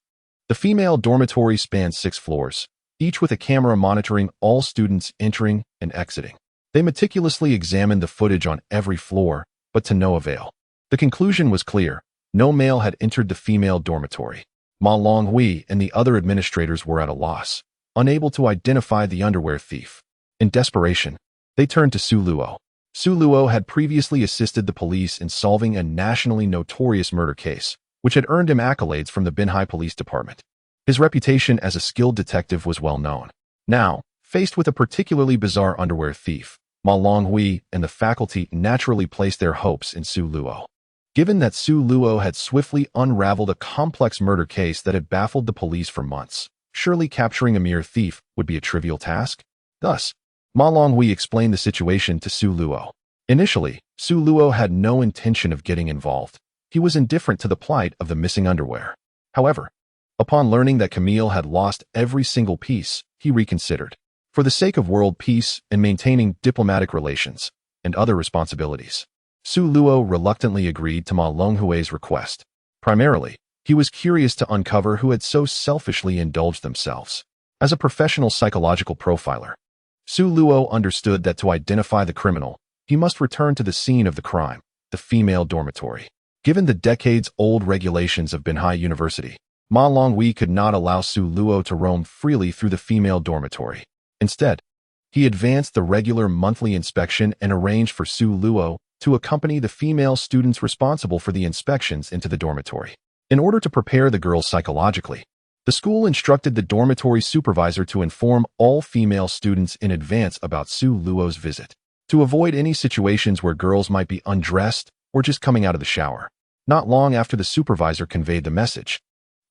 The female dormitory spanned 6 floors, each with a camera monitoring all students entering and exiting. They meticulously examined the footage on every floor, but to no avail. The conclusion was clear. No male had entered the female dormitory. Ma Longhui and the other administrators were at a loss, unable to identify the underwear thief. In desperation, they turned to Su Luo. Su Luo had previously assisted the police in solving a nationally notorious murder case, which had earned him accolades from the Binhai Police Department. His reputation as a skilled detective was well known. Now, faced with a particularly bizarre underwear thief, Ma Longhui and the faculty naturally placed their hopes in Su Luo. Given that Su Luo had swiftly unraveled a complex murder case that had baffled the police for months, surely capturing a mere thief would be a trivial task. Thus, Ma Longhui explained the situation to Su Luo. Initially, Su Luo had no intention of getting involved. He was indifferent to the plight of the missing underwear. However, upon learning that Camille had lost every single piece, he reconsidered. For the sake of world peace and maintaining diplomatic relations and other responsibilities, Su Luo reluctantly agreed to Ma Longhui's request. Primarily, he was curious to uncover who had so selfishly indulged themselves. As a professional psychological profiler, Su Luo understood that to identify the criminal, he must return to the scene of the crime, the female dormitory. Given the decades-old regulations of Binhai University, Ma Longhui could not allow Su Luo to roam freely through the female dormitory. Instead, he advanced the regular monthly inspection and arranged for Su Luo to accompany the female students responsible for the inspections into the dormitory. In order to prepare the girls psychologically, the school instructed the dormitory supervisor to inform all female students in advance about Su Luo's visit, to avoid any situations where girls might be undressed or just coming out of the shower. Not long after the supervisor conveyed the message,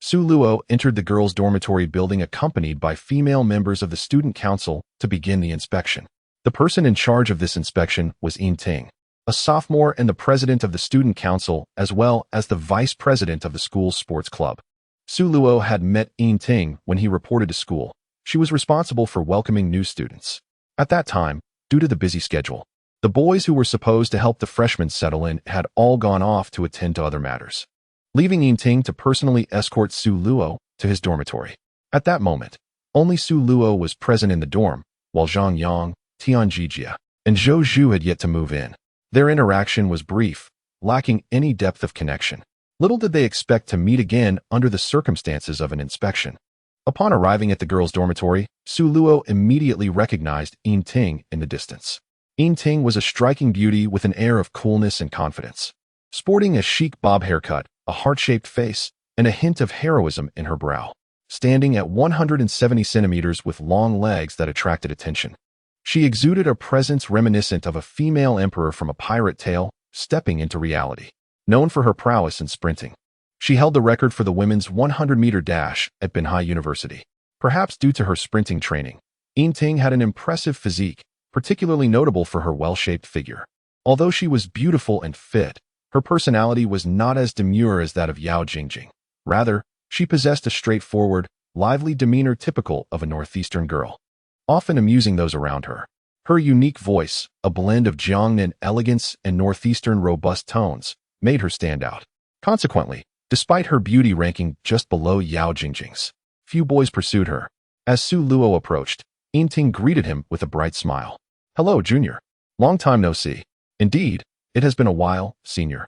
Su Luo entered the girls' dormitory building accompanied by female members of the student council to begin the inspection. The person in charge of this inspection was Yin Ting, a sophomore and the president of the student council, as well as the vice president of the school's sports club. Su Luo had met Yin Ting when he reported to school. She was responsible for welcoming new students. At that time, due to the busy schedule, the boys who were supposed to help the freshmen settle in had all gone off to attend to other matters, leaving Yin Ting to personally escort Su Luo to his dormitory. At that moment, only Su Luo was present in the dorm, while Zhang Yang, Tian Jijia, and Zhou Zhu had yet to move in. Their interaction was brief, lacking any depth of connection. Little did they expect to meet again under the circumstances of an inspection. Upon arriving at the girls' dormitory, Su Luo immediately recognized Yin Ting in the distance. Yin Ting was a striking beauty with an air of coolness and confidence. Sporting a chic bob haircut, a heart-shaped face, and a hint of heroism in her brow. Standing at 170 centimeters with long legs that attracted attention, she exuded a presence reminiscent of a female emperor from a pirate tale stepping into reality. Known for her prowess in sprinting, she held the record for the women's 100-meter dash at Binhai University. Perhaps due to her sprinting training, Yin Ting had an impressive physique, particularly notable for her well-shaped figure. Although she was beautiful and fit, her personality was not as demure as that of Yao Jingjing. Rather, she possessed a straightforward, lively demeanor typical of a northeastern girl, often amusing those around her. Her unique voice, a blend of Jiangnan elegance and northeastern robust tones, made her stand out. Consequently, despite her beauty ranking just below Yao Jingjing's, few boys pursued her. As Su Luo approached, Yin Ting greeted him with a bright smile. "Hello, Junior. Long time no see." "Indeed, it has been a while, Senior,"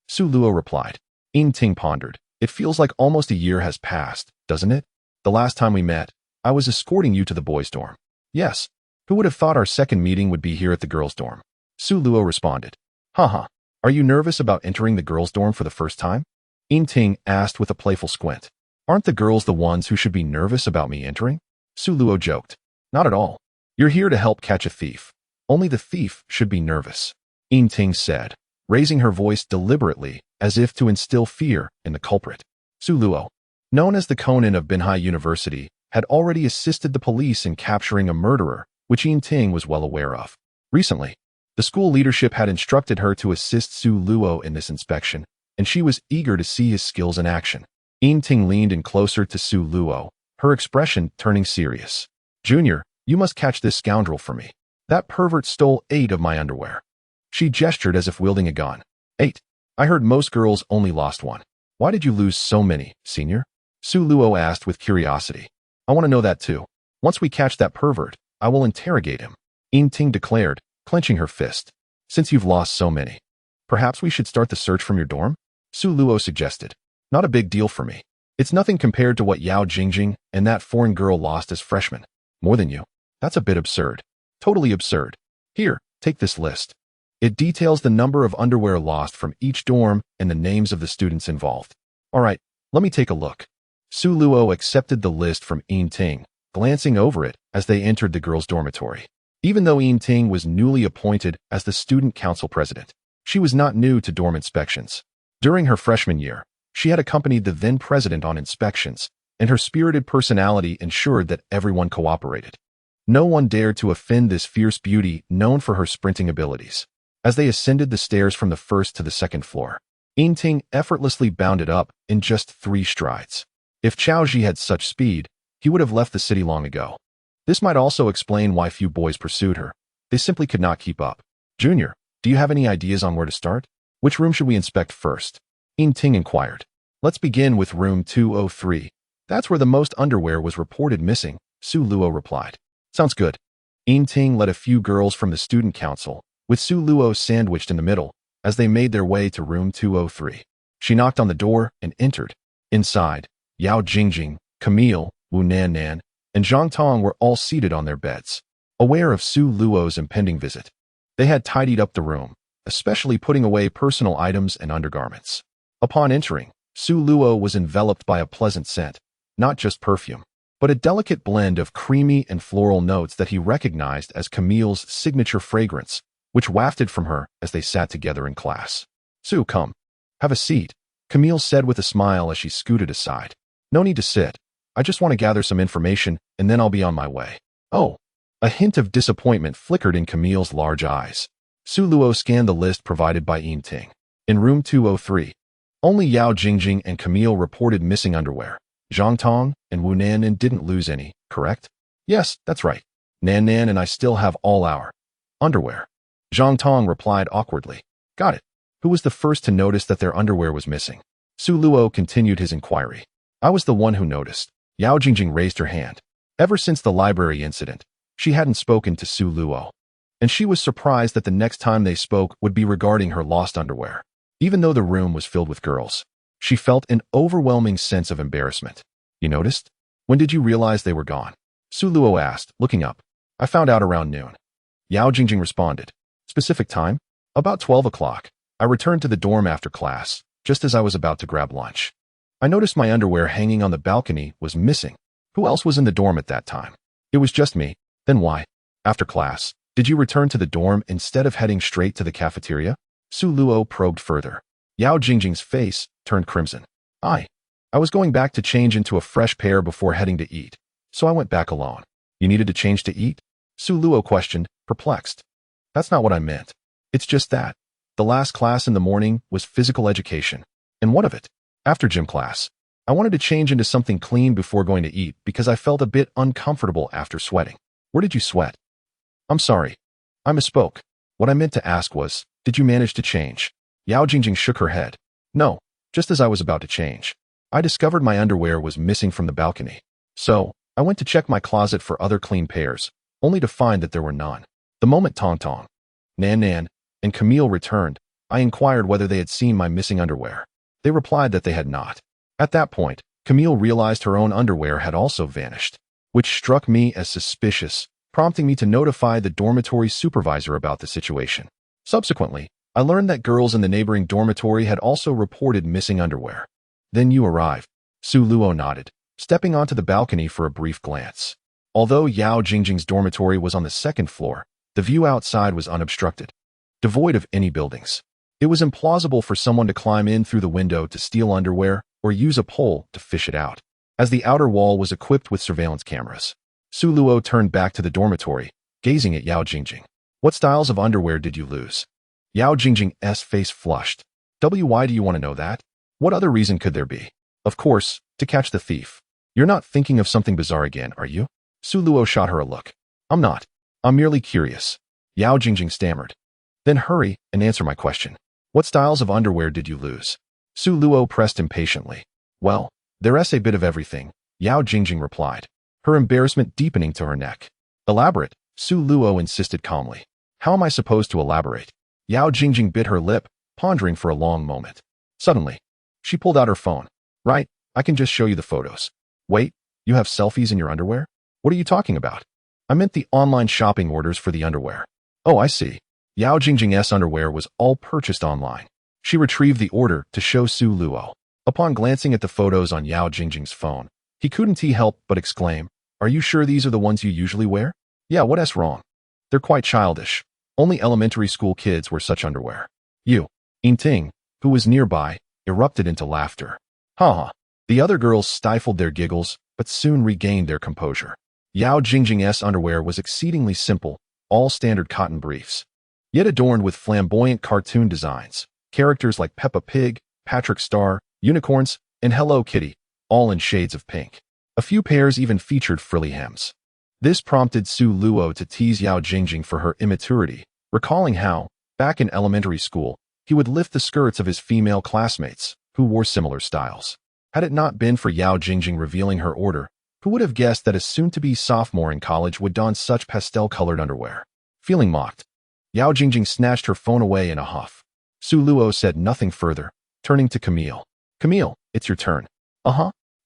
Su Luo replied. Yin Ting pondered. "It feels like almost a year has passed, doesn't it? The last time we met, I was escorting you to the boys' dorm." "Yes. Who would have thought our second meeting would be here at the girls' dorm?" Su Luo responded. Haha. Are you nervous about entering the girls' dorm for the first time?" Yin Ting asked with a playful squint. "Aren't the girls the ones who should be nervous about me entering?" Su Luo joked. "Not at all. You're here to help catch a thief. Only the thief should be nervous," Yin Ting said, raising her voice deliberately as if to instill fear in the culprit. Su Luo, known as the Conan of Binhai University, had already assisted the police in capturing a murderer, which Yin Ting was well aware of. Recently, the school leadership had instructed her to assist Su Luo in this inspection, and she was eager to see his skills in action. Yin Ting leaned in closer to Su Luo, her expression turning serious. "Junior, you must catch this scoundrel for me. That pervert stole 8 of my underwear." She gestured as if wielding a gun. 8. I heard most girls only lost 1. Why did you lose so many, Senior? Su Luo asked with curiosity. "I want to know that too. Once we catch that pervert, I will interrogate him," Yin Ting declared, clenching her fist. Since you've lost so many, perhaps we should start the search from your dorm? Su Luo suggested. Not a big deal for me. It's nothing compared to what Yao Jingjing and that foreign girl lost as freshmen. More than you. That's a bit absurd. Totally absurd. Here, take this list. It details the number of underwear lost from each dorm and the names of the students involved. All right, let me take a look. Su Luo accepted the list from Yin Ting, glancing over it as they entered the girls' dormitory. Even though Yin Ting was newly appointed as the student council president, she was not new to dorm inspections. During her freshman year, she had accompanied the then president on inspections, and her spirited personality ensured that everyone cooperated. No one dared to offend this fierce beauty known for her sprinting abilities. As they ascended the stairs from the first to the second floor, Yin Ting effortlessly bounded up in just 3 strides. If Chao Ji had such speed, he would have left the city long ago. This might also explain why few boys pursued her. They simply could not keep up. Junior, do you have any ideas on where to start? Which room should we inspect first? Yin Ting inquired. Let's begin with room 203. That's where the most underwear was reported missing, Su Luo replied. Sounds good. Yin Ting led a few girls from the student council, with Su Luo sandwiched in the middle, as they made their way to room 203. She knocked on the door and entered. Inside, Yao Jingjing, Camille, Wu Nan, and Zhang Tong were all seated on their beds, aware of Su Luo's impending visit. They had tidied up the room, especially putting away personal items and undergarments. Upon entering, Su Luo was enveloped by a pleasant scent, not just perfume, but a delicate blend of creamy and floral notes that he recognized as Camille's signature fragrance, which wafted from her as they sat together in class. Su, come. Have a seat, Camille said with a smile as she scooted aside. No need to sit. I just want to gather some information, and then I'll be on my way. Oh. A hint of disappointment flickered in Camille's large eyes. Su Luo scanned the list provided by Yin Ting. In room 203, only Yao Jingjing and Camille reported missing underwear. Zhang Tong and Wu Nan didn't lose any, correct? Yes, that's right. Nan and I still have all our underwear. Zhang Tong replied awkwardly. Got it. Who was the first to notice that their underwear was missing? Su Luo continued his inquiry. I was the one who noticed. Yao Jingjing raised her hand. Ever since the library incident, she hadn't spoken to Su Luo, and she was surprised that the next time they spoke would be regarding her lost underwear. Even though the room was filled with girls, she felt an overwhelming sense of embarrassment. You noticed? When did you realize they were gone? Su Luo asked, looking up. I found out around noon. Yao Jingjing responded. Specific time? About 12 o'clock. I returned to the dorm after class, just as I was about to grab lunch. I noticed my underwear hanging on the balcony was missing. Who else was in the dorm at that time? It was just me. Then why? After class, did you return to the dorm instead of heading straight to the cafeteria? Su Luo probed further. Yao Jingjing's face turned crimson. I was going back to change into a fresh pair before heading to eat, so I went back alone. You needed to change to eat? Su Luo questioned, perplexed. That's not what I meant. It's just that. The last class in the morning was physical education. And what of it? After gym class, I wanted to change into something clean before going to eat because I felt a bit uncomfortable after sweating. Where did you sweat? I'm sorry. I misspoke. What I meant to ask was, did you manage to change? Yao Jingjing shook her head. No, just as I was about to change. I discovered my underwear was missing from the balcony. So, I went to check my closet for other clean pairs, only to find that there were none. The moment Tong Tong, Nan, and Camille returned, I inquired whether they had seen my missing underwear. They replied that they had not. At that point, Camille realized her own underwear had also vanished, which struck me as suspicious, prompting me to notify the dormitory supervisor about the situation. Subsequently, I learned that girls in the neighboring dormitory had also reported missing underwear. Then you arrived. Su Luo nodded, stepping onto the balcony for a brief glance. Although Yao Jingjing's dormitory was on the second floor, the view outside was unobstructed, devoid of any buildings. It was implausible for someone to climb in through the window to steal underwear or use a pole to fish it out, as the outer wall was equipped with surveillance cameras. Su Luo turned back to the dormitory, gazing at Yao Jingjing. What styles of underwear did you lose? Yao Jingjing's face flushed. Why do you want to know that? What other reason could there be? Of course, to catch the thief. You're not thinking of something bizarre again, are you? Su Luo shot her a look. I'm not. I'm merely curious. Yao Jingjing stammered. Then hurry and answer my question. What styles of underwear did you lose? Su Luo pressed impatiently. Well, there's a bit of everything, Yao Jingjing replied, her embarrassment deepening to her neck. Elaborate, Su Luo insisted calmly. How am I supposed to elaborate? Yao Jingjing bit her lip, pondering for a long moment. Suddenly, she pulled out her phone. Right, I can just show you the photos. Wait, you have selfies in your underwear? What are you talking about? I meant the online shopping orders for the underwear. Oh, I see. Yao Jingjing's underwear was all purchased online. She retrieved the order to show Su Luo. Upon glancing at the photos on Yao Jingjing's phone, he couldn't help but exclaim, "Are you sure these are the ones you usually wear?" Yeah, what's wrong? They're quite childish. Only elementary school kids wear such underwear. You, Ting, who was nearby, erupted into laughter. Ha. The other girls stifled their giggles, but soon regained their composure. Yao Jingjing's underwear was exceedingly simple, all standard cotton briefs, yet adorned with flamboyant cartoon designs, characters like Peppa Pig, Patrick Star, unicorns, and Hello Kitty, all in shades of pink. A few pairs even featured frilly hems. This prompted Su Luo to tease Yao Jingjing for her immaturity, recalling how, back in elementary school, he would lift the skirts of his female classmates, who wore similar styles. Had it not been for Yao Jingjing revealing her order, who would have guessed that a soon-to-be sophomore in college would don such pastel-colored underwear? Feeling mocked, Yao Jingjing snatched her phone away in a huff. Su Luo said nothing further, turning to Camille. Camille, it's your turn.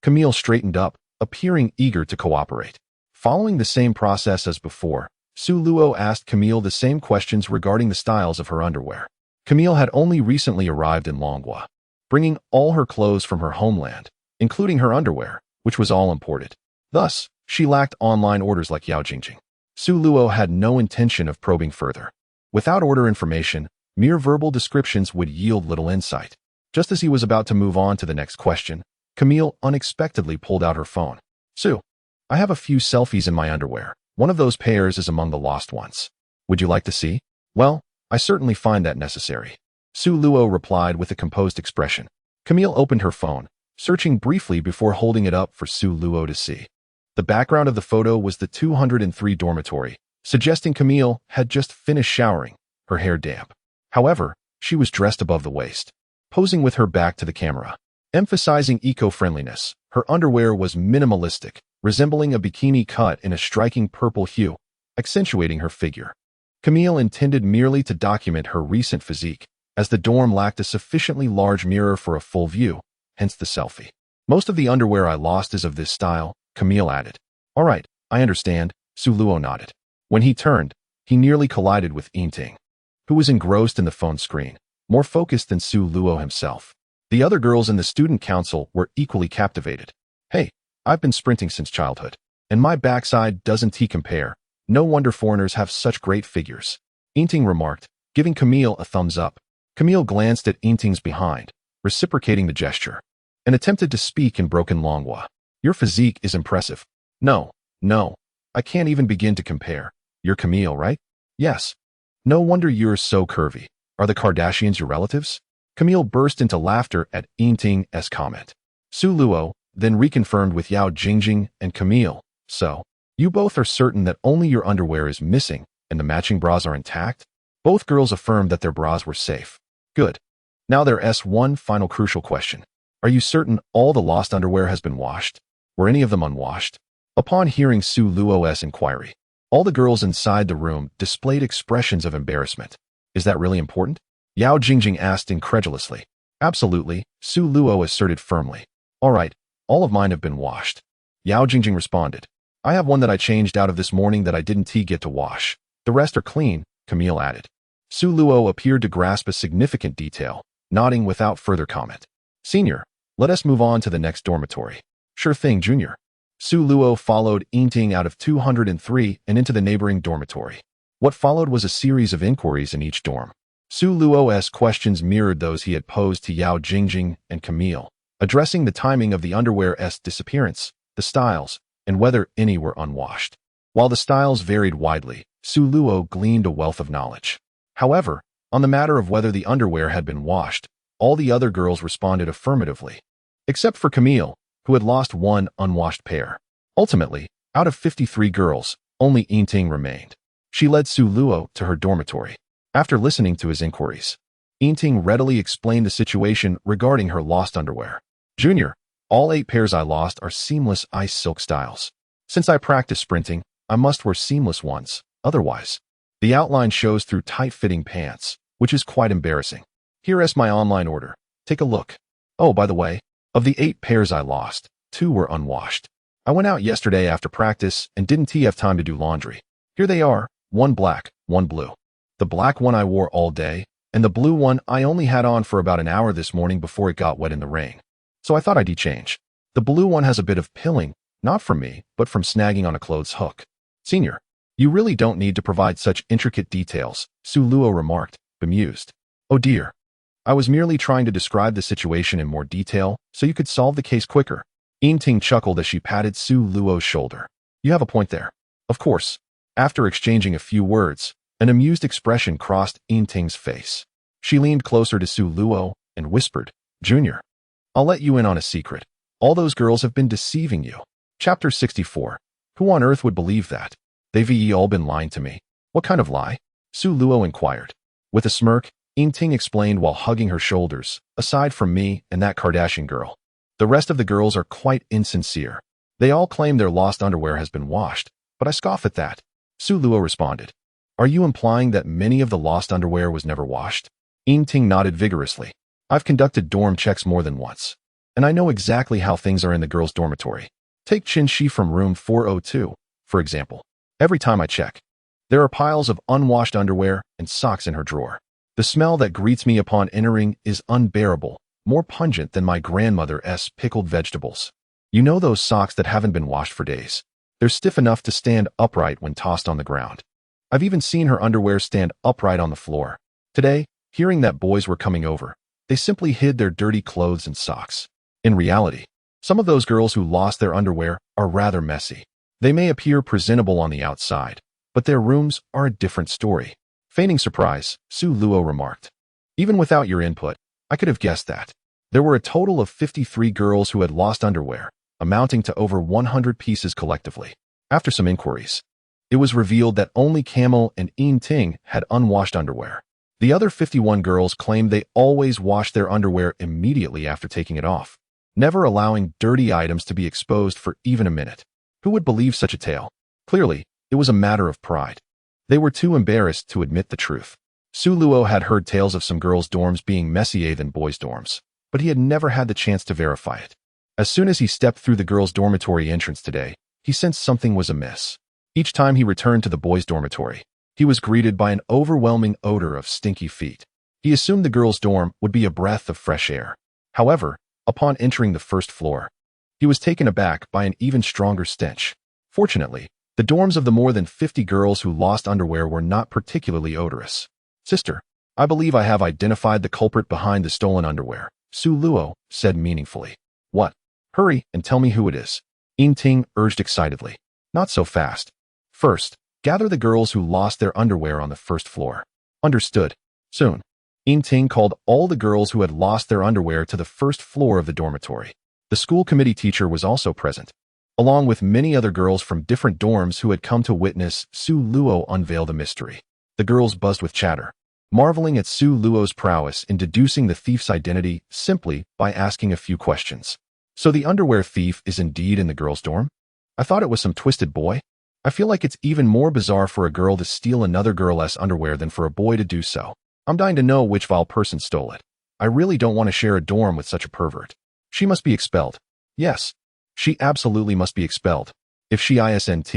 Camille straightened up, appearing eager to cooperate. Following the same process as before, Su Luo asked Camille the same questions regarding the styles of her underwear. Camille had only recently arrived in Longhua, bringing all her clothes from her homeland, including her underwear, which was all imported. Thus, she lacked online orders like Yao Jingjing. Su Luo had no intention of probing further. Without order information, mere verbal descriptions would yield little insight. Just as he was about to move on to the next question, Camille unexpectedly pulled out her phone. Su, I have a few selfies in my underwear. One of those pairs is among the lost ones. Would you like to see? Well, I certainly find that necessary. Su Luo replied with a composed expression. Camille opened her phone, searching briefly before holding it up for Su Luo to see. The background of the photo was the 203 dormitory, suggesting Camille had just finished showering, her hair damp. However, she was dressed above the waist, posing with her back to the camera. Emphasizing eco-friendliness, her underwear was minimalistic, resembling a bikini cut in a striking purple hue, accentuating her figure. Camille intended merely to document her recent physique, as the dorm lacked a sufficiently large mirror for a full view, hence the selfie. Most of the underwear I lost is of this style, Camille added. All right, I understand, Su Luo nodded. When he turned, he nearly collided with Ting, who was engrossed in the phone screen, more focused than Su Luo himself. The other girls in the student council were equally captivated. Hey, I've been sprinting since childhood, and my backside doesn't compare. No wonder foreigners have such great figures. Ting remarked, giving Camille a thumbs up. Camille glanced at Ting's behind, reciprocating the gesture, and attempted to speak in broken Longhua. Your physique is impressive. No, I can't even begin to compare. You're Camille, right? Yes. No wonder you're so curvy. Are the Kardashians your relatives? Camille burst into laughter at Ting's comment. Su Luo then reconfirmed with Yao Jingjing and Camille. So, you both are certain that only your underwear is missing and the matching bras are intact? Both girls affirmed that their bras were safe. Good. Now there's one final crucial question. Are you certain all the lost underwear has been washed? Were any of them unwashed? Upon hearing Su Luo's inquiry, all the girls inside the room displayed expressions of embarrassment. Is that really important? Yao Jingjing asked incredulously. Absolutely, Su Luo asserted firmly. All right, all of mine have been washed. Yao Jingjing responded. I have one that I changed out of this morning that I didn't get to wash. The rest are clean, Camille added. Su Luo appeared to grasp a significant detail, nodding without further comment. Senior, let us move on to the next dormitory. Sure thing, Junior. Su Luo followed Ting out of 203 and into the neighboring dormitory. What followed was a series of inquiries in each dorm. Su Luo's questions mirrored those he had posed to Yao Jingjing and Camille, addressing the timing of the underwear's disappearance, the styles, and whether any were unwashed. While the styles varied widely, Su Luo gleaned a wealth of knowledge. However, on the matter of whether the underwear had been washed, all the other girls responded affirmatively, except for Camille, who had lost one unwashed pair. Ultimately, out of 53 girls, only Ting remained. She led Su Luo to her dormitory. After listening to his inquiries, Ting readily explained the situation regarding her lost underwear. Junior, all 8 pairs I lost are seamless ice silk styles. Since I practice sprinting, I must wear seamless ones, otherwise, The outline shows through tight-fitting pants, which is quite embarrassing. Here is my online order. Take a look. Oh, by the way, of the 8 pairs I lost, 2 were unwashed. I went out yesterday after practice and didn't have time to do laundry. Here they are, 1 black, 1 blue. The black one I wore all day, and the blue one I only had on for about an hour this morning before it got wet in the rain. So I thought I'd change. The blue one has a bit of pilling, not from me, but from snagging on a clothes hook. Senior, you really don't need to provide such intricate details, Su Luo remarked, bemused. Oh dear. I was merely trying to describe the situation in more detail so you could solve the case quicker. Ting chuckled as she patted Su Luo's shoulder. You have a point there. Of course. After exchanging a few words, an amused expression crossed Ting's face. She leaned closer to Su Luo and whispered, Junior, I'll let you in on a secret. All those girls have been deceiving you. Chapter 64. Who on earth would believe that? They've all been lying to me. What kind of lie? Su Luo inquired. With a smirk, Ting explained while hugging her shoulders, aside from me and that Kardashian girl. The rest of the girls are quite insincere. They all claim their lost underwear has been washed, but I scoff at that. Su Luo responded. Are you implying that many of the lost underwear was never washed? Ting nodded vigorously. I've conducted dorm checks more than once, and I know exactly how things are in the girls' dormitory. Take Chin Shi from room 402, for example. Every time I check, there are piles of unwashed underwear and socks in her drawer. The smell that greets me upon entering is unbearable, more pungent than my grandmother's pickled vegetables. You know those socks that haven't been washed for days? They're stiff enough to stand upright when tossed on the ground. I've even seen her underwear stand upright on the floor. Today, hearing that boys were coming over, they simply hid their dirty clothes and socks. In reality, some of those girls who lost their underwear are rather messy. They may appear presentable on the outside, but their rooms are a different story. Feigning surprise, Su Luo remarked. Even without your input, I could have guessed that. There were a total of 53 girls who had lost underwear, amounting to over 100 pieces collectively. After some inquiries, it was revealed that only Camel and Ting had unwashed underwear. The other 51 girls claimed they always washed their underwear immediately after taking it off, never allowing dirty items to be exposed for even a minute. Who would believe such a tale? Clearly, it was a matter of pride. They were too embarrassed to admit the truth. Su Luo had heard tales of some girls' dorms being messier than boys' dorms, but he had never had the chance to verify it. As soon as he stepped through the girls' dormitory entrance today, he sensed something was amiss. Each time he returned to the boys' dormitory, he was greeted by an overwhelming odor of stinky feet. He assumed the girls' dorm would be a breath of fresh air. However, upon entering the first floor, he was taken aback by an even stronger stench. Fortunately, the dorms of the more than 50 girls who lost underwear were not particularly odorous. Sister, I believe I have identified the culprit behind the stolen underwear, Su Luo said meaningfully. What? Hurry and tell me who it is. Ting urged excitedly. Not so fast. First, gather the girls who lost their underwear on the first floor. Understood. Soon. Ting called all the girls who had lost their underwear to the first floor of the dormitory. The school committee teacher was also present, along with many other girls from different dorms who had come to witness Su Luo unveil the mystery. The girls buzzed with chatter, marveling at Su Luo's prowess in deducing the thief's identity simply by asking a few questions. So the underwear thief is indeed in the girls' dorm? I thought it was some twisted boy. I feel like it's even more bizarre for a girl to steal another girl's underwear than for a boy to do so. I'm dying to know which vile person stole it. I really don't want to share a dorm with such a pervert. She must be expelled. Yes, she absolutely must be expelled. If she isn't,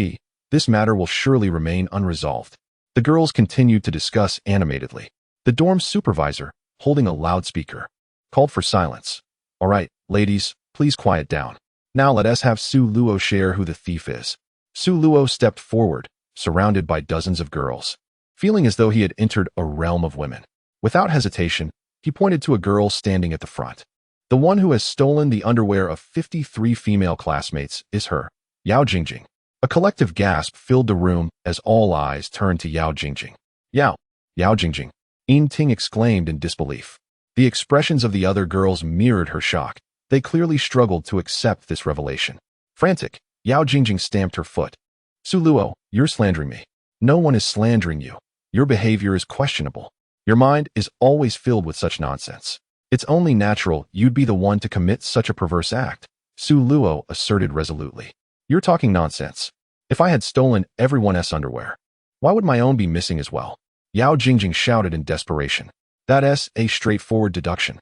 this matter will surely remain unresolved. The girls continued to discuss animatedly. The dorm supervisor, holding a loudspeaker, called for silence. All right, ladies, please quiet down. Now let us have Su Luo share who the thief is. Su Luo stepped forward, surrounded by dozens of girls, feeling as though he had entered a realm of women. Without hesitation, he pointed to a girl standing at the front. The one who has stolen the underwear of 53 female classmates is her, Yao Jingjing. A collective gasp filled the room as all eyes turned to Yao Jingjing. Yao Jingjing, Ting exclaimed in disbelief. The expressions of the other girls mirrored her shock. They clearly struggled to accept this revelation. Frantic, Yao Jingjing stamped her foot. Su Luo, you're slandering me. No one is slandering you. Your behavior is questionable. Your mind is always filled with such nonsense. It's only natural you'd be the one to commit such a perverse act, Su Luo asserted resolutely. You're talking nonsense. If I had stolen everyone's underwear, Why would my own be missing as well? Yao Jingjing shouted in desperation. That's a straightforward deduction.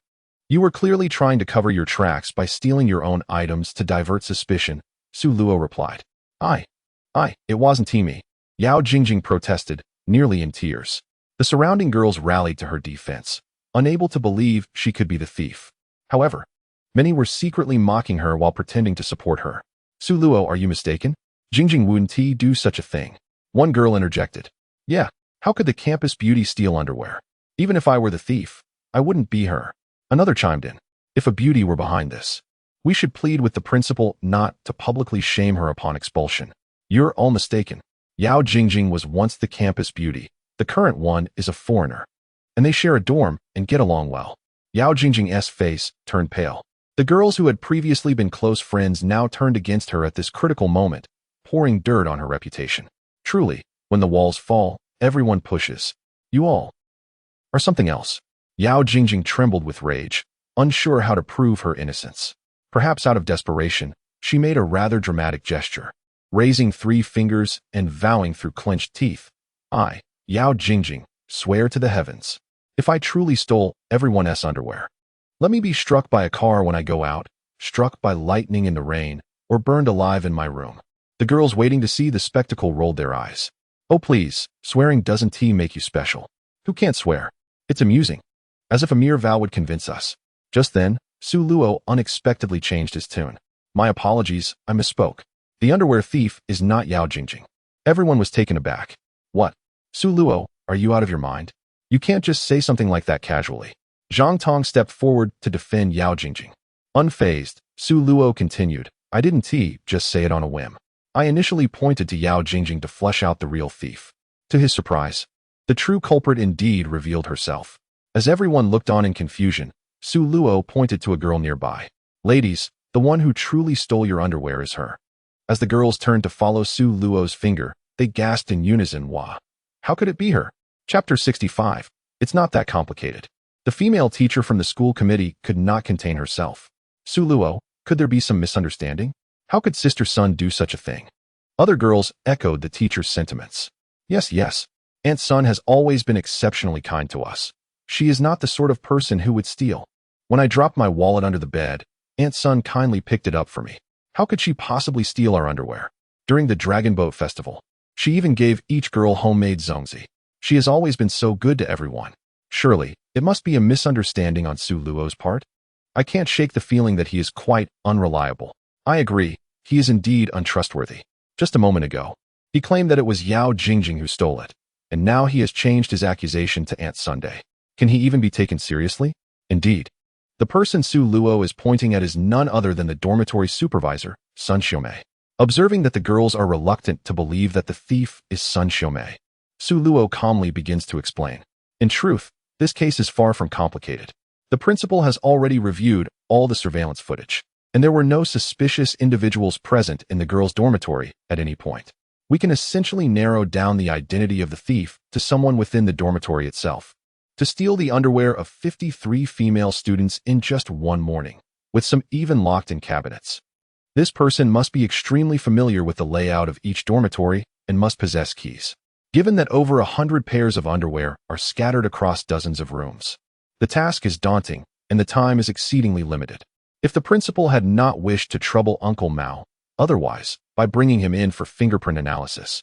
You were clearly trying to cover your tracks by stealing your own items to divert suspicion, Su Luo replied. It wasn't me. Yao Jingjing protested, nearly in tears. The surrounding girls rallied to her defense, unable to believe she could be the thief. However, many were secretly mocking her while pretending to support her. Su Luo, are you mistaken? Jingjing wouldn't do such a thing. One girl interjected. Yeah, how could the campus beauty steal underwear? Even if I were the thief, I wouldn't be her. Another chimed in. If a beauty were behind this, we should plead with the principal not to publicly shame her upon expulsion. You're all mistaken. Yao Jingjing was once the campus beauty. The current one is a foreigner. And they share a dorm and get along well. Yao Jingjing's face turned pale. The girls who had previously been close friends now turned against her at this critical moment, pouring dirt on her reputation. Truly, when the walls fall, everyone pushes. You all are something else. Yao Jingjing trembled with rage, unsure how to prove her innocence. Perhaps out of desperation, she made a rather dramatic gesture, raising 3 fingers and vowing through clenched teeth. I, Yao Jingjing, swear to the heavens. If I truly stole everyone's underwear, let me be struck by a car when I go out, struck by lightning in the rain, or burned alive in my room. The girls waiting to see the spectacle rolled their eyes. Oh please, swearing doesn't make you special. Who can't swear? It's amusing. As if a mere vow would convince us. Just then, Su Luo unexpectedly changed his tune. My apologies, I misspoke. The underwear thief is not Yao Jingjing. Everyone was taken aback. What? Su Luo, are you out of your mind? You can't just say something like that casually. Zhang Tong stepped forward to defend Yao Jingjing. Unfazed, Su Luo continued, I didn't just say it on a whim. I initially pointed to Yao Jingjing to flesh out the real thief. To his surprise, the true culprit indeed revealed herself. As everyone looked on in confusion, Su Luo pointed to a girl nearby. Ladies, the one who truly stole your underwear is her. As the girls turned to follow Su Luo's finger, they gasped in unison, Wah. How could it be her? Chapter 65. It's not that complicated. The female teacher from the school committee could not contain herself. Su Luo, could there be some misunderstanding? How could Sister Sun do such a thing? Other girls echoed the teacher's sentiments. Yes. Aunt Sun has always been exceptionally kind to us. She is not the sort of person who would steal. When I dropped my wallet under the bed, Aunt Sun kindly picked it up for me. How could she possibly steal our underwear? During the Dragon Boat Festival, she even gave each girl homemade zongzi. She has always been so good to everyone. Surely, it must be a misunderstanding on Su Luo's part. I can't shake the feeling that he is quite unreliable. I agree, he is indeed untrustworthy. Just a moment ago, he claimed that it was Yao Jingjing who stole it, and now he has changed his accusation to Aunt Sunday. Can he even be taken seriously? Indeed. The person Su Luo is pointing at is none other than the dormitory supervisor, Sun Xiaomei. Observing that the girls are reluctant to believe that the thief is Sun Xiaomei, Su Luo calmly begins to explain. In truth, this case is far from complicated. The principal has already reviewed all the surveillance footage, and there were no suspicious individuals present in the girls' dormitory at any point. We can essentially narrow down the identity of the thief to someone within the dormitory itself. To steal the underwear of 53 female students in just one morning, with some even locked in cabinets. This person must be extremely familiar with the layout of each dormitory and must possess keys. Given that over 100 pairs of underwear are scattered across dozens of rooms, the task is daunting and the time is exceedingly limited. If the principal had not wished to trouble Uncle Mao, otherwise, by bringing him in for fingerprint analysis,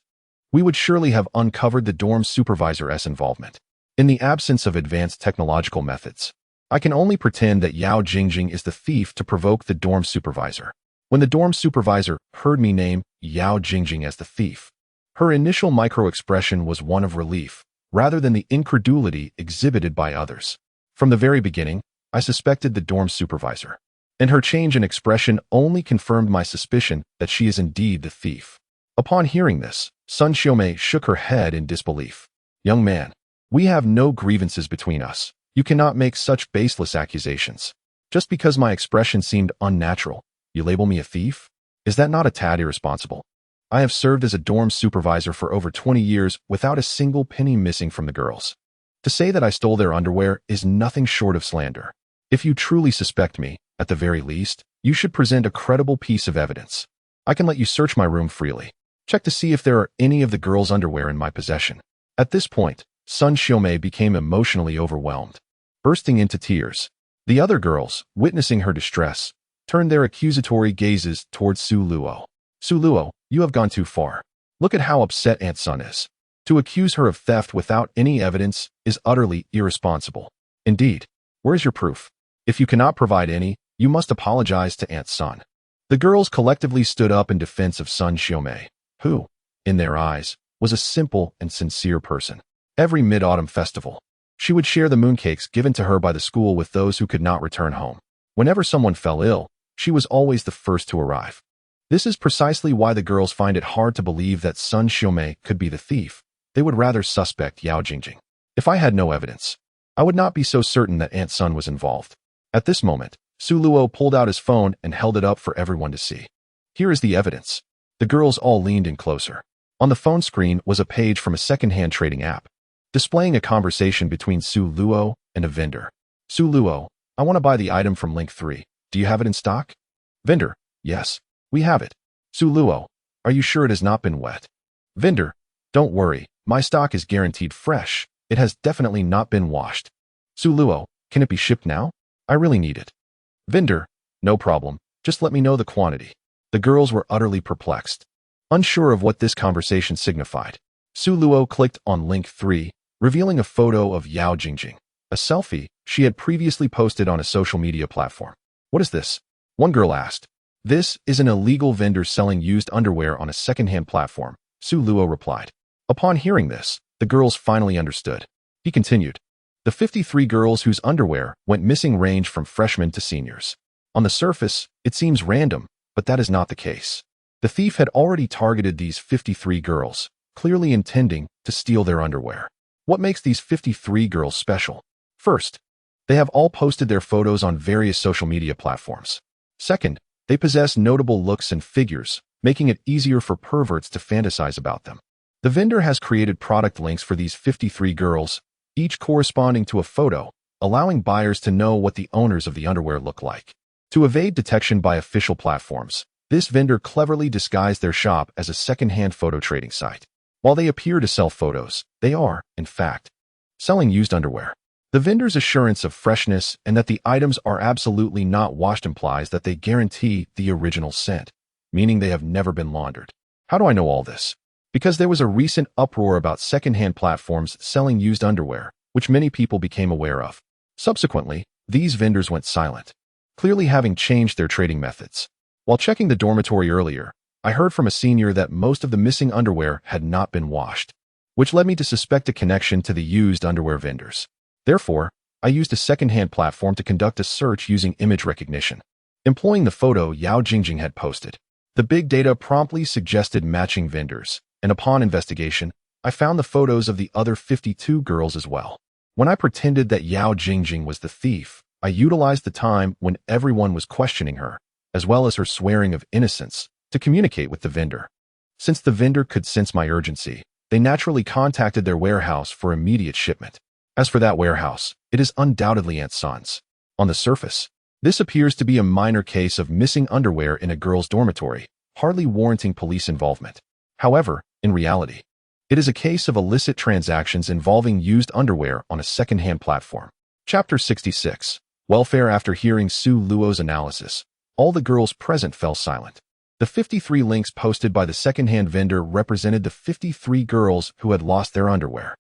we would surely have uncovered the dorm supervisor's involvement. In the absence of advanced technological methods, I can only pretend that Yao Jingjing is the thief to provoke the dorm supervisor. When the dorm supervisor heard me name Yao Jingjing as the thief, her initial micro-expression was one of relief, rather than the incredulity exhibited by others. From the very beginning, I suspected the dorm supervisor, and her change in expression only confirmed my suspicion that she is indeed the thief. Upon hearing this, Sun Xiaomei shook her head in disbelief. Young man, we have no grievances between us. You cannot make such baseless accusations. Just because my expression seemed unnatural, you label me a thief? Is that not a tad irresponsible? I have served as a dorm supervisor for over 20 years without a single penny missing from the girls. To say that I stole their underwear is nothing short of slander. If you truly suspect me, at the very least, you should present a credible piece of evidence. I can let you search my room freely. Check to see if there are any of the girls' underwear in my possession. At this point, Sun Xiaomei became emotionally overwhelmed, bursting into tears. The other girls, witnessing her distress, turned their accusatory gazes towards Su Luo. Su Luo, you have gone too far. Look at how upset Aunt Sun is. To accuse her of theft without any evidence is utterly irresponsible. Indeed, where is your proof? If you cannot provide any, you must apologize to Aunt Sun. The girls collectively stood up in defense of Sun Xiaomei, who, in their eyes, was a simple and sincere person. Every mid-autumn festival, she would share the mooncakes given to her by the school with those who could not return home. Whenever someone fell ill, she was always the first to arrive. This is precisely why the girls find it hard to believe that Sun Xiaomei could be the thief. They would rather suspect Yao Jingjing. If I had no evidence, I would not be so certain that Aunt Sun was involved. At this moment, Su Luo pulled out his phone and held it up for everyone to see. Here is the evidence. The girls all leaned in closer. On the phone screen was a page from a second-hand trading app, displaying a conversation between Su Luo and a vendor. Su Luo, I want to buy the item from link 3. Do you have it in stock? Vendor, yes, we have it. Su Luo, are you sure it has not been wet? Vendor, don't worry, my stock is guaranteed fresh. It has definitely not been washed. Su Luo, can it be shipped now? I really need it. Vendor, no problem, just let me know the quantity. The girls were utterly perplexed, unsure of what this conversation signified. Su Luo clicked on link 3, revealing a photo of Yao Jingjing, a selfie she had previously posted on a social media platform. What is this? One girl asked. This is an illegal vendor selling used underwear on a second-hand platform, Su Luo replied. Upon hearing this, the girls finally understood. He continued. The 53 girls whose underwear went missing range from freshmen to seniors. On the surface, it seems random, but that is not the case. The thief had already targeted these 53 girls, clearly intending to steal their underwear. What makes these 53 girls special? First, they have all posted their photos on various social media platforms. Second, they possess notable looks and figures, making it easier for perverts to fantasize about them. The vendor has created product links for these 53 girls, each corresponding to a photo, allowing buyers to know what the owners of the underwear look like. To evade detection by official platforms, this vendor cleverly disguised their shop as a second-hand photo trading site. While they appear to sell photos, they are, in fact, selling used underwear. The vendor's assurance of freshness and that the items are absolutely not washed implies that they guarantee the original scent, meaning they have never been laundered. How do I know all this? Because there was a recent uproar about second-hand platforms selling used underwear, which many people became aware of. Subsequently, these vendors went silent, clearly having changed their trading methods. While checking the dormitory earlier, I heard from a senior that most of the missing underwear had not been washed, which led me to suspect a connection to the used underwear vendors. Therefore, I used a second-hand platform to conduct a search using image recognition, employing the photo Yao Jingjing had posted. The big data promptly suggested matching vendors, and upon investigation, I found the photos of the other 52 girls as well. When I pretended that Yao Jingjing was the thief, I utilized the time when everyone was questioning her, as well as her swearing of innocence, to communicate with the vendor. Since the vendor could sense my urgency, they naturally contacted their warehouse for immediate shipment. As for that warehouse, it is undoubtedly Aunt Sun's. On the surface, this appears to be a minor case of missing underwear in a girl's dormitory, hardly warranting police involvement. However, in reality, it is a case of illicit transactions involving used underwear on a second-hand platform. Chapter 66. Welfare. After hearing Su Luo's analysis, all the girls present fell silent. The 53 links posted by the second-hand vendor represented the 53 girls who had lost their underwear.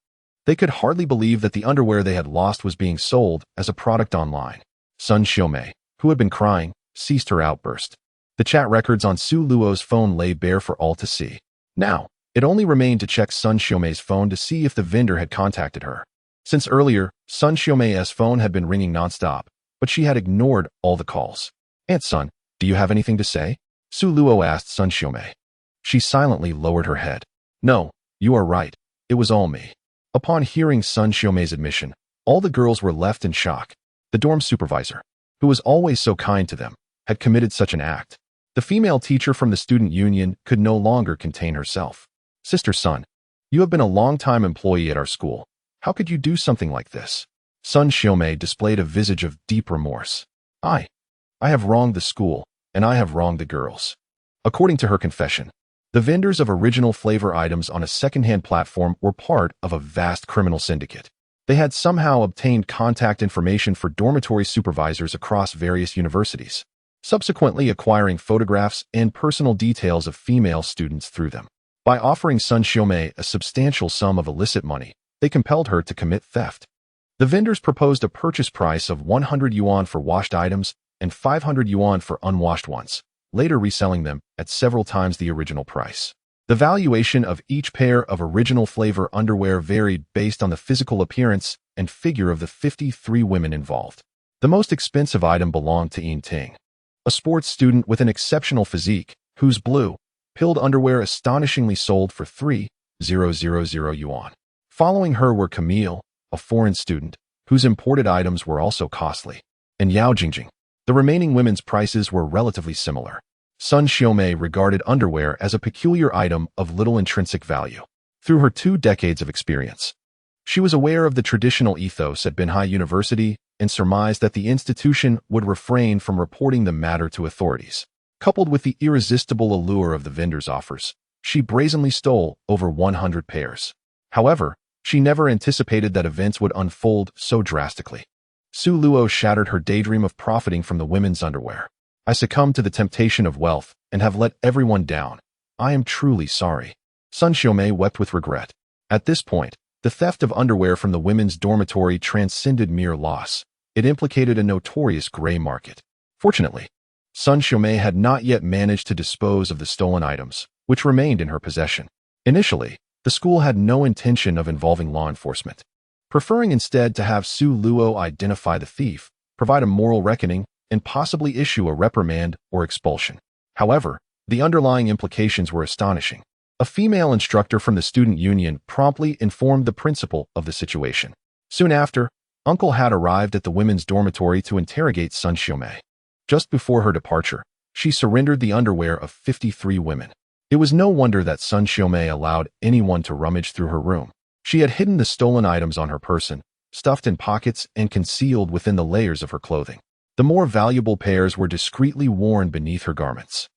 They could hardly believe that the underwear they had lost was being sold as a product online. Sun Xiaomei, who had been crying, ceased her outburst. The chat records on Su Luo's phone lay bare for all to see. Now, it only remained to check Sun Xiaomei's phone to see if the vendor had contacted her. Since earlier, Sun Xiaomei's phone had been ringing nonstop, but she had ignored all the calls. Aunt Sun, do you have anything to say? Su Luo asked Sun Xiaomei. She silently lowered her head. No, you are right. It was all me. Upon hearing Sun Xiaomei's admission, all the girls were left in shock. The dorm supervisor, who was always so kind to them, had committed such an act. The female teacher from the student union could no longer contain herself. Sister Sun, you have been a long-time employee at our school. How could you do something like this? Sun Xiaomei displayed a visage of deep remorse. I have wronged the school, and I have wronged the girls. According to her confession, The vendors of original flavor items on a secondhand platform were part of a vast criminal syndicate. They had somehow obtained contact information for dormitory supervisors across various universities, subsequently acquiring photographs and personal details of female students through them. By offering Sun Xiaomei a substantial sum of illicit money, they compelled her to commit theft. The vendors proposed a purchase price of 100 yuan for washed items and 500 yuan for unwashed ones, later reselling them at several times the original price. The valuation of each pair of original flavor underwear varied based on the physical appearance and figure of the 53 women involved. The most expensive item belonged to Yin Ting, a sports student with an exceptional physique, whose blue-pilled underwear astonishingly sold for 3,000 yuan. Following her were Camille, a foreign student, whose imported items were also costly, and Yao Jingjing. The remaining women's prices were relatively similar. Sun Xiaomei regarded underwear as a peculiar item of little intrinsic value. Through her 2 decades of experience, she was aware of the traditional ethos at Binhai University and surmised that the institution would refrain from reporting the matter to authorities. Coupled with the irresistible allure of the vendors' offers, she brazenly stole over 100 pairs. However, she never anticipated that events would unfold so drastically. Su Luo shattered her daydream of profiting from the women's underwear. I succumbed to the temptation of wealth and have let everyone down. I am truly sorry. Sun Xiaomei wept with regret. At this point, the theft of underwear from the women's dormitory transcended mere loss. It implicated a notorious gray market. Fortunately, Sun Xiaomei had not yet managed to dispose of the stolen items, which remained in her possession. Initially, the school had no intention of involving law enforcement, preferring instead to have Su Luo identify the thief, provide a moral reckoning, and possibly issue a reprimand or expulsion. However, the underlying implications were astonishing. A female instructor from the student union promptly informed the principal of the situation. Soon after, Uncle had arrived at the women's dormitory to interrogate Sun Xiaomei. Just before her departure, she surrendered the underwear of 53 women. It was no wonder that Sun Xiaomei allowed anyone to rummage through her room. She had hidden the stolen items on her person, stuffed in pockets and concealed within the layers of her clothing. The more valuable pairs were discreetly worn beneath her garments,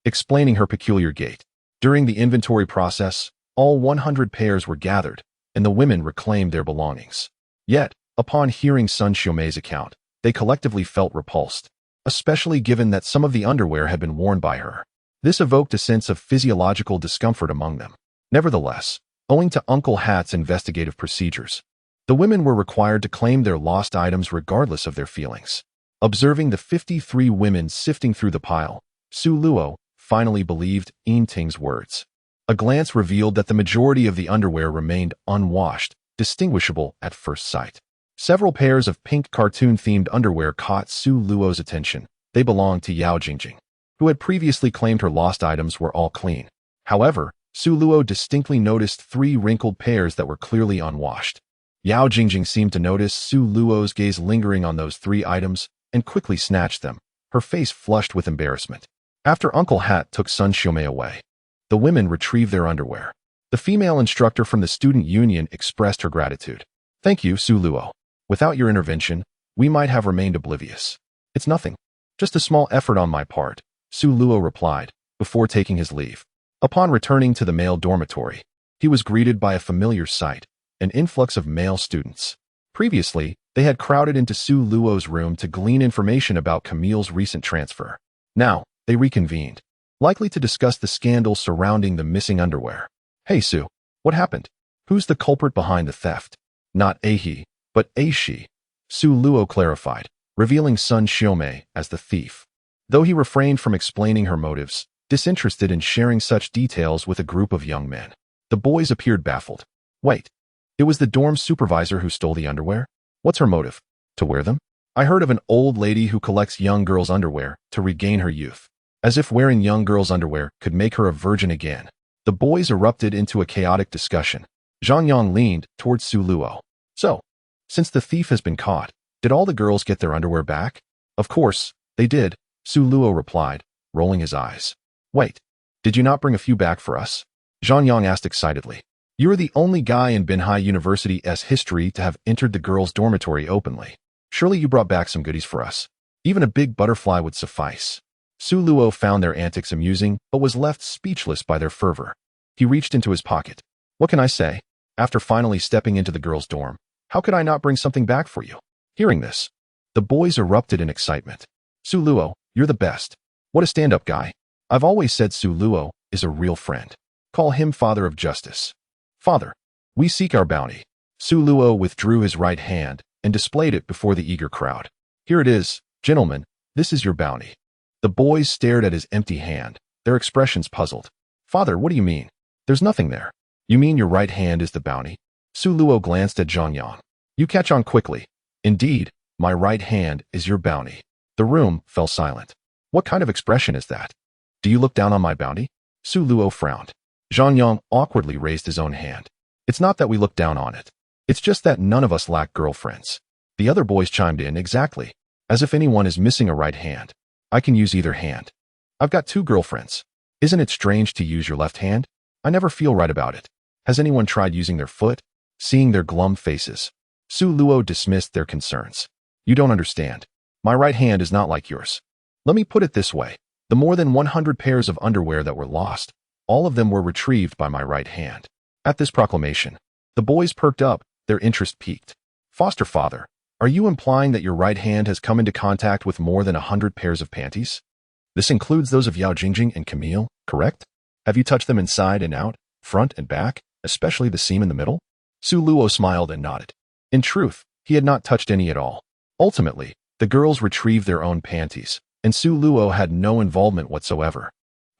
explaining her peculiar gait. During the inventory process, all 100 pairs were gathered, and the women reclaimed their belongings. Yet, upon hearing Sun Xiaomei's account, they collectively felt repulsed, especially given that some of the underwear had been worn by her. This evoked a sense of physiological discomfort among them. Nevertheless, owing to Uncle Hat's investigative procedures, the women were required to claim their lost items regardless of their feelings. Observing the 53 women sifting through the pile, Su Luo finally believed Yin Ting's words. A glance revealed that the majority of the underwear remained unwashed, distinguishable at first sight. Several pairs of pink cartoon-themed underwear caught Su Luo's attention. They belonged to Yao Jingjing, who had previously claimed her lost items were all clean. However, Su Luo distinctly noticed 3 wrinkled pairs that were clearly unwashed. Yao Jingjing seemed to notice Su Luo's gaze lingering on those 3 items and quickly snatched them, her face flushed with embarrassment. After Uncle Hat took Sun Xiaomei away, the women retrieved their underwear. The female instructor from the student union expressed her gratitude. "Thank you, Su Luo. Without your intervention, we might have remained oblivious." "It's nothing. Just a small effort on my part," Su Luo replied, before taking his leave. Upon returning to the male dormitory, he was greeted by a familiar sight, an influx of male students. Previously, they had crowded into Su Luo's room to glean information about Camille's recent transfer. Now, they reconvened, likely to discuss the scandal surrounding the missing underwear. "Hey Su, what happened? Who's the culprit behind the theft?" "Not a he, but a she," Su Luo clarified, revealing Sun Xiaomei as the thief. Though he refrained from explaining her motives, disinterested in sharing such details with a group of young men, the boys appeared baffled. "Wait, it was the dorm supervisor who stole the underwear? What's her motive? To wear them? I heard of an old lady who collects young girls' underwear to regain her youth. As if wearing young girls' underwear could make her a virgin again." The boys erupted into a chaotic discussion. Zhang Yang leaned towards Su Luo. "So, since the thief has been caught, did all the girls get their underwear back?" "Of course, they did," Su Luo replied, rolling his eyes. "Wait, did you not bring a few back for us?" Zhang Yang asked excitedly. "You are the only guy in Binhai University's history to have entered the girls' dormitory openly. Surely you brought back some goodies for us. Even a big butterfly would suffice." Su Luo found their antics amusing, but was left speechless by their fervor. He reached into his pocket. What can I say? After finally stepping into the girls' dorm, how could I not bring something back for you? Hearing this, the boys erupted in excitement. Su Luo, you're the best. What a stand-up guy. I've always said Su Luo is a real friend. Call him Father of Justice. Father, we seek our bounty. Su Luo withdrew his right hand and displayed it before the eager crowd. Here it is, gentlemen, this is your bounty. The boys stared at his empty hand, their expressions puzzled. Father, what do you mean? There's nothing there. You mean your right hand is the bounty? Su Luo glanced at Zhang Yang. You catch on quickly. Indeed, my right hand is your bounty. The room fell silent. What kind of expression is that? Do you look down on my bounty? Su Luo frowned. Zhang Yang awkwardly raised his own hand. It's not that we look down on it. It's just that none of us lack girlfriends. The other boys chimed in. Exactly. As if anyone is missing a right hand. I can use either hand. I've got 2 girlfriends. Isn't it strange to use your left hand? I never feel right about it. Has anyone tried using their foot? Seeing their glum faces, Su Luo dismissed their concerns. You don't understand. My right hand is not like yours. Let me put it this way. The more than 100 pairs of underwear that were lost, all of them were retrieved by my right hand. At this proclamation, the boys perked up, their interest piqued. Foster father, are you implying that your right hand has come into contact with more than 100 pairs of panties? This includes those of Yao Jingjing and Camille, correct? Have you touched them inside and out, front and back, especially the seam in the middle? Su Luo smiled and nodded. In truth, he had not touched any at all. Ultimately, the girls retrieved their own panties, and Su Luo had no involvement whatsoever.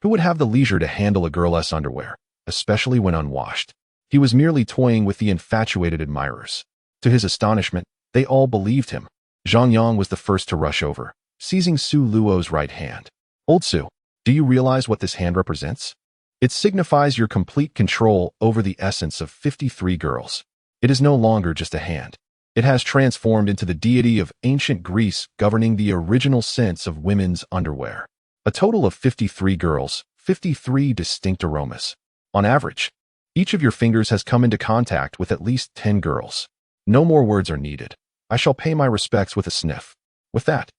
Who would have the leisure to handle a girl's underwear, especially when unwashed? He was merely toying with the infatuated admirers. To his astonishment, they all believed him. Zhang Yang was the first to rush over, seizing Su Luo's right hand. Old Su, do you realize what this hand represents? It signifies your complete control over the essence of 53 girls. It is no longer just a hand. It has transformed into the deity of ancient Greece governing the original sense of women's underwear. A total of 53 girls, 53 distinct aromas. On average, each of your fingers has come into contact with at least 10 girls. No more words are needed. I shall pay my respects with a sniff. With that,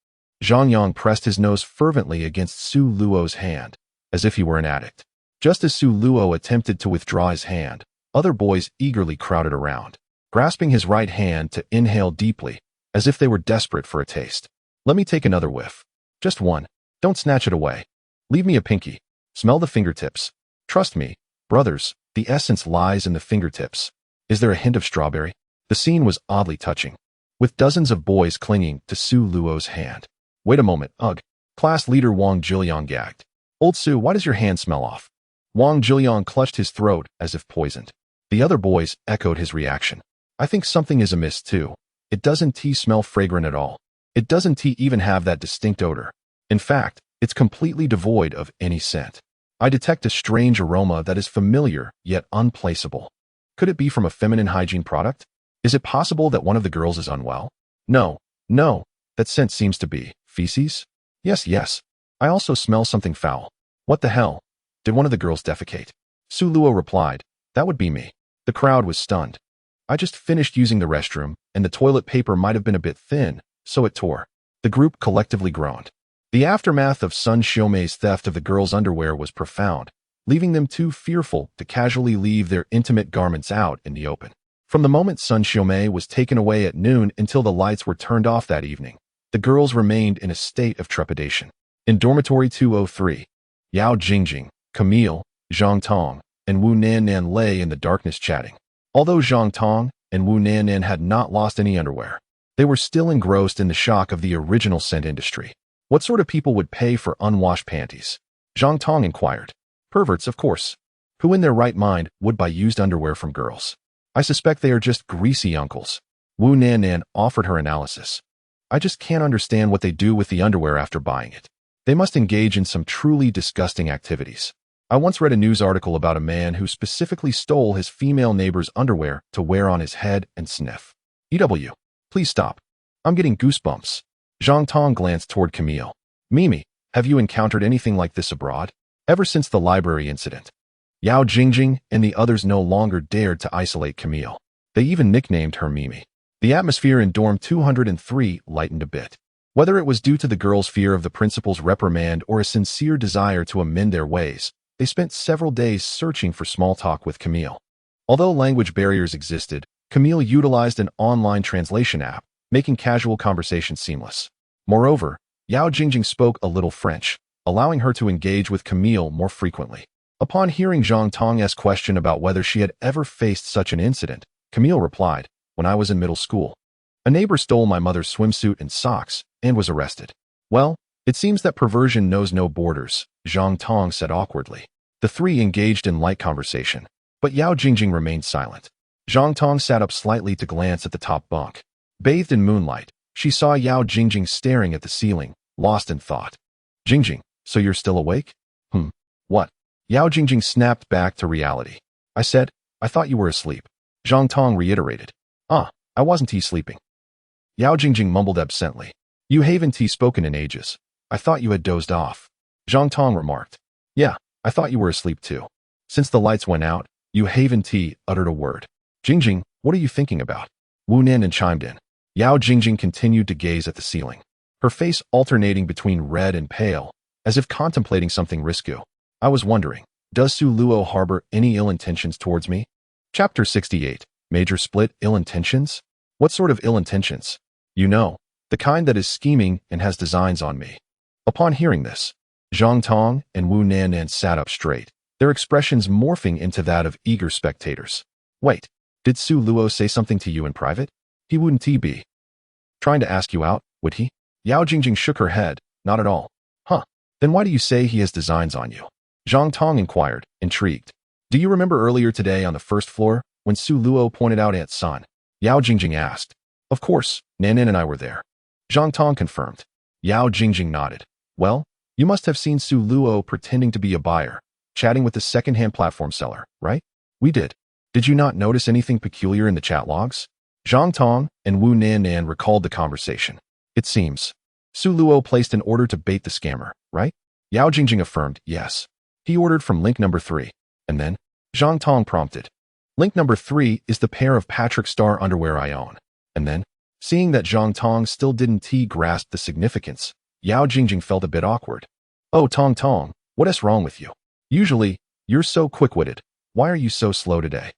Zhang Yang pressed his nose fervently against Su Luo's hand, as if he were an addict. Just as Su Luo attempted to withdraw his hand, other boys eagerly crowded around, grasping his right hand to inhale deeply, as if they were desperate for a taste. Let me take another whiff. Just one. Don't snatch it away. Leave me a pinky. Smell the fingertips. Trust me, brothers, the essence lies in the fingertips. Is there a hint of strawberry? The scene was oddly touching, with dozens of boys clinging to Su Luo's hand. Wait a moment, ugh. Class leader Wang Jiliang gagged. Old Su, why does your hand smell off? Wang Jiliang clutched his throat as if poisoned. The other boys echoed his reaction. I think something is amiss too. It doesn't smell fragrant at all. It doesn't even have that distinct odor. In fact, it's completely devoid of any scent. I detect a strange aroma that is familiar yet unplaceable. Could it be from a feminine hygiene product? Is it possible that one of the girls is unwell? No, that scent seems to be feces? Yes. I also smell something foul. What the hell? Did one of the girls defecate? Su Luo replied, that would be me. The crowd was stunned. I just finished using the restroom, and the toilet paper might have been a bit thin, so it tore. The group collectively groaned. The aftermath of Sun Xiaomei's theft of the girls' underwear was profound, leaving them too fearful to casually leave their intimate garments out in the open. From the moment Sun Xiaomei was taken away at noon until the lights were turned off that evening, the girls remained in a state of trepidation. In dormitory 203, Yao Jingjing, Camille, Zhang Tong, and Wu Nannan lay in the darkness chatting. Although Zhang Tong and Wu Nannan had not lost any underwear, they were still engrossed in the shock of the original scent industry. What sort of people would pay for unwashed panties? Zhang Tong inquired. Perverts, of course. Who in their right mind would buy used underwear from girls? I suspect they are just greasy uncles. Wu Nannan offered her analysis. I just can't understand what they do with the underwear after buying it. They must engage in some truly disgusting activities. I once read a news article about a man who specifically stole his female neighbor's underwear to wear on his head and sniff. EW, please stop. I'm getting goosebumps. Zhang Tong glanced toward Camille. Mimi, have you encountered anything like this abroad? Ever since the library incident. Yao Jingjing and the others no longer dared to isolate Camille. They even nicknamed her Mimi. The atmosphere in dorm 203 lightened a bit. Whether it was due to the girls' fear of the principal's reprimand or a sincere desire to amend their ways, they spent several days searching for small talk with Camille. Although language barriers existed, Camille utilized an online translation app, making casual conversation seamless. Moreover, Yao Jingjing spoke a little French, allowing her to engage with Camille more frequently. Upon hearing Zhang Tong's question about whether she had ever faced such an incident, Camille replied, "When I was in middle school, a neighbor stole my mother's swimsuit and socks and was arrested." "Well, it seems that perversion knows no borders," Zhang Tong said awkwardly. The three engaged in light conversation, but Yao Jingjing remained silent. Zhang Tong sat up slightly to glance at the top bunk. Bathed in moonlight, she saw Yao Jingjing staring at the ceiling, lost in thought. "Jingjing, so you're still awake?" What?" Yao Jingjing snapped back to reality. "I said, I thought you were asleep." Zhang Tong reiterated. I wasn't sleeping." Yao Jingjing mumbled absently. "You haven't spoken in ages. I thought you had dozed off." Zhang Tong remarked. "Yeah, I thought you were asleep too. Since the lights went out, you haven't uttered a word." "Jingjing, what are you thinking about?" Wu Nannan chimed in. Yao Jingjing continued to gaze at the ceiling, her face alternating between red and pale, as if contemplating something risky. "I was wondering, does Su Luo harbor any ill intentions towards me?" Chapter 68. Major Split. Ill intentions? What sort of ill intentions? "You know, the kind that is scheming and has designs on me." Upon hearing this, Zhang Tong and Wu Nannan sat up straight, their expressions morphing into that of eager spectators. "Wait, did Su Luo say something to you in private? He wouldn't be trying to ask you out, would he?" Yao Jingjing shook her head. "Not at all." Then why do you say he has designs on you?" Zhang Tong inquired, intrigued. "Do you remember earlier today on the first floor, when Su Luo pointed out Aunt San?" Yao Jingjing asked. "Of course, Nannan and I were there." Zhang Tong confirmed. Yao Jingjing nodded. "Well, you must have seen Su Luo pretending to be a buyer, chatting with the second-hand platform seller, right?" "We did." "Did you not notice anything peculiar in the chat logs?" Zhang Tong and Wu Nannan recalled the conversation. "It seems Su Luo placed an order to bait the scammer, right?" Yao Jingjing affirmed, "Yes. He ordered from link number 3. And then?" Zhang Tong prompted. "Link number 3 is the pair of Patrick Star underwear I own." And then? Seeing that Zhang Tong still didn't grasp the significance, Yao Jingjing felt a bit awkward. "Oh, Tong, what is wrong with you? Usually, you're so quick-witted. Why are you so slow today?"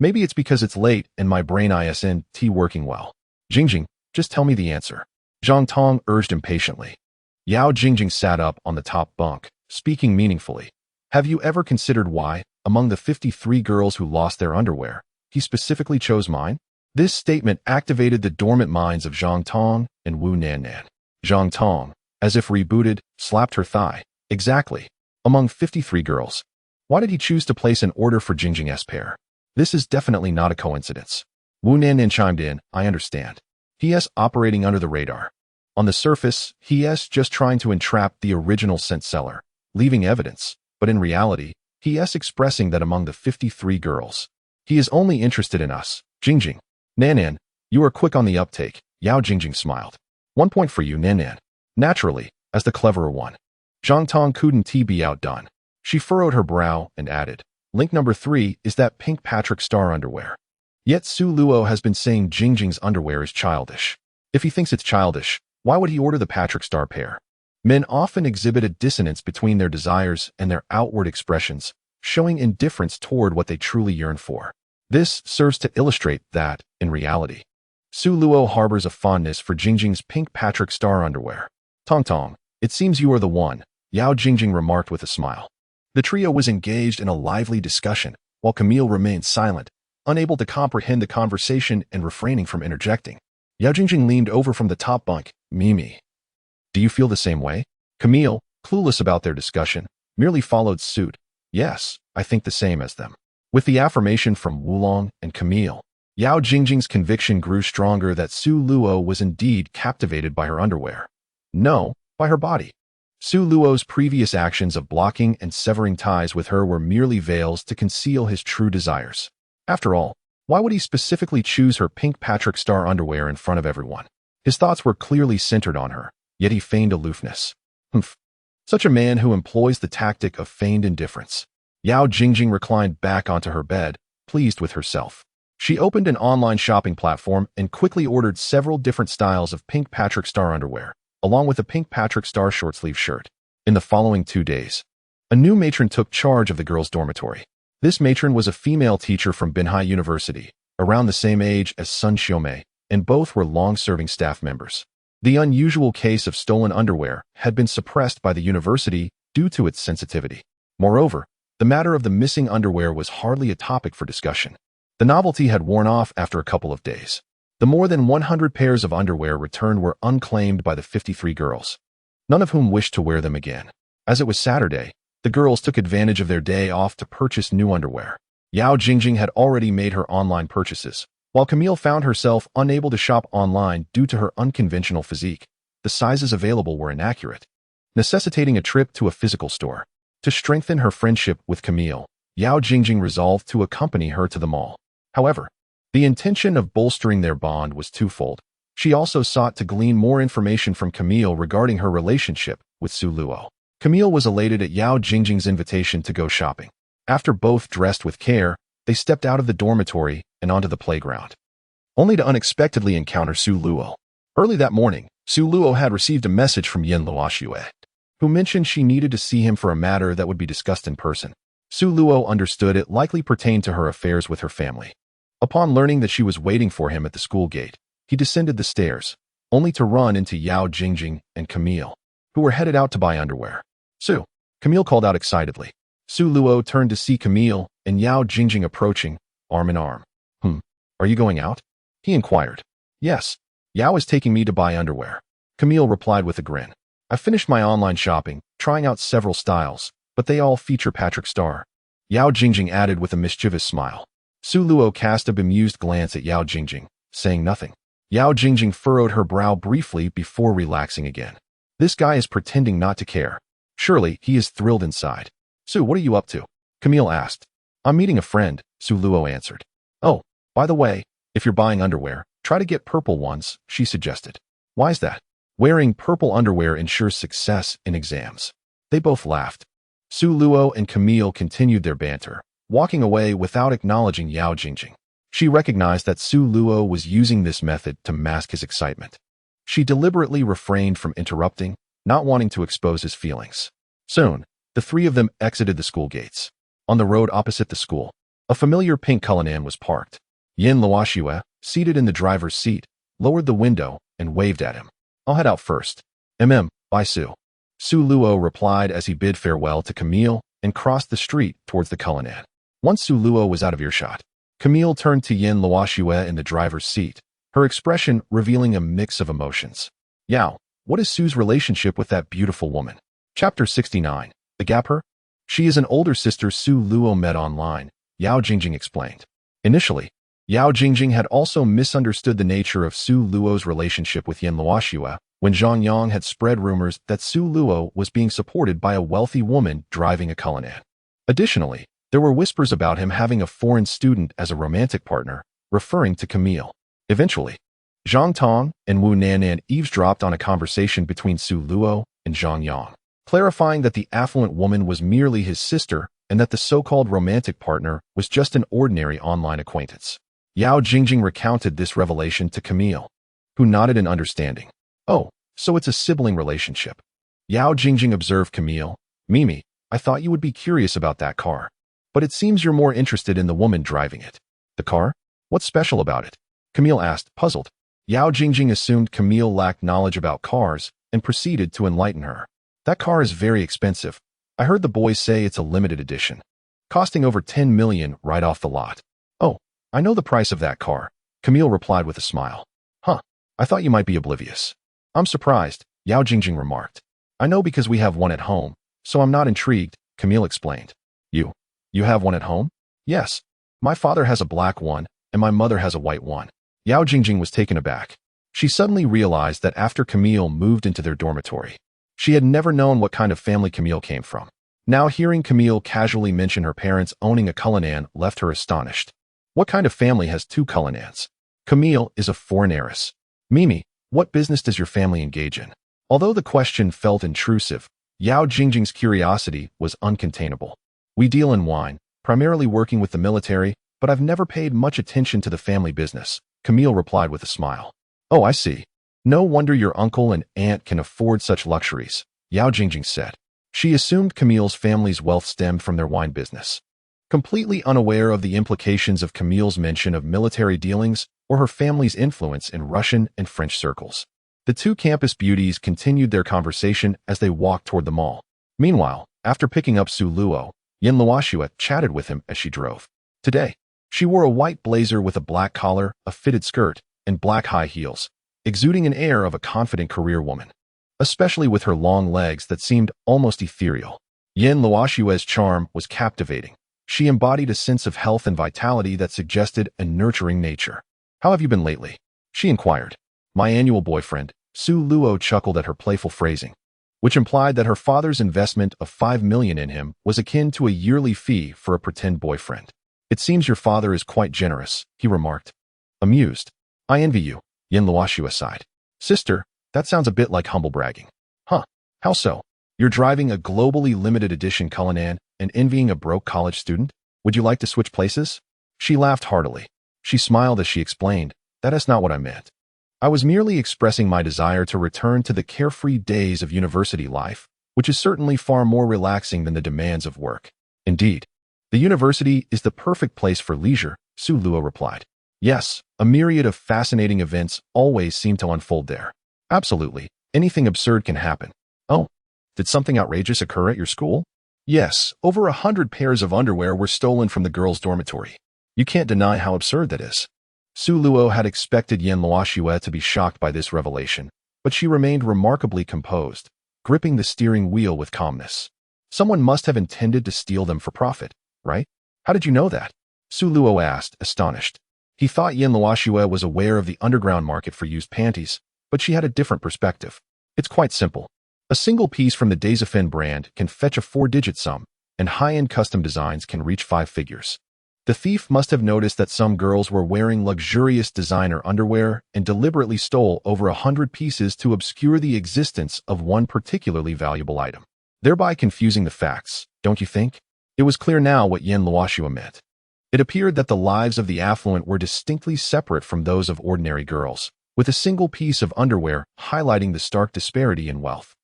Maybe it's because it's late and my brain isn't working well." "Jingjing, just tell me the answer," Zhang Tong urged impatiently. Yao Jingjing sat up on the top bunk, speaking meaningfully. "Have you ever considered why, among the 53 girls who lost their underwear, he specifically chose mine?" This statement activated the dormant minds of Zhang Tong and Wu Nannan. Zhang Tong, as if rebooted, slapped her thigh. "Exactly. Among 53 girls. Why did he choose to place an order for Jingjing's pair? This is definitely not a coincidence." Wu Nannan chimed in. "I understand. He is operating under the radar. On the surface, he is just trying to entrap the original scent seller, leaving evidence, but in reality, he is expressing that among the 53 girls, he is only interested in us." "Jingjing. Nannan, you are quick on the uptake," Yao Jingjing smiled. "1 point for you, Nannan. Naturally, as the cleverer one." Zhang Tong couldn't be outdone. She furrowed her brow and added, "Link number 3 is that pink Patrick Star underwear." Yet Su Luo has been saying Jingjing's underwear is childish. If he thinks it's childish, why would he order the Patrick Star pair? Men often exhibit a dissonance between their desires and their outward expressions, showing indifference toward what they truly yearn for. This serves to illustrate that, in reality, Su Luo harbors a fondness for Jingjing's pink Patrick Star underwear. Tong, it seems you are the one," Yao Jingjing remarked with a smile. The trio was engaged in a lively discussion, while Camille remained silent, unable to comprehend the conversation and refraining from interjecting. Yao Jingjing leaned over from the top bunk. "Mimi, do you feel the same way?" Camille, clueless about their discussion, merely followed suit. "Yes, I think the same as them." With the affirmation from Wulong and Camille, Yao Jingjing's conviction grew stronger that Su Luo was indeed captivated by her underwear. No, by her body. Su Luo's previous actions of blocking and severing ties with her were merely veils to conceal his true desires. After all, why would he specifically choose her pink Patrick Star underwear in front of everyone? His thoughts were clearly centered on her, yet he feigned aloofness. Such a man who employs the tactic of feigned indifference. Yao Jingjing reclined back onto her bed, pleased with herself. She opened an online shopping platform and quickly ordered several different styles of pink Patrick Star underwear, along with a pink Patrick Star short-sleeve shirt. In the following 2 days, a new matron took charge of the girls' dormitory. This matron was a female teacher from Binhai University, around the same age as Sun Xiaomei, and both were long-serving staff members. The unusual case of stolen underwear had been suppressed by the university due to its sensitivity. Moreover, the matter of the missing underwear was hardly a topic for discussion. The novelty had worn off after a couple of days. The more than 100 pairs of underwear returned were unclaimed by the 53 girls, none of whom wished to wear them again. As it was Saturday, the girls took advantage of their day off to purchase new underwear. Yao Jingjing had already made her online purchases, while Camille found herself unable to shop online due to her unconventional physique. The sizes available were inaccurate, necessitating a trip to a physical store. To strengthen her friendship with Camille, Yao Jingjing resolved to accompany her to the mall. However, the intention of bolstering their bond was twofold. She also sought to glean more information from Camille regarding her relationship with Su Luo. Camille was elated at Yao Jingjing's invitation to go shopping. After both dressed with care, they stepped out of the dormitory and onto the playground, only to unexpectedly encounter Su Luo. Early that morning, Su Luo had received a message from Yin Luoxue, who mentioned she needed to see him for a matter that would be discussed in person. Su Luo understood it likely pertained to her affairs with her family. Upon learning that she was waiting for him at the school gate, he descended the stairs, only to run into Yao Jingjing and Camille, who were headed out to buy underwear. Su, Camille called out excitedly. Su Luo turned to see Camille and Yao Jingjing approaching, arm in arm. Are you going out? He inquired. Yes, Yao is taking me to buy underwear. Camille replied with a grin. I finished my online shopping, trying out several styles, but they all feature Patrick Star. Yao Jingjing added with a mischievous smile. Su Luo cast a bemused glance at Yao Jingjing, saying nothing. Yao Jingjing furrowed her brow briefly before relaxing again. This guy is pretending not to care. Surely he is thrilled inside. Su, what are you up to? Camille asked. I'm meeting a friend, Su Luo answered. Oh, by the way, if you're buying underwear, try to get purple ones, she suggested. Why's that? Wearing purple underwear ensures success in exams. They both laughed. Su Luo and Camille continued their banter, walking away without acknowledging Yao Jingjing. She recognized that Su Luo was using this method to mask his excitement. She deliberately refrained from interrupting, not wanting to expose his feelings. Soon, the three of them exited the school gates. On the road opposite the school, a familiar pink Cullinan was parked. Yin Luoxue, seated in the driver's seat, lowered the window and waved at him. I'll head out first. Bye Su. Su Luo replied as he bid farewell to Camille and crossed the street towards the Cullinan. Once Su Luo was out of earshot, Camille turned to Yin Luoxue in the driver's seat, her expression revealing a mix of emotions. Yao, what is Su's relationship with that beautiful woman? Chapter 69. The gap her? She is an older sister Su Luo met online, Yao Jingjing explained. Initially, Yao Jingjing had also misunderstood the nature of Su Luo's relationship with Yin Luoxue when Zhang Yang had spread rumors that Su Luo was being supported by a wealthy woman driving a Cullinan. Additionally, there were whispers about him having a foreign student as a romantic partner, referring to Camille. Eventually, Zhang Tong and Wu Nannan eavesdropped on a conversation between Su Luo and Zhang Yang, clarifying that the affluent woman was merely his sister and that the so-called romantic partner was just an ordinary online acquaintance. Yao Jingjing recounted this revelation to Camille, who nodded in understanding. Oh, so it's a sibling relationship. Yao Jingjing observed Camille. Mimi, I thought you would be curious about that car. But it seems you're more interested in the woman driving it. The car? What's special about it? Camille asked, puzzled. Yao Jingjing assumed Camille lacked knowledge about cars and proceeded to enlighten her. That car is very expensive. I heard the boys say it's a limited edition, costing over 10 million right off the lot. Oh, I know the price of that car, Camille replied with a smile. Huh, I thought you might be oblivious. I'm surprised, Yao Jingjing remarked. I know because we have one at home, so I'm not intrigued, Camille explained. You have one at home? Yes. My father has a black one, and my mother has a white one. Yao Jingjing was taken aback. She suddenly realized that after Camille moved into their dormitory, she had never known what kind of family Camille came from. Now hearing Camille casually mention her parents owning a Cullinan left her astonished. What kind of family has two Cullinans? Camille is a foreign heiress. Mimi, what business does your family engage in? Although the question felt intrusive, Yao Jingjing's curiosity was uncontainable. We deal in wine, primarily working with the military, but I've never paid much attention to the family business, Camille replied with a smile. Oh, I see. No wonder your uncle and aunt can afford such luxuries, Yao Jingjing said. She assumed Camille's family's wealth stemmed from their wine business. Completely unaware of the implications of Camille's mention of military dealings or her family's influence in Russian and French circles. The two campus beauties continued their conversation as they walked toward the mall. Meanwhile, after picking up Su Luo, Yin Luoxue chatted with him as she drove. Today, she wore a white blazer with a black collar, a fitted skirt, and black high heels, exuding an air of a confident career woman, especially with her long legs that seemed almost ethereal. Yin Luoxue's charm was captivating. She embodied a sense of health and vitality that suggested a nurturing nature. How have you been lately? She inquired. My annual boyfriend, Su Luo chuckled at her playful phrasing, which implied that her father's investment of 5 million in him was akin to a yearly fee for a pretend boyfriend. It seems your father is quite generous, he remarked. Amused. I envy you, Yin Luoxue sighed. Sister, that sounds a bit like humble bragging. Huh, how so? You're driving a globally limited edition Cullinan and envying a broke college student? Would you like to switch places? She laughed heartily. She smiled as she explained, that is not what I meant. I was merely expressing my desire to return to the carefree days of university life, which is certainly far more relaxing than the demands of work. Indeed, the university is the perfect place for leisure, Su Luo replied. Yes, a myriad of fascinating events always seem to unfold there. Absolutely, anything absurd can happen. Oh, did something outrageous occur at your school? Yes, over 100 pairs of underwear were stolen from the girls' dormitory. You can't deny how absurd that is. Su Luo had expected Yin Luoxue to be shocked by this revelation, but she remained remarkably composed, gripping the steering wheel with calmness. Someone must have intended to steal them for profit, right? How did you know that? Su Luo asked, astonished. He thought Yin Luoxue was aware of the underground market for used panties, but she had a different perspective. It's quite simple. A single piece from the Dazafin brand can fetch a 4-digit sum, and high-end custom designs can reach 5 figures. The thief must have noticed that some girls were wearing luxurious designer underwear and deliberately stole over 100 pieces to obscure the existence of one particularly valuable item, thereby confusing the facts, don't you think? It was clear now what Yin Luoxue meant. It appeared that the lives of the affluent were distinctly separate from those of ordinary girls, with a single piece of underwear highlighting the stark disparity in wealth.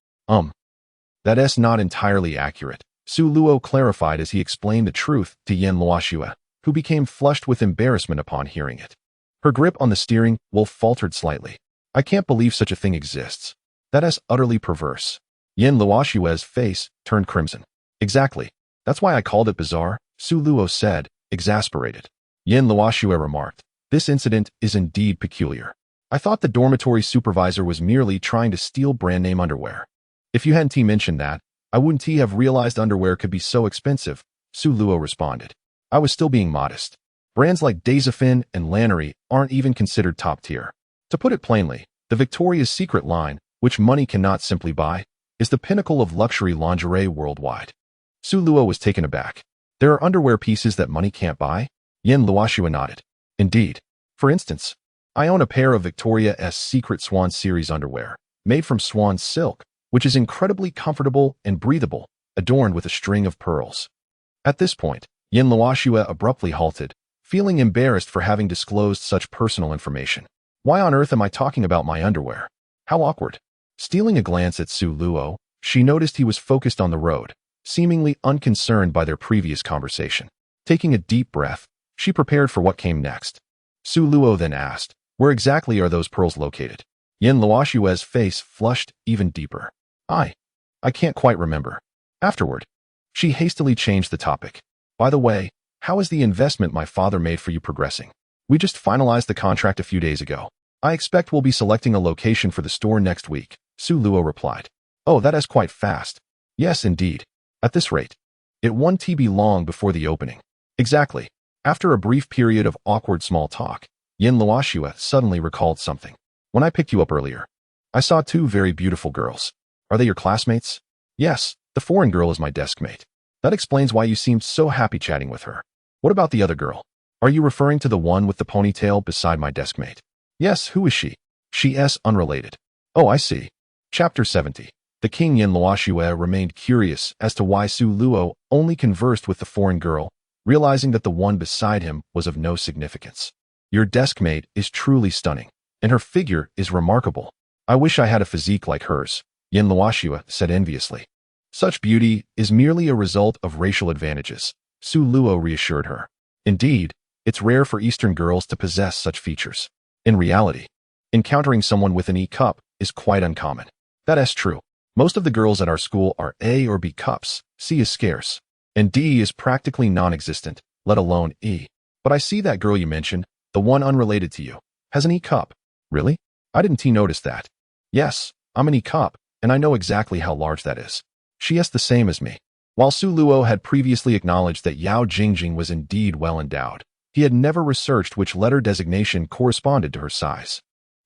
That's not entirely accurate, Su Luo clarified as he explained the truth to Yin Luoxue, who became flushed with embarrassment upon hearing it. Her grip on the steering wheel faltered slightly. I can't believe such a thing exists. That is utterly perverse. Yin Luoxue's face turned crimson. Exactly. That's why I called it bizarre, Su Luo said, exasperated. Yin Luoxue remarked, this incident is indeed peculiar. I thought the dormitory supervisor was merely trying to steal brand-name underwear. If you hadn't mentioned that, I wouldn't have realized underwear could be so expensive, Su Luo responded. I was still being modest. Brands like Dazafin and Lannery aren't even considered top tier. To put it plainly, the Victoria's Secret line, which money cannot simply buy, is the pinnacle of luxury lingerie worldwide. Su Luo was taken aback. There are underwear pieces that money can't buy? Yin Luoxue nodded. Indeed. For instance, I own a pair of Victoria's Secret Swan Series underwear, made from swan silk, which is incredibly comfortable and breathable, adorned with a string of pearls. At this point, Yin Luoxue abruptly halted, feeling embarrassed for having disclosed such personal information. Why on earth am I talking about my underwear? How awkward. Stealing a glance at Su Luo, she noticed he was focused on the road, seemingly unconcerned by their previous conversation. Taking a deep breath, she prepared for what came next. Su Luo then asked, where exactly are those pearls located? Yin Luoxue's face flushed even deeper. I can't quite remember. Afterward, she hastily changed the topic. By the way, how is the investment my father made for you progressing? We just finalized the contract a few days ago. I expect we'll be selecting a location for the store next week, Su Luo replied. Oh, that is quite fast. Yes, indeed. At this rate, it won't be long before the opening. Exactly. After a brief period of awkward small talk, Yin Luoxue suddenly recalled something. When I picked you up earlier, I saw 2 very beautiful girls. Are they your classmates? Yes, the foreign girl is my desk mate. That explains why you seemed so happy chatting with her. What about the other girl? Are you referring to the one with the ponytail beside my desk mate? Yes, who is she? She's unrelated. Oh, I see. Chapter 70. The king Yin Luoxue remained curious as to why Su Luo only conversed with the foreign girl, realizing that the one beside him was of no significance. Your deskmate is truly stunning, and her figure is remarkable. I wish I had a physique like hers, Yin Luoxue said enviously. Such beauty is merely a result of racial advantages, Su Luo reassured her. Indeed, it's rare for Eastern girls to possess such features. In reality, encountering someone with an E cup is quite uncommon. That is true. Most of the girls at our school are A or B cups. C is scarce, and D is practically non-existent, let alone E. But I see that girl you mentioned, the one unrelated to you, has an E cup. Really? I didn't notice that. Yes, I'm an E cup, and I know exactly how large that is. She is the same as me. While Su Luo had previously acknowledged that Yao Jingjing was indeed well endowed, he had never researched which letter designation corresponded to her size.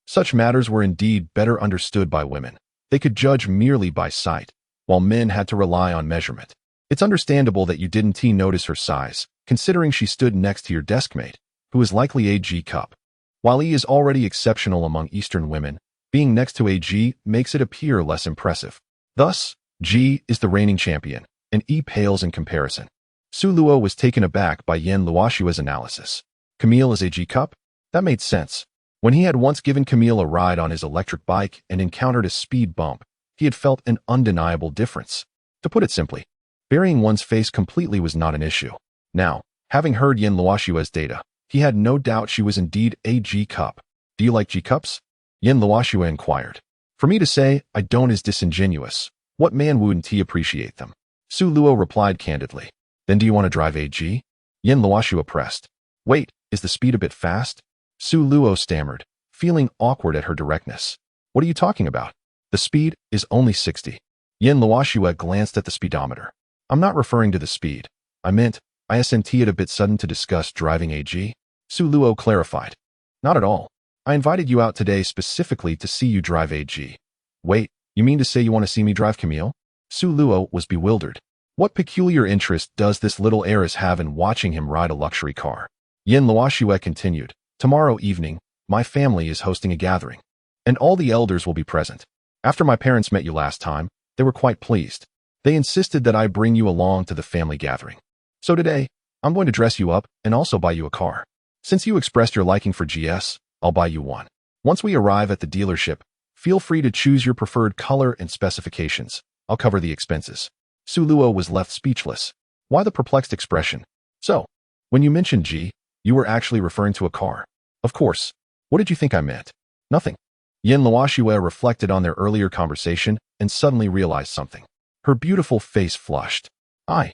Such matters were indeed better understood by women. They could judge merely by sight, while men had to rely on measurement. It's understandable that you didn't notice her size, considering she stood next to your deskmate, who is likely a G cup. While E is already exceptional among Eastern women, being next to a G makes it appear less impressive. Thus, G is the reigning champion, and E pales in comparison. Su Luo was taken aback by Yin Luoxue's analysis. Camille is a G cup? That made sense. When he had once given Camille a ride on his electric bike and encountered a speed bump, he had felt an undeniable difference. To put it simply, burying one's face completely was not an issue. Now, having heard Yin Luoxue's data, he had no doubt she was indeed a G cup. Do you like G cups? Yin Luoxue inquired. For me to say I don't is disingenuous. What man wouldn't he appreciate them? Su Luo replied candidly. Then do you want to drive a G? Yin Luoxue pressed. Wait, is the speed a bit fast? Su Luo stammered, feeling awkward at her directness. What are you talking about? The speed is only 60. Yin Luoxue glanced at the speedometer. I'm not referring to the speed. I meant, isn't it a bit sudden to discuss driving a G? Su Luo clarified. Not at all. I invited you out today specifically to see you drive a G. Wait, you mean to say you want to see me drive Camille? Su Luo was bewildered. What peculiar interest does this little heiress have in watching him ride a luxury car? Yin Luoxue continued. Tomorrow evening, my family is hosting a gathering, and all the elders will be present. After my parents met you last time, they were quite pleased. They insisted that I bring you along to the family gathering. So today, I'm going to dress you up and also buy you a car. Since you expressed your liking for GS, I'll buy you one. Once we arrive at the dealership, feel free to choose your preferred color and specifications. I'll cover the expenses. Su Luo was left speechless. Why the perplexed expression? So, when you mentioned G, you were actually referring to a car. Of course. What did you think I meant? Nothing. Yin Luoxue reflected on their earlier conversation and suddenly realized something. Her beautiful face flushed. I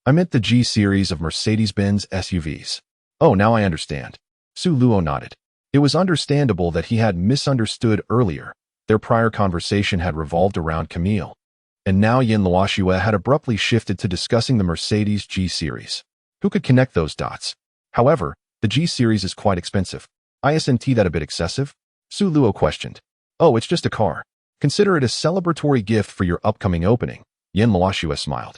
meant the G series of Mercedes-Benz SUVs. Oh, now I understand. Su Luo nodded. It was understandable that he had misunderstood earlier. Their prior conversation had revolved around Camille. And now Yin Luoxue had abruptly shifted to discussing the Mercedes G series. Who could connect those dots? However, the G series is quite expensive. Isn't that a bit excessive? Su Luo questioned. Oh, it's just a car. Consider it a celebratory gift for your upcoming opening. Yin Luoxue smiled.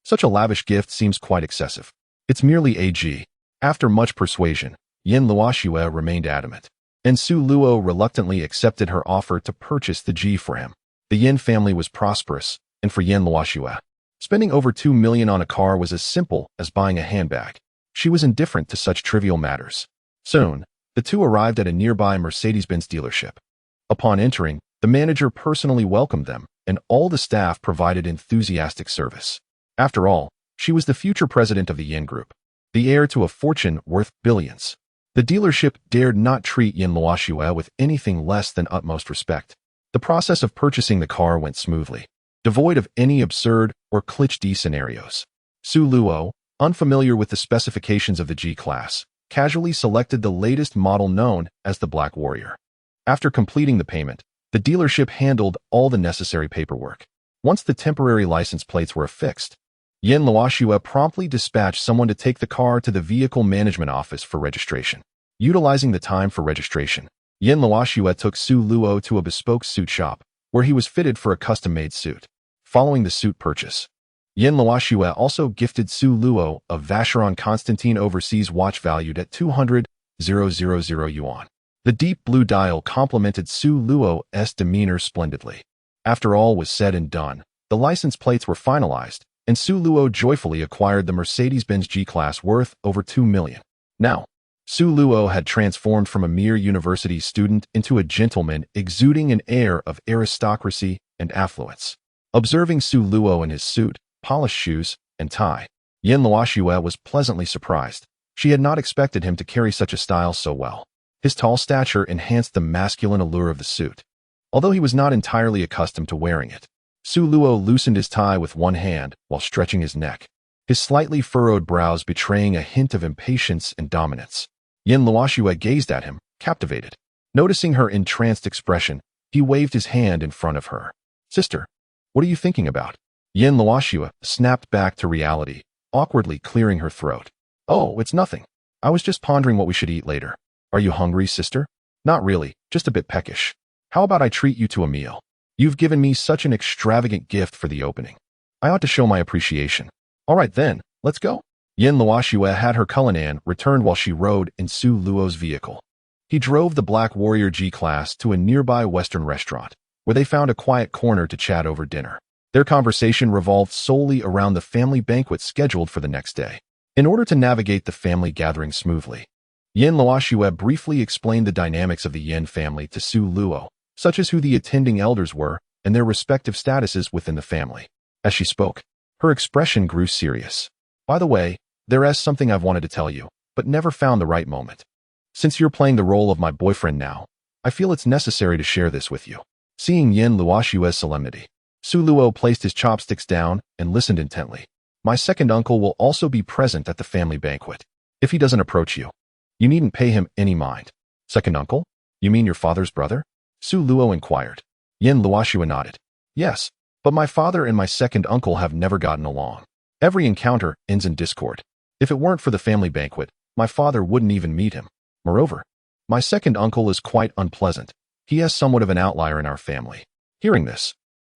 Such a lavish gift seems quite excessive. It's merely a G. After much persuasion, Yin Luoxue remained adamant, and Su Luo reluctantly accepted her offer to purchase the G for him. The Yin family was prosperous, and for Yin Luoxue, spending over 2 million on a car was as simple as buying a handbag. She was indifferent to such trivial matters. Soon, the two arrived at a nearby Mercedes-Benz dealership. Upon entering, the manager personally welcomed them, and all the staff provided enthusiastic service. After all, she was the future president of the Yin Group, the heir to a fortune worth billions. The dealership dared not treat Yin Luoxue with anything less than utmost respect. The process of purchasing the car went smoothly, devoid of any absurd or cliché scenarios. Su Luo, unfamiliar with the specifications of the G-Class, casually selected the latest model known as the Black Warrior. After completing the payment, the dealership handled all the necessary paperwork. Once the temporary license plates were affixed, Yin Luoxue promptly dispatched someone to take the car to the vehicle management office for registration. Utilizing the time for registration, Yin Luoxue took Su Luo to a bespoke suit shop, where he was fitted for a custom-made suit. Following the suit purchase, Yin Luoxue also gifted Su Luo a Vacheron Constantin overseas watch valued at 200,000 yuan. The deep blue dial complemented Su Luo's demeanor splendidly. After all was said and done, the license plates were finalized, and Su Luo joyfully acquired the Mercedes-Benz G-Class worth over $2 million. Now, Su Luo had transformed from a mere university student into a gentleman exuding an air of aristocracy and affluence. Observing Su Luo in his suit, polished shoes, and tie, Yin Luoxue was pleasantly surprised. She had not expected him to carry such a style so well. His tall stature enhanced the masculine allure of the suit, although he was not entirely accustomed to wearing it. Su Luo loosened his tie with one hand while stretching his neck, his slightly furrowed brows betraying a hint of impatience and dominance. Yin Luoxue gazed at him, captivated. Noticing her entranced expression, he waved his hand in front of her. "Sister, what are you thinking about?" Yin Luoxue snapped back to reality, awkwardly clearing her throat. "Oh, it's nothing. I was just pondering what we should eat later. Are you hungry, sister?" "Not really, just a bit peckish. How about I treat you to a meal? You've given me such an extravagant gift for the opening. I ought to show my appreciation." "All right then, let's go." Yin Luoxue had her Cullinan returned while she rode in Su Luo's vehicle. He drove the Black Warrior G-Class to a nearby Western restaurant, where they found a quiet corner to chat over dinner. Their conversation revolved solely around the family banquet scheduled for the next day. In order to navigate the family gathering smoothly, Yin Luoxue briefly explained the dynamics of the Yin family to Su Luo, such as who the attending elders were and their respective statuses within the family. As she spoke, her expression grew serious. "By the way, there is something I've wanted to tell you, but never found the right moment. Since you're playing the role of my boyfriend now, I feel it's necessary to share this with you." Seeing Yin Luoxue's solemnity, Su Luo placed his chopsticks down and listened intently. "My second uncle will also be present at the family banquet. If he doesn't approach you, you needn't pay him any mind." "Second uncle? You mean your father's brother?" Su Luo inquired. Yin Luoxue nodded. "Yes, but my father and my second uncle have never gotten along. Every encounter ends in discord. If it weren't for the family banquet, my father wouldn't even meet him. Moreover, my second uncle is quite unpleasant. He is somewhat of an outlier in our family." Hearing this,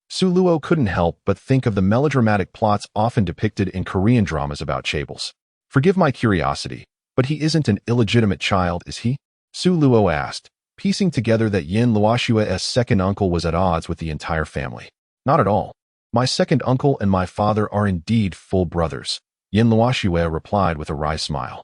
Su Luo couldn't help but think of the melodramatic plots often depicted in Korean dramas about chaebol. "Forgive my curiosity, but he isn't an illegitimate child, is he?" Su Luo asked, piecing together that Yin Luoxue's second uncle was at odds with the entire family. "Not at all. My second uncle and my father are indeed full brothers," Yin Luoxue replied with a wry smile.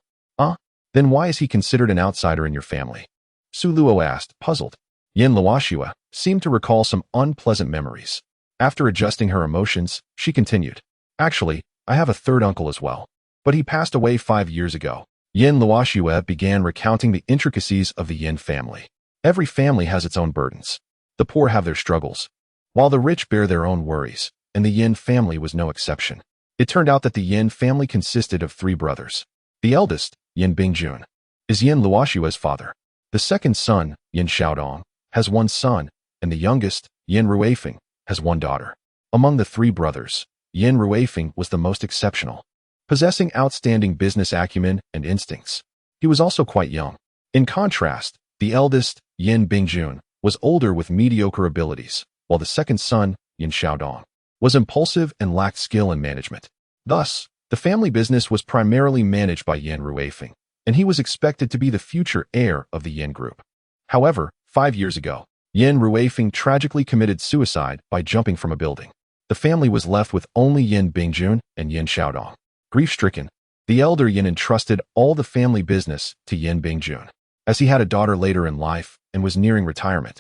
Then why is he considered an outsider in your family?" Su Luo asked, puzzled. Yin Luoxue seemed to recall some unpleasant memories. After adjusting her emotions, she continued. "Actually, I have a third uncle as well, but he passed away 5 years ago." Yin Luoxue began recounting the intricacies of the Yin family. Every family has its own burdens. The poor have their struggles, while the rich bear their own worries, and the Yin family was no exception. It turned out that the Yin family consisted of 3 brothers. The eldest, Yin Bingjun, is Yin Luoxue's father. The second son, Yin Xiaodong, has 1 son, and the youngest, Yin Ruifeng, has 1 daughter. Among the 3 brothers, Yin Ruifeng was the most exceptional, possessing outstanding business acumen and instincts. He was also quite young. In contrast, the eldest, Yin Bingjun, was older with mediocre abilities, while the second son, Yin Xiaodong, was impulsive and lacked skill in management. Thus, the family business was primarily managed by Yin Ruifeng, and he was expected to be the future heir of the Yin group. However, 5 years ago, Yin Ruifeng tragically committed suicide by jumping from a building. The family was left with only Yin Bingjun and Yin Xiaodong. Grief-stricken, the elder Yin entrusted all the family business to Yin Bingjun, as he had a daughter later in life and was nearing retirement.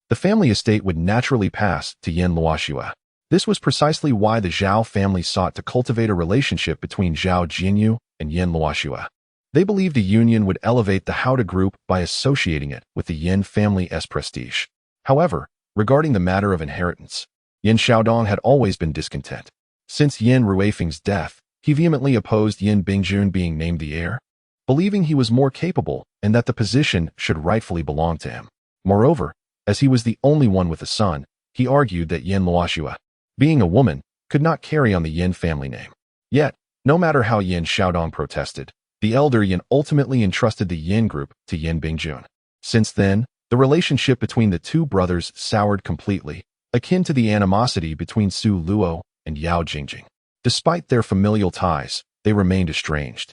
The family estate would naturally pass to Yin Luoxue. This was precisely why the Zhao family sought to cultivate a relationship between Zhao Jinyu and Yin Luoxue. They believed a union would elevate the Houda group by associating it with the Yin family's prestige. However, regarding the matter of inheritance, Yin Xiaodong had always been discontent. Since Yin Ruifeng's death, he vehemently opposed Yin Bingjun being named the heir, believing he was more capable and that the position should rightfully belong to him. Moreover, as he was the only one with a son, he argued that Yin Luoxue, being a woman, could not carry on the Yin family name. Yet, no matter how Yin Xiaodong protested, the elder Yin ultimately entrusted the Yin group to Yin Bingjun. Since then, the relationship between the 2 brothers soured completely, akin to the animosity between Su Luo and Yao Jingjing. Despite their familial ties, they remained estranged,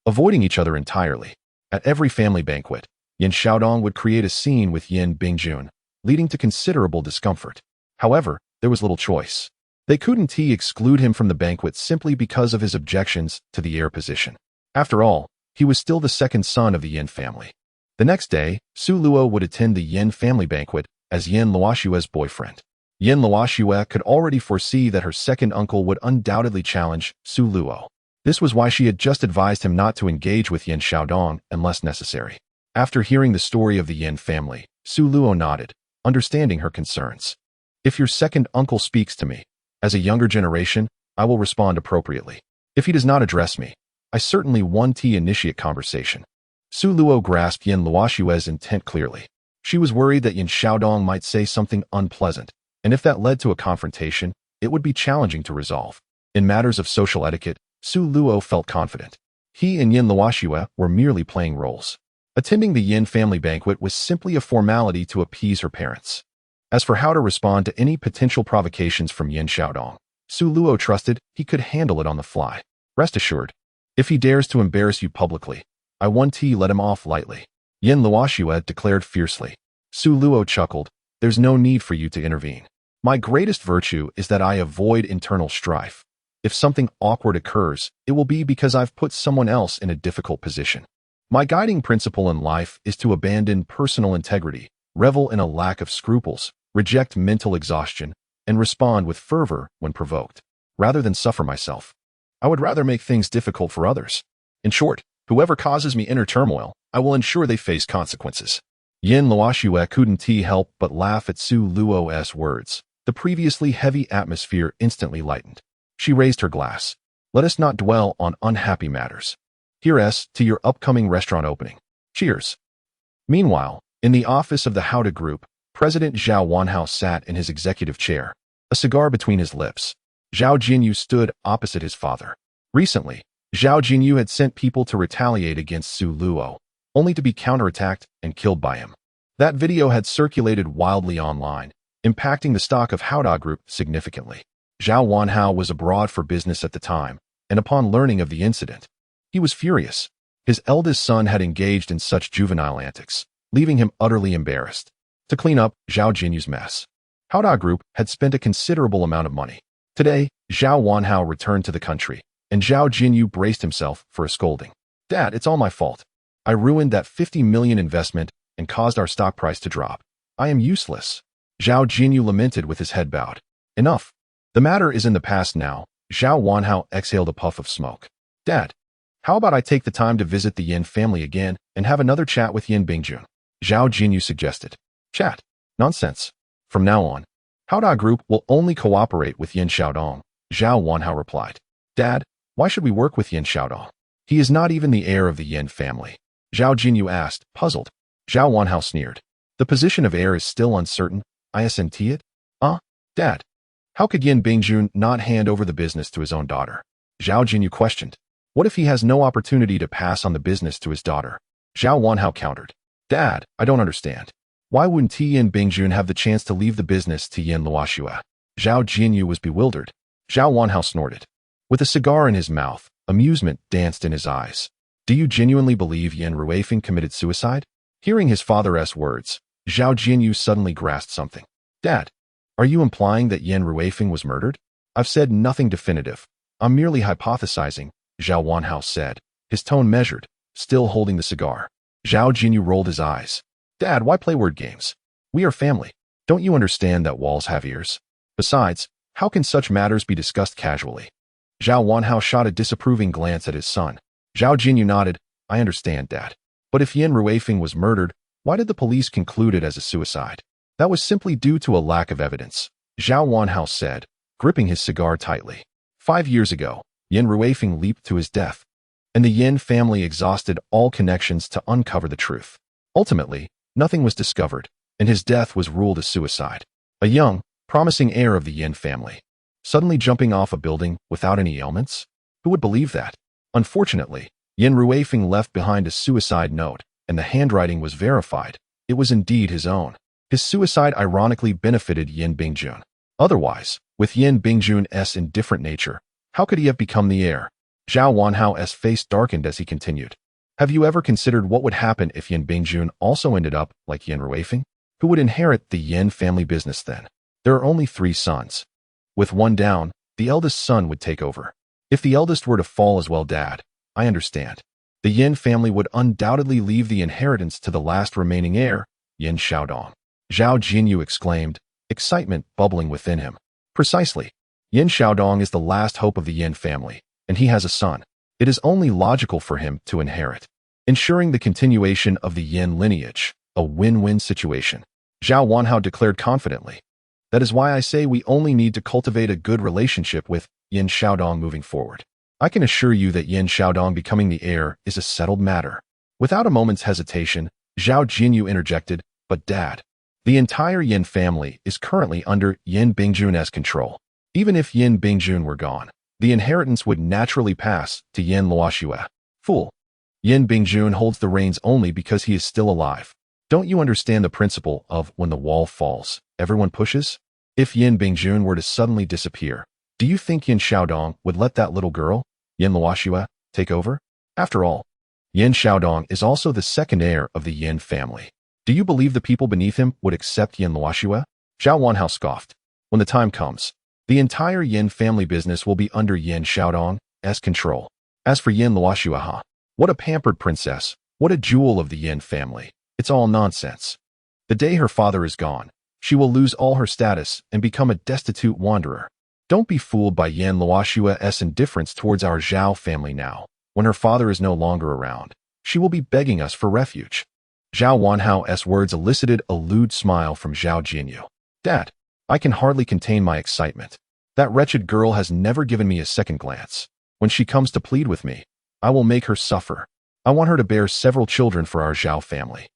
avoiding each other entirely. At every family banquet, Yin Xiaodong would create a scene with Yin Bingjun, leading to considerable discomfort. However, there was little choice. They couldn't exclude him from the banquet simply because of his objections to the heir position. After all, he was still the second son of the Yin family. The next day, Su Luo would attend the Yin family banquet as Yin Luoshue's boyfriend. Yin Luoshue could already foresee that her second uncle would undoubtedly challenge Su Luo. This was why she had just advised him not to engage with Yin Xiaodong unless necessary. After hearing the story of the Yin family, Su Luo nodded, understanding her concerns. If your second uncle speaks to me, as a younger generation, I will respond appropriately. If he does not address me, I certainly want to initiate conversation. Su Luo grasped Yin Luoshue's intent clearly. She was worried that Yin Xiaodong might say something unpleasant, and if that led to a confrontation, it would be challenging to resolve. In matters of social etiquette, Su Luo felt confident. He and Yin Luoshue were merely playing roles. Attending the Yin family banquet was simply a formality to appease her parents. As for how to respond to any potential provocations from Yin Xiaodong, Su Luo trusted he could handle it on the fly. Rest assured, if he dares to embarrass you publicly, I want to let him off lightly, Yin Luoshue declared fiercely. Su Luo chuckled, there's no need for you to intervene. My greatest virtue is that I avoid internal strife. If something awkward occurs, it will be because I've put someone else in a difficult position. My guiding principle in life is to abandon personal integrity, revel in a lack of scruples, reject mental exhaustion, and respond with fervor when provoked. Rather than suffer myself, I would rather make things difficult for others. In short, whoever causes me inner turmoil, I will ensure they face consequences. Yin Luoshue couldn't help but laugh at Su Luo's words. The previously heavy atmosphere instantly lightened. She raised her glass. Let us not dwell on unhappy matters. Here's to your upcoming restaurant opening. Cheers. Meanwhile, in the office of the Howda Group, President Zhao Wanhao sat in his executive chair, a cigar between his lips. Zhao Jinyu stood opposite his father. Recently, Zhao Jinyu had sent people to retaliate against Su Luo, only to be counterattacked and killed by him. That video had circulated wildly online, impacting the stock of Howda Group significantly. Zhao Wanhao was abroad for business at the time, and upon learning of the incident, he was furious. His eldest son had engaged in such juvenile antics, leaving him utterly embarrassed. To clean up Zhao Jinyu's mess, Howda Group had spent a considerable amount of money. Today, Zhao Wanhao returned to the country, and Zhao Jinyu braced himself for a scolding. Dad, it's all my fault. I ruined that 50 million investment and caused our stock price to drop. I am useless. Zhao Jinyu lamented with his head bowed. Enough. The matter is in the past now. Zhao Wanhao exhaled a puff of smoke. Dad, how about I take the time to visit the Yin family again and have another chat with Yin Bingjun? Zhao Jinyu suggested. Chat? Nonsense. From now on, Howda Group will only cooperate with Yin Xiaodong, Zhao Wanhao replied. Dad, why should we work with Yin Xiaodong? He is not even the heir of the Yin family. Zhao Jinyu asked, puzzled. Zhao Wanhao sneered. The position of heir is still uncertain. Isn't it? Dad. How could Yin Bingjun not hand over the business to his own daughter? Zhao Jinyu questioned. What if he has no opportunity to pass on the business to his daughter? Zhao Wanhao countered. Dad, I don't understand. Why wouldn't Yin Bingjun have the chance to leave the business to Yin Luoshue? Zhao Jinyu was bewildered. Zhao Wanhao snorted. With a cigar in his mouth, amusement danced in his eyes. Do you genuinely believe Yin Ruifeng committed suicide? Hearing his father's words, Zhao Jinyu suddenly grasped something. Dad, are you implying that Yin Ruifeng was murdered? I've said nothing definitive. I'm merely hypothesizing, Zhao Wanhao said, his tone measured, still holding the cigar. Zhao Jinyu rolled his eyes. Dad, why play word games? We are family. Don't you understand that walls have ears? Besides, how can such matters be discussed casually? Zhao Wanhao shot a disapproving glance at his son. Zhao Jinyu nodded. I understand, Dad. But if Yin Ruifeng was murdered, why did the police conclude it as a suicide? That was simply due to a lack of evidence, Zhao Wanhao said, gripping his cigar tightly. 5 years ago, Yin Ruifeng leaped to his death, and the Yin family exhausted all connections to uncover the truth. Ultimately, nothing was discovered, and his death was ruled a suicide. A young, promising heir of the Yin family, suddenly jumping off a building without any ailments? Who would believe that? Unfortunately, Yin Ruifeng left behind a suicide note, and the handwriting was verified. It was indeed his own. His suicide ironically benefited Yin Bingjun. Otherwise, with Yin Bingjun's indifferent nature, how could he have become the heir? Zhao Wanhao's face darkened as he continued. Have you ever considered what would happen if Yin Bingjun also ended up like Yin Ruifeng? Who would inherit the Yin family business then? There are only 3 sons. With one down, the eldest son would take over. If the eldest were to fall as well, Dad, I understand. The Yin family would undoubtedly leave the inheritance to the last remaining heir, Yin Xiaodong. Zhao Jinyu exclaimed, excitement bubbling within him. Precisely. Yin Xiaodong is the last hope of the Yin family, and he has a son. It is only logical for him to inherit, ensuring the continuation of the Yin lineage, a win-win situation. Zhao Wanhao declared confidently. That is why I say we only need to cultivate a good relationship with Yin Xiaodong moving forward. I can assure you that Yin Xiaodong becoming the heir is a settled matter. Without a moment's hesitation, Zhao Jinyu interjected, but Dad, the entire Yin family is currently under Yin Bingjun's control. Even if Yin Bingjun were gone, the inheritance would naturally pass to Yin Luoxue. Fool. Yin Bingjun holds the reins only because he is still alive. Don't you understand the principle of when the wall falls, everyone pushes? If Yin Bingjun were to suddenly disappear, do you think Yin Xiaodong would let that little girl, Yin Luoxue, take over? After all, Yin Xiaodong is also the second heir of the Yin family. Do you believe the people beneath him would accept Yin Luoxue? Zhao Wanhao scoffed. When the time comes, the entire Yin family business will be under Yin Xiaodong's control. As for Yin Luoxue, what a pampered princess, what a jewel of the Yin family. It's all nonsense. The day her father is gone, she will lose all her status and become a destitute wanderer. Don't be fooled by Yin Luoxue's indifference towards our Zhao family now. When her father is no longer around, she will be begging us for refuge. Zhao Wanhao's words elicited a lewd smile from Zhao Jinyu. Dad, I can hardly contain my excitement. That wretched girl has never given me a second glance. When she comes to plead with me, I will make her suffer. I want her to bear several children for our Zhao family.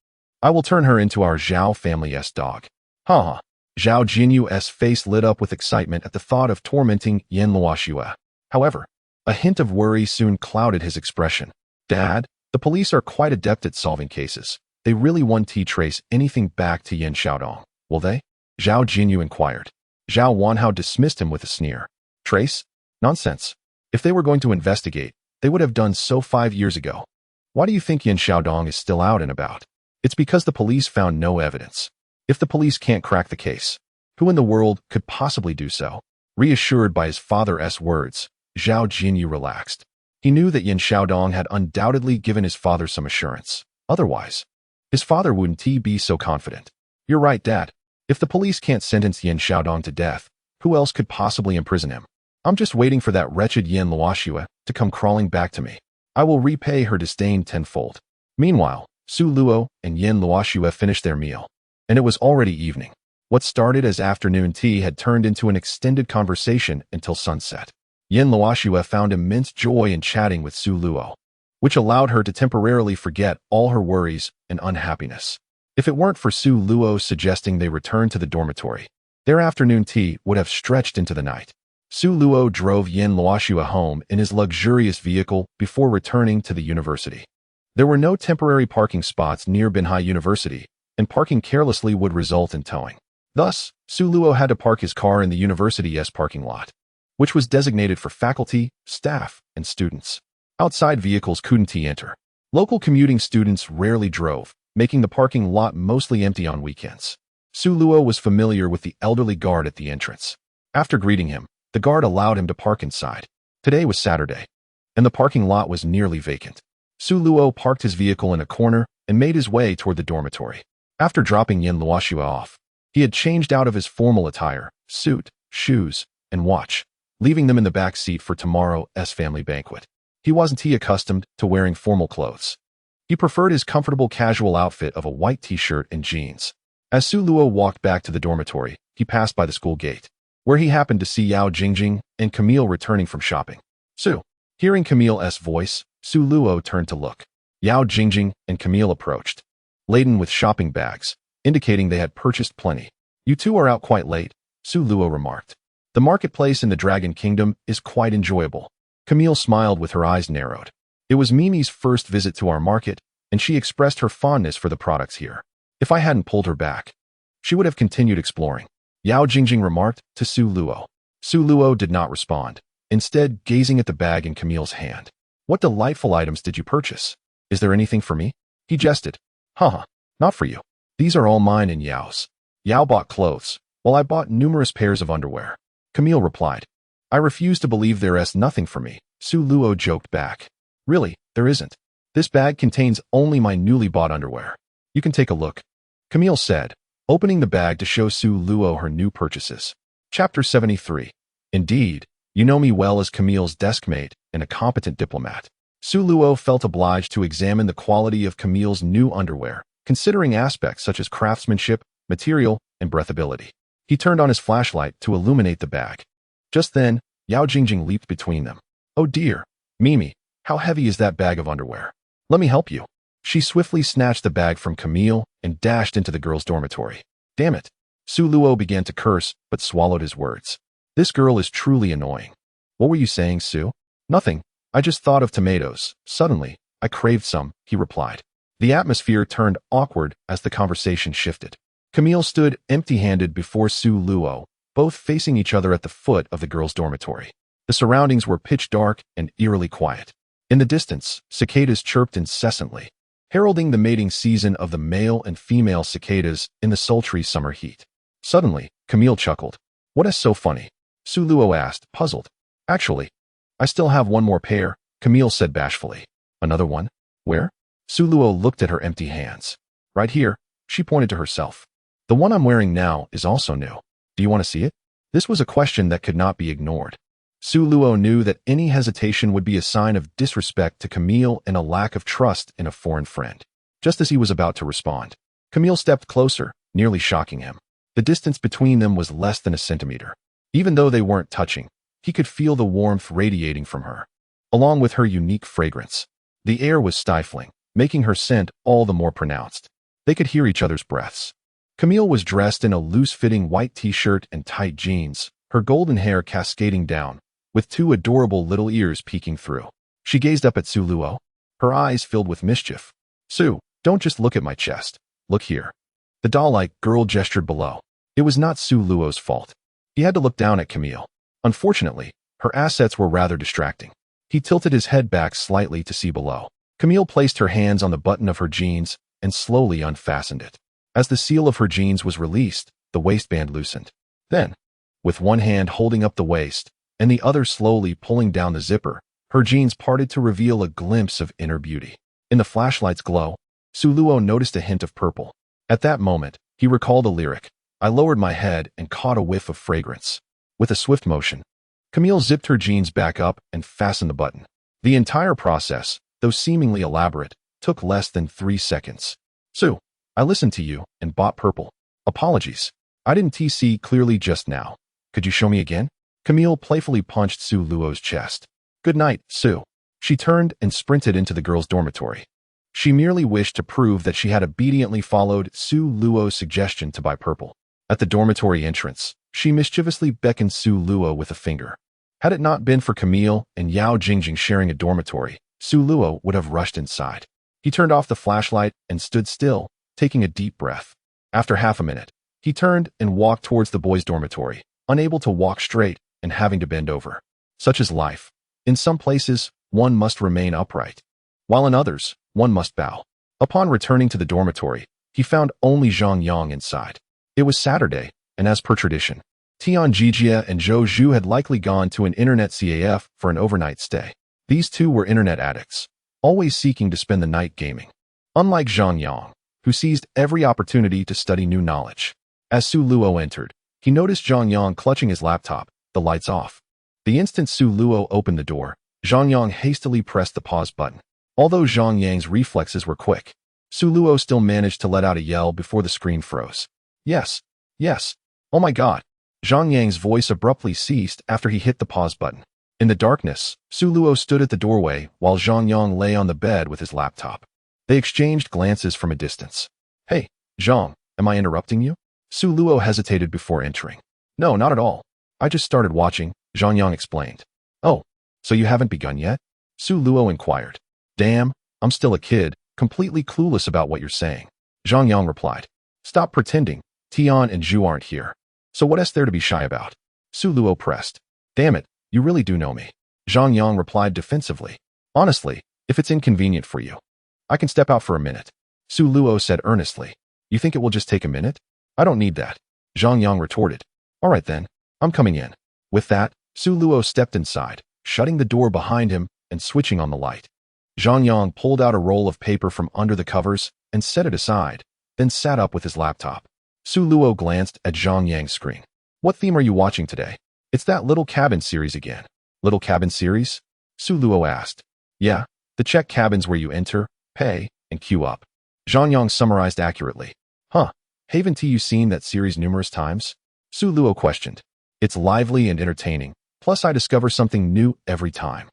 I will turn her into our Zhao family's dog. Ha! Zhao Jinyu's face lit up with excitement at the thought of tormenting Yin Luoxue. However, a hint of worry soon clouded his expression. Dad, the police are quite adept at solving cases. They really won't trace anything back to Yin Xiaodong, will they? Zhao Jinyu inquired. Zhao Wanhao dismissed him with a sneer. Trace? Nonsense. If they were going to investigate, they would have done so 5 years ago. Why do you think Yin Xiaodong is still out and about? It's because the police found no evidence. If the police can't crack the case, who in the world could possibly do so? Reassured by his father's words, Zhao Jinyu relaxed. He knew that Yin Xiaodong had undoubtedly given his father some assurance. Otherwise, his father wouldn't be so confident. You're right, Dad. If the police can't sentence Yin Xiaodong to death, who else could possibly imprison him? I'm just waiting for that wretched Yin Luoxue to come crawling back to me. I will repay her disdain tenfold. Meanwhile, Su Luo and Yin Luoxue finished their meal, and it was already evening. What started as afternoon tea had turned into an extended conversation until sunset. Yin Luoxue found immense joy in chatting with Su Luo, which allowed her to temporarily forget all her worries and unhappiness. If it weren't for Su Luo suggesting they return to the dormitory, their afternoon tea would have stretched into the night. Su Luo drove Yin Luoxue home in his luxurious vehicle before returning to the university. There were no temporary parking spots near Binhai University, and parking carelessly would result in towing. Thus, Su Luo had to park his car in the university's parking lot, which was designated for faculty, staff, and students. Outside vehicles couldn't enter. Local commuting students rarely drove, making the parking lot mostly empty on weekends. Su Luo was familiar with the elderly guard at the entrance. After greeting him, the guard allowed him to park inside. Today was Saturday, and the parking lot was nearly vacant. Su Luo parked his vehicle in a corner and made his way toward the dormitory. After dropping Yin Luoxue off, he had changed out of his formal attire, suit, shoes, and watch, leaving them in the back seat for tomorrow's family banquet. He wasn't accustomed to wearing formal clothes. He preferred his comfortable casual outfit of a white t-shirt and jeans. As Su Luo walked back to the dormitory, he passed by the school gate, where he happened to see Yao Jingjing and Camille returning from shopping. Su. Hearing Camille's voice, Su Luo turned to look. Yao Jingjing and Camille approached, laden with shopping bags, indicating they had purchased plenty. You two are out quite late, Su Luo remarked. The marketplace in the Dragon Kingdom is quite enjoyable. Camille smiled with her eyes narrowed. It was Mimi's first visit to our market, and she expressed her fondness for the products here. If I hadn't pulled her back, she would have continued exploring, Yao Jingjing remarked to Su Luo. Su Luo did not respond, instead gazing at the bag in Camille's hand. What delightful items did you purchase? Is there anything for me? He jested. Haha, not for you. These are all mine and Yao's. Yao bought clothes, while I bought numerous pairs of underwear. Camille replied. I refuse to believe there is nothing for me, Su Luo joked back. Really, there isn't. This bag contains only my newly bought underwear. You can take a look, Camille said, opening the bag to show Su Luo her new purchases. Chapter 73. Indeed, you know me well as Camille's deskmate and a competent diplomat. Su Luo felt obliged to examine the quality of Camille's new underwear, considering aspects such as craftsmanship, material, and breathability. He turned on his flashlight to illuminate the bag. Just then, Yao Jingjing leaped between them. Oh dear, Mimi, how heavy is that bag of underwear? Let me help you. She swiftly snatched the bag from Camille and dashed into the girls' dormitory. Damn it. Su Luo began to curse, but swallowed his words. This girl is truly annoying. What were you saying, Su? Nothing. I just thought of tomatoes. Suddenly, I craved some, he replied. The atmosphere turned awkward as the conversation shifted. Camille stood empty-handed before Su Luo, both facing each other at the foot of the girls' dormitory. The surroundings were pitch dark and eerily quiet. In the distance, cicadas chirped incessantly, heralding the mating season of the male and female cicadas in the sultry summer heat. Suddenly, Camille chuckled. What is so funny? Su Luo asked, puzzled. Actually, I still have one more pair, Camille said bashfully. Another one? Where? Su Luo looked at her empty hands. Right here, she pointed to herself. The one I'm wearing now is also new. Do you want to see it? This was a question that could not be ignored. Su Luo knew that any hesitation would be a sign of disrespect to Camille and a lack of trust in a foreign friend. Just as he was about to respond, Camille stepped closer, nearly shocking him. The distance between them was less than a centimeter. Even though they weren't touching, he could feel the warmth radiating from her, along with her unique fragrance. The air was stifling, making her scent all the more pronounced. They could hear each other's breaths. Camille was dressed in a loose-fitting white t-shirt and tight jeans, her golden hair cascading down, with two adorable little ears peeking through. She gazed up at Su Luo, her eyes filled with mischief. Su, don't just look at my chest. Look here. The doll-like girl gestured below. It was not Su Luo's fault. He had to look down at Camille. Unfortunately, her assets were rather distracting. He tilted his head back slightly to see below. Camille placed her hands on the button of her jeans and slowly unfastened it. As the seal of her jeans was released, the waistband loosened. Then, with one hand holding up the waist and the other slowly pulling down the zipper, her jeans parted to reveal a glimpse of inner beauty. In the flashlight's glow, Su Luo noticed a hint of purple. At that moment, he recalled a lyric. I lowered my head and caught a whiff of fragrance. With a swift motion, Camille zipped her jeans back up and fastened the button. The entire process, though seemingly elaborate, took less than 3 seconds. Su, I listened to you and bought purple. Apologies. I didn't see clearly just now. Could you show me again? Camille playfully punched Su Luo's chest. Good night, Su. She turned and sprinted into the girls' dormitory. She merely wished to prove that she had obediently followed Su Luo's suggestion to buy purple. At the dormitory entrance, she mischievously beckoned Su Luo with a finger. Had it not been for Camille and Yao Jingjing sharing a dormitory, Su Luo would have rushed inside. He turned off the flashlight and stood still, taking a deep breath. After half a minute, he turned and walked towards the boys' dormitory, unable to walk straight and having to bend over. Such is life. In some places, one must remain upright, while in others, one must bow. Upon returning to the dormitory, he found only Zhang Yang inside. It was Saturday, and as per tradition, Tian Jijia and Zhou Zhu had likely gone to an internet CAF for an overnight stay. These two were internet addicts, always seeking to spend the night gaming. Unlike Zhang Yang, who seized every opportunity to study new knowledge. As Su Luo entered, he noticed Zhang Yang clutching his laptop, the lights off. The instant Su Luo opened the door, Zhang Yang hastily pressed the pause button. Although Zhang Yang's reflexes were quick, Su Luo still managed to let out a yell before the screen froze. Yes, yes, oh my god. Zhang Yang's voice abruptly ceased after he hit the pause button. In the darkness, Su Luo stood at the doorway while Zhang Yang lay on the bed with his laptop. They exchanged glances from a distance. Hey, Zhang, am I interrupting you? Su Luo hesitated before entering. No, not at all. I just started watching, Zhang Yang explained. Oh, so you haven't begun yet? Su Luo inquired. Damn, I'm still a kid, completely clueless about what you're saying. Zhang Yang replied. Stop pretending, Tian and Zhu aren't here. So what is there to be shy about? Su Luo pressed. Damn it, you really do know me. Zhang Yang replied defensively. Honestly, if it's inconvenient for you, I can step out for a minute. Su Luo said earnestly. You think it will just take a minute? I don't need that. Zhang Yang retorted. All right then, I'm coming in. With that, Su Luo stepped inside, shutting the door behind him and switching on the light. Zhang Yang pulled out a roll of paper from under the covers and set it aside, then sat up with his laptop. Su Luo glanced at Zhang Yang's screen. What theme are you watching today? It's that Little Cabin series again. Little Cabin series? Su Luo asked. Yeah, the Czech cabins where you enter, pay, and queue up. Zhang Yang summarized accurately. Huh, haven't you seen that series numerous times? Su Luo questioned. It's lively and entertaining, plus I discover something new every time.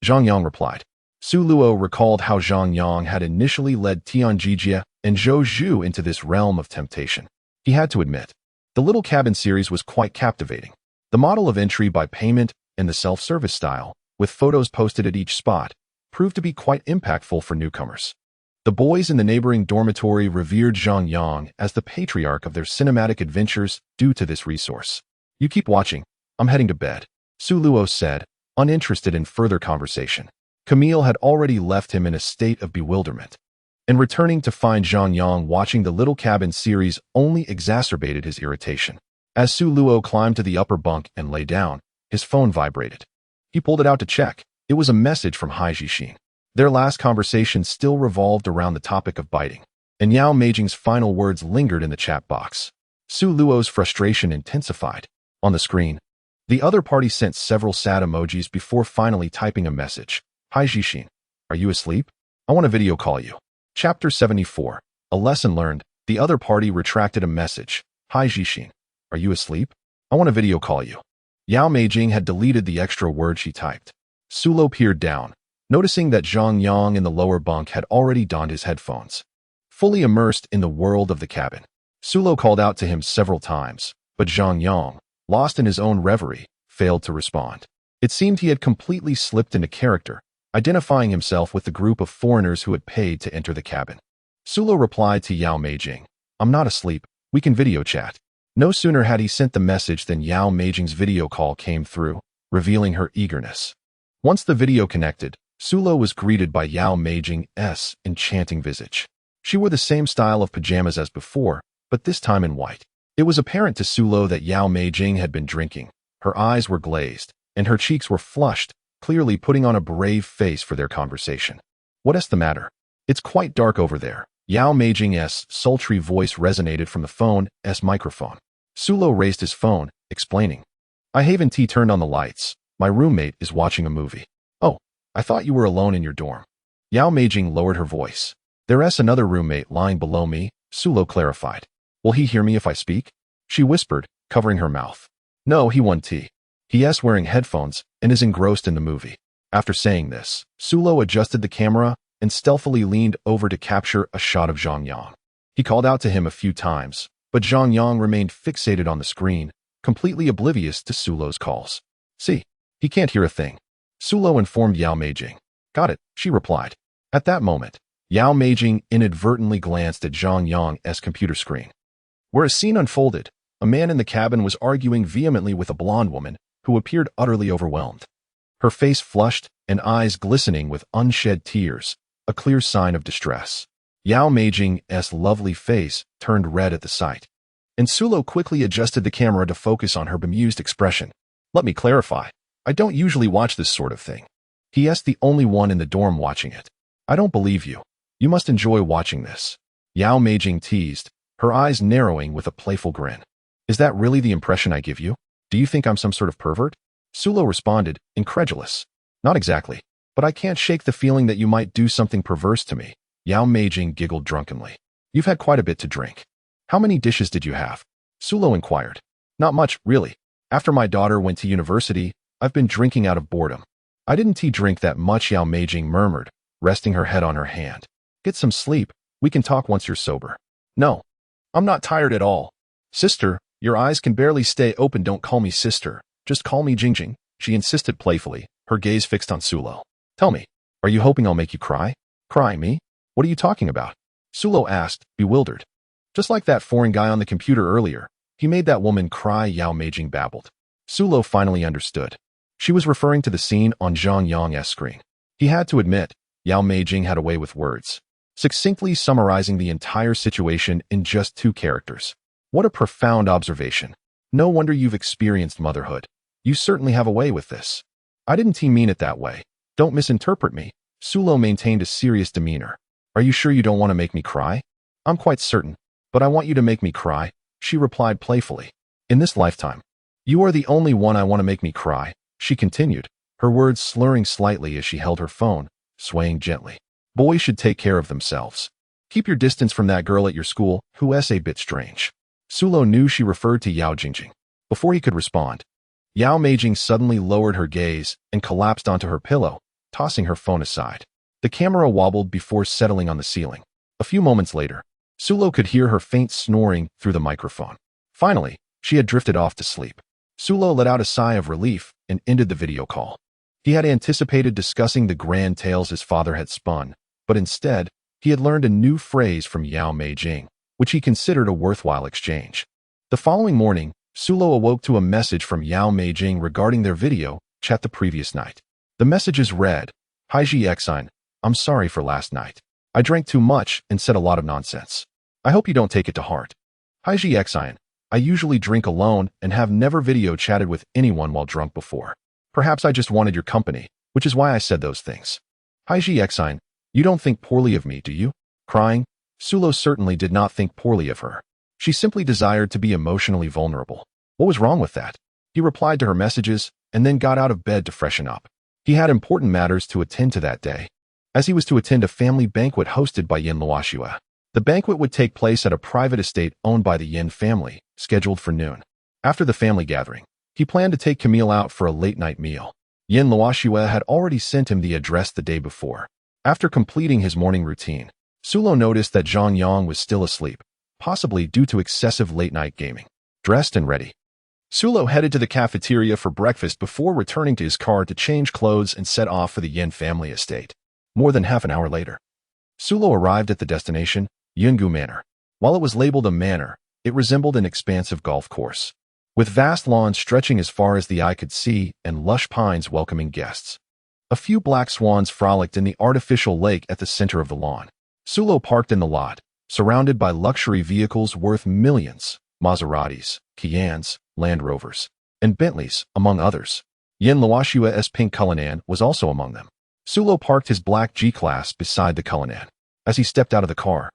Zhang Yang replied. Su Luo recalled how Zhang Yang had initially led Tian Jijia and Zhou Zhu into this realm of temptation. He had to admit, the Little Cabin series was quite captivating. The model of entry by payment and the self-service style, with photos posted at each spot, proved to be quite impactful for newcomers. The boys in the neighboring dormitory revered Zhang Yang as the patriarch of their cinematic adventures due to this resource. You keep watching. I'm heading to bed, Su Luo said, uninterested in further conversation. Camille had already left him in a state of bewilderment, and returning to find Zhang Yang watching the Little Cabin series only exacerbated his irritation. As Su Luo climbed to the upper bunk and lay down, his phone vibrated. He pulled it out to check. It was a message from Hai Jixin. Their last conversation still revolved around the topic of biting, and Yao Meijing's final words lingered in the chat box. Su Luo's frustration intensified. On the screen, the other party sent several sad emojis before finally typing a message. Hai Jixin, are you asleep? I want to video call you. Chapter 74. A lesson learned. The other party retracted a message. Hai Jixin, are you asleep? I want to video call you. Yao Meijing had deleted the extra word she typed. Su Luo peered down, noticing that Zhang Yang in the lower bunk had already donned his headphones. Fully immersed in the world of the cabin, Su Luo called out to him several times, but Zhang Yang, lost in his own reverie, failed to respond. It seemed he had completely slipped into character, identifying himself with the group of foreigners who had paid to enter the cabin. Su Luo replied to Yao Meijing, I'm not asleep, we can video chat. No sooner had he sent the message than Yao Meijing's video call came through, revealing her eagerness. Once the video connected, Su Luo was greeted by Yao Meijing's enchanting visage. She wore the same style of pajamas as before, but this time in white. It was apparent to Su Luo that Yao Meijing had been drinking. Her eyes were glazed, and her cheeks were flushed, clearly putting on a brave face for their conversation. What's the matter? It's quite dark over there. Yao Meijing's sultry voice resonated from the phone's microphone. Su Luo raised his phone, explaining, I haven't turned on the lights. My roommate is watching a movie. Oh, I thought you were alone in your dorm. Yao Meijing lowered her voice. There's another roommate lying below me, Su Luo clarified. Will he hear me if I speak? She whispered, covering her mouth. No, he won't. He's wearing headphones and is engrossed in the movie. After saying this, Su Luo adjusted the camera and stealthily leaned over to capture a shot of Zhang Yang. He called out to him a few times, but Zhang Yang remained fixated on the screen, completely oblivious to Su Luo's calls. See, he can't hear a thing. Su Luo informed Yao Meijing. Got it, she replied. At that moment, Yao Meijing inadvertently glanced at Zhang Yang's computer screen, where a scene unfolded. A man in the cabin was arguing vehemently with a blonde woman who appeared utterly overwhelmed. Her face flushed and eyes glistening with unshed tears, a clear sign of distress. Yao Meijing's lovely face turned red at the sight, and Su Luo quickly adjusted the camera to focus on her bemused expression. Let me clarify. I don't usually watch this sort of thing. He's the only one in the dorm watching it. I don't believe you. You must enjoy watching this. Yao Meijing teased, her eyes narrowing with a playful grin. Is that really the impression I give you? Do you think I'm some sort of pervert? Su Luo responded, incredulous. Not exactly, but I can't shake the feeling that you might do something perverse to me. Yao Meijing giggled drunkenly. You've had quite a bit to drink. How many dishes did you have? Su Luo inquired. Not much, really. After my daughter went to university, I've been drinking out of boredom. I didn't drink that much, Yao Meijing murmured, resting her head on her hand. Get some sleep. We can talk once you're sober. No, I'm not tired at all. Sister, your eyes can barely stay open. Don't call me sister. Just call me Jingjing, she insisted playfully, her gaze fixed on Su Luo. Tell me, are you hoping I'll make you cry? Cry me? What are you talking about? Su Luo asked, bewildered. Just like that foreign guy on the computer earlier. He made that woman cry, Yao Meijing babbled. Su Luo finally understood. She was referring to the scene on Zhang Yang's screen. He had to admit, Yao Meijing had a way with words, succinctly summarizing the entire situation in just 2 characters. What a profound observation. No wonder you've experienced motherhood. You certainly have a way with this. I didn't mean it that way. Don't misinterpret me. Sulo maintained a serious demeanor. Are you sure you don't want to make me cry? I'm quite certain, but I want you to make me cry, she replied playfully. In this lifetime. You are the only one I want to make me cry, she continued, her words slurring slightly as she held her phone, swaying gently. Boys should take care of themselves. Keep your distance from that girl at your school, who's a bit strange. Sulo knew she referred to Yao Jingjing. Before he could respond, Yao Meijing suddenly lowered her gaze and collapsed onto her pillow, tossing her phone aside. The camera wobbled before settling on the ceiling. A few moments later, Sulo could hear her faint snoring through the microphone. Finally, she had drifted off to sleep. Sulo let out a sigh of relief and ended the video call. He had anticipated discussing the grand tales his father had spun, but instead, he had learned a new phrase from Yao Meijing, which he considered a worthwhile exchange. The following morning, Sulo awoke to a message from Yao Meijing regarding their video chat the previous night. The messages read, Hi Xine, I'm sorry for last night. I drank too much and said a lot of nonsense. I hope you don't take it to heart. Hi Xine, I usually drink alone and have never video chatted with anyone while drunk before. Perhaps I just wanted your company, which is why I said those things. Hi Xine, you don't think poorly of me, do you? Crying, Sulo certainly did not think poorly of her. She simply desired to be emotionally vulnerable. What was wrong with that? He replied to her messages and then got out of bed to freshen up. He had important matters to attend to that day, as he was to attend a family banquet hosted by Yin Luoxue. The banquet would take place at a private estate owned by the Yin family, scheduled for noon. After the family gathering, he planned to take Camille out for a late-night meal. Yin Luoxue had already sent him the address the day before. After completing his morning routine, Sulo noticed that Zhang Yang was still asleep, possibly due to excessive late-night gaming. Dressed and ready, Sulo headed to the cafeteria for breakfast before returning to his car to change clothes and set off for the Yin family estate. More than half an hour later, Sulo arrived at the destination, Yungu Manor. While it was labeled a manor, it resembled an expansive golf course, with vast lawns stretching as far as the eye could see and lush pines welcoming guests. A few black swans frolicked in the artificial lake at the center of the lawn. Sulo parked in the lot, surrounded by luxury vehicles worth millions, Maseratis, Cayans, Land Rovers, and Bentleys, among others. Yin Luoxue's pink Cullinan was also among them. Sulo parked his black G-Class beside the Cullinan. As he stepped out of the car,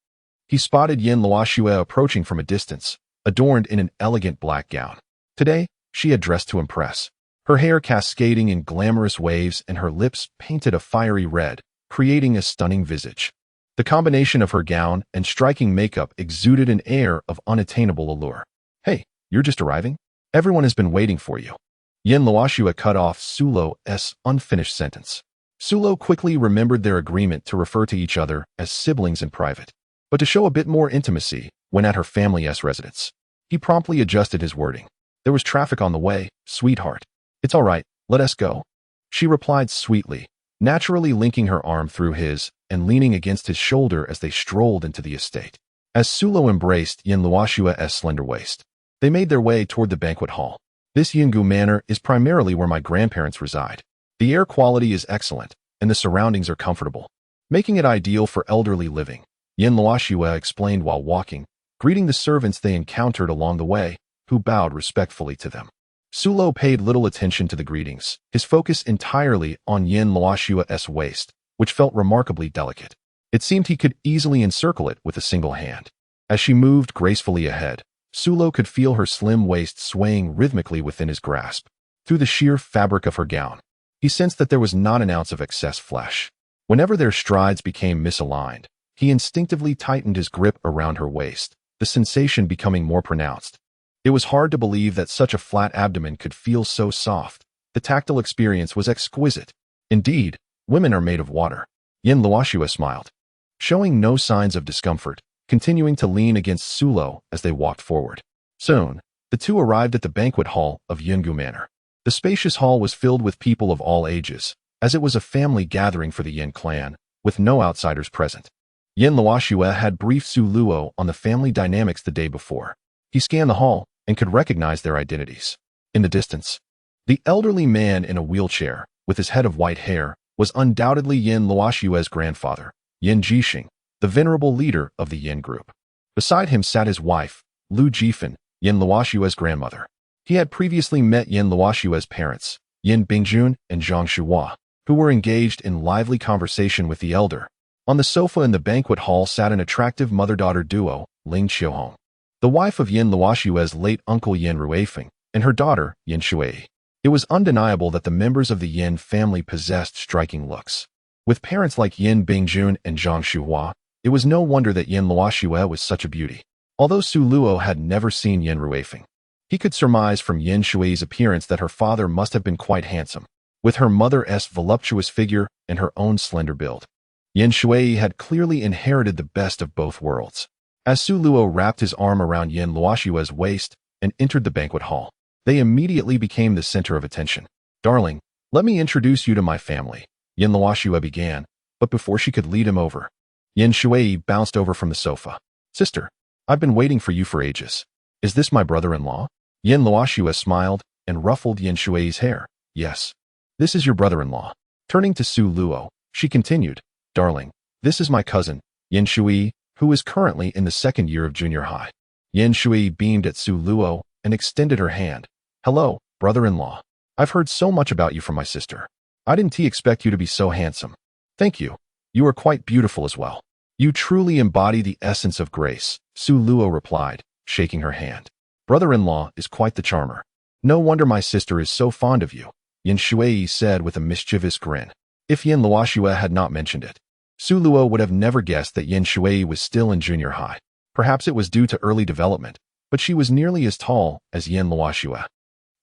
he spotted Yin Luoxue approaching from a distance, adorned in an elegant black gown. Today, she had dressed to impress. Her hair cascading in glamorous waves and her lips painted a fiery red, creating a stunning visage. The combination of her gown and striking makeup exuded an air of unattainable allure. Hey, you're just arriving? Everyone has been waiting for you. Yin Luoxue cut off Sulo's unfinished sentence. Sulo quickly remembered their agreement to refer to each other as siblings in private, but to show a bit more intimacy when at her family's residence. He promptly adjusted his wording. There was traffic on the way, sweetheart. It's all right, let us go. She replied sweetly, naturally linking her arm through his and leaning against his shoulder as they strolled into the estate. As Sulo embraced Yin Luoxue's slender waist, they made their way toward the banquet hall. This Yungu Manor is primarily where my grandparents reside. The air quality is excellent, and the surroundings are comfortable, making it ideal for elderly living, Yin Luoxue explained while walking, greeting the servants they encountered along the way, who bowed respectfully to them. Sulo paid little attention to the greetings, his focus entirely on Yin Luoxue's waist, which felt remarkably delicate. It seemed he could easily encircle it with a single hand. As she moved gracefully ahead, Sulo could feel her slim waist swaying rhythmically within his grasp. Through the sheer fabric of her gown, he sensed that there was not an ounce of excess flesh. Whenever their strides became misaligned, he instinctively tightened his grip around her waist, the sensation becoming more pronounced. It was hard to believe that such a flat abdomen could feel so soft. The tactile experience was exquisite. Indeed, women are made of water. Yin Luoxue smiled, showing no signs of discomfort, continuing to lean against Sulo as they walked forward. Soon, the two arrived at the banquet hall of Yungu Manor. The spacious hall was filled with people of all ages, as it was a family gathering for the Yin clan, with no outsiders present. Yin Luoxue had briefed Su Luo on the family dynamics the day before. He scanned the hall and could recognize their identities. In the distance, the elderly man in a wheelchair, with his head of white hair, was undoubtedly Yin Luoxue's grandfather, Yin Jixing, the venerable leader of the Yin group. Beside him sat his wife, Lu Jifan, Yin Luoxue's grandmother. He had previously met Yin Luoxue's parents, Yin Bingjun and Zhang Shuhua, who were engaged in lively conversation with the elder. On the sofa in the banquet hall sat an attractive mother-daughter duo, Ling Qiuhong, the wife of Yin Luoxue's late uncle Yin Ruifeng, and her daughter, Yin Shui. It was undeniable that the members of the Yin family possessed striking looks. With parents like Yin Bingjun and Zhang Shuhua, it was no wonder that Yin Luoxue was such a beauty. Although Su Luo had never seen Yin Ruifeng, he could surmise from Yin Shui's appearance that her father must have been quite handsome, with her mother's voluptuous figure and her own slender build. Yin Shui had clearly inherited the best of both worlds. As Su Luo wrapped his arm around Yin Luoxue's waist and entered the banquet hall, they immediately became the center of attention. "Darling, let me introduce you to my family," Yin Luoxue began, but before she could lead him over, Yin Shui bounced over from the sofa. "Sister, I've been waiting for you for ages. Is this my brother-in-law?" Yin Luoxue smiled and ruffled Yin Shui's hair. "Yes, this is your brother-in-law." Turning to Su Luo, she continued, "Darling, this is my cousin, Yin Shui, who is currently in the second year of junior high." Yin Shui beamed at Su Luo and extended her hand. "Hello, brother-in-law. I've heard so much about you from my sister. I didn't expect you to be so handsome." "Thank you. You are quite beautiful as well. You truly embody the essence of grace," Su Luo replied, shaking her hand. "Brother-in-law is quite the charmer. No wonder my sister is so fond of you," Yin Shui said with a mischievous grin. If Yin Luoxue had not mentioned it, Su Luo would have never guessed that Yin Shui was still in junior high. Perhaps it was due to early development, but she was nearly as tall as Yin Luoxue,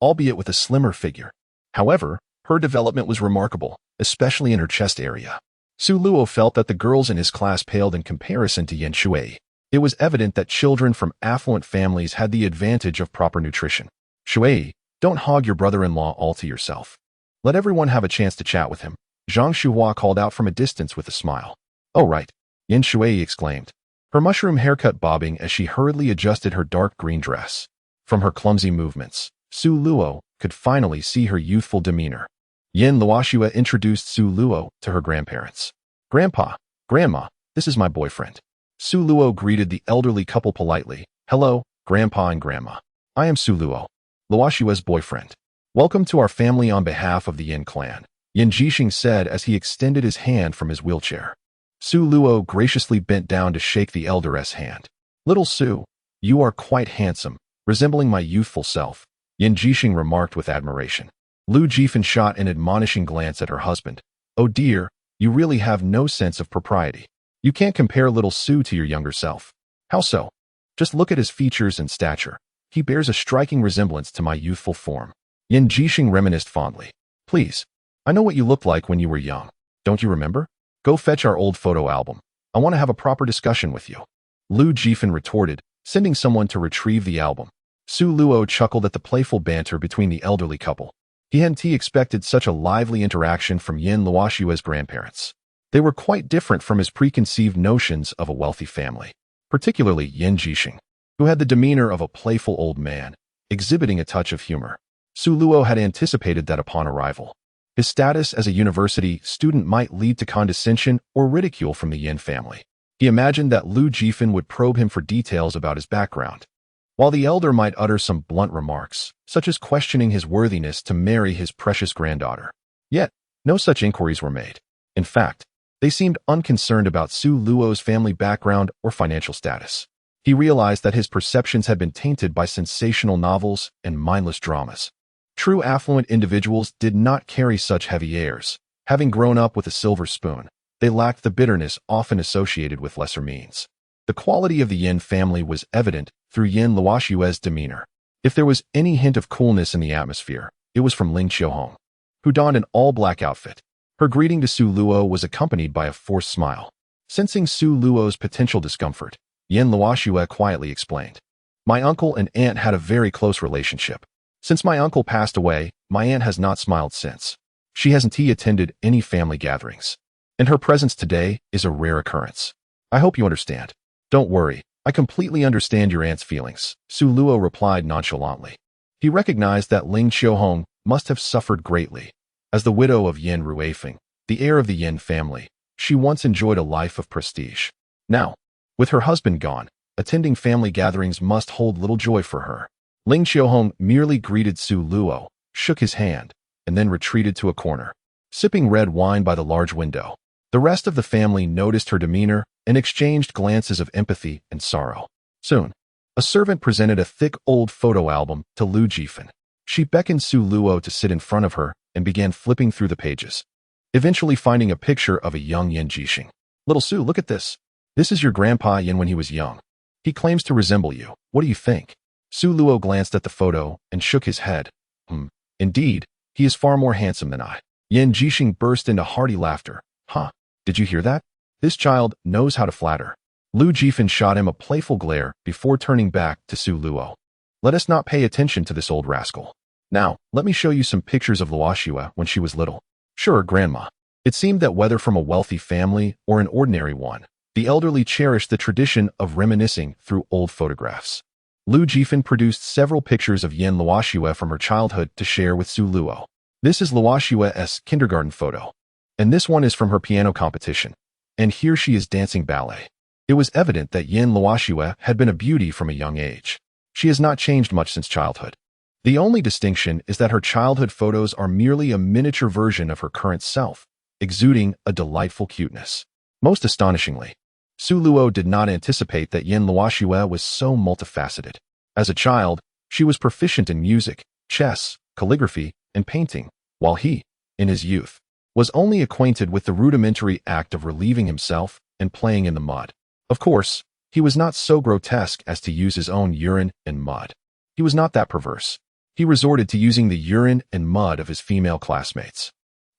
albeit with a slimmer figure. However, her development was remarkable, especially in her chest area. Su Luo felt that the girls in his class paled in comparison to Yin Shui. It was evident that children from affluent families had the advantage of proper nutrition. "Shui, don't hog your brother-in-law all to yourself. Let everyone have a chance to chat with him," Zhang Shuhua called out from a distance with a smile. "Oh right," Yin Shui exclaimed, her mushroom haircut bobbing as she hurriedly adjusted her dark green dress. From her clumsy movements, Su Luo could finally see her youthful demeanor. Yin Luoxue introduced Su Luo to her grandparents. "Grandpa, Grandma, this is my boyfriend." Su Luo greeted the elderly couple politely. "Hello, Grandpa and Grandma. I am Su Luo, Luoxue's boyfriend. Welcome to our family on behalf of the Yin clan," Yin Jixing said as he extended his hand from his wheelchair. Su Luo graciously bent down to shake the elder's hand. "Little Su, you are quite handsome, resembling my youthful self," Yin Jixing remarked with admiration. Lu Jifan shot an admonishing glance at her husband. "Oh dear, you really have no sense of propriety. You can't compare little Su to your younger self." "How so?" "Just look at his features and stature. He bears a striking resemblance to my youthful form." Yin Jixing reminisced fondly. "Please, I know what you looked like when you were young. Don't you remember? Go fetch our old photo album. I want to have a proper discussion with you." Lu Jifan retorted, sending someone to retrieve the album. Su Luo chuckled at the playful banter between the elderly couple. He hadn't expected such a lively interaction from Yin Luoxue's grandparents. They were quite different from his preconceived notions of a wealthy family, particularly Yin Jixing, who had the demeanor of a playful old man, exhibiting a touch of humor. Su Luo had anticipated that upon arrival, his status as a university student might lead to condescension or ridicule from the Yin family. He imagined that Lu Jifan would probe him for details about his background, while the elder might utter some blunt remarks, such as questioning his worthiness to marry his precious granddaughter. Yet, no such inquiries were made. In fact, they seemed unconcerned about Su Luo's family background or financial status. He realized that his perceptions had been tainted by sensational novels and mindless dramas. True affluent individuals did not carry such heavy airs. Having grown up with a silver spoon, they lacked the bitterness often associated with lesser means. The quality of the Yin family was evident through Yin Luoxue's demeanor. If there was any hint of coolness in the atmosphere, it was from Ling Qiuhong, who donned an all-black outfit. Her greeting to Su Luo was accompanied by a forced smile. Sensing Su Luo's potential discomfort, Yin Luoxue quietly explained, "My uncle and aunt had a very close relationship. Since my uncle passed away, my aunt has not smiled since. She hasn't attended any family gatherings, and her presence today is a rare occurrence. I hope you understand." "Don't worry, I completely understand your aunt's feelings," Su Luo replied nonchalantly. He recognized that Ling Qiuhong must have suffered greatly. As the widow of Yin Ruifeng, the heir of the Yin family, she once enjoyed a life of prestige. Now, with her husband gone, attending family gatherings must hold little joy for her. Ling Xiaohong merely greeted Su Luo, shook his hand, and then retreated to a corner, sipping red wine by the large window. The rest of the family noticed her demeanor and exchanged glances of empathy and sorrow. Soon, a servant presented a thick old photo album to Lu Jifan. She beckoned Su Luo to sit in front of her and began flipping through the pages, eventually finding a picture of a young Yan Jixing. "Little Su, look at this. This is your grandpa Yan when he was young. He claims to resemble you. What do you think?" Su Luo glanced at the photo and shook his head. Indeed, he is far more handsome than I." Yan Jixing burst into hearty laughter. "Huh, did you hear that? This child knows how to flatter." Lu Jifan shot him a playful glare before turning back to Su Luo. "Let us not pay attention to this old rascal. Now, let me show you some pictures of Luoxue when she was little." "Sure, Grandma." It seemed that whether from a wealthy family or an ordinary one, the elderly cherished the tradition of reminiscing through old photographs. Lu Jifan produced several pictures of Yan Luoxue from her childhood to share with Su Luo. "This is Luoxue's kindergarten photo, and this one is from her piano competition, and here she is dancing ballet." It was evident that Yan Luoxue had been a beauty from a young age. She has not changed much since childhood. The only distinction is that her childhood photos are merely a miniature version of her current self, exuding a delightful cuteness. Most astonishingly, Su Luo did not anticipate that Yan Luoxue was so multifaceted. As a child, she was proficient in music, chess, calligraphy, and painting, while he, in his youth, was only acquainted with the rudimentary act of relieving himself and playing in the mud. Of course, he was not so grotesque as to use his own urine and mud. He was not that perverse. He resorted to using the urine and mud of his female classmates.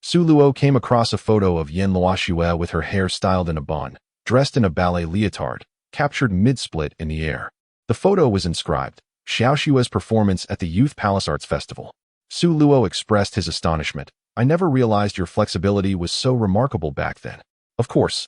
Su Luo came across a photo of Yan Luoxue with her hair styled in a bun, dressed in a ballet leotard, captured mid-split in the air. The photo was inscribed, "Xiaoxue's performance at the Youth Palace Arts Festival." Su Luo expressed his astonishment. "I never realized your flexibility was so remarkable back then." "Of course.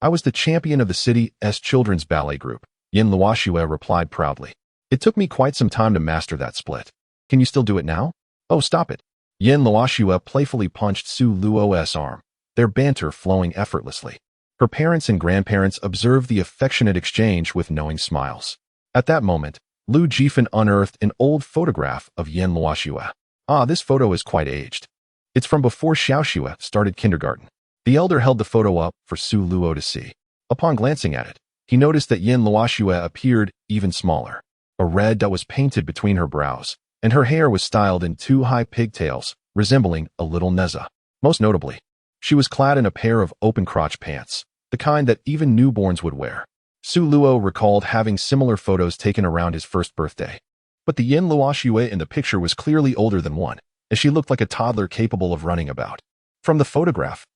I was the champion of the city's children's ballet group," Yan Luoxue replied proudly. "It took me quite some time to master that split. Can you still do it now?" "Oh, stop it." Yan Luoxue playfully punched Su Luo's arm, their banter flowing effortlessly. Her parents and grandparents observed the affectionate exchange with knowing smiles. At that moment, Lu Jifan unearthed an old photograph of Yan Luoxue. "Ah, this photo is quite aged. It's from before Xiaoxue started kindergarten." The elder held the photo up for Su Luo to see. Upon glancing at it, he noticed that Yan Luoxue appeared even smaller. A red dot was painted between her brows, and her hair was styled in two high pigtails, resembling a little Neza. Most notably, she was clad in a pair of open-crotch pants, the kind that even newborns would wear. Su Luo recalled having similar photos taken around his first birthday. But the Yan Luoxue in the picture was clearly older than one, as she looked like a toddler capable of running about. From the photograph,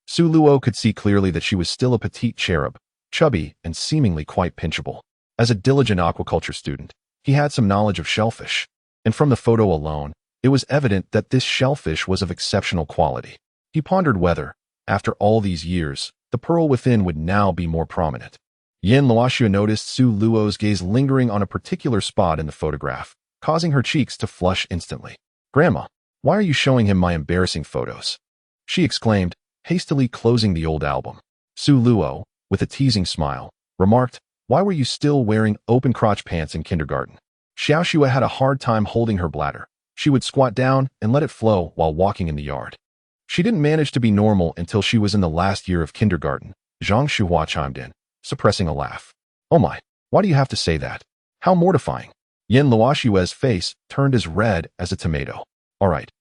Su Luo could see clearly that she was still a petite cherub, chubby and seemingly quite pinchable. As a diligent aquaculture student, he had some knowledge of shellfish, and from the photo alone, it was evident that this shellfish was of exceptional quality. He pondered whether, after all these years, the pearl within would now be more prominent. Yan Luoxue noticed Su Luo's gaze lingering on a particular spot in the photograph, causing her cheeks to flush instantly. "Grandma, why are you showing him my embarrassing photos?" she exclaimed, hastily closing the old album. Su Luo, with a teasing smile, remarked, "Why were you still wearing open-crotch pants in kindergarten?" Xiaoxue had a hard time holding her bladder. She would squat down and let it flow while walking in the yard. She didn't manage to be normal until she was in the last year of kindergarten, Zhang Shuhua chimed in, suppressing a laugh. "Oh my, why do you have to say that? How mortifying." Yan Luoxue's face turned as red as a tomato. All right,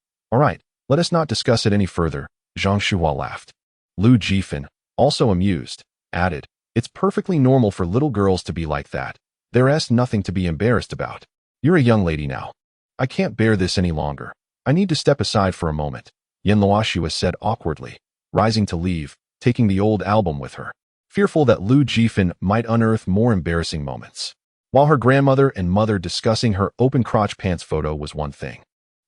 let us not discuss it any further," Zhang Shuhua laughed. Lu Jifan, also amused, added, "It's perfectly normal for little girls to be like that. There's nothing to be embarrassed about. You're a young lady now. I can't bear this any longer. I need to step aside for a moment," Yan Luoxue said awkwardly, rising to leave, taking the old album with her, fearful that Lu Jifan might unearth more embarrassing moments. While her grandmother and mother discussing her open-crotch pants photo was one thing,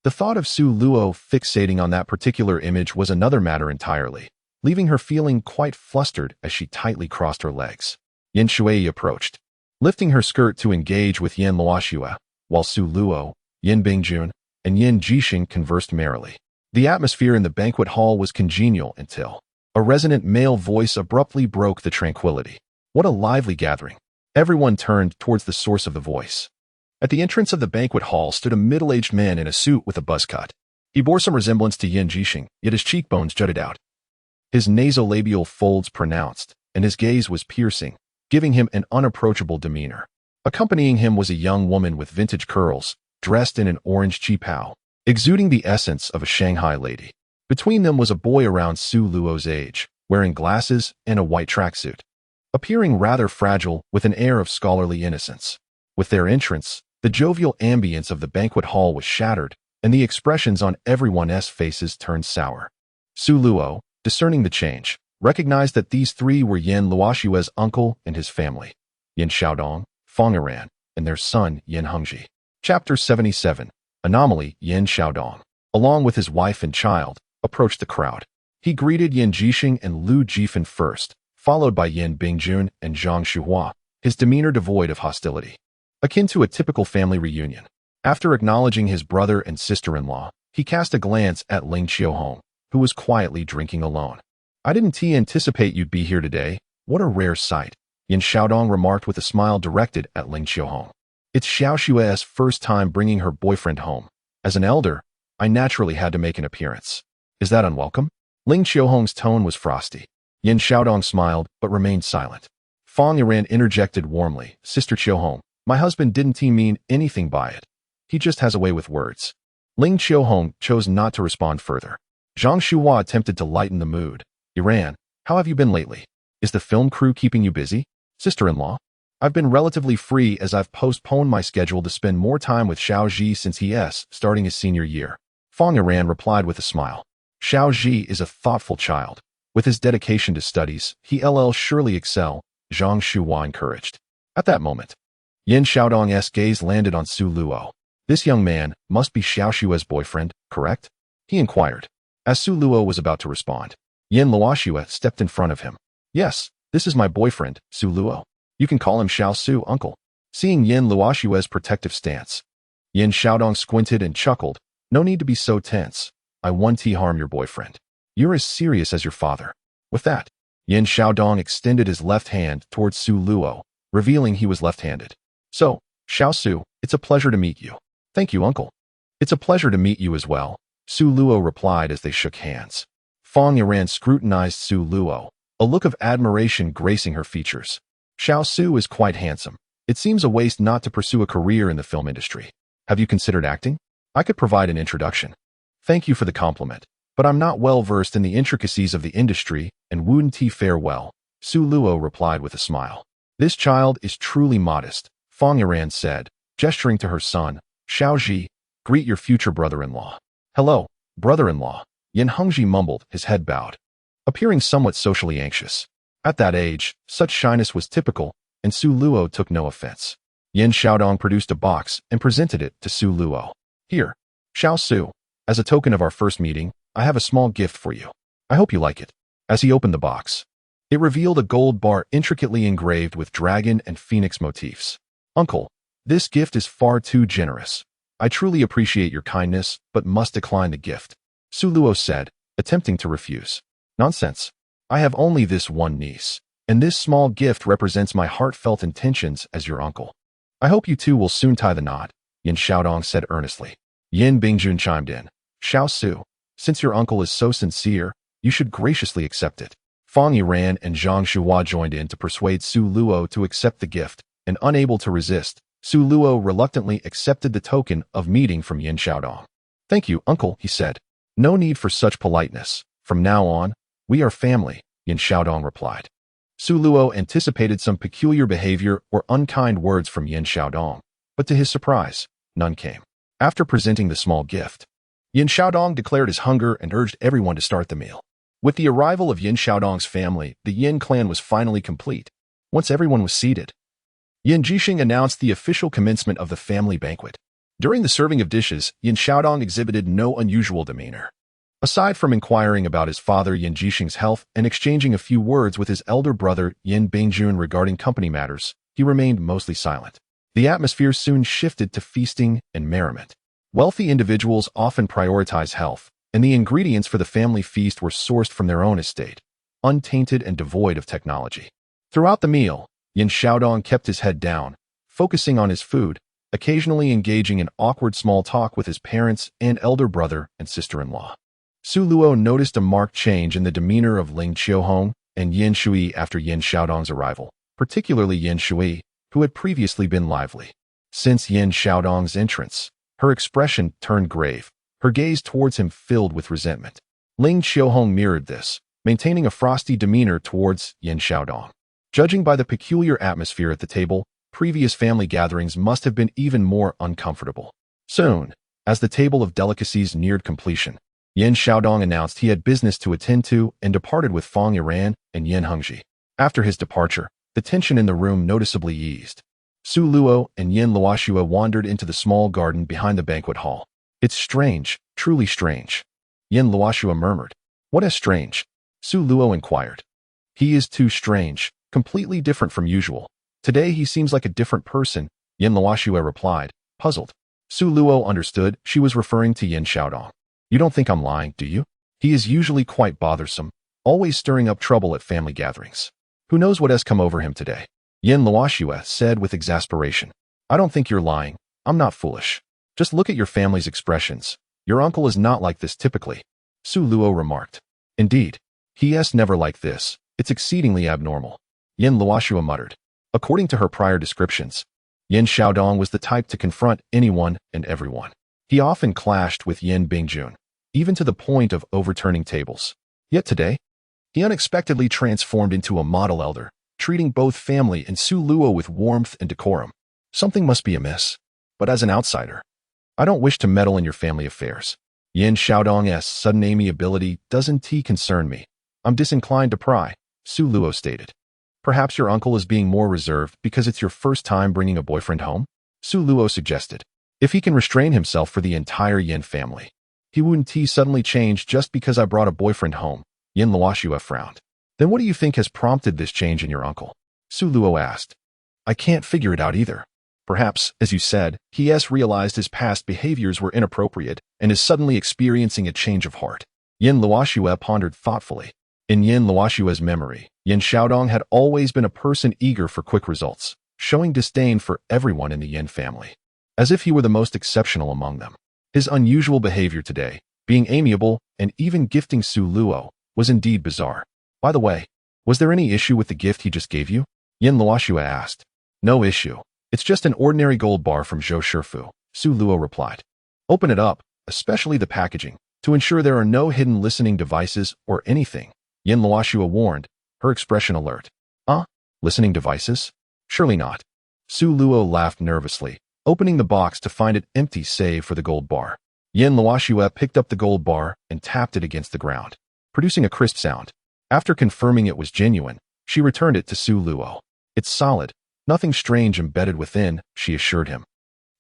the thought of Su Luo fixating on that particular image was another matter entirely, leaving her feeling quite flustered as she tightly crossed her legs. Yan Shui approached, lifting her skirt to engage with Yan Luoxue, while Su Luo, Yan Bingjun, and Yan Jixing conversed merrily. The atmosphere in the banquet hall was congenial until a resonant male voice abruptly broke the tranquility. What a lively gathering! Everyone turned towards the source of the voice. At the entrance of the banquet hall stood a middle-aged man in a suit with a buzz cut. He bore some resemblance to Yin Jixing, yet his cheekbones jutted out. His nasolabial folds pronounced, and his gaze was piercing, giving him an unapproachable demeanor. Accompanying him was a young woman with vintage curls, dressed in an orange qipao, exuding the essence of a Shanghai lady. Between them was a boy around Su Luo's age, wearing glasses and a white tracksuit, appearing rather fragile with an air of scholarly innocence. With their entrance, the jovial ambience of the banquet hall was shattered, and the expressions on everyone's faces turned sour. Su Luo, discerning the change, recognized that these three were Yin Luoshue's uncle and his family, Yin Xiaodong, Fang Yiran, and their son Yin Hengji. Chapter 77. Anomaly. Yin Xiaodong, along with his wife and child, approached the crowd. He greeted Yin Jixing and Lu Jifan first, followed by Yin Bingjun and Zhang Shuhua, his demeanor devoid of hostility, akin to a typical family reunion. After acknowledging his brother and sister-in-law, he cast a glance at Ling Qiuhong, who was quietly drinking alone. "I didn't anticipate you'd be here today. What a rare sight," Yin Xiaodong remarked with a smile directed at Ling Qiuhong. "It's Xiao Xue's first time bringing her boyfriend home. As an elder, I naturally had to make an appearance. Is that unwelcome?" Ling Qiuhong's tone was frosty. Yin Xiaodong smiled, but remained silent. Fang Yiran interjected warmly, "Sister Qiuhong, my husband didn't mean anything by it. He just has a way with words." Ling Qiuhong chose not to respond further. Zhang Shuhua attempted to lighten the mood. "Yiran, how have you been lately? Is the film crew keeping you busy?" "Sister-in-law, I've been relatively free as I've postponed my schedule to spend more time with Xiao Ji since he's starting his senior year." Fang Yiran replied with a smile. "Xiao Ji is a thoughtful child. With his dedication to studies, he'll surely excel," Zhang Shuhua encouraged. At that moment, Yin Xiaodong's gaze landed on Su Luo. "This young man must be Xiao Xue's boyfriend, correct?" he inquired. As Su Luo was about to respond, Yin Luoxue stepped in front of him. "Yes, this is my boyfriend, Su Luo. You can call him Xiao Su, uncle." Seeing Yin Luoxue's protective stance, Yin Xiaodong squinted and chuckled. "No need to be so tense. I won't harm your boyfriend. You're as serious as your father." With that, Yin Xiaodong extended his left hand towards Su Luo, revealing he was left-handed. "So, Xiao Su, it's a pleasure to meet you." "Thank you, uncle." "It's a pleasure to meet you as well," Su Luo replied as they shook hands. Fang Yiran scrutinized Su Luo, a look of admiration gracing her features. "Xiao Su is quite handsome. It seems a waste not to pursue a career in the film industry. Have you considered acting? I could provide an introduction." "Thank you for the compliment, but I'm not well versed in the intricacies of the industry and wouldn't fare well," Su Luo replied with a smile. "This child is truly modest," Fang Yiran said, gesturing to her son. "Xiao Ji, greet your future brother-in-law." "Hello, brother-in-law," Yin Hengji mumbled, his head bowed, appearing somewhat socially anxious. At that age, such shyness was typical, and Su Luo took no offense. Yin Xiaodong produced a box and presented it to Su Luo. "Here, Xiao Su, as a token of our first meeting, I have a small gift for you. I hope you like it." As he opened the box, it revealed a gold bar intricately engraved with dragon and phoenix motifs. "Uncle, this gift is far too generous. I truly appreciate your kindness, but must decline the gift," Su Luo said, attempting to refuse. "Nonsense. I have only this one niece, and this small gift represents my heartfelt intentions as your uncle. I hope you two will soon tie the knot," Yin Xiaodong said earnestly. Yin Bingjun chimed in. "Xiao Su, since your uncle is so sincere, you should graciously accept it." Fang Yiran and Zhang Shuhua joined in to persuade Su Luo to accept the gift, and unable to resist, Su Luo reluctantly accepted the token of meeting from Yin Xiaodong. "Thank you, uncle," he said. "No need for such politeness. From now on, we are family," Yin Xiaodong replied. Su Luo anticipated some peculiar behavior or unkind words from Yin Xiaodong, but to his surprise, none came. After presenting the small gift, Yin Xiaodong declared his hunger and urged everyone to start the meal. With the arrival of Yin Xiaodong's family, the Yin clan was finally complete. Once everyone was seated, Yin Jixing announced the official commencement of the family banquet. During the serving of dishes, Yin Xiaodong exhibited no unusual demeanor. Aside from inquiring about his father Yin Jixing's health and exchanging a few words with his elder brother Yin Bingjun regarding company matters, he remained mostly silent. The atmosphere soon shifted to feasting and merriment. Wealthy individuals often prioritize health, and the ingredients for the family feast were sourced from their own estate, untainted and devoid of technology. Throughout the meal, Yin Xiaodong kept his head down, focusing on his food, occasionally engaging in awkward small talk with his parents and elder brother and sister-in-law. Su Luo noticed a marked change in the demeanor of Ling Qiuhong and Yin Shui after Yin Xiaodong's arrival, particularly Yin Shui, who had previously been lively. Since Yin Xiaodong's entrance, her expression turned grave, her gaze towards him filled with resentment. Ling Qiuhong mirrored this, maintaining a frosty demeanor towards Yin Xiaodong. Judging by the peculiar atmosphere at the table, previous family gatherings must have been even more uncomfortable. Soon, as the table of delicacies neared completion, Yin Xiaodong announced he had business to attend to and departed with Fang Yiran and Yin Hengji. After his departure, the tension in the room noticeably eased. Su Luo and Yin Luoxue wandered into the small garden behind the banquet hall. "It's strange, truly strange," Yin Luoxue murmured. "What is strange?" Su Luo inquired. "He is too strange, completely different from usual. Today he seems like a different person," Yin Luoxue replied, puzzled. Su Luo understood she was referring to Yin Xiaodong. "You don't think I'm lying, do you? He is usually quite bothersome, always stirring up trouble at family gatherings. Who knows what has come over him today?" Yin Luoxue said with exasperation. "I don't think you're lying. I'm not foolish. Just look at your family's expressions. Your uncle is not like this typically," Su Luo remarked. "Indeed. He is never like this. It's exceedingly abnormal," Yin Luoxue muttered. According to her prior descriptions, Yin Xiaodong was the type to confront anyone and everyone. He often clashed with Yin Bingjun, even to the point of overturning tables. Yet today, he unexpectedly transformed into a model elder, treating both family and Su Luo with warmth and decorum. Something must be amiss. But as an outsider, I don't wish to meddle in your family affairs. Yin Xiaodong's sudden amiability doesn't concern me. I'm disinclined to pry, Su Luo stated. Perhaps your uncle is being more reserved because it's your first time bringing a boyfriend home? Su Luo suggested. If he can restrain himself for the entire Yin family, he wouldn't suddenly change just because I brought a boyfriend home, Yin Luoxue frowned. Then what do you think has prompted this change in your uncle? Su Luo asked. I can't figure it out either. Perhaps, as you said, he has realized his past behaviors were inappropriate and is suddenly experiencing a change of heart. Yin Luoxue pondered thoughtfully. In Yin Luoxue's memory, Yin Xiaodong had always been a person eager for quick results, showing disdain for everyone in the Yin family, as if he were the most exceptional among them. His unusual behavior today, being amiable and even gifting Su Luo, was indeed bizarre. By the way, was there any issue with the gift he just gave you? Yin Luoxue asked. No issue. It's just an ordinary gold bar from Zhou Shifu, Su Luo replied. Open it up, especially the packaging, to ensure there are no hidden listening devices or anything, Yin Luoxue warned, her expression alert. Listening devices? Surely not. Su Luo laughed nervously, opening the box to find it empty save for the gold bar. Yin Luoxue picked up the gold bar and tapped it against the ground, producing a crisp sound. After confirming it was genuine, she returned it to Su Luo. It's solid. Nothing strange embedded within, she assured him.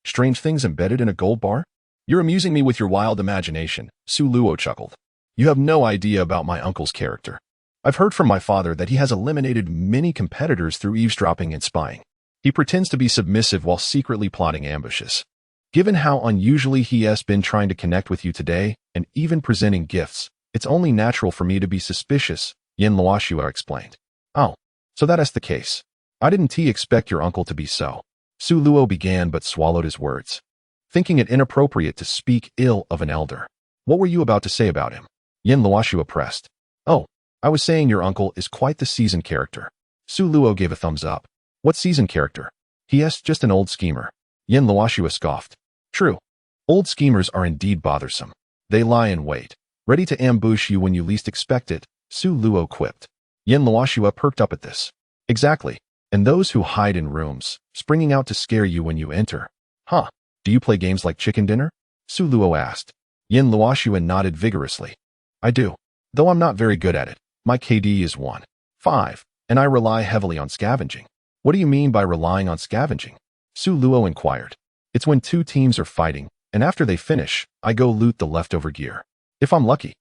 Strange things embedded in a gold bar? You're amusing me with your wild imagination, Su Luo chuckled. You have no idea about my uncle's character. I've heard from my father that he has eliminated many competitors through eavesdropping and spying. He pretends to be submissive while secretly plotting ambushes. Given how unusually he has been trying to connect with you today and even presenting gifts, it's only natural for me to be suspicious, Yin Luoxue explained. Oh, so that is the case. I didn't expect your uncle to be so. Su Luo began but swallowed his words, thinking it inappropriate to speak ill of an elder. What were you about to say about him? Yin Luoxue pressed. Oh, I was saying your uncle is quite the seasoned character. Su Luo gave a thumbs up. What seasoned character? He is just an old schemer. Yin Luoxue scoffed. True. Old schemers are indeed bothersome. They lie in wait, ready to ambush you when you least expect it, Su Luo quipped. Yin Luoxue perked up at this. Exactly. And those who hide in rooms, springing out to scare you when you enter. Huh. Do you play games like Chicken Dinner? Su Luo asked. Yin Luoxue nodded vigorously. I do. Though I'm not very good at it. My KD is 1.5, and I rely heavily on scavenging. What do you mean by relying on scavenging? Su Luo inquired. It's when two teams are fighting, and after they finish, I go loot the leftover gear. If I'm lucky,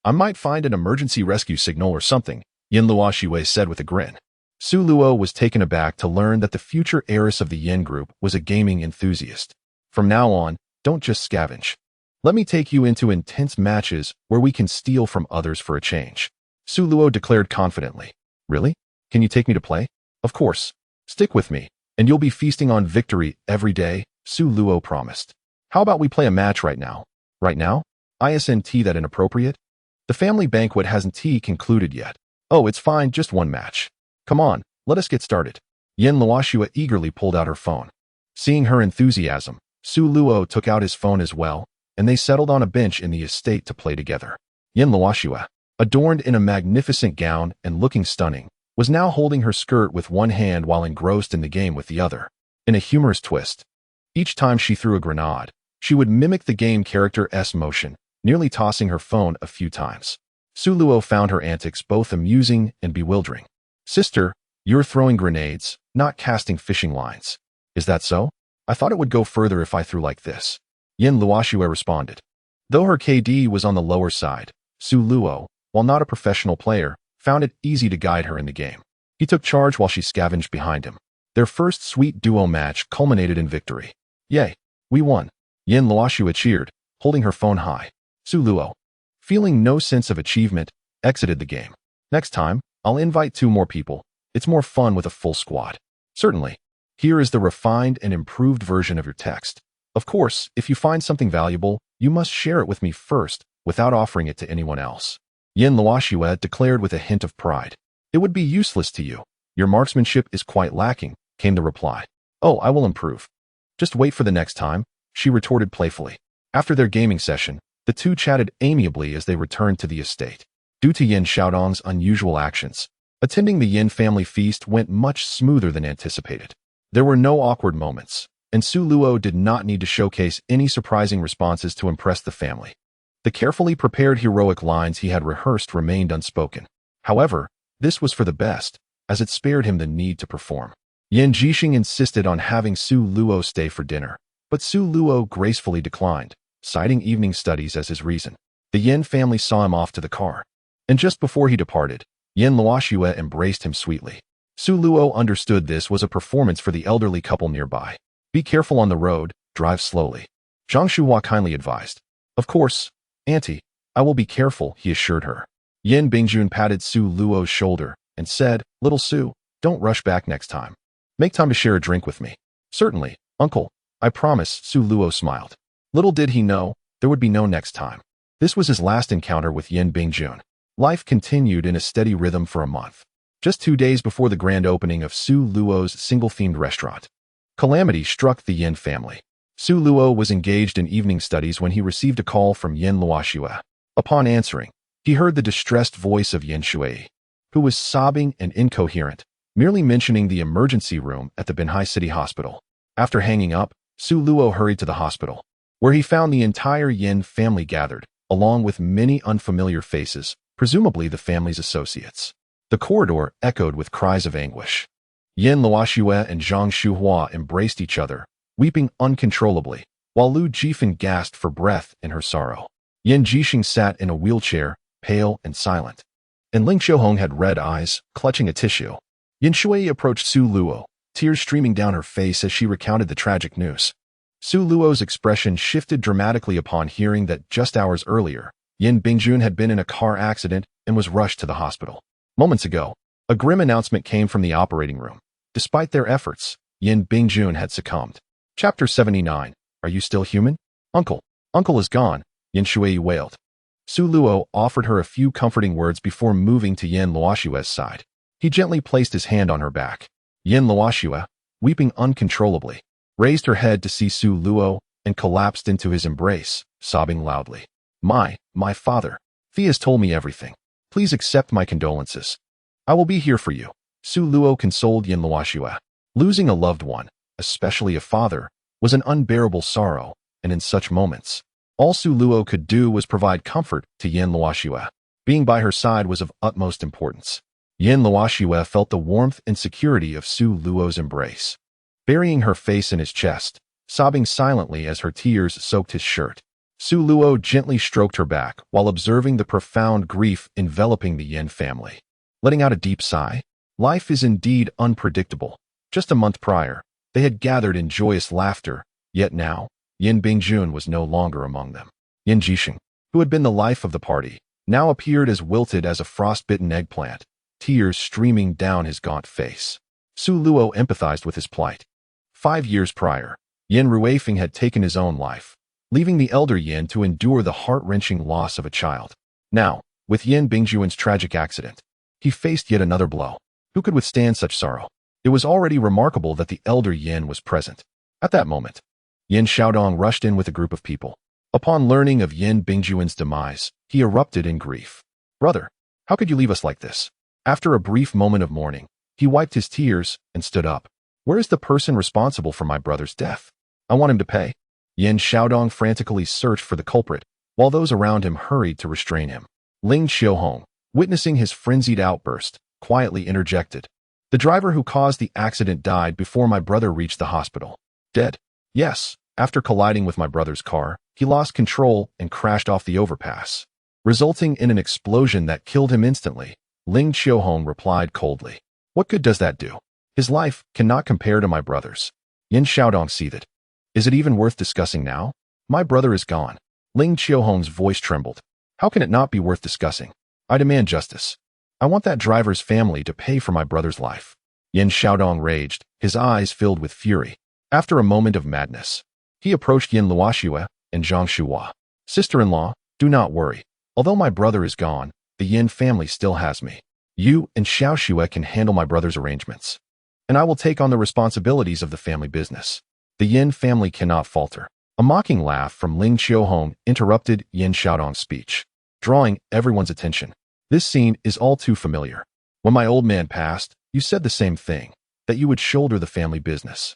I might find an emergency rescue signal or something, Yin Luoxue said with a grin. Su Luo was taken aback to learn that the future heiress of the Yin group was a gaming enthusiast. From now on, don't just scavenge. Let me take you into intense matches where we can steal from others for a change. Su Luo declared confidently. Really? Can you take me to play? Of course. Stick with me, and you'll be feasting on victory every day, Su Luo promised. How about we play a match right now? Right now? Isn't that inappropriate? The family banquet hasn't concluded yet. Oh, it's fine, just one match. Come on, let us get started. Yin Luoxua eagerly pulled out her phone. Seeing her enthusiasm, Su Luo took out his phone as well, and they settled on a bench in the estate to play together. Yin Luoxua, adorned in a magnificent gown and looking stunning, was now holding her skirt with one hand while engrossed in the game with the other. In a humorous twist, each time she threw a grenade, she would mimic the game character's motion, nearly tossing her phone a few times. Su Luo found her antics both amusing and bewildering. Sister, you're throwing grenades, not casting fishing lines. Is that so? I thought it would go further if I threw like this. Yin Luoxua responded. Though her KD was on the lower side, Su Luo, while not a professional player, found it easy to guide her in the game. He took charge while she scavenged behind him. Their first sweet duo match culminated in victory. Yay, we won. Yin Luoxua cheered, holding her phone high. Su Luo, feeling no sense of achievement, exited the game. Next time, I'll invite 2 more people. It's more fun with a full squad. Certainly. Here is the refined and improved version of your text. Of course, if you find something valuable, you must share it with me first, without offering it to anyone else. Yin Luoxua declared with a hint of pride. It would be useless to you. Your marksmanship is quite lacking, came the reply. Oh, I will improve. Just wait for the next time, she retorted playfully. After their gaming session, the two chatted amiably as they returned to the estate. Due to Yin Xiaodong's unusual actions, attending the Yin family feast went much smoother than anticipated. There were no awkward moments, and Su Luo did not need to showcase any surprising responses to impress the family. The carefully prepared heroic lines he had rehearsed remained unspoken. However, this was for the best, as it spared him the need to perform. Yin Jixing insisted on having Su Luo stay for dinner, but Su Luo gracefully declined, citing evening studies as his reason. The Yin family saw him off to the car, and just before he departed, Yin Luoxua embraced him sweetly. Su Luo understood this was a performance for the elderly couple nearby. Be careful on the road, drive slowly. Zhang Shuhua kindly advised. Of course, Auntie, I will be careful, he assured her. Yin Bingjun patted Su Luo's shoulder and said, Little Su, don't rush back next time. Make time to share a drink with me. Certainly, Uncle, I promise, Su Luo smiled. Little did he know, there would be no next time. This was his last encounter with Yin Bingjun. Life continued in a steady rhythm for a month. Just 2 days before the grand opening of Su Luo's single-themed restaurant, calamity struck the Yin family. Su Luo was engaged in evening studies when he received a call from Yin Luoxua. Upon answering, he heard the distressed voice of Yin Shui, who was sobbing and incoherent, merely mentioning the emergency room at the Binhai City Hospital. After hanging up, Su Luo hurried to the hospital, where he found the entire Yin family gathered, along with many unfamiliar faces, presumably the family's associates. The corridor echoed with cries of anguish. Yin Luoxua and Zhang Shuhua embraced each other, weeping uncontrollably, while Lu Jifan gasped for breath in her sorrow. Yin Jixing sat in a wheelchair, pale and silent, and Ling Xiaohong had red eyes, clutching a tissue. Yin Shui approached Su Luo, tears streaming down her face as she recounted the tragic news. Su Luo's expression shifted dramatically upon hearing that just hours earlier, Yin Bingjun had been in a car accident and was rushed to the hospital. Moments ago, a grim announcement came from the operating room. Despite their efforts, Yin Bingjun had succumbed. Chapter 79. Are you still human? Uncle is gone, Yin Shui wailed. Su Luo offered her a few comforting words before moving to Yin Luoxua's side. He gently placed his hand on her back. Yin Luoxua, weeping uncontrollably, raised her head to see Su Luo and collapsed into his embrace, sobbing loudly. My father. Thea's told me everything. Please accept my condolences. I will be here for you. Su Luo consoled Yin Luoxua. Losing a loved one, especially a father, was an unbearable sorrow, and in such moments, all Su Luo could do was provide comfort to Yin Luoxua. Being by her side was of utmost importance. Yin Luoxua felt the warmth and security of Su Luo's embrace. Burying her face in his chest, sobbing silently as her tears soaked his shirt, Su Luo gently stroked her back while observing the profound grief enveloping the Yin family. Letting out a deep sigh, life is indeed unpredictable. Just a month prior, they had gathered in joyous laughter, yet now, Yin Bingjun was no longer among them. Yin Jixing, who had been the life of the party, now appeared as wilted as a frostbitten eggplant, tears streaming down his gaunt face. Su Luo empathized with his plight. 5 years prior, Yin Ruifeng had taken his own life, leaving the elder Yin to endure the heart-wrenching loss of a child. Now, with Yin Bingjuan's tragic accident, he faced yet another blow. Who could withstand such sorrow? It was already remarkable that the elder Yin was present. At that moment, Yin Xiaodong rushed in with a group of people. Upon learning of Yin Bingjuan's demise, he erupted in grief. "Brother, how could you leave us like this?" After a brief moment of mourning, he wiped his tears and stood up. "Where is the person responsible for my brother's death? I want him to pay." Yin Xiaodong frantically searched for the culprit, while those around him hurried to restrain him. Ling Xiaohong, witnessing his frenzied outburst, quietly interjected. "The driver who caused the accident died before my brother reached the hospital." "Dead?" "Yes. After colliding with my brother's car, he lost control and crashed off the overpass, resulting in an explosion that killed him instantly." Ling Xiaohong replied coldly. "What good does that do? His life cannot compare to my brother's." Yin Xiaodong seethed. "Is it even worth discussing now? My brother is gone." Ling Xiaohong's voice trembled. "How can it not be worth discussing? I demand justice. I want that driver's family to pay for my brother's life." Yin Xiaodong raged, his eyes filled with fury. After a moment of madness, he approached Yin Luoxue and Zhang Shuhua. "Sister-in-law, do not worry. Although my brother is gone, the Yin family still has me. You and Xiao Xue can handle my brother's arrangements, and I will take on the responsibilities of the family business. The Yin family cannot falter." A mocking laugh from Ling Xiaohong interrupted Yin Xiaodong's speech, drawing everyone's attention. "This scene is all too familiar. When my old man passed, you said the same thing, that you would shoulder the family business.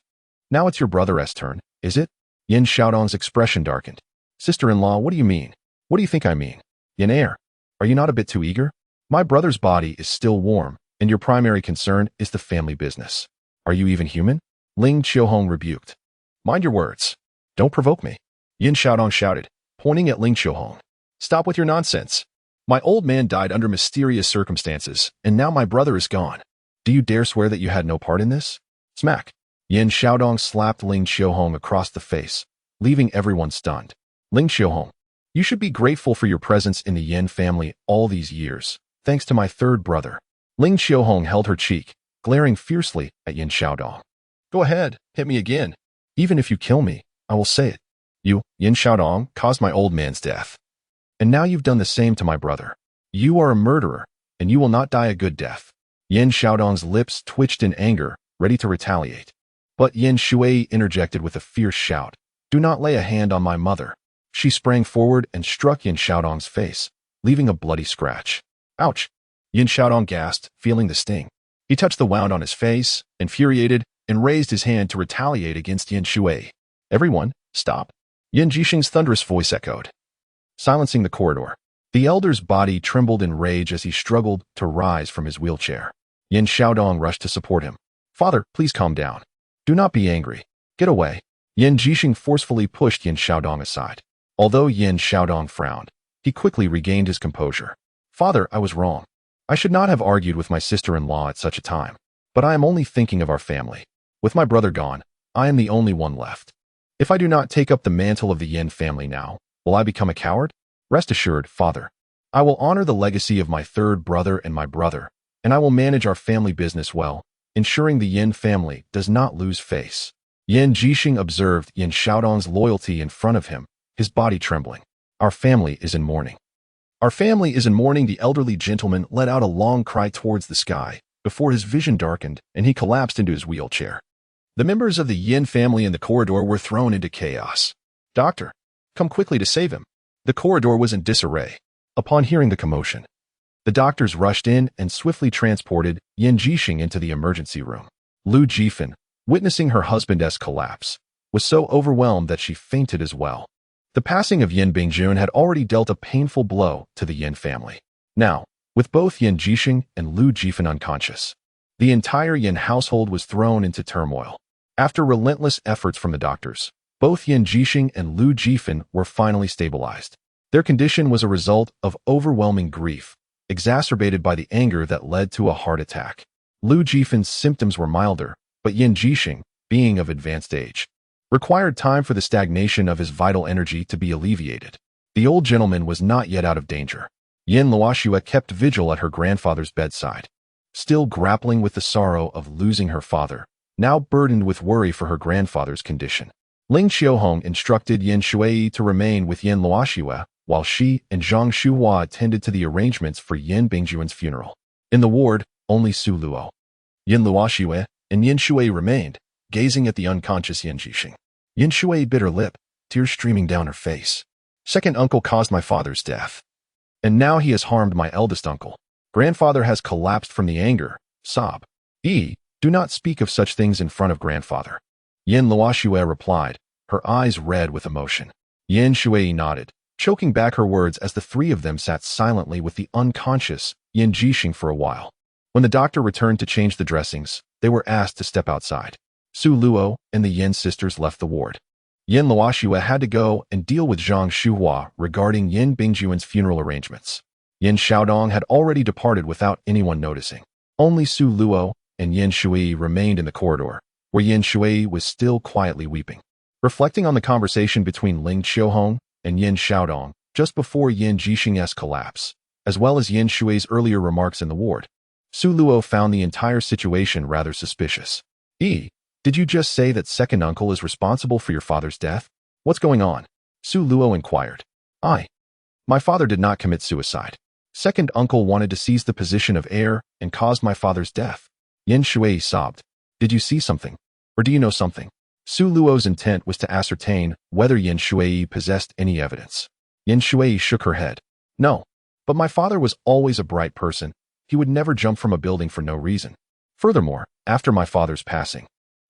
Now it's your brother's turn, is it?" Yin Xiaodong's expression darkened. "Sister-in-law, what do you mean? What do you think I mean? Yin heir, are you not a bit too eager? My brother's body is still warm, and your primary concern is the family business. Are you even human?" Ling Xiaohong rebuked. "Mind your words. Don't provoke me." Yin Xiaodong shouted, pointing at Ling Xiaohong. "Stop with your nonsense. My old man died under mysterious circumstances, and now my brother is gone. Do you dare swear that you had no part in this?" Smack! Yin Xiaodong slapped Ling Xiaohong across the face, leaving everyone stunned. "Ling Xiaohong, you should be grateful for your presence in the Yin family all these years, thanks to my third brother." Ling Xiaohong held her cheek, glaring fiercely at Yin Xiaodong. "Go ahead, hit me again. Even if you kill me, I will say it. You, Yin Xiaodong, caused my old man's death. And now you've done the same to my brother. You are a murderer, and you will not die a good death." Yin Xiaodong's lips twitched in anger, ready to retaliate. But Yin Shui interjected with a fierce shout. "Do not lay a hand on my mother." She sprang forward and struck Yin Xiaodong's face, leaving a bloody scratch. "Ouch!" Yin Xiaodong gasped, feeling the sting. He touched the wound on his face, infuriated, and raised his hand to retaliate against Yin Shui. "Everyone, stop!" Yin Jixing's thunderous voice echoed, silencing the corridor. The elder's body trembled in rage as he struggled to rise from his wheelchair. Yin Xiaodong rushed to support him. "Father, please calm down. Do not be angry. Get away." Yin Jixing forcefully pushed Yin Xiaodong aside. Although Yin Xiaodong frowned, he quickly regained his composure. "Father, I was wrong. I should not have argued with my sister-in-law at such a time. But I am only thinking of our family. With my brother gone, I am the only one left. If I do not take up the mantle of the Yin family now, will I become a coward? Rest assured, Father, I will honor the legacy of my third brother and my brother, and I will manage our family business well, ensuring the Yin family does not lose face." Yin Jixing observed Yin Xiaodong's loyalty in front of him, his body trembling. "Our family is in mourning." "Our family is in mourning." The elderly gentleman let out a long cry towards the sky, before his vision darkened and he collapsed into his wheelchair. The members of the Yin family in the corridor were thrown into chaos. "Doctor, come quickly to save him." The corridor was in disarray. Upon hearing the commotion, the doctors rushed in and swiftly transported Yin Jixing into the emergency room. Lu Jifan, witnessing her husband's collapse, was so overwhelmed that she fainted as well. The passing of Yin Bingjun had already dealt a painful blow to the Yin family. Now, with both Yin Jixing and Lu Jifan unconscious, the entire Yin household was thrown into turmoil. After relentless efforts from the doctors, both Yin Jixing and Lu Jifan were finally stabilized. Their condition was a result of overwhelming grief, exacerbated by the anger that led to a heart attack. Lu Jifan's symptoms were milder, but Yin Jixing, being of advanced age, required time for the stagnation of his vital energy to be alleviated. The old gentleman was not yet out of danger. Yin Luoxue kept vigil at her grandfather's bedside, still grappling with the sorrow of losing her father, now burdened with worry for her grandfather's condition. Ling Xiaohong instructed Yin Shui to remain with Yin Luoxue, while she and Zhang Shuhua attended to the arrangements for Yin Bingjuan's funeral. In the ward, only Su Luo, Yin Luoxue, and Yin Shui remained, gazing at the unconscious Yin Jixing. Yin Shui bit her lip, tears streaming down her face. Second uncle caused my father's death. And now he has harmed my eldest uncle. Grandfather has collapsed from the anger. Sob. Do not speak of such things in front of grandfather. Yin Luoxue replied, her eyes red with emotion. Yin Shui nodded, choking back her words as the three of them sat silently with the unconscious Yin Jixing for a while. When the doctor returned to change the dressings, they were asked to step outside. Su Luo and the Yin sisters left the ward. Yin Luoxue had to go and deal with Zhang Shuhua regarding Yin Bingjuan's funeral arrangements. Yin Xiaodong had already departed without anyone noticing. Only Su Luo and Yin Shui remained in the corridor, where Yin Shui was still quietly weeping. Reflecting on the conversation between Ling Xiaohong and Yin Xiaodong just before Yin Jixing's collapse, as well as Yin Shui's earlier remarks in the ward, Su Luo found the entire situation rather suspicious. Did you just say that second uncle is responsible for your father's death? What's going on? Su Luo inquired. My father did not commit suicide. Second uncle wanted to seize the position of heir and caused my father's death. Yin Shui sobbed. Did you see something? Or do you know something? Su Luo's intent was to ascertain whether Yin Shui possessed any evidence. Yin Shui shook her head. No, but my father was always a bright person. He would never jump from a building for no reason. Furthermore, after my father's passing,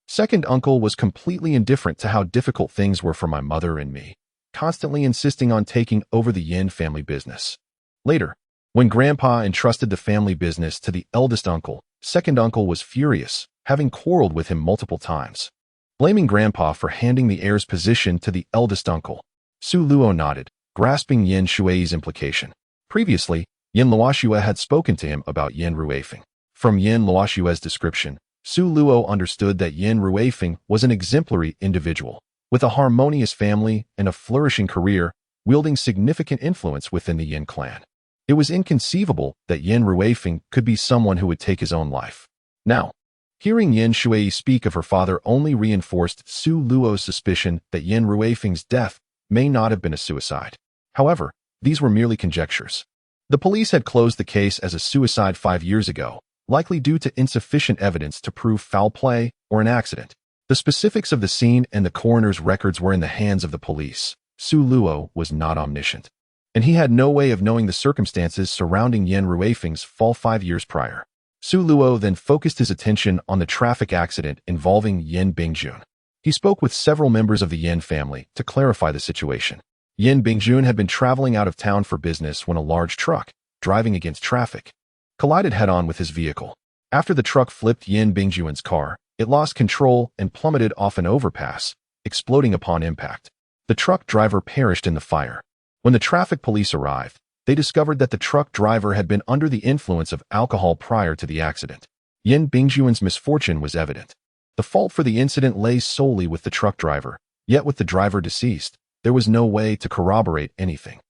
second uncle was completely indifferent to how difficult things were for my mother and me, constantly insisting on taking over the Yin family business. Later, when Grandpa entrusted the family business to the eldest uncle, second uncle was furious, having quarreled with him multiple times. Blaming Grandpa for handing the heir's position to the eldest uncle, Su Luo nodded, grasping Yin Shui's implication. Previously, Yin Luoxue had spoken to him about Yin Ruifeng. From Yin Luoxue's description, Su Luo understood that Yin Ruifeng was an exemplary individual, with a harmonious family and a flourishing career, wielding significant influence within the Yin clan. It was inconceivable that Yin Ruifeng could be someone who would take his own life. Now, hearing Yin Shui speak of her father only reinforced Su Luo's suspicion that Yin Ruifeng's death may not have been a suicide. However, these were merely conjectures. The police had closed the case as a suicide 5 years ago, likely due to insufficient evidence to prove foul play or an accident. The specifics of the scene and the coroner's records were in the hands of the police. Su Luo was not omniscient, and he had no way of knowing the circumstances surrounding Yin Ruifeng's fall 5 years prior. Su Luo then focused his attention on the traffic accident involving Yin Bingjun. He spoke with several members of the Yin family to clarify the situation. Yin Bingjun had been traveling out of town for business when a large truck, driving against traffic, collided head-on with his vehicle. After the truck flipped Yin Bingjuan's car, it lost control and plummeted off an overpass, exploding upon impact. The truck driver perished in the fire. When the traffic police arrived, they discovered that the truck driver had been under the influence of alcohol prior to the accident. Yin Bingjuan's misfortune was evident. The fault for the incident lay solely with the truck driver, yet with the driver deceased, there was no way to corroborate anything.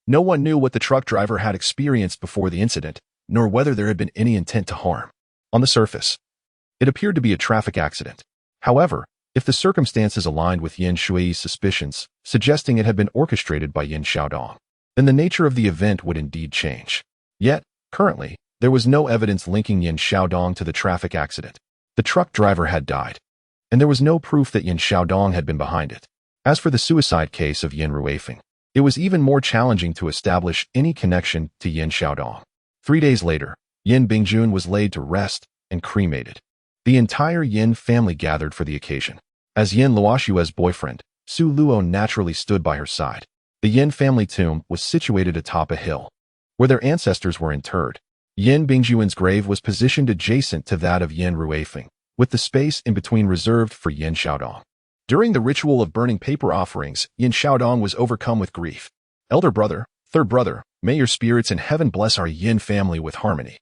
No one knew what the truck driver had experienced before the incident, nor whether there had been any intent to harm. On the surface, it appeared to be a traffic accident. However, if the circumstances aligned with Yin Shui's suspicions, suggesting it had been orchestrated by Yin Xiaodong, then the nature of the event would indeed change. Yet, currently, there was no evidence linking Yin Xiaodong to the traffic accident. The truck driver had died, and there was no proof that Yin Xiaodong had been behind it. As for the suicide case of Yin Ruifeng, it was even more challenging to establish any connection to Yin Xiaodong. 3 days later, Yin Bingjun was laid to rest and cremated. The entire Yin family gathered for the occasion. As Yin Luoxue's boyfriend, Su Luo naturally stood by her side. The Yin family tomb was situated atop a hill, where their ancestors were interred. Yin Bingjuan's grave was positioned adjacent to that of Yin Ruifeng, with the space in between reserved for Yin Xiaodong. During the ritual of burning paper offerings, Yin Xiaodong was overcome with grief. Elder brother, third brother, may your spirits in heaven bless our Yin family with harmony.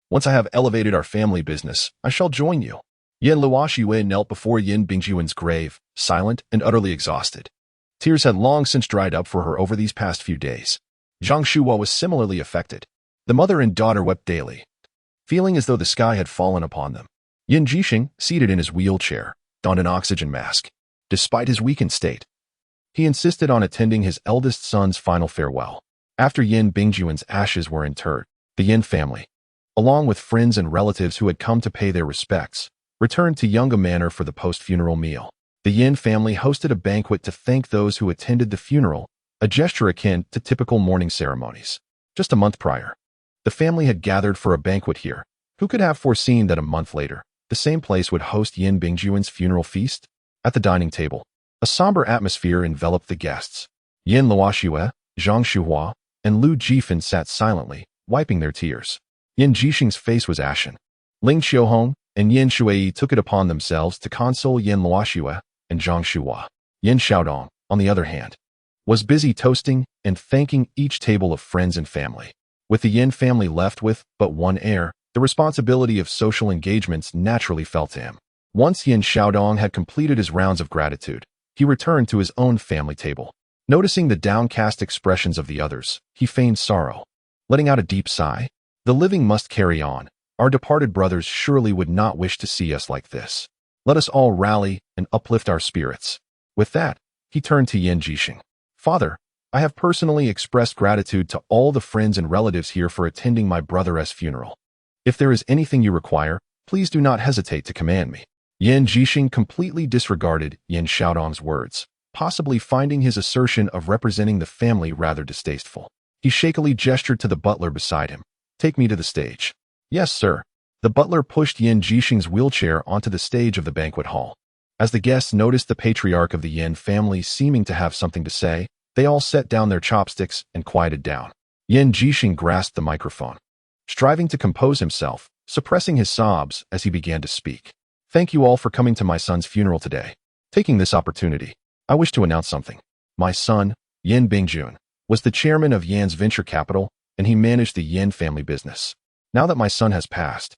Once I have elevated our family business, I shall join you. Yin Luoxue knelt before Yin Bingjuan's grave, silent and utterly exhausted. Tears had long since dried up for her over these past few days. Zhang Shuhua was similarly affected. The mother and daughter wept daily, feeling as though the sky had fallen upon them. Yin Jixing, seated in his wheelchair, donned an oxygen mask. despite his weakened state. He insisted on attending his eldest son's final farewell. After Yin Bingjuan's ashes were interred, the Yin family, along with friends and relatives who had come to pay their respects, returned to Yunga Manor for the post-funeral meal. The Yin family hosted a banquet to thank those who attended the funeral, a gesture akin to typical mourning ceremonies. Just a month prior, the family had gathered for a banquet here. Who could have foreseen that a month later, the same place would host Yin Bingjuan's funeral feast? At the dining table, a somber atmosphere enveloped the guests. Yin Luoxue, Zhang Shuhua, and Lu Jifan sat silently, wiping their tears. Yin Jixing's face was ashen. Ling Qiuhong and Yin Shuai took it upon themselves to console Yin Luoxue and Zhang Shuhua. Yin Xiaodong, on the other hand, was busy toasting and thanking each table of friends and family. With the Yin family left with but one heir, the responsibility of social engagements naturally fell to him. Once Yin Xiaodong had completed his rounds of gratitude, he returned to his own family table. Noticing the downcast expressions of the others, he feigned sorrow. Letting out a deep sigh, "The living must carry on. Our departed brothers surely would not wish to see us like this. Let us all rally and uplift our spirits." With that, he turned to Yin Jixing. "Father, I have personally expressed gratitude to all the friends and relatives here for attending my brother's funeral. If there is anything you require, please do not hesitate to command me." Yin Jixing completely disregarded Yin Xiaodong's words, possibly finding his assertion of representing the family rather distasteful. He shakily gestured to the butler beside him. "Take me to the stage." "Yes, sir." The butler pushed Yin Jixing's wheelchair onto the stage of the banquet hall. As the guests noticed the patriarch of the Yin family seeming to have something to say, they all set down their chopsticks and quieted down. Yin Jixing grasped the microphone, striving to compose himself, suppressing his sobs as he began to speak. "Thank you all for coming to my son's funeral today. Taking this opportunity, I wish to announce something. My son, Yin Bingjun, was the chairman of Yan's venture capital, and he managed the Yin family business. Now that my son has passed,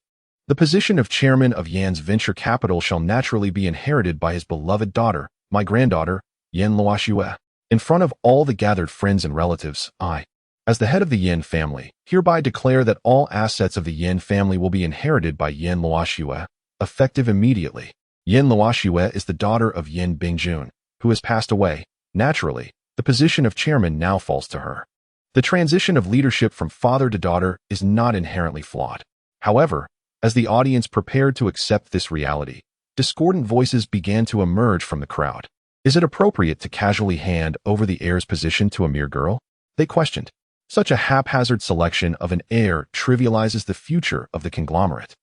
the position of chairman of Yan's venture capital shall naturally be inherited by his beloved daughter, my granddaughter, Yin Luoxue. In front of all the gathered friends and relatives, I, as the head of the Yin family, hereby declare that all assets of the Yin family will be inherited by Yin Luoxue, effective immediately. Yin Luoxue is the daughter of Yin Bingjun, who has passed away. Naturally, the position of chairman now falls to her. The transition of leadership from father to daughter is not inherently flawed. However, as the audience prepared to accept this reality, discordant voices began to emerge from the crowd. Is it appropriate to casually hand over the heir's position to a mere girl? They questioned. Such a haphazard selection of an heir trivializes the future of the conglomerate.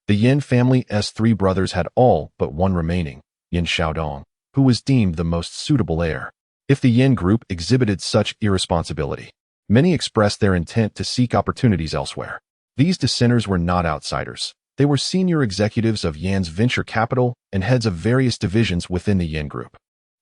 The Yin family's three brothers had all but one remaining, Yin Xiaodong, who was deemed the most suitable heir. If the Yin group exhibited such irresponsibility, many expressed their intent to seek opportunities elsewhere. These dissenters were not outsiders. They were senior executives of Yan's venture capital and heads of various divisions within the Yin group.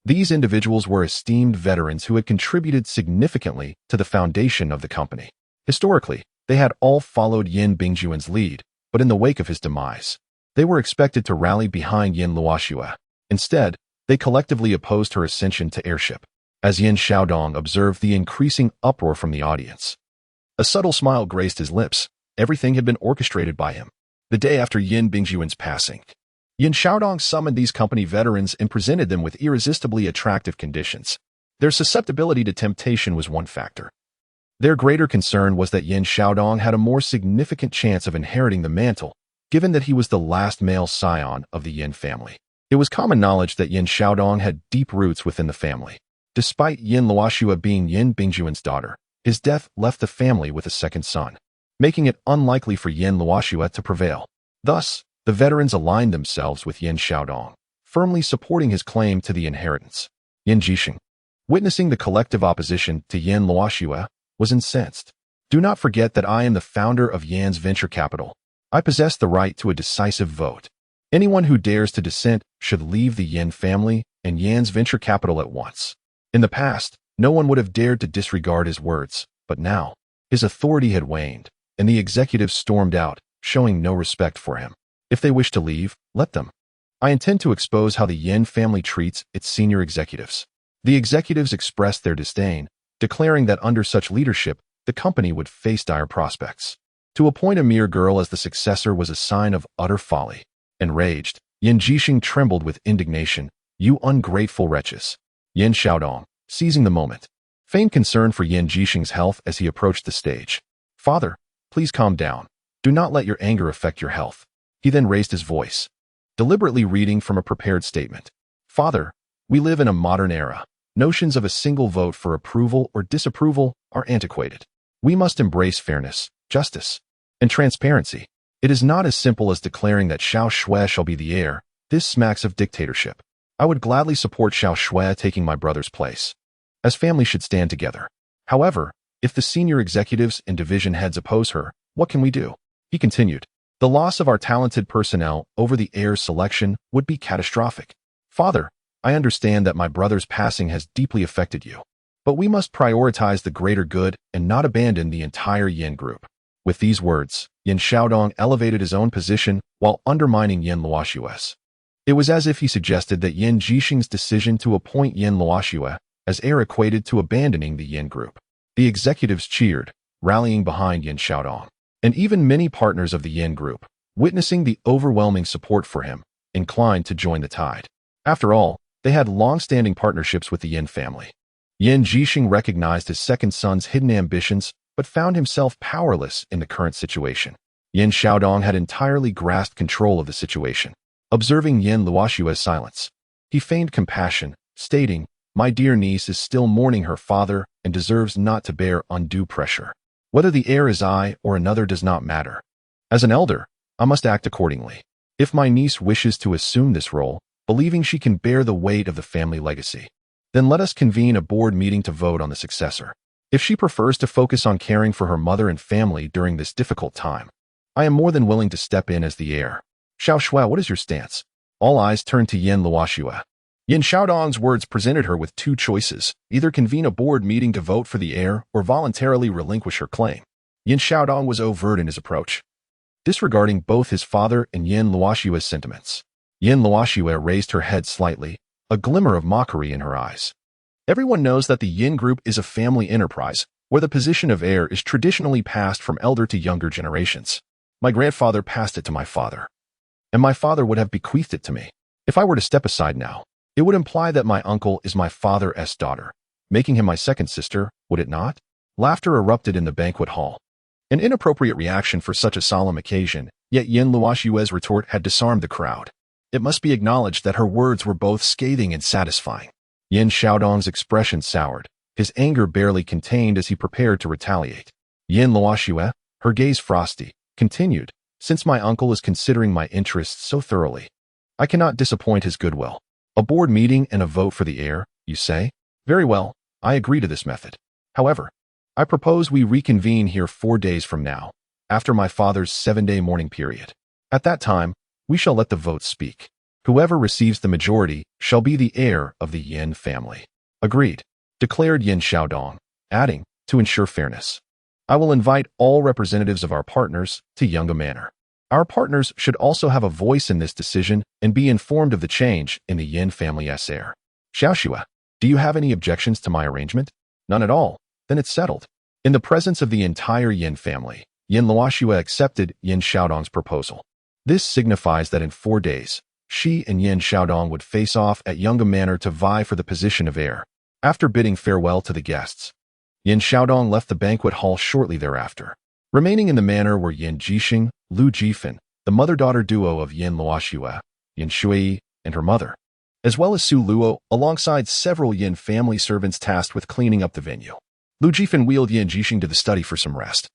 These individuals were esteemed veterans who had contributed significantly to the foundation of the company. Historically, they had all followed Yin Bingjuan's lead, but in the wake of his demise, they were expected to rally behind Yin Luoxue. Instead, they collectively opposed her ascension to heirship. As Yin Xiaodong observed the increasing uproar from the audience, a subtle smile graced his lips. Everything had been orchestrated by him. The day after Yin Bingjuan's passing, Yin Xiaodong summoned these company veterans and presented them with irresistibly attractive conditions. Their susceptibility to temptation was one factor. Their greater concern was that Yin Xiaodong had a more significant chance of inheriting the mantle, given that he was the last male scion of the Yin family. It was common knowledge that Yin Xiaodong had deep roots within the family. Despite Yin Luoxue being Yin Bingjuan's daughter, his death left the family with a second son, making it unlikely for Yin Luoxue to prevail. Thus, the veterans aligned themselves with Yin Xiaodong, firmly supporting his claim to the inheritance. Yin Jixing, witnessing the collective opposition to Yin Luoxue, was incensed. "Do not forget that I am the founder of Yan's venture capital. I possess the right to a decisive vote. Anyone who dares to dissent should leave the Yin family and Yan's venture capital at once." In the past, no one would have dared to disregard his words, but now, his authority had waned, and the executives stormed out, showing no respect for him. If they wish to leave, let them. I intend to expose how the Yin family treats its senior executives. The executives expressed their disdain, declaring that under such leadership, the company would face dire prospects. To appoint a mere girl as the successor was a sign of utter folly. Enraged, Yin Jixing trembled with indignation, You ungrateful wretches. Yin Xiaodong, seizing the moment, feigned concern for Yin Jixing's health as he approached the stage. Father, please calm down. Do not let your anger affect your health. He then raised his voice, deliberately reading from a prepared statement. Father, we live in a modern era. Notions of a single vote for approval or disapproval are antiquated. We must embrace fairness, justice, and transparency. It is not as simple as declaring that Xiao Shui shall be the heir. This smacks of dictatorship. I would gladly support Xiao Shui taking my brother's place, as family should stand together. However, if the senior executives and division heads oppose her, what can we do? He continued. The loss of our talented personnel over the heir's selection would be catastrophic. Father, I understand that my brother's passing has deeply affected you, but we must prioritize the greater good and not abandon the entire Yin group. With these words, Yin Xiaodong elevated his own position while undermining Yin Luoshue's. It was as if he suggested that Yin Jixing's decision to appoint Yin Luoshue as heir equated to abandoning the Yin group. The executives cheered, rallying behind Yin Xiaodong, and even many partners of the Yin group, witnessing the overwhelming support for him, inclined to join the tide. After all, they had long-standing partnerships with the Yin family. Yin Jixing recognized his second son's hidden ambitions, but found himself powerless in the current situation. Yin Xiaodong had entirely grasped control of the situation. Observing Yin Luoshue's silence, he feigned compassion, stating, "My dear niece is still mourning her father and deserves not to bear undue pressure. Whether the heir is I or another does not matter. As an elder, I must act accordingly. If my niece wishes to assume this role, believing she can bear the weight of the family legacy, then let us convene a board meeting to vote on the successor. If she prefers to focus on caring for her mother and family during this difficult time, I am more than willing to step in as the heir. Xiao Shui, what is your stance?" All eyes turned to Yin Luoshue. Yin Xiaodong's words presented her with two choices: either convene a board meeting to vote for the heir or voluntarily relinquish her claim. Yin Xiaodong was overt in his approach, disregarding both his father and Yin Luoshue's sentiments. Yin Luoshue raised her head slightly, a glimmer of mockery in her eyes. Everyone knows that the Yin group is a family enterprise, where the position of heir is traditionally passed from elder to younger generations. My grandfather passed it to my father, and my father would have bequeathed it to me. If I were to step aside now, it would imply that my uncle is my father's daughter, making him my second sister, would it not? Laughter erupted in the banquet hall. An inappropriate reaction for such a solemn occasion, yet Yin Luoshue's retort had disarmed the crowd. It must be acknowledged that her words were both scathing and satisfying. Yin Xiaodong's expression soured, his anger barely contained as he prepared to retaliate. Yin Luoshue, her gaze frosty, continued, "Since my uncle is considering my interests so thoroughly, I cannot disappoint his goodwill. A board meeting and a vote for the heir, you say? Very well, I agree to this method. However, I propose we reconvene here 4 days from now, after my father's 7-day mourning period. At that time, we shall let the votes speak. Whoever receives the majority shall be the heir of the Yin family." "Agreed," declared Yin Xiaodong, adding, "to ensure fairness, I will invite all representatives of our partners to Yunga Manor. Our partners should also have a voice in this decision and be informed of the change in the Yin family's heir." "Xiao Shui, do you have any objections to my arrangement?" "None at all. Then it's settled." In the presence of the entire Yin family, Yin Luoshue accepted Yin Xiaodong's proposal. This signifies that in 4 days, she and Yin Xiaodong would face off at Yunga Manor to vie for the position of heir. After bidding farewell to the guests, Yin Xiaodong left the banquet hall shortly thereafter. Remaining in the manor were Yin Jixing, Lu Jifan, the mother-daughter duo of Yin Luoshue, Yin Shui, and her mother, as well as Su Luo, alongside several Yin family servants tasked with cleaning up the venue. Lu Jifan wheeled Yin Jixing to the study for some rest,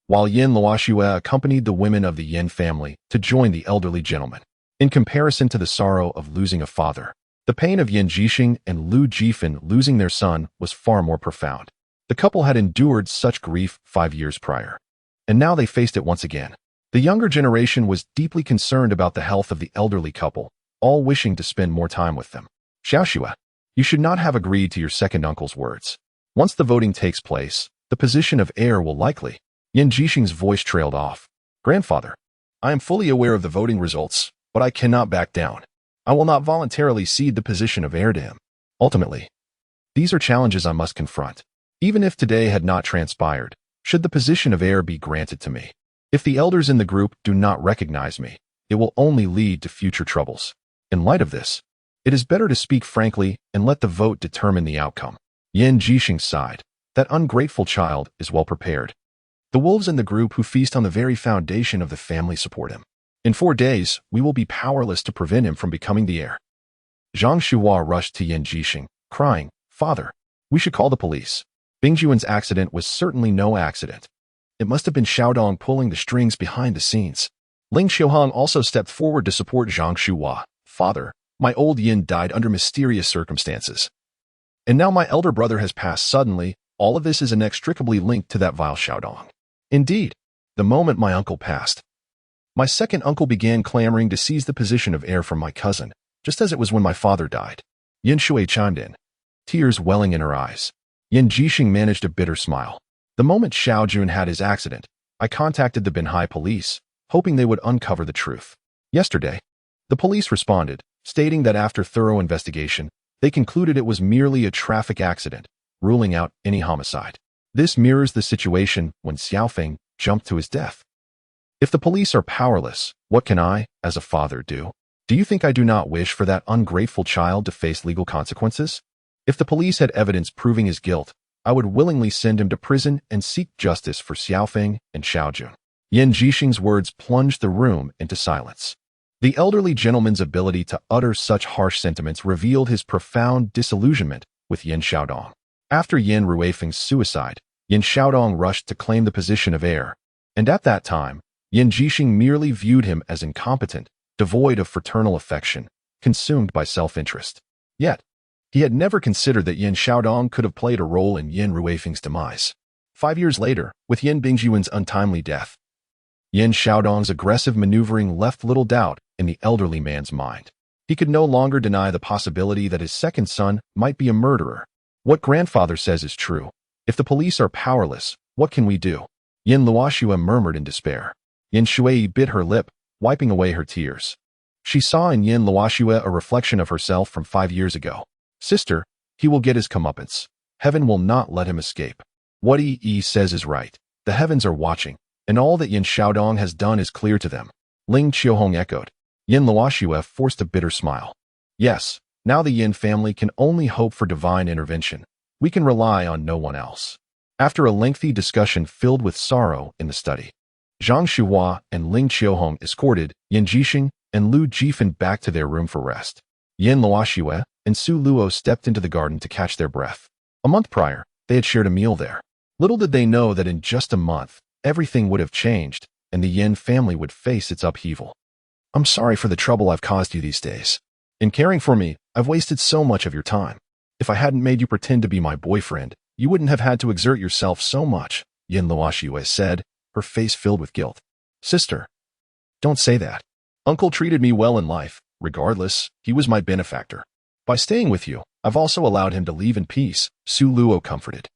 while Yin Luoshue accompanied the women of the Yin family to join the elderly gentleman. In comparison to the sorrow of losing a father, the pain of Yin Jixing and Lu Jifan losing their son was far more profound. The couple had endured such grief 5 years prior, and now they faced it once again. The younger generation was deeply concerned about the health of the elderly couple, all wishing to spend more time with them. "Xiao Shui, you should not have agreed to your second uncle's words. Once the voting takes place, the position of heir will likely—" Yin Jixing's voice trailed off. "Grandfather, I am fully aware of the voting results, but I cannot back down. I will not voluntarily cede the position of heir to him. Ultimately, these are challenges I must confront. Even if today had not transpired, should the position of heir be granted to me, if the elders in the group do not recognize me, it will only lead to future troubles. In light of this, It is better to speak frankly and let the vote determine the outcome. Yin Jixing sighed. That ungrateful child is well prepared. The wolves in the group who feast on the very foundation of the family support him. In 4 days, we will be powerless to prevent him from becoming the heir. Zhang Shuhua rushed to Yin Jixing, crying, "Father, we should call the police. Bingjuan's accident was certainly no accident. It must have been Xiaodong pulling the strings behind the scenes." Ling Qiuhong also stepped forward to support Zhang Shuhua. "Father, my old Yin died under mysterious circumstances. And now my elder brother has passed suddenly. All of this is inextricably linked to that vile Xiaodong. Indeed, the moment my uncle passed, my second uncle began clamoring to seize the position of heir from my cousin, just as it was when my father died." Yin Shui chimed in, tears welling in her eyes. Yin Jixing managed a bitter smile. "The moment Xiao Jun had his accident, I contacted the Binhai police, hoping they would uncover the truth. Yesterday, the police responded, stating that after thorough investigation, they concluded it was merely a traffic accident, ruling out any homicide. This mirrors the situation when Xiaofeng jumped to his death. If the police are powerless, what can I, as a father, do? Do you think I do not wish for that ungrateful child to face legal consequences? If the police had evidence proving his guilt, I would willingly send him to prison and seek justice for Xiaofeng and Xiaojun." Yin Jixing's words plunged the room into silence. The elderly gentleman's ability to utter such harsh sentiments revealed his profound disillusionment with Yin Xiaodong. After Yin Ruifeng's suicide, Yin Xiaodong rushed to claim the position of heir, and at that time, Yin Jixing merely viewed him as incompetent, devoid of fraternal affection, consumed by self-interest. Yet, he had never considered that Yin Xiaodong could have played a role in Yin Ruifeng's demise. 5 years later, with Yin Bingjuan's untimely death, Yin Xiaodong's aggressive maneuvering left little doubt in the elderly man's mind. He could no longer deny the possibility that his second son might be a murderer. "What grandfather says is true. If the police are powerless, what can we do?" Yin Luoxue murmured in despair. Yin Shui bit her lip, wiping away her tears. She saw in Yin Luoxue a reflection of herself from 5 years ago. "Sister, he will get his comeuppance. Heaven will not let him escape. What Yi says is right. The heavens are watching, and all that Yin Xiaodong has done is clear to them." Ling Qiuhong echoed. Yin Luoxue forced a bitter smile. "Yes, now the Yin family can only hope for divine intervention. We can rely on no one else." After a lengthy discussion filled with sorrow in the study, Zhang Shuhua and Ling Qiuhong escorted Yin Jixing and Lu Jifen back to their room for rest. Yin Luoxue and Su Luo stepped into the garden to catch their breath. A month prior, they had shared a meal there. Little did they know that in just a month, everything would have changed, and the Yin family would face its upheaval. "I'm sorry for the trouble I've caused you these days. In caring for me, I've wasted so much of your time. If I hadn't made you pretend to be my boyfriend, you wouldn't have had to exert yourself so much," Yin Luoxue said, her face filled with guilt. "Sister, don't say that. Uncle treated me well in life. Regardless, he was my benefactor. By staying with you, I've also allowed him to leave in peace," Su Luo comforted.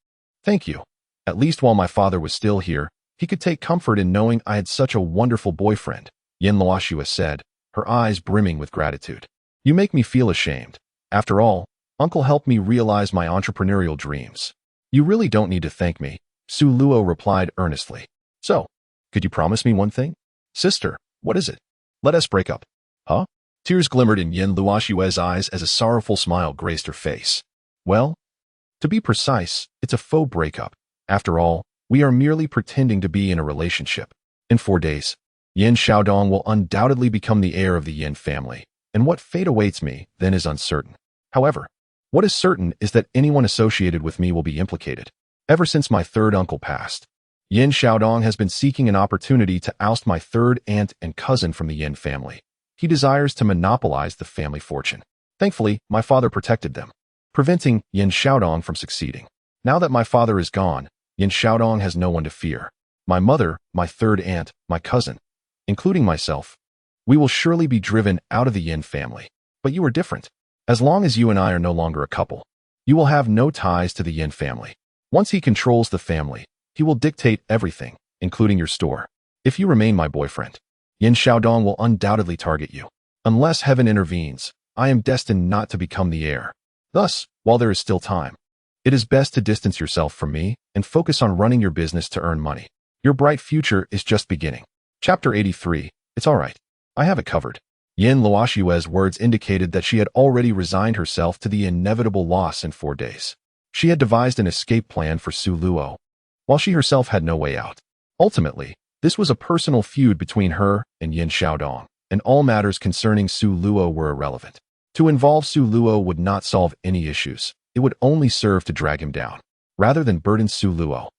"Thank you. At least while my father was still here, he could take comfort in knowing I had such a wonderful boyfriend," Yin Luoxue said, her eyes brimming with gratitude. "You make me feel ashamed. After all, Uncle helped me realize my entrepreneurial dreams." "You really don't need to thank me," Su Luo replied earnestly. "So, could you promise me one thing?" "Sister, what is it?" "Let us break up." "Huh?" Tears glimmered in Yin Luoxue's eyes as a sorrowful smile graced her face. "Well, to be precise, it's a faux breakup. After all, we are merely pretending to be in a relationship. In 4 days, Yin Xiaodong will undoubtedly become the heir of the Yin family, and what fate awaits me then is uncertain. However, what is certain is that anyone associated with me will be implicated. Ever since my third uncle passed, Yin Xiaodong has been seeking an opportunity to oust my third aunt and cousin from the Yin family. He desires to monopolize the family fortune. Thankfully, my father protected them, preventing Yin Xiaodong from succeeding. Now that my father is gone, Yin Xiaodong has no one to fear. My mother, my third aunt, my cousin, including myself, we will surely be driven out of the Yin family. But you are different. As long as you and I are no longer a couple, you will have no ties to the Yin family. Once he controls the family, he will dictate everything, including your store. If you remain my boyfriend, Yin Xiaodong will undoubtedly target you. Unless heaven intervenes, I am destined not to become the heir. Thus, while there is still time, it is best to distance yourself from me and focus on running your business to earn money. Your bright future is just beginning." Chapter 83. It's all right. I have it covered. Yin Luoshue's words indicated that she had already resigned herself to the inevitable loss in 4 days. She had devised an escape plan for Su Luo, while she herself had no way out. Ultimately, this was a personal feud between her and Yin Xiaodong, and all matters concerning Su Luo were irrelevant. To involve Su Luo would not solve any issues. It would only serve to drag him down, rather than burden Su Luo.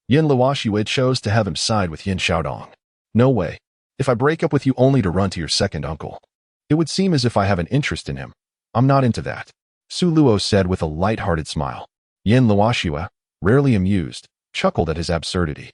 Yin Luoshue chose to have him side with Yin Xiaodong. No way. If I break up with you only to run to your second uncle, it would seem as if I have an interest in him. I'm not into that, Su Luo said with a light-hearted smile. Yin Luoshue, rarely amused, chuckled at his absurdity.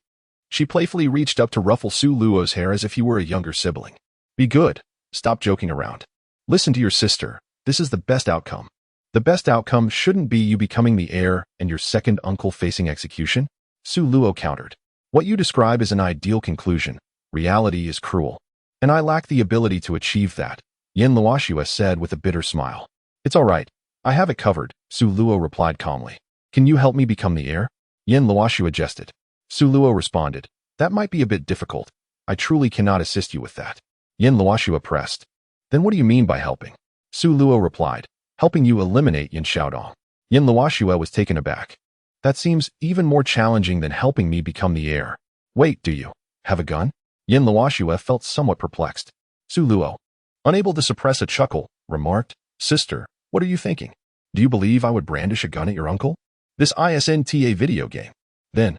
She playfully reached up to ruffle Su Luo's hair as if he were a younger sibling. Be good. Stop joking around. Listen to your sister. This is the best outcome. The best outcome shouldn't be you becoming the heir and your second uncle facing execution, Su Luo countered. What you describe is an ideal conclusion. Reality is cruel, and I lack the ability to achieve that, Yin Luoshue said with a bitter smile. It's all right. I have it covered, Su Luo replied calmly. Can you help me become the heir? Yin Luoshue jested. Su Luo responded. That might be a bit difficult. I truly cannot assist you with that. Yin Luoshue pressed. Then what do you mean by helping? Su Luo replied. Helping you eliminate Yin Xiaodong. Yin Luoshue was taken aback. That seems even more challenging than helping me become the heir. Wait, do you have a gun? Yin Luoshue felt somewhat perplexed. Su Luo, unable to suppress a chuckle, remarked, Sister, what are you thinking? Do you believe I would brandish a gun at your uncle? This isn't a video game. Then,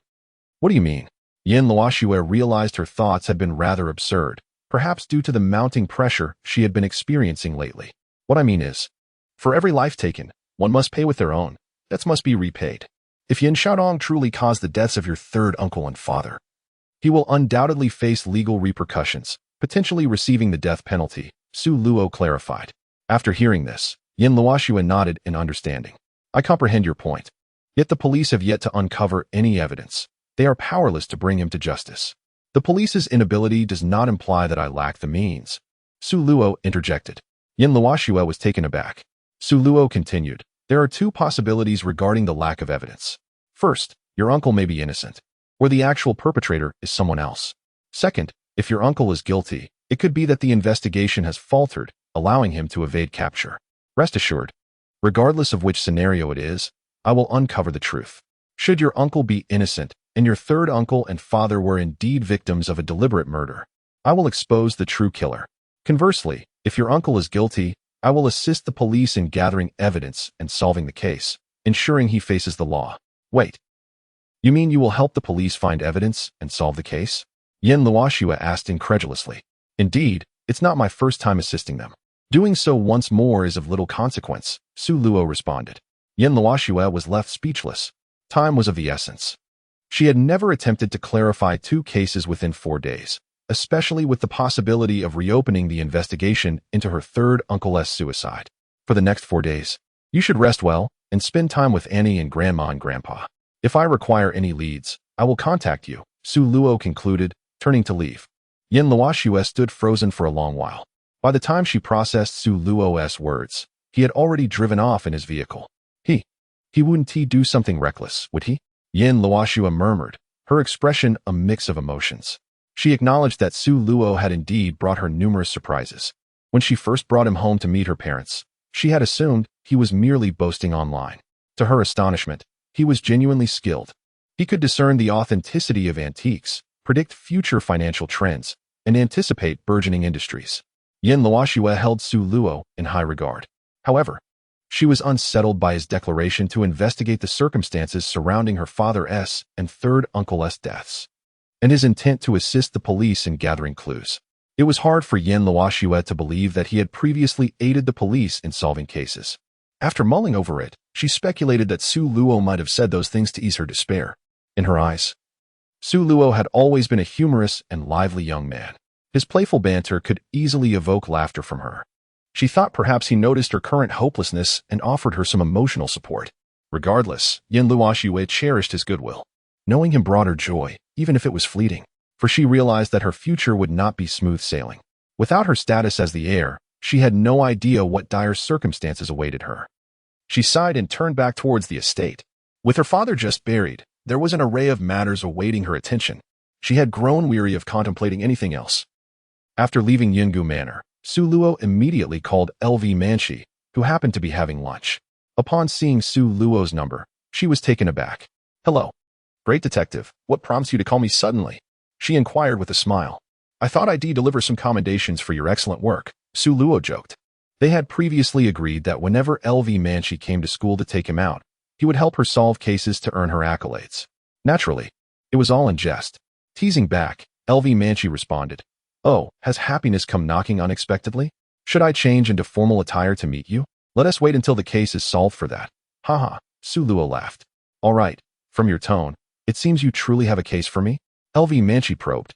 what do you mean? Yin Luoshue realized her thoughts had been rather absurd, perhaps due to the mounting pressure she had been experiencing lately. What I mean is, for every life taken, one must pay with their own. Debts must be repaid. If Yin Xiaodong truly caused the deaths of your third uncle and father, he will undoubtedly face legal repercussions, potentially receiving the death penalty, Su Luo clarified. After hearing this, Yin Luoshue nodded in understanding. I comprehend your point. Yet the police have yet to uncover any evidence. They are powerless to bring him to justice. The police's inability does not imply that I lack the means. Su Luo interjected. Yin Luoshue was taken aback. Su Luo continued. There are 2 possibilities regarding the lack of evidence. First, your uncle may be innocent, or the actual perpetrator is someone else. Second, if your uncle is guilty, it could be that the investigation has faltered, allowing him to evade capture. Rest assured, regardless of which scenario it is, I will uncover the truth. Should your uncle be innocent, and your third uncle and father were indeed victims of a deliberate murder, I will expose the true killer. Conversely, if your uncle is guilty, I will assist the police in gathering evidence and solving the case, ensuring he faces the law. Wait. You mean you will help the police find evidence and solve the case? Yin Luoshue asked incredulously. Indeed, it's not my first time assisting them. Doing so once more is of little consequence, Su Luo responded. Yin Luoshue was left speechless. Time was of the essence. She had never attempted to clarify 2 cases within 4 days, especially with the possibility of reopening the investigation into her third uncle's suicide. For the next 4 days, you should rest well and spend time with Annie and Grandma and Grandpa. If I require any leads, I will contact you, Su Luo concluded, turning to leave. Yin Luoshue stood frozen for a long while. By the time she processed Su Luo's words, he had already driven off in his vehicle. He wouldn't do something reckless, would he? Yin Luoshue murmured, her expression a mix of emotions. She acknowledged that Su Luo had indeed brought her numerous surprises. When she first brought him home to meet her parents, she had assumed he was merely boasting online. To her astonishment, he was genuinely skilled. He could discern the authenticity of antiques, predict future financial trends, and anticipate burgeoning industries. Yin Luoshue held Su Luo in high regard. However, she was unsettled by his declaration to investigate the circumstances surrounding her father's and third uncle's deaths, and his intent to assist the police in gathering clues. It was hard for Yin Luoshue to believe that he had previously aided the police in solving cases. After mulling over it, she speculated that Su Luo might have said those things to ease her despair. In her eyes, Su Luo had always been a humorous and lively young man. His playful banter could easily evoke laughter from her. She thought perhaps he noticed her current hopelessness and offered her some emotional support. Regardless, Yin Luoshue cherished his goodwill. Knowing him brought her joy, even if it was fleeting, for she realized that her future would not be smooth sailing. Without her status as the heir, she had no idea what dire circumstances awaited her. She sighed and turned back towards the estate. With her father just buried, there was an array of matters awaiting her attention. She had grown weary of contemplating anything else. After leaving Yungu Manor, Su Luo immediately called LV Manchi, who happened to be having lunch. Upon seeing Su Luo's number, she was taken aback. "Hello. Great detective, what prompts you to call me suddenly?" she inquired with a smile. "I thought I'd deliver some commendations for your excellent work," Su Luo joked. They had previously agreed that whenever LV Manchi came to school to take him out, he would help her solve cases to earn her accolades. Naturally, it was all in jest. Teasing back, LV Manchi responded, "Oh, has happiness come knocking unexpectedly? Should I change into formal attire to meet you? Let us wait until the case is solved for that." Haha, Su Luo laughed. "All right, from your tone, it seems you truly have a case for me?" LV Manchi probed.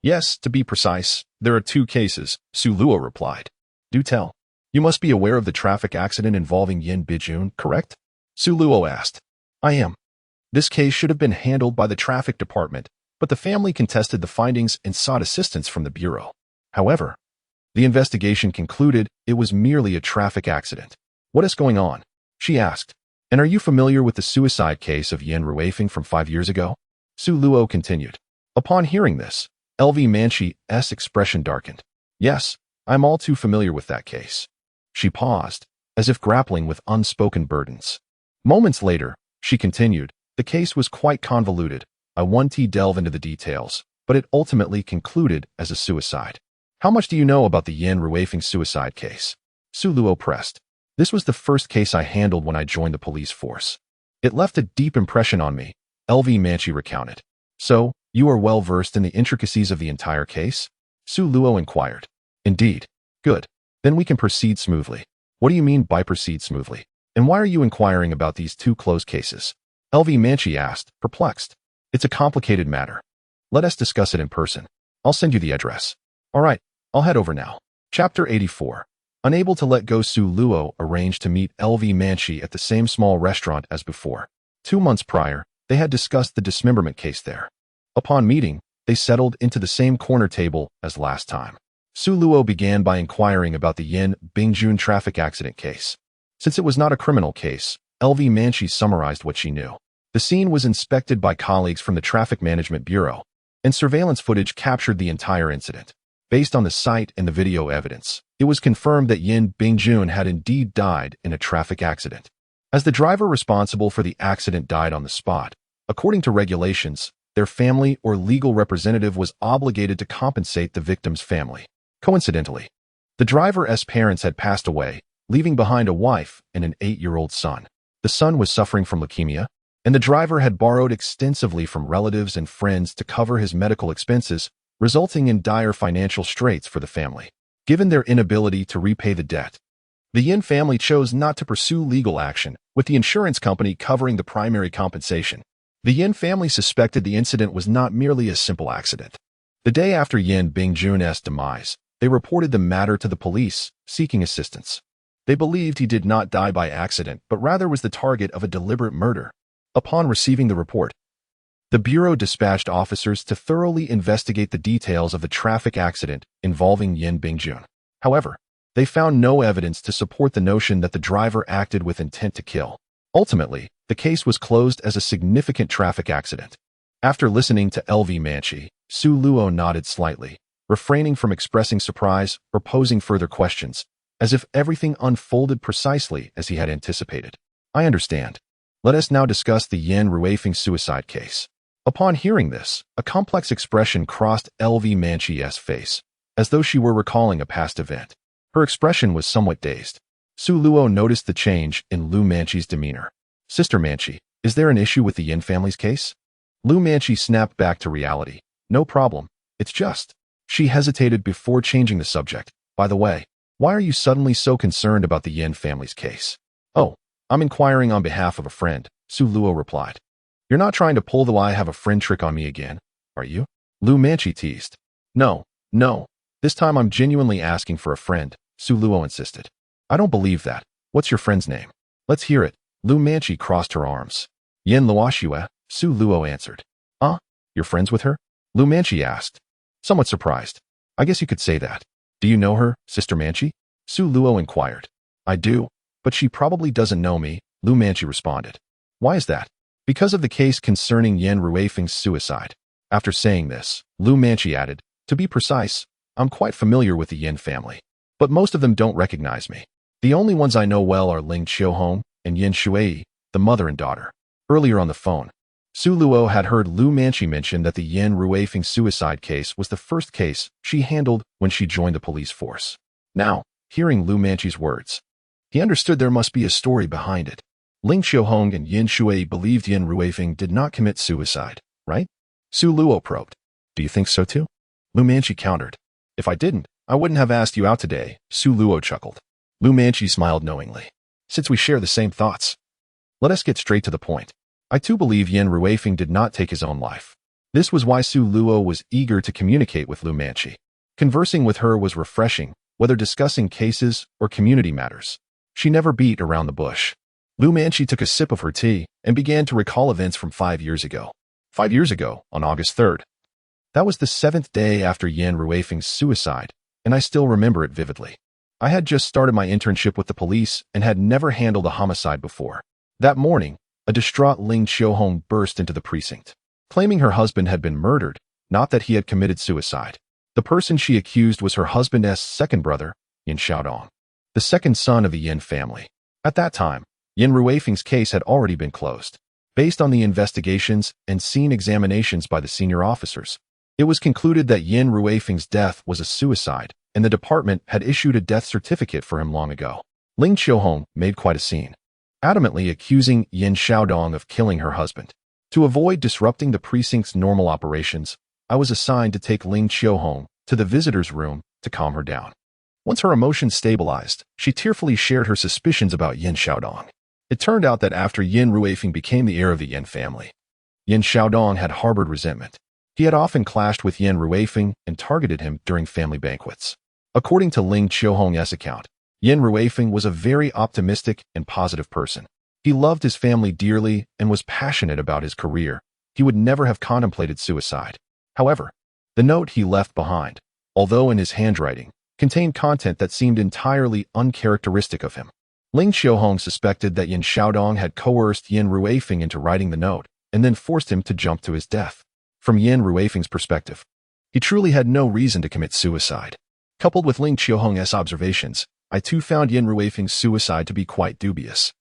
"Yes, to be precise, there are 2 cases," Su Luo replied. "Do tell. You must be aware of the traffic accident involving Yin Bijun, correct?" Su Luo asked. "I am. This case should have been handled by the traffic department, but the family contested the findings and sought assistance from the bureau. However, the investigation concluded it was merely a traffic accident." "What is going on?" she asked. "And are you familiar with the suicide case of Yin Ruifeng from 5 years ago?" Su Luo continued. Upon hearing this, LV Manchi's expression darkened. "Yes, I'm all too familiar with that case." She paused, as if grappling with unspoken burdens. Moments later, she continued, "The case was quite convoluted. I won't delve into the details, but it ultimately concluded as a suicide." "How much do you know about the Yin Ruifeng suicide case?" Su Luo pressed. "This was the first case I handled when I joined the police force. It left a deep impression on me," LV Manchi recounted. "So, you are well versed in the intricacies of the entire case?" Su Luo inquired. "Indeed. Good. Then we can proceed smoothly." "What do you mean by proceed smoothly? And why are you inquiring about these 2 closed cases?" LV Manchi asked, perplexed. "It's a complicated matter. Let us discuss it in person. I'll send you the address." "All right, I'll head over now." Chapter 84. Unable to let go, Su Luo arranged to meet LV Manchi at the same small restaurant as before. 2 months prior, they had discussed the dismemberment case there. Upon meeting, they settled into the same corner table as last time. Su Luo began by inquiring about the Yin Bingjun traffic accident case. Since it was not a criminal case, LV Manchi summarized what she knew. The scene was inspected by colleagues from the Traffic Management Bureau, and surveillance footage captured the entire incident. Based on the site and the video evidence, it was confirmed that Yin Bingjun had indeed died in a traffic accident. As the driver responsible for the accident died on the spot, according to regulations, their family or legal representative was obligated to compensate the victim's family. Coincidentally, the driver's parents had passed away, leaving behind a wife and an 8-year-old son. The son was suffering from leukemia, and the driver had borrowed extensively from relatives and friends to cover his medical expenses, resulting in dire financial straits for the family. Given their inability to repay the debt, the Yin family chose not to pursue legal action, with the insurance company covering the primary compensation. The Yin family suspected the incident was not merely a simple accident. The day after Yin Bingjun's demise, they reported the matter to the police, seeking assistance. They believed he did not die by accident, but rather was the target of a deliberate murder. Upon receiving the report, the Bureau dispatched officers to thoroughly investigate the details of the traffic accident involving Yin Bingjun. However, they found no evidence to support the notion that the driver acted with intent to kill. Ultimately, the case was closed as a significant traffic accident. After listening to LV Manchi, Su Luo nodded slightly, refraining from expressing surprise or posing further questions, as if everything unfolded precisely as he had anticipated. "I understand. Let us now discuss the Yin Ruifeng suicide case." Upon hearing this, a complex expression crossed LV Manchi's face, as though she were recalling a past event. Her expression was somewhat dazed. Su Luo noticed the change in Lu Manchi's demeanor. "Sister Manchi, is there an issue with the Yin family's case?" Lu Manchi snapped back to reality. "No problem. It's just..." She hesitated before changing the subject. "By the way, why are you suddenly so concerned about the Yin family's case?" "Oh, I'm inquiring on behalf of a friend," Su Luo replied. "You're not trying to pull the I have a friend trick on me again, are you?" Lu Manchi teased. No. This time I'm genuinely asking for a friend," Su Luo insisted. "I don't believe that. What's your friend's name?" "Let's hear it." Lu Manchi crossed her arms. "Yin Luoxue," Su Luo answered. You're friends with her?" Lu Manchi asked, somewhat surprised. "I guess you could say that. Do you know her, Sister Manchi?" Su Luo inquired. "I do, but she probably doesn't know me," Lu Manchi responded. "Why is that?" "Because of the case concerning Yin Ruifeng's suicide." After saying this, Lu Manchi added, "To be precise, I'm quite familiar with the Yin family. but most of them don't recognize me. The only ones I know well are Ling Qiuhong and Yin Shuai, the mother and daughter. Earlier on the phone, Su Luo had heard Lu Manqi mention that the Yin Ruifeng suicide case was the first case she handled when she joined the police force. Now, hearing Lu Manqi's words, he understood there must be a story behind it. Ling Qiuhong and Yin Shuai believed Yin Ruifeng did not commit suicide, right? Su Luo probed. Do you think so too? Lu Manqi countered. If I didn't, I wouldn't have asked you out today, Su Luo chuckled. Lu Manqi smiled knowingly. Since we share the same thoughts, let us get straight to the point. I too believe Yin Ruifeng did not take his own life. This was why Su Luo was eager to communicate with Lu Manqi. Conversing with her was refreshing, whether discussing cases or community matters. She never beat around the bush. Lu Manqi took a sip of her tea and began to recall events from 5 years ago. 5 years ago, on August 3rd. That was the 7th day after Yin Ruifeng's suicide, and I still remember it vividly. I had just started my internship with the police and had never handled a homicide before. That morning, a distraught Ling Qiuhong burst into the precinct, claiming her husband had been murdered, not that he had committed suicide. The person she accused was her husband's second brother, Yin Xiaodong, the second son of the Yin family. At that time, Yin Ruifeng's case had already been closed. Based on the investigations and scene examinations by the senior officers, it was concluded that Yin Ruifeng's death was a suicide, and the department had issued a death certificate for him long ago. Ling Qiuhong made quite a scene, adamantly accusing Yin Xiaodong of killing her husband. To avoid disrupting the precinct's normal operations, I was assigned to take Ling Qiuhong to the visitor's room to calm her down. Once her emotions stabilized, she tearfully shared her suspicions about Yin Xiaodong. It turned out that after Yin Ruifeng became the heir of the Yin family, Yin Xiaodong had harbored resentment. He had often clashed with Yin Ruifeng and targeted him during family banquets. According to Ling Qiuhong's account, Yin Ruifeng was a very optimistic and positive person. He loved his family dearly and was passionate about his career. He would never have contemplated suicide. However, the note he left behind, although in his handwriting, contained content that seemed entirely uncharacteristic of him. Ling Qiuhong suspected that Yin Xiaodong had coerced Yin Ruifeng into writing the note and then forced him to jump to his death. From Yin Ruifeng's perspective, he truly had no reason to commit suicide. Coupled with Ling Qiuhong's observations, I too found Yin Ruifeng's suicide to be quite dubious.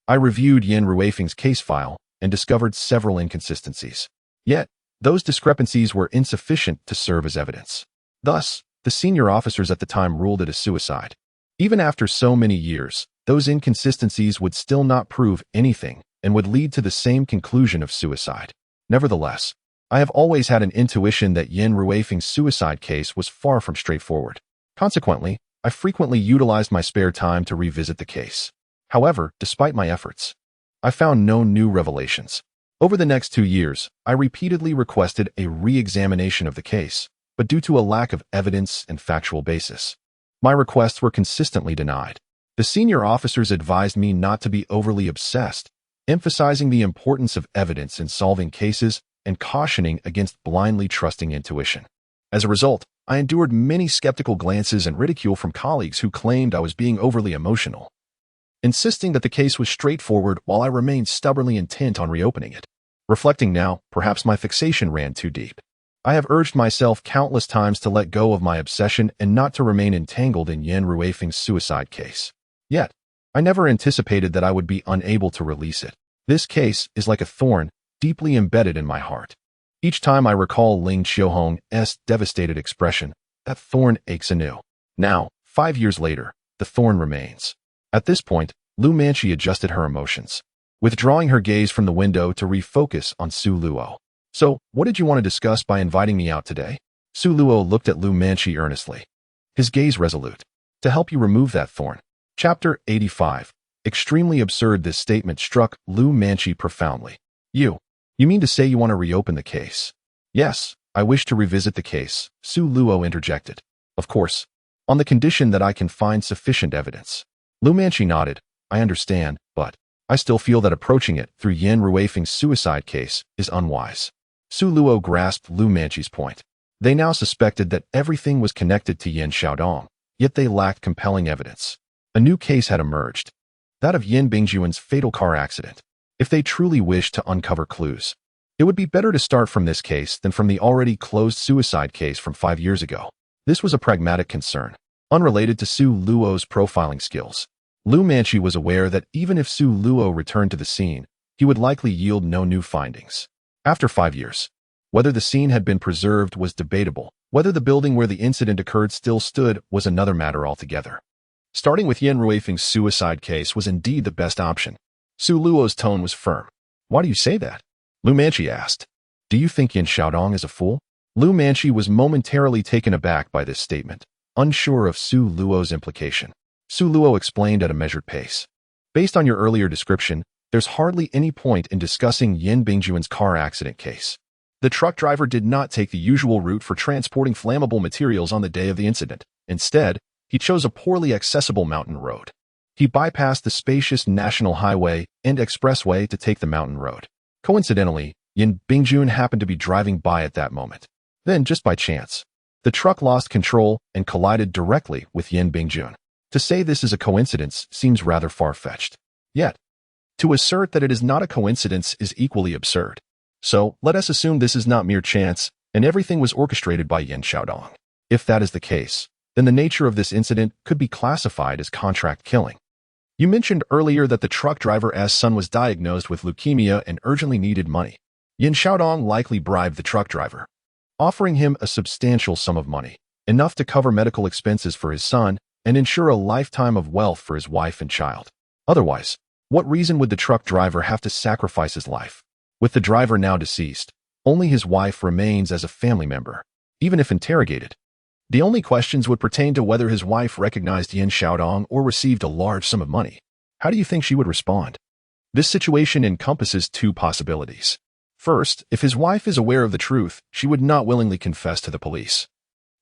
I reviewed Yin Ruifeng's case file and discovered several inconsistencies. Yet, those discrepancies were insufficient to serve as evidence. Thus, the senior officers at the time ruled it a suicide. Even after so many years, those inconsistencies would still not prove anything and would lead to the same conclusion of suicide. Nevertheless, I have always had an intuition that Yin Ruifeng's suicide case was far from straightforward. Consequently, I frequently utilized my spare time to revisit the case. However, despite my efforts, I found no new revelations. Over the next 2 years, I repeatedly requested a re-examination of the case, but due to a lack of evidence and factual basis, my requests were consistently denied. The senior officers advised me not to be overly obsessed, emphasizing the importance of evidence in solving cases and cautioning against blindly trusting intuition. As a result, I endured many skeptical glances and ridicule from colleagues who claimed I was being overly emotional, insisting that the case was straightforward while I remained stubbornly intent on reopening it. Reflecting now, perhaps my fixation ran too deep. I have urged myself countless times to let go of my obsession and not to remain entangled in Yin Ruifeng's suicide case. Yet, I never anticipated that I would be unable to release it. This case is like a thorn deeply embedded in my heart. Each time I recall Ling Qiuhong's devastated expression, that thorn aches anew. Now, 5 years later, the thorn remains. At this point, Lu Manqi adjusted her emotions, withdrawing her gaze from the window to refocus on Su Luo. So, what did you want to discuss by inviting me out today? Su Luo looked at Lu Manqi earnestly, his gaze resolute. To help you remove that thorn. Chapter 85. Extremely absurd. This statement struck Lu Manqi profoundly. You mean to say you want to reopen the case? Yes, I wish to revisit the case, Su Luo interjected. Of course, on the condition that I can find sufficient evidence. Lu Manqi nodded. I understand, but I still feel that approaching it through Yin Ruifeng's suicide case is unwise. Su Luo grasped Lu Manqi's point. They now suspected that everything was connected to Yin Xiaodong, yet they lacked compelling evidence. A new case had emerged, that of Yin Bingjuan's fatal car accident. If they truly wished to uncover clues, it would be better to start from this case than from the already closed suicide case from 5 years ago. This was a pragmatic concern. Unrelated to Su Luo's profiling skills, Lu Manchi was aware that even if Su Luo returned to the scene, he would likely yield no new findings. After 5 years, whether the scene had been preserved was debatable. Whether the building where the incident occurred still stood was another matter altogether. Starting with Yin Ruifeng's suicide case was indeed the best option. Su Luo's tone was firm. "Why do you say that?" Lu Manchi asked. "Do you think Yin Xiaodong is a fool?" Lu Manchi was momentarily taken aback by this statement, unsure of Su Luo's implication. Su Luo explained at a measured pace. "Based on your earlier description, there's hardly any point in discussing Yin Bingjuan's car accident case. The truck driver did not take the usual route for transporting flammable materials on the day of the incident. Instead, he chose a poorly accessible mountain road. He bypassed the spacious national highway and expressway to take the mountain road. Coincidentally, Yin Bingjun happened to be driving by at that moment. Then, just by chance, the truck lost control and collided directly with Yin Bingjun. To say this is a coincidence seems rather far-fetched. Yet, to assert that it is not a coincidence is equally absurd. So, let us assume this is not mere chance, and everything was orchestrated by Yin Xiaodong. If that is the case, then the nature of this incident could be classified as contract killing. You mentioned earlier that the truck driver's son was diagnosed with leukemia and urgently needed money. Yin Xiaodong likely bribed the truck driver, offering him a substantial sum of money, enough to cover medical expenses for his son and ensure a lifetime of wealth for his wife and child. Otherwise, what reason would the truck driver have to sacrifice his life? With the driver now deceased, only his wife remains as a family member. Even if interrogated, the only questions would pertain to whether his wife recognized Yin Xiaodong or received a large sum of money. How do you think she would respond? This situation encompasses two possibilities. First, if his wife is aware of the truth, she would not willingly confess to the police,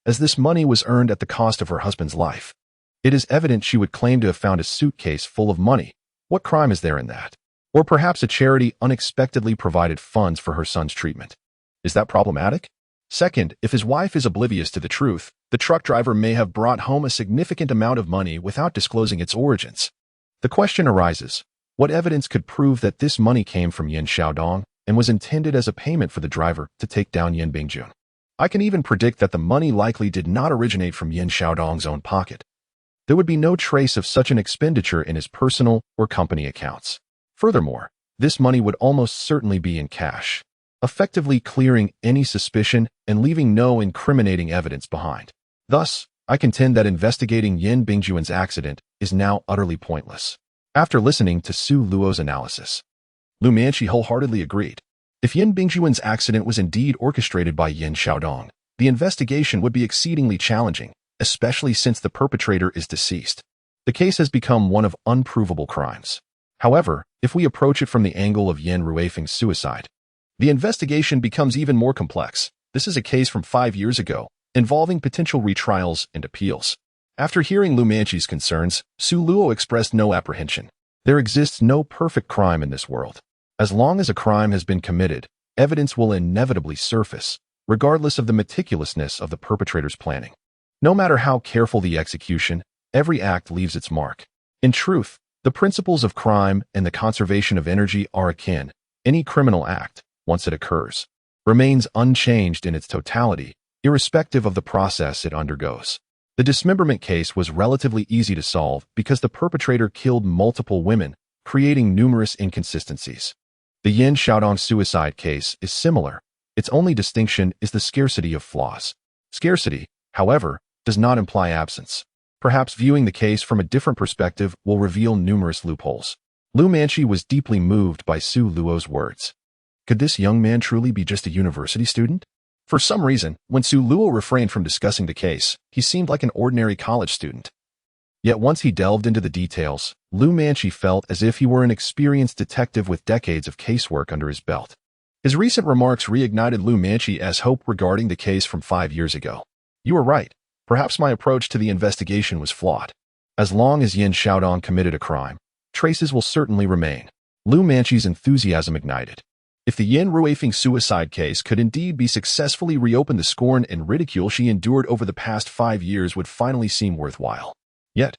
as this money was earned at the cost of her husband's life. It is evident she would claim to have found a suitcase full of money. What crime is there in that? Or perhaps a charity unexpectedly provided funds for her son's treatment. Is that problematic? Second, if his wife is oblivious to the truth, the truck driver may have brought home a significant amount of money without disclosing its origins. The question arises, what evidence could prove that this money came from Yin Xiaodong and was intended as a payment for the driver to take down Yin Bingjun? I can even predict that the money likely did not originate from Yin Xiaodong's own pocket. There would be no trace of such an expenditure in his personal or company accounts. Furthermore, this money would almost certainly be in cash, effectively clearing any suspicion and leaving no incriminating evidence behind. Thus, I contend that investigating Yin Bingjuan's accident is now utterly pointless. After listening to Su Luo's analysis, Lu Manchi wholeheartedly agreed. If Yin Bingjuan's accident was indeed orchestrated by Yin Xiaodong, the investigation would be exceedingly challenging, especially since the perpetrator is deceased. The case has become one of unprovable crimes. However, if we approach it from the angle of Yin Ruifeng's suicide, the investigation becomes even more complex. This is a case from 5 years ago, involving potential retrials and appeals. After hearing Lu Manchi's concerns, Su Luo expressed no apprehension. There exists no perfect crime in this world. As long as a crime has been committed, evidence will inevitably surface, regardless of the meticulousness of the perpetrator's planning. No matter how careful the execution, every act leaves its mark. In truth, the principles of crime and the conservation of energy are akin. Any criminal act, once it occurs, remains unchanged in its totality, irrespective of the process it undergoes. The dismemberment case was relatively easy to solve because the perpetrator killed multiple women, creating numerous inconsistencies. The Yin Xiaodong suicide case is similar. Its only distinction is the scarcity of flaws. Scarcity, however, does not imply absence. Perhaps viewing the case from a different perspective will reveal numerous loopholes. Lu Manchi was deeply moved by Su Luo's words. Could this young man truly be just a university student? For some reason, when Su Luo refrained from discussing the case, he seemed like an ordinary college student. Yet once he delved into the details, Lu Manchi felt as if he were an experienced detective with decades of casework under his belt. His recent remarks reignited Lu Manchi's hope regarding the case from 5 years ago. You were right. Perhaps my approach to the investigation was flawed. As long as Yin Xiaodong committed a crime, traces will certainly remain. Lu Manchi's enthusiasm ignited. If the Yin Ruifeng suicide case could indeed be successfully reopened, the scorn and ridicule she endured over the past 5 years would finally seem worthwhile. Yet,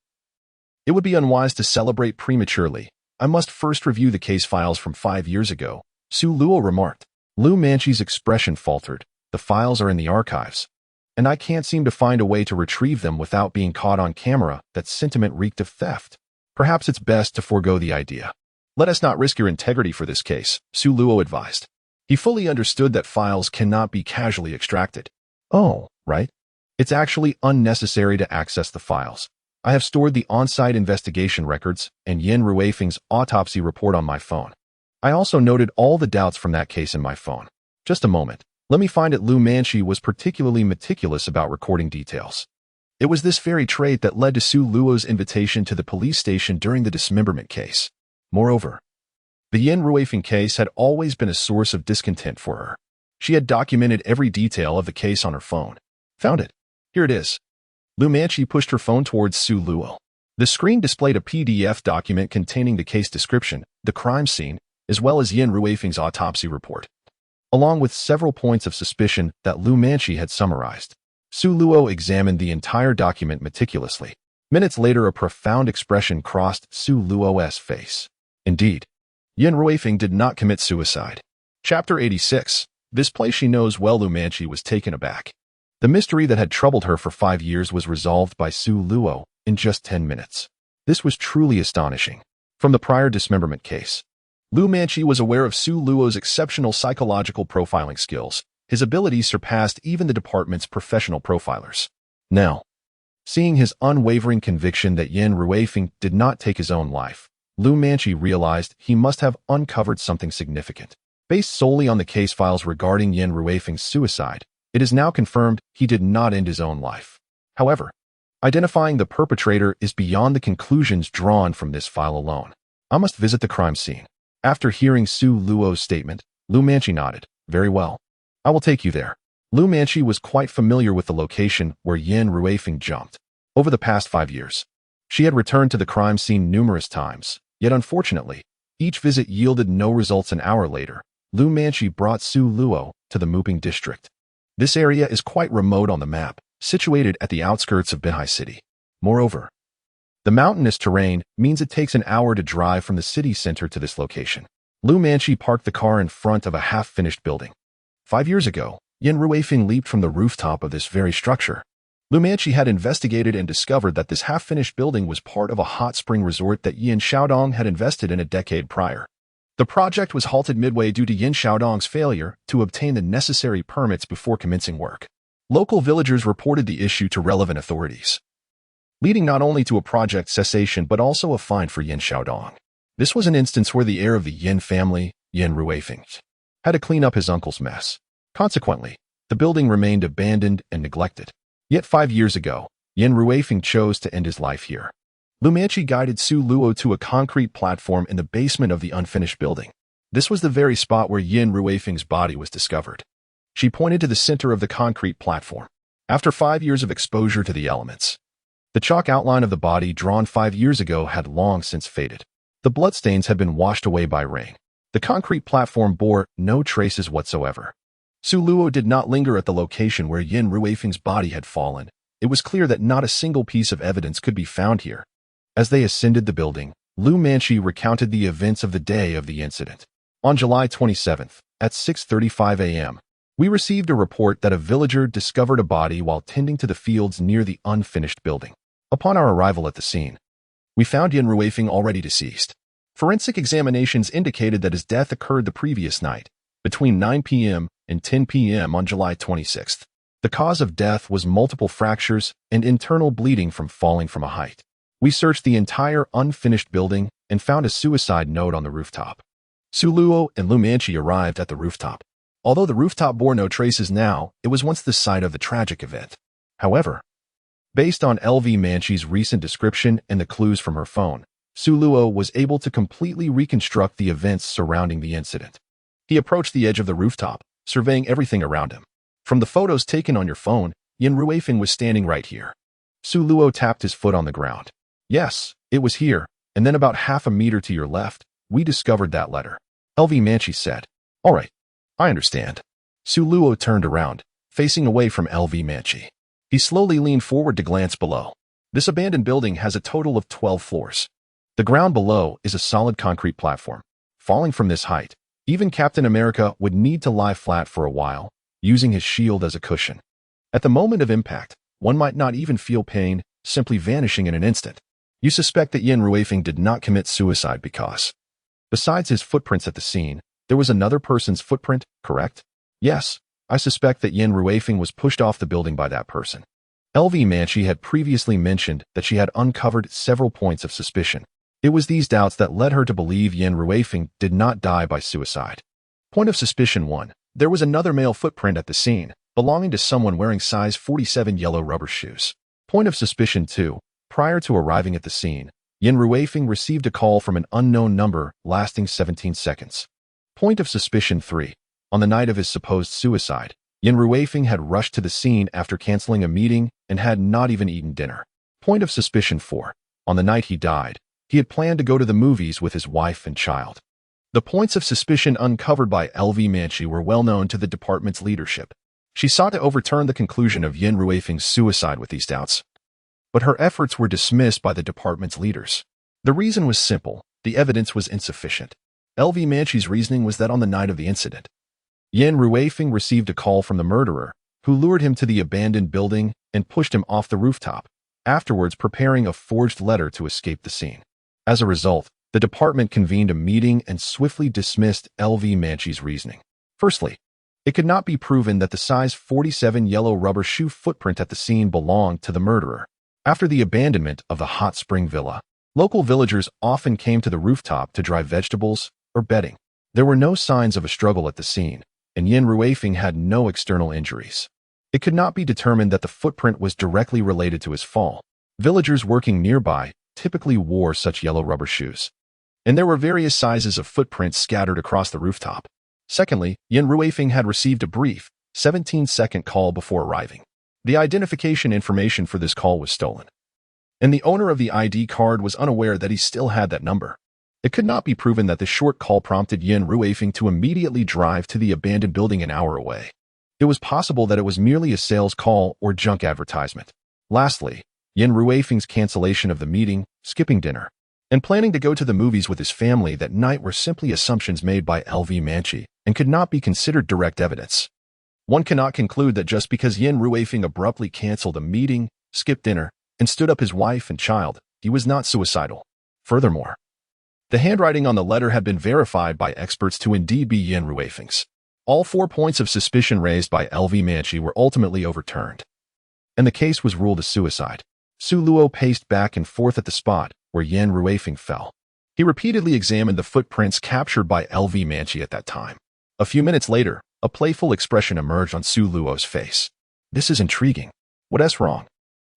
it would be unwise to celebrate prematurely. I must first review the case files from 5 years ago, Su Luo remarked. Lu Manchi's expression faltered. The files are in the archives. and I can't seem to find a way to retrieve them without being caught on camera. That sentiment reeked of theft. Perhaps it's best to forego the idea. Let us not risk your integrity for this case, Su Luo advised. He fully understood that files cannot be casually extracted. Oh, right. It's actually unnecessary to access the files. I have stored the on-site investigation records and Yin Ruifeng's autopsy report on my phone. I also noted all the doubts from that case in my phone. Just a moment. Let me find it. Lu Manchi was particularly meticulous about recording details. It was this very trait that led to Su Luo's invitation to the police station during the dismemberment case. Moreover, the Yin Ruifeng case had always been a source of discontent for her. She had documented every detail of the case on her phone. Found it. Here it is. Lu Manchi pushed her phone towards Su Luo. The screen displayed a PDF document containing the case description, the crime scene, as well as Yin Ruifeng's autopsy report, along with several points of suspicion that Lu Manchi had summarized. Su Luo examined the entire document meticulously. Minutes later, a profound expression crossed Su Luo's face. Indeed, Yin Ruifeng did not commit suicide. Chapter 86. This place she knows well. Lu Manchi was taken aback. The mystery that had troubled her for 5 years was resolved by Su Luo in just 10 minutes. This was truly astonishing. From the prior dismemberment case, Lu Manchi was aware of Su Luo's exceptional psychological profiling skills. His abilities surpassed even the department's professional profilers. Now, seeing his unwavering conviction that Yin Ruifeng did not take his own life, Lu Manchi realized he must have uncovered something significant. Based solely on the case files regarding Yin Ruifeng's suicide, it is now confirmed he did not end his own life. However, identifying the perpetrator is beyond the conclusions drawn from this file alone. I must visit the crime scene. After hearing Su Luo's statement, Lu Manchi nodded. Very well. I will take you there. Lu Manchi was quite familiar with the location where Yin Ruifeng jumped. Over the past 5 years, she had returned to the crime scene numerous times, yet unfortunately, each visit yielded no results. An hour later, Lu Manchi brought Su Luo to the Muping district. This area is quite remote on the map, situated at the outskirts of Binhai City. Moreover, the mountainous terrain means it takes an hour to drive from the city center to this location. Lu Manchi parked the car in front of a half-finished building. 5 years ago, Yin Ruifeng leaped from the rooftop of this very structure. Lu Manchi had investigated and discovered that this half-finished building was part of a hot spring resort that Yin Xiaodong had invested in a decade prior. The project was halted midway due to Yin Xiaodong's failure to obtain the necessary permits before commencing work. Local villagers reported the issue to relevant authorities, leading not only to a project cessation but also a fine for Yin Xiaodong. This was an instance where the heir of the Yin family, Yin Ruifeng, had to clean up his uncle's mess. Consequently, the building remained abandoned and neglected. Yet 5 years ago, Yin Ruifeng chose to end his life here. Lu Manchi guided Su Luo to a concrete platform in the basement of the unfinished building. This was the very spot where Yin Ruifeng's body was discovered. She pointed to the center of the concrete platform. After 5 years of exposure to the elements, the chalk outline of the body drawn 5 years ago had long since faded. The bloodstains had been washed away by rain. The concrete platform bore no traces whatsoever. Su Luo did not linger at the location where Yin Ruifeng's body had fallen. It was clear that not a single piece of evidence could be found here. As they ascended the building, Lu Manchi recounted the events of the day of the incident. On July 27th, at 6:35 a.m., we received a report that a villager discovered a body while tending to the fields near the unfinished building. Upon our arrival at the scene, we found Yin Ruifeng already deceased. Forensic examinations indicated that his death occurred the previous night, between 9 p.m. and 10 p.m. on July 26th. The cause of death was multiple fractures and internal bleeding from falling from a height. We searched the entire unfinished building and found a suicide note on the rooftop. Su Luo and Lu Manchi arrived at the rooftop. Although the rooftop bore no traces now, it was once the site of the tragic event. However, based on LV Manchi's recent description and the clues from her phone, Su Luo was able to completely reconstruct the events surrounding the incident. He approached the edge of the rooftop, surveying everything around him. From the photos taken on your phone, Yin Ruifeng was standing right here. Su Luo tapped his foot on the ground. Yes, it was here, and then about half a meter to your left, we discovered that letter. LV Manchi said. All right, I understand. Su Luo turned around, facing away from LV Manchi. He slowly leaned forward to glance below. This abandoned building has a total of 12 floors. The ground below is a solid concrete platform. Falling from this height, even Captain America would need to lie flat for a while, using his shield as a cushion. At the moment of impact, one might not even feel pain, simply vanishing in an instant. You suspect that Yin Ruifeng did not commit suicide because, besides his footprints at the scene, there was another person's footprint, correct? Yes, I suspect that Yin Ruifeng was pushed off the building by that person. LV Manchi had previously mentioned that she had uncovered several points of suspicion. It was these doubts that led her to believe Yin Ruifeng did not die by suicide. Point of suspicion 1. There was another male footprint at the scene, belonging to someone wearing size 47 yellow rubber shoes. Point of suspicion 2. Prior to arriving at the scene, Yin Ruifeng received a call from an unknown number lasting 17 seconds. Point of suspicion 3. On the night of his supposed suicide, Yin Ruifeng had rushed to the scene after canceling a meeting and had not even eaten dinner. Point of suspicion 4. On the night he died, he had planned to go to the movies with his wife and child. The points of suspicion uncovered by LV Manchi were well known to the department's leadership. She sought to overturn the conclusion of Yin Ruifeng's suicide with these doubts, but her efforts were dismissed by the department's leaders. The reason was simple: the evidence was insufficient. LV Manchi's reasoning was that on the night of the incident, Yin Ruifeng received a call from the murderer, who lured him to the abandoned building and pushed him off the rooftop, afterwards preparing a forged letter to escape the scene. As a result, the department convened a meeting and swiftly dismissed LV Manchi's reasoning. Firstly, it could not be proven that the size 47 yellow rubber shoe footprint at the scene belonged to the murderer. After the abandonment of the hot spring villa, local villagers often came to the rooftop to dry vegetables or bedding. There were no signs of a struggle at the scene, and Yin Ruifeng had no external injuries. It could not be determined that the footprint was directly related to his fall. Villagers working nearby typically wore such yellow rubber shoes, and there were various sizes of footprints scattered across the rooftop. Secondly, Yin Ruifeng had received a brief, 17-second call before arriving. The identification information for this call was stolen, and the owner of the ID card was unaware that he still had that number. It could not be proven that the short call prompted Yin Ruifeng to immediately drive to the abandoned building an hour away. It was possible that it was merely a sales call or junk advertisement. Lastly, Yin Ruifeng's cancellation of the meeting, skipping dinner, and planning to go to the movies with his family that night were simply assumptions made by LV Manchi and could not be considered direct evidence. One cannot conclude that just because Yin Ruifeng abruptly canceled a meeting, skipped dinner, and stood up his wife and child, he was not suicidal. Furthermore, the handwriting on the letter had been verified by experts to indeed be Yin Ruifeng's. All 4 points of suspicion raised by LV Manchi were ultimately overturned, and the case was ruled a suicide. Su Luo paced back and forth at the spot where Yin Ruifeng fell. He repeatedly examined the footprints captured by LV Manchi at that time. A few minutes later, a playful expression emerged on Su Luo's face. "This is intriguing. What's wrong?"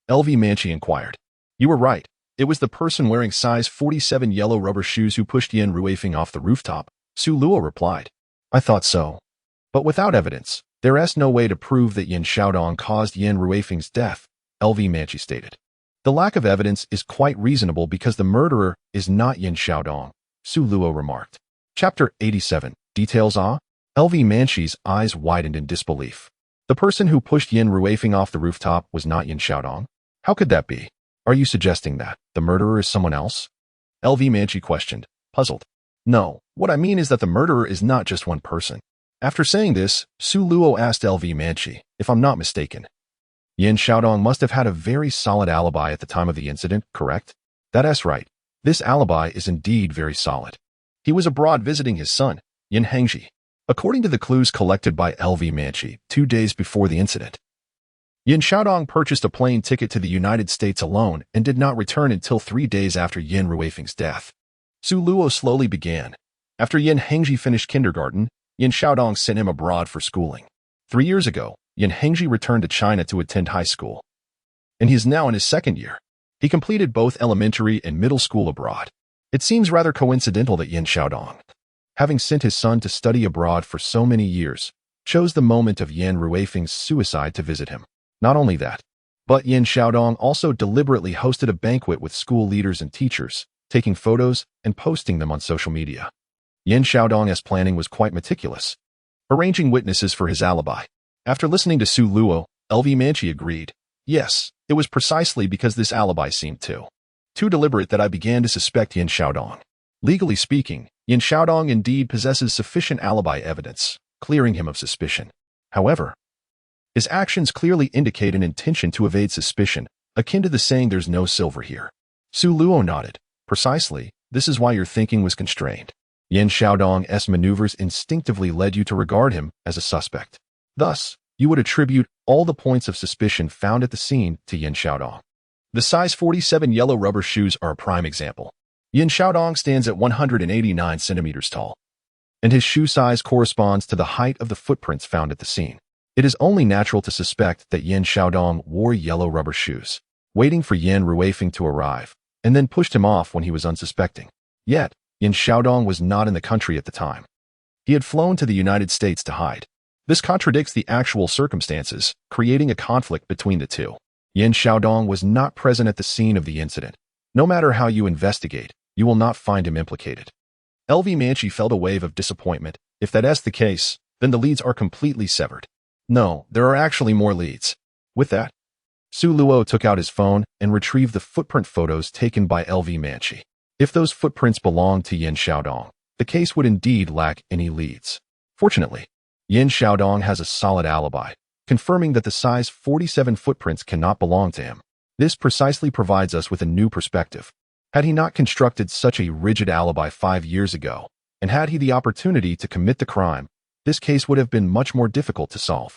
LV Manchi inquired. "You were right. It was the person wearing size 47 yellow rubber shoes who pushed Yin Ruifeng off the rooftop," Su Luo replied. "I thought so. But without evidence, there is no way to prove that Yin Xiaodong caused Yin Ruifeng's death," LV Manchi stated. "The lack of evidence is quite reasonable because the murderer is not Yin Xiaodong," Su Luo remarked. Chapter 87. Details Ah? LV Manchi's eyes widened in disbelief. The person who pushed Yin Ruifeng off the rooftop was not Yin Xiaodong? How could that be? Are you suggesting that the murderer is someone else? LV Manchi questioned, puzzled. No, what I mean is that the murderer is not just one person. After saying this, Su Luo asked LV Manchi, if I'm not mistaken, Yin Xiaodong must have had a very solid alibi at the time of the incident, correct? That's right. This alibi is indeed very solid. He was abroad visiting his son, Yin Hengji. According to the clues collected by LV Manchi 2 days before the incident, Yin Xiaodong purchased a plane ticket to the United States alone and did not return until 3 days after Yin Ruifeng's death. Su Luo slowly began. After Yin Hengji finished kindergarten, Yin Xiaodong sent him abroad for schooling. 3 years ago, Yin Hengji returned to China to attend high school, and he is now in his 2nd year. He completed both elementary and middle school abroad. It seems rather coincidental that Yin Xiaodong, having sent his son to study abroad for so many years, chose the moment of Yin Ruifeng's suicide to visit him. Not only that, but Yin Xiaodong also deliberately hosted a banquet with school leaders and teachers, taking photos and posting them on social media. Yin Xiaodong's planning was quite meticulous, arranging witnesses for his alibi. After listening to Su Luo, LV Manchi agreed. Yes, it was precisely because this alibi seemed too deliberate that I began to suspect Yin Xiaodong. Legally speaking, Yin Xiaodong indeed possesses sufficient alibi evidence, clearing him of suspicion. However, His actions clearly indicate an intention to evade suspicion, akin to the saying there's no silver here. Su Luo nodded. Precisely, this is why your thinking was constrained. Yin Xiaodong's maneuvers instinctively led you to regard him as a suspect. Thus, you would attribute all the points of suspicion found at the scene to Yin Xiaodong. The size 47 yellow rubber shoes are a prime example. Yin Xiaodong stands at 189 centimeters tall, and his shoe size corresponds to the height of the footprints found at the scene. It is only natural to suspect that Yin Xiaodong wore yellow rubber shoes, waiting for Yin Ruifeng to arrive, and then pushed him off when he was unsuspecting. Yet, Yin Xiaodong was not in the country at the time. He had flown to the United States to hide. This contradicts the actual circumstances, creating a conflict between the two. Yin Xiaodong was not present at the scene of the incident. No matter how you investigate, you will not find him implicated. LV Manchi felt a wave of disappointment. If that's the case, then the leads are completely severed. No, there are actually more leads. With that, Su Luo took out his phone and retrieved the footprint photos taken by LV Manchi. If those footprints belonged to Yin Xiaodong, the case would indeed lack any leads. Fortunately, Yin Xiaodong has a solid alibi, confirming that the size 47 footprints cannot belong to him. This precisely provides us with a new perspective. Had he not constructed such a rigid alibi 5 years ago, and had he the opportunity to commit the crime, this case would have been much more difficult to solve.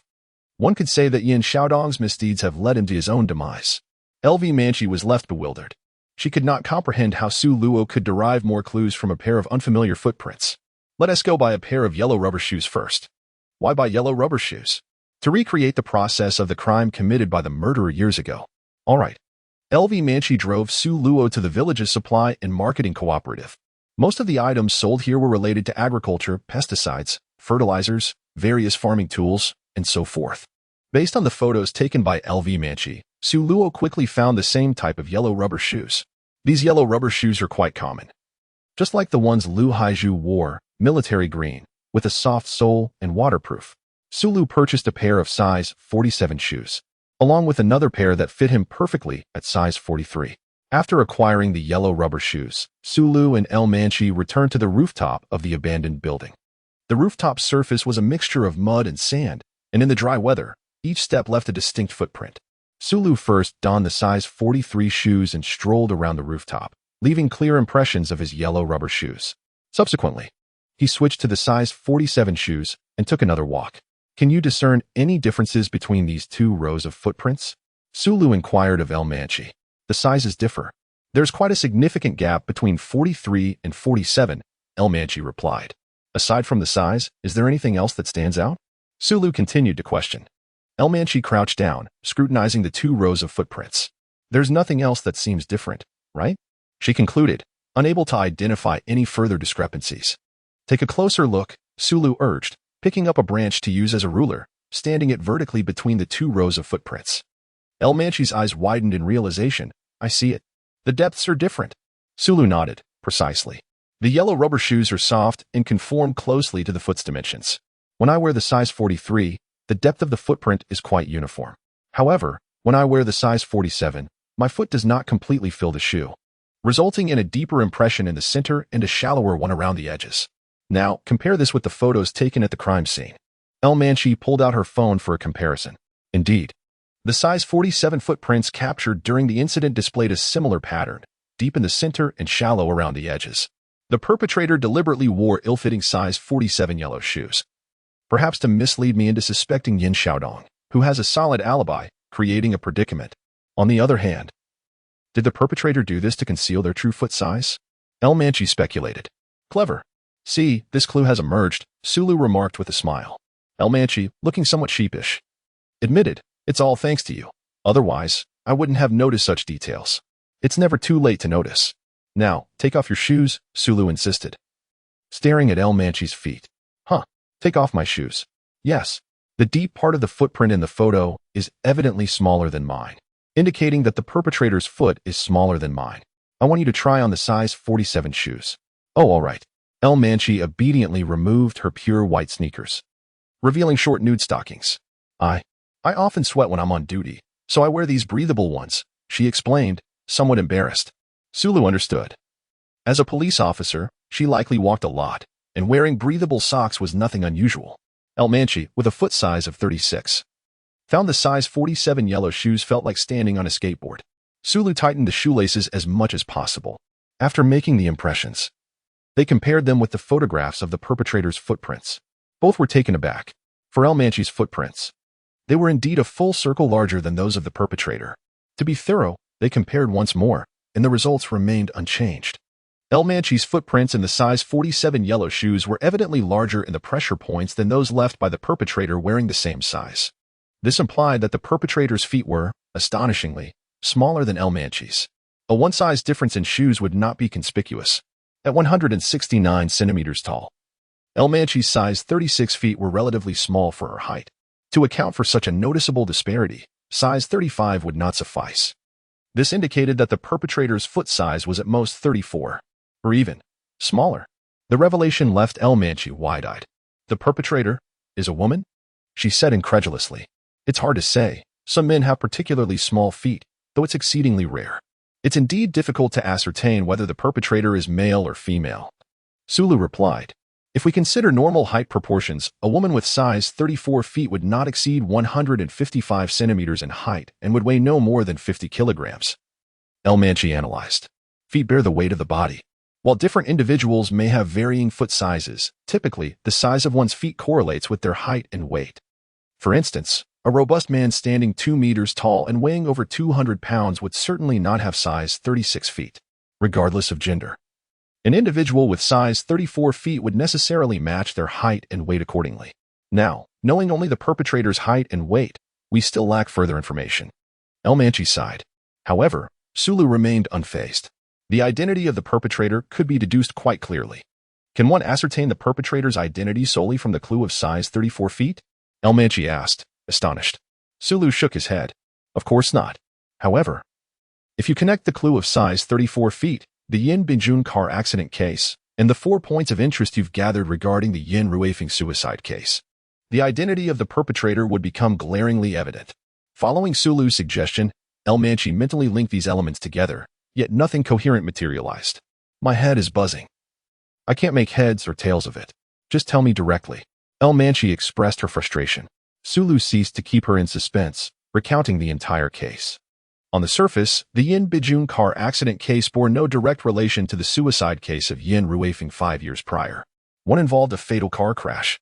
One could say that Yin Xiaodong's misdeeds have led him to his own demise. LV Manchi was left bewildered. She could not comprehend how Su Luo could derive more clues from a pair of unfamiliar footprints. Let us go buy a pair of yellow rubber shoes first. Why buy yellow rubber shoes? To recreate the process of the crime committed by the murderer years ago. All right. LV Manchi drove Su Luo to the village's supply and marketing cooperative. Most of the items sold here were related to agriculture, pesticides, fertilizers, various farming tools, and so forth. Based on the photos taken by LV Manchi, Su Luo quickly found the same type of yellow rubber shoes. These yellow rubber shoes are quite common. Just like the ones Lu Haizhu wore, military green, with a soft sole and waterproof. Su Lu purchased a pair of size 47 shoes, along with another pair that fit him perfectly at size 43. After acquiring the yellow rubber shoes, Su Lu and El Manchi returned to the rooftop of the abandoned building. The rooftop surface was a mixture of mud and sand, and in the dry weather, each step left a distinct footprint. Su Lu first donned the size 43 shoes and strolled around the rooftop, leaving clear impressions of his yellow rubber shoes. Subsequently, he switched to the size 47 shoes and took another walk. Can you discern any differences between these two rows of footprints? Su Lu inquired of El Manchi. The sizes differ. There's quite a significant gap between 43 and 47, El Manchi replied. Aside from the size, is there anything else that stands out? Su Lu continued to question. El Manchi crouched down, scrutinizing the two rows of footprints. There's nothing else that seems different, right? She concluded, unable to identify any further discrepancies. Take a closer look, Su Lu urged, picking up a branch to use as a ruler, standing it vertically between the two rows of footprints. El Manchi's eyes widened in realization. I see it. The depths are different. Su Lu nodded. Precisely. The yellow rubber shoes are soft and conform closely to the foot's dimensions. When I wear the size 43, the depth of the footprint is quite uniform. However, when I wear the size 47, my foot does not completely fill the shoe, resulting in a deeper impression in the center and a shallower one around the edges. Now, compare this with the photos taken at the crime scene. El Manchi pulled out her phone for a comparison. Indeed, the size 47 footprints captured during the incident displayed a similar pattern, deep in the center and shallow around the edges. The perpetrator deliberately wore ill-fitting size 47 yellow shoes, perhaps to mislead me into suspecting Yin Xiaodong, who has a solid alibi, creating a predicament. On the other hand, did the perpetrator do this to conceal their true foot size? El Manchi speculated. Clever. See, this clue has emerged, Su Lu remarked with a smile. El Manchi, looking somewhat sheepish, admitted, it's all thanks to you. Otherwise, I wouldn't have noticed such details. It's never too late to notice. Now, take off your shoes, Su Lu insisted, staring at El Manchi's feet. Huh, take off my shoes. Yes, the deep part of the footprint in the photo is evidently smaller than mine, indicating that the perpetrator's foot is smaller than mine. I want you to try on the size 47 shoes. Oh, all right. El Manchi obediently removed her pure white sneakers, revealing short nude stockings. I often sweat when I'm on duty, so I wear these breathable ones, she explained, somewhat embarrassed. Su Lu understood. As a police officer, she likely walked a lot, and wearing breathable socks was nothing unusual. El Manchi, with a foot size of 36, Found the size 47 yellow shoes felt like standing on a skateboard. Sulu tightened the shoelaces as much as possible. After making the impressions, they compared them with the photographs of the perpetrator's footprints. Both were taken aback. For El Manchi's footprints, they were indeed a full circle larger than those of the perpetrator. To be thorough, they compared once more, and the results remained unchanged. El Manchi's footprints in the size 47 yellow shoes were evidently larger in the pressure points than those left by the perpetrator wearing the same size. This implied that the perpetrator's feet were, astonishingly, smaller than El Manchi's. A one-size difference in shoes would not be conspicuous. At 169 centimeters tall, El Manchi's size 36 feet were relatively small for her height. To account for such a noticeable disparity, size 35 would not suffice. This indicated that the perpetrator's foot size was at most 34, or even smaller. The revelation left El Manchi wide-eyed. The perpetrator is a woman? She said incredulously. It's hard to say. Some men have particularly small feet, though it's exceedingly rare. It's indeed difficult to ascertain whether the perpetrator is male or female. Sulu replied. If we consider normal height proportions, a woman with size 34 feet would not exceed 155 centimeters in height and would weigh no more than 50 kilograms. El Manchi analyzed. Feet bear the weight of the body. While different individuals may have varying foot sizes, typically, the size of one's feet correlates with their height and weight. For instance, a robust man standing 2 meters tall and weighing over 200 pounds would certainly not have size 36 feet, regardless of gender. An individual with size 34 feet would necessarily match their height and weight accordingly. Now, knowing only the perpetrator's height and weight, we still lack further information. El Manchi sighed. However, Sulu remained unfazed. The identity of the perpetrator could be deduced quite clearly. Can one ascertain the perpetrator's identity solely from the clue of size 34 feet? El Manchi asked, astonished. Sulu shook his head. Of course not. However, if you connect the clue of size 34 feet, the Yin Bijun car accident case, and the 4 points of interest you've gathered regarding the Yin Ruifeng suicide case, the identity of the perpetrator would become glaringly evident. Following Sulu's suggestion, El Manchi mentally linked these elements together, yet nothing coherent materialized. My head is buzzing. I can't make heads or tails of it. Just tell me directly. El Manchi expressed her frustration. Sulu ceased to keep her in suspense, recounting the entire case. On the surface, the Yin Bijun car accident case bore no direct relation to the suicide case of Yin Ruifeng 5 years prior. One involved a fatal car crash,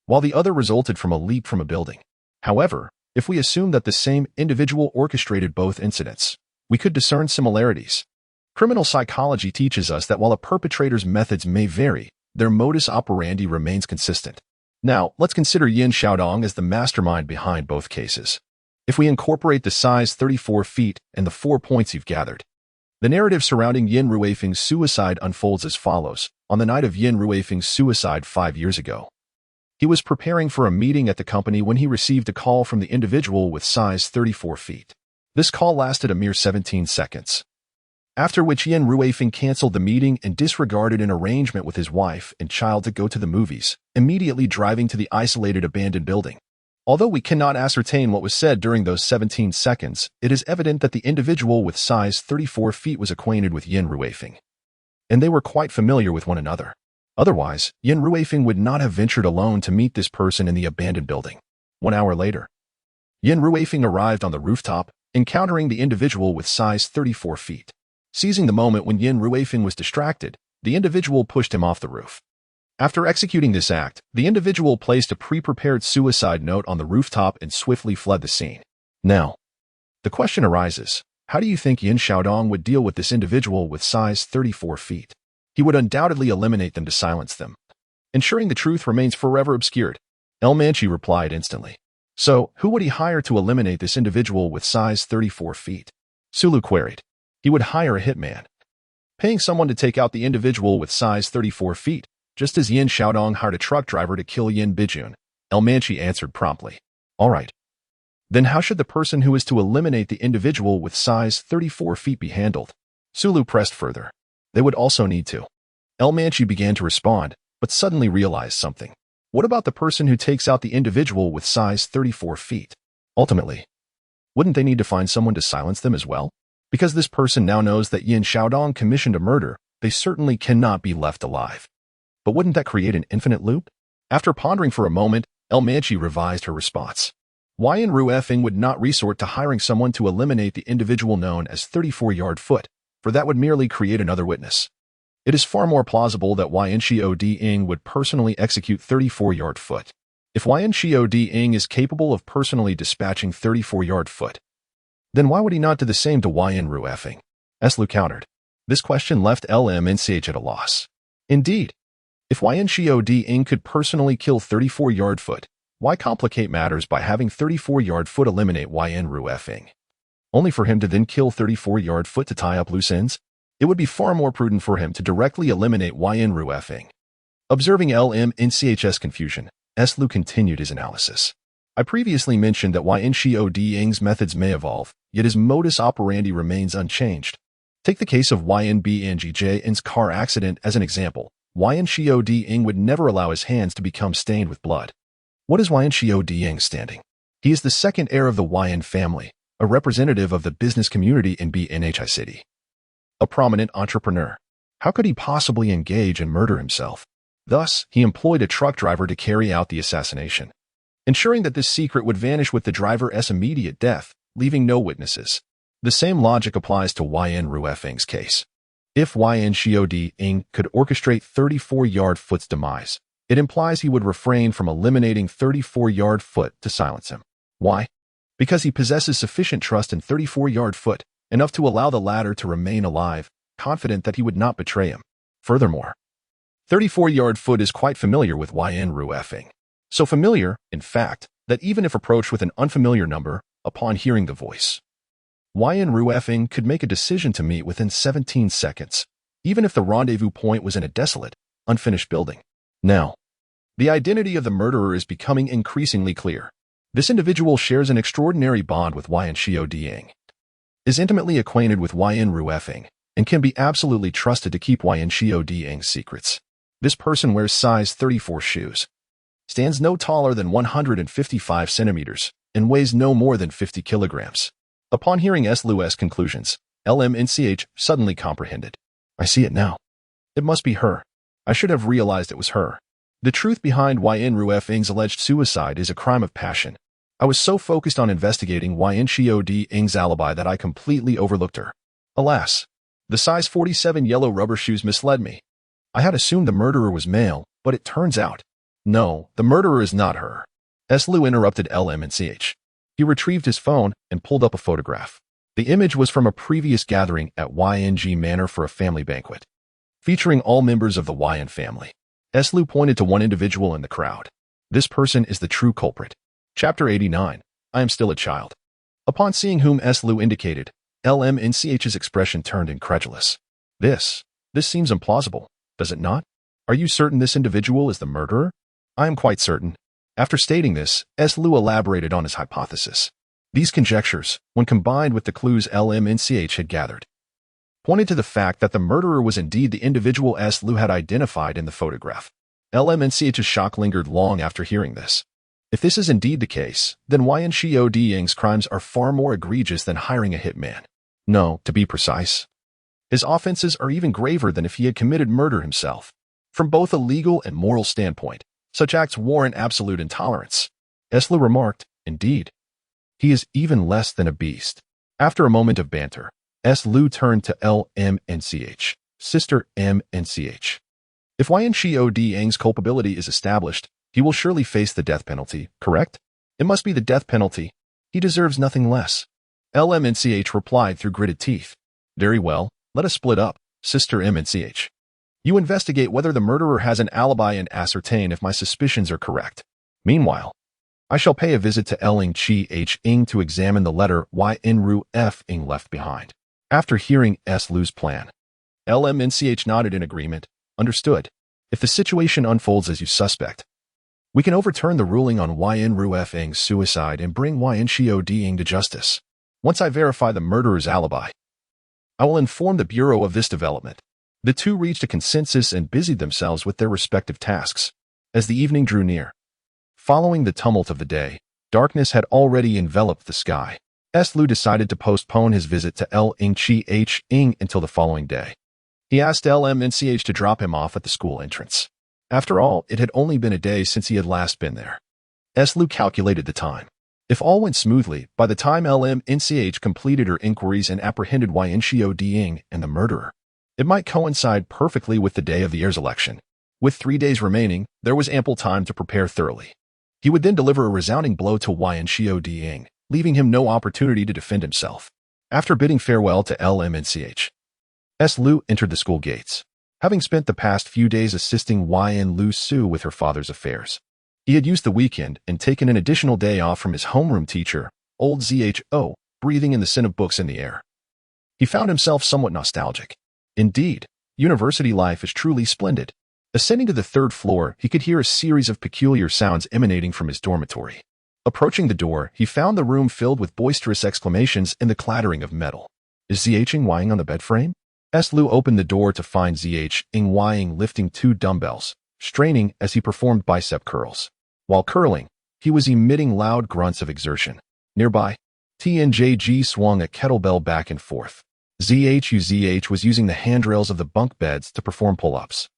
while the other resulted from a leap from a building. However, if we assume that the same individual orchestrated both incidents, we could discern similarities. Criminal psychology teaches us that while a perpetrator's methods may vary, their modus operandi remains consistent. Now, let's consider Yin Xiaodong as the mastermind behind both cases. If we incorporate the size 34 feet and the 4 points you've gathered, the narrative surrounding Yin Ruifeng's suicide unfolds as follows. On the night of Yin Ruifeng's suicide 5 years ago, he was preparing for a meeting at the company when he received a call from the individual with size 34 feet. This call lasted a mere 17 seconds, after which Yin Ruifeng canceled the meeting and disregarded an arrangement with his wife and child to go to the movies, immediately driving to the isolated abandoned building. Although we cannot ascertain what was said during those 17 seconds, it is evident that the individual with size 34 feet was acquainted with Yin Ruifeng, and they were quite familiar with one another. Otherwise, Yin Ruifeng would not have ventured alone to meet this person in the abandoned building. 1 hour later, Yin Ruifeng arrived on the rooftop, encountering the individual with size 34 feet. Seizing the moment when Yin Ruifeng was distracted, the individual pushed him off the roof. After executing this act, the individual placed a pre-prepared suicide note on the rooftop and swiftly fled the scene. Now, the question arises, how do you think Yin Xiaodong would deal with this individual with size 34 feet? He would undoubtedly eliminate them to silence them, ensuring the truth remains forever obscured. El Manchi replied instantly. So, who would he hire to eliminate this individual with size 34 feet? Sulu queried. He would hire a hitman, paying someone to take out the individual with size 34 feet, just as Yin Xiaodong hired a truck driver to kill Yin Bijun. El Manchi answered promptly. All right. Then how should the person who is to eliminate the individual with size 34 feet be handled? Sulu pressed further. They would also need to. El Manchi began to respond, but suddenly realized something. What about the person who takes out the individual with size 34 feet? Ultimately, wouldn't they need to find someone to silence them as well? Because this person now knows that Yin Xiaodong commissioned a murder, they certainly cannot be left alive. But wouldn't that create an infinite loop? After pondering for a moment, El Manchi revised her response. Why Ru Effing would not resort to hiring someone to eliminate the individual known as 34-yard foot, for that would merely create another witness. It is far more plausible that Yn Shio Ing would personally execute 34-yard foot. If Yn Shio Ing is capable of personally dispatching 34-yard foot, then why would he not do the same to Yn Ru Effing? Lu countered. This question left LMNCH at a loss. Indeed, if Yn Shio Ing could personally kill 34-yard foot, why complicate matters by having 34-yard foot eliminate Yn Ru Effing? Only for him to then kill 34-yard foot to tie up loose ends? It would be far more prudent for him to directly eliminate Yn Ru Effing. Observing LMNCH's confusion, Lu continued his analysis. I previously mentioned that Yn Shio Ing's methods may evolve, yet his modus operandi remains unchanged. Take the case of Ing's car accident as an example. Yn Shio Ing would never allow his hands to become stained with blood. What is Yn Shio Ing standing? He is the second heir of the Yn family, a representative of the business community in BNHI City. A prominent entrepreneur. How could he possibly engage and murder himself? Thus, he employed a truck driver to carry out the assassination, ensuring that this secret would vanish with the driver's immediate death, leaving no witnesses. The same logic applies to Yn Ru Effing's case. If Yn Shio Ing could orchestrate 34-yard foot's demise, it implies he would refrain from eliminating 34-yard foot to silence him. Why? Because he possesses sufficient trust in 34-yard foot, enough to allow the latter to remain alive, confident that he would not betray him. Furthermore, 34-yard foot is quite familiar with Yn Ru Effing. So familiar, in fact, that even if approached with an unfamiliar number, upon hearing the voice, Yn Ru Effing could make a decision to meet within 17 seconds, even if the rendezvous point was in a desolate, unfinished building. Now, the identity of the murderer is becoming increasingly clear. This individual shares an extraordinary bond with Yn Shio Ing, is intimately acquainted with Yn Ru Effing, and can be absolutely trusted to keep Yn Shio Ing's secrets. This person wears size 34 shoes, stands no taller than 155 centimeters, and weighs no more than 50 kilograms. Upon hearing Lu's conclusions, LMNCH suddenly comprehended. I see it now. It must be her. I should have realized it was her. The truth behind Yn Ru Effing's alleged suicide is a crime of passion. I was so focused on investigating Yn Shio Ing's alibi that I completely overlooked her. Alas, the size 47 yellow rubber shoes misled me. I had assumed the murderer was male, but it turns out, no, the murderer is not her. Lu interrupted LMNCH. He retrieved his phone and pulled up a photograph. The image was from a previous gathering at YNG Manor for a family banquet, featuring all members of the Yn family. Lu pointed to one individual in the crowd. This person is the true culprit. Chapter 89. I am still a child. Upon seeing whom Lu indicated, LMNCH's expression turned incredulous. This seems implausible, does it not? Are you certain this individual is the murderer? I am quite certain. After stating this, Lu elaborated on his hypothesis. These conjectures, when combined with the clues LMNCH had gathered, pointed to the fact that the murderer was indeed the individual Lu had identified in the photograph. LMNCH's shock lingered long after hearing this. If this is indeed the case, then Yn Shio Ing's crimes are far more egregious than hiring a hitman. No, to be precise, his offenses are even graver than if he had committed murder himself. From both a legal and moral standpoint, such acts warrant absolute intolerance. Lu remarked, indeed, he is even less than a beast. After a moment of banter, Lu turned to LMNCH, Sister MNCH. If Yn Shio Ing's culpability is established, he will surely face the death penalty, correct? It must be the death penalty. He deserves nothing less. LMNCH replied through gritted teeth. Very well, let us split up, Sister MNCH. You investigate whether the murderer has an alibi and ascertain if my suspicions are correct. Meanwhile, I shall pay a visit to Ling Chi H. Ing to examine the letter Yn Ru F. Ing left behind. After hearing Lu's plan, LMNCH nodded in agreement. Understood. If the situation unfolds as you suspect, we can overturn the ruling on Yn Ru F. Ing's suicide and bring Yn Shio Ing to justice. Once I verify the murderer's alibi, I will inform the Bureau of this development. The two reached a consensus and busied themselves with their respective tasks. As the evening drew near, following the tumult of the day, darkness had already enveloped the sky. Lu decided to postpone his visit to Ling Chi H. Ing until the following day. He asked LMNCH to drop him off at the school entrance. After all, it had only been a day since he had last been there. Lu calculated the time. If all went smoothly, by the time LMNCH completed her inquiries and apprehended Yncio Ding and the murderer, it might coincide perfectly with the day of the heir's election. With 3 days remaining, there was ample time to prepare thoroughly. He would then deliver a resounding blow to Yncio Ding, leaving him no opportunity to defend himself. After bidding farewell to LMNCH, Lu entered the school gates. Having spent the past few days assisting Yin Lu Su with her father's affairs, he had used the weekend and taken an additional day off from his homeroom teacher, old Zho, breathing in the scent of books in the air. He found himself somewhat nostalgic. Indeed, university life is truly splendid. Ascending to the 3rd floor, he could hear a series of peculiar sounds emanating from his dormitory. Approaching the door, he found the room filled with boisterous exclamations and the clattering of metal. Is Zhing Wang on the bed frame? Lu opened the door to find Zhing Wang lifting 2 dumbbells, straining as he performed bicep curls. While curling, he was emitting loud grunts of exertion. Nearby, TNJG swung a kettlebell back and forth. ZH was using the handrails of the bunk beds to perform pull-ups.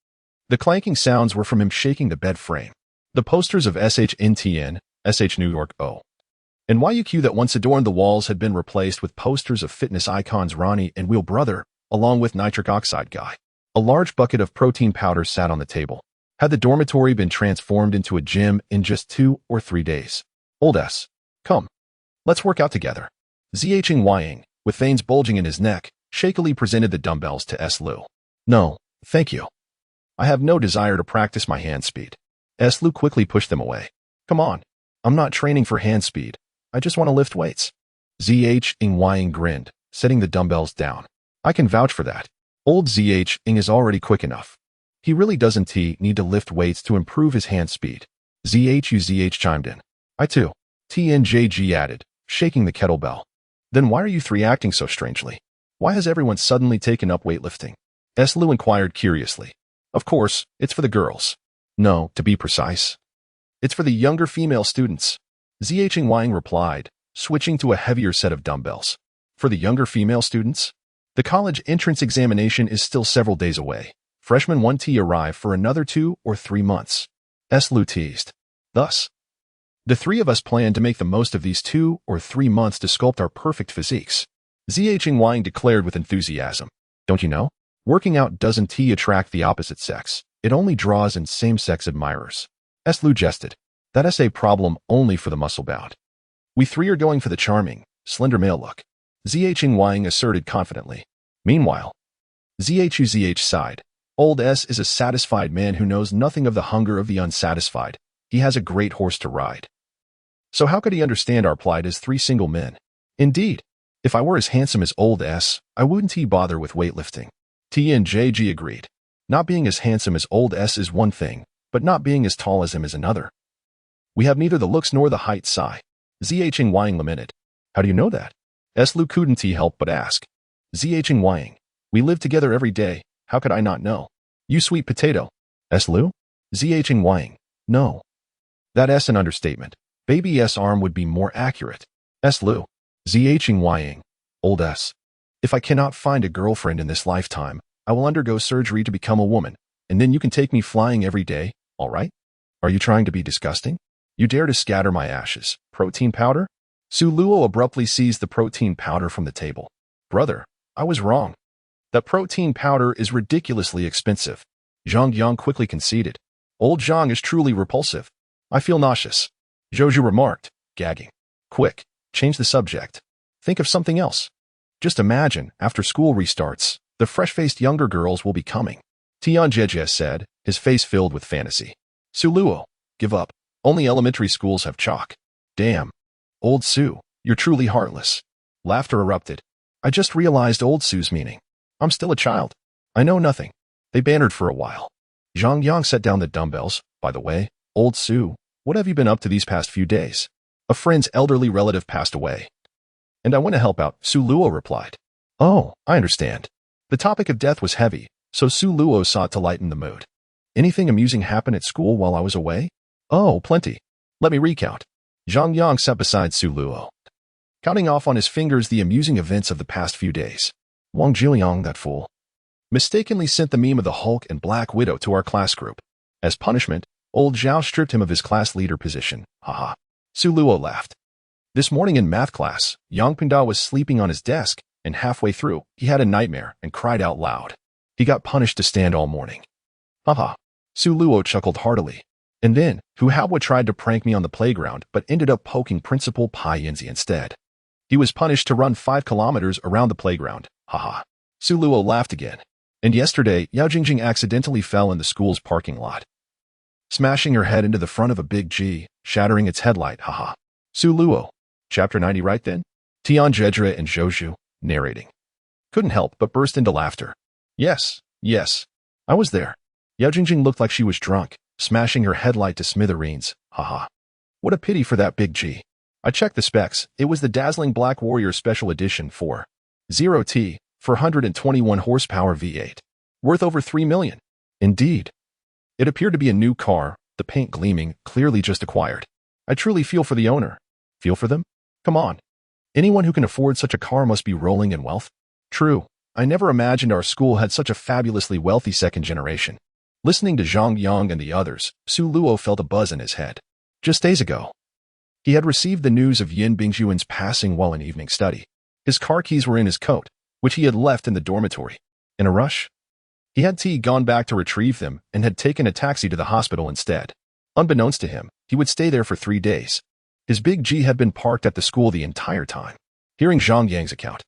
The clanking sounds were from him shaking the bed frame. The posters of SHNTN, SH New York O, and YUQ that once adorned the walls had been replaced with posters of fitness icons Ronnie and Wheel Brother, along with nitric oxide guy. A large bucket of protein powder sat on the table. Had the dormitory been transformed into a gym in just 2 or 3 days? Old S. Come. Let's work out together. Zhing Wang, with veins bulging in his neck, shakily presented the dumbbells to Lu. No, thank you. I have no desire to practice my hand speed. Lu quickly pushed them away. Come on. I'm not training for hand speed. I just want to lift weights. Zhing Wang grinned, setting the dumbbells down. I can vouch for that. Old Zhing is already quick enough. He really doesn't need to lift weights to improve his hand speed. ZH chimed in. I too. TNJG added, shaking the kettlebell. Then why are you 3 acting so strangely? Why has everyone suddenly taken up weightlifting? Lu inquired curiously. Of course, it's for the girls. No, to be precise, it's for the younger female students. Zhing Wang replied, switching to a heavier set of dumbbells. For the younger female students? The college entrance examination is still several days away. Freshmen 1T arrive for another 2 or 3 months. Lu teased. Thus, the 3 of us plan to make the most of these 2 or 3 months to sculpt our perfect physiques. Zhing Wang declared with enthusiasm. Don't you know? Working out doesn't attract the opposite sex. It only draws in same-sex admirers. Lu jested. That's a problem only for the muscle-bound. We 3 are going for the charming, slender male look. Zhing Wang asserted confidently. Meanwhile, ZH sighed. Old S is a satisfied man who knows nothing of the hunger of the unsatisfied. He has a great horse to ride. So how could he understand our plight as 3 single men? Indeed, if I were as handsome as old S, I wouldn't bother with weightlifting. TNJG agreed. Not being as handsome as old S is one thing, but not being as tall as him is another. We have neither the looks nor the height, sigh. Zhing Wang lamented. How do you know that? Lu couldn't help but ask. Zhing Wang. We live together every day. How could I not know? You sweet potato. Lu? Zhing Wang. No. That's an understatement. Baby S arm would be more accurate. Lu. Zhing Wang. Old S. If I cannot find a girlfriend in this lifetime, I will undergo surgery to become a woman, and then you can take me flying every day, all right? Are you trying to be disgusting? You dare to scatter my ashes. Protein powder? Su Luo abruptly seized the protein powder from the table. Brother, I was wrong. That protein powder is ridiculously expensive. Zhang Yang quickly conceded. Old Zhang is truly repulsive. I feel nauseous. Zhou remarked, gagging. Quick, change the subject. Think of something else. Just imagine, after school restarts, the fresh-faced younger girls will be coming. Tianjie said, his face filled with fantasy. Su Luo, give up. Only elementary schools have chalk. Damn. Old Su, you're truly heartless. Laughter erupted. I just realized old Su's meaning. I'm still a child. I know nothing. They bantered for a while. Zhang Yang set down the dumbbells. By the way, old Su, what have you been up to these past few days? A friend's elderly relative passed away. And I went to help out, Su Luo replied. Oh, I understand. The topic of death was heavy, so Su Luo sought to lighten the mood. Anything amusing happen at school while I was away? Oh, plenty. Let me recount. Zhang Yang sat beside Su Luo, counting off on his fingers the amusing events of the past few days. Wang Jiuyang, that fool, mistakenly sent the meme of the Hulk and Black Widow to our class group. As punishment, old Zhao stripped him of his class leader position. Haha. Su Luo laughed. This morning in math class, Yang Pingda was sleeping on his desk, and halfway through, he had a nightmare and cried out loud. He got punished to stand all morning. Haha. Su Luo chuckled heartily. And then, Hu Haobo tried to prank me on the playground but ended up poking Principal Pai Yinzi instead. He was punished to run 5 kilometers around the playground. Haha. Su Luo laughed again. And yesterday, Yao Jingjing accidentally fell in the school's parking lot, smashing her head into the front of a big G, shattering its headlight. Haha. Su Luo. Chapter 90 right then? Tian Jedra and Zhou narrating. Couldn't help but burst into laughter. Yes, I was there. Yao Jingjing looked like she was drunk, smashing her headlight to smithereens. Haha. What a pity for that big G. I checked the specs. It was the dazzling Black Warrior Special Edition 4.0T, 421 horsepower V8. Worth over 3 million. Indeed. It appeared to be a new car, the paint gleaming, clearly just acquired. I truly feel for the owner. Feel for them? Come on. Anyone who can afford such a car must be rolling in wealth. True. I never imagined our school had such a fabulously wealthy second generation. Listening to Zhang Yang and the others, Su Luo felt a buzz in his head. Just days ago, he had received the news of Yin Bingjuan's passing while in evening study. His car keys were in his coat, which he had left in the dormitory. In a rush, he had gone back to retrieve them and had taken a taxi to the hospital instead. Unbeknownst to him, he would stay there for 3 days. His big G had been parked at the school the entire time. Hearing Zhang Yang's account,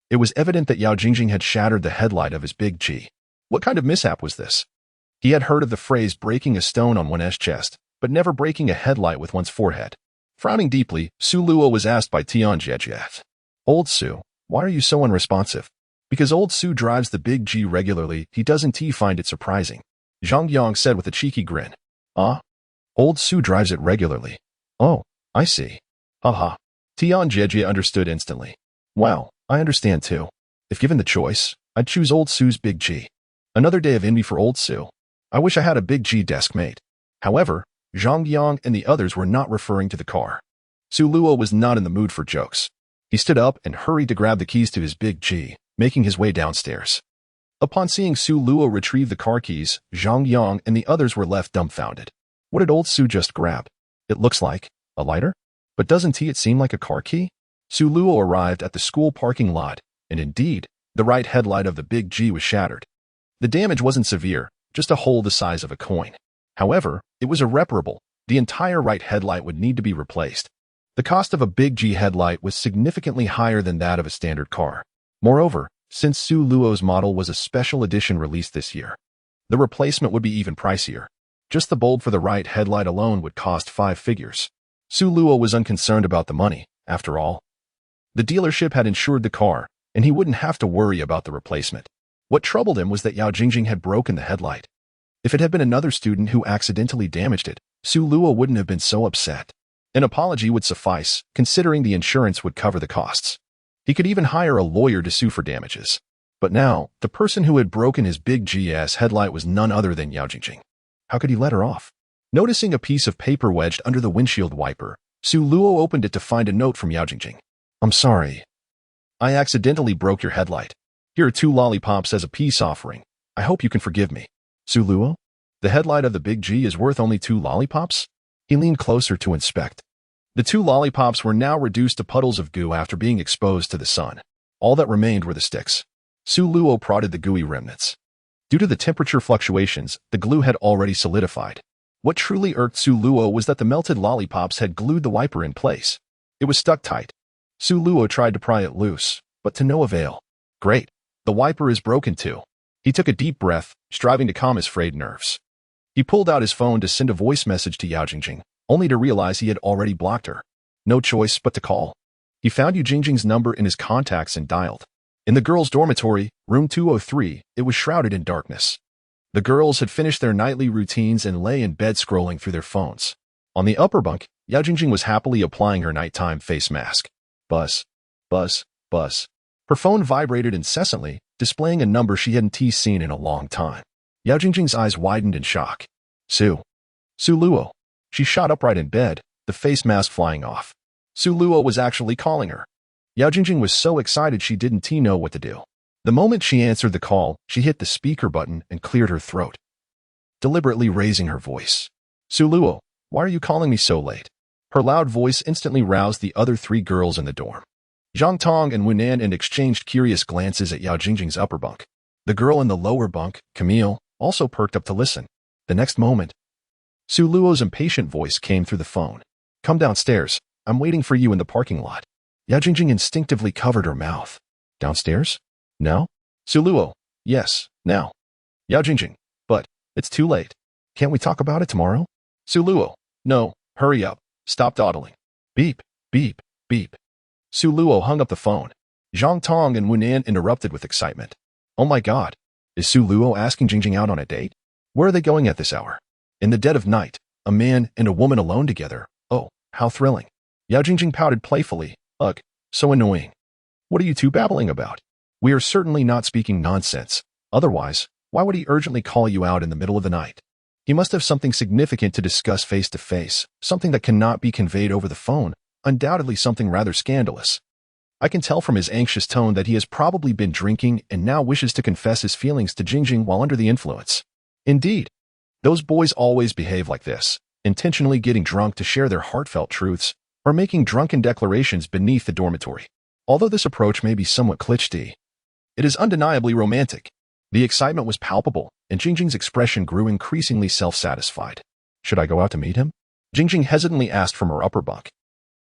it was evident that Yao Jingjing had shattered the headlight of his big G. What kind of mishap was this? He had heard of the phrase breaking a stone on one's chest, but never breaking a headlight with one's forehead. Frowning deeply, Su Luo was asked by Tian Jejie. Old Su, why are you so unresponsive? Because old Su drives the big G regularly, he doesn't find it surprising. Zhang Yang said with a cheeky grin. Ah? Old Su drives it regularly. Oh, I see. Haha. Tian Jejie understood instantly. Well, I understand too. If given the choice, I'd choose old Su's big G. Another day of envy for old Su. I wish I had a big G desk mate. However, Zhang Yang and the others were not referring to the car. Su Luo was not in the mood for jokes. He stood up and hurried to grab the keys to his big G, making his way downstairs. Upon seeing Su Luo retrieve the car keys, Zhang Yang and the others were left dumbfounded. What did old Su just grab? It looks like a lighter? But doesn't it seem like a car key? Su Luo arrived at the school parking lot, and indeed, the right headlight of the big G was shattered. The damage wasn't severe, just a hole the size of a coin. However, it was irreparable. The entire right headlight would need to be replaced. The cost of a big G headlight was significantly higher than that of a standard car. Moreover, since Su Luo's model was a special edition released this year, the replacement would be even pricier. Just the bulb for the right headlight alone would cost 5 figures. Su Luo was unconcerned about the money, after all. The dealership had insured the car, and he wouldn't have to worry about the replacement. What troubled him was that Yao Jingjing had broken the headlight. If it had been another student who accidentally damaged it, Su Luo wouldn't have been so upset. An apology would suffice, considering the insurance would cover the costs. He could even hire a lawyer to sue for damages. But now, the person who had broken his big GS headlight was none other than Yao Jingjing. How could he let her off? Noticing a piece of paper wedged under the windshield wiper, Su Luo opened it to find a note from Yao Jingjing. I'm sorry. I accidentally broke your headlight. Here are 2 lollipops as a peace offering. I hope you can forgive me. Su Luo? The headlight of the big G is worth only 2 lollipops? He leaned closer to inspect. The 2 lollipops were now reduced to puddles of goo after being exposed to the sun. All that remained were the sticks. Su Luo prodded the gooey remnants. Due to the temperature fluctuations, the glue had already solidified. What truly irked Su Luo was that the melted lollipops had glued the wiper in place. It was stuck tight. Su Luo tried to pry it loose, but to no avail. Great. The wiper is broken too. He took a deep breath, striving to calm his frayed nerves. He pulled out his phone to send a voice message to Yao Jingjing, only to realize he had already blocked her. No choice but to call. He found Yao Jingjing's number in his contacts and dialed. In the girls' dormitory, room 203, it was shrouded in darkness. The girls had finished their nightly routines and lay in bed scrolling through their phones. On the upper bunk, Yao Jingjing was happily applying her nighttime face mask. Buzz. Buzz. Buzz. Her phone vibrated incessantly, displaying a number she hadn't seen in a long time. Yao Jingjing's eyes widened in shock. Su Luo. She shot upright in bed, the face mask flying off. Su Luo was actually calling her. Yao Jingjing was so excited she didn't know what to do. The moment she answered the call, she hit the speaker button and cleared her throat, deliberately raising her voice. Su Luo, why are you calling me so late? Her loud voice instantly roused the other three girls in the dorm. Zhang Tong and Wunan exchanged curious glances at Yao Jingjing's upper bunk. The girl in the lower bunk, Camille, also perked up to listen. The next moment, Su Luo's impatient voice came through the phone. "Come downstairs. I'm waiting for you in the parking lot." Yao Jingjing instinctively covered her mouth. "Downstairs? Now?" Su Luo, "Yes, now." Yao Jingjing, "But it's too late. Can't we talk about it tomorrow?" Su Luo, "No, hurry up. Stop dawdling." Beep, beep, beep. Su Luo hung up the phone. Zhang Tong and Wunan interrupted with excitement. "Oh my god. Is Su Luo asking Jingjing out on a date? Where are they going at this hour? In the dead of night, a man and a woman alone together. Oh, how thrilling." Yao Jingjing pouted playfully. "Ugh, so annoying. What are you two babbling about? We are certainly not speaking nonsense. Otherwise, why would he urgently call you out in the middle of the night? He must have something significant to discuss face to face, something that cannot be conveyed over the phone, undoubtedly something rather scandalous. I can tell from his anxious tone that he has probably been drinking and now wishes to confess his feelings to Jingjing while under the influence. Indeed, those boys always behave like this, intentionally getting drunk to share their heartfelt truths, or making drunken declarations beneath the dormitory. Although this approach may be somewhat cliché, it is undeniably romantic. The excitement was palpable, and Jingjing's expression grew increasingly self-satisfied. "Should I go out to meet him?" Jingjing hesitantly asked from her upper bunk.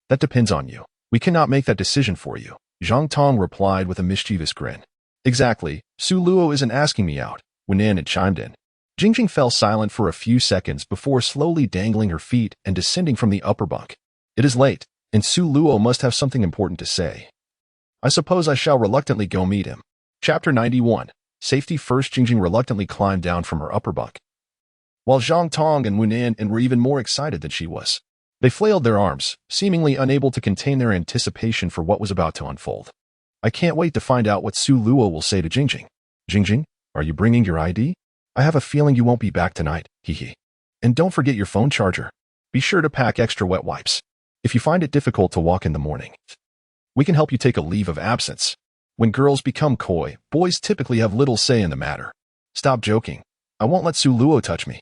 "That depends on you. We cannot make that decision for you," Zhang Tong replied with a mischievous grin. "Exactly. Su Luo isn't asking me out," Wunan had chimed in. Jingjing fell silent for a few seconds before slowly dangling her feet and descending from the upper bunk. "It is late, and Su Luo must have something important to say. I suppose I shall reluctantly go meet him." Chapter 91. Safety first. Jingjing reluctantly climbed down from her upper bunk, while Zhang Tong and Wunan were even more excited than she was. They flailed their arms, seemingly unable to contain their anticipation for what was about to unfold. "I can't wait to find out what Su Luo will say to Jingjing." "Jingjing, are you bringing your ID? I have a feeling you won't be back tonight, hee. And don't forget your phone charger. Be sure to pack extra wet wipes. If you find it difficult to walk in the morning, we can help you take a leave of absence." When girls become coy, boys typically have little say in the matter. "Stop joking. I won't let Su Luo touch me.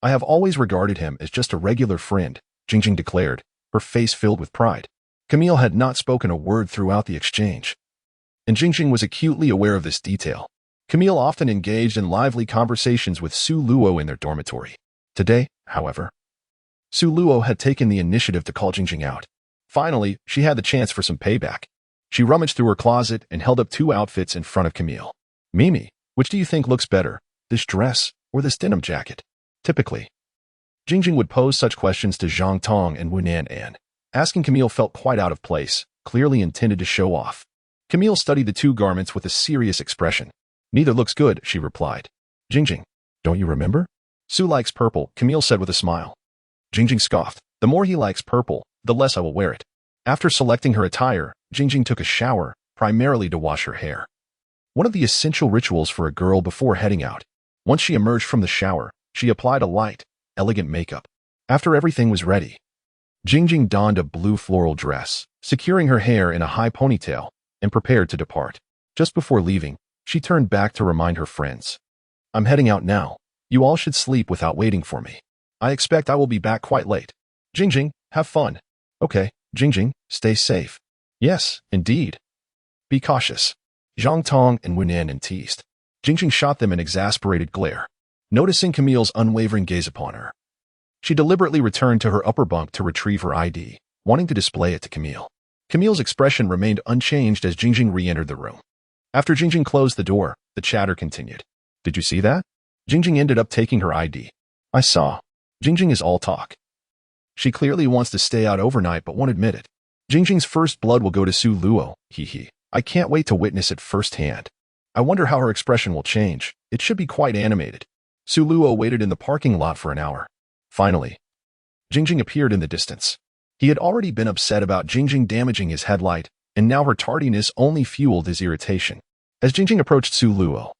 I have always regarded him as just a regular friend," Jingjing declared, her face filled with pride. Camille had not spoken a word throughout the exchange, and Jingjing was acutely aware of this detail. Camille often engaged in lively conversations with Su Luo in their dormitory. Today, however, Su Luo had taken the initiative to call Jingjing out. Finally, she had the chance for some payback. She rummaged through her closet and held up two outfits in front of Camille. "Mimi, which do you think looks better, this dress or this denim jacket?" Typically, Jingjing would pose such questions to Zhang Tong and Wunan, and asking Camille felt quite out of place, clearly intended to show off. Camille studied the two garments with a serious expression. "Neither looks good," she replied. "Jingjing, don't you remember? Su likes purple," Camille said with a smile. Jingjing scoffed. "The more he likes purple, the less I will wear it." After selecting her attire, Jingjing took a shower, primarily to wash her hair. One of the essential rituals for a girl before heading out. Once she emerged from the shower, she applied a light, elegant makeup. After everything was ready, Jingjing donned a blue floral dress, securing her hair in a high ponytail, and prepared to depart. Just before leaving, she turned back to remind her friends. "I'm heading out now. You all should sleep without waiting for me. I expect I will be back quite late. Jingjing, have fun." "Okay, Jingjing, stay safe." "Yes, indeed. Be cautious." Zhang Tong and Wunan teased. Jingjing shot them an exasperated glare. Noticing Camille's unwavering gaze upon her, she deliberately returned to her upper bunk to retrieve her ID, wanting to display it to Camille. Camille's expression remained unchanged as Jingjing re-entered the room. After Jingjing closed the door, the chatter continued. "Did you see that?" Jingjing ended up taking her ID. "I saw." Jingjing is all talk. She clearly wants to stay out overnight but won't admit it. Jingjing's first blood will go to Su Luo, hee. I can't wait to witness it firsthand. I wonder how her expression will change. It should be quite animated. Su Luo waited in the parking lot for an hour. Finally, Jingjing appeared in the distance. He had already been upset about Jingjing damaging his headlight, and now her tardiness only fueled his irritation. As Jingjing approached Su Luo,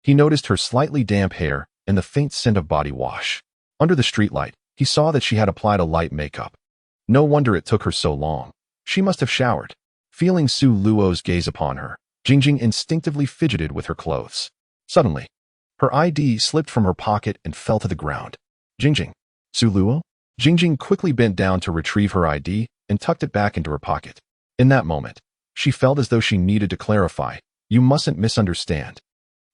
he noticed her slightly damp hair and the faint scent of body wash. Under the streetlight, he saw that she had applied a light makeup. No wonder it took her so long. She must have showered. Feeling Su Luo's gaze upon her, Jingjing instinctively fidgeted with her clothes. Suddenly, her ID slipped from her pocket and fell to the ground. "Jingjing, Su Luo?" Jingjing quickly bent down to retrieve her ID and tucked it back into her pocket. In that moment, she felt as though she needed to clarify. You mustn't misunderstand.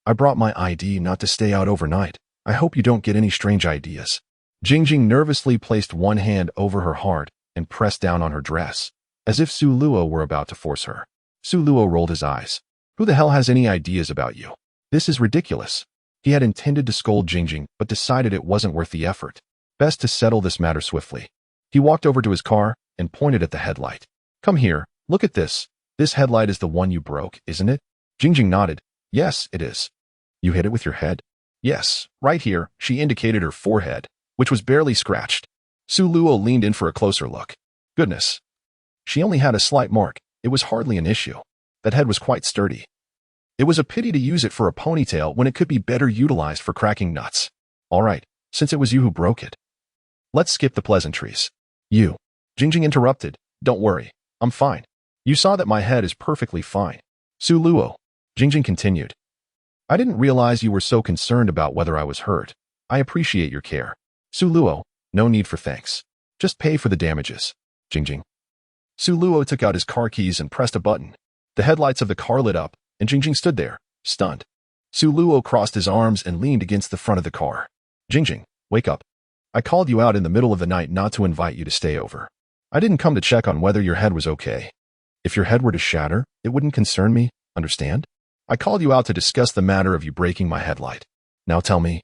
I brought my ID not to stay out overnight. I hope you don't get any strange ideas. Jingjing nervously placed one hand over her heart and pressed down on her dress, as if Su Luo were about to force her. Su Luo rolled his eyes. Who the hell has any ideas about you? This is ridiculous. He had intended to scold Jingjing, but decided it wasn't worth the effort. Best to settle this matter swiftly. He walked over to his car and pointed at the headlight. Come here, look at this. This headlight is the one you broke, isn't it? Jingjing nodded. Yes, it is. You hit it with your head? Yes, right here. She indicated her forehead, which was barely scratched. Su Luo leaned in for a closer look. Goodness. She only had a slight mark. It was hardly an issue. That head was quite sturdy. It was a pity to use it for a ponytail when it could be better utilized for cracking nuts. All right, since it was you who broke it, let's skip the pleasantries. You. Jingjing interrupted. Don't worry. I'm fine. You saw that my head is perfectly fine. Su Luo. Jingjing continued. I didn't realize you were so concerned about whether I was hurt. I appreciate your care. Su Luo. No need for thanks. Just pay for the damages. Jingjing. Su Luo took out his car keys and pressed a button. The headlights of the car lit up, and Jingjing stood there, stunned. Su Luo crossed his arms and leaned against the front of the car. Jingjing, wake up. I called you out in the middle of the night not to invite you to stay over. I didn't come to check on whether your head was okay. If your head were to shatter, it wouldn't concern me, understand? I called you out to discuss the matter of you breaking my headlight. Now tell me,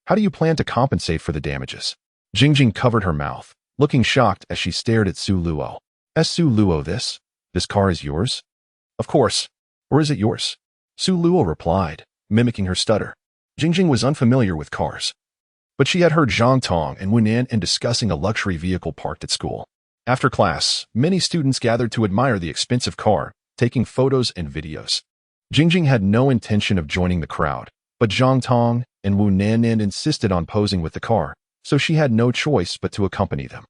how do you plan to compensate for the damages? Jingjing covered her mouth, looking shocked as she stared at Su Luo. As Su Luo, this car is yours? Of course. Or is it yours? Su Luo replied, mimicking her stutter. Jingjing was unfamiliar with cars, but she had heard Zhang Tong and Wu Nan discussing a luxury vehicle parked at school. After class, many students gathered to admire the expensive car, taking photos and videos. Jingjing had no intention of joining the crowd, but Zhang Tong and Wu Nan insisted on posing with the car, so she had no choice but to accompany them.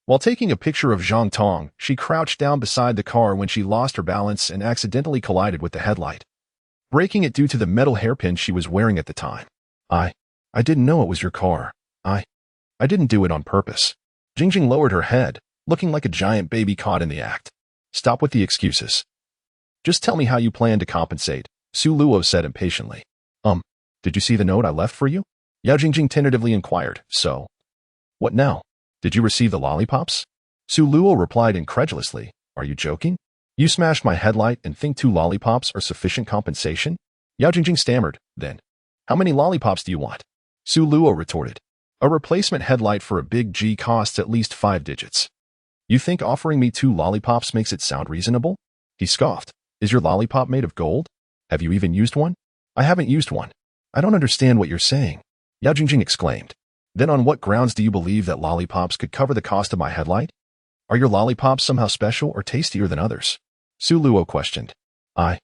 While taking a picture of Zhang Tong, she crouched down beside the car when she lost her balance and accidentally collided with the headlight, breaking it due to the metal hairpin she was wearing at the time. I didn't know it was your car. I didn't do it on purpose. Jingjing lowered her head, looking like a giant baby caught in the act. Stop with the excuses. Just tell me how you plan to compensate, Su Luo said impatiently. Did you see the note I left for you? Yao Jingjing tentatively inquired. So? What now? Did you receive the lollipops? Su Luo replied incredulously. Are you joking? You smashed my headlight and think 2 lollipops are sufficient compensation? Yao Jingjing stammered. Then, how many lollipops do you want? Su Luo retorted. A replacement headlight for a big G costs at least 5 digits. You think offering me 2 lollipops makes it sound reasonable? He scoffed. Is your lollipop made of gold? Have you even used one? I haven't used one. I don't understand what you're saying. Yao Jingjing exclaimed. Then on what grounds do you believe that lollipops could cover the cost of my headlight? Are your lollipops somehow special or tastier than others? Su Luo questioned. I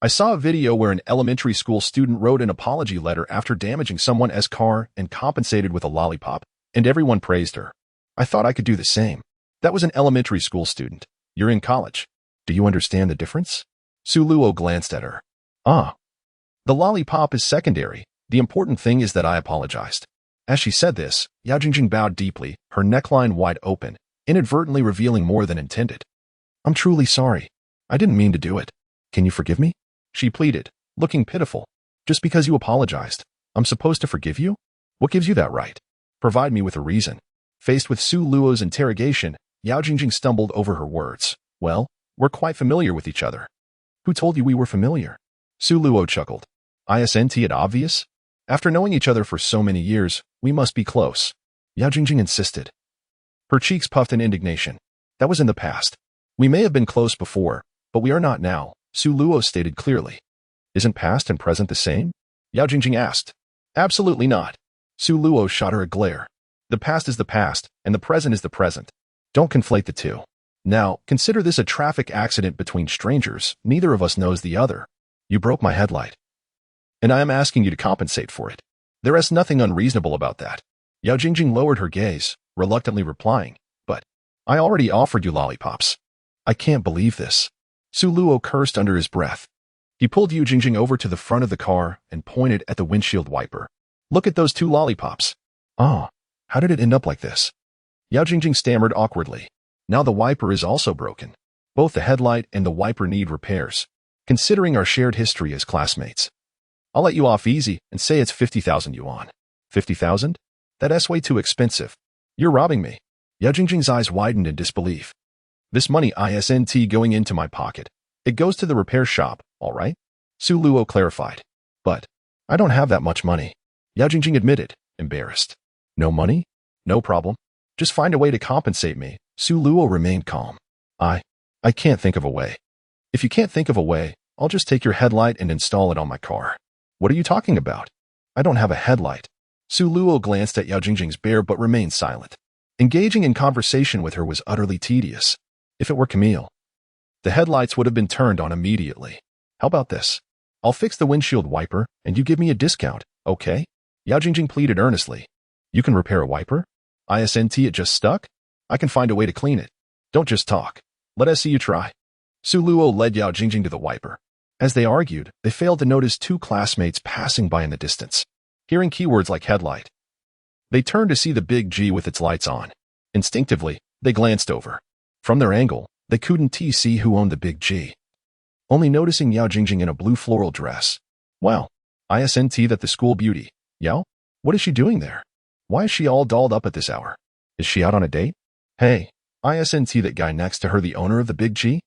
saw a video where an elementary school student wrote an apology letter after damaging someone's car and compensated with a lollipop, and everyone praised her. I thought I could do the same. That was an elementary school student. You're in college. Do you understand the difference? Su Luo glanced at her. The lollipop is secondary. The important thing is that I apologized. As she said this, Yao Jingjing bowed deeply, her neckline wide open, inadvertently revealing more than intended. I'm truly sorry. I didn't mean to do it. Can you forgive me? She pleaded, looking pitiful. Just because you apologized, I'm supposed to forgive you? What gives you that right? Provide me with a reason. Faced with Su Luo's interrogation, Yao Jingjing stumbled over her words. Well, we're quite familiar with each other. Who told you we were familiar? Su Luo chuckled. Isn't it obvious? After knowing each other for so many years, we must be close. Yao Jingjing insisted. Her cheeks puffed in indignation. That was in the past. We may have been close before, but we are not now, Su Luo stated clearly. Isn't past and present the same? Yao Jingjing asked. Absolutely not. Su Luo shot her a glare. The past is the past, and the present is the present. Don't conflate the two. Now, consider this a traffic accident between strangers. Neither of us knows the other. You broke my headlight, and I am asking you to compensate for it. There is nothing unreasonable about that. Yao Jingjing lowered her gaze, reluctantly replying, but I already offered you lollipops. I can't believe this. Su Luo cursed under his breath. He pulled Yao Jingjing over to the front of the car and pointed at the windshield wiper. Look at those 2 lollipops. How did it end up like this? Yao Jingjing stammered awkwardly. Now the wiper is also broken. Both the headlight and the wiper need repairs. Considering our shared history as classmates, I'll let you off easy and say it's 50,000 yuan. 50,000? That's way too expensive. You're robbing me. Yao Jingjing's eyes widened in disbelief. This money isn't going into my pocket. It goes to the repair shop, all right? Su Luo clarified. But I don't have that much money. Yao Jingjing admitted, embarrassed. No money? No problem. Just find a way to compensate me. Su Luo remained calm. I can't think of a way. If you can't think of a way, I'll just take your headlight and install it on my car. What are you talking about? I don't have a headlight. Su Luo glanced at Yao Jingjing's bear but remained silent. Engaging in conversation with her was utterly tedious. If it were Camille, the headlights would have been turned on immediately. How about this? I'll fix the windshield wiper and you give me a discount, okay? Yao Jingjing pleaded earnestly. You can repair a wiper? Isn't it just stuck? I can find a way to clean it. Don't just talk. Let us see you try. Su Luo led Yao Jingjing to the wiper. As they argued, they failed to notice two classmates passing by in the distance. Hearing keywords like headlight, they turned to see the big G with its lights on. Instinctively, they glanced over. From their angle, they couldn't see who owned the big G. Only noticing Yao Jingjing in a blue floral dress. Wow, isn't that the school beauty? Yao? What is she doing there? Why is she all dolled up at this hour? Is she out on a date? Hey, isn't that guy next to her the owner of the big G?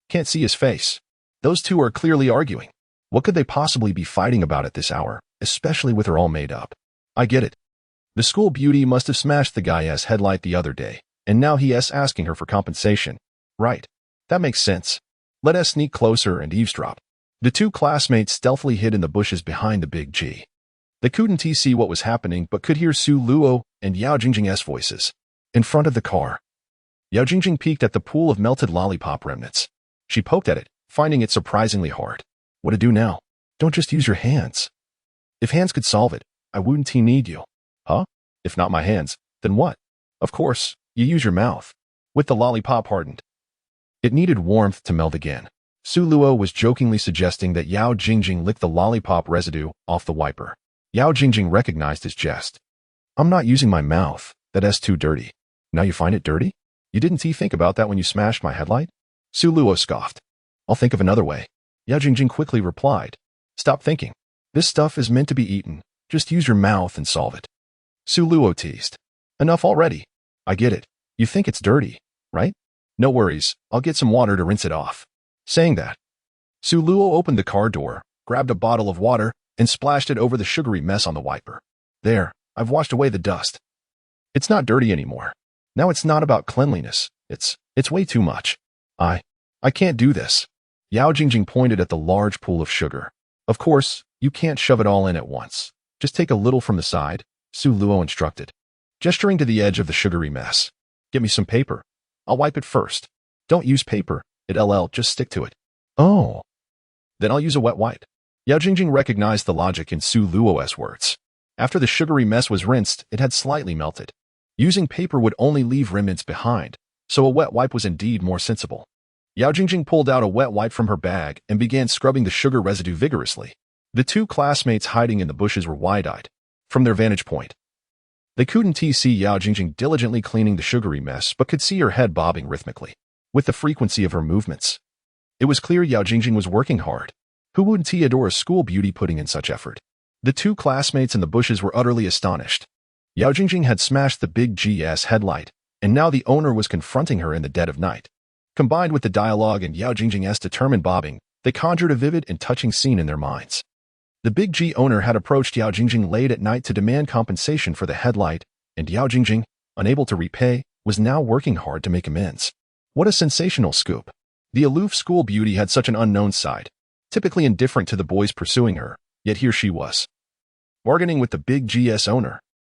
Can't see his face. Those two are clearly arguing. What could they possibly be fighting about at this hour, especially with her all made up? I get it. The school beauty must have smashed the guy's headlight the other day, and now he's asking her for compensation. Right. That makes sense. Let us sneak closer and eavesdrop. The two classmates stealthily hid in the bushes behind the big G. They couldn't see what was happening but could hear Su Luo and Yao Jingjing's voices. In front of the car, Yao Jingjing peeked at the pool of melted lollipop remnants. She poked at it, finding it surprisingly hard. What to do now? Don't just use your hands. If hands could solve it, I wouldn't need you. Huh? If not my hands, then what? Of course, you use your mouth. With the lollipop hardened, it needed warmth to melt again. Su Luo was jokingly suggesting that Yao Jingjing lick the lollipop residue off the wiper. Yao Jingjing recognized his jest. I'm not using my mouth. That's too dirty. Now you find it dirty? You didn't think about that when you smashed my headlight? Su Luo scoffed. I'll think of another way. Yao Jingjing quickly replied. Stop thinking. This stuff is meant to be eaten. Just use your mouth and solve it. Su Luo teased. Enough already. I get it. You think it's dirty, right? No worries. I'll get some water to rinse it off. Saying that, Su Luo opened the car door, grabbed a bottle of water, and splashed it over the sugary mess on the wiper. There, I've washed away the dust. It's not dirty anymore. Now it's not about cleanliness. It's way too much. I can't do this. Yao Jingjing pointed at the large pool of sugar. Of course, you can't shove it all in at once. Just take a little from the side, Su Luo instructed, gesturing to the edge of the sugary mess. Get me some paper. I'll wipe it first. Don't use paper. It'll just stick to it. Oh. Then I'll use a wet wipe. Yao Jingjing recognized the logic in Su Luo's words. After the sugary mess was rinsed, it had slightly melted. Using paper would only leave remnants behind, so a wet wipe was indeed more sensible. Yao Jingjing pulled out a wet wipe from her bag and began scrubbing the sugar residue vigorously. The two classmates hiding in the bushes were wide-eyed. From their vantage point, they couldn't see Yao Jingjing diligently cleaning the sugary mess but could see her head bobbing rhythmically with the frequency of her movements. It was clear Yao Jingjing was working hard. Who wouldn't adore a school beauty putting in such effort? The two classmates in the bushes were utterly astonished. Yao Jingjing had smashed the big GS headlight, and now the owner was confronting her in the dead of night. Combined with the dialogue and Yao Jingjing's determined bobbing, they conjured a vivid and touching scene in their minds. The big G owner had approached Yao Jingjing late at night to demand compensation for the headlight, and Yao Jingjing, unable to repay, was now working hard to make amends. What a sensational scoop. The aloof school beauty had such an unknown side, typically indifferent to the boys pursuing her, yet here she was, bargaining with the big GS owner.